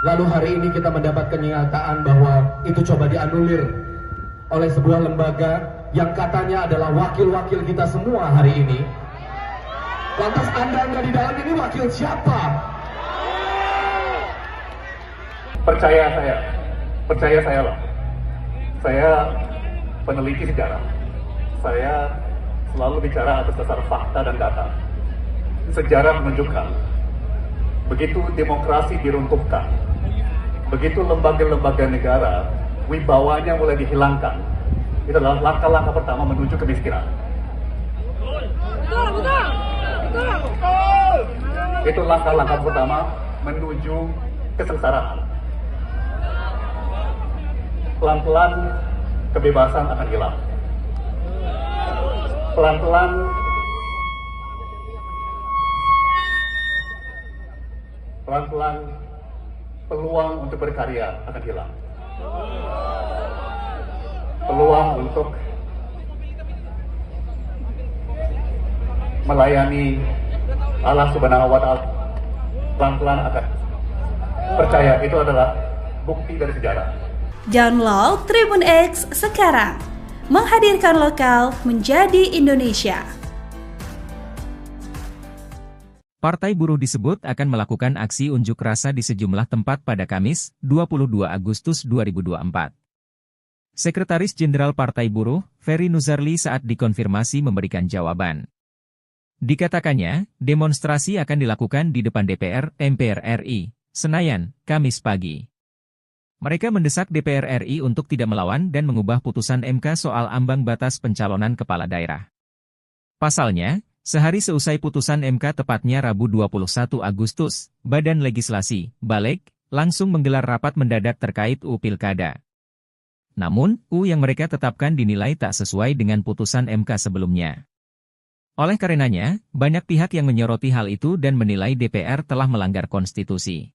lalu hari ini kita mendapat kenyataan bahwa itu coba dianulir oleh sebuah lembaga yang katanya adalah wakil-wakil kita semua hari ini. Lantas Anda nggak di dalam ini wakil siapa? Percaya saya loh. Saya peneliti sejarah. Saya selalu bicara atas dasar fakta dan data. Sejarah menunjukkan, begitu demokrasi diruntuhkan, begitu lembaga-lembaga negara wibawanya mulai dihilangkan, itu adalah langkah-langkah pertama menuju kemiskinan. Itu langkah-langkah pertama menuju kesengsaraan. Pelan-pelan kebebasan akan hilang. Pelan-pelan peluang untuk berkarya akan hilang. peluang untuk melayani Allah Subhanahu wa Ta'ala pelan-pelan akan percaya itu adalah bukti dari sejarah. Download Tribun X sekarang, menghadirkan lokal menjadi Indonesia. Partai Buruh disebut akan melakukan aksi unjuk rasa di sejumlah tempat pada Kamis, 22 Agustus 2024. Sekretaris Jenderal Partai Buruh, Ferry Nuzarli saat dikonfirmasi memberikan jawaban. Dikatakannya, demonstrasi akan dilakukan di depan DPR, MPR RI, Senayan, Kamis pagi. Mereka mendesak DPR RI untuk tidak melawan dan mengubah putusan MK soal ambang batas pencalonan kepala daerah. Pasalnya, sehari seusai putusan MK tepatnya Rabu 21 Agustus, Badan Legislasi, Balek, langsung menggelar rapat mendadak terkait UU Pilkada. Namun, UU yang mereka tetapkan dinilai tak sesuai dengan putusan MK sebelumnya. Oleh karenanya, banyak pihak yang menyoroti hal itu dan menilai DPR telah melanggar konstitusi.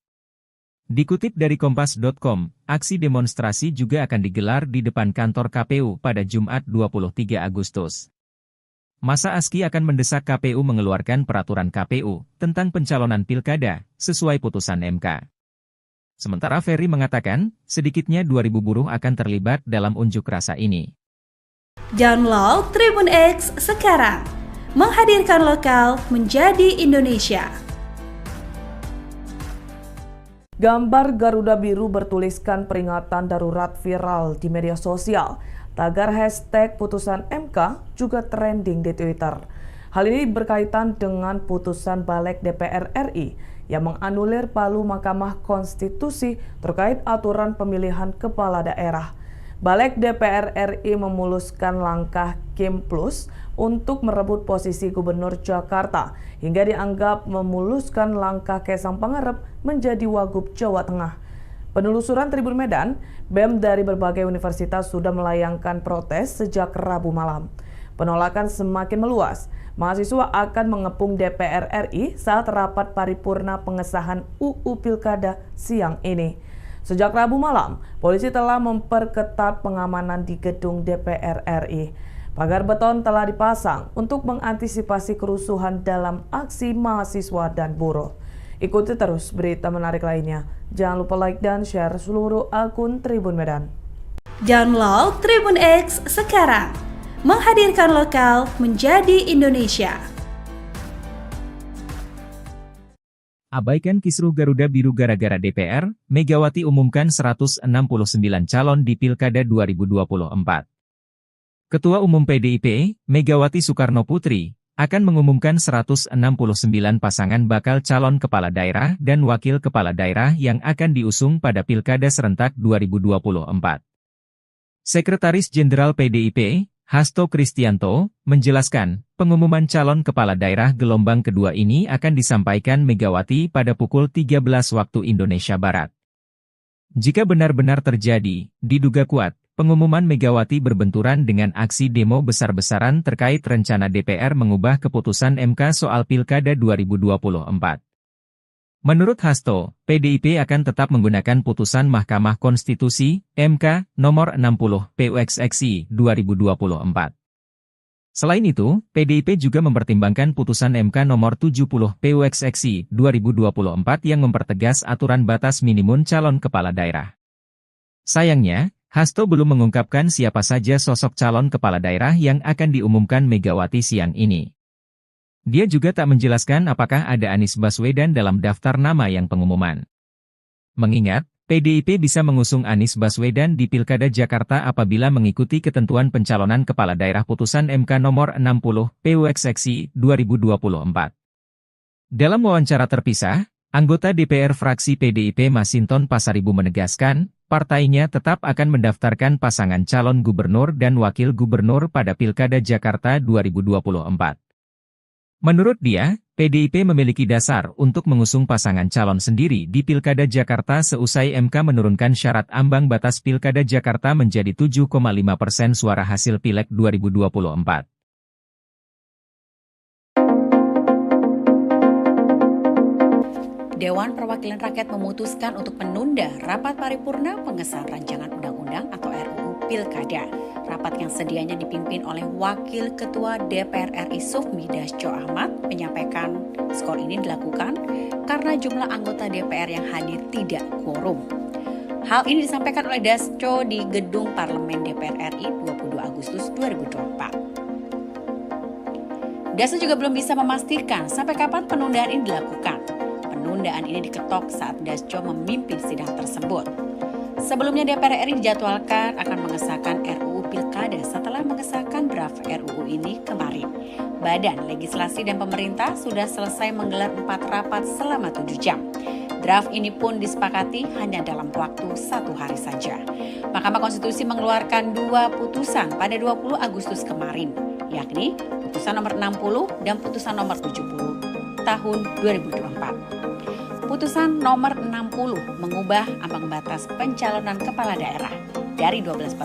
Dikutip dari Kompas.com, aksi demonstrasi juga akan digelar di depan kantor KPU pada Jumat 23 Agustus. Masa ASKI akan mendesak KPU mengeluarkan peraturan KPU tentang pencalonan pilkada sesuai putusan MK. Sementara Ferry mengatakan, sedikitnya 2.000 buruh akan terlibat dalam unjuk rasa ini. Download Tribun X sekarang, menghadirkan lokal menjadi Indonesia. Gambar Garuda Biru bertuliskan peringatan darurat viral di media sosial. Tagar hashtag putusan MK juga trending di Twitter. Hal ini berkaitan dengan putusan Balek DPR RI yang menganulir palu Mahkamah Konstitusi terkait aturan pemilihan kepala daerah. Balek DPR RI memuluskan langkah Kim Plus untuk merebut posisi Gubernur Jakarta hingga dianggap memuluskan langkah Kaisang Pangarep menjadi Wagub Jawa Tengah. Penelusuran Tribun Medan, BEM dari berbagai universitas sudah melayangkan protes sejak Rabu malam. Penolakan semakin meluas. Mahasiswa akan mengepung DPR RI saat rapat paripurna pengesahan UU Pilkada siang ini. Sejak Rabu malam, polisi telah memperketat pengamanan di gedung DPR RI. Pagar beton telah dipasang untuk mengantisipasi kerusuhan dalam aksi mahasiswa dan buruh. Ikuti terus berita menarik lainnya. Jangan lupa like dan share seluruh akun Tribun Medan. Download Tribun X sekarang, menghadirkan lokal menjadi Indonesia. Abaikan kisruh Garuda Biru gara-gara DPR, Megawati umumkan 169 calon di Pilkada 2024. Ketua Umum PDIP, Megawati Soekarno Putri, akan mengumumkan 169 pasangan bakal calon kepala daerah dan wakil kepala daerah yang akan diusung pada Pilkada serentak 2024. Sekretaris Jenderal PDIP, Hasto Kristianto, menjelaskan, pengumuman calon kepala daerah gelombang kedua ini akan disampaikan Megawati pada pukul 13 waktu Indonesia Barat. Jika benar-benar terjadi, diduga kuat, pengumuman Megawati berbenturan dengan aksi demo besar-besaran terkait rencana DPR mengubah keputusan MK soal Pilkada 2024. Menurut Hasto, PDIP akan tetap menggunakan putusan Mahkamah Konstitusi, MK, nomor 60, PUXXI, 2024. Selain itu, PDIP juga mempertimbangkan putusan MK nomor 70, PUXXI, 2024 yang mempertegas aturan batas minimum calon kepala daerah. Sayangnya, Hasto belum mengungkapkan siapa saja sosok calon kepala daerah yang akan diumumkan Megawati siang ini. Dia juga tak menjelaskan apakah ada Anies Baswedan dalam daftar nama yang pengumuman. Mengingat, PDIP bisa mengusung Anies Baswedan di Pilkada Jakarta apabila mengikuti ketentuan pencalonan kepala daerah putusan MK nomor 60, PUXXI, 2024. Dalam wawancara terpisah, anggota DPR fraksi PDIP Masinton Pasaribu menegaskan, partainya tetap akan mendaftarkan pasangan calon gubernur dan wakil gubernur pada Pilkada Jakarta 2024. Menurut dia, PDIP memiliki dasar untuk mengusung pasangan calon sendiri di Pilkada Jakarta seusai MK menurunkan syarat ambang batas Pilkada Jakarta menjadi 7,5% suara hasil Pileg 2024. Dewan Perwakilan Rakyat memutuskan untuk menunda rapat paripurna pengesahan rancangan undang-undang atau RUU Pilkada. rapat yang sedianya dipimpin oleh Wakil Ketua DPR RI Sufmi Dasko Ahmad menyampaikan skor ini dilakukan karena jumlah anggota DPR yang hadir tidak quorum. Hal ini disampaikan oleh Dasko di Gedung Parlemen DPR RI 22 Agustus 2024. Dasko juga belum bisa memastikan sampai kapan penundaan ini dilakukan. Penundaan ini diketok saat Dasko memimpin sidang tersebut. Sebelumnya DPR RI dijadwalkan akan mengesahkan RUU Pilkada setelah mengesahkan draft RUU ini kemarin. Badan Legislasi dan Pemerintah sudah selesai menggelar 4 rapat selama 7 jam. Draft ini pun disepakati hanya dalam waktu 1 hari saja. Mahkamah Konstitusi mengeluarkan 2 putusan pada 20 Agustus kemarin, yakni putusan nomor 60 dan putusan nomor 70 tahun 2024. Putusan nomor 60 mengubah ambang batas pencalonan kepala daerah dari 12%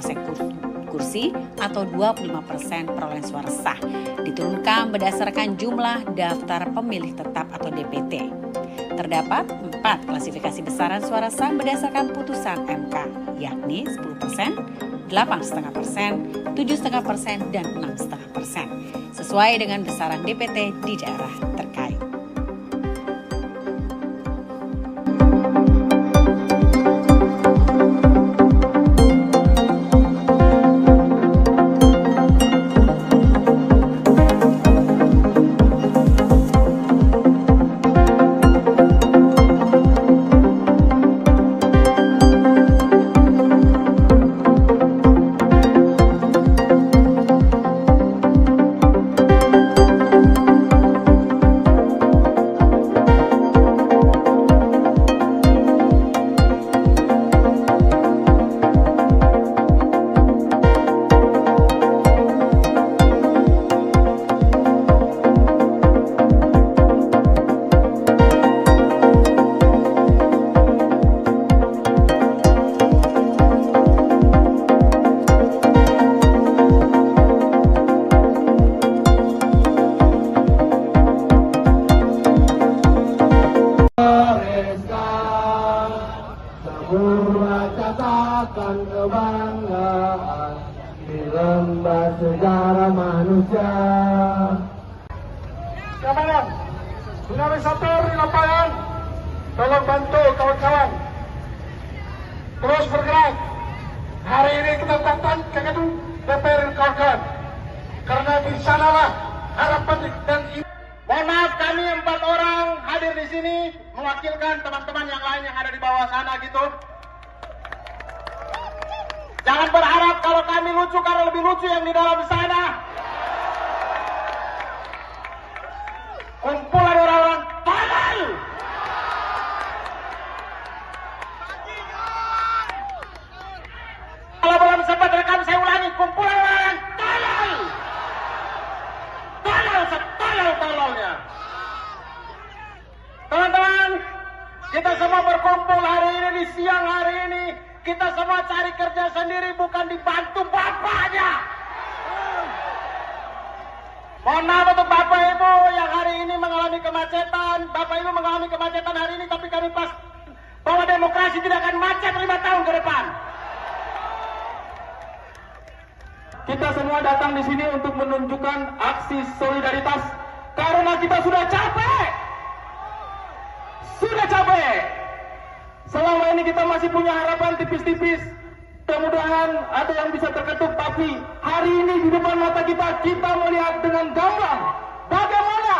kursi atau 25% perolehan suara sah diturunkan berdasarkan jumlah daftar pemilih tetap atau DPT. Terdapat 4 klasifikasi besaran suara sah berdasarkan putusan MK, yakni 10%, 8,5%, 7,5%, dan 6,5%, sesuai dengan besaran DPT di daerah terkait. Kebanggaan di lembah sejarah manusia. Keamanan, dinamisator di lapangan, tolong bantu kawan-kawan. Terus bergerak. Hari ini kita datang ke gedung DPR kawan-kawan. Karena di sanalah harapan dan mohon maaf, kami 4 orang hadir di sini mewakilkan teman-teman yang lain yang ada di bawah sana gitu. Jangan berharap kalau kami lucu karena lebih lucu yang di dalam sana. Kumpulan orang-orang tolol. Kalau belum sempat rekam saya ulangi, kumpulan orang tolol. Tolol setolol-tololnya. Teman-teman, kita semua berkumpul hari ini di siang hari ini. Kita semua cari kerja sendiri, bukan dibantu bapaknya. Mohon maaf untuk bapak ibu yang hari ini mengalami kemacetan. Bapak ibu mengalami kemacetan hari ini, tapi kami pas bahwa demokrasi tidak akan macet 5 tahun ke depan. Kita semua datang di sini untuk menunjukkan aksi solidaritas karena kita sudah capek. Sudah capek. Selama ini kita masih punya harapan tipis-tipis, mudah-mudahan ada yang bisa terketuk, tapi hari ini di depan mata kita melihat dengan gamblang bagaimana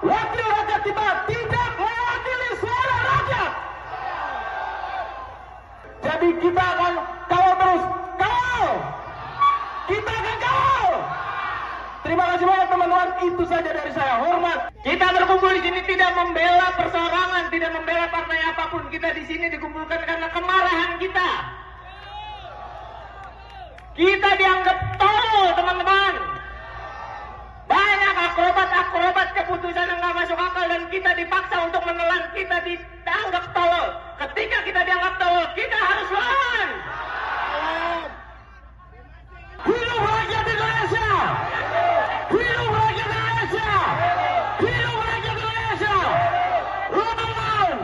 wakil rakyat kita tidak mewakili suara rakyat. Jadi kita akan kawal terus, kawal. Kita akan kawal. Terima kasih banyak teman-teman, itu saja dari saya. Hormat. Kita berkumpul di sini tidak membela perseorangan, tidak membela partai apapun. Kita di sini dikumpulkan karena kemarahan kita. Kita dianggap tolol, teman-teman. Banyak akrobat keputusan yang nggak masuk akal dan kita dipaksa untuk menelan. Kita dianggap tolol. Ketika kita dianggap tolol, kita harus lawan. Hidup rakyat Indonesia! Hidup rakyat Indonesia! Hidup rakyat Indonesia! Lawan!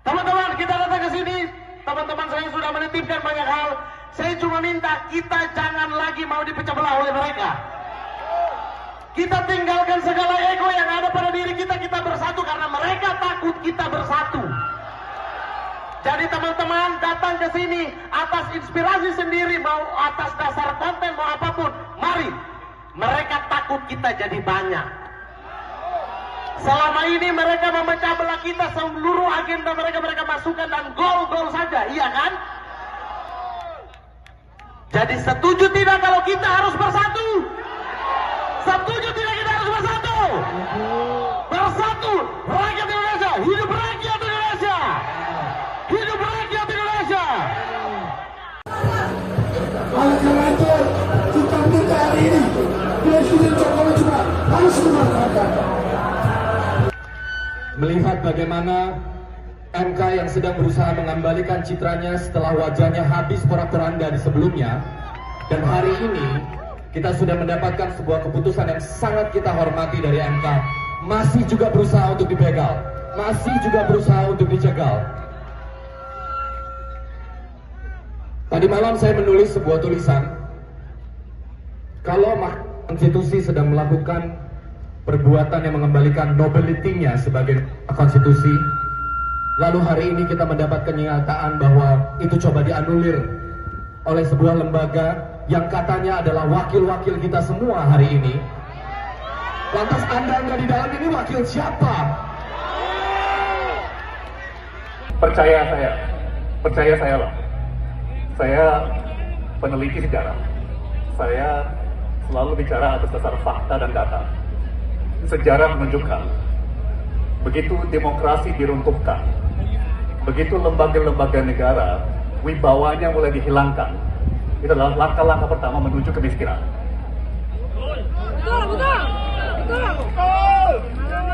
Teman-teman, kita datang ke sini. Teman-teman saya sudah menitipkan banyak hal. Saya cuma minta kita jangan lagi mau dipecah belah oleh mereka. Kita tinggalkan segala ego yang ada pada diri kita, kita bersatu karena mereka takut kita bersatu. Jadi teman-teman datang ke sini atas inspirasi sendiri, mau atas dasar konten, mau apapun, mari. Mereka takut kita jadi banyak. Selama ini mereka memecah belah kita, seluruh agenda mereka masukkan dan gol-gol saja, iya kan? Jadi setuju tidak kalau kita harus bersatu? Setuju tidak kita harus bersatu? Bersatu, rakyat Indonesia, hidup rakyat Indonesia! Hidup rakyat Indonesia! Oleh karena itu, kita minta hari ini Presiden Jokowi juga harus memanfaatkan. Melihat bagaimana MK yang sedang berusaha mengembalikan citranya setelah wajahnya habis porak-poranda di sebelumnya, dan hari ini kita sudah mendapatkan sebuah keputusan yang sangat kita hormati dari MK, masih juga berusaha untuk dibegal, masih juga berusaha untuk dicegal. Tadi malam saya menulis sebuah tulisan, kalau Mahkamah Konstitusi sedang melakukan perbuatan yang mengembalikan nobility-nya sebagai konstitusi, lalu hari ini kita mendapat kenyataan bahwa itu coba dianulir oleh sebuah lembaga yang katanya adalah wakil-wakil kita semua hari ini. Lantas Anda di dalam ini wakil siapa? Percaya saya loh. Saya peneliti sejarah. Saya selalu bicara atas dasar fakta dan data. Sejarah menunjukkan, begitu demokrasi diruntuhkan, begitu lembaga-lembaga negara wibawanya mulai dihilangkan, itu adalah langkah-langkah pertama menuju kemiskinan.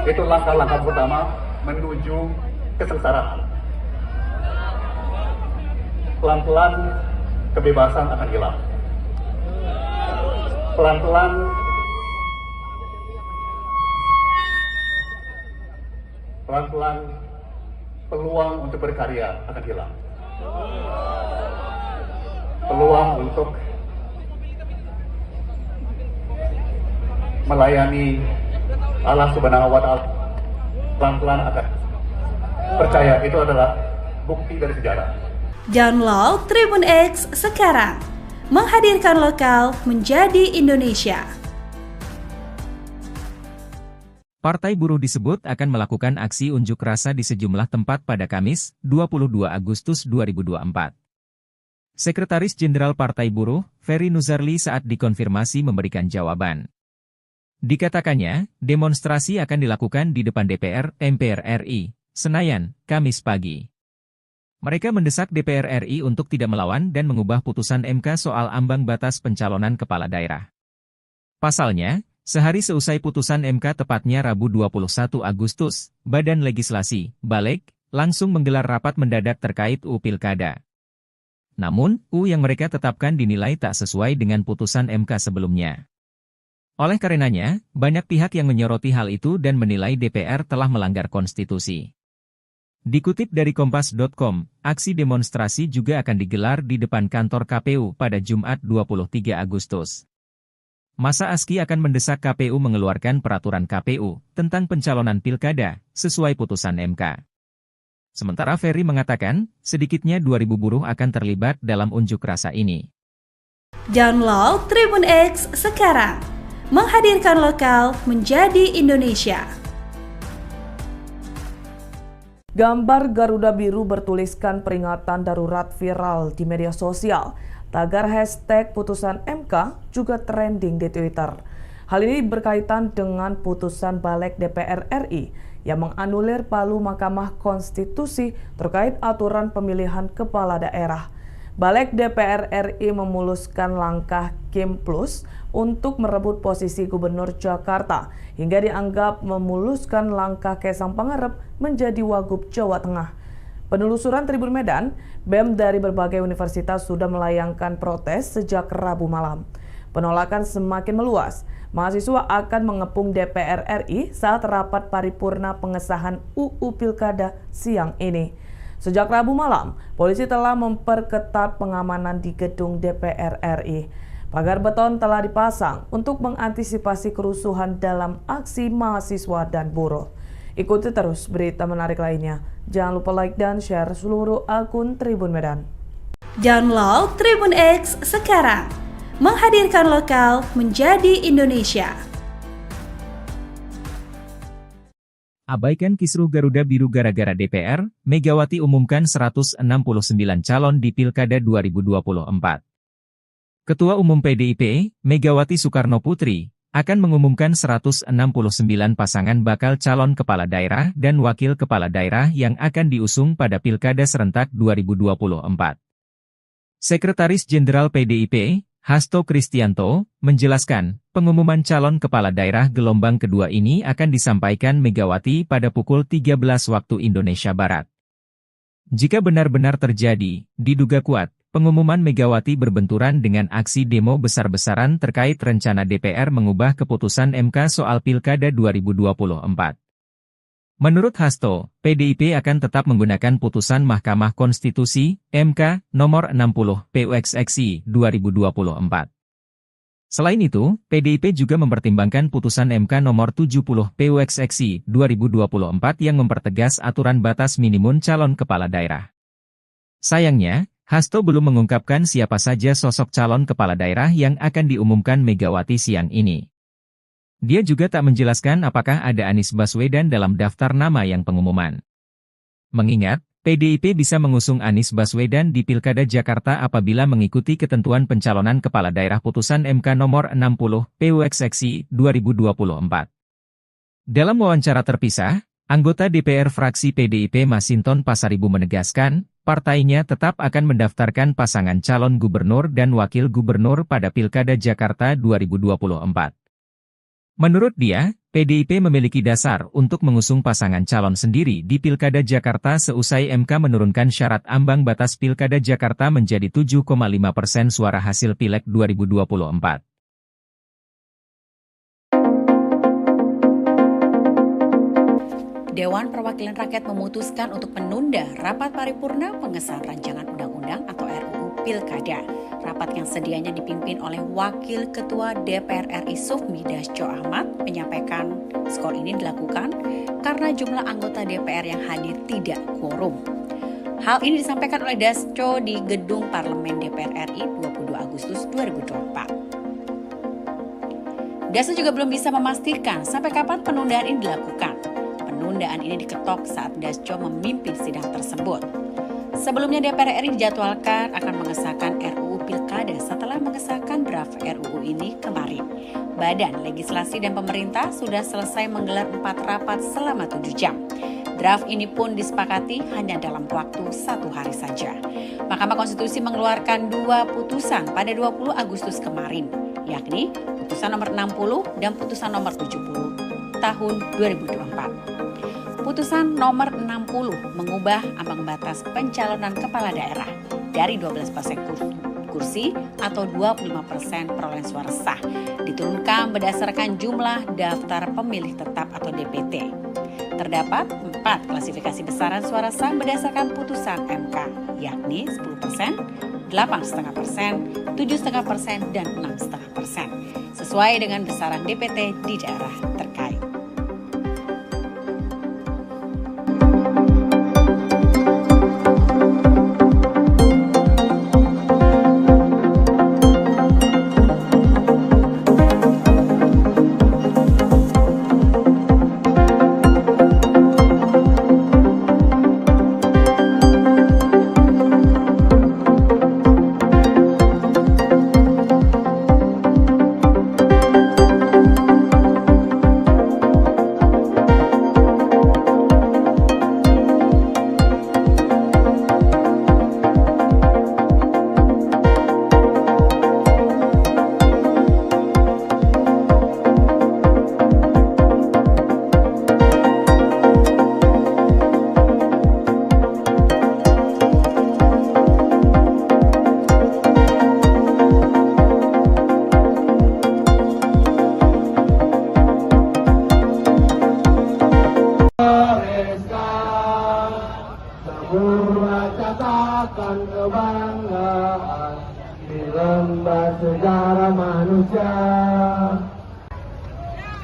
Itu langkah-langkah pertama menuju kesengsaraan. Pelan-pelan kebebasan akan hilang. Pelan-pelan peluang untuk berkarya akan hilang. Peluang untuk melayani Allah Subhanahu wa Ta'ala pelan-pelan akan. Percaya, itu adalah bukti dari sejarah. Download Tribun X sekarang, menghadirkan lokal menjadi Indonesia. Partai Buruh disebut akan melakukan aksi unjuk rasa di sejumlah tempat pada Kamis, 22 Agustus 2024. Sekretaris Jenderal Partai Buruh, Ferry Nuzarli saat dikonfirmasi memberikan jawaban. Dikatakannya, demonstrasi akan dilakukan di depan DPR, MPR RI, Senayan, Kamis pagi. Mereka mendesak DPR RI untuk tidak melawan dan mengubah putusan MK soal ambang batas pencalonan kepala daerah. Pasalnya, sehari seusai putusan MK tepatnya Rabu 21 Agustus, Badan Legislasi, Balek, langsung menggelar rapat mendadak terkait UU Pilkada. Namun, UU yang mereka tetapkan dinilai tak sesuai dengan putusan MK sebelumnya. Oleh karenanya, banyak pihak yang menyoroti hal itu dan menilai DPR telah melanggar konstitusi. Dikutip dari Kompas.com, aksi demonstrasi juga akan digelar di depan kantor KPU pada Jumat 23 Agustus. Masa ASKI akan mendesak KPU mengeluarkan peraturan KPU tentang pencalonan pilkada sesuai putusan MK. Sementara Ferry mengatakan, sedikitnya 2.000 buruh akan terlibat dalam unjuk rasa ini. Download Tribun X sekarang, menghadirkan lokal menjadi Indonesia. Gambar Garuda Biru bertuliskan peringatan darurat viral di media sosial. Tagar hashtag putusan MK juga trending di Twitter. Hal ini berkaitan dengan putusan Balek DPR RI yang menganulir palu Mahkamah Konstitusi terkait aturan pemilihan kepala daerah. Balek DPR RI memuluskan langkah Kim Plus untuk merebut posisi Gubernur Jakarta hingga dianggap memuluskan langkah Kaisang Pangarep menjadi Wagub Jawa Tengah. Penelusuran Tribun Medan, BEM dari berbagai universitas sudah melayangkan protes sejak Rabu malam. Penolakan semakin meluas. Mahasiswa akan mengepung DPR RI saat rapat paripurna pengesahan UU Pilkada siang ini. Sejak Rabu malam, polisi telah memperketat pengamanan di gedung DPR RI. Pagar beton telah dipasang untuk mengantisipasi kerusuhan dalam aksi mahasiswa dan buruh. Ikuti terus berita menarik lainnya. Jangan lupa like dan share seluruh akun Tribun Medan. Download Tribun X sekarang, menghadirkan lokal menjadi Indonesia. Abaikan kisruh Garuda Biru gara-gara DPR, Megawati umumkan 169 calon di Pilkada 2024. Ketua Umum PDIP, Megawati Soekarno Putri, akan mengumumkan 169 pasangan bakal calon kepala daerah dan wakil kepala daerah yang akan diusung pada Pilkada serentak 2024. Sekretaris Jenderal PDIP, Hasto Kristianto, menjelaskan, pengumuman calon kepala daerah gelombang kedua ini akan disampaikan Megawati pada pukul 13 waktu Indonesia Barat. Jika benar-benar terjadi, diduga kuat, pengumuman Megawati berbenturan dengan aksi demo besar-besaran terkait rencana DPR mengubah keputusan MK soal Pilkada 2024. Menurut Hasto, PDIP akan tetap menggunakan putusan Mahkamah Konstitusi, MK, nomor 60, PUXXI, 2024. Selain itu, PDIP juga mempertimbangkan putusan MK nomor 70, PUXXI, 2024 yang mempertegas aturan batas minimum calon kepala daerah. Sayangnya, Hasto belum mengungkapkan siapa saja sosok calon kepala daerah yang akan diumumkan Megawati siang ini. Dia juga tak menjelaskan apakah ada Anies Baswedan dalam daftar nama yang pengumuman. Mengingat, PDIP bisa mengusung Anies Baswedan di Pilkada Jakarta apabila mengikuti ketentuan pencalonan kepala daerah putusan MK nomor 60, PUXXI, 2024. Dalam wawancara terpisah, anggota DPR fraksi PDIP Masinton Pasaribu menegaskan, partainya tetap akan mendaftarkan pasangan calon gubernur dan wakil gubernur pada Pilkada Jakarta 2024. Menurut dia, PDIP memiliki dasar untuk mengusung pasangan calon sendiri di Pilkada Jakarta seusai MK menurunkan syarat ambang batas Pilkada Jakarta menjadi 7,5% suara hasil Pileg 2024. Dewan Perwakilan Rakyat memutuskan untuk menunda rapat paripurna pengesahan rancangan undang-undang atau RUU Pilkada. Rapat yang sedianya dipimpin oleh Wakil Ketua DPR RI Sufmi Dasko Ahmad menyampaikan skor ini dilakukan karena jumlah anggota DPR yang hadir tidak quorum. Hal ini disampaikan oleh Dasko di Gedung Parlemen DPR RI 22 Agustus 2024. Dasko juga belum bisa memastikan sampai kapan penundaan ini dilakukan. Penundaan ini diketok saat Dasko memimpin sidang tersebut. Sebelumnya DPR RI dijadwalkan akan mengesahkan RUU Pilkada setelah mengesahkan draft RUU ini kemarin. Badan Legislasi dan Pemerintah sudah selesai menggelar 4 rapat selama 7 jam. Draft ini pun disepakati hanya dalam waktu 1 hari saja. Mahkamah Konstitusi mengeluarkan 2 putusan pada 20 Agustus kemarin, yakni putusan nomor 60 dan putusan nomor 70 tahun 2024. Putusan nomor 60 mengubah ambang batas pencalonan kepala daerah dari 12% kursi atau 25% perolehan suara sah diturunkan berdasarkan jumlah daftar pemilih tetap atau DPT. Terdapat 4 klasifikasi besaran suara sah berdasarkan putusan MK, yakni 10%, 8,5%, 7,5%, dan 6,5%, sesuai dengan besaran DPT di daerah terkait.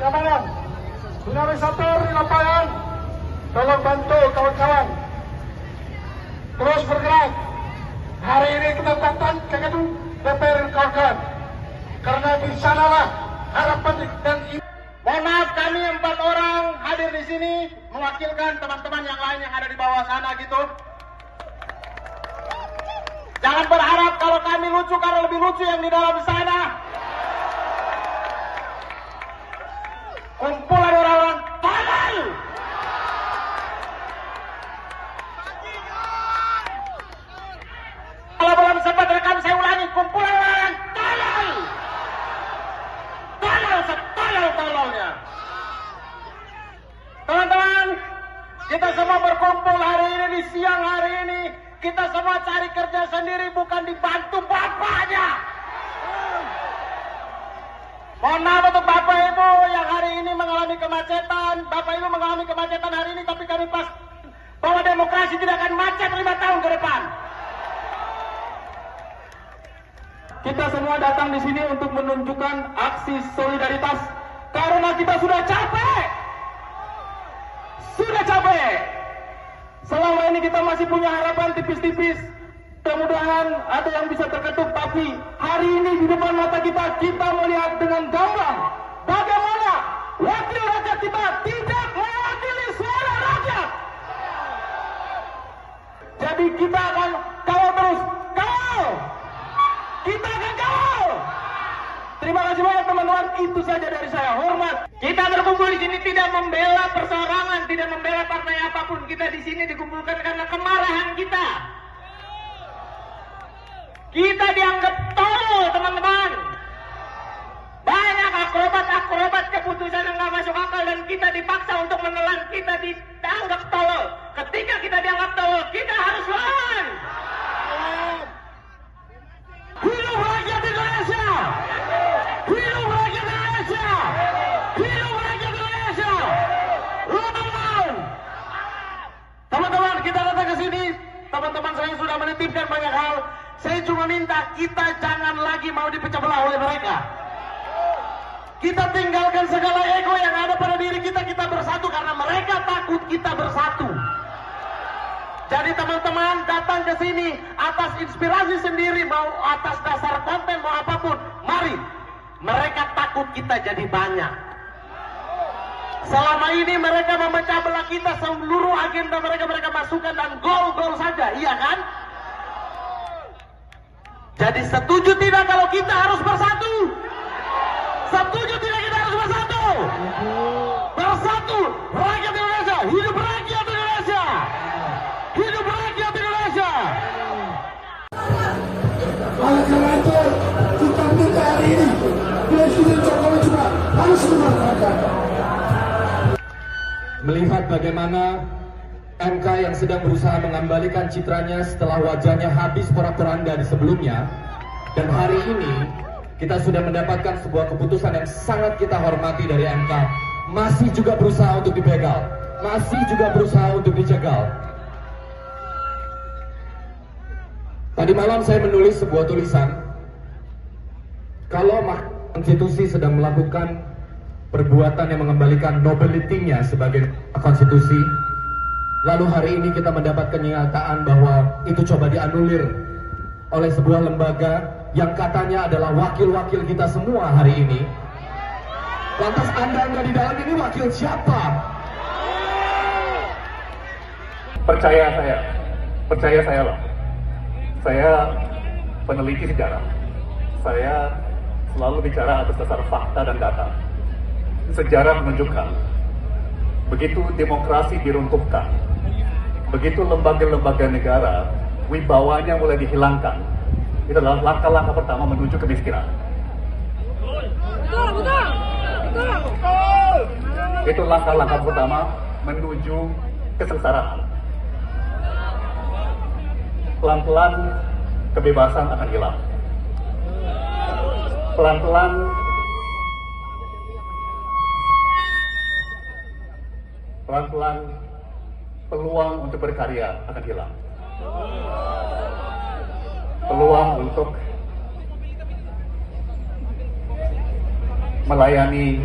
Keamanan, dinamisator di lapangan, tolong bantu kawan-kawan. Terus bergerak. Hari ini kita datang ke gedung DPR kawan-kawan. Karena di sanalah harapan dan Mohon maaf, kami 4 orang hadir di sini mewakilkan teman-teman yang lain yang ada di bawah sana gitu. Jangan berharap kalau kami lucu karena lebih lucu yang di dalam sana. Kumpulan orang-orang tolol. Kalau belum sempat rekam saya ulangi, kumpulan orang tolol. Tolol setolol-tololnya. Teman-teman, kita semua berkumpul hari ini di siang hari ini. Kita semua cari kerja sendiri, bukan dibantu bapaknya. Mohon maaf untuk Bapak Ibu yang hari ini mengalami kemacetan. Bapak Ibu mengalami kemacetan hari ini, tapi kami pas bahwa demokrasi tidak akan macet 5 tahun ke depan. Kita semua datang di sini untuk menunjukkan aksi solidaritas karena kita sudah capek. Sudah capek. Selama ini kita masih punya harapan tipis-tipis. Mudah-mudahan ada yang bisa terketuk, tapi hari ini di depan mata kita melihat dengan gamblang bagaimana wakil rakyat kita tidak mewakili suara rakyat. Jadi kita akan kawal terus, kawal. Kita akan kawal. Terima kasih banyak teman-teman, itu saja dari saya. Hormat. Kita berkumpul di sini tidak membela perseorangan, tidak membela partai apapun. Kita di sini dikumpulkan karena kemarahan kita. Kita dianggap tolol, teman-teman. Banyak akrobat keputusan yang nggak masuk akal dan kita dipaksa untuk menelan. Kita dianggap tolol. Ketika kita dianggap tolol, kita harus lawan. Hidup rakyat Indonesia! Hidup rakyat Indonesia! Hidup rakyat Indonesia! Lawan! Teman-teman, kita datang ke sini. Teman-teman saya sudah menitipkan banyak hal. Saya cuma minta kita jangan lagi mau dipecah belah oleh mereka. Kita tinggalkan segala ego yang ada pada diri kita. Kita bersatu karena mereka takut kita bersatu. Jadi teman-teman datang ke sini atas inspirasi sendiri, mau atas dasar konten, mau apapun. Mari. Mereka takut kita jadi banyak. Selama ini mereka memecah belah kita, seluruh agenda mereka masukkan dan gol-gol saja, iya kan? Jadi setuju tidak kalau kita harus bersatu? Setuju tidak kita harus bersatu? Bersatu, rakyat Indonesia, hidup rakyat Indonesia! Hidup rakyat Indonesia! Oleh karena itu, kita minta hari ini Presiden Jokowi juga harus memanfaatkan. Melihat bagaimana MK yang sedang berusaha mengembalikan citranya setelah wajahnya habis porak-poranda di sebelumnya, dan hari ini kita sudah mendapatkan sebuah keputusan yang sangat kita hormati dari MK, masih juga berusaha untuk dibegal, masih juga berusaha untuk dicegal. Tadi malam saya menulis sebuah tulisan, kalau Mahkamah Konstitusi sedang melakukan perbuatan yang mengembalikan nobility-nya sebagai konstitusi, lalu hari ini kita mendapat kenyataan bahwa itu coba dianulir oleh sebuah lembaga yang katanya adalah wakil-wakil kita semua hari ini. Lantas Anda nggak di dalam ini wakil siapa? Percaya saya loh. Saya peneliti sejarah. Saya selalu bicara atas dasar fakta dan data. Sejarah menunjukkan, begitu demokrasi diruntuhkan, begitu lembaga-lembaga negara wibawanya mulai dihilangkan, itu adalah langkah-langkah pertama menuju kemiskinan. Itu langkah-langkah pertama menuju kesengsaraan. Pelan-pelan kebebasan akan hilang. Pelan-pelan peluang untuk berkarya akan hilang. Peluang untuk melayani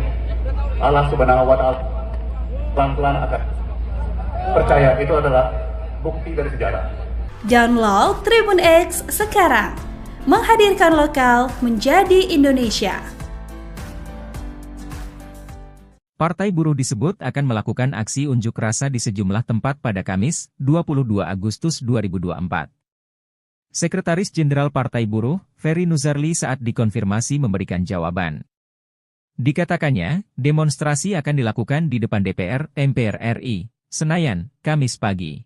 Allah Subhanahu wa Ta'ala pelan-pelan akan percaya itu adalah bukti dari sejarah. Download Tribun X sekarang, menghadirkan lokal menjadi Indonesia. Partai Buruh disebut akan melakukan aksi unjuk rasa di sejumlah tempat pada Kamis, 22 Agustus 2024. Sekretaris Jenderal Partai Buruh, Ferry Nuzarli saat dikonfirmasi memberikan jawaban. Dikatakannya, demonstrasi akan dilakukan di depan DPR, MPR RI, Senayan, Kamis pagi.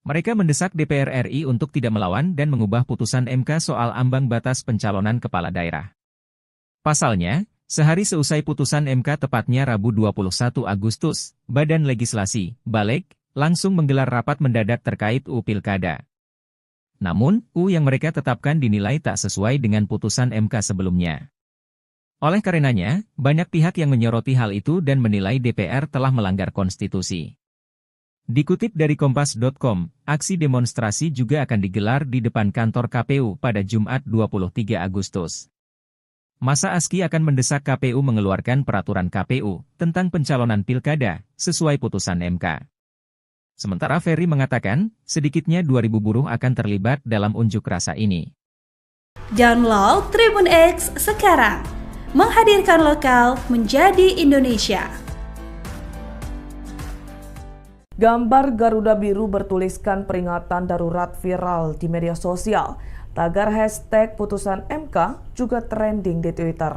Mereka mendesak DPR RI untuk tidak melawan dan mengubah putusan MK soal ambang batas pencalonan kepala daerah. Pasalnya, sehari seusai putusan MK tepatnya Rabu 21 Agustus, Badan Legislasi, Balek, langsung menggelar rapat mendadak terkait UU Pilkada. Namun, UU yang mereka tetapkan dinilai tak sesuai dengan putusan MK sebelumnya. Oleh karenanya, banyak pihak yang menyoroti hal itu dan menilai DPR telah melanggar konstitusi. Dikutip dari Kompas.com, aksi demonstrasi juga akan digelar di depan kantor KPU pada Jumat 23 Agustus. Masa ASKI akan mendesak KPU mengeluarkan peraturan KPU tentang pencalonan pilkada sesuai putusan MK. Sementara Ferry mengatakan, sedikitnya 2.000 buruh akan terlibat dalam unjuk rasa ini. Download Tribun X sekarang, menghadirkan lokal menjadi Indonesia. Gambar Garuda Biru bertuliskan peringatan darurat viral di media sosial. Tagar hashtag putusan MK juga trending di Twitter.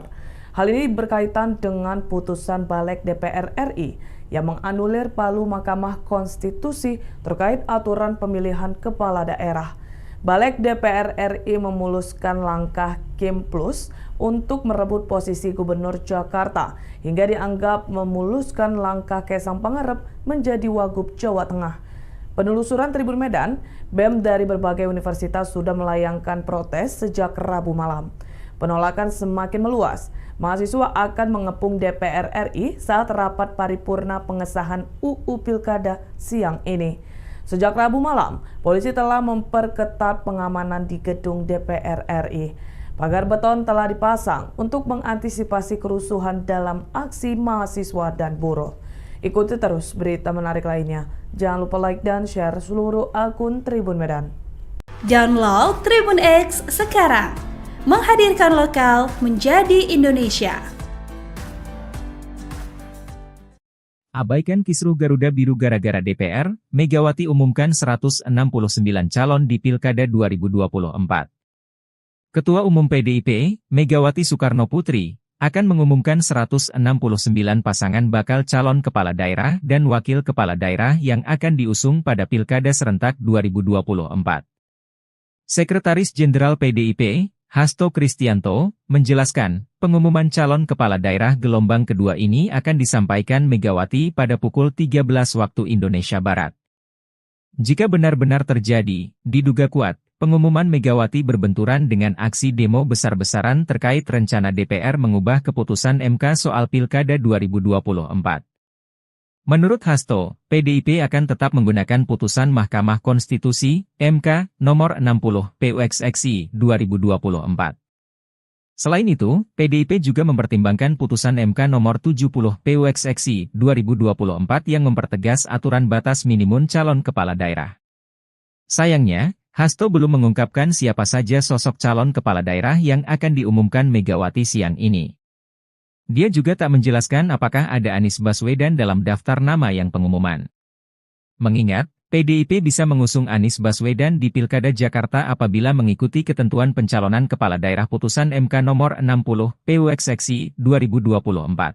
Hal ini berkaitan dengan putusan Balek DPR RI yang menganulir palu Mahkamah Konstitusi terkait aturan pemilihan kepala daerah. Balek DPR RI memuluskan langkah Kim Plus untuk merebut posisi Gubernur Jakarta hingga dianggap memuluskan langkah Kaisang Pangarep menjadi Wagub Jawa Tengah. Penelusuran Tribun Medan, BEM dari berbagai universitas sudah melayangkan protes sejak Rabu malam. Penolakan semakin meluas. Mahasiswa akan mengepung DPR RI saat rapat paripurna pengesahan UU Pilkada siang ini. Sejak Rabu malam, polisi telah memperketat pengamanan di gedung DPR RI. Pagar beton telah dipasang untuk mengantisipasi kerusuhan dalam aksi mahasiswa dan buruh. Ikuti terus berita menarik lainnya. Jangan lupa like dan share seluruh akun Tribun Medan. Download Tribun X sekarang, menghadirkan lokal menjadi Indonesia. Abaikan kisruh Garuda Biru gara-gara DPR, Megawati umumkan 169 calon di Pilkada 2024. Ketua Umum PDIP, Megawati Soekarnoputri, akan mengumumkan 169 pasangan bakal calon kepala daerah dan wakil kepala daerah yang akan diusung pada Pilkada serentak 2024. Sekretaris Jenderal PDIP, Hasto Kristianto, menjelaskan, pengumuman calon kepala daerah gelombang kedua ini akan disampaikan Megawati pada pukul 13 waktu Indonesia Barat. Jika benar-benar terjadi, diduga kuat, pengumuman Megawati berbenturan dengan aksi demo besar-besaran terkait rencana DPR mengubah keputusan MK soal Pilkada 2024. Menurut Hasto, PDIP akan tetap menggunakan putusan Mahkamah Konstitusi, MK, nomor 60, PUXXI, 2024. Selain itu, PDIP juga mempertimbangkan putusan MK nomor 70, PUXXI, 2024 yang mempertegas aturan batas minimum calon kepala daerah. Sayangnya, Hasto belum mengungkapkan siapa saja sosok calon kepala daerah yang akan diumumkan Megawati siang ini. Dia juga tak menjelaskan apakah ada Anies Baswedan dalam daftar nama yang pengumuman. Mengingat, PDIP bisa mengusung Anies Baswedan di Pilkada Jakarta apabila mengikuti ketentuan pencalonan kepala daerah putusan MK nomor 60, PUXXI, 2024.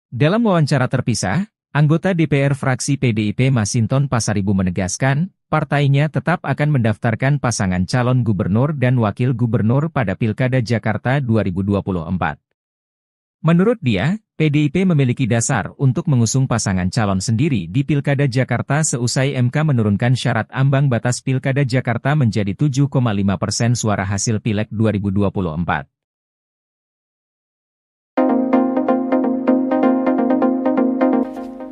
Dalam wawancara terpisah, anggota DPR fraksi PDIP Masinton Pasaribu menegaskan, partainya tetap akan mendaftarkan pasangan calon gubernur dan wakil gubernur pada Pilkada Jakarta 2024. Menurut dia, PDIP memiliki dasar untuk mengusung pasangan calon sendiri di Pilkada Jakarta seusai MK menurunkan syarat ambang batas Pilkada Jakarta menjadi 7,5% suara hasil Pileg 2024.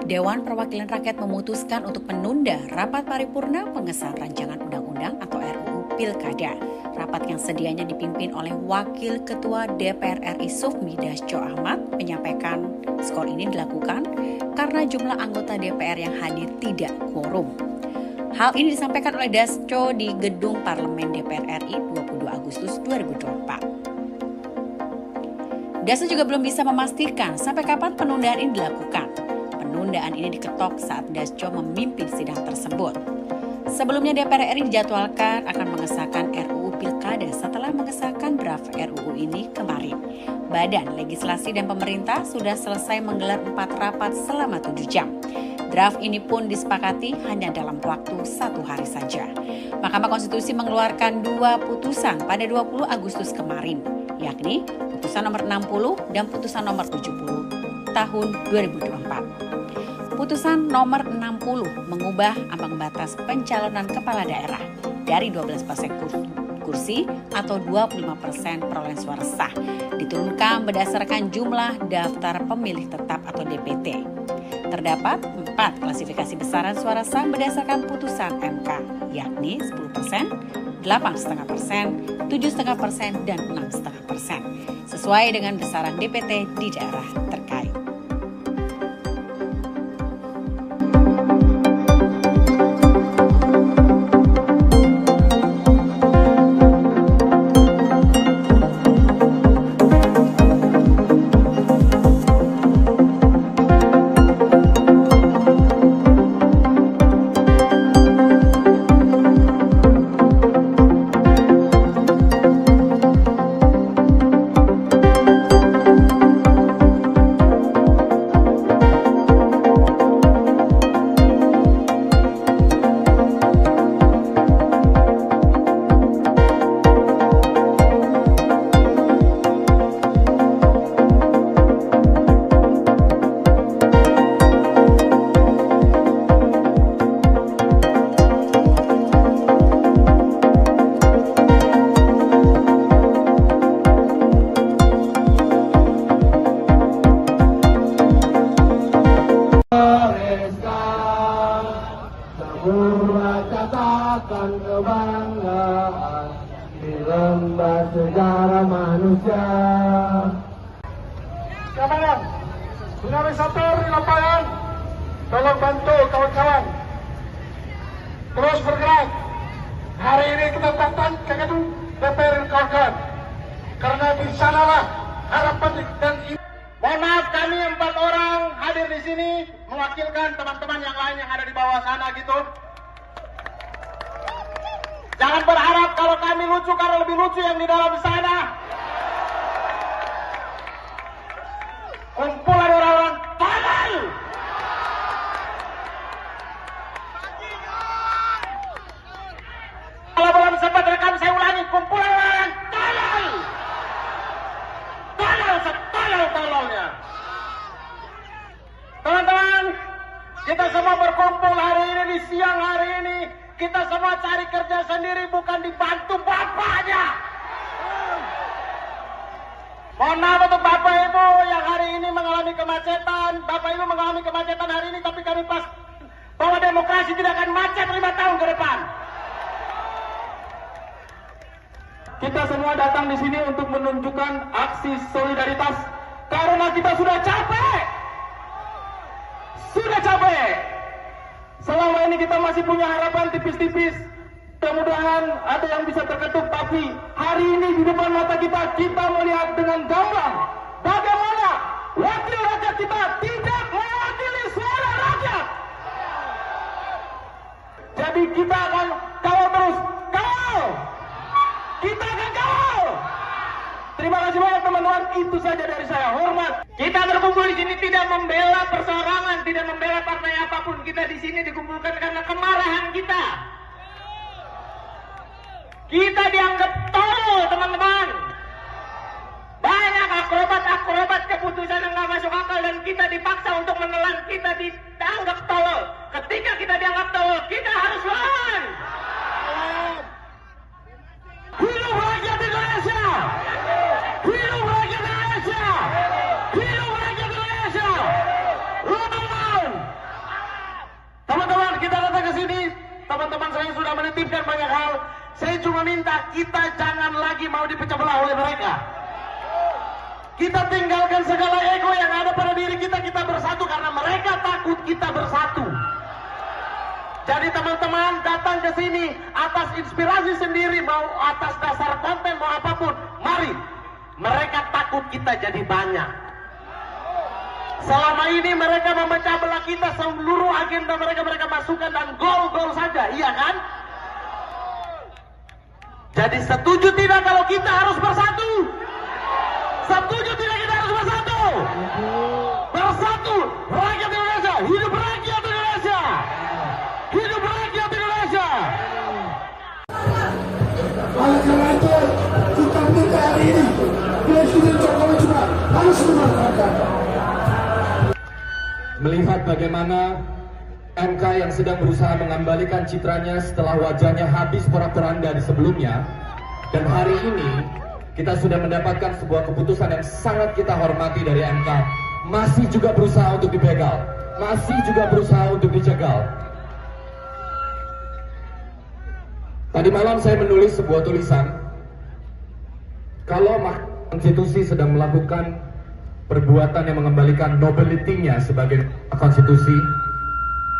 Dewan Perwakilan Rakyat memutuskan untuk menunda rapat paripurna pengesahan rancangan undang-undang atau RUU Pilkada. Rapat yang sedianya dipimpin oleh Wakil Ketua DPR RI Sufmi Dasko Ahmad menyampaikan skor ini dilakukan karena jumlah anggota DPR yang hadir tidak quorum. Hal ini disampaikan oleh Dasko di Gedung Parlemen DPR RI 22 Agustus 2024. Dasko juga belum bisa memastikan sampai kapan penundaan ini dilakukan. Penundaan ini diketok saat Dasko memimpin sidang tersebut. Sebelumnya DPR RI dijadwalkan akan mengesahkan RUU Pilkada setelah mengesahkan draft RUU ini kemarin. Badan Legislasi dan Pemerintah sudah selesai menggelar 4 rapat selama 7 jam. Draft ini pun disepakati hanya dalam waktu 1 hari saja. Mahkamah Konstitusi mengeluarkan 2 putusan pada 20 Agustus kemarin, yakni putusan nomor 60 dan putusan nomor 70 tahun 2024. Putusan nomor 60 mengubah ambang batas pencalonan kepala daerah dari 12% kursi atau 25% perolehan suara sah diturunkan berdasarkan jumlah daftar pemilih tetap atau DPT. Terdapat 4 klasifikasi besaran suara sah berdasarkan putusan MK, yakni 10%, 8,5%, 7,5%, dan 6,5%, sesuai dengan besaran DPT di daerah terkait. Kebanggaan di lembar sejarah manusia. Kawan, dinamisator di lapangan, tolong bantu kawan-kawan terus bergerak. Hari ini kita datang ke gedung DPR kawan-kawan, karena di sanalah harapan dan mohon maaf, kami 4 orang hadir di sini mewakilkan teman-teman yang lain yang ada di bawah sana gitu. Jangan berharap kalau kami lucu karena lebih lucu yang di dalam sana. Kumpulan orang-orang tolol. Kalau belum sempat rekam saya ulangi, kumpulan orang tolol. Tolol setolol-tololnya. Teman-teman, kita semua berkumpul hari ini di siang hari ini. Kita semua cari kerja sendiri, bukan dibantu bapaknya. Mohon maaf untuk Bapak Ibu yang hari ini mengalami kemacetan. Bapak Ibu mengalami kemacetan hari ini, tapi kami pas bahwa demokrasi tidak akan macet 5 tahun ke depan. Kita semua datang di sini untuk menunjukkan aksi solidaritas karena kita sudah capek. Selama ini kita masih punya harapan tipis-tipis. Mudah-mudahan ada yang bisa terketuk, tapi hari ini di depan mata kita melihat dengan gamblang bagaimana wakil rakyat kita tidak mewakili suara rakyat. Jadi kita akan kawal terus, kawal. Kita akan kawal. Terima kasih banyak teman-teman, itu saja dari saya. Hormat. Kita berkumpul di sini tidak membela perseorangan, tidak membela partai apapun. Kita di sini dikumpulkan karena kemarahan kita. Kita dianggap tolol, teman-teman. Banyak akrobat keputusan yang nggak masuk akal dan kita dipaksa untuk menelan. Kita dianggap tolol. Ketika kita dianggap tolol, kita harus lawan. Hidup rakyat Indonesia! Hidup rakyat Indonesia! Hidup rakyat Indonesia! Lawan! Teman-teman, kita datang ke sini. Teman-teman saya sudah menitipkan banyak hal. saya cuma minta kita jangan lagi mau dipecah belah oleh mereka. Kita tinggalkan segala ego yang ada pada diri kita, kita bersatu karena mereka takut kita bersatu. Jadi teman-teman datang ke sini atas inspirasi sendiri, mau atas dasar konten, mau apapun, mari. Mereka takut kita jadi banyak. Selama ini mereka memecah belah kita, seluruh agenda mereka masukkan dan gol-gol saja, iya kan? Jadi setuju tidak kalau kita harus bersatu? Setuju tidak kita harus bersatu? Bersatu, rakyat Indonesia, hidup rakyat Indonesia! Hidup rakyat Indonesia! Oleh karena itu, kita minta hari ini Presiden Jokowi juga harus memanfaatkan. Melihat bagaimana MK yang sedang berusaha mengembalikan citranya setelah wajahnya habis porak-poranda di sebelumnya, dan hari ini kita sudah mendapatkan sebuah keputusan yang sangat kita hormati dari MK, masih juga berusaha untuk dibegal, masih juga berusaha untuk dicegal. Tadi malam saya menulis sebuah tulisan, kalau Mahkamah Konstitusi sedang melakukan perbuatan yang mengembalikan nobility-nya sebagai konstitusi,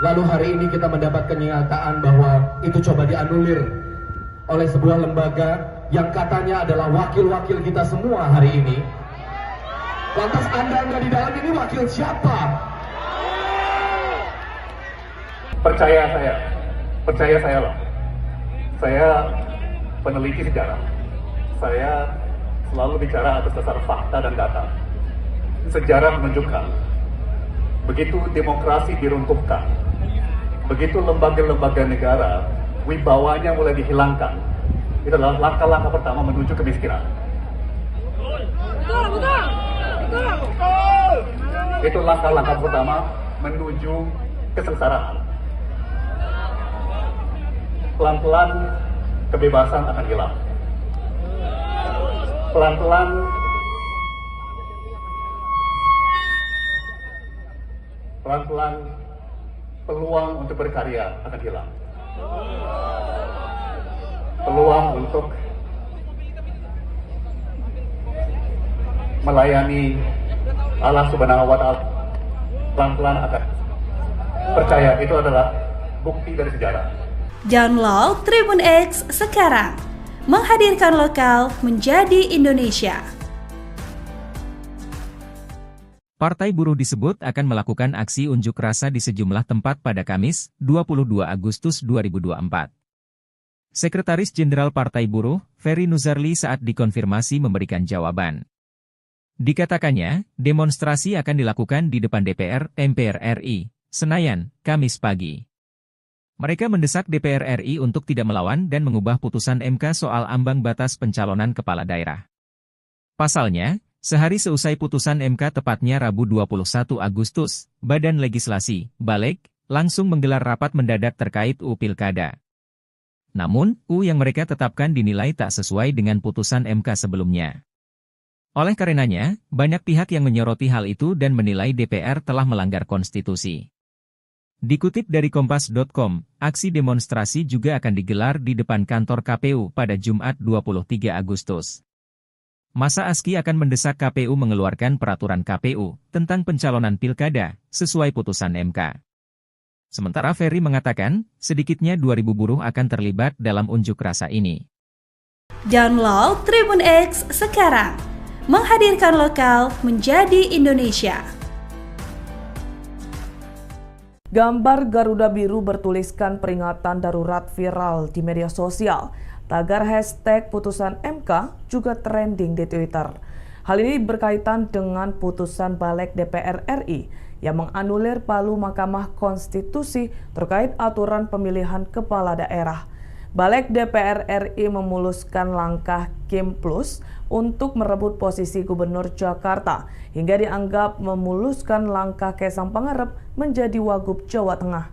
lalu hari ini kita mendapat kenyataan bahwa itu coba dianulir oleh sebuah lembaga yang katanya adalah wakil-wakil kita semua hari ini. Lantas Anda di dalam ini wakil siapa? Percaya saya loh. Saya peneliti sejarah. Saya selalu bicara atas dasar fakta dan data. Sejarah menunjukkan, begitu demokrasi diruntuhkan, begitu lembaga-lembaga negara wibawanya mulai dihilangkan, itu adalah langkah-langkah pertama menuju kemiskinan. Itu langkah-langkah pertama menuju kesengsaraan. Pelan-pelan kebebasan akan hilang. Pelan-pelan peluang untuk berkarya akan hilang. Peluang untuk melayani Allah Subhanahu wa Ta'ala pelan-pelan akan. Percaya, itu adalah bukti dari sejarah. Download Tribun X sekarang, menghadirkan lokal menjadi Indonesia. Partai Buruh disebut akan melakukan aksi unjuk rasa di sejumlah tempat pada Kamis, 22 Agustus 2024. Sekretaris Jenderal Partai Buruh, Ferry Nuzarli saat dikonfirmasi memberikan jawaban. Dikatakannya, demonstrasi akan dilakukan di depan DPR, MPR RI, Senayan, Kamis pagi. Mereka mendesak DPR RI untuk tidak melawan dan mengubah putusan MK soal ambang batas pencalonan kepala daerah. Pasalnya, sehari seusai putusan MK tepatnya Rabu 21 Agustus, Badan Legislasi, Balek, langsung menggelar rapat mendadak terkait UU Pilkada. Namun, UU yang mereka tetapkan dinilai tak sesuai dengan putusan MK sebelumnya. Oleh karenanya, banyak pihak yang menyoroti hal itu dan menilai DPR telah melanggar konstitusi. Dikutip dari Kompas.com, aksi demonstrasi juga akan digelar di depan kantor KPU pada Jumat 23 Agustus. Masa ASKI akan mendesak KPU mengeluarkan peraturan KPU tentang pencalonan pilkada sesuai putusan MK. Sementara Ferry mengatakan, sedikitnya 2.000 buruh akan terlibat dalam unjuk rasa ini. Download Tribun X sekarang, menghadirkan lokal menjadi Indonesia. Gambar Garuda Biru bertuliskan peringatan darurat viral di media sosial. Tagar hashtag putusan MK juga trending di Twitter. Hal ini berkaitan dengan putusan Balek DPR RI yang menganulir palu Mahkamah Konstitusi terkait aturan pemilihan kepala daerah. Balek DPR RI memuluskan langkah Kim Plus untuk merebut posisi Gubernur Jakarta hingga dianggap memuluskan langkah Kaisang Pangarep menjadi Wagub Jawa Tengah.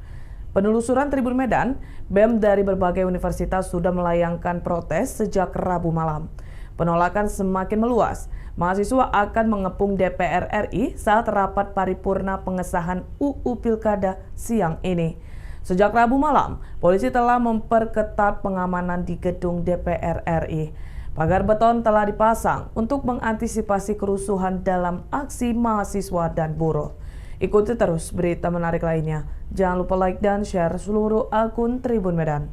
Penelusuran Tribun Medan, BEM dari berbagai universitas sudah melayangkan protes sejak Rabu malam. Penolakan semakin meluas. Mahasiswa akan mengepung DPR RI saat rapat paripurna pengesahan UU Pilkada siang ini. Sejak Rabu malam, polisi telah memperketat pengamanan di gedung DPR RI. Pagar beton telah dipasang untuk mengantisipasi kerusuhan dalam aksi mahasiswa dan buruh. Ikuti terus berita menarik lainnya. Jangan lupa like dan share seluruh akun Tribun Medan.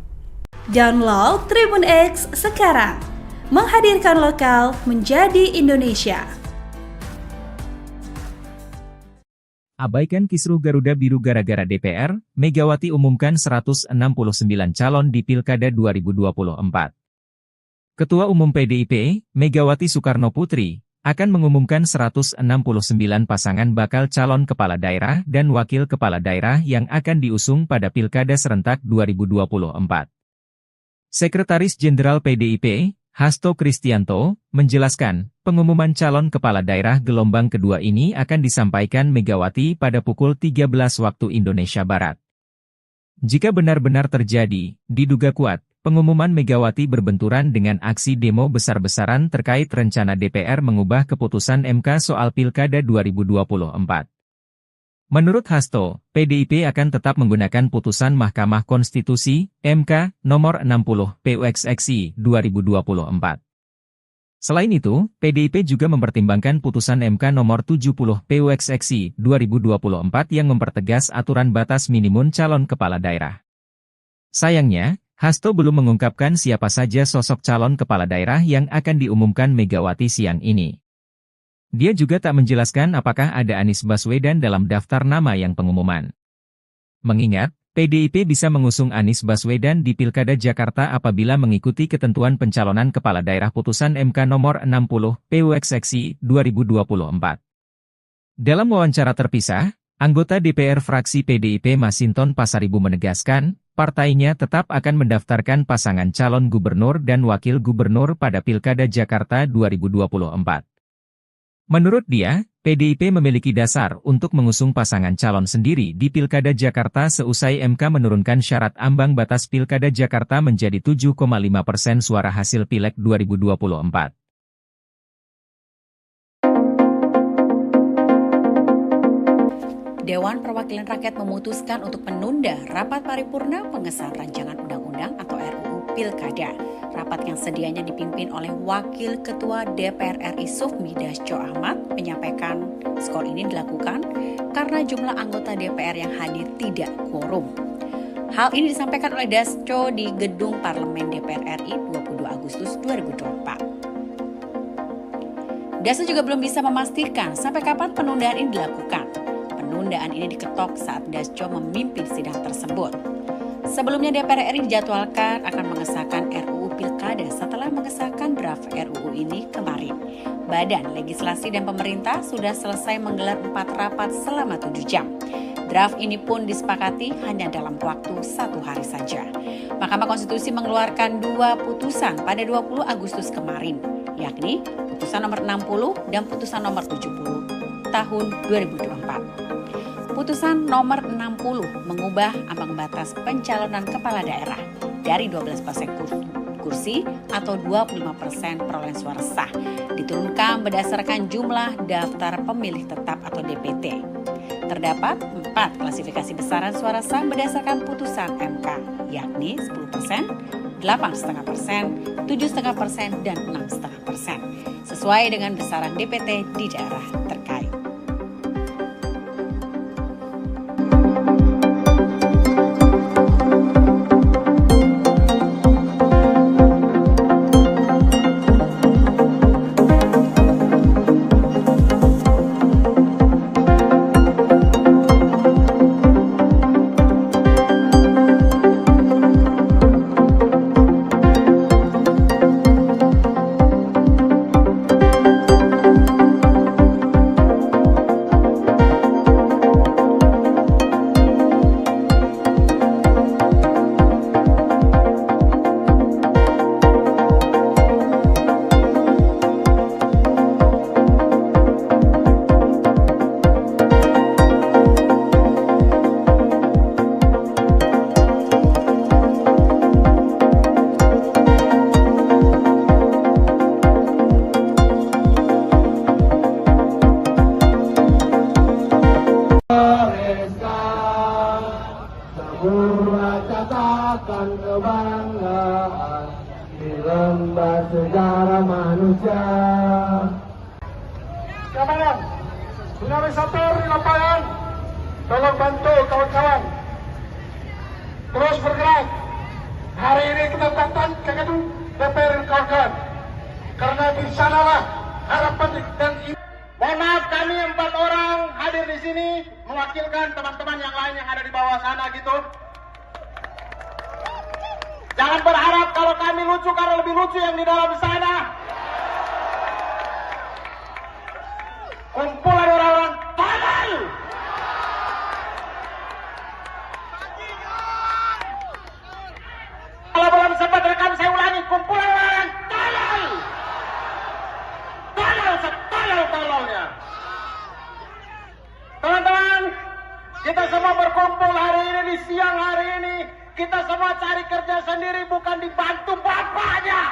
Download Tribun X sekarang, menghadirkan lokal menjadi Indonesia. Abaikan kisruh Garuda Biru gara-gara DPR, Megawati umumkan 169 calon di Pilkada 2024. Ketua Umum PDIP, Megawati Soekarno Putri, akan mengumumkan 169 pasangan bakal calon kepala daerah dan wakil kepala daerah yang akan diusung pada Pilkada serentak 2024. Sekretaris Jenderal PDIP, Hasto Kristianto, menjelaskan, pengumuman calon kepala daerah gelombang kedua ini akan disampaikan Megawati pada pukul 13 waktu Indonesia Barat. Jika benar-benar terjadi, diduga kuat, pengumuman Megawati berbenturan dengan aksi demo besar-besaran terkait rencana DPR mengubah keputusan MK soal Pilkada 2024. Menurut Hasto, PDIP akan tetap menggunakan putusan Mahkamah Konstitusi, MK, nomor 60, PUXXI, 2024. Selain itu, PDIP juga mempertimbangkan putusan MK nomor 70, PUXXI, 2024 yang mempertegas aturan batas minimum calon kepala daerah. Sayangnya, Hasto belum mengungkapkan siapa saja sosok calon kepala daerah yang akan diumumkan Megawati siang ini. Dia juga tak menjelaskan apakah ada Anies Baswedan dalam daftar nama yang pengumuman. Mengingat, PDIP bisa mengusung Anies Baswedan di Pilkada Jakarta apabila mengikuti ketentuan pencalonan kepala daerah putusan MK nomor 60, PUXXI, 2024. Dalam wawancara terpisah, anggota DPR fraksi PDIP Masinton Pasaribu menegaskan, partainya tetap akan mendaftarkan pasangan calon gubernur dan wakil gubernur pada Pilkada Jakarta 2024. Menurut dia, PDIP memiliki dasar untuk mengusung pasangan calon sendiri di Pilkada Jakarta seusai MK menurunkan syarat ambang batas Pilkada Jakarta menjadi 7,5% suara hasil Pileg 2024. Dewan Perwakilan Rakyat memutuskan untuk menunda rapat paripurna pengesahan rancangan undang-undang atau RUU Pilkada. Rapat yang sedianya dipimpin oleh Wakil Ketua DPR RI Sufmi Dasko Ahmad menyampaikan skor ini dilakukan karena jumlah anggota DPR yang hadir tidak quorum. Hal ini disampaikan oleh Dasko di Gedung Parlemen DPR RI 22 Agustus 2024. Dasko juga belum bisa memastikan sampai kapan penundaan ini dilakukan. Penundaan ini diketok saat Dasko memimpin sidang tersebut. Sebelumnya DPR RI dijadwalkan akan mengesahkan RUU Pilkada setelah mengesahkan draft RUU ini kemarin. Badan Legislasi dan Pemerintah sudah selesai menggelar 4 rapat selama 7 jam. Draft ini pun disepakati hanya dalam waktu 1 hari saja. Mahkamah Konstitusi mengeluarkan 2 putusan pada 20 Agustus kemarin, yakni putusan nomor 60 dan putusan nomor 70 tahun 2024. Putusan nomor 60 mengubah ambang batas pencalonan kepala daerah dari 12% kursi atau 25% perolehan suara sah diturunkan berdasarkan jumlah daftar pemilih tetap atau DPT. Terdapat 4 klasifikasi besaran suara sah berdasarkan putusan MK, yakni 10%, 8,5%, 7,5%, dan 6,5%, sesuai dengan besaran DPT di daerah terkait. dan kebanggaan di lembar sejarah manusia. Keamanan, dinamisator di lapangan, tolong bantu kawan-kawan terus bergerak. Hari ini kita datang ke gedung DPR kawan-kawan, karena di sanalah harapan dan Mohon maaf, kami 4 orang hadir di sini mewakilkan teman-teman yang lain yang ada di bawah sana gitu. Jangan berharap kalau kami lucu karena lebih lucu yang di dalam sana. Kumpulan orang-orang tolol. Kalau belum sempat rekam saya ulangi, kumpulan orang-orang tolol. Tolol setolol-tololnya. Teman-teman, kita semua berkumpul hari ini di siang hari ini. Kita semua cari kerja sendiri, bukan dibantu bapaknya.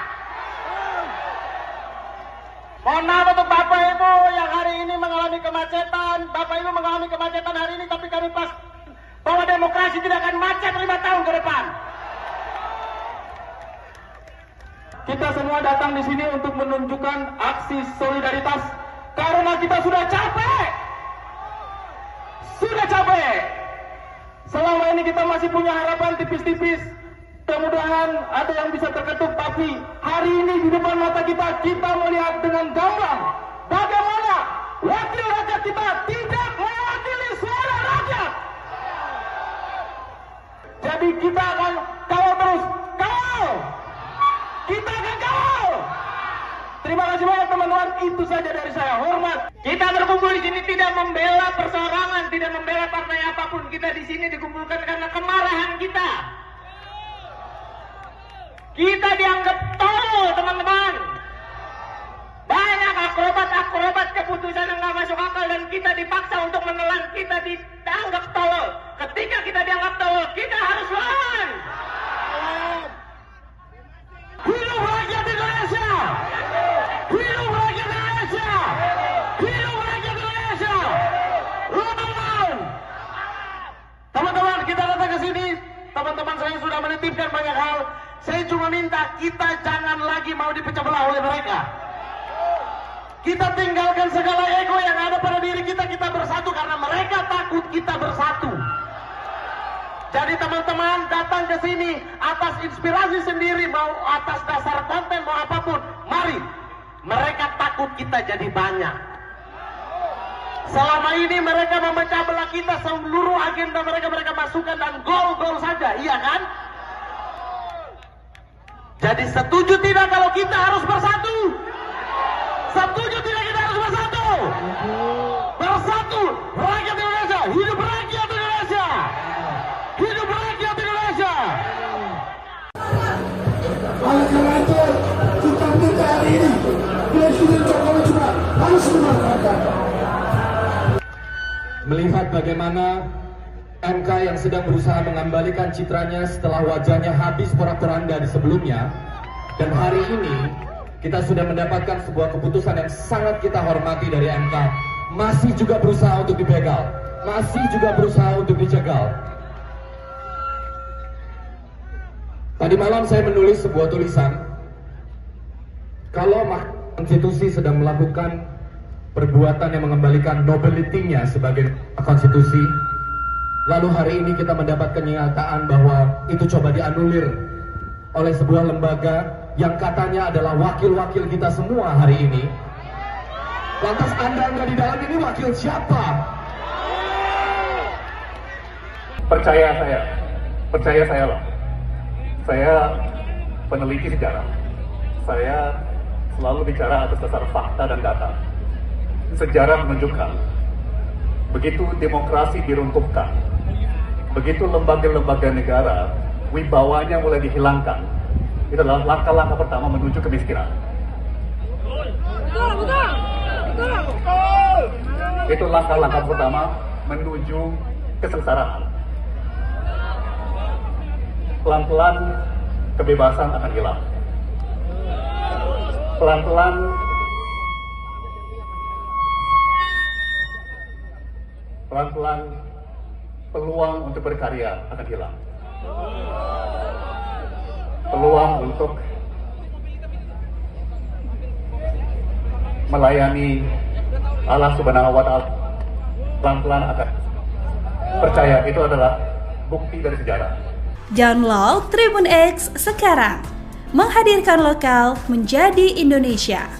Mohon maaf untuk Bapak Ibu yang hari ini mengalami kemacetan. Bapak Ibu mengalami kemacetan hari ini, tapi kami pas bahwa demokrasi tidak akan macet 5 tahun ke depan. Kita semua datang di sini untuk menunjukkan aksi solidaritas karena kita sudah capek. Sudah capek. Selama ini kita masih punya harapan tipis-tipis. Mudah-mudahan ada yang bisa terketuk, tapi hari ini di depan mata kita melihat dengan gamblang bagaimana wakil rakyat kita tidak mewakili suara rakyat. Jadi kita akan kawal terus, kawal. Kita akan kawal. Terima kasih banyak teman-teman, itu saja dari saya. Hormat. Kita berkumpul di sini tidak membela perseorangan, tidak membela partai apapun. Kita di sini dikumpulkan karena kemarahan kita. Kita dianggap tolol, teman-teman. Banyak akrobat keputusan yang nggak masuk akal dan kita dipaksa untuk menelan. Kita dianggap tolol. Ketika kita dianggap tolol, kita harus lawan. Hidup rakyat Indonesia! Hidup rakyat Indonesia! Hidup rakyat Indonesia! Teman-teman! Teman-teman, kita datang ke sini. Teman-teman saya sudah menitipkan banyak hal. Saya cuma minta kita jangan lagi mau dipecah belah oleh mereka. Kita tinggalkan segala ego yang ada pada diri kita. Kita bersatu karena mereka takut kita bersatu. Jadi teman-teman datang ke sini atas inspirasi sendiri, mau atas dasar konten, mau apapun. Mari. Mereka takut kita jadi banyak. Selama ini mereka memecah belah kita, seluruh agenda mereka masukkan dan gol-gol saja, iya kan? Jadi setuju tidak kalau kita harus bersatu? Setuju tidak kita harus bersatu? Bersatu, rakyat Indonesia, hidup rakyat Indonesia! Hidup rakyat Indonesia! Oleh karena itu, kita minta hari ini Presiden Jokowi juga harus memanfaatkan. Melihat bagaimana MK yang sedang berusaha mengembalikan citranya setelah wajahnya habis porak-poranda di sebelumnya, dan hari ini kita sudah mendapatkan sebuah keputusan yang sangat kita hormati dari MK, masih juga berusaha untuk dibegal, masih juga berusaha untuk dicegal. Tadi malam saya menulis sebuah tulisan, kalau Mahkamah Konstitusi sedang melakukan perbuatan yang mengembalikan nobility-nya sebagai konstitusi, lalu hari ini kita mendapat kenyataan bahwa itu coba dianulir oleh sebuah lembaga yang katanya adalah wakil-wakil kita semua hari ini. Lantas Anda di dalam ini wakil siapa? Percaya saya loh. Saya peneliti sejarah. Saya selalu bicara atas dasar fakta dan data. Sejarah menunjukkan, begitu demokrasi diruntuhkan, begitu lembaga-lembaga negara wibawanya mulai dihilangkan, itu adalah langkah-langkah pertama menuju kemiskinan. Itu langkah-langkah pertama menuju kesengsaraan. Pelan-pelan kebebasan akan hilang. Pelan-pelan peluang untuk berkarya akan hilang. peluang untuk melayani Allah Subhanahu wa Ta'ala pelan-pelan akan percaya itu adalah bukti dari sejarah. Download Tribun X sekarang, menghadirkan lokal menjadi Indonesia.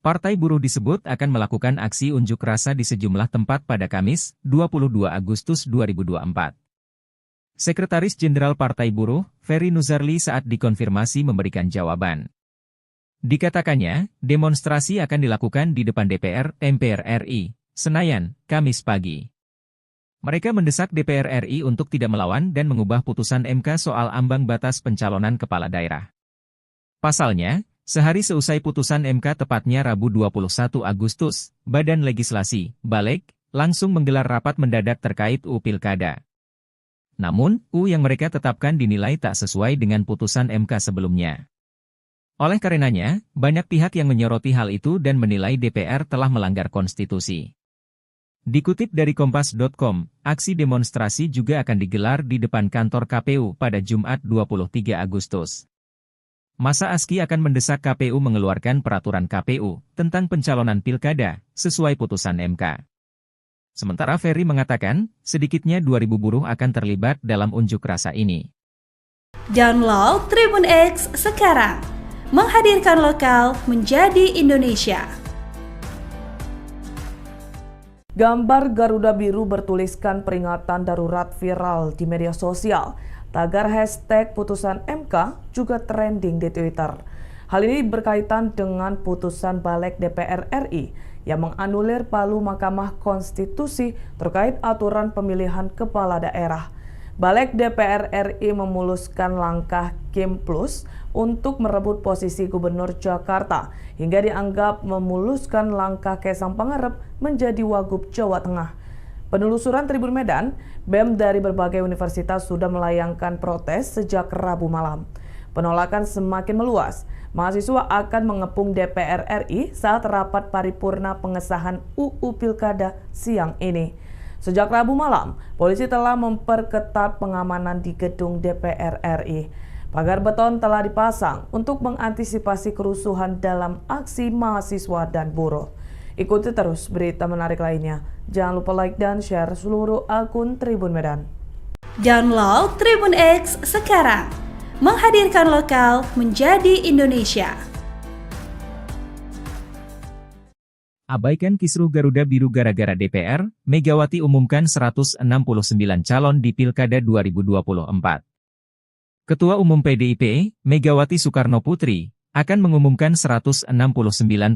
Partai Buruh disebut akan melakukan aksi unjuk rasa di sejumlah tempat pada Kamis, 22 Agustus 2024. Sekretaris Jenderal Partai Buruh, Ferry Nuzarli saat dikonfirmasi memberikan jawaban. Dikatakannya, demonstrasi akan dilakukan di depan DPR, MPR RI, Senayan, Kamis pagi. Mereka mendesak DPR RI untuk tidak melawan dan mengubah putusan MK soal ambang batas pencalonan kepala daerah. Pasalnya, sehari seusai putusan MK tepatnya Rabu 21 Agustus, Badan Legislasi, Balek, langsung menggelar rapat mendadak terkait UU Pilkada. Namun, UU yang mereka tetapkan dinilai tak sesuai dengan putusan MK sebelumnya. Oleh karenanya, banyak pihak yang menyoroti hal itu dan menilai DPR telah melanggar konstitusi. Dikutip dari Kompas.com, aksi demonstrasi juga akan digelar di depan kantor KPU pada Jumat 23 Agustus. Masa ASKI akan mendesak KPU mengeluarkan peraturan KPU tentang pencalonan pilkada sesuai putusan MK. Sementara Ferry mengatakan, sedikitnya 2.000 buruh akan terlibat dalam unjuk rasa ini. Download Tribun X sekarang, menghadirkan lokal menjadi Indonesia. Gambar Garuda Biru bertuliskan peringatan darurat viral di media sosial. Tagar hashtag putusan MK juga trending di Twitter. Hal ini berkaitan dengan putusan Balek DPR RI yang menganulir palu Mahkamah Konstitusi terkait aturan pemilihan kepala daerah. Balek DPR RI memuluskan langkah Kim Plus untuk merebut posisi Gubernur Jakarta hingga dianggap memuluskan langkah Kaisang Pangarep menjadi Wagub Jawa Tengah. Penelusuran Tribun Medan, BEM dari berbagai universitas sudah melayangkan protes sejak Rabu malam. Penolakan semakin meluas. Mahasiswa akan mengepung DPR RI saat rapat paripurna pengesahan UU Pilkada siang ini. Sejak Rabu malam, polisi telah memperketat pengamanan di gedung DPR RI. Pagar beton telah dipasang untuk mengantisipasi kerusuhan dalam aksi mahasiswa dan buruh. Ikuti terus berita menarik lainnya. Jangan lupa like dan share seluruh akun Tribun Medan. Download Tribun X sekarang, menghadirkan lokal menjadi Indonesia. Abaikan kisruh Garuda Biru gara-gara DPR, Megawati umumkan 169 calon di Pilkada 2024. Ketua Umum PDIP, Megawati Soekarnoputri, akan mengumumkan 169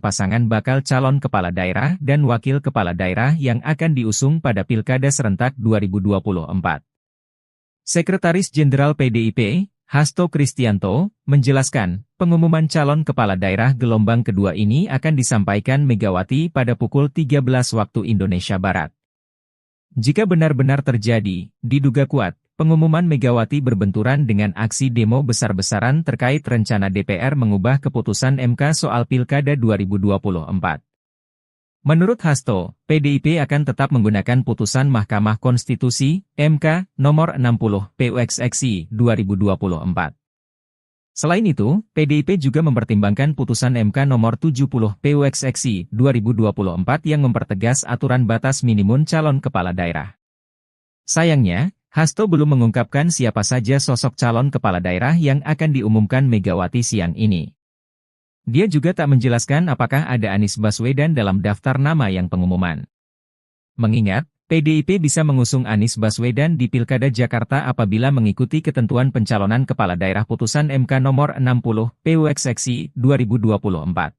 pasangan bakal calon kepala daerah dan wakil kepala daerah yang akan diusung pada Pilkada serentak 2024. Sekretaris Jenderal PDIP, Hasto Kristianto, menjelaskan, pengumuman calon kepala daerah gelombang kedua ini akan disampaikan Megawati pada pukul 13 waktu Indonesia Barat. Jika benar-benar terjadi, diduga kuat, pengumuman Megawati berbenturan dengan aksi demo besar-besaran terkait rencana DPR mengubah keputusan MK soal Pilkada 2024. Menurut Hasto, PDIP akan tetap menggunakan putusan Mahkamah Konstitusi, MK, nomor 60, PUXXI, 2024. Selain itu, PDIP juga mempertimbangkan putusan MK nomor 70, PUXXI, 2024 yang mempertegas aturan batas minimum calon kepala daerah. Sayangnya, Hasto belum mengungkapkan siapa saja sosok calon kepala daerah yang akan diumumkan Megawati siang ini. Dia juga tak menjelaskan apakah ada Anies Baswedan dalam daftar nama yang pengumuman. Mengingat, PDIP bisa mengusung Anies Baswedan di Pilkada Jakarta apabila mengikuti ketentuan pencalonan kepala daerah putusan MK nomor 60, PUXXI, 2024.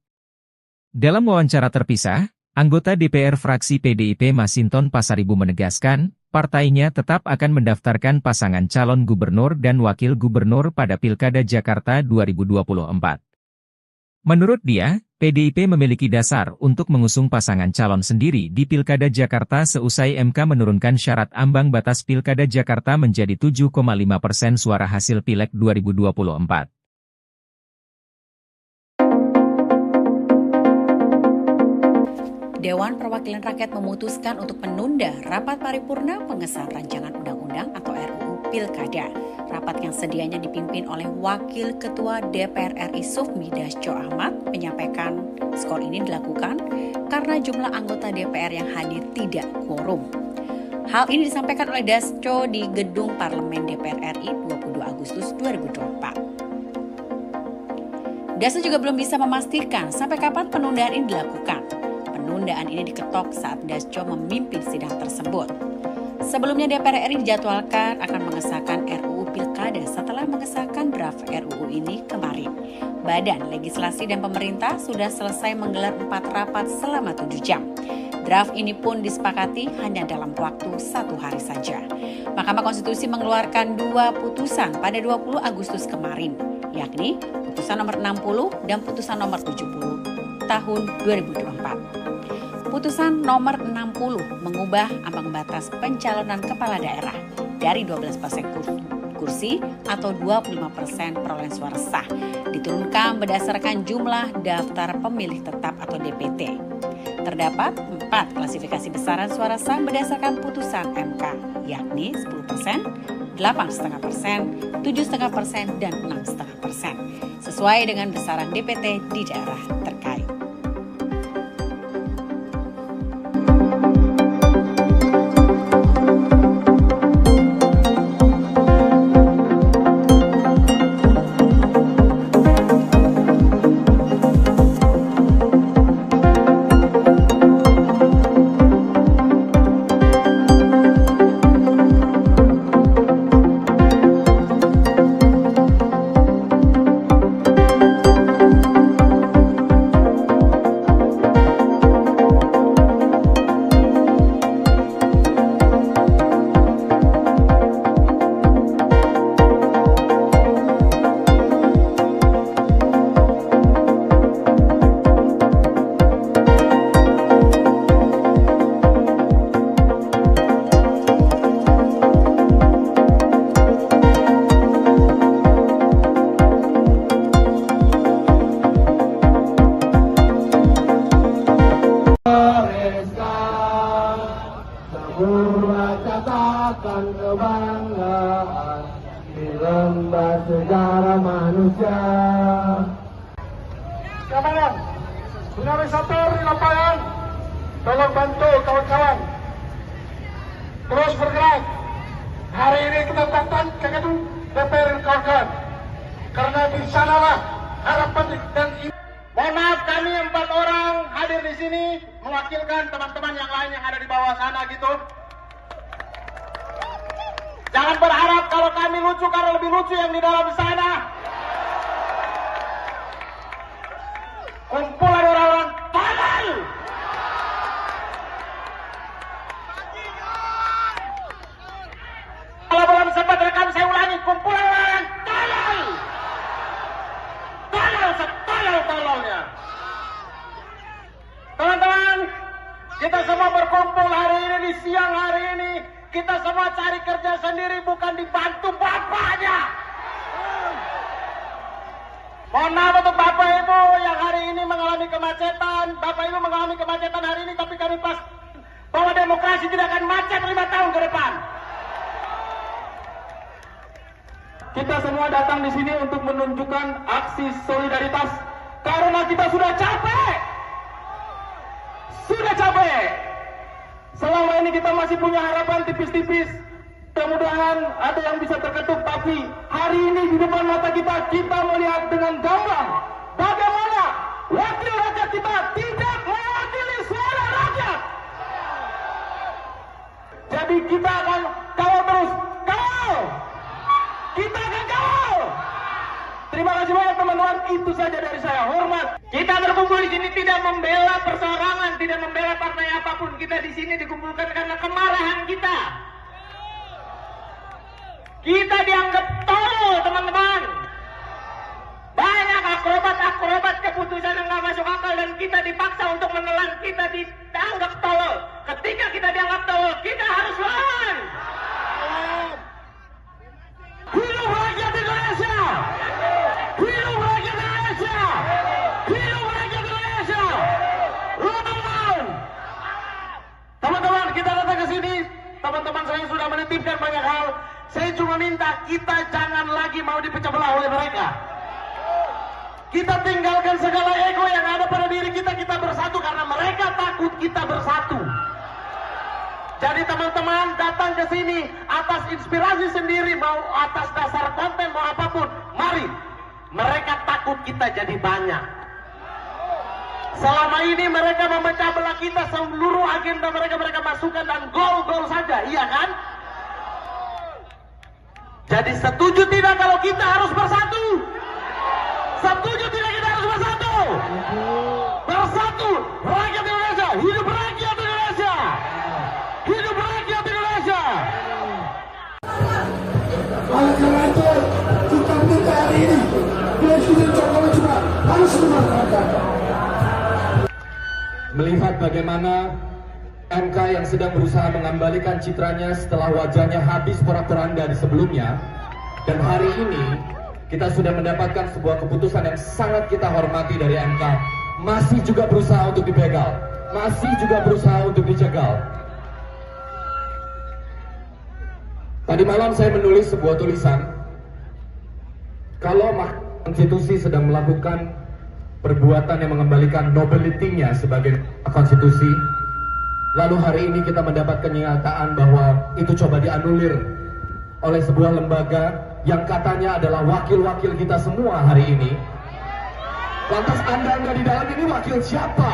Dalam wawancara terpisah, anggota DPR fraksi PDIP Masinton Pasaribu menegaskan, partainya tetap akan mendaftarkan pasangan calon gubernur dan wakil gubernur pada Pilkada Jakarta 2024. Menurut dia, PDIP memiliki dasar untuk mengusung pasangan calon sendiri di Pilkada Jakarta seusai MK menurunkan syarat ambang batas Pilkada Jakarta menjadi 7,5% suara hasil Pileg 2024. Dewan Perwakilan Rakyat memutuskan untuk menunda rapat paripurna pengesahan rancangan undang-undang atau RUU Pilkada. Rapat yang sedianya dipimpin oleh Wakil Ketua DPR RI Sufmi Dasko Ahmad menyampaikan skor ini dilakukan karena jumlah anggota DPR yang hadir tidak quorum. Hal ini disampaikan oleh Dasko di Gedung Parlemen DPR RI 22 Agustus 2024. Dasko juga belum bisa memastikan sampai kapan penundaan ini dilakukan. Penundaan ini diketok saat Dasko memimpin sidang tersebut. Sebelumnya DPR RI dijadwalkan akan mengesahkan RUU Pilkada setelah mengesahkan draft RUU ini kemarin. Badan Legislasi dan Pemerintah sudah selesai menggelar 4 rapat selama 7 jam. Draft ini pun disepakati hanya dalam waktu 1 hari saja. Mahkamah Konstitusi mengeluarkan 2 putusan pada 20 Agustus kemarin, yakni putusan nomor 60 dan putusan nomor 70 tahun 2024. Putusan nomor 60 mengubah ambang batas pencalonan kepala daerah dari 12% kursi atau 25% perolehan suara sah diturunkan berdasarkan jumlah daftar pemilih tetap atau DPT. Terdapat 4 klasifikasi besaran suara sah berdasarkan putusan MK, yakni 10%, 8,5%, 7,5%, dan 6,5%, sesuai dengan besaran DPT di daerah terkait. Katakan kebanggaan di lembar sejarah manusia. Kawan, tsunami Sator di lapangan, tolong bantu kawan-kawan. Terus bergerak. Hari ini kita datang ke gedung DPR kawan-kawan, karena di sanalah harapan dan Mohon maaf, kami 4 orang hadir di sini mewakilkan teman-teman yang lain yang ada di bawah sana gitu. Jangan berharap kalau kami lucu karena lebih lucu yang di dalam sana. Kumpulan orang-orang tolol. Kalau belum sempat rekam saya ulangi, kumpulan orang tolol. Tolol setolol-tololnya. Teman-teman, kita semua berkumpul hari ini di siang hari ini. Kita semua cari kerja sendiri, bukan dibantu bapaknya. Mohon maaf untuk Bapak Ibu yang hari ini mengalami kemacetan. Bapak Ibu mengalami kemacetan hari ini, tapi kami pas bahwa demokrasi tidak akan macet 5 tahun ke depan. Kita semua datang di sini untuk menunjukkan aksi solidaritas karena kita sudah capek. Sudah capek. Selama ini kita masih punya harapan tipis-tipis. Mudah-mudahan ada yang bisa terketuk, tapi hari ini di depan mata kita melihat dengan gamblang bagaimana wakil rakyat kita tidak mewakili suara rakyat. Jadi kita akan kawal terus. Kawal! Kita akan kawal! Terima kasih banyak teman-teman, itu saja dari saya. Hormat. Kita berkumpul di sini tidak membela perseorangan, tidak membela partai apapun. Kita di sini dikumpulkan karena kemarahan kita. Kita dianggap tolol, teman-teman. Banyak akrobat keputusan yang nggak masuk akal dan kita dipaksa untuk menelan. Kita dianggap tolol. Ketika kita dianggap tolol, kita harus lawan. Hidup rakyat Indonesia! Hidup rakyat Indonesia! Hidup rakyat Indonesia! Lawan! Teman-teman, kita datang ke sini. Teman-teman saya sudah menitipkan banyak hal. Saya cuma minta kita jangan lagi mau dipecah belah oleh mereka. Kita tinggalkan segala ego yang ada pada diri kita, kita bersatu karena mereka takut kita bersatu. Jadi teman-teman datang ke sini atas inspirasi sendiri, mau atas dasar konten, mau apapun, mari. Mereka takut kita jadi banyak. Selama ini mereka memecah belah kita, seluruh agenda mereka masukkan dan gol-gol saja, iya kan? Jadi setuju tidak kalau kita harus bersatu? Setuju tidak kita harus bersatu? Bersatu, rakyat Indonesia, hidup rakyat Indonesia! Hidup rakyat Indonesia! Oleh karena itu, kita minta hari ini Presiden Jokowi juga harus memanfaatkan. Melihat bagaimana MK yang sedang berusaha mengembalikan citranya setelah wajahnya habis porak-poranda di sebelumnya, dan hari ini kita sudah mendapatkan sebuah keputusan yang sangat kita hormati dari MK, masih juga berusaha untuk dibegal, masih juga berusaha untuk dicegal. Tadi malam saya menulis sebuah tulisan, kalau Mahkamah Konstitusi sedang melakukan perbuatan yang mengembalikan nobility-nya sebagai konstitusi, lalu hari ini kita mendapat kenyataan bahwa itu coba dianulir oleh sebuah lembaga yang katanya adalah wakil-wakil kita semua hari ini. Lantas Anda nggak di dalam ini wakil siapa?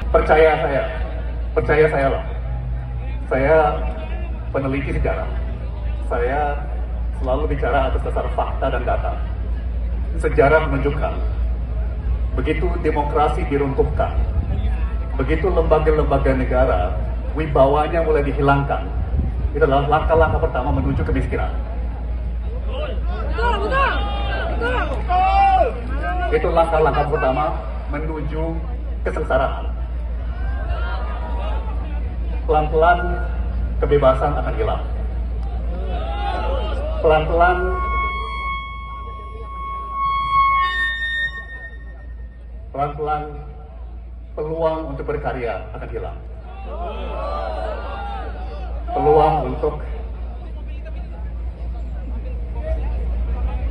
Percaya saya loh. Saya peneliti sejarah. Saya selalu bicara atas dasar fakta dan data. Sejarah menunjukkan, begitu demokrasi diruntuhkan, begitu lembaga-lembaga negara wibawanya mulai dihilangkan, itu adalah langkah-langkah pertama menuju kemiskinan. Itu langkah-langkah pertama menuju kesengsaraan. Pelan-pelan kebebasan akan hilang. Pelan-pelan peluang untuk berkarya akan hilang. Peluang untuk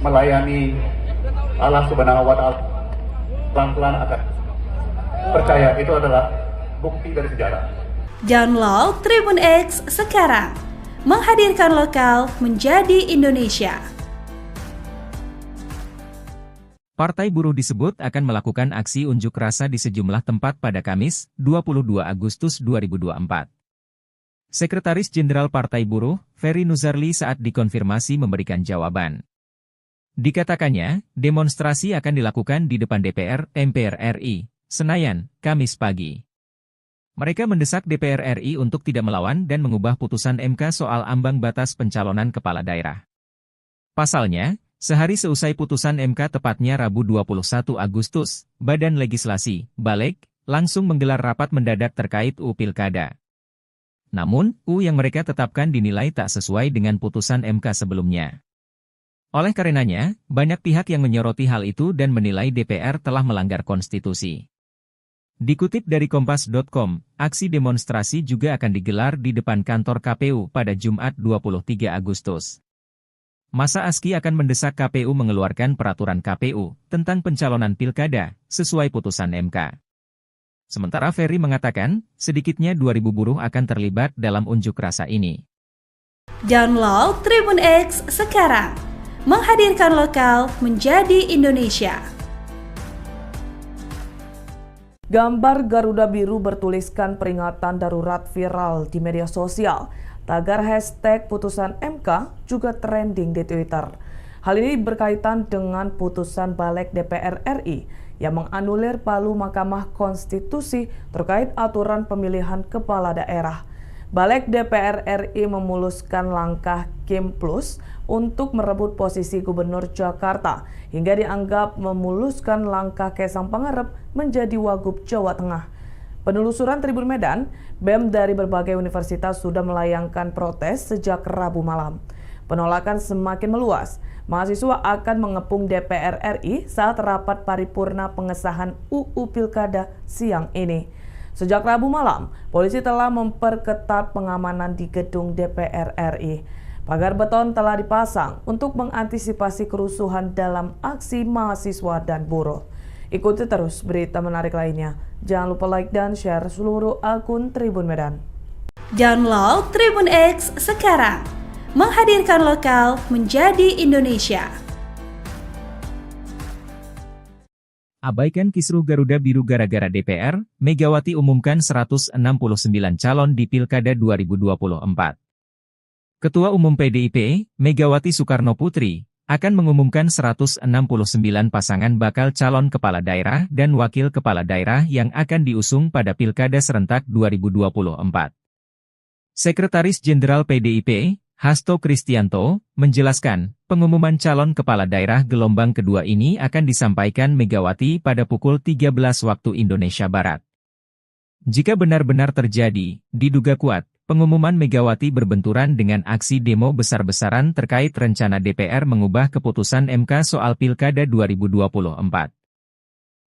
melayani Allah Subhanahu wa Ta'ala pelan-pelan akan. Percaya, itu adalah bukti dari sejarah. Download Tribun X sekarang, menghadirkan lokal menjadi Indonesia. Partai Buruh disebut akan melakukan aksi unjuk rasa di sejumlah tempat pada Kamis, 22 Agustus 2024. Sekretaris Jenderal Partai Buruh, Ferry Nuzarli saat dikonfirmasi memberikan jawaban. Dikatakannya, demonstrasi akan dilakukan di depan DPR, MPR RI, Senayan, Kamis pagi. Mereka mendesak DPR RI untuk tidak melawan dan mengubah putusan MK soal ambang batas pencalonan kepala daerah. Pasalnya, sehari seusai putusan MK tepatnya Rabu 21 Agustus, Badan Legislasi, Balek, langsung menggelar rapat mendadak terkait UU Pilkada. Namun, UU yang mereka tetapkan dinilai tak sesuai dengan putusan MK sebelumnya. Oleh karenanya, banyak pihak yang menyoroti hal itu dan menilai DPR telah melanggar konstitusi. Dikutip dari Kompas.com, aksi demonstrasi juga akan digelar di depan kantor KPU pada Jumat 23 Agustus. Masa ASKI akan mendesak KPU mengeluarkan peraturan KPU tentang pencalonan pilkada sesuai putusan MK. Sementara Ferry mengatakan, sedikitnya 2.000 buruh akan terlibat dalam unjuk rasa ini. Download Tribun X sekarang, menghadirkan lokal menjadi Indonesia. Gambar Garuda Biru bertuliskan peringatan darurat viral di media sosial. Tagar hashtag putusan MK juga trending di Twitter. Hal ini berkaitan dengan putusan Balek DPR RI yang menganulir palu Mahkamah Konstitusi terkait aturan pemilihan kepala daerah. Balek DPR RI memuluskan langkah Kim Plus untuk merebut posisi Gubernur Jakarta hingga dianggap memuluskan langkah Kaisang Pangarep menjadi Wagub Jawa Tengah. Penelusuran Tribun Medan, BEM dari berbagai universitas sudah melayangkan protes sejak Rabu malam. Penolakan semakin meluas. Mahasiswa akan mengepung DPR RI saat rapat paripurna pengesahan UU Pilkada siang ini. Sejak Rabu malam, polisi telah memperketat pengamanan di gedung DPR RI. Pagar beton telah dipasang untuk mengantisipasi kerusuhan dalam aksi mahasiswa dan buruh. Ikuti terus berita menarik lainnya. Jangan lupa like dan share seluruh akun Tribun Medan. Download Tribun X sekarang, menghadirkan lokal menjadi Indonesia. Abaikan kisruh Garuda Biru gara-gara DPR, Megawati umumkan 169 calon di Pilkada 2024. Ketua Umum PDIP, Megawati Soekarno Putri, akan mengumumkan 169 pasangan bakal calon kepala daerah dan wakil kepala daerah yang akan diusung pada Pilkada serentak 2024. Sekretaris Jenderal PDIP, Hasto Kristianto, menjelaskan, pengumuman calon kepala daerah gelombang kedua ini akan disampaikan Megawati pada pukul 13 waktu Indonesia Barat. Jika benar-benar terjadi, diduga kuat, pengumuman Megawati berbenturan dengan aksi demo besar-besaran terkait rencana DPR mengubah keputusan MK soal Pilkada 2024.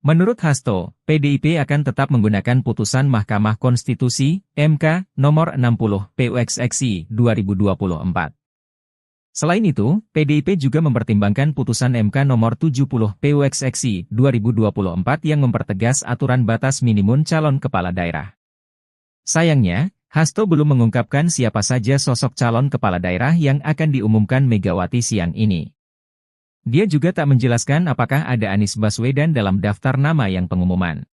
Menurut Hasto, PDIP akan tetap menggunakan putusan Mahkamah Konstitusi, MK, nomor 60, PUXXI, 2024. Selain itu, PDIP juga mempertimbangkan putusan MK nomor 70, PUXXI, 2024 yang mempertegas aturan batas minimum calon kepala daerah. Sayangnya, Hasto belum mengungkapkan siapa saja sosok calon kepala daerah yang akan diumumkan Megawati siang ini. Dia juga tak menjelaskan apakah ada Anies Baswedan dalam daftar nama yang pengumuman.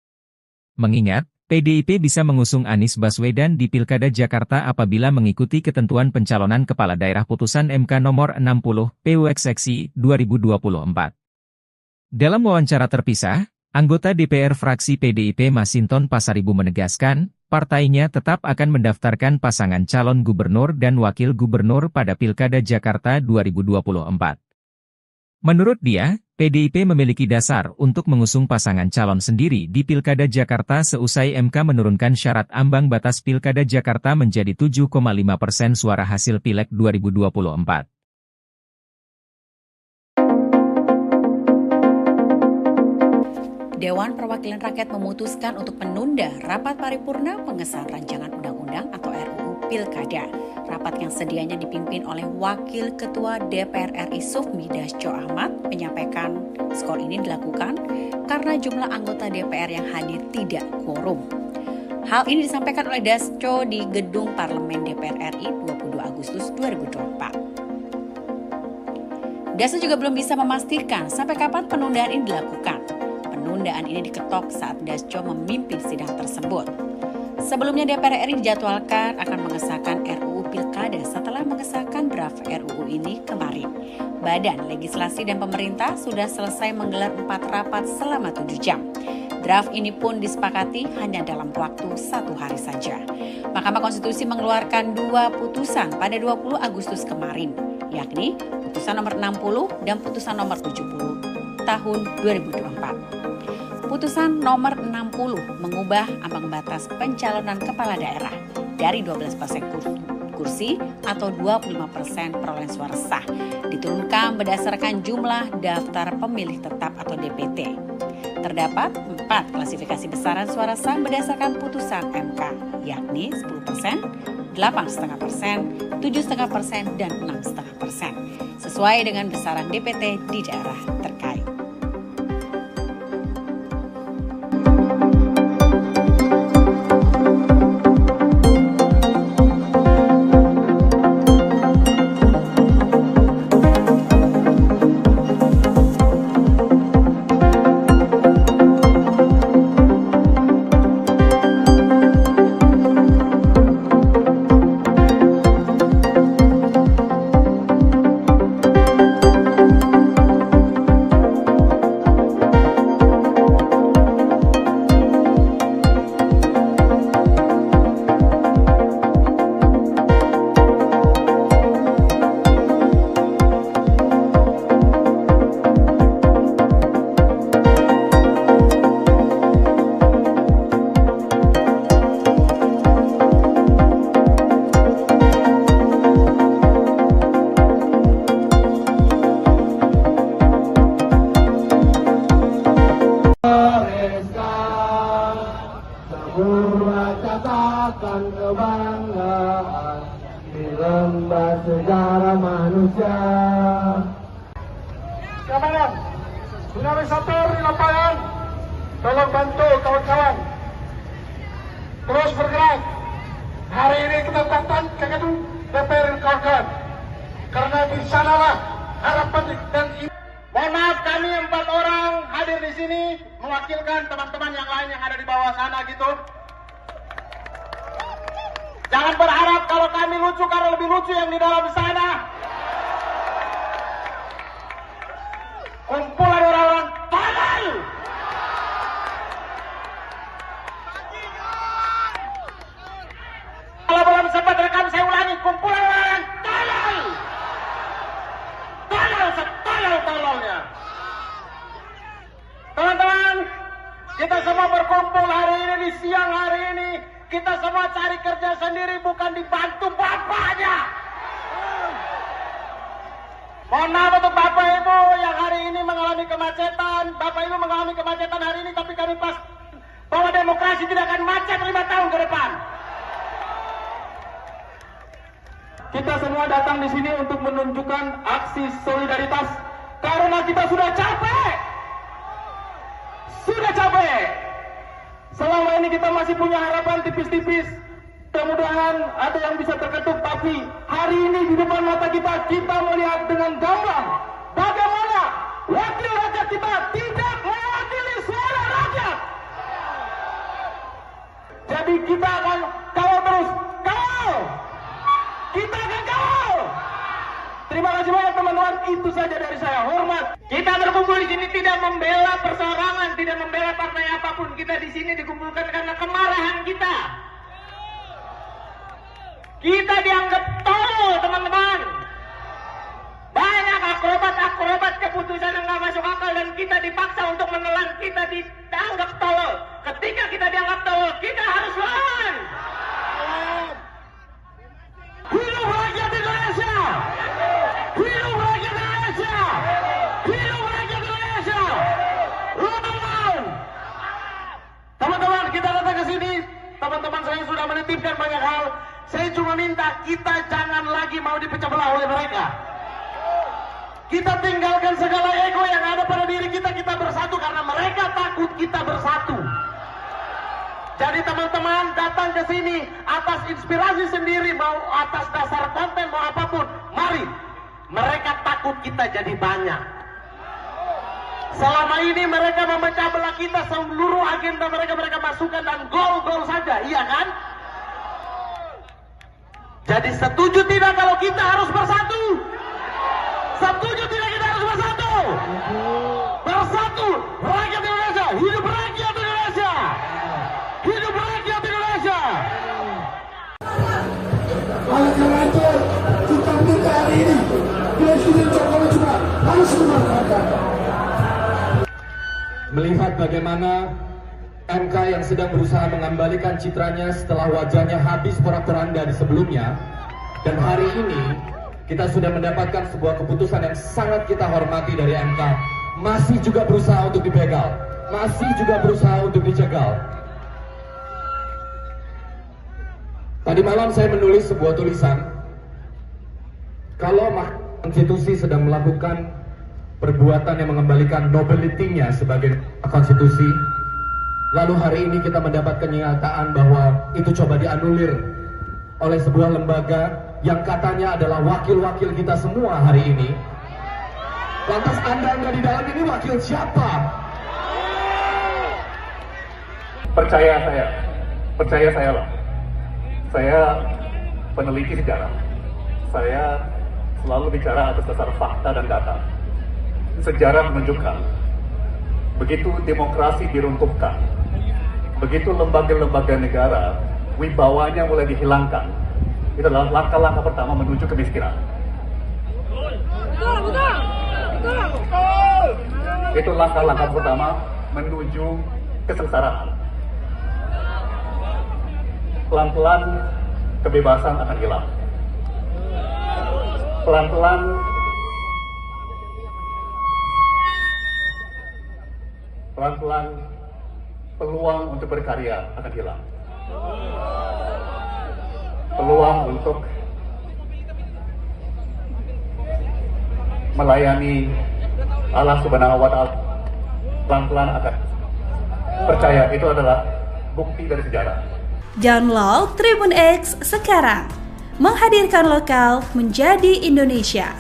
Mengingat, PDIP bisa mengusung Anies Baswedan di Pilkada Jakarta apabila mengikuti ketentuan pencalonan kepala daerah putusan MK nomor 60, PUXXI, 2024. Dalam wawancara terpisah, anggota DPR fraksi PDIP Masinton Pasaribu menegaskan, partainya tetap akan mendaftarkan pasangan calon gubernur dan wakil gubernur pada Pilkada Jakarta 2024. Menurut dia, PDIP memiliki dasar untuk mengusung pasangan calon sendiri di Pilkada Jakarta seusai MK menurunkan syarat ambang batas Pilkada Jakarta menjadi 7,5% suara hasil Pileg 2024. Dewan Perwakilan Rakyat memutuskan untuk menunda rapat paripurna pengesahan rancangan undang-undang atau RUU Pilkada. Rapat yang sedianya dipimpin oleh Wakil Ketua DPR RI Sufmi Dasko Ahmad menyampaikan skor ini dilakukan karena jumlah anggota DPR yang hadir tidak quorum. Hal ini disampaikan oleh Dasko di Gedung Parlemen DPR RI 22 Agustus 2024. Dasko juga belum bisa memastikan sampai kapan penundaan ini dilakukan. Penundaan ini diketok saat Dasko memimpin sidang tersebut. Sebelumnya DPR RI dijadwalkan akan mengesahkan RUU Pilkada setelah mengesahkan draft RUU ini kemarin. Badan Legislasi dan Pemerintah sudah selesai menggelar 4 rapat selama 7 jam. Draft ini pun disepakati hanya dalam waktu 1 hari saja. Mahkamah Konstitusi mengeluarkan 2 putusan pada 20 Agustus kemarin, yakni putusan nomor 60 dan putusan nomor 70 tahun 2024. Putusan nomor 60 mengubah ambang batas pencalonan kepala daerah dari 12% kursi atau 25% perolehan suara sah diturunkan berdasarkan jumlah daftar pemilih tetap atau DPT. Terdapat 4 klasifikasi besaran suara sah berdasarkan putusan MK, yakni 10%, 8,5%, 7,5%, dan 6,5%, sesuai dengan besaran DPT di daerah terkait. Buat catatan kebanggaan di lembar sejarah manusia. Keamanan, dinamisator di lapangan, tolong bantu kawan-kawan terus bergerak. Hari ini kita datang ke gedung DPR kawan-kawan, karena di sanalah harapan dan Mohon maaf, kami 4 orang hadir di sini mewakilkan teman-teman yang lain yang ada di bawah sana gitu. Jangan berharap kalau kami lucu karena lebih lucu yang di dalam sana. Kumpulan orang-orang tolol. Kalau belum sempat rekam saya ulangi, kumpulan orang tolol. Tolol setolol-tololnya. Teman-teman, kita semua berkumpul hari ini di siang hari ini. Kita semua cari kerja sendiri, bukan dibantu bapaknya. Mohon maaf untuk bapak ibu yang hari ini mengalami kemacetan. Bapak ibu mengalami kemacetan hari ini, tapi kami pas bahwa demokrasi tidak akan macet 5 tahun ke depan. Kita semua datang di sini untuk menunjukkan aksi solidaritas karena kita sudah capek. Sudah capek. Selama ini kita masih punya harapan tipis-tipis. Mudah-mudahan ada yang bisa terketuk, tapi hari ini di depan mata kita melihat dengan gamblang bagaimana wakil rakyat kita tidak mewakili suara rakyat. Jadi kita akan kawal terus. Kawal! Kita akan kawal! Terima kasih banyak teman-teman, itu saja dari saya. Hormat. Kita berkumpul di sini tidak membela perseorangan, tidak membela partai apapun. Kita di sini dikumpulkan karena kemarahan kita. Kita dianggap tolol, teman-teman. Banyak akrobat keputusan yang nggak masuk akal dan kita dipaksa untuk menelan. Kita dianggap tolol. Ketika kita dianggap tolol, kita harus lawan. Hidup rakyat Indonesia! Hidup rakyat Indonesia! Hidup rakyat Indonesia! Lawan! Teman-teman, kita datang ke sini. Teman-teman saya sudah menitipkan banyak hal. Saya cuma minta kita jangan lagi mau dipecah belah oleh mereka. Kita tinggalkan segala ego yang ada pada diri kita. Kita bersatu karena mereka takut kita bersatu. Jadi teman-teman datang ke sini atas inspirasi sendiri, mau atas dasar konten, mau apapun. Mari. Mereka takut kita jadi banyak. Selama ini mereka memecah belah kita, seluruh agenda mereka masukkan dan gol-gol saja, iya kan? Jadi setuju tidak kalau kita harus bersatu? Setuju tidak kita harus bersatu? Bersatu, rakyat Indonesia, hidup rakyat Indonesia! Hidup rakyat Indonesia! Oleh karena itu, kita minta hari ini Presiden Jokowi juga harus memanfaatkan. Melihat bagaimana MK yang sedang berusaha mengembalikan citranya setelah wajahnya habis porak-poranda di sebelumnya, dan hari ini kita sudah mendapatkan sebuah keputusan yang sangat kita hormati dari MK, masih juga berusaha untuk dibegal, masih juga berusaha untuk dicegal. Tadi malam saya menulis sebuah tulisan, kalau Mahkamah Konstitusi sedang melakukan perbuatan yang mengembalikan nobility-nya sebagai konstitusi, lalu hari ini kita mendapat kenyataan bahwa itu coba dianulir oleh sebuah lembaga yang katanya adalah wakil-wakil kita semua hari ini. Lantas Anda di dalam ini wakil siapa? Percaya saya loh. Saya peneliti sejarah. Saya selalu bicara atas dasar fakta dan data. Sejarah menunjukkan, begitu demokrasi diruntuhkan, begitu lembaga-lembaga negara wibawanya mulai dihilangkan, itu adalah langkah-langkah pertama menuju kemiskinan. Itu langkah-langkah pertama menuju kesengsaraan. Pelan-pelan kebebasan akan hilang. peluang untuk berkarya akan hilang. Peluang untuk melayani Allah Subhanahu wa Ta'ala pelan-pelan akan percaya itu adalah bukti dari sejarah. Download Tribun X sekarang, menghadirkan lokal menjadi Indonesia.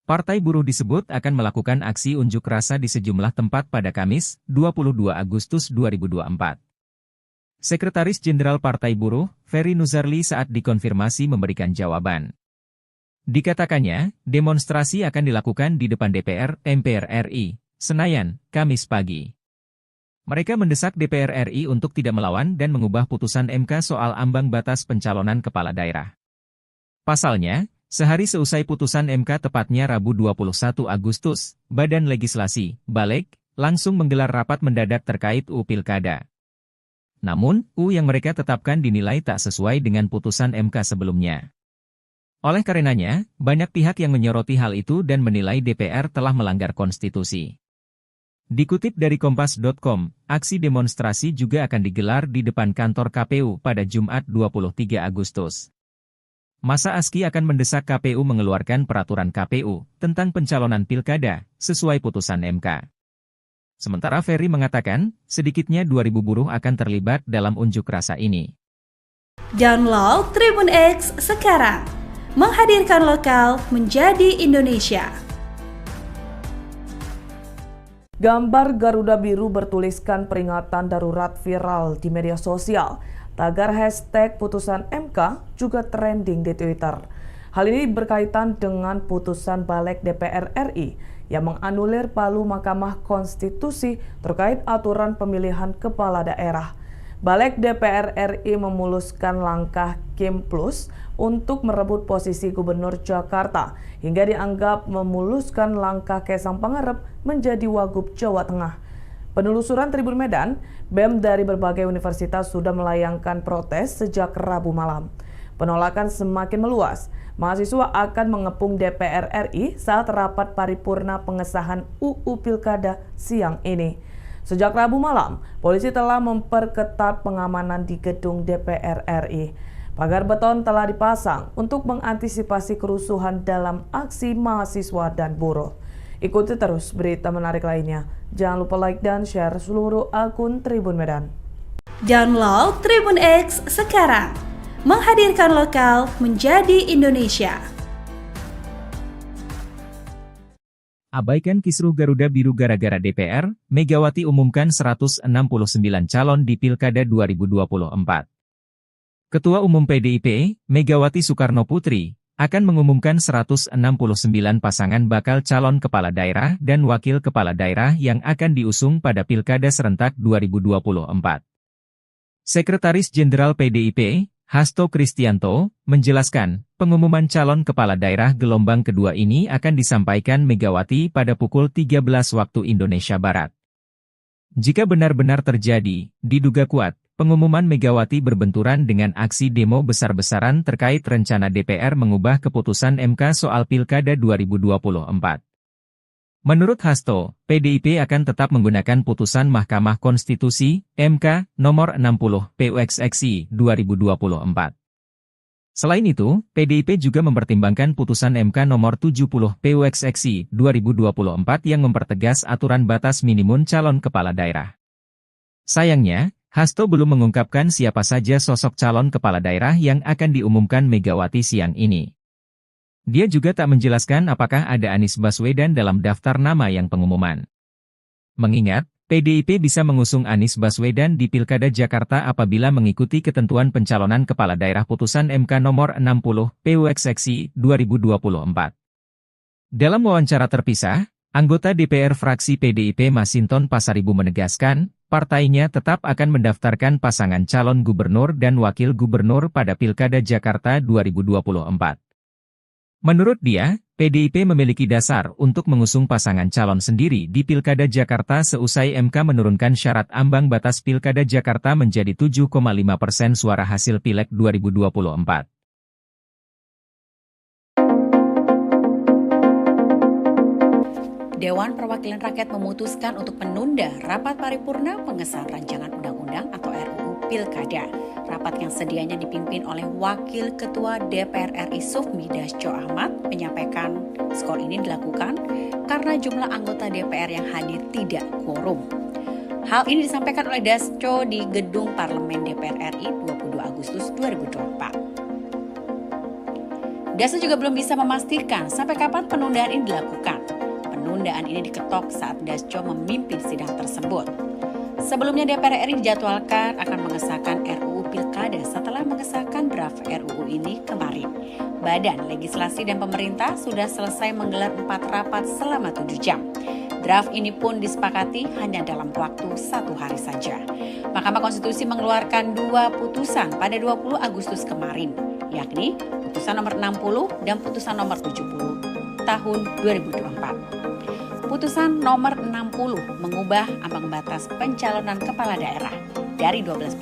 Partai Buruh disebut akan melakukan aksi unjuk rasa di sejumlah tempat pada Kamis, 22 Agustus 2024. Sekretaris Jenderal Partai Buruh, Ferry Nuzarli saat dikonfirmasi memberikan jawaban. Dikatakannya, demonstrasi akan dilakukan di depan DPR, MPR RI, Senayan, Kamis pagi. Mereka mendesak DPR RI untuk tidak melawan dan mengubah putusan MK soal ambang batas pencalonan kepala daerah. Pasalnya, sehari seusai putusan MK tepatnya Rabu 21 Agustus, Badan Legislasi, Balek, langsung menggelar rapat mendadak terkait UU Pilkada. Namun, UU yang mereka tetapkan dinilai tak sesuai dengan putusan MK sebelumnya. Oleh karenanya, banyak pihak yang menyoroti hal itu dan menilai DPR telah melanggar konstitusi. Dikutip dari Kompas.com, aksi demonstrasi juga akan digelar di depan kantor KPU pada Jumat 23 Agustus. Masa ASKI akan mendesak KPU mengeluarkan peraturan KPU tentang pencalonan pilkada sesuai putusan MK. Sementara Ferry mengatakan, sedikitnya 2.000 buruh akan terlibat dalam unjuk rasa ini. Download Tribun X sekarang, menghadirkan lokal menjadi Indonesia. Gambar Garuda Biru bertuliskan peringatan darurat viral di media sosial. Tagar hashtag putusan MK juga trending di Twitter. Hal ini berkaitan dengan putusan Balek DPR RI yang menganulir palu Mahkamah Konstitusi terkait aturan pemilihan kepala daerah. Balek DPR RI memuluskan langkah Kim Plus untuk merebut posisi Gubernur Jakarta hingga dianggap memuluskan langkah Kaisang Pangarep menjadi Wagub Jawa Tengah. Penelusuran Tribun Medan, BEM dari berbagai universitas sudah melayangkan protes sejak Rabu malam. Penolakan semakin meluas. Mahasiswa akan mengepung DPR RI saat rapat paripurna pengesahan UU Pilkada siang ini. Sejak Rabu malam, polisi telah memperketat pengamanan di gedung DPR RI. Pagar beton telah dipasang untuk mengantisipasi kerusuhan dalam aksi mahasiswa dan buruh. Ikuti terus berita menarik lainnya. Jangan lupa like dan share seluruh akun Tribun Medan. Download Tribun X sekarang, menghadirkan lokal menjadi Indonesia. Abaikan kisruh Garuda Biru gara-gara DPR, Megawati umumkan 169 calon di Pilkada 2024. Ketua Umum PDIP, Megawati Soekarno Putri, akan mengumumkan 169 pasangan bakal calon kepala daerah dan wakil kepala daerah yang akan diusung pada Pilkada serentak 2024. Sekretaris Jenderal PDIP, Hasto Kristianto, menjelaskan, pengumuman calon kepala daerah gelombang kedua ini akan disampaikan Megawati pada pukul 13 waktu Indonesia Barat. Jika benar-benar terjadi, diduga kuat, pengumuman Megawati berbenturan dengan aksi demo besar-besaran terkait rencana DPR mengubah keputusan MK soal Pilkada 2024. Menurut Hasto, PDIP akan tetap menggunakan putusan Mahkamah Konstitusi, MK, nomor 60, PUXXI, 2024. Selain itu, PDIP juga mempertimbangkan putusan MK nomor 70, PUXXI, 2024 yang mempertegas aturan batas minimum calon kepala daerah. Sayangnya, Hasto belum mengungkapkan siapa saja sosok calon kepala daerah yang akan diumumkan Megawati siang ini. Dia juga tak menjelaskan apakah ada Anies Baswedan dalam daftar nama yang pengumuman. Mengingat, PDIP bisa mengusung Anies Baswedan di Pilkada Jakarta apabila mengikuti ketentuan pencalonan kepala daerah putusan MK nomor 60, PUXXI, 2024. Dalam wawancara terpisah, anggota DPR fraksi PDIP Masinton Pasaribu menegaskan, partainya tetap akan mendaftarkan pasangan calon gubernur dan wakil gubernur pada Pilkada Jakarta 2024. Menurut dia, PDIP memiliki dasar untuk mengusung pasangan calon sendiri di Pilkada Jakarta seusai MK menurunkan syarat ambang batas Pilkada Jakarta menjadi 7,5% suara hasil Pileg 2024. Dewan Perwakilan Rakyat memutuskan untuk menunda rapat paripurna pengesahan rancangan undang-undang atau RUU Pilkada. Rapat yang sedianya dipimpin oleh Wakil Ketua DPR RI Sufmi Dasko Ahmad menyampaikan skor ini dilakukan karena jumlah anggota DPR yang hadir tidak quorum. Hal ini disampaikan oleh Dasko di Gedung Parlemen DPR RI 22 Agustus 2024. Dasko juga belum bisa memastikan sampai kapan penundaan ini dilakukan. Penundaan ini diketok saat Dasko memimpin sidang tersebut. Sebelumnya DPR RI dijadwalkan akan mengesahkan RUU Pilkada setelah mengesahkan draft RUU ini kemarin. Badan Legislasi dan Pemerintah sudah selesai menggelar 4 rapat selama 7 jam. Draft ini pun disepakati hanya dalam waktu 1 hari saja. Mahkamah Konstitusi mengeluarkan 2 putusan pada 20 Agustus kemarin, yakni putusan nomor 60 dan putusan nomor 70 tahun 2024. Putusan nomor 60 mengubah ambang batas pencalonan kepala daerah dari 12%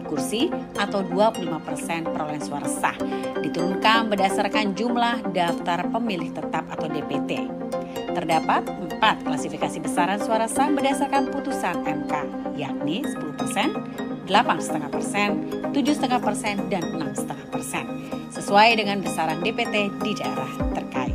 kursi atau 25% perolehan suara sah diturunkan berdasarkan jumlah daftar pemilih tetap atau DPT. Terdapat 4 klasifikasi besaran suara sah berdasarkan putusan MK, yakni 10%, 8,5%, 7,5%, dan 6,5%, sesuai dengan besaran DPT di daerah terkait.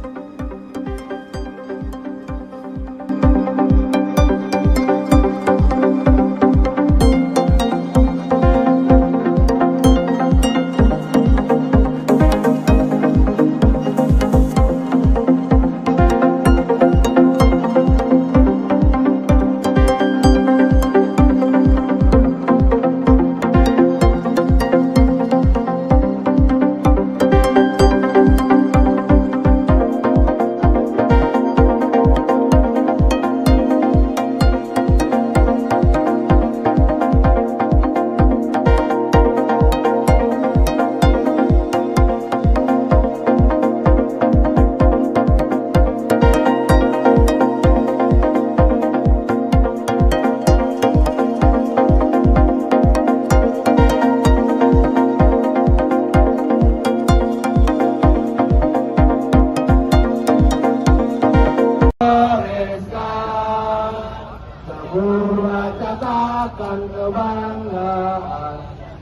Katakan kebanggaan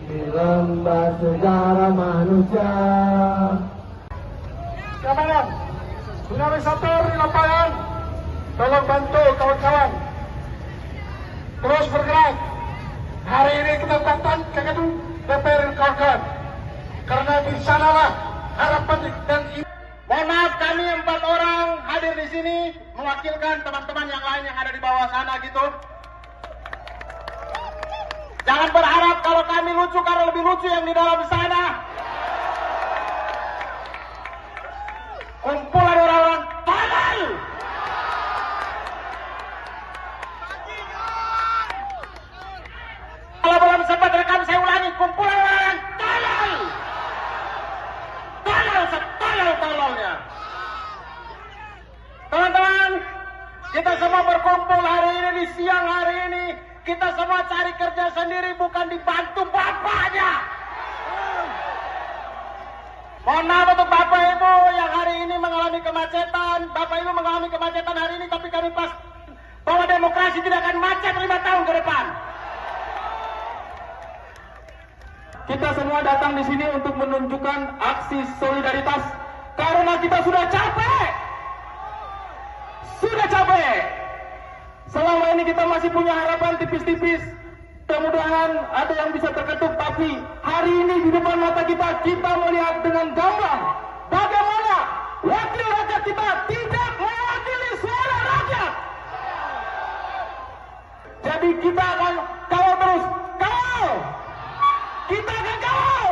di lembar sejarah manusia. Kawan, dinamisator di lapangan, tolong bantu kawan-kawan terus bergerak. Hari ini kita datang ke gedung DPR kawan-kawan, karena di sanalah harapan dan Mohon maaf, kami 4 orang hadir di sini mewakilkan teman-teman yang lain yang ada di bawah sana gitu. Jangan berharap kalau kami lucu karena lebih lucu yang di dalam sana. Kumpulan orang-orang tolol. Kalau belum sempat rekam saya ulangi, kumpulan orang tolol. Tolol setolol-tololnya. Teman-teman, kita semua berkumpul hari ini di siang hari ini. Kita semua cari kerja sendiri, bukan dibantu bapaknya. Mohon maaf untuk Bapak Ibu yang hari ini mengalami kemacetan. Bapak Ibu mengalami kemacetan hari ini, tapi kami pas bahwa demokrasi tidak akan macet 5 tahun ke depan. Kita semua datang di sini untuk menunjukkan aksi solidaritas karena kita sudah capek. Sudah capek. Selama ini kita masih punya harapan tipis-tipis. Mudah-mudahan ada yang bisa terketuk, tapi hari ini di depan mata kita melihat dengan gamblang bagaimana wakil rakyat kita tidak mewakili suara rakyat. Jadi kita akan kawal terus, kawal. Kita akan kawal.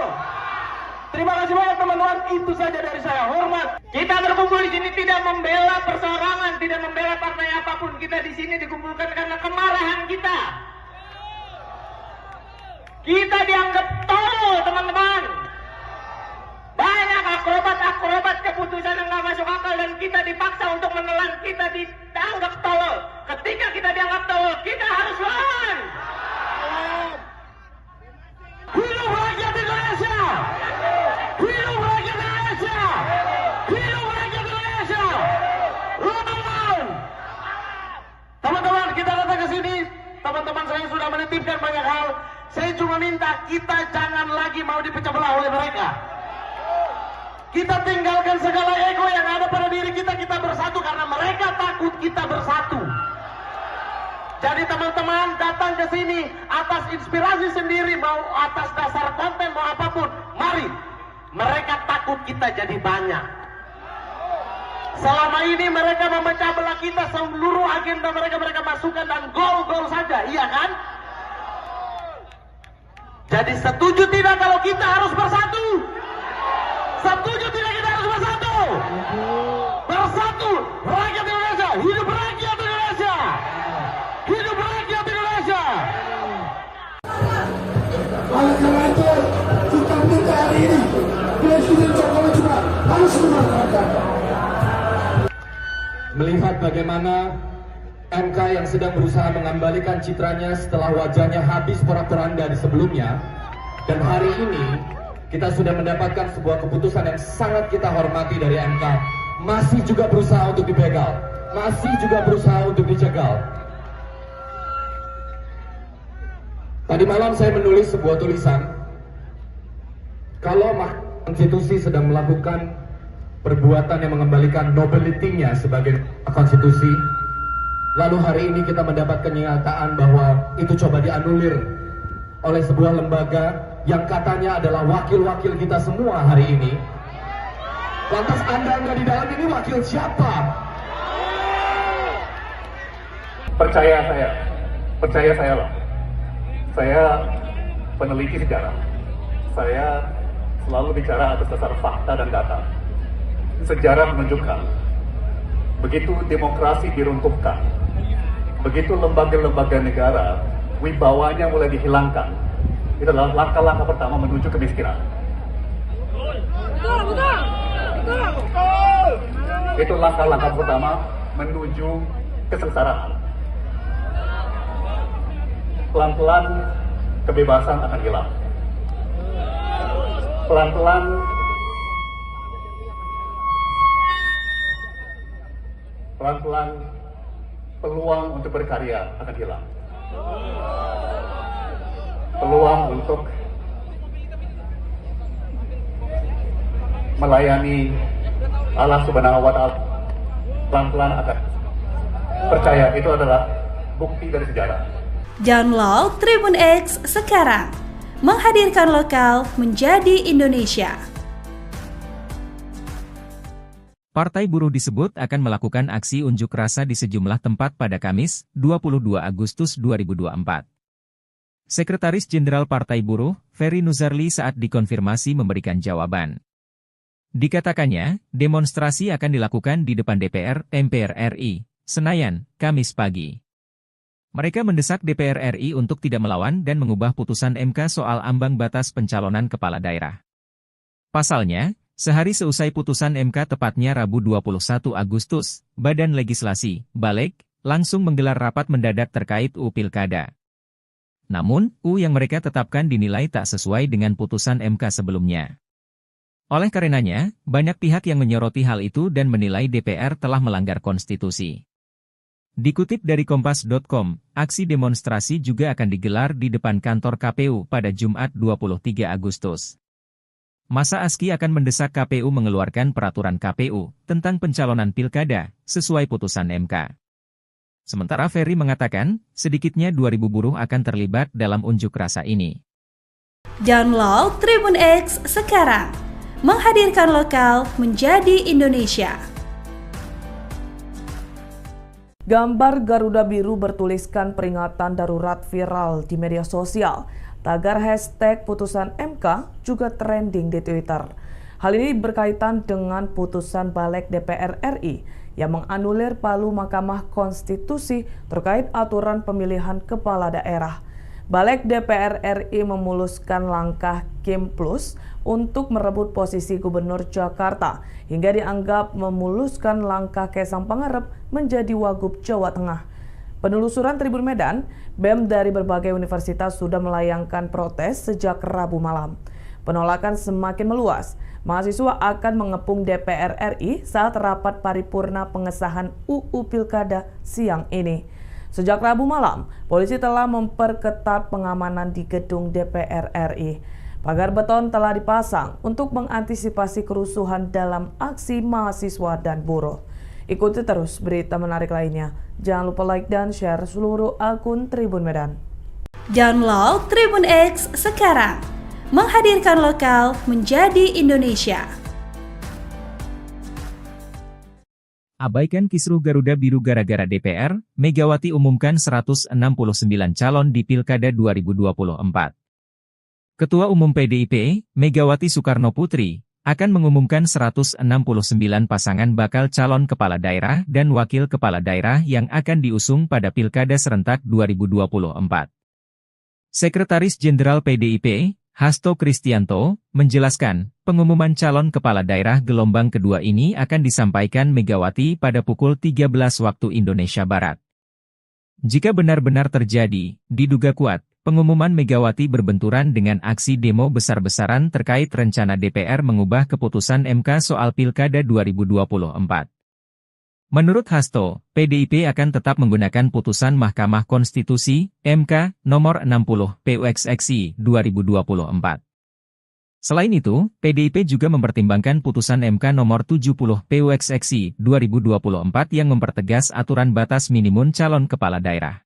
Terima kasih banyak teman-teman, itu saja dari saya. Hormat. Kita berkumpul di sini tidak membela perseorangan, tidak membela partai apapun. Kita di sini dikumpulkan karena kemarahan kita. Kita dianggap tolol, teman-teman. Banyak akrobat keputusan yang nggak masuk akal dan kita dipaksa untuk menelan. Kita dianggap tolol. Ketika kita dianggap tolol, kita harus lawan. Hidup rakyat Indonesia! Hidup rakyat Indonesia! Hidup rakyat Indonesia! Lawan! teman-teman saya sudah menitipkan banyak hal. Saya cuma minta kita jangan lagi mau dipecah belah oleh mereka. Kita tinggalkan segala ego yang ada pada diri kita, kita bersatu karena mereka takut kita bersatu. Jadi teman-teman datang ke sini atas inspirasi sendiri, mau atas dasar konten, mau apapun, mari. Mereka takut kita jadi banyak. Selama ini mereka memecah belah kita, seluruh agenda mereka masukkan dan gol-gol saja, iya kan? Jadi setuju tidak kalau kita harus bersatu? Setuju tidak kita harus bersatu? Bersatu, rakyat Indonesia, hidup rakyat Indonesia! Hidup rakyat Indonesia! Oleh karena itu, kita minta hari ini Presiden Jokowi juga harus memanfaatkan. Melihat bagaimana MK yang sedang berusaha mengembalikan citranya setelah wajahnya habis porak-poranda di sebelumnya, dan hari ini kita sudah mendapatkan sebuah keputusan yang sangat kita hormati dari MK, masih juga berusaha untuk dibegal, masih juga berusaha untuk dicegal. Tadi malam saya menulis sebuah tulisan, kalau Mahkamah Konstitusi sedang melakukan perbuatan yang mengembalikan nobility-nya sebagai konstitusi, lalu hari ini kita mendapat kenyataan bahwa itu coba dianulir oleh sebuah lembaga yang katanya adalah wakil-wakil kita semua hari ini. Lantas Anda nggak di dalam ini wakil siapa? Percaya saya loh. Saya peneliti sejarah. Saya selalu bicara atas dasar fakta dan data. Sejarah menunjukkan, begitu demokrasi diruntuhkan, begitu lembaga-lembaga negara wibawanya mulai dihilangkan, itu adalah langkah-langkah pertama menuju kemiskinan. Itu langkah-langkah pertama menuju kesengsaraan. Pelan-pelan kebebasan akan hilang. Pelan-pelan peluang untuk berkarya akan hilang. Peluang untuk melayani Allah Subhanahu wa Ta'ala pelan-pelan akan. Percaya, itu adalah bukti dari sejarah. Download Tribun X sekarang, menghadirkan lokal menjadi Indonesia. Partai Buruh disebut akan melakukan aksi unjuk rasa di sejumlah tempat pada Kamis, 22 Agustus 2024. Sekretaris Jenderal Partai Buruh, Ferry Nuzarli saat dikonfirmasi memberikan jawaban. Dikatakannya, demonstrasi akan dilakukan di depan DPR, MPR RI, Senayan, Kamis pagi. Mereka mendesak DPR RI untuk tidak melawan dan mengubah putusan MK soal ambang batas pencalonan kepala daerah. Pasalnya, sehari seusai putusan MK tepatnya Rabu 21 Agustus, Badan Legislasi, Balek, langsung menggelar rapat mendadak terkait UU Pilkada. Namun, UU yang mereka tetapkan dinilai tak sesuai dengan putusan MK sebelumnya. Oleh karenanya, banyak pihak yang menyoroti hal itu dan menilai DPR telah melanggar konstitusi. Dikutip dari Kompas.com, aksi demonstrasi juga akan digelar di depan kantor KPU pada Jumat 23 Agustus. Masa ASKI akan mendesak KPU mengeluarkan peraturan KPU tentang pencalonan pilkada sesuai putusan MK. Sementara Ferry mengatakan, sedikitnya 2.000 buruh akan terlibat dalam unjuk rasa ini. Download Tribun X sekarang, menghadirkan lokal menjadi Indonesia. Gambar Garuda Biru bertuliskan peringatan darurat viral di media sosial. Tagar hashtag putusan MK juga trending di Twitter. Hal ini berkaitan dengan putusan Balek DPR RI yang menganulir palu Mahkamah Konstitusi terkait aturan pemilihan kepala daerah. Balek DPR RI memuluskan langkah Kim Plus untuk merebut posisi Gubernur Jakarta hingga dianggap memuluskan langkah Kaisang Pangarep menjadi Wagub Jawa Tengah. Penelusuran Tribun Medan, BEM dari berbagai universitas sudah melayangkan protes sejak Rabu malam. Penolakan semakin meluas. Mahasiswa akan mengepung DPR RI saat rapat paripurna pengesahan UU Pilkada siang ini. Sejak Rabu malam, polisi telah memperketat pengamanan di gedung DPR RI. Pagar beton telah dipasang untuk mengantisipasi kerusuhan dalam aksi mahasiswa dan buruh. Ikuti terus berita menarik lainnya. Jangan lupa like dan share seluruh akun Tribun Medan. Download Tribun X sekarang, menghadirkan lokal menjadi Indonesia. Abaikan kisruh Garuda Biru gara-gara DPR, Megawati umumkan 169 calon di Pilkada 2024. Ketua Umum PDIP, Megawati Soekarnoputri, akan mengumumkan 169 pasangan bakal calon kepala daerah dan wakil kepala daerah yang akan diusung pada Pilkada serentak 2024. Sekretaris Jenderal PDIP, Hasto Kristianto, menjelaskan, pengumuman calon kepala daerah gelombang kedua ini akan disampaikan Megawati pada pukul 13 waktu Indonesia Barat. Jika benar-benar terjadi, diduga kuat, pengumuman Megawati berbenturan dengan aksi demo besar-besaran terkait rencana DPR mengubah keputusan MK soal Pilkada 2024. Menurut Hasto, PDIP akan tetap menggunakan putusan Mahkamah Konstitusi, MK, nomor 60, PUXXI, 2024. Selain itu, PDIP juga mempertimbangkan putusan MK nomor 70, PUXXI, 2024 yang mempertegas aturan batas minimum calon kepala daerah.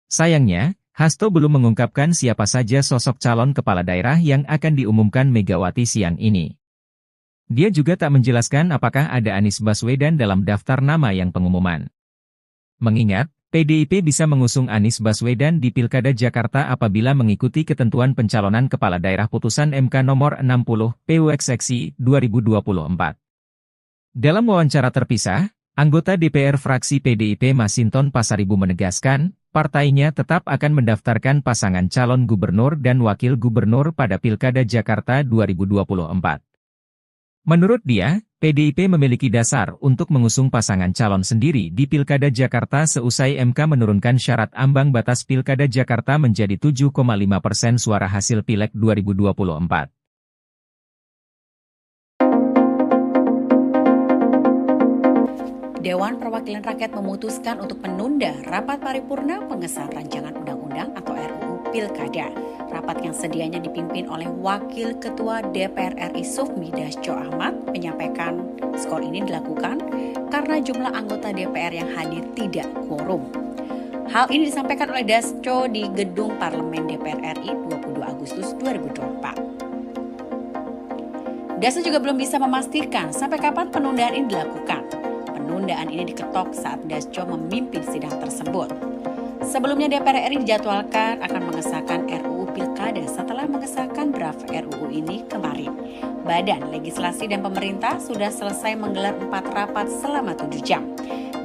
Sayangnya, Hasto belum mengungkapkan siapa saja sosok calon kepala daerah yang akan diumumkan Megawati siang ini. Dia juga tak menjelaskan apakah ada Anies Baswedan dalam daftar nama yang pengumuman. Mengingat, PDIP bisa mengusung Anies Baswedan di Pilkada Jakarta apabila mengikuti ketentuan pencalonan kepala daerah putusan MK nomor 60, PUXXI, 2024. Dalam wawancara terpisah, anggota DPR fraksi PDIP Masinton Pasaribu menegaskan, partainya tetap akan mendaftarkan pasangan calon gubernur dan wakil gubernur pada Pilkada Jakarta 2024. Menurut dia, PDIP memiliki dasar untuk mengusung pasangan calon sendiri di Pilkada Jakarta seusai MK menurunkan syarat ambang batas Pilkada Jakarta menjadi 7,5% suara hasil Pileg 2024. Dewan Perwakilan Rakyat memutuskan untuk menunda rapat paripurna pengesahan rancangan undang-undang atau RUU Pilkada. Rapat yang sedianya dipimpin oleh Wakil Ketua DPR RI Sufmi Dasko Ahmad menyampaikan skor ini dilakukan karena jumlah anggota DPR yang hadir tidak quorum. Hal ini disampaikan oleh Dasko di Gedung Parlemen DPR RI 22 Agustus 2024. Dasko juga belum bisa memastikan sampai kapan penundaan ini dilakukan. Penundaan ini diketok saat Dasko memimpin sidang tersebut. Sebelumnya DPR RI dijadwalkan akan mengesahkan RUU Pilkada setelah mengesahkan draft RUU ini kemarin. Badan Legislasi dan Pemerintah sudah selesai menggelar 4 rapat selama 7 jam.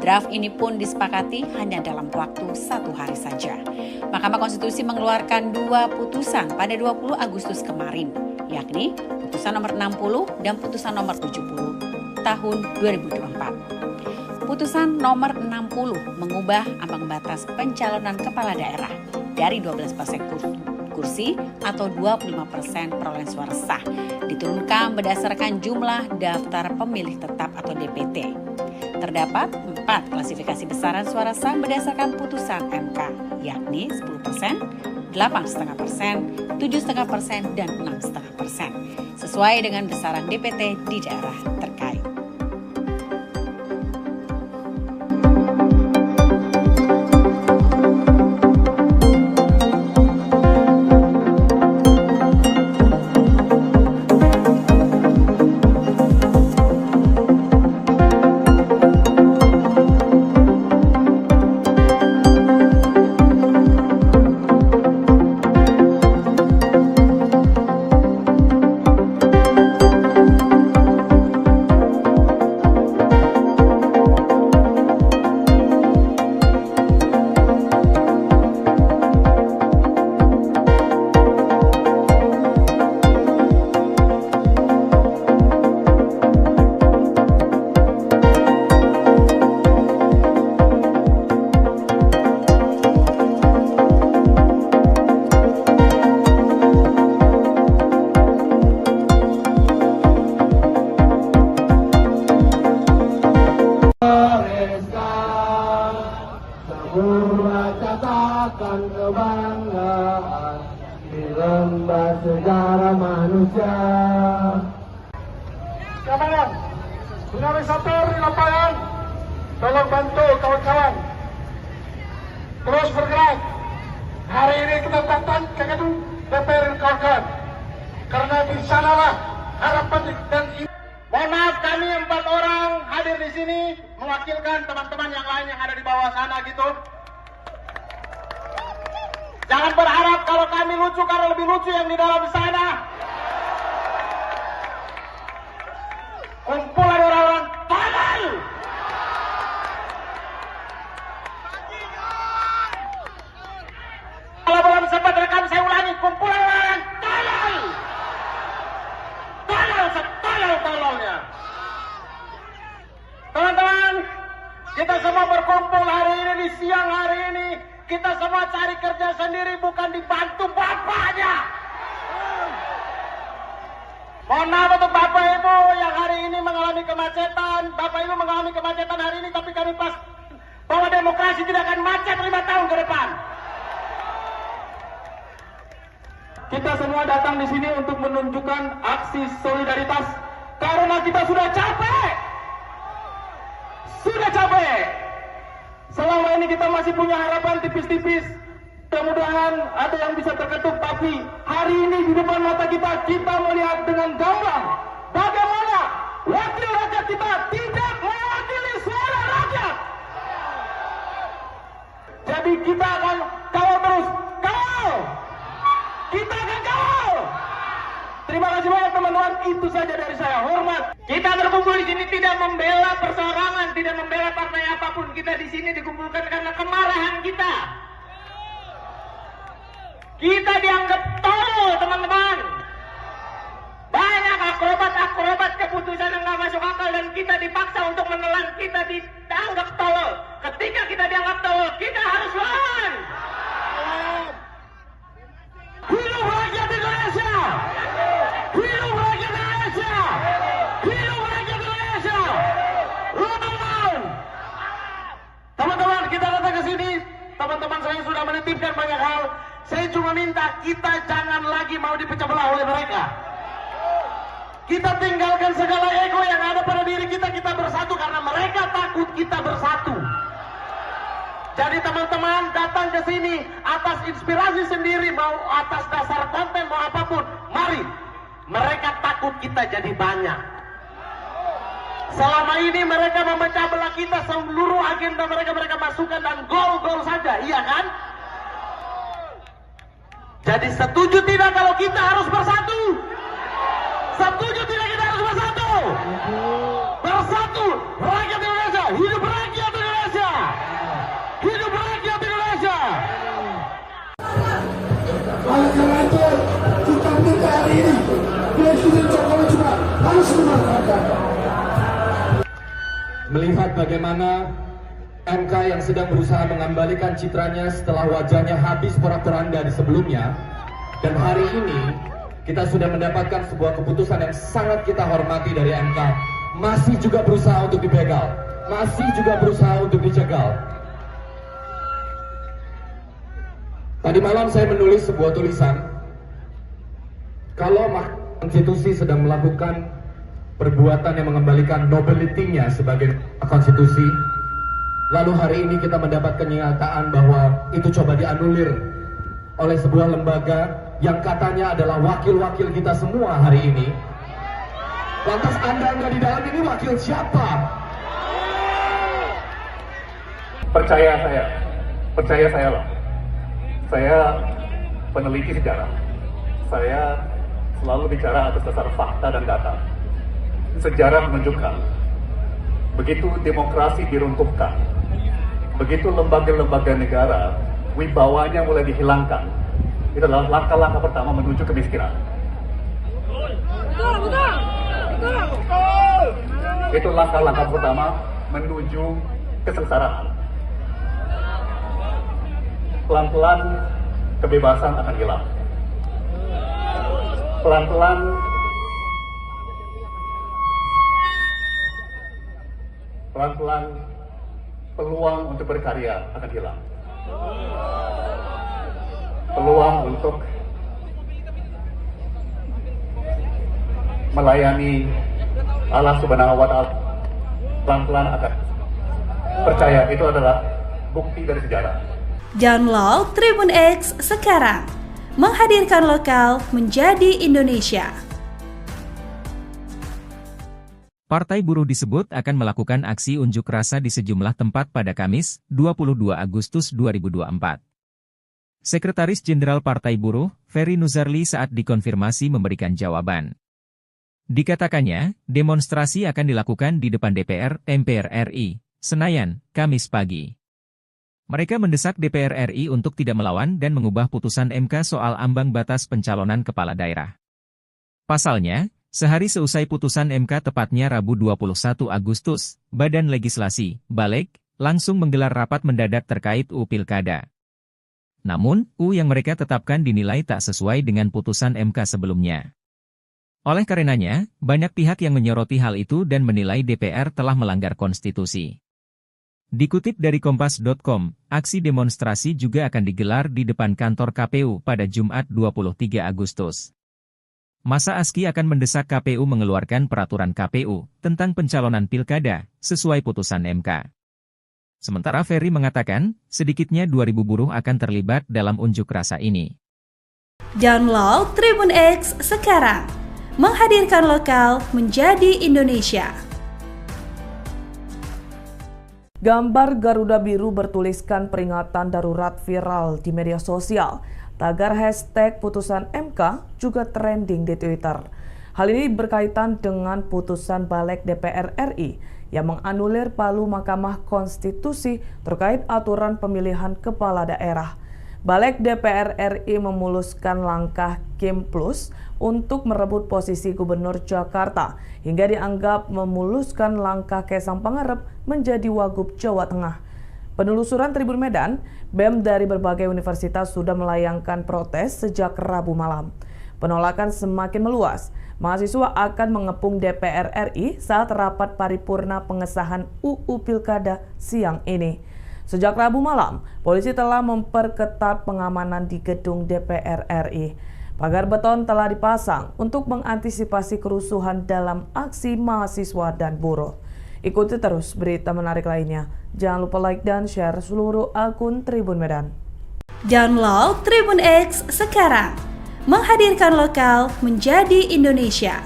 Draft ini pun disepakati hanya dalam waktu 1 hari saja. Mahkamah Konstitusi mengeluarkan 2 putusan pada 20 Agustus kemarin, yakni putusan nomor 60 dan putusan nomor 70 tahun 2024. Putusan nomor 60 mengubah ambang batas pencalonan kepala daerah dari 12% kursi atau 25% perolehan suara sah diturunkan berdasarkan jumlah daftar pemilih tetap atau DPT. Terdapat 4 klasifikasi besaran suara sah berdasarkan putusan MK, yakni 10%, 8,5%, 7,5%, dan 6,5%, sesuai dengan besaran DPT di daerah terkait. kebanggaan di lembah sejarah manusia. Keamanan, dinamisator di lapangan, tolong bantu kawan-kawan. Terus bergerak. Hari ini kita datang ke gedung DPR kawan-kawan. Karena di sanalah harapan dan Mohon maaf, kami 4 orang hadir di sini mewakilkan teman-teman yang lain yang ada di bawah sana gitu. Jangan berharap kalau kami lucu karena lebih lucu yang di dalam sana. Kumpulan orang-orang tolol. Kalau belum sempat rekam saya ulangi, kumpulan orang tolol. Tolol setolol-tololnya. Teman-teman, kita semua berkumpul hari ini di siang hari ini. Kita semua cari kerja sendiri, bukan dibantu bapaknya. Mohon maaf untuk bapak ibu yang hari ini mengalami kemacetan. Bapak ibu mengalami kemacetan hari ini, tapi kami pas bahwa demokrasi tidak akan macet 5 tahun ke depan. Kita semua datang di sini untuk menunjukkan aksi solidaritas karena kita sudah capek. Sudah capek. Selama ini kita masih punya harapan tipis-tipis. Mudah-mudahan ada yang bisa terketuk, tapi hari ini di depan mata kita melihat dengan gamblang bagaimana wakil rakyat kita tidak mewakili suara rakyat. Jadi kita akan kawal terus. Kawal! Kita akan kawal! Terima kasih banyak teman-teman, itu saja dari saya. Hormat. Kita berkumpul di sini tidak membela perseorangan, tidak membela partai apapun. Kita di sini dikumpulkan karena kemarahan kita. Kita dianggap tolol, teman-teman. Banyak akrobat-akrobat keputusan yang nggak masuk akal dan kita dipaksa untuk menelan. Kita dianggap tolol. Ketika kita dianggap tolol, kita harus lawan. Hidup rakyat Indonesia! Hidup rakyat Indonesia! Hidup rakyat Indonesia! Lawan! Teman-teman, kita datang ke sini. Teman-teman saya sudah menitipkan banyak hal. Saya cuma minta kita jangan lagi mau dipecah belah oleh mereka. Kita tinggalkan segala ego yang ada pada diri kita. Kita bersatu karena mereka takut kita bersatu. Jadi teman-teman datang ke sini atas inspirasi sendiri, mau atas dasar konten, mau apapun. Mari. Mereka takut kita jadi banyak. Selama ini mereka memecah belah kita, seluruh agenda mereka masukkan dan gol-gol saja, iya kan? Jadi setuju tidak kalau kita harus bersatu? Setuju tidak kita harus bersatu? Bersatu, rakyat Indonesia, hidup rakyat Indonesia, hidup rakyat Indonesia. Oleh karena itu, kita minta hari ini Presiden Jokowi juga harus memanfaatkan. Melihat bagaimana MK yang sedang berusaha mengembalikan citranya setelah wajahnya habis porak-poranda di sebelumnya, dan hari ini kita sudah mendapatkan sebuah keputusan yang sangat kita hormati dari MK, masih juga berusaha untuk dibegal, masih juga berusaha untuk dicegal. Tadi malam saya menulis sebuah tulisan, kalau konstitusi sedang melakukan perbuatan yang mengembalikan nobility-nya sebagai konstitusi, lalu hari ini kita mendapat kenyataan bahwa itu coba dianulir oleh sebuah lembaga yang katanya adalah wakil-wakil kita semua hari ini. Lantas Anda nggak di dalam ini wakil siapa? Percaya saya loh. Saya peneliti sejarah. Saya selalu bicara atas dasar fakta dan data. Sejarah menunjukkan, begitu demokrasi diruntuhkan, begitu lembaga-lembaga negara wibawanya mulai dihilangkan, itu adalah langkah-langkah pertama menuju kemiskinan. Itu langkah-langkah pertama menuju kesengsaraan. Pelan-pelan kebebasan akan hilang. Pelan-pelan peluang untuk berkarya akan hilang. peluang untuk melayani Allah Subhanahu wa Ta'ala pelan-pelan akan percaya itu adalah bukti dari sejarah. Download Tribun X sekarang, menghadirkan lokal menjadi Indonesia. Partai Buruh disebut akan melakukan aksi unjuk rasa di sejumlah tempat pada Kamis, 22 Agustus 2024. Sekretaris Jenderal Partai Buruh, Ferry Nuzarli saat dikonfirmasi memberikan jawaban. Dikatakannya, demonstrasi akan dilakukan di depan DPR, MPR RI, Senayan, Kamis pagi. Mereka mendesak DPR RI untuk tidak melawan dan mengubah putusan MK soal ambang batas pencalonan kepala daerah. Pasalnya, sehari seusai putusan MK tepatnya Rabu 21 Agustus, Badan Legislasi, Balek, langsung menggelar rapat mendadak terkait UU Pilkada. Namun, UU yang mereka tetapkan dinilai tak sesuai dengan putusan MK sebelumnya. Oleh karenanya, banyak pihak yang menyoroti hal itu dan menilai DPR telah melanggar konstitusi. Dikutip dari Kompas.com, aksi demonstrasi juga akan digelar di depan kantor KPU pada Jumat 23 Agustus. Masa ASKI akan mendesak KPU mengeluarkan peraturan KPU tentang pencalonan pilkada sesuai putusan MK. Sementara Ferry mengatakan, sedikitnya 2.000 buruh akan terlibat dalam unjuk rasa ini. Download Tribun X sekarang, menghadirkan lokal menjadi Indonesia. Gambar Garuda Biru bertuliskan peringatan darurat viral di media sosial. Tagar hashtag putusan MK juga trending di Twitter. Hal ini berkaitan dengan putusan Balek DPR RI yang menganulir palu Mahkamah Konstitusi terkait aturan pemilihan kepala daerah. Balek DPR RI memuluskan langkah Kim Plus untuk merebut posisi Gubernur Jakarta hingga dianggap memuluskan langkah Kaisang Pangarep menjadi Wagub Jawa Tengah. Penelusuran Tribun Medan, BEM dari berbagai universitas sudah melayangkan protes sejak Rabu malam. Penolakan semakin meluas. Mahasiswa akan mengepung DPR RI saat rapat paripurna pengesahan UU Pilkada siang ini. Sejak Rabu malam, polisi telah memperketat pengamanan di gedung DPR RI. Pagar beton telah dipasang untuk mengantisipasi kerusuhan dalam aksi mahasiswa dan buruh. Ikuti terus berita menarik lainnya. Jangan lupa like dan share seluruh akun Tribun Medan. Download Tribun X sekarang, menghadirkan lokal menjadi Indonesia.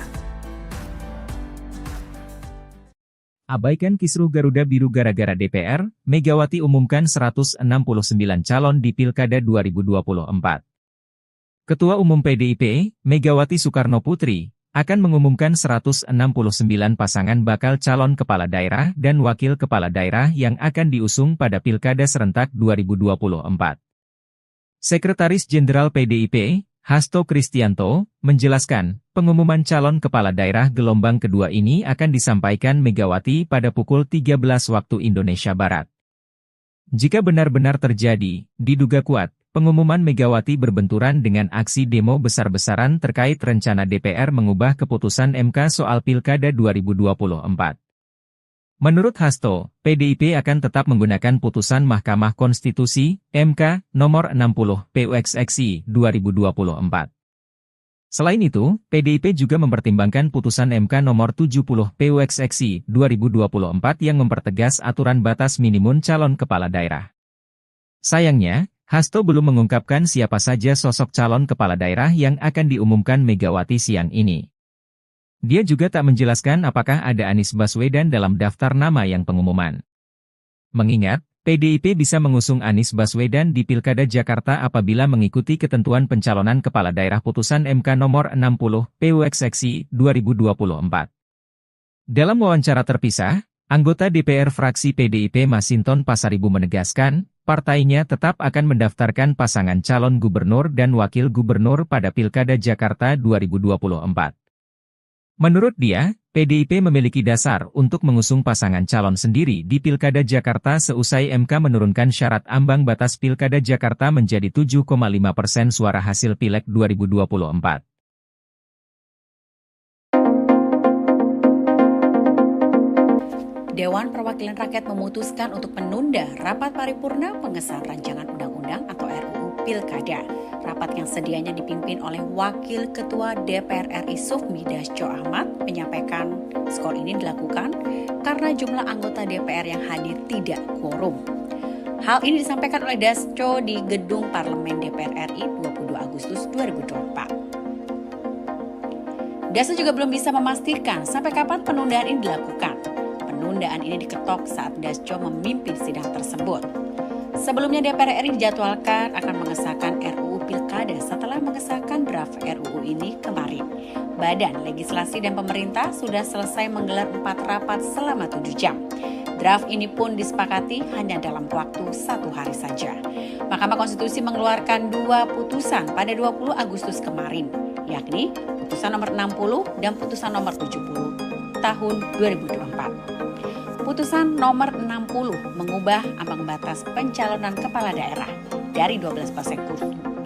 Abaikan kisruh Garuda Biru gara-gara DPR, Megawati umumkan 169 calon di Pilkada 2024. Ketua Umum PDIP, Megawati Soekarno Putri, akan mengumumkan 169 pasangan bakal calon kepala daerah dan wakil kepala daerah yang akan diusung pada Pilkada serentak 2024. Sekretaris Jenderal PDIP, Hasto Kristianto, menjelaskan, pengumuman calon kepala daerah gelombang kedua ini akan disampaikan Megawati pada pukul 13 waktu Indonesia Barat. Jika benar-benar terjadi, diduga kuat, pengumuman Megawati berbenturan dengan aksi demo besar-besaran terkait rencana DPR mengubah keputusan MK soal Pilkada 2024. Menurut Hasto, PDIP akan tetap menggunakan putusan Mahkamah Konstitusi, MK, nomor 60, PUXXI, 2024. Selain itu, PDIP juga mempertimbangkan putusan MK nomor 70, PUXXI, 2024 yang mempertegas aturan batas minimum calon kepala daerah. Sayangnya, Hasto belum mengungkapkan siapa saja sosok calon kepala daerah yang akan diumumkan Megawati siang ini. Dia juga tak menjelaskan apakah ada Anies Baswedan dalam daftar nama yang pengumuman. Mengingat, PDIP bisa mengusung Anies Baswedan di Pilkada Jakarta apabila mengikuti ketentuan pencalonan kepala daerah putusan MK nomor 60, PUXXI, 2024. Dalam wawancara terpisah, anggota DPR fraksi PDIP Masinton Pasaribu menegaskan, partainya tetap akan mendaftarkan pasangan calon gubernur dan wakil gubernur pada Pilkada Jakarta 2024. Menurut dia, PDIP memiliki dasar untuk mengusung pasangan calon sendiri di Pilkada Jakarta seusai MK menurunkan syarat ambang batas Pilkada Jakarta menjadi 7,5% suara hasil Pileg 2024. Dewan Perwakilan Rakyat memutuskan untuk menunda rapat paripurna pengesahan rancangan undang-undang atau RUU Pilkada. Rapat yang sedianya dipimpin oleh Wakil Ketua DPR RI Sufmi Dasko Ahmad menyampaikan skor ini dilakukan karena jumlah anggota DPR yang hadir tidak quorum. Hal ini disampaikan oleh Dasko di Gedung Parlemen DPR RI 22 Agustus 2024. Dasko juga belum bisa memastikan sampai kapan penundaan ini dilakukan. Penundaan ini diketok saat Dasko memimpin sidang tersebut. Sebelumnya DPR RI dijadwalkan akan mengesahkan RUU Pilkada setelah mengesahkan draft RUU ini kemarin. Badan Legislasi dan Pemerintah sudah selesai menggelar 4 rapat selama 7 jam. Draft ini pun disepakati hanya dalam waktu 1 hari saja. Mahkamah Konstitusi mengeluarkan 2 putusan pada 20 Agustus kemarin, yakni putusan nomor 60 dan putusan nomor 70 tahun 2024. Putusan nomor 60 mengubah ambang batas pencalonan kepala daerah dari 12%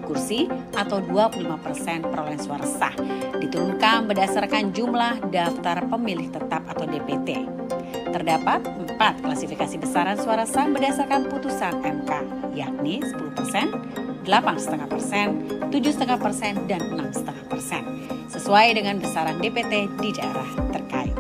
kursi atau 25% perolehan suara sah diturunkan berdasarkan jumlah daftar pemilih tetap atau DPT. Terdapat 4 klasifikasi besaran suara sah berdasarkan putusan MK, yakni 10%, 8,5%, 7,5%, dan 6,5%, sesuai dengan besaran DPT di daerah terkait.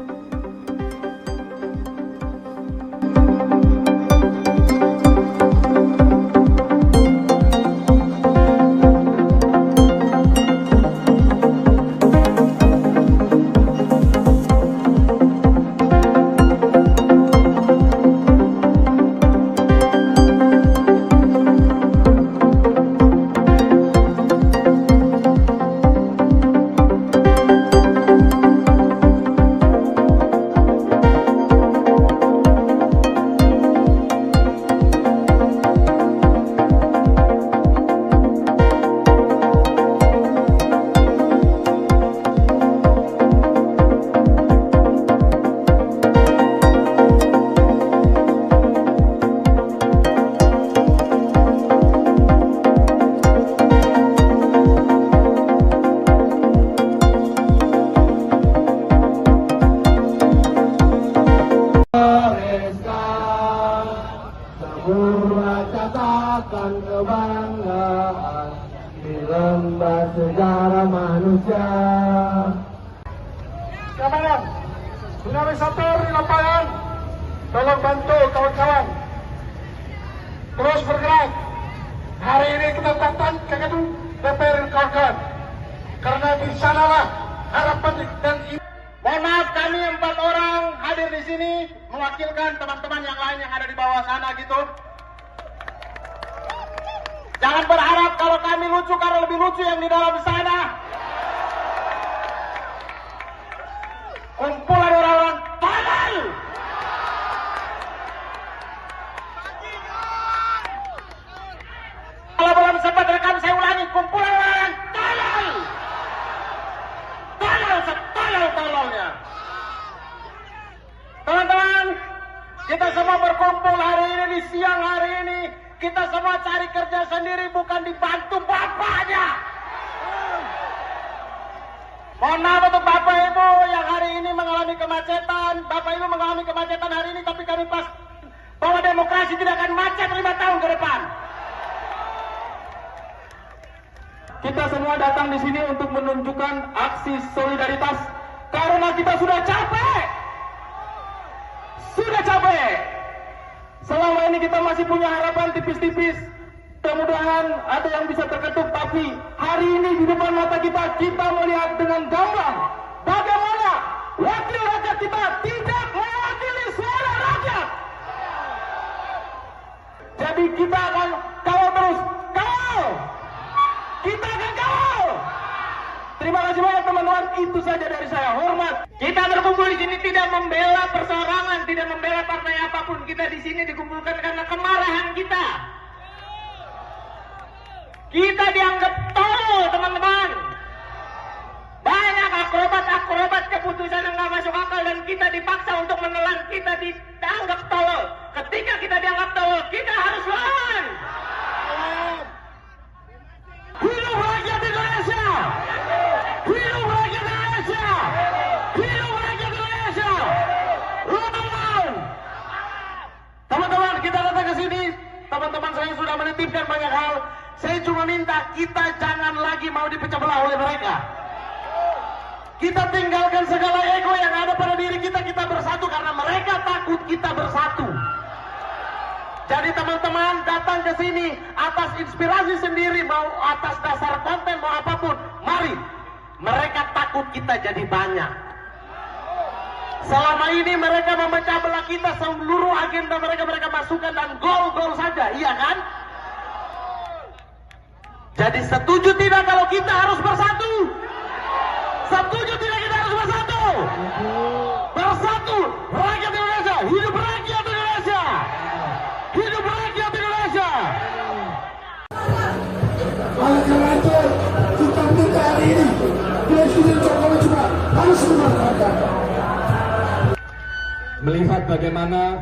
Catatan kebanggaan di lembar sejarah manusia. Keamanan, dinamisator di lapangan, tolong bantu kawan-kawan terus bergerak. Hari ini kita datang ke gedung DPR kawan-kawan, karena di sanalah harapan dan Mohon maaf, kami 4 orang hadir di sini mewakilkan teman-teman yang lain yang ada di bawah sana gitu. Jangan berharap kalau kami lucu karena lebih lucu yang di dalam sana. Kumpulan orang-orang tolol. Kalau belum sempat rekam saya ulangi, kumpulan orang tolol. Tolol setolol-tololnya. Teman-teman, kita semua berkumpul hari ini di siang hari ini. Kita semua cari kerja sendiri, bukan dibantu bapaknya. Mohon maaf untuk Bapak Ibu yang hari ini mengalami kemacetan. Bapak Ibu mengalami kemacetan hari ini, tapi kami pas bahwa demokrasi tidak akan macet 5 tahun ke depan. Kita semua datang di sini untuk menunjukkan aksi solidaritas karena kita sudah capek. Sudah capek. Selama ini kita masih punya harapan tipis-tipis. Mudah-mudahan ada yang bisa terketuk, tapi hari ini di depan mata kita melihat dengan gamblang bagaimana wakil rakyat kita tidak mewakili suara rakyat. Jadi kita akan kawal terus, kawal. Kita akan kawal. Terima kasih banyak teman-teman, itu saja dari saya. Hormat. Kita berkumpul di sini tidak membela perseorangan, tidak membela partai apapun. Kita di sini dikumpulkan karena kemarahan kita. Kita dianggap tolol, teman-teman. Banyak akrobat keputusan yang nggak masuk akal dan kita dipaksa untuk menelan. Kita dianggap tolol. Ketika kita dianggap tolol, kita harus lawan. Hidup rakyat Indonesia! Hidup rakyat Indonesia! Hidup rakyat Indonesia! Teman-teman! Teman-teman, kita datang ke sini. Teman-teman saya sudah menitipkan banyak hal. Saya cuma minta kita jangan lagi mau dipecah belah oleh mereka. Kita tinggalkan segala ego yang ada pada diri kita, kita bersatu karena mereka takut kita bersatu. Jadi teman-teman datang ke sini atas inspirasi sendiri, mau atas dasar konten, mau apapun, mari. Mereka takut kita jadi banyak. Selama ini mereka memecah belah kita, seluruh agenda mereka masukkan dan gol-gol saja, iya kan? Jadi setuju tidak kalau kita harus bersatu? Setuju tidak kita harus bersatu? Bersatu, rakyat Indonesia, hidup rakyat Indonesia! Hidup rakyat Indonesia! Oleh karena itu, kita minta hari ini Presiden Jokowi juga harus memanfaatkan. Melihat bagaimana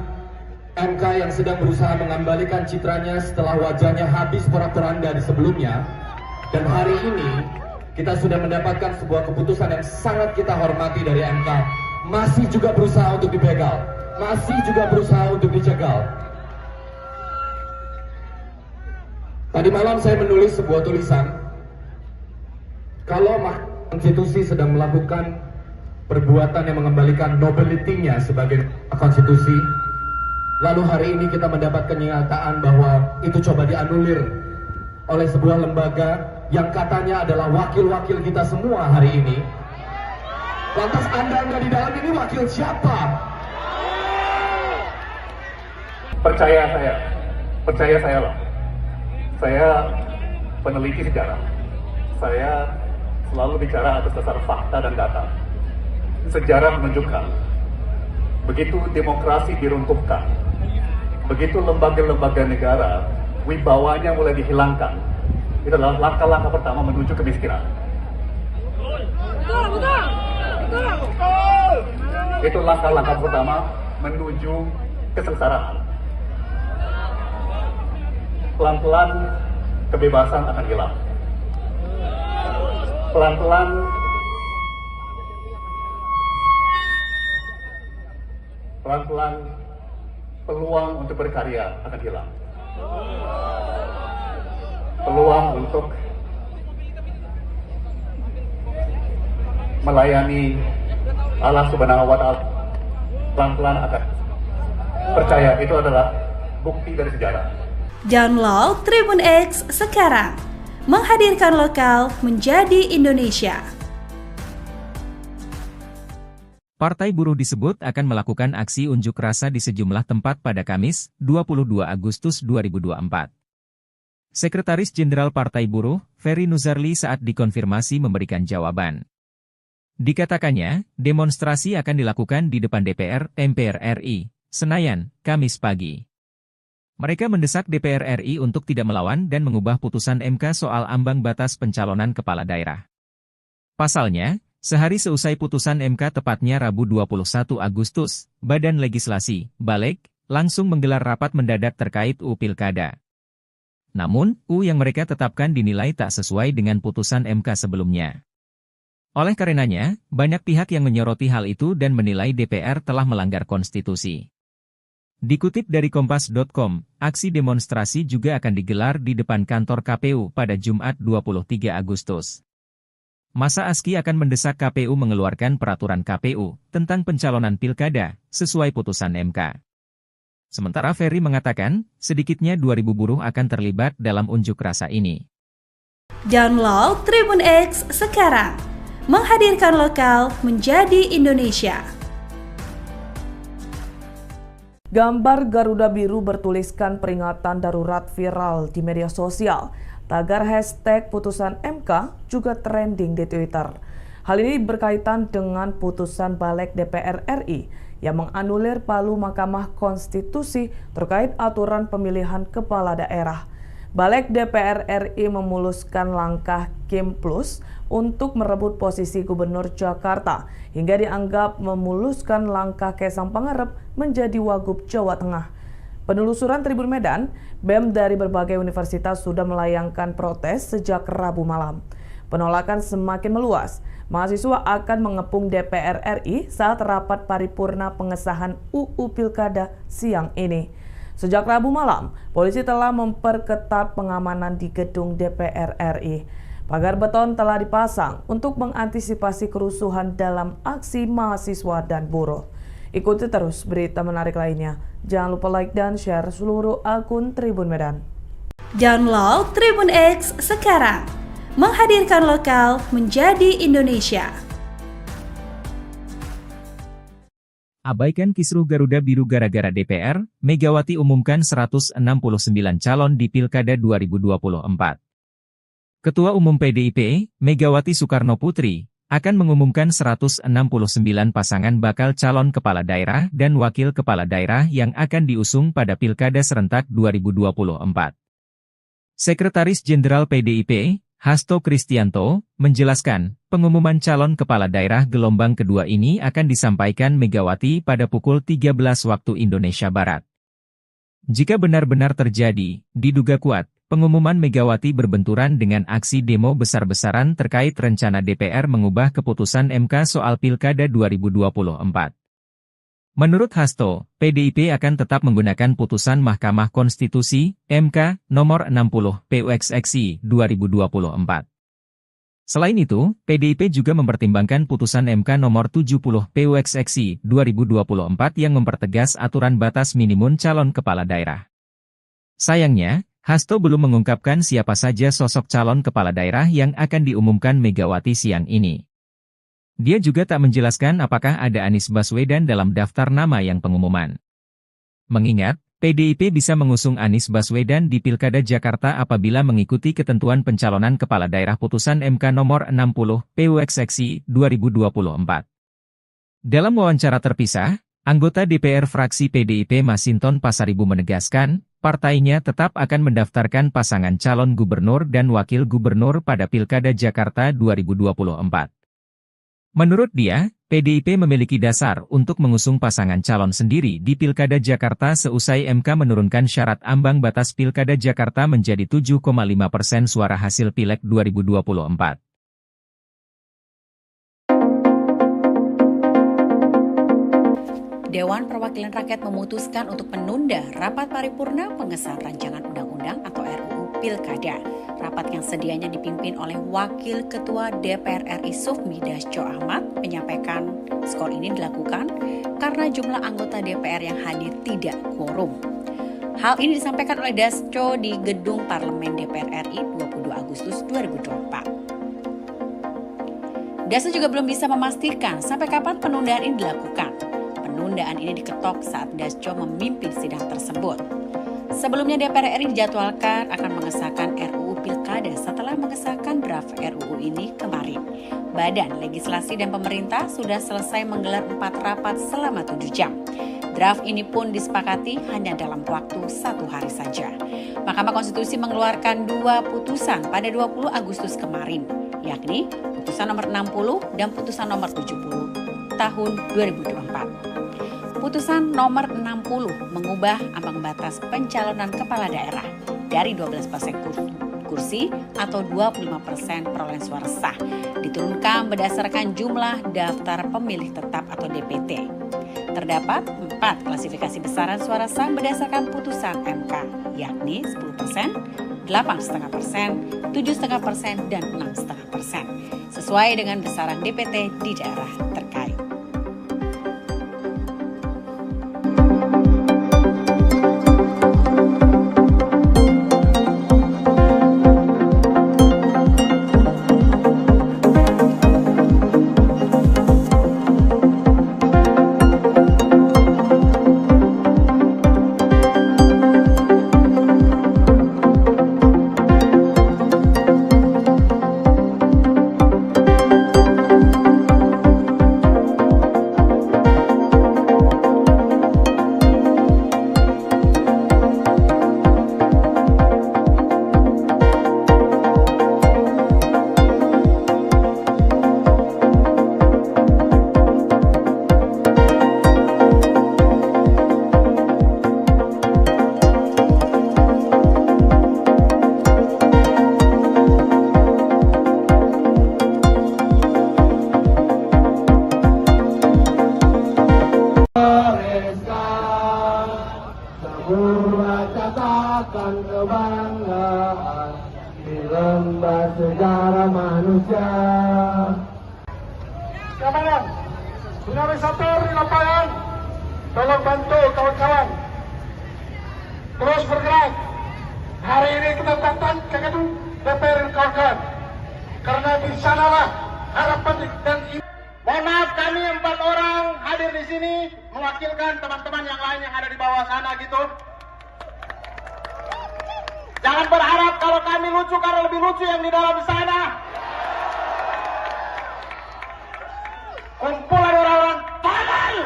MK yang sedang berusaha mengembalikan citranya setelah wajahnya habis porak-poranda di sebelumnya, dan hari ini kita sudah mendapatkan sebuah keputusan yang sangat kita hormati dari MK, masih juga berusaha untuk dibegal, masih juga berusaha untuk dicegal. Tadi malam saya menulis sebuah tulisan, kalau Mahkamah Konstitusi sedang melakukan perbuatan yang mengembalikan nobility-nya sebagai konstitusi, lalu hari ini kita mendapat kenyataan bahwa itu coba dianulir oleh sebuah lembaga yang katanya adalah wakil-wakil kita semua hari ini. Lantas Anda di dalam ini wakil siapa? Percaya saya loh. Saya peneliti sejarah. Saya selalu bicara atas dasar fakta dan data. Sejarah menunjukkan, begitu demokrasi diruntuhkan, begitu lembaga-lembaga negara wibawanya mulai dihilangkan, itu adalah langkah-langkah pertama menuju kemiskinan. Itu langkah-langkah pertama menuju kesengsaraan. Pelan-pelan kebebasan akan hilang. Pelan-pelan peluang untuk berkarya akan hilang. Peluang untuk melayani Allah Subhanahu wa Ta'ala pelan-pelan akan. Percaya, itu adalah bukti dari sejarah. Download Tribun X sekarang, menghadirkan lokal menjadi Indonesia. Partai Buruh disebut akan melakukan aksi unjuk rasa di sejumlah tempat pada Kamis, 22 Agustus 2024. Sekretaris Jenderal Partai Buruh, Ferry Nuzarli saat dikonfirmasi memberikan jawaban. Dikatakannya, demonstrasi akan dilakukan di depan DPR, MPR RI, Senayan, Kamis pagi. Mereka mendesak DPR RI untuk tidak melawan dan mengubah putusan MK soal ambang batas pencalonan kepala daerah. Pasalnya, sehari seusai putusan MK tepatnya Rabu 21 Agustus, Badan Legislasi, Balek, langsung menggelar rapat mendadak terkait UU Pilkada. Namun, UU yang mereka tetapkan dinilai tak sesuai dengan putusan MK sebelumnya. Oleh karenanya, banyak pihak yang menyoroti hal itu dan menilai DPR telah melanggar konstitusi. Dikutip dari Kompas.com, aksi demonstrasi juga akan digelar di depan kantor KPU pada Jumat 23 Agustus. Masa ASKI akan mendesak KPU mengeluarkan peraturan KPU tentang pencalonan pilkada sesuai putusan MK. Sementara Ferry mengatakan, sedikitnya 2.000 buruh akan terlibat dalam unjuk rasa ini. Download Tribun X sekarang, menghadirkan lokal menjadi Indonesia. Gambar Garuda Biru bertuliskan peringatan darurat viral di media sosial. Tagar hashtag putusan MK juga trending di Twitter. Hal ini berkaitan dengan putusan Balek DPR RI yang menganulir palu Mahkamah Konstitusi terkait aturan pemilihan kepala daerah. Balek DPR RI memuluskan langkah Kim Plus untuk merebut posisi Gubernur Jakarta hingga dianggap memuluskan langkah Kaisang Pangarep menjadi Wagub Jawa Tengah. Penelusuran Tribun Medan, BEM dari berbagai universitas sudah melayangkan protes sejak Rabu malam. Penolakan semakin meluas. Mahasiswa akan mengepung DPR RI saat rapat paripurna pengesahan UU Pilkada siang ini. Sejak Rabu malam, polisi telah memperketat pengamanan di gedung DPR RI. Pagar beton telah dipasang untuk mengantisipasi kerusuhan dalam aksi mahasiswa dan buruh. Ikuti terus berita menarik lainnya. Jangan lupa like dan share seluruh akun Tribun Medan. Download Tribun X sekarang. Menghadirkan lokal menjadi Indonesia. Abaikan kisruh Garuda Biru gara-gara DPR, Megawati umumkan 169 calon di Pilkada 2024. Ketua Umum PDIP, Megawati Soekarnoputri, akan mengumumkan 169 pasangan bakal calon kepala daerah dan wakil kepala daerah yang akan diusung pada Pilkada serentak 2024. Sekretaris Jenderal PDIP, Hasto Kristianto, menjelaskan, pengumuman calon kepala daerah gelombang kedua ini akan disampaikan Megawati pada pukul 13 waktu Indonesia Barat. Jika benar-benar terjadi, diduga kuat, pengumuman Megawati berbenturan dengan aksi demo besar-besaran terkait rencana DPR mengubah keputusan MK soal Pilkada 2024. Menurut Hasto, PDIP akan tetap menggunakan putusan Mahkamah Konstitusi, MK, nomor 60, PUXXI, 2024. Selain itu, PDIP juga mempertimbangkan putusan MK nomor 70, PUXXI, 2024 yang mempertegas aturan batas minimum calon kepala daerah. Sayangnya, Hasto belum mengungkapkan siapa saja sosok calon kepala daerah yang akan diumumkan Megawati siang ini. Dia juga tak menjelaskan apakah ada Anies Baswedan dalam daftar nama yang pengumuman. Mengingat, PDIP bisa mengusung Anies Baswedan di Pilkada Jakarta apabila mengikuti ketentuan pencalonan kepala daerah putusan MK nomor 60, PUXXI, 2024. Dalam wawancara terpisah, anggota DPR fraksi PDIP Masinton Pasaribu menegaskan, partainya tetap akan mendaftarkan pasangan calon gubernur dan wakil gubernur pada Pilkada Jakarta 2024. Menurut dia, PDIP memiliki dasar untuk mengusung pasangan calon sendiri di Pilkada Jakarta seusai MK menurunkan syarat ambang batas Pilkada Jakarta menjadi 7,5% suara hasil Pileg 2024. Dewan Perwakilan Rakyat memutuskan untuk menunda rapat paripurna pengesahan rancangan undang-undang atau RUU Pilkada. Rapat yang sedianya dipimpin oleh Wakil Ketua DPR RI Sufmi Dasko Ahmad menyampaikan skor ini dilakukan karena jumlah anggota DPR yang hadir tidak quorum. Hal ini disampaikan oleh Dasko di Gedung Parlemen DPR RI 22 Agustus 2024. Dasko juga belum bisa memastikan sampai kapan penundaan ini dilakukan. Penundaan ini diketok saat Dasko memimpin sidang tersebut. Sebelumnya DPR RI dijadwalkan akan mengesahkan RUU Pilkada setelah mengesahkan draft RUU ini kemarin. Badan Legislasi dan Pemerintah sudah selesai menggelar 4 rapat selama 7 jam. Draft ini pun disepakati hanya dalam waktu 1 hari saja. Mahkamah Konstitusi mengeluarkan 2 putusan pada 20 Agustus kemarin, yakni putusan nomor 60 dan putusan nomor 70 tahun 2024. Putusan nomor 60 mengubah ambang batas pencalonan kepala daerah dari 12% kursi atau 25% perolehan suara sah diturunkan berdasarkan jumlah daftar pemilih tetap atau DPT. Terdapat 4 klasifikasi besaran suara sah berdasarkan putusan MK, yakni 10%, 8,5%, 7,5%, dan 6,5%, sesuai dengan besaran DPT di daerah terkait. para manusia. Keamanan, dinamisator di lapangan, tolong bantu kawan-kawan. Terus bergerak. Hari ini kita datang ke gedung DPR kawan-kawan. Karena di sanalah harapan dan Mohon maaf, kami 4 orang hadir di sini mewakilkan teman-teman yang lain yang ada di bawah sana gitu. Jangan berharap kalau kami lucu karena lebih lucu yang di dalam sana. Kumpulan orang-orang tolol.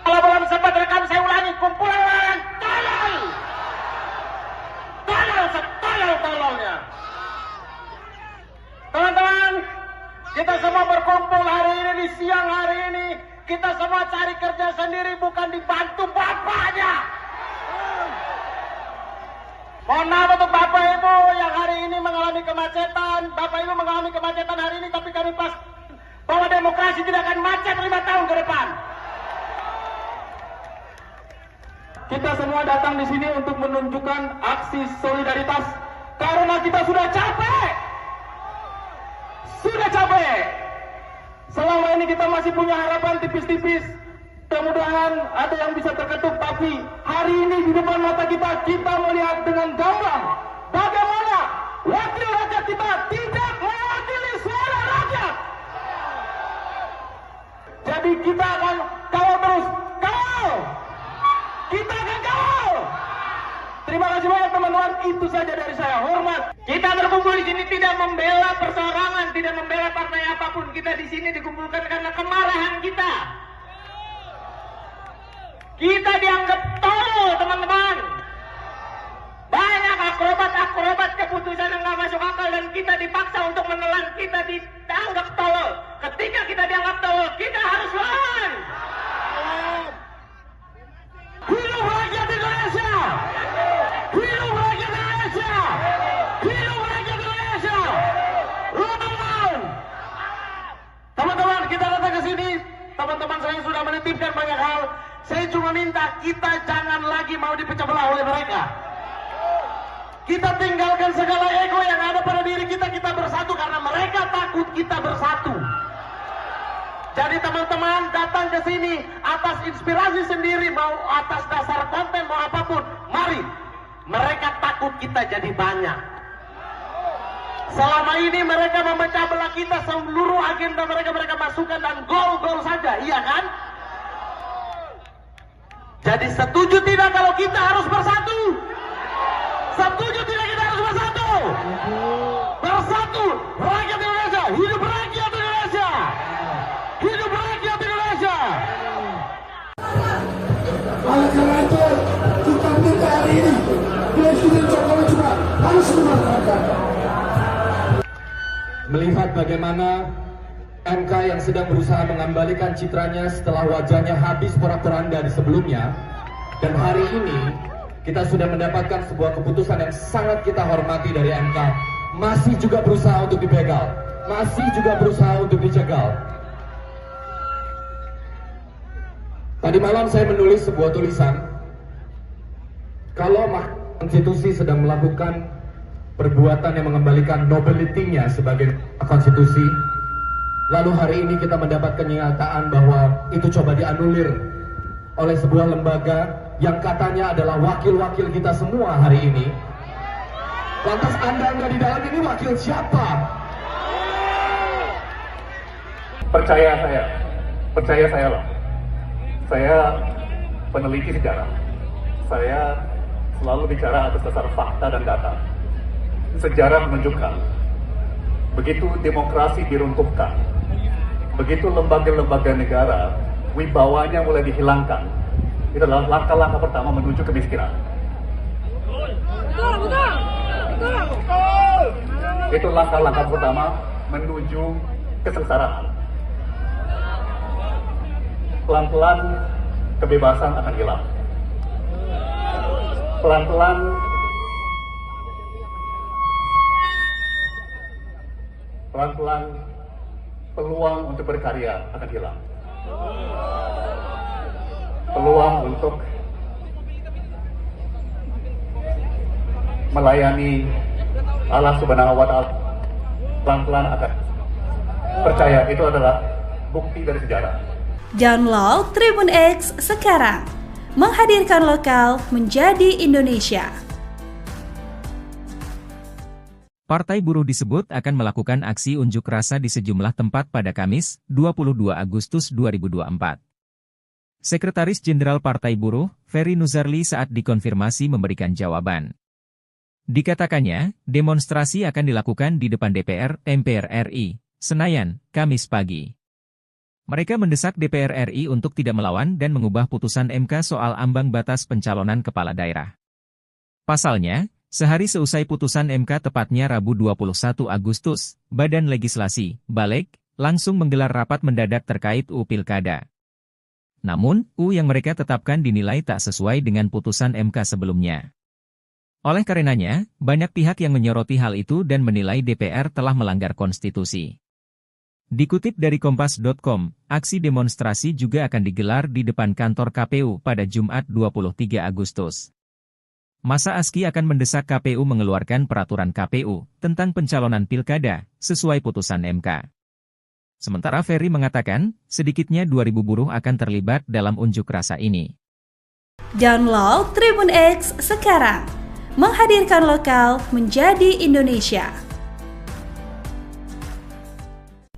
Kalau belum sempat rekam saya ulangi, kumpulan orang tolol. Tolol setolol-tololnya. Teman-teman, kita semua berkumpul hari ini di siang hari ini. Kita semua cari kerja sendiri, bukan dibantu bapaknya. Mohon maaf untuk bapak ibu yang hari ini mengalami kemacetan. Bapak ibu mengalami kemacetan hari ini, tapi kami pas bahwa demokrasi tidak akan macet 5 tahun ke depan. Kita semua datang di sini untuk menunjukkan aksi solidaritas karena kita sudah capek. Sudah capek. Selama ini kita masih punya harapan tipis-tipis. Mudah-mudahan ada yang bisa terketuk, tapi hari ini di depan mata kita melihat dengan gamblang bagaimana wakil rakyat kita tidak mewakili suara rakyat. Jadi kita akan kawal terus. Kawal! Kita akan kawal! Terima kasih banyak teman-teman, itu saja dari saya. Hormat. Kita berkumpul di sini tidak membela perseorangan, tidak membela partai apapun. Kita di sini dikumpulkan karena kemarahan kita. Kita dianggap tolol, teman-teman. Banyak akrobat keputusan yang nggak masuk akal dan kita dipaksa untuk menelan. Kita dianggap tolol. Ketika kita dianggap tolol, kita harus lawan. Hidup rakyat Indonesia! Hidup rakyat Indonesia! Hidup rakyat Indonesia! Teman-teman! Teman-teman, kita datang ke sini. Teman-teman saya sudah menitipkan banyak hal. Saya cuma minta kita jangan lagi mau dipecah belah oleh mereka. Kita tinggalkan segala ego yang ada pada diri kita. Kita bersatu karena mereka takut kita bersatu. Jadi teman-teman datang ke sini atas inspirasi sendiri, mau atas dasar konten, mau apapun, mari. Mereka takut kita jadi banyak. Selama ini mereka memecah belah kita, seluruh agenda mereka masukkan dan gol-gol saja, iya kan? Jadi setuju tidak kalau kita harus bersatu? Setuju tidak kita harus bersatu? Bersatu, rakyat Indonesia, hidup rakyat Indonesia! Hidup rakyat Indonesia! Oleh karena itu, kita minta hari ini Presiden Jokowi juga harus memanfaatkan. Melihat bagaimana MK yang sedang berusaha mengembalikan citranya setelah wajahnya habis porak-poranda di sebelumnya, dan hari ini kita sudah mendapatkan sebuah keputusan yang sangat kita hormati dari MK, masih juga berusaha untuk dibegal, masih juga berusaha untuk dicegal. Tadi malam saya menulis sebuah tulisan, kalau Mahkamah Konstitusi sedang melakukan perbuatan yang mengembalikan nobility-nya sebagai konstitusi, lalu hari ini kita mendapat kenyataan bahwa itu coba dianulir oleh sebuah lembaga yang katanya adalah wakil-wakil kita semua hari ini. Lantas Anda nggak di dalam ini wakil siapa? Percaya saya loh. Saya peneliti sejarah. Saya selalu bicara atas dasar fakta dan data. Sejarah menunjukkan, begitu demokrasi diruntuhkan, begitu lembaga-lembaga negara wibawanya mulai dihilangkan, itu adalah langkah-langkah pertama menuju kemiskinan. Itu langkah-langkah pertama menuju kesengsaraan. Pelan-pelan kebebasan akan hilang. Pelan-pelan peluang untuk berkarya akan hilang. Peluang untuk melayani Allah Subhanahu wa Ta'ala, pelan-pelan akan percaya itu adalah bukti dari sejarah. Download Tribun X sekarang, menghadirkan lokal menjadi Indonesia. Partai Buruh disebut akan melakukan aksi unjuk rasa di sejumlah tempat pada Kamis, 22 Agustus 2024. Sekretaris Jenderal Partai Buruh, Ferry Nuzarli saat dikonfirmasi memberikan jawaban. Dikatakannya, demonstrasi akan dilakukan di depan DPR, MPR RI, Senayan, Kamis pagi. Mereka mendesak DPR RI untuk tidak melawan dan mengubah putusan MK soal ambang batas pencalonan kepala daerah. Pasalnya, sehari seusai putusan MK tepatnya Rabu 21 Agustus, Badan Legislasi, Balek, langsung menggelar rapat mendadak terkait UU Pilkada. Namun, UU yang mereka tetapkan dinilai tak sesuai dengan putusan MK sebelumnya. Oleh karenanya, banyak pihak yang menyoroti hal itu dan menilai DPR telah melanggar konstitusi. Dikutip dari Kompas.com, aksi demonstrasi juga akan digelar di depan kantor KPU pada Jumat 23 Agustus. Masa ASKI akan mendesak KPU mengeluarkan peraturan KPU tentang pencalonan pilkada sesuai putusan MK. Sementara Ferry mengatakan, sedikitnya 2.000 buruh akan terlibat dalam unjuk rasa ini. Download Tribun X sekarang, menghadirkan lokal menjadi Indonesia.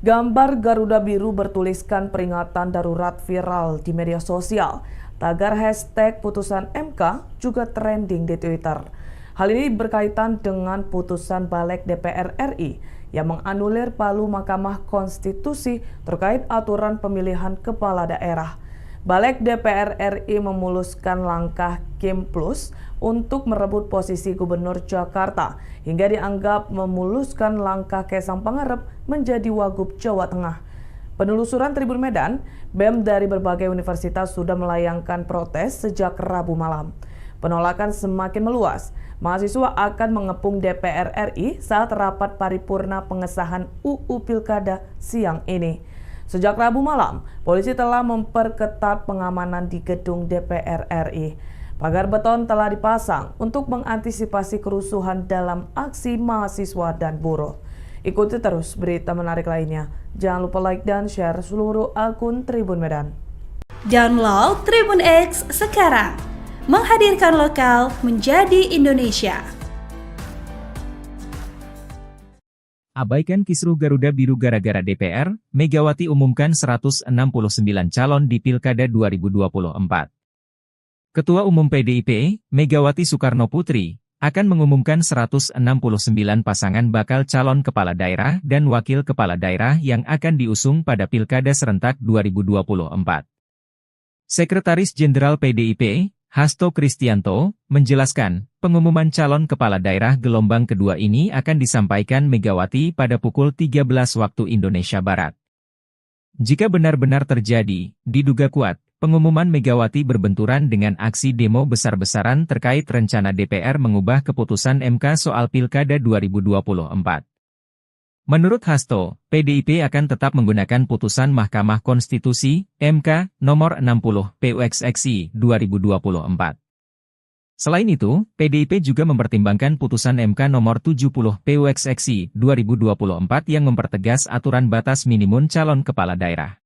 Gambar Garuda Biru bertuliskan peringatan darurat viral di media sosial. Tagar hashtag putusan MK juga trending di Twitter. Hal ini berkaitan dengan putusan Balek DPR RI yang menganulir palu Mahkamah Konstitusi terkait aturan pemilihan kepala daerah. Balek DPR RI memuluskan langkah Kim Plus untuk merebut posisi Gubernur Jakarta hingga dianggap memuluskan langkah Kaisang Pangarep menjadi Wagub Jawa Tengah. Penelusuran Tribun Medan, BEM dari berbagai universitas sudah melayangkan protes sejak Rabu malam. Penolakan semakin meluas. Mahasiswa akan mengepung DPR RI saat rapat paripurna pengesahan UU Pilkada siang ini. Sejak Rabu malam, polisi telah memperketat pengamanan di gedung DPR RI. Pagar beton telah dipasang untuk mengantisipasi kerusuhan dalam aksi mahasiswa dan buruh. Ikuti terus berita menarik lainnya. Jangan lupa like dan share seluruh akun Tribun Medan. Download Tribun X sekarang, menghadirkan lokal menjadi Indonesia. Abaikan kisruh Garuda Biru gara-gara DPR, Megawati umumkan 169 calon di Pilkada 2024. Ketua Umum PDIP, Megawati Soekarno Putri, akan mengumumkan 169 pasangan bakal calon kepala daerah dan wakil kepala daerah yang akan diusung pada Pilkada serentak 2024. Sekretaris Jenderal PDIP, Hasto Kristianto, menjelaskan, pengumuman calon kepala daerah gelombang kedua ini akan disampaikan Megawati pada pukul 13 waktu Indonesia Barat. Jika benar-benar terjadi, diduga kuat, pengumuman Megawati berbenturan dengan aksi demo besar-besaran terkait rencana DPR mengubah keputusan MK soal Pilkada 2024. Menurut Hasto, PDIP akan tetap menggunakan putusan Mahkamah Konstitusi, MK, nomor 60, PUXXI, 2024. Selain itu, PDIP juga mempertimbangkan putusan MK nomor 70, PUXXI, 2024 yang mempertegas aturan batas minimum calon kepala daerah.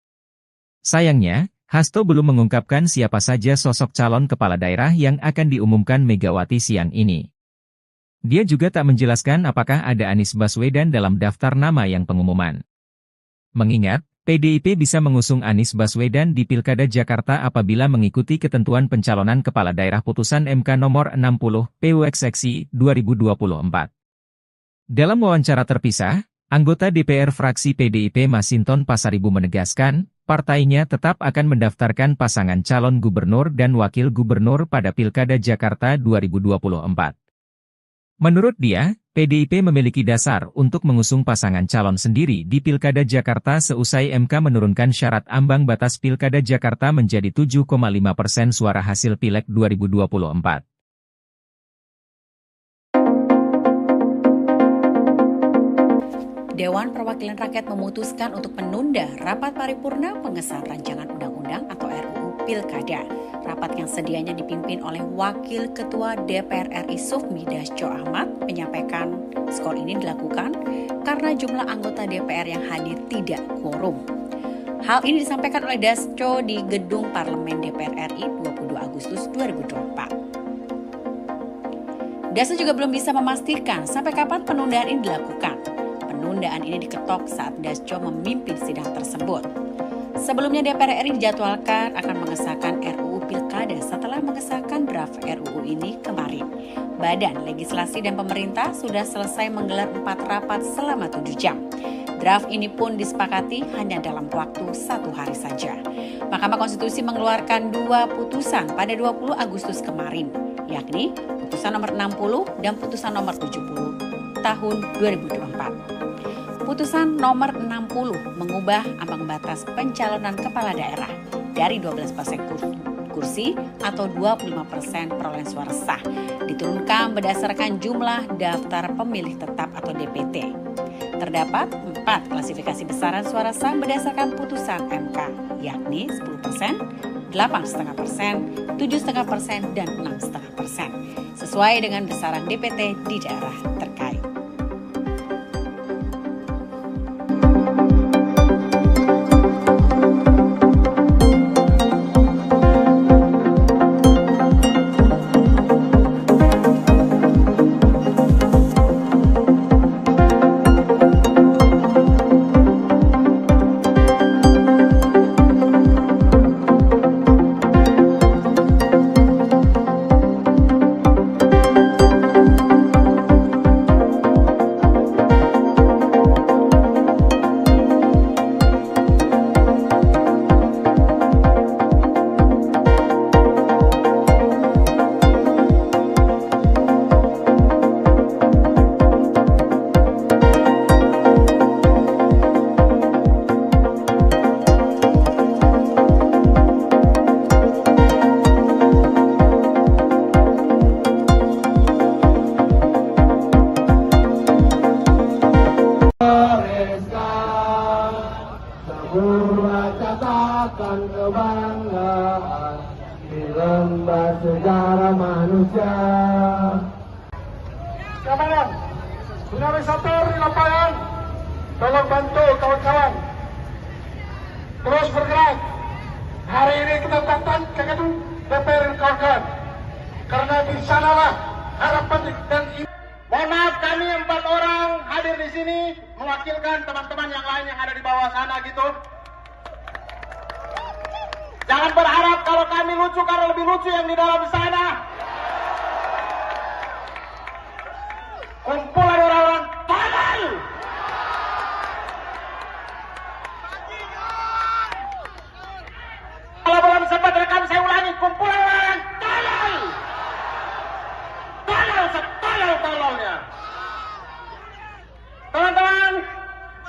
Sayangnya, Hasto belum mengungkapkan siapa saja sosok calon kepala daerah yang akan diumumkan Megawati siang ini. Dia juga tak menjelaskan apakah ada Anies Baswedan dalam daftar nama yang pengumuman. Mengingat, PDIP bisa mengusung Anies Baswedan di Pilkada Jakarta apabila mengikuti ketentuan pencalonan kepala daerah putusan MK nomor 60, PUXXI, 2024. Dalam wawancara terpisah, anggota DPR fraksi PDIP Masinton Pasaribu menegaskan, partainya tetap akan mendaftarkan pasangan calon gubernur dan wakil gubernur pada Pilkada Jakarta 2024. Menurut dia, PDIP memiliki dasar untuk mengusung pasangan calon sendiri di Pilkada Jakarta seusai MK menurunkan syarat ambang batas Pilkada Jakarta menjadi 7,5% suara hasil Pileg 2024. Dewan Perwakilan Rakyat memutuskan untuk menunda rapat paripurna pengesahan rancangan undang-undang atau RUU Pilkada. Rapat yang sedianya dipimpin oleh Wakil Ketua DPR RI Sufmi Dasko Ahmad menyampaikan skor ini dilakukan karena jumlah anggota DPR yang hadir tidak quorum. Hal ini disampaikan oleh Dasko di Gedung Parlemen DPR RI 22 Agustus 2024. Dasko juga belum bisa memastikan sampai kapan penundaan ini dilakukan. Penundaan ini diketok saat Dasko memimpin sidang tersebut. Sebelumnya DPR RI dijadwalkan akan mengesahkan RUU Pilkada setelah mengesahkan draft RUU ini kemarin. Badan Legislasi dan Pemerintah sudah selesai menggelar 4 rapat selama 7 jam. Draft ini pun disepakati hanya dalam waktu 1 hari saja. Mahkamah Konstitusi mengeluarkan 2 putusan pada 20 Agustus kemarin, yakni putusan nomor 60 dan putusan nomor 70 tahun 2024. Putusan nomor 60 mengubah ambang batas pencalonan kepala daerah dari 12% kursi atau 25% perolehan suara sah diturunkan berdasarkan jumlah daftar pemilih tetap atau DPT. Terdapat 4 klasifikasi besaran suara sah berdasarkan putusan MK, yakni 10%, 8,5%, 7,5%, dan 6,5%, sesuai dengan besaran DPT di daerah terkait. Kebanggaan di lembar sejarah manusia. Keamanan, dinamisator di lapangan, tolong bantu kawan-kawan terus bergerak. Hari ini kita datang ke gedung DPR kawan-kawan, karena di sanalah harapan dan Mohon maaf, kami 4 orang hadir di sini mewakilkan teman-teman yang lain yang ada di bawah sana gitu. Jangan berharap kalau kami lucu karena lebih lucu yang di dalam sana. Kumpulan orang-orang tolol. Kalau belum sempat rekam saya ulangi, kumpulan orang tolol. Tolol setolol-tololnya. Teman-teman,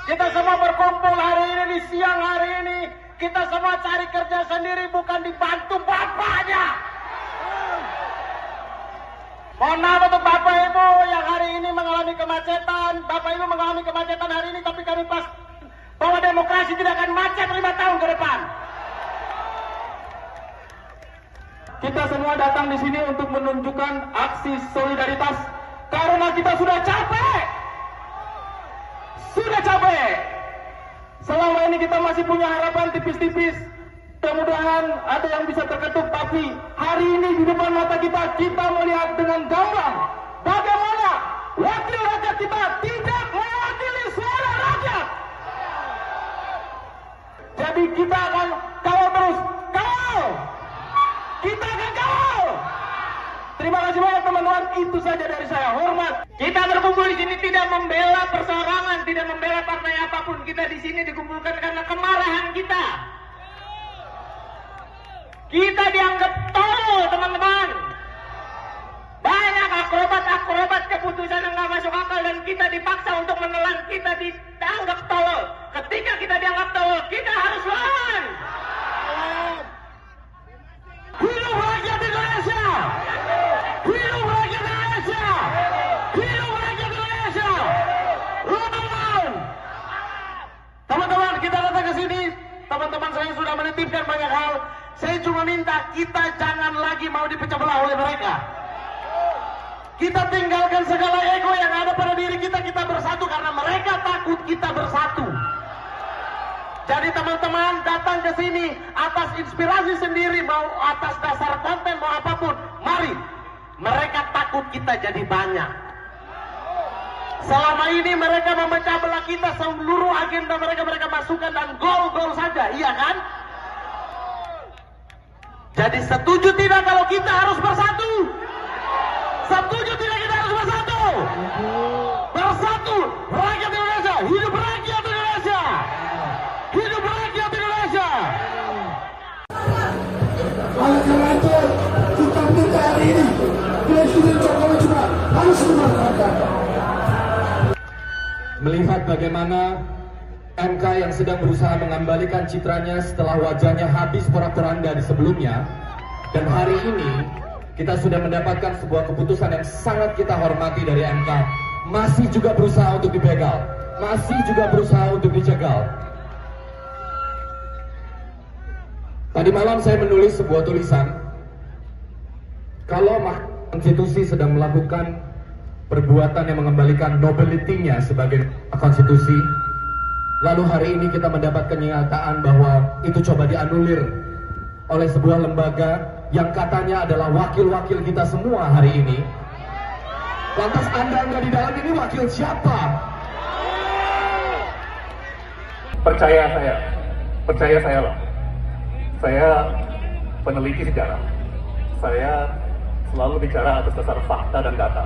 kita semua berkumpul hari ini di siang hari ini. Kita semua cari kerja sendiri, bukan dibantu bapaknya. Mohon maaf untuk Bapak Ibu yang hari ini mengalami kemacetan. Bapak Ibu mengalami kemacetan hari ini, tapi kami pas bahwa demokrasi tidak akan macet 5 tahun ke depan. Kita semua datang di sini untuk menunjukkan aksi solidaritas karena kita sudah capek. Sudah capek. Selama ini kita masih punya harapan tipis-tipis. Mudah-mudahan ada yang bisa terketuk, tapi hari ini di depan mata kita melihat dengan gamblang bagaimana wakil rakyat kita tidak mewakili suara rakyat. Jadi kita akan kawal terus, kawal. Kita akan kawal. Terima kasih banyak teman-teman, itu saja dari saya. Hormat. Kita berkumpul di sini tidak membela perseorangan, tidak membela partai apapun. Kita di sini dikumpulkan karena kemarahan kita. Kita dianggap tolol, teman-teman. Banyak akrobat keputusan yang nggak masuk akal dan kita dipaksa untuk menelan. Kita dianggap tolol. Ketika kita dianggap tolol, kita harus lawan. Hidup rakyat Indonesia! Hidup rakyat Indonesia! Hidup rakyat Indonesia! Lawan! Teman-teman, kita datang ke sini. Teman-teman saya sudah menitipkan banyak hal. Saya cuma minta kita jangan lagi mau dipecah belah oleh mereka. Kita tinggalkan segala ego yang ada pada diri kita, kita bersatu karena mereka takut kita bersatu. Jadi teman-teman datang ke sini atas inspirasi sendiri, mau atas dasar konten, mau apapun, mari. Mereka takut kita jadi banyak. Selama ini mereka memecah belah kita, seluruh agenda mereka masukkan dan gol-gol saja, iya kan? Jadi setuju tidak kalau kita harus bersatu? Setuju tidak kita harus bersatu? Bersatu, rakyat Indonesia, hidup rakyat Indonesia! Hidup rakyat Indonesia! Oleh karena itu, kita minta hari ini Presiden Jokowi juga harus memanfaatkan. Melihat bagaimana MK yang sedang berusaha mengembalikan citranya setelah wajahnya habis porak-poranda di sebelumnya, dan hari ini kita sudah mendapatkan sebuah keputusan yang sangat kita hormati dari MK, masih juga berusaha untuk dibegal, masih juga berusaha untuk dicegal. Tadi malam saya menulis sebuah tulisan, kalau Mahkamah Konstitusi sedang melakukan perbuatan yang mengembalikan nobility-nya sebagai konstitusi, lalu hari ini kita mendapat kenyataan bahwa itu coba dianulir oleh sebuah lembaga yang katanya adalah wakil-wakil kita semua hari ini. Lantas Anda di dalam ini wakil siapa? Percaya saya loh. Saya peneliti sejarah. Saya selalu bicara atas dasar fakta dan data.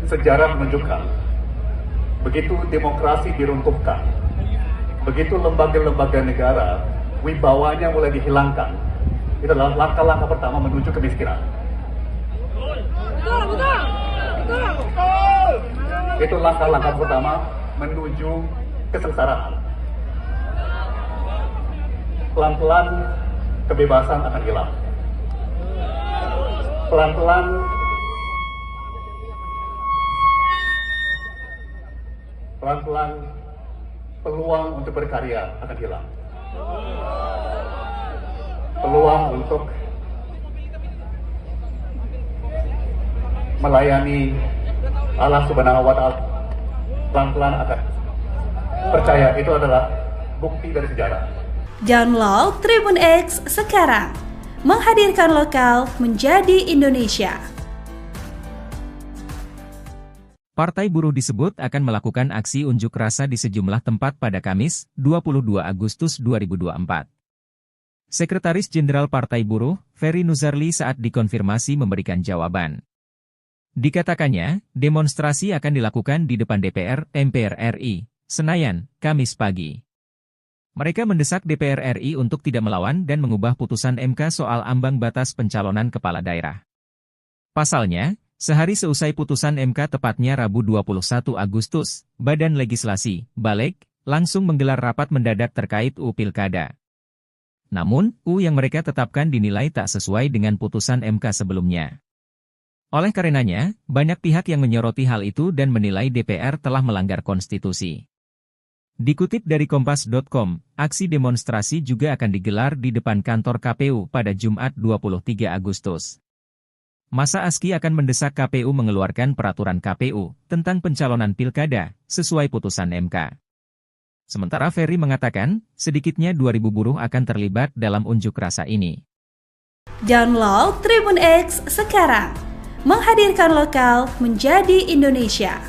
Sejarah menunjukkan, begitu demokrasi diruntuhkan, begitu lembaga-lembaga negara wibawanya mulai dihilangkan, itu adalah langkah-langkah pertama menuju kemiskinan. Itu langkah-langkah pertama menuju kesengsaraan. Pelan-pelan kebebasan akan hilang. Pelan-pelan peluang untuk berkarya akan hilang. Peluang untuk melayani Allah Subhanahu wa Ta'ala pelan-pelan akan percaya, itu adalah bukti dari sejarah. Download Tribun X sekarang, menghadirkan lokal menjadi Indonesia. Partai Buruh disebut akan melakukan aksi unjuk rasa di sejumlah tempat pada Kamis, 22 Agustus 2024. Sekretaris Jenderal Partai Buruh, Ferry Nuzarli saat dikonfirmasi memberikan jawaban. Dikatakannya, demonstrasi akan dilakukan di depan DPR, MPR RI, Senayan, Kamis pagi. Mereka mendesak DPR RI untuk tidak melawan dan mengubah putusan MK soal ambang batas pencalonan kepala daerah. Pasalnya, sehari seusai putusan MK tepatnya Rabu 21 Agustus, Badan Legislasi, Balek, langsung menggelar rapat mendadak terkait UU Pilkada. Namun, UU yang mereka tetapkan dinilai tak sesuai dengan putusan MK sebelumnya. Oleh karenanya, banyak pihak yang menyoroti hal itu dan menilai DPR telah melanggar konstitusi. Dikutip dari Kompas.com, aksi demonstrasi juga akan digelar di depan kantor KPU pada Jumat 23 Agustus. Masa ASKI akan mendesak KPU mengeluarkan peraturan KPU tentang pencalonan pilkada sesuai putusan MK. Sementara Ferry mengatakan, sedikitnya 2.000 buruh akan terlibat dalam unjuk rasa ini. Download Tribun X sekarang, menghadirkan lokal menjadi Indonesia.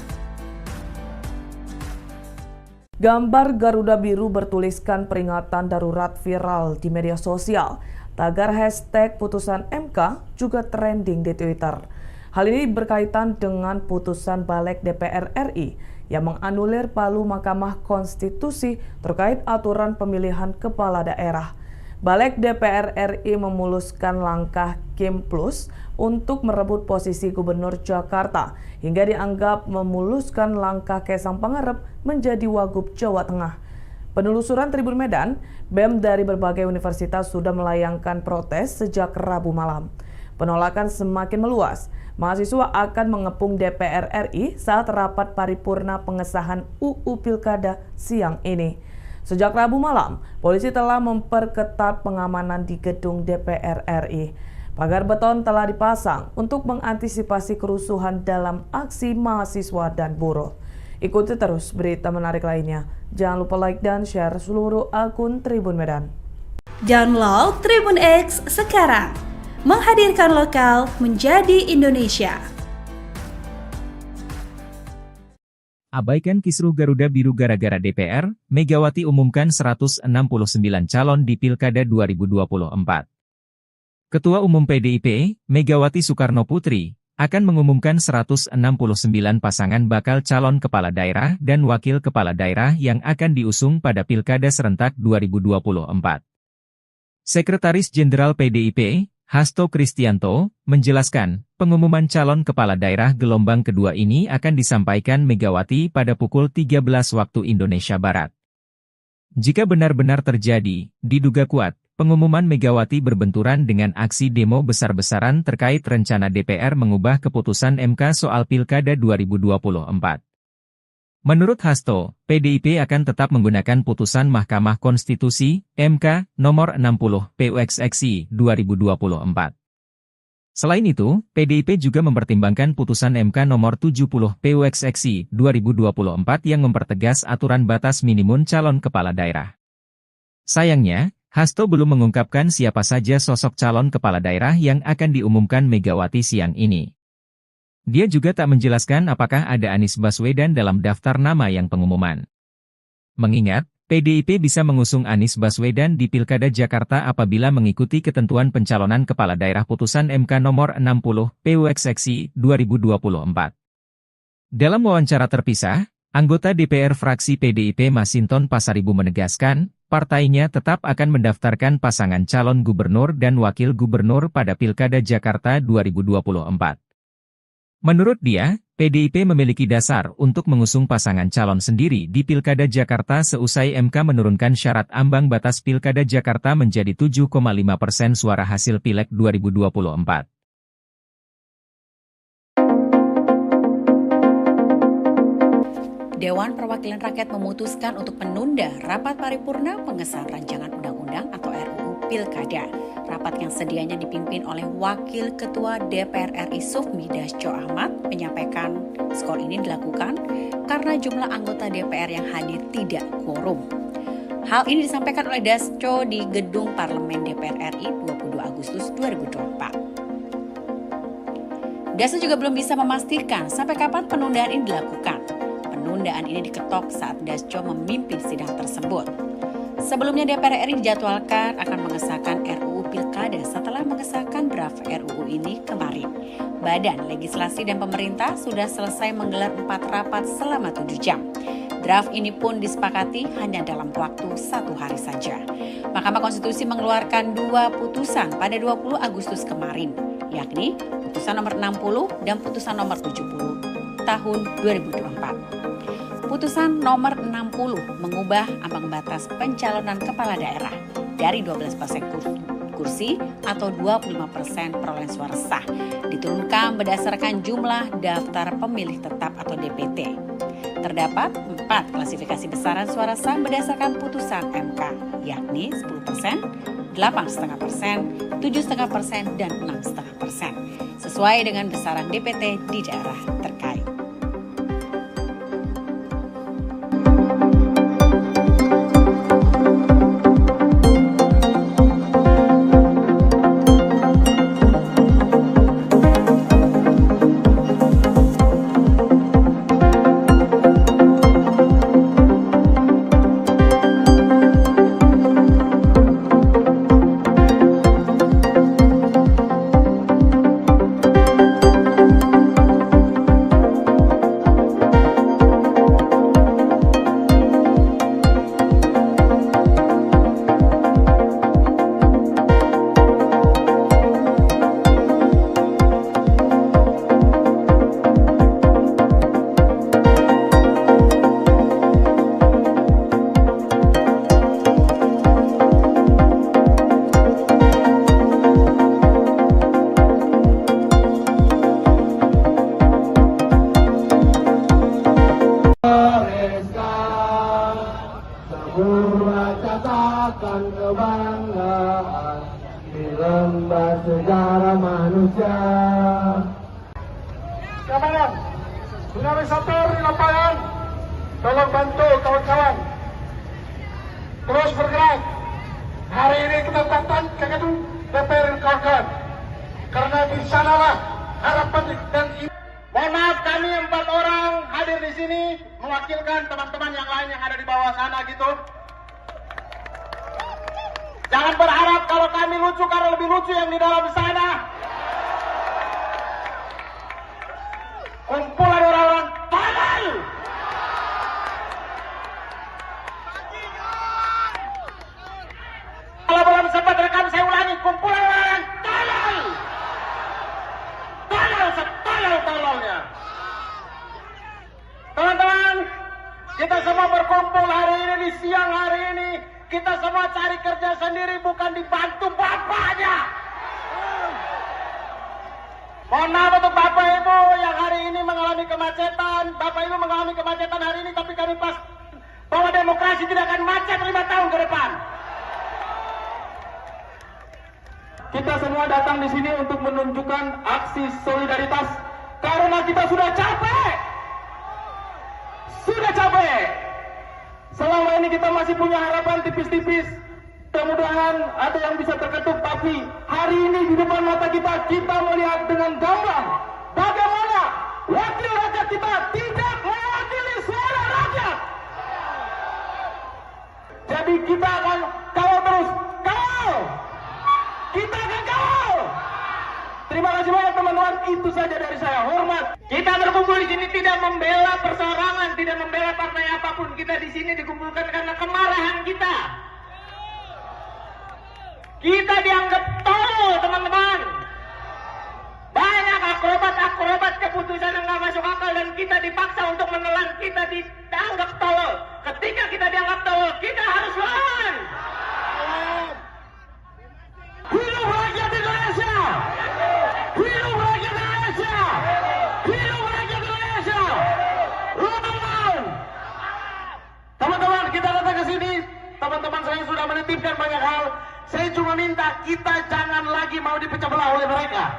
Gambar Garuda Biru bertuliskan peringatan darurat viral di media sosial. Tagar hashtag putusan MK juga trending di Twitter. Hal ini berkaitan dengan putusan Balek DPR RI yang menganulir palu Mahkamah Konstitusi terkait aturan pemilihan kepala daerah. Balek DPR RI memuluskan langkah Kim Plus untuk merebut posisi Gubernur Jakarta hingga dianggap memuluskan langkah Kaisang Pangarep menjadi Wagub Jawa Tengah. Penelusuran Tribun Medan, BEM dari berbagai universitas sudah melayangkan protes sejak Rabu malam. Penolakan semakin meluas. Mahasiswa akan mengepung DPR RI saat rapat paripurna pengesahan UU Pilkada siang ini. Sejak Rabu malam, polisi telah memperketat pengamanan di gedung DPR RI. Pagar beton telah dipasang untuk mengantisipasi kerusuhan dalam aksi mahasiswa dan buruh. Ikuti terus berita menarik lainnya. Jangan lupa like dan share seluruh akun Tribun Medan. Download Tribun X sekarang. Menghadirkan lokal menjadi Indonesia. Abaikan kisruh Garuda Biru gara-gara DPR, Megawati umumkan 169 calon di Pilkada 2024. Ketua Umum PDIP, Megawati Soekarno Putri, akan mengumumkan 169 pasangan bakal calon kepala daerah dan wakil kepala daerah yang akan diusung pada Pilkada serentak 2024. Sekretaris Jenderal PDIP, Hasto Kristianto, menjelaskan, pengumuman calon kepala daerah gelombang kedua ini akan disampaikan Megawati pada pukul 13 waktu Indonesia Barat. Jika benar-benar terjadi, diduga kuat, pengumuman Megawati berbenturan dengan aksi demo besar-besaran terkait rencana DPR mengubah keputusan MK soal Pilkada 2024. Menurut Hasto, PDIP akan tetap menggunakan putusan Mahkamah Konstitusi, MK, nomor 60, PUXXI, 2024. Selain itu, PDIP juga mempertimbangkan putusan MK nomor 70, PUXXI, 2024 yang mempertegas aturan batas minimum calon kepala daerah. Sayangnya, Hasto belum mengungkapkan siapa saja sosok calon kepala daerah yang akan diumumkan Megawati siang ini. Dia juga tak menjelaskan apakah ada Anies Baswedan dalam daftar nama yang pengumuman. Mengingat, PDIP bisa mengusung Anies Baswedan di Pilkada Jakarta apabila mengikuti ketentuan pencalonan kepala daerah putusan MK nomor 60, PUXXI, 2024. Dalam wawancara terpisah, anggota DPR fraksi PDIP Masinton Pasaribu menegaskan, partainya tetap akan mendaftarkan pasangan calon gubernur dan wakil gubernur pada Pilkada Jakarta 2024. Menurut dia, PDIP memiliki dasar untuk mengusung pasangan calon sendiri di Pilkada Jakarta seusai MK menurunkan syarat ambang batas Pilkada Jakarta menjadi 7,5% suara hasil Pileg 2024. Dewan Perwakilan Rakyat memutuskan untuk menunda rapat paripurna pengesahan rancangan undang-undang atau RUU Pilkada. Rapat yang sedianya dipimpin oleh Wakil Ketua DPR RI Sufmi Dasko Ahmad menyampaikan skor ini dilakukan karena jumlah anggota DPR yang hadir tidak quorum. Hal ini disampaikan oleh Dasko di Gedung Parlemen DPR RI 22 Agustus 2024. Dasko juga belum bisa memastikan sampai kapan penundaan ini dilakukan. Penundaan ini diketok saat Dasko memimpin sidang tersebut. Sebelumnya DPR RI dijadwalkan akan mengesahkan RUU Pilkada setelah mengesahkan draft RUU ini kemarin. Badan Legislasi dan Pemerintah sudah selesai menggelar 4 rapat selama 7 jam. Draft ini pun disepakati hanya dalam waktu 1 hari saja. Mahkamah Konstitusi mengeluarkan 2 putusan pada 20 Agustus kemarin, yakni putusan nomor 60 dan putusan nomor 70 tahun 2024. Putusan nomor 60 mengubah ambang batas pencalonan kepala daerah dari 12% kursi atau 25% perolehan suara sah diturunkan berdasarkan jumlah daftar pemilih tetap atau DPT. Terdapat 4 klasifikasi besaran suara sah berdasarkan putusan MK, yakni 10%, 8,5%, 7,5%, dan 6,5%, sesuai dengan besaran DPT di daerah terkait. kebanggaan di lembar sejarah manusia. Keamanan, dinamisator di lapangan, tolong bantu kawan-kawan terus bergerak. Hari ini kita datang ke gedung DPR kawan-kawan, karena di sanalah harapan dan Mohon maaf, kami 4 orang hadir di sini mewakilkan teman-teman yang lain yang ada di bawah sana gitu. Jangan berharap kalau kami lucu karena lebih lucu yang di dalam sana. Kumpulan orang-orang tolol. Kalau belum sempat rekam saya ulangi, kumpulan orang tolol. Tolol setolol-tololnya. Teman-teman, kita semua berkumpul hari ini di siang hari ini. Kita semua cari kerja sendiri, bukan dibantu bapaknya. Mohon maaf untuk Bapak Ibu yang hari ini mengalami kemacetan. Bapak Ibu mengalami kemacetan hari ini, tapi kami pas bahwa demokrasi tidak akan macet 5 tahun ke depan. Kita semua datang di sini untuk menunjukkan aksi solidaritas karena kita sudah capek. Sudah capek. Selama ini kita masih punya harapan tipis-tipis. Mudah-mudahan ada yang bisa terketuk, tapi hari ini di depan mata kita melihat dengan gamblang bagaimana wakil rakyat kita tidak mewakili suara rakyat. Jadi kita akan kawal terus. Kawal! Kita akan kawal! Terima kasih banyak teman-teman, itu saja dari saya. Hormat. Kita berkumpul di sini tidak membela perseorangan, tidak membela partai apapun. Kita di sini dikumpulkan karena kemarahan kita. Kita dianggap tolol, teman-teman. Banyak akrobat keputusan yang nggak masuk akal dan kita dipaksa untuk menelan. Kita dianggap tolol. Ketika kita dianggap tolol, kita harus lawan. Hidup rakyat Indonesia! Hidup rakyat Indonesia! Hidup rakyat Indonesia! Teman-teman! Teman-teman, kita datang ke sini. Teman-teman saya sudah menitipkan banyak hal. Saya cuma minta kita jangan lagi mau dipecah belah oleh mereka.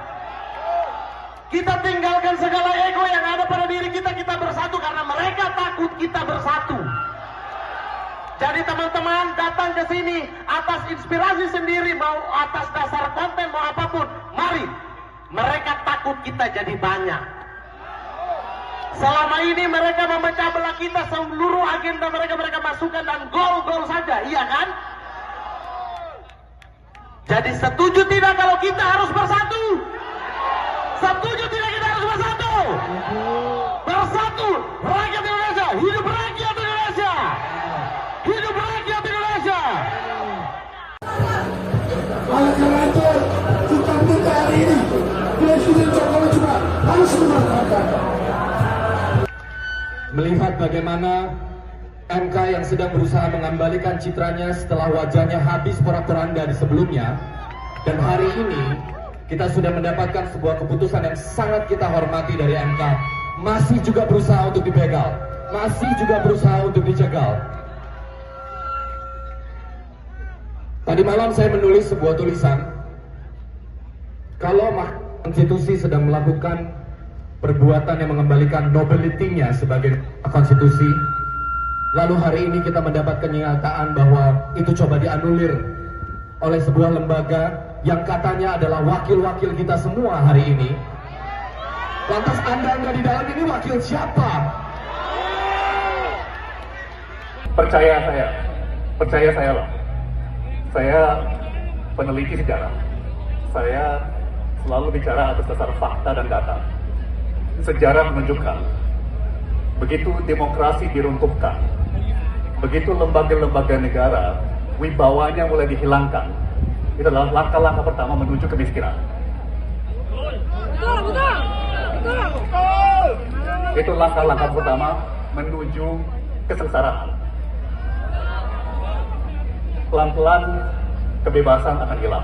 Kita tinggalkan segala ego yang ada pada diri kita. Kita bersatu karena mereka takut kita bersatu. Jadi teman-teman datang ke sini atas inspirasi sendiri, mau atas dasar konten, mau apapun. Mari. Mereka takut kita jadi banyak. Selama ini mereka memecah belah kita, seluruh agenda mereka masukkan dan gol-gol saja, iya kan? Jadi setuju tidak kalau kita harus bersatu? Setuju tidak kita harus bersatu? Bersatu, rakyat Indonesia, hidup rakyat Indonesia! Hidup rakyat Indonesia! Oleh karena itu, kita minta hari ini Presiden Jokowi juga harus memanfaatkan. Melihat bagaimana MK yang sedang berusaha mengembalikan citranya setelah wajahnya habis porak-poranda di sebelumnya, dan hari ini kita sudah mendapatkan sebuah keputusan yang sangat kita hormati dari MK, masih juga berusaha untuk dibegal, masih juga berusaha untuk dicegal. Tadi malam saya menulis sebuah tulisan, kalau konstitusi sedang melakukan perbuatan yang mengembalikan nobility-nya sebagai konstitusi, lalu hari ini kita mendapat kenyataan bahwa itu coba dianulir oleh sebuah lembaga yang katanya adalah wakil-wakil kita semua hari ini. Lantas Anda di dalam ini wakil siapa? Percaya saya loh. Saya peneliti sejarah. Saya selalu bicara atas dasar fakta dan data. Sejarah menunjukkan, begitu demokrasi diruntuhkan, begitu lembaga-lembaga negara wibawanya mulai dihilangkan, itu adalah langkah-langkah pertama menuju kemiskinan. Itu langkah-langkah pertama menuju kesengsaraan. Pelan-pelan kebebasan akan hilang.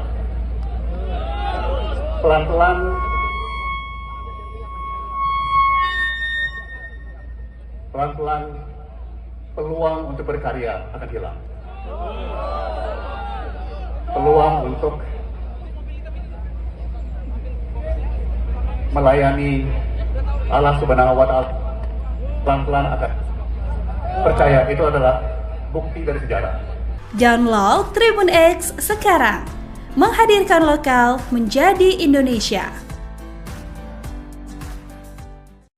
Pelan-pelan peluang untuk berkarya akan hilang. peluang untuk melayani Allah Subhanahu wa Ta'ala pelan-pelan akan percaya itu adalah bukti dari sejarah. Download Tribun X sekarang, menghadirkan lokal menjadi Indonesia.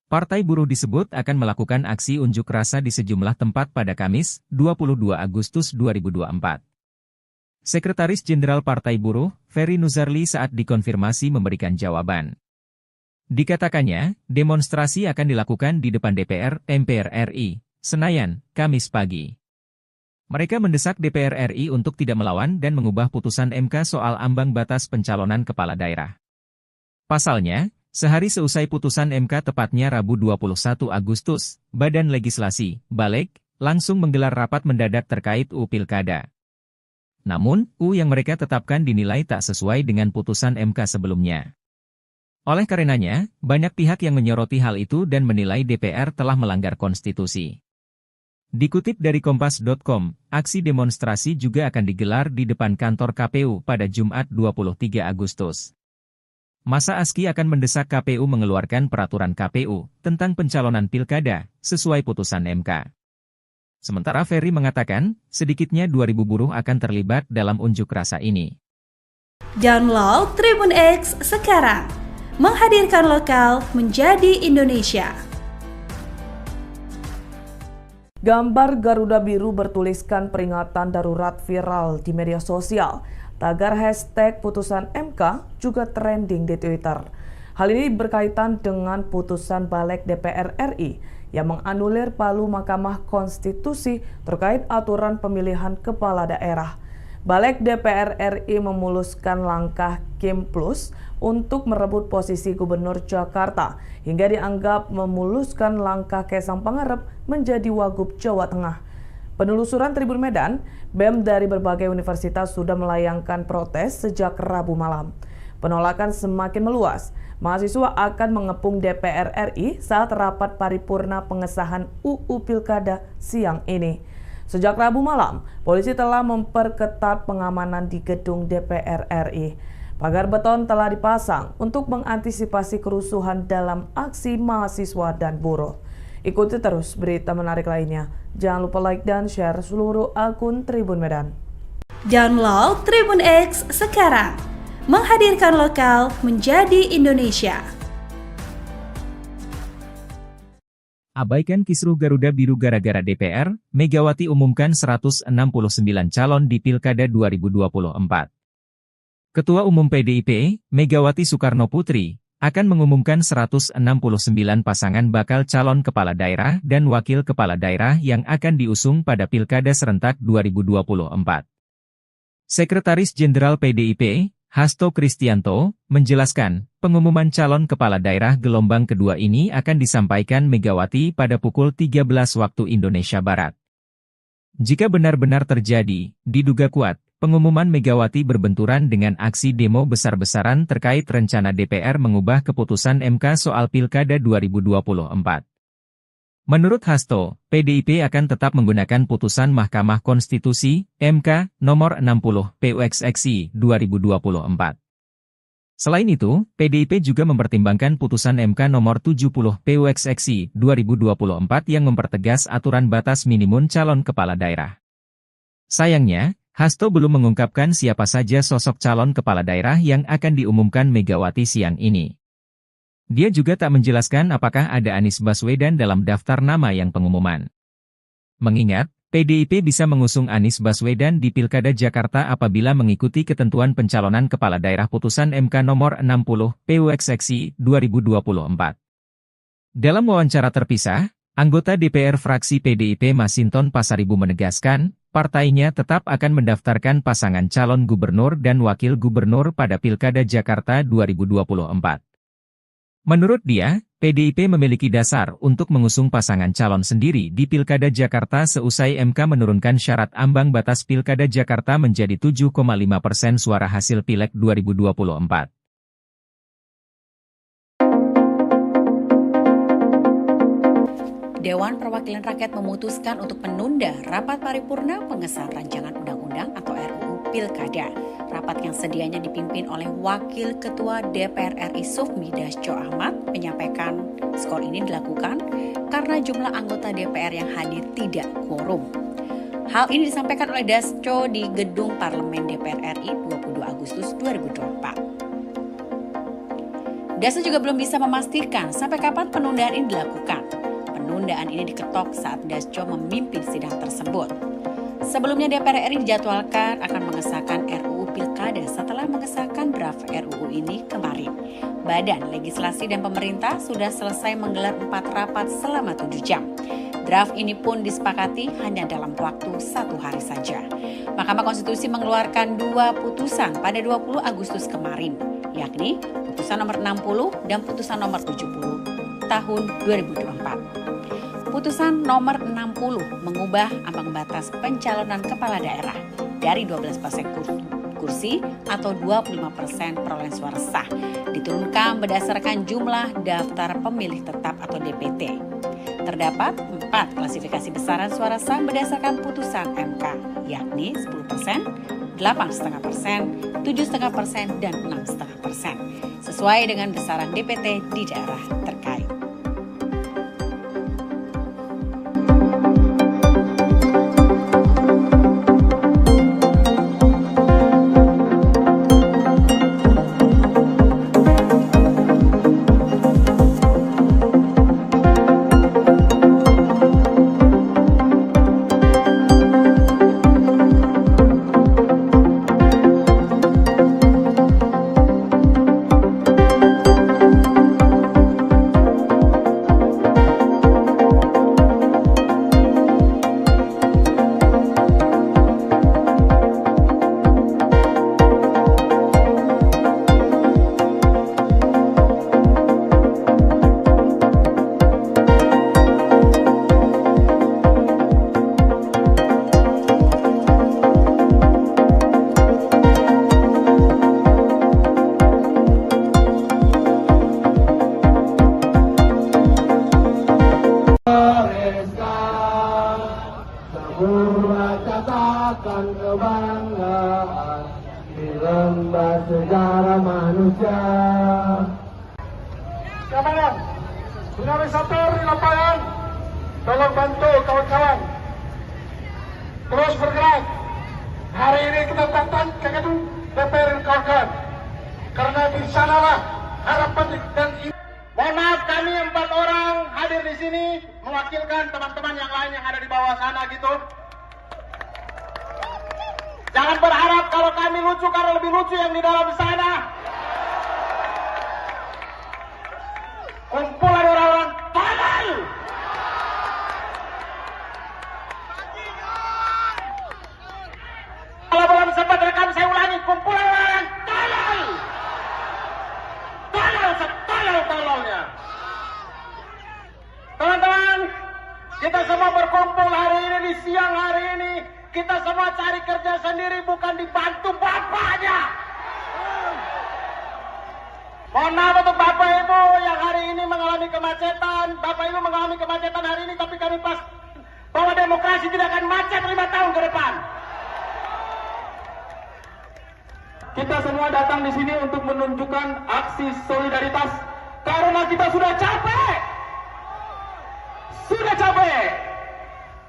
Partai Buruh disebut akan melakukan aksi unjuk rasa di sejumlah tempat pada Kamis, 22 Agustus 2024. Sekretaris Jenderal Partai Buruh, Ferry Nuzarli saat dikonfirmasi memberikan jawaban. Dikatakannya, demonstrasi akan dilakukan di depan DPR, MPR RI, Senayan, Kamis pagi. Mereka mendesak DPR RI untuk tidak melawan dan mengubah putusan MK soal ambang batas pencalonan kepala daerah. Pasalnya, sehari seusai putusan MK tepatnya Rabu 21 Agustus, Badan Legislasi, Balek, langsung menggelar rapat mendadak terkait UU Pilkada. Namun, UU yang mereka tetapkan dinilai tak sesuai dengan putusan MK sebelumnya. Oleh karenanya, banyak pihak yang menyoroti hal itu dan menilai DPR telah melanggar konstitusi. Dikutip dari Kompas.com, aksi demonstrasi juga akan digelar di depan kantor KPU pada Jumat 23 Agustus. Masa ASKI akan mendesak KPU mengeluarkan peraturan KPU tentang pencalonan pilkada sesuai putusan MK. Sementara Ferry mengatakan, sedikitnya 2.000 buruh akan terlibat dalam unjuk rasa ini. Download Tribun X sekarang, menghadirkan lokal menjadi Indonesia. Gambar Garuda Biru bertuliskan peringatan darurat viral di media sosial. Tagar hashtag putusan MK juga trending di Twitter. Hal ini berkaitan dengan putusan Balek DPR RI yang menganulir palu Mahkamah Konstitusi terkait aturan pemilihan kepala daerah. Balek DPR RI memuluskan langkah Kim Plus untuk merebut posisi Gubernur Jakarta hingga dianggap memuluskan langkah Kaisang Pangarep menjadi Wagub Jawa Tengah. Penelusuran Tribun Medan, BEM dari berbagai universitas sudah melayangkan protes sejak Rabu malam. Penolakan semakin meluas. Mahasiswa akan mengepung DPR RI saat rapat paripurna pengesahan UU Pilkada siang ini. Sejak Rabu malam, polisi telah memperketat pengamanan di gedung DPR RI. Pagar beton telah dipasang untuk mengantisipasi kerusuhan dalam aksi mahasiswa dan buruh. Ikuti terus berita menarik lainnya. Jangan lupa like dan share seluruh akun Tribun Medan. Download Tribun X sekarang, menghadirkan lokal menjadi Indonesia. Abaikan kisruh Garuda Biru gara-gara DPR, Megawati umumkan 169 calon di Pilkada 2024. Ketua Umum PDIP, Megawati Soekarnoputri, akan mengumumkan 169 pasangan bakal calon kepala daerah dan wakil kepala daerah yang akan diusung pada Pilkada serentak 2024. Sekretaris Jenderal PDIP, Hasto Kristianto, menjelaskan, pengumuman calon kepala daerah gelombang kedua ini akan disampaikan Megawati pada pukul 13 waktu Indonesia Barat. Jika benar-benar terjadi, diduga kuat, pengumuman Megawati berbenturan dengan aksi demo besar-besaran terkait rencana DPR mengubah keputusan MK soal Pilkada 2024. Menurut Hasto, PDIP akan tetap menggunakan putusan Mahkamah Konstitusi, MK, nomor 60, PUXXI, 2024. Selain itu, PDIP juga mempertimbangkan putusan MK nomor 70, PUXXI, 2024 yang mempertegas aturan batas minimum calon kepala daerah. Sayangnya, Hasto belum mengungkapkan siapa saja sosok calon kepala daerah yang akan diumumkan Megawati siang ini. Dia juga tak menjelaskan apakah ada Anies Baswedan dalam daftar nama yang pengumuman. Mengingat, PDIP bisa mengusung Anies Baswedan di Pilkada Jakarta apabila mengikuti ketentuan pencalonan kepala daerah putusan MK nomor 60, PUXXI, 2024. Dalam wawancara terpisah, anggota DPR fraksi PDIP Masinton Pasaribu menegaskan, partainya tetap akan mendaftarkan pasangan calon gubernur dan wakil gubernur pada Pilkada Jakarta 2024. Menurut dia, PDIP memiliki dasar untuk mengusung pasangan calon sendiri di Pilkada Jakarta seusai MK menurunkan syarat ambang batas Pilkada Jakarta menjadi 7,5% suara hasil Pileg 2024. Dewan Perwakilan Rakyat memutuskan untuk menunda rapat paripurna pengesahan rancangan undang-undang atau RUU Pilkada. Rapat yang sedianya dipimpin oleh Wakil Ketua DPR RI Sufmi Dasko Ahmad menyampaikan skor ini dilakukan karena jumlah anggota DPR yang hadir tidak quorum. Hal ini disampaikan oleh Dasko di Gedung Parlemen DPR RI 22 Agustus 2024. Dasko juga belum bisa memastikan sampai kapan penundaan ini dilakukan. Penundaan ini diketok saat Dasko memimpin sidang tersebut. Sebelumnya DPR RI dijadwalkan akan mengesahkan RUU Pilkada setelah mengesahkan draft RUU ini kemarin. Badan Legislasi dan Pemerintah sudah selesai menggelar 4 rapat selama 7 jam. Draft ini pun disepakati hanya dalam waktu 1 hari saja. Mahkamah Konstitusi mengeluarkan 2 putusan pada 20 Agustus kemarin, yakni putusan nomor 60 dan putusan nomor 70 tahun 2024. Putusan nomor 60 mengubah ambang batas pencalonan kepala daerah dari 12% kursi atau 25% perolehan suara sah diturunkan berdasarkan jumlah daftar pemilih tetap atau DPT. Terdapat 4 klasifikasi besaran suara sah berdasarkan putusan MK, yakni 10%, 8,5%, 7,5%, dan 6,5%, sesuai dengan besaran DPT di daerah terkait. Kebanggaan di lembah sejarah manusia. Kawan, dinamisator di lapangan, tolong bantu kawan-kawan terus bergerak. Hari ini kita datang ke gedung DPR kawan-kawan, karena di sanalah harapan dan mohon maaf, kami 4 orang hadir di sini mewakilkan teman-teman yang lain yang ada di bawah sana gitu. Jangan berharap kalau kami lucu karena lebih lucu yang di dalam sana. Kumpulan orang-orang tolol. Kalau belum sempat rekam saya ulangi, kumpulan orang tolol. Tolol setolol-tololnya. Teman-teman, kita semua berkumpul hari ini di siang hari ini. Kita semua cari kerja sendiri, bukan dibantu bapaknya. Mohon maaf untuk Bapak Ibu yang hari ini mengalami kemacetan. Bapak Ibu mengalami kemacetan hari ini, tapi kami pas bahwa demokrasi tidak akan macet 5 tahun ke depan. Kita semua datang di sini untuk menunjukkan aksi solidaritas karena kita sudah capek.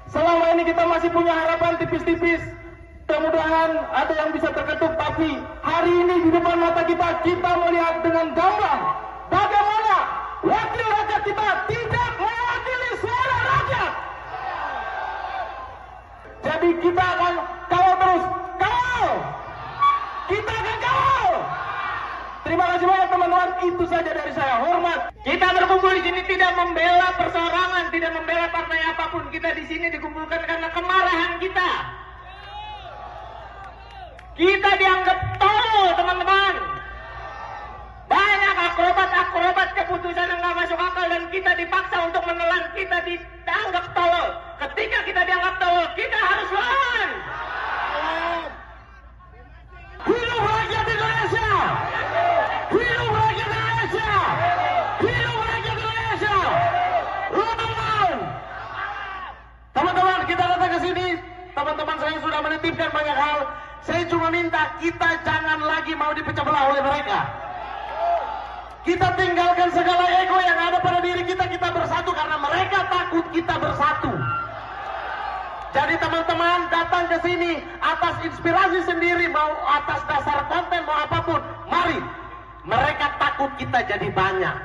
Selama ini kita masih punya harapan tipis-tipis. Mudah-mudahan ada yang bisa terketuk, tapi hari ini di depan mata kita melihat dengan gamblang bagaimana wakil rakyat kita tidak mewakili suara rakyat. Jadi kita akan kawal terus, kawal. Kita akan kawal. Terima kasih banyak teman-teman, itu saja dari saya. Hormat. Kita berkumpul di sini tidak membela perseorangan, tidak membela partai apapun. Kita di sini dikumpulkan karena kemarahan kita. Kita dianggap tolol, teman-teman. Banyak akrobat keputusan yang nggak masuk akal dan kita dipaksa untuk menelan. Kita dianggap tolol. Ketika kita dianggap tolol, kita harus lawan. Hidup rakyat Indonesia! Hidup rakyat Indonesia! Hidup rakyat Indonesia! Lawan! Teman-teman, kita datang ke sini. Teman-teman saya sudah menitipkan banyak hal. saya cuma minta kita jangan lagi mau dipecah belah oleh mereka. Kita tinggalkan segala ego yang ada pada diri kita, kita bersatu karena mereka takut kita bersatu. Jadi teman-teman datang ke sini atas inspirasi sendiri, mau atas dasar konten, mau apapun, mari. Mereka takut kita jadi banyak.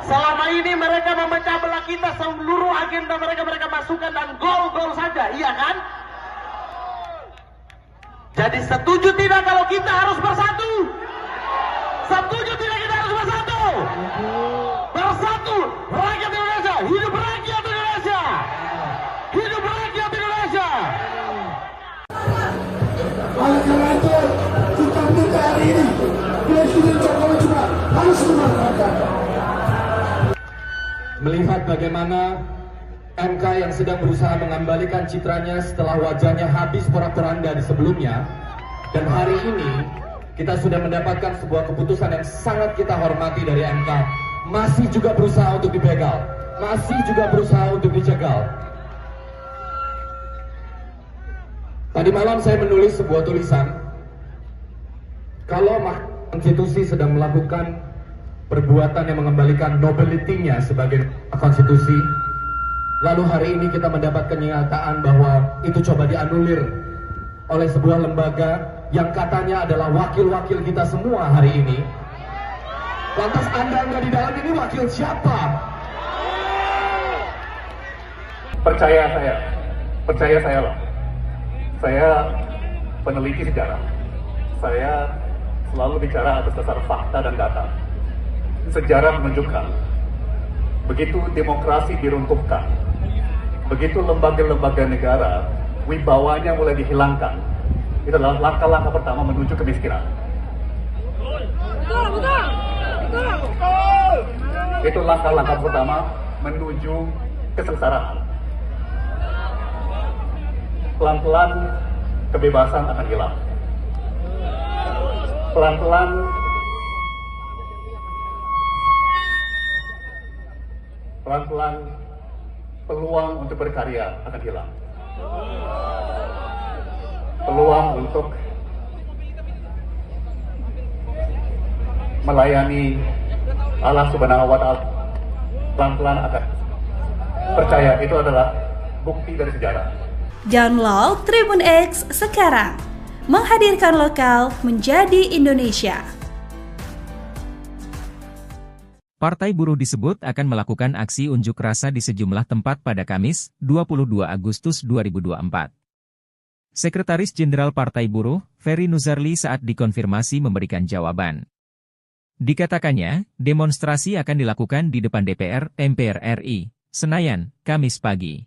Selama ini mereka memecah belah kita, seluruh agenda mereka masukkan dan gol-gol saja, iya kan? Jadi setuju tidak kalau kita harus bersatu? Setuju tidak kita harus bersatu? Bersatu, rakyat Indonesia, hidup rakyat Indonesia! Hidup rakyat Indonesia! Oleh karena itu, kita minta hari ini, Presiden Jokowi juga harus memanfaatkan. Melihat bagaimana MK yang sedang berusaha mengembalikan citranya setelah wajahnya habis porak-poranda di sebelumnya, dan hari ini kita sudah mendapatkan sebuah keputusan yang sangat kita hormati dari MK, masih juga berusaha untuk dibegal, masih juga berusaha untuk dicegal. Tadi malam saya menulis sebuah tulisan, kalau Mahkamah Konstitusi sedang melakukan perbuatan yang mengembalikan nobility-nya sebagai konstitusi, lalu hari ini kita mendapat kenyataan bahwa itu coba dianulir oleh sebuah lembaga yang katanya adalah wakil-wakil kita semua hari ini. Lantas Anda nggak di dalam ini wakil siapa? Percaya saya loh. Saya peneliti sejarah. Saya selalu bicara atas dasar fakta dan data. Sejarah menunjukkan, begitu demokrasi diruntuhkan, begitu lembaga-lembaga negara wibawanya mulai dihilangkan, itu adalah langkah-langkah pertama menuju kemiskinan. Itu langkah-langkah pertama menuju kesengsaraan. Pelan-pelan kebebasan akan hilang. Pelan-pelan peluang untuk berkarya akan hilang. Peluang untuk melayani Allah Subhanahu wa Ta'ala pelan-pelan akan. Percaya, itu adalah bukti dari sejarah. Download Tribun X sekarang, menghadirkan lokal menjadi Indonesia. Partai Buruh disebut akan melakukan aksi unjuk rasa di sejumlah tempat pada Kamis, 22 Agustus 2024. Sekretaris Jenderal Partai Buruh, Ferry Nuzarli saat dikonfirmasi memberikan jawaban. Dikatakannya, demonstrasi akan dilakukan di depan DPR, MPR RI, Senayan, Kamis pagi.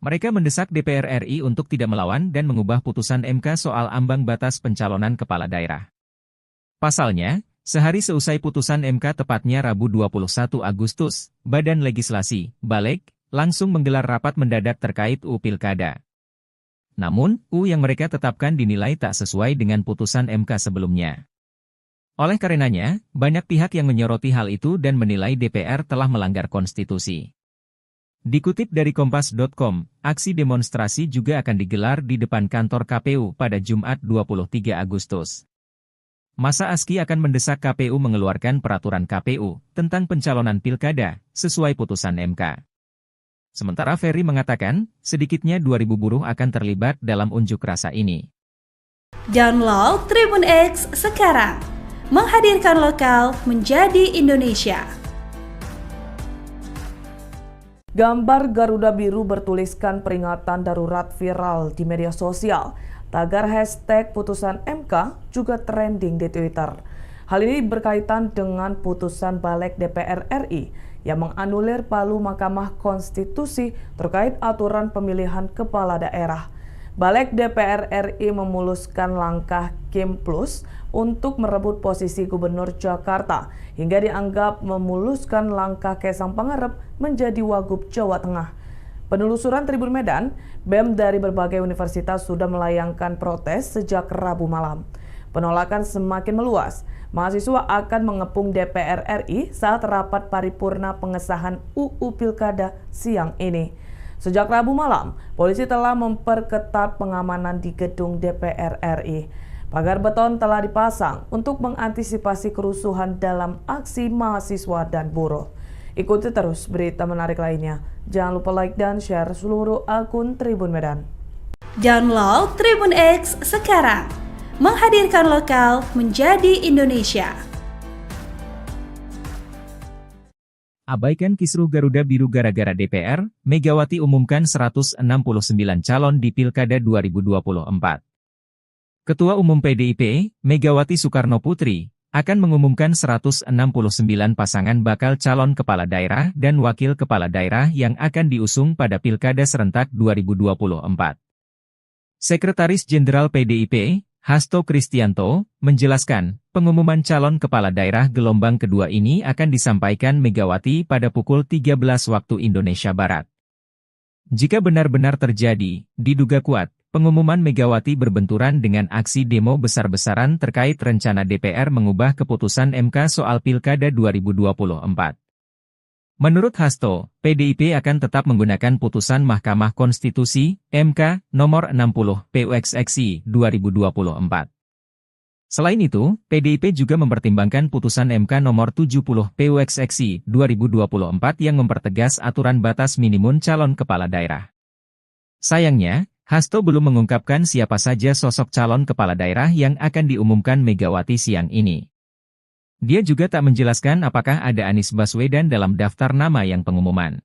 Mereka mendesak DPR RI untuk tidak melawan dan mengubah putusan MK soal ambang batas pencalonan kepala daerah. Pasalnya, sehari seusai putusan MK tepatnya Rabu 21 Agustus, Badan Legislasi, Balek, langsung menggelar rapat mendadak terkait UU Pilkada. Namun, UU yang mereka tetapkan dinilai tak sesuai dengan putusan MK sebelumnya. Oleh karenanya, banyak pihak yang menyoroti hal itu dan menilai DPR telah melanggar konstitusi. Dikutip dari Kompas.com, aksi demonstrasi juga akan digelar di depan kantor KPU pada Jumat 23 Agustus. Masa ASKI akan mendesak KPU mengeluarkan peraturan KPU tentang pencalonan pilkada sesuai putusan MK. Sementara Ferry mengatakan, sedikitnya 2.000 buruh akan terlibat dalam unjuk rasa ini. Download Tribun X sekarang, menghadirkan lokal menjadi Indonesia. Gambar Garuda Biru bertuliskan peringatan darurat viral di media sosial. Tagar hashtag putusan MK juga trending di Twitter. Hal ini berkaitan dengan putusan Balek DPR RI yang menganulir palu Mahkamah Konstitusi terkait aturan pemilihan kepala daerah. Balek DPR RI memuluskan langkah Kim Plus untuk merebut posisi Gubernur Jakarta hingga dianggap memuluskan langkah Kaisang Pangarep menjadi Wagub Jawa Tengah. Penelusuran Tribun Medan, BEM dari berbagai universitas sudah melayangkan protes sejak Rabu malam. Penolakan semakin meluas. Mahasiswa akan mengepung DPR RI saat rapat paripurna pengesahan UU Pilkada siang ini. Sejak Rabu malam, polisi telah memperketat pengamanan di gedung DPR RI. Pagar beton telah dipasang untuk mengantisipasi kerusuhan dalam aksi mahasiswa dan buruh. Ikuti terus berita menarik lainnya. Jangan lupa like dan share seluruh akun Tribun Medan. Download Tribun X sekarang, menghadirkan lokal menjadi Indonesia. Abaikan kisruh Garuda Biru gara-gara DPR, Megawati umumkan 169 calon di Pilkada 2024. Ketua Umum PDIP, Megawati Soekarno Putri, akan mengumumkan 169 pasangan bakal calon kepala daerah dan wakil kepala daerah yang akan diusung pada Pilkada serentak 2024. Sekretaris Jenderal PDIP, Hasto Kristianto, menjelaskan, pengumuman calon kepala daerah gelombang kedua ini akan disampaikan Megawati pada pukul 13 waktu Indonesia Barat. Jika benar-benar terjadi, diduga kuat, pengumuman Megawati berbenturan dengan aksi demo besar-besaran terkait rencana DPR mengubah keputusan MK soal Pilkada 2024. Menurut Hasto, PDIP akan tetap menggunakan putusan Mahkamah Konstitusi, MK, nomor 60, PUXXI, 2024. Selain itu, PDIP juga mempertimbangkan putusan MK nomor 70, PUXXI, 2024 yang mempertegas aturan batas minimum calon kepala daerah. Sayangnya, Hasto belum mengungkapkan siapa saja sosok calon kepala daerah yang akan diumumkan Megawati siang ini. Dia juga tak menjelaskan apakah ada Anies Baswedan dalam daftar nama yang pengumuman.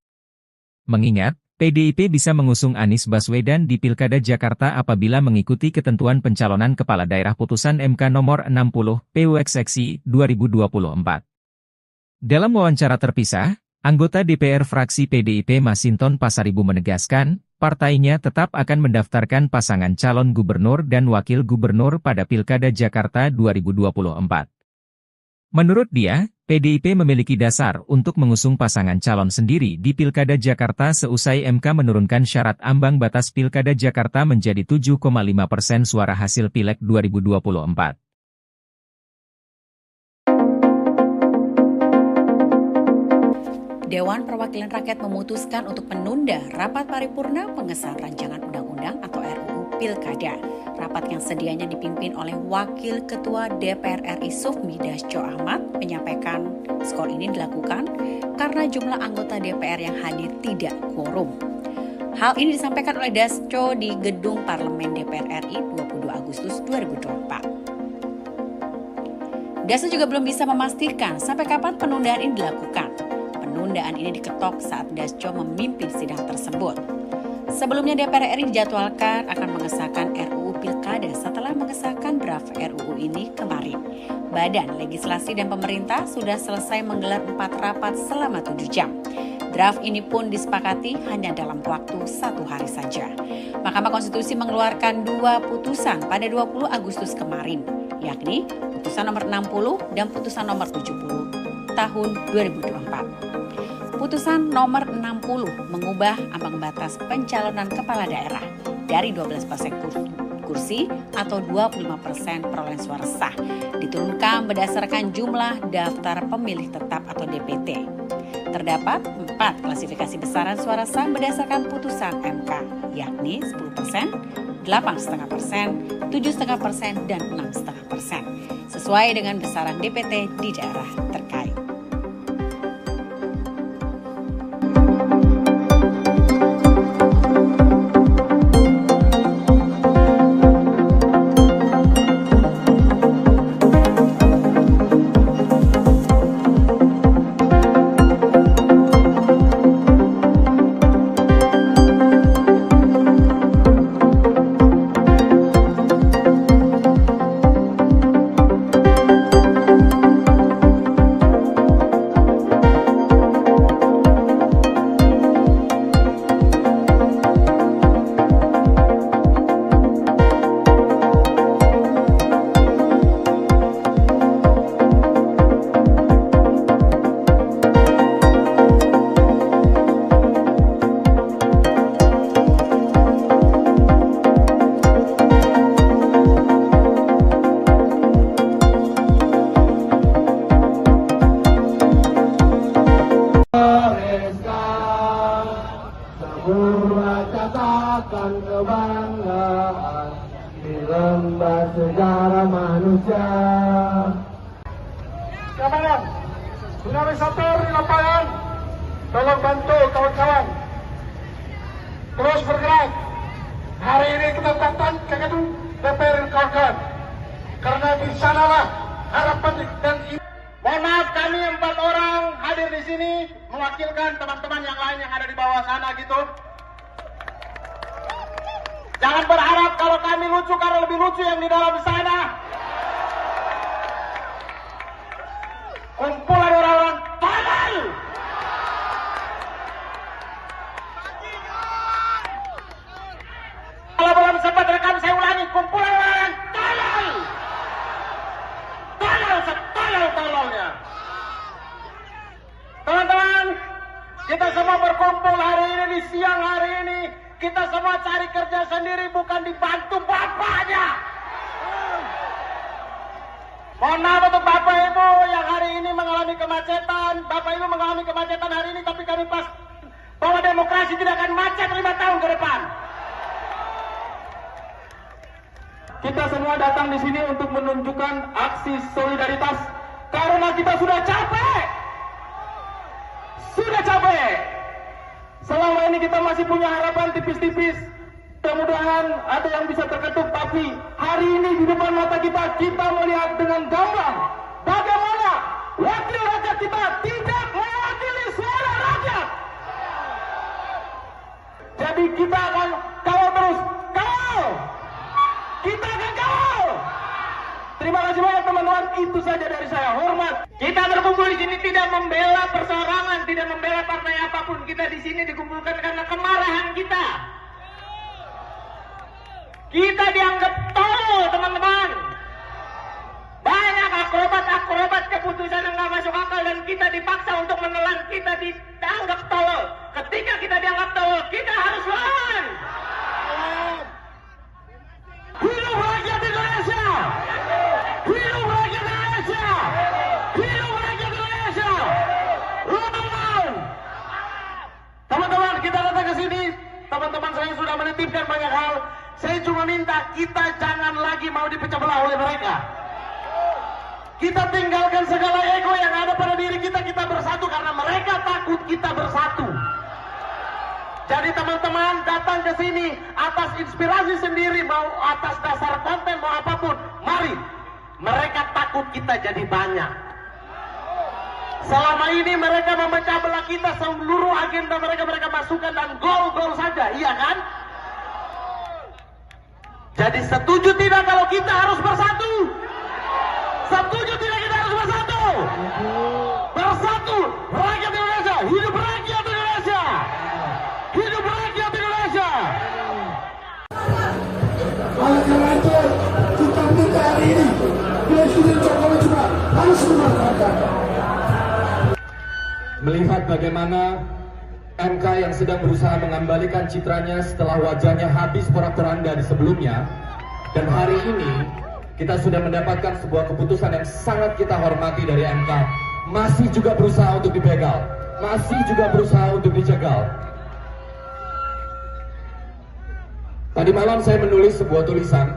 Mengingat, PDIP bisa mengusung Anies Baswedan di Pilkada Jakarta apabila mengikuti ketentuan pencalonan kepala daerah putusan MK nomor 60, PUXXI, 2024. Dalam wawancara terpisah, anggota DPR fraksi PDIP Masinton Pasaribu menegaskan, partainya tetap akan mendaftarkan pasangan calon gubernur dan wakil gubernur pada Pilkada Jakarta 2024. Menurut dia, PDIP memiliki dasar untuk mengusung pasangan calon sendiri di Pilkada Jakarta seusai MK menurunkan syarat ambang batas Pilkada Jakarta menjadi 7,5% suara hasil Pileg 2024. Dewan Perwakilan Rakyat memutuskan untuk menunda rapat paripurna pengesahan rancangan undang-undang atau RUU Pilkada. Rapat yang sedianya dipimpin oleh Wakil Ketua DPR RI Sufmi Dasko Ahmad menyampaikan skor ini dilakukan karena jumlah anggota DPR yang hadir tidak quorum. Hal ini disampaikan oleh Dasko di Gedung Parlemen DPR RI 22 Agustus 2024. Dasko juga belum bisa memastikan sampai kapan penundaan ini dilakukan. Penundaan ini diketok saat Dasko memimpin sidang tersebut. Sebelumnya DPR RI dijadwalkan akan mengesahkan RUU Pilkada setelah mengesahkan draft RUU ini kemarin. Badan Legislasi dan Pemerintah sudah selesai menggelar 4 rapat selama 7 jam. Draft ini pun disepakati hanya dalam waktu 1 hari saja. Mahkamah Konstitusi mengeluarkan 2 putusan pada 20 Agustus kemarin, yakni putusan nomor 60 dan putusan nomor 70 tahun 2024. Putusan nomor 60 mengubah ambang batas pencalonan kepala daerah dari 12% kursi atau 25% perolehan suara sah diturunkan berdasarkan jumlah daftar pemilih tetap atau DPT. Terdapat 4 klasifikasi besaran suara sah berdasarkan putusan MK, yakni 10%, 8,5%, 7,5%, dan 6,5%, sesuai dengan besaran DPT di daerah terkait. akan kebanggaan di lembar sejarah manusia. Keamanan, dinamisator di lapangan, tolong bantu kawan-kawan terus bergerak. Hari ini kita datang ke gedung DPR kawan-kawan, karena di sanalah harapan dan Mohon maaf, kami 4 orang hadir di sini mewakilkan teman-teman yang lain yang ada di bawah sana gitu. Jangan berharap kalau kami lucu karena lebih lucu yang di dalam sana. Kumpulan orang-orang tolol. Kalau belum sempat rekam saya ulangi, kumpulan orang-orang tolol. Tolol setolol-tololnya. Teman-teman, kita semua berkumpul hari ini di siang hari ini. Kita semua cari kerja sendiri, bukan dibantu bapaknya. Mohon maaf untuk Bapak Ibu yang hari ini mengalami kemacetan. Bapak Ibu mengalami kemacetan hari ini, tapi kami pas bahwa demokrasi tidak akan macet 5 tahun ke depan. Kita semua datang di sini untuk menunjukkan aksi solidaritas karena kita sudah capek. Sudah capek. Selama ini kita masih punya harapan tipis-tipis. Mudah-mudahan ada yang bisa terketuk, tapi hari ini di depan mata kita melihat dengan gamblang bagaimana wakil rakyat kita tidak mewakili suara rakyat. Jadi kita akan kawal terus, kawal. Kita akan kawal. Terima kasih banyak teman-teman, itu saja dari saya. Hormat. Kita berkumpul di sini tidak membela perseorangan, tidak membela partai apapun. Kita di sini dikumpulkan karena kemarahan kita. Kita dianggap tolol, teman-teman. Banyak akrobat keputusan yang nggak masuk akal dan kita dipaksa untuk menelan. Kita dianggap tolol. Ketika kita dianggap tolol, kita harus lawan. Hidup rakyat Indonesia! Hidup rakyat Indonesia! Hidup rakyat Indonesia! Lawan! Teman-teman, kita datang ke sini. Teman-teman saya sudah menitipkan banyak hal. Saya cuma minta kita jangan lagi mau dipecah belah oleh mereka. Kita tinggalkan segala ego yang ada pada diri kita. Kita bersatu karena mereka takut kita bersatu. Jadi teman-teman datang ke sini atas inspirasi sendiri, mau atas dasar konten, mau apapun. Mari. Mereka takut kita jadi banyak. Selama ini mereka memecah belah kita, seluruh agenda mereka masukkan dan gol-gol saja, iya kan? Jadi setuju tidak kalau kita harus bersatu? Setuju tidak kita harus bersatu? Bersatu, rakyat Indonesia, hidup rakyat Indonesia! Hidup rakyat Indonesia! Oleh karena itu, kita minta hari ini Presiden Jokowi juga harus memanfaatkan. Melihat bagaimana MK yang sedang berusaha mengembalikan citranya setelah wajahnya habis porak-poranda di sebelumnya, dan hari ini kita sudah mendapatkan sebuah keputusan yang sangat kita hormati dari MK, masih juga berusaha untuk dibegal, masih juga berusaha untuk dicegal. Tadi malam saya menulis sebuah tulisan,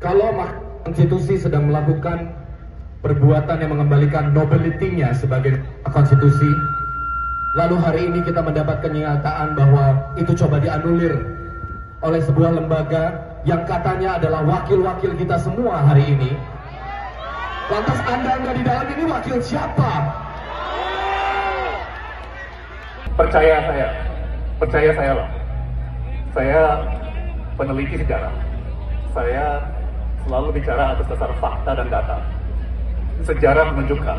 kalau Mahkamah Konstitusi sedang melakukan perbuatan yang mengembalikan nobility-nya sebagai konstitusi, lalu hari ini kita mendapatkan kenyataan bahwa itu coba dianulir oleh sebuah lembaga yang katanya adalah wakil-wakil kita semua hari ini. Lantas Anda di dalam ini wakil siapa? Percaya saya loh. Saya peneliti sejarah. Saya selalu bicara atas dasar fakta dan data. Sejarah menunjukkan,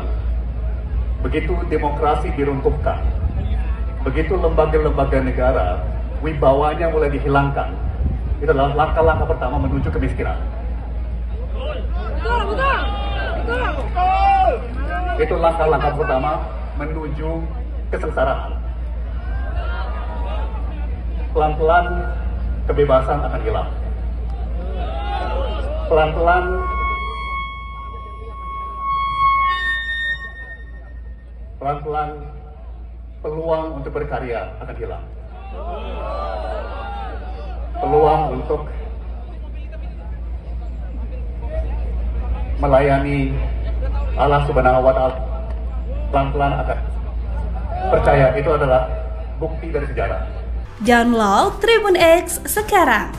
begitu demokrasi diruntuhkan, begitu lembaga-lembaga negara wibawanya mulai dihilangkan, itu adalah langkah-langkah pertama menuju kemiskinan. Itu langkah-langkah pertama menuju kesengsaraan. Pelan-pelan kebebasan akan hilang. Pelan-pelan peluang untuk berkarya akan hilang. peluang untuk melayani Allah Subhanahu wa Ta'ala pelan-pelan akan percaya itu adalah bukti dari sejarah. Download Tribun X sekarang,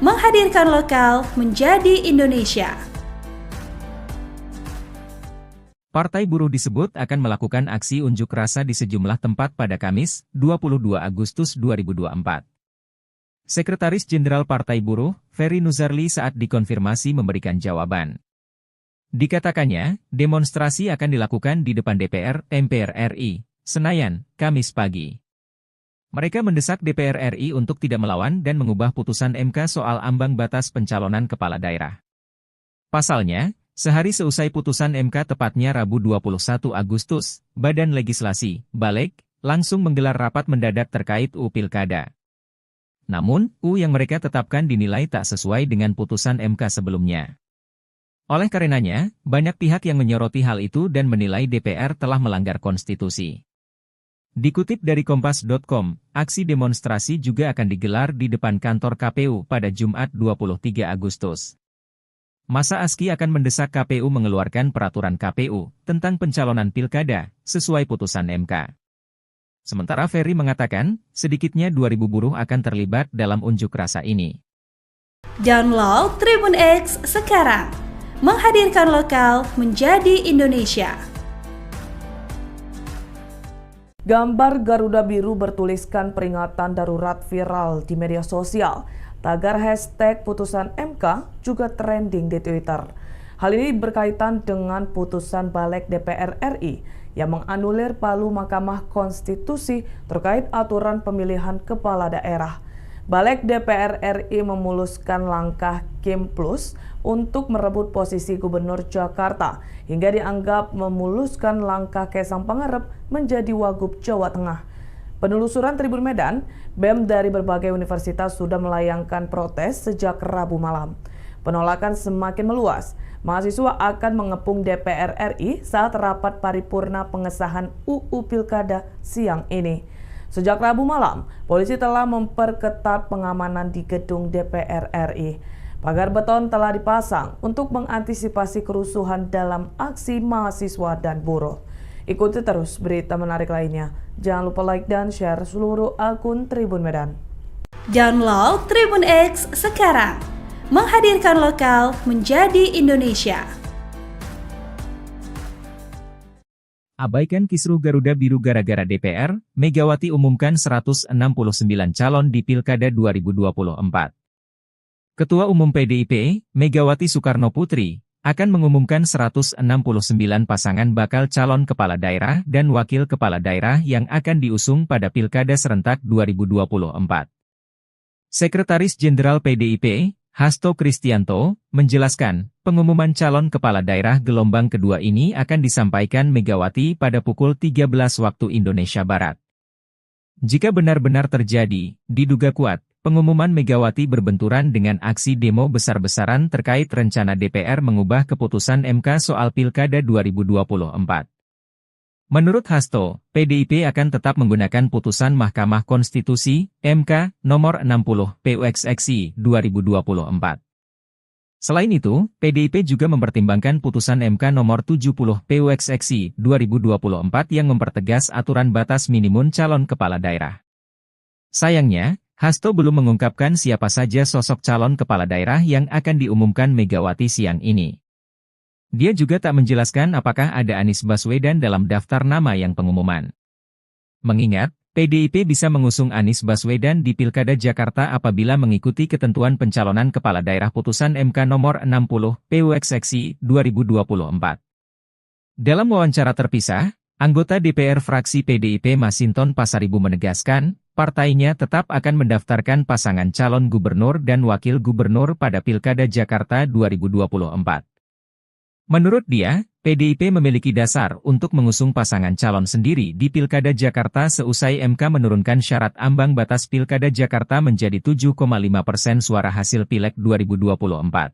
menghadirkan lokal menjadi Indonesia. Partai Buruh disebut akan melakukan aksi unjuk rasa di sejumlah tempat pada Kamis, 22 Agustus 2024. Sekretaris Jenderal Partai Buruh, Ferry Nuzarli saat dikonfirmasi memberikan jawaban. Dikatakannya, demonstrasi akan dilakukan di depan DPR, MPR RI, Senayan, Kamis pagi. Mereka mendesak DPR RI untuk tidak melawan dan mengubah putusan MK soal ambang batas pencalonan kepala daerah. Pasalnya, sehari seusai putusan MK tepatnya Rabu 21 Agustus, Badan Legislasi, Balek, langsung menggelar rapat mendadak terkait UU Pilkada. Namun, UU yang mereka tetapkan dinilai tak sesuai dengan putusan MK sebelumnya. Oleh karenanya, banyak pihak yang menyoroti hal itu dan menilai DPR telah melanggar konstitusi. Dikutip dari Kompas.com, aksi demonstrasi juga akan digelar di depan kantor KPU pada Jumat 23 Agustus. Masa ASKI akan mendesak KPU mengeluarkan peraturan KPU tentang pencalonan pilkada sesuai putusan MK. Sementara Ferry mengatakan, sedikitnya 2.000 buruh akan terlibat dalam unjuk rasa ini. Download Tribun X sekarang, menghadirkan lokal menjadi Indonesia. Gambar Garuda Biru bertuliskan peringatan darurat viral di media sosial. Tagar hashtag putusan MK juga trending di Twitter. Hal ini berkaitan dengan putusan Balek DPR RI yang menganulir palu Mahkamah Konstitusi terkait aturan pemilihan kepala daerah. Balek DPR RI memuluskan langkah Kim Plus untuk merebut posisi Gubernur Jakarta hingga dianggap memuluskan langkah Kaisang Pangarep menjadi Wagub Jawa Tengah. Penelusuran Tribun Medan, BEM dari berbagai universitas sudah melayangkan protes sejak Rabu malam. Penolakan semakin meluas. Mahasiswa akan mengepung DPR RI saat rapat paripurna pengesahan UU Pilkada siang ini. Sejak Rabu malam, polisi telah memperketat pengamanan di gedung DPR RI. Pagar beton telah dipasang untuk mengantisipasi kerusuhan dalam aksi mahasiswa dan buruh. Ikuti terus berita menarik lainnya. Jangan lupa like dan share seluruh akun Tribun Medan. Download Tribun X sekarang, menghadirkan lokal menjadi Indonesia. Abaikan kisruh Garuda Biru gara-gara DPR, Megawati umumkan 169 calon di Pilkada 2024. Ketua Umum PDIP, Megawati Soekarnoputri, akan mengumumkan 169 pasangan bakal calon kepala daerah dan wakil kepala daerah yang akan diusung pada Pilkada serentak 2024. Sekretaris Jenderal PDIP, Hasto Kristianto, menjelaskan, pengumuman calon kepala daerah gelombang kedua ini akan disampaikan Megawati pada pukul 13 waktu Indonesia Barat. Jika benar-benar terjadi, diduga kuat, pengumuman Megawati berbenturan dengan aksi demo besar-besaran terkait rencana DPR mengubah keputusan MK soal Pilkada 2024. Menurut Hasto, PDIP akan tetap menggunakan putusan Mahkamah Konstitusi, MK, nomor 60, PUXXI, 2024. Selain itu, PDIP juga mempertimbangkan putusan MK nomor 70, PUXXI, 2024 yang mempertegas aturan batas minimum calon kepala daerah. Sayangnya, Hasto belum mengungkapkan siapa saja sosok calon kepala daerah yang akan diumumkan Megawati siang ini. Dia juga tak menjelaskan apakah ada Anies Baswedan dalam daftar nama yang pengumuman. Mengingat, PDIP bisa mengusung Anies Baswedan di Pilkada Jakarta apabila mengikuti ketentuan pencalonan kepala daerah putusan MK nomor 60, PUXXI, 2024. Dalam wawancara terpisah, anggota DPR fraksi PDIP Masinton Pasaribu menegaskan, partainya tetap akan mendaftarkan pasangan calon gubernur dan wakil gubernur pada Pilkada Jakarta 2024. Menurut dia, PDIP memiliki dasar untuk mengusung pasangan calon sendiri di Pilkada Jakarta seusai MK menurunkan syarat ambang batas Pilkada Jakarta menjadi 7,5% suara hasil Pileg 2024.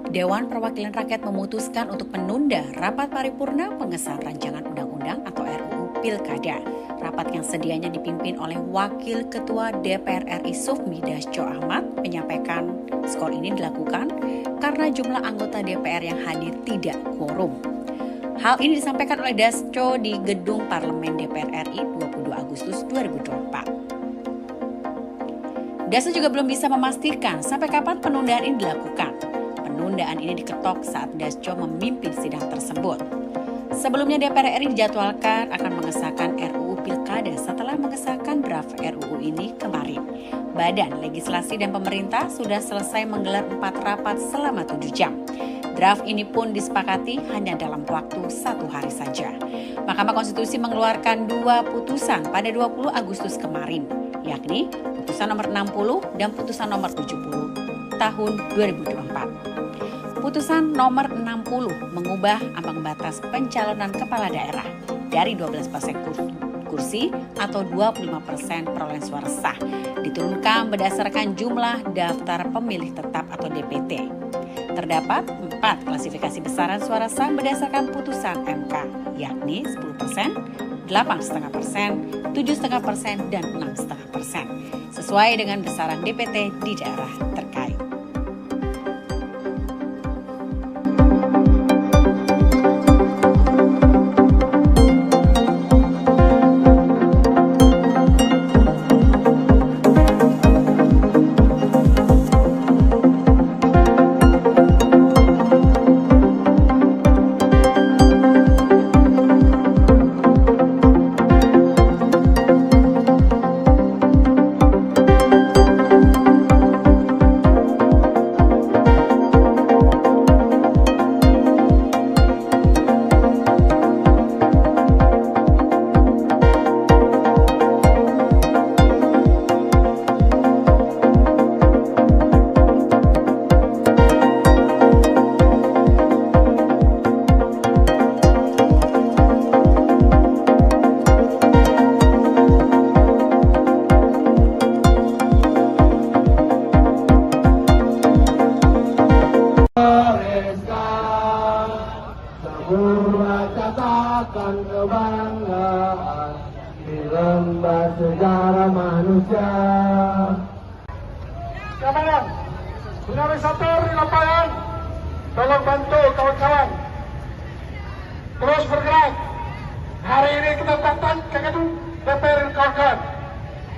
Dewan Perwakilan Rakyat memutuskan untuk menunda rapat paripurna pengesahan rancangan undang-undang atau RUU Pilkada. Rapat yang sedianya dipimpin oleh Wakil Ketua DPR RI Sufmi Dasko Ahmad menyampaikan skor ini dilakukan karena jumlah anggota DPR yang hadir tidak quorum. Hal ini disampaikan oleh Dasko di Gedung Parlemen DPR RI 22 Agustus 2024. Dasko juga belum bisa memastikan sampai kapan penundaan ini dilakukan. Penundaan ini diketok saat Dasko memimpin sidang tersebut. Sebelumnya DPR RI dijadwalkan akan mengesahkan RUU Pilkada setelah mengesahkan draft RUU ini kemarin. Badan Legislasi dan Pemerintah sudah selesai menggelar 4 rapat selama 7 jam. Draft ini pun disepakati hanya dalam waktu 1 hari saja. Mahkamah Konstitusi mengeluarkan 2 putusan pada 20 Agustus kemarin, yakni putusan nomor 60 dan putusan nomor 70 tahun 2024. Putusan nomor 60 mengubah ambang batas pencalonan kepala daerah dari 12% kursi atau 25% perolehan suara sah diturunkan berdasarkan jumlah daftar pemilih tetap atau DPT. Terdapat 4 klasifikasi besaran suara sah berdasarkan putusan MK, yakni 10%, 8,5%, 7,5%, dan 6,5%, sesuai dengan besaran DPT di daerah terkait. Katakan kebanggaan di lembar sejarah manusia. Kawan, organisator di lapangan, tolong bantu kawan-kawan terus bergerak. Hari ini kita datang ke gedung DPR kawan-kawan,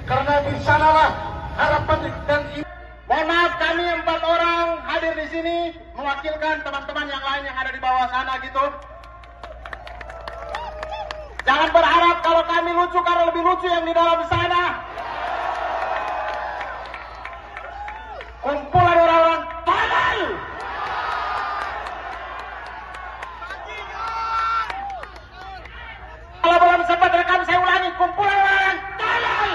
karena di sanalah harapan dan Mohon maaf, kami 4 orang hadir di sini mewakilkan teman-teman yang lain yang ada di bawah sana gitu. Jangan berharap kalau kami lucu karena lebih lucu yang di dalam sana. Kumpulan orang-orang tolol. Kalau belum sempat rekam saya ulangi, kumpulan orang tolol.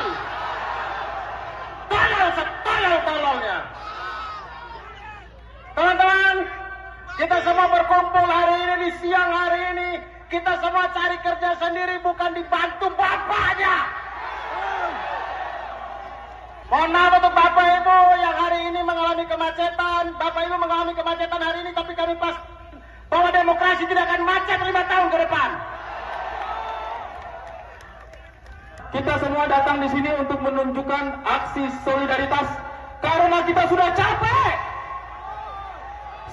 Tolol setolol-tololnya. Teman-teman, kita semua berkumpul hari ini di siang hari ini. Kita semua cari kerja sendiri, bukan dibantu bapaknya. Mohon maaf untuk Bapak Ibu yang hari ini mengalami kemacetan. Bapak Ibu mengalami kemacetan hari ini, tapi kami pas bahwa demokrasi tidak akan macet 5 tahun ke depan. Kita semua datang di sini untuk menunjukkan aksi solidaritas karena kita sudah capek.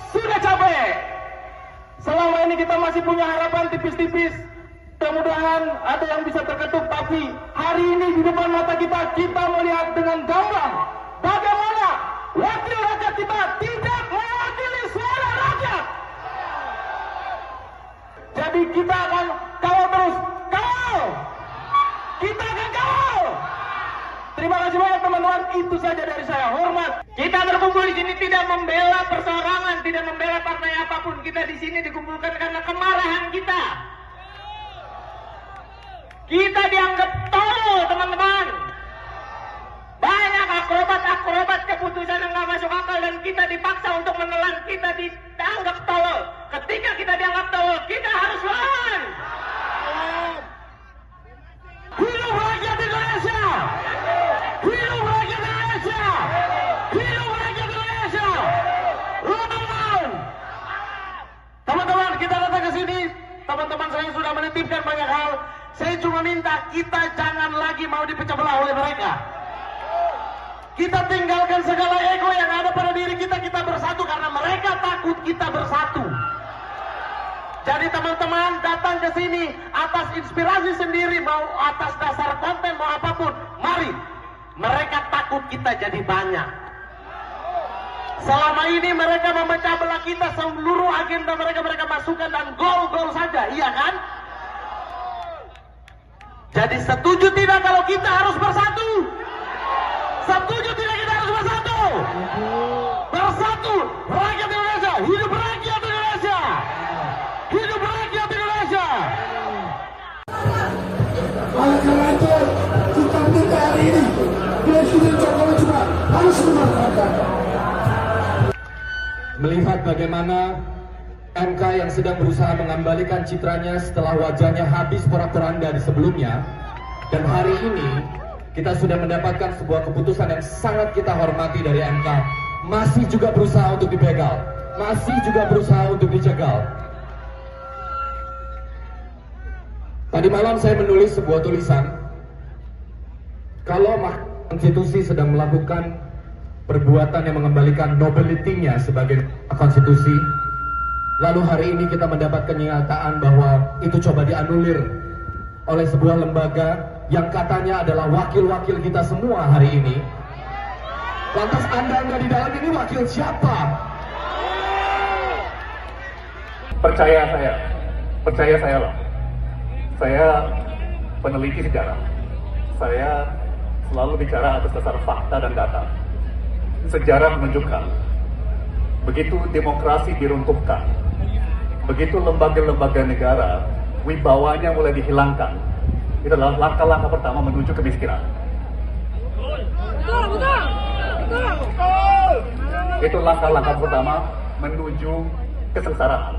Sudah capek. Selama ini kita masih punya harapan tipis-tipis. Mudah-mudahan ada yang bisa terketuk, tapi hari ini di depan mata kita melihat dengan gamblang bagaimana wakil rakyat kita tidak mewakili suara rakyat. Jadi kita akan kawal terus, kawal. Kita akan kawal. Terima kasih banyak teman-teman, itu saja dari saya. Hormat. Kita berkumpul di sini tidak membela perseorangan, tidak membela partai apapun. Kita di sini dikumpulkan karena kemarahan kita. Kita dianggap tolol, teman-teman. Banyak akrobat keputusan yang nggak masuk akal dan kita dipaksa untuk menelan. Kita dianggap tolol. Ketika kita dianggap tolol, kita harus lawan. Hidup rakyat Indonesia! Hidup rakyat Indonesia! Hidup rakyat Indonesia! Lawan! teman-teman saya sudah menitipkan banyak hal. Saya cuma minta kita jangan lagi mau dipecah belah oleh mereka. Kita tinggalkan segala ego yang ada pada diri kita, kita bersatu karena mereka takut kita bersatu. Jadi teman-teman datang ke sini atas inspirasi sendiri, mau atas dasar konten, mau apapun, mari. Mereka takut kita jadi banyak. Selama ini mereka memecah belah kita, seluruh agenda mereka masukkan dan gol-gol saja, iya kan? Jadi setuju tidak kalau kita harus bersatu? Setuju tidak kita harus bersatu? Bersatu, rakyat Indonesia, hidup rakyat Indonesia! Hidup rakyat Indonesia! Oleh karena itu, kita minta hari ini Presiden Jokowi juga harus memanfaatkan. Melihat bagaimana MK yang sedang berusaha mengembalikan citranya setelah wajahnya habis porak-poranda di sebelumnya, dan hari ini kita sudah mendapatkan sebuah keputusan yang sangat kita hormati dari MK, masih juga berusaha untuk dibegal, masih juga berusaha untuk dicegal. Tadi malam saya menulis sebuah tulisan, kalau konstitusi sedang melakukan perbuatan yang mengembalikan nobility-nya sebagai konstitusi, lalu hari ini kita mendapat kenyataan bahwa itu coba dianulir oleh sebuah lembaga yang katanya adalah wakil-wakil kita semua hari ini. Lantas Anda nggak di dalam ini wakil siapa? Percaya saya loh. Saya peneliti sejarah. Saya selalu bicara atas dasar fakta dan data. Sejarah menunjukkan, begitu demokrasi diruntuhkan, begitu lembaga-lembaga negara wibawanya mulai dihilangkan, itu adalah langkah-langkah pertama menuju kemiskinan. Itu langkah-langkah pertama menuju kesengsaraan.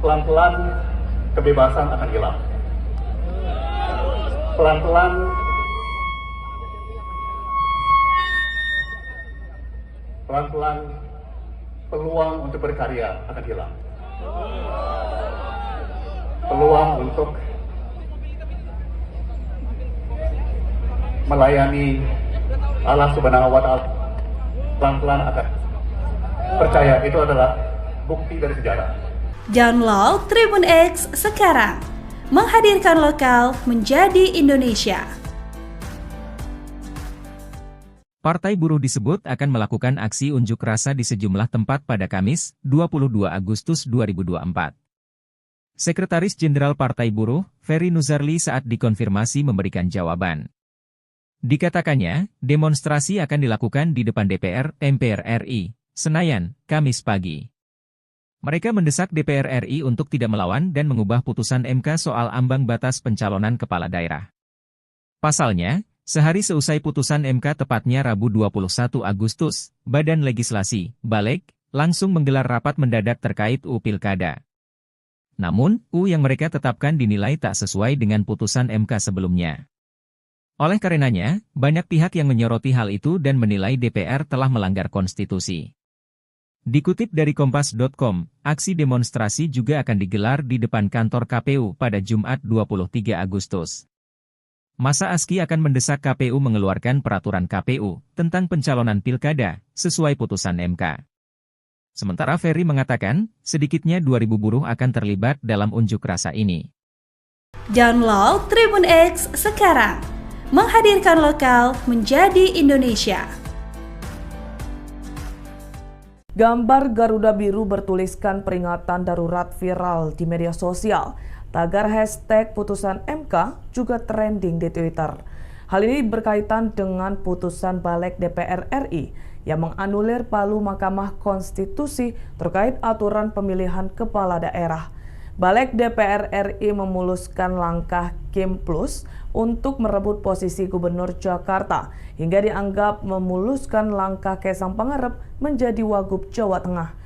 Pelan-pelan kebebasan akan hilang. Pelan-pelan peluang untuk berkarya akan hilang. Peluang untuk melayani Allah Subhanahu wa Ta'ala pelan-pelan akan. Percaya, itu adalah bukti dari sejarah. Download Tribun X sekarang, menghadirkan lokal menjadi Indonesia. Partai Buruh disebut akan melakukan aksi unjuk rasa di sejumlah tempat pada Kamis, 22 Agustus 2024. Sekretaris Jenderal Partai Buruh, Ferry Nuzarli saat dikonfirmasi memberikan jawaban. Dikatakannya, demonstrasi akan dilakukan di depan DPR, MPR RI, Senayan, Kamis pagi. Mereka mendesak DPR RI untuk tidak melawan dan mengubah putusan MK soal ambang batas pencalonan kepala daerah. Pasalnya, sehari seusai putusan MK tepatnya Rabu 21 Agustus, Badan Legislasi, Balek, langsung menggelar rapat mendadak terkait UU Pilkada. Namun, UU yang mereka tetapkan dinilai tak sesuai dengan putusan MK sebelumnya. Oleh karenanya, banyak pihak yang menyoroti hal itu dan menilai DPR telah melanggar konstitusi. Dikutip dari Kompas.com, aksi demonstrasi juga akan digelar di depan kantor KPU pada Jumat 23 Agustus. Masa ASKI akan mendesak KPU mengeluarkan peraturan KPU tentang pencalonan pilkada sesuai putusan MK. Sementara Ferry mengatakan, sedikitnya 2.000 buruh akan terlibat dalam unjuk rasa ini. Download Tribun X sekarang, menghadirkan lokal menjadi Indonesia. Gambar Garuda Biru bertuliskan peringatan darurat viral di media sosial. Tagar hashtag putusan MK juga trending di Twitter. Hal ini berkaitan dengan putusan Balek DPR RI yang menganulir palu Mahkamah Konstitusi terkait aturan pemilihan kepala daerah. Balek DPR RI memuluskan langkah Kim Plus untuk merebut posisi Gubernur Jakarta hingga dianggap memuluskan langkah Kaisang Pangarep menjadi Wagub Jawa Tengah.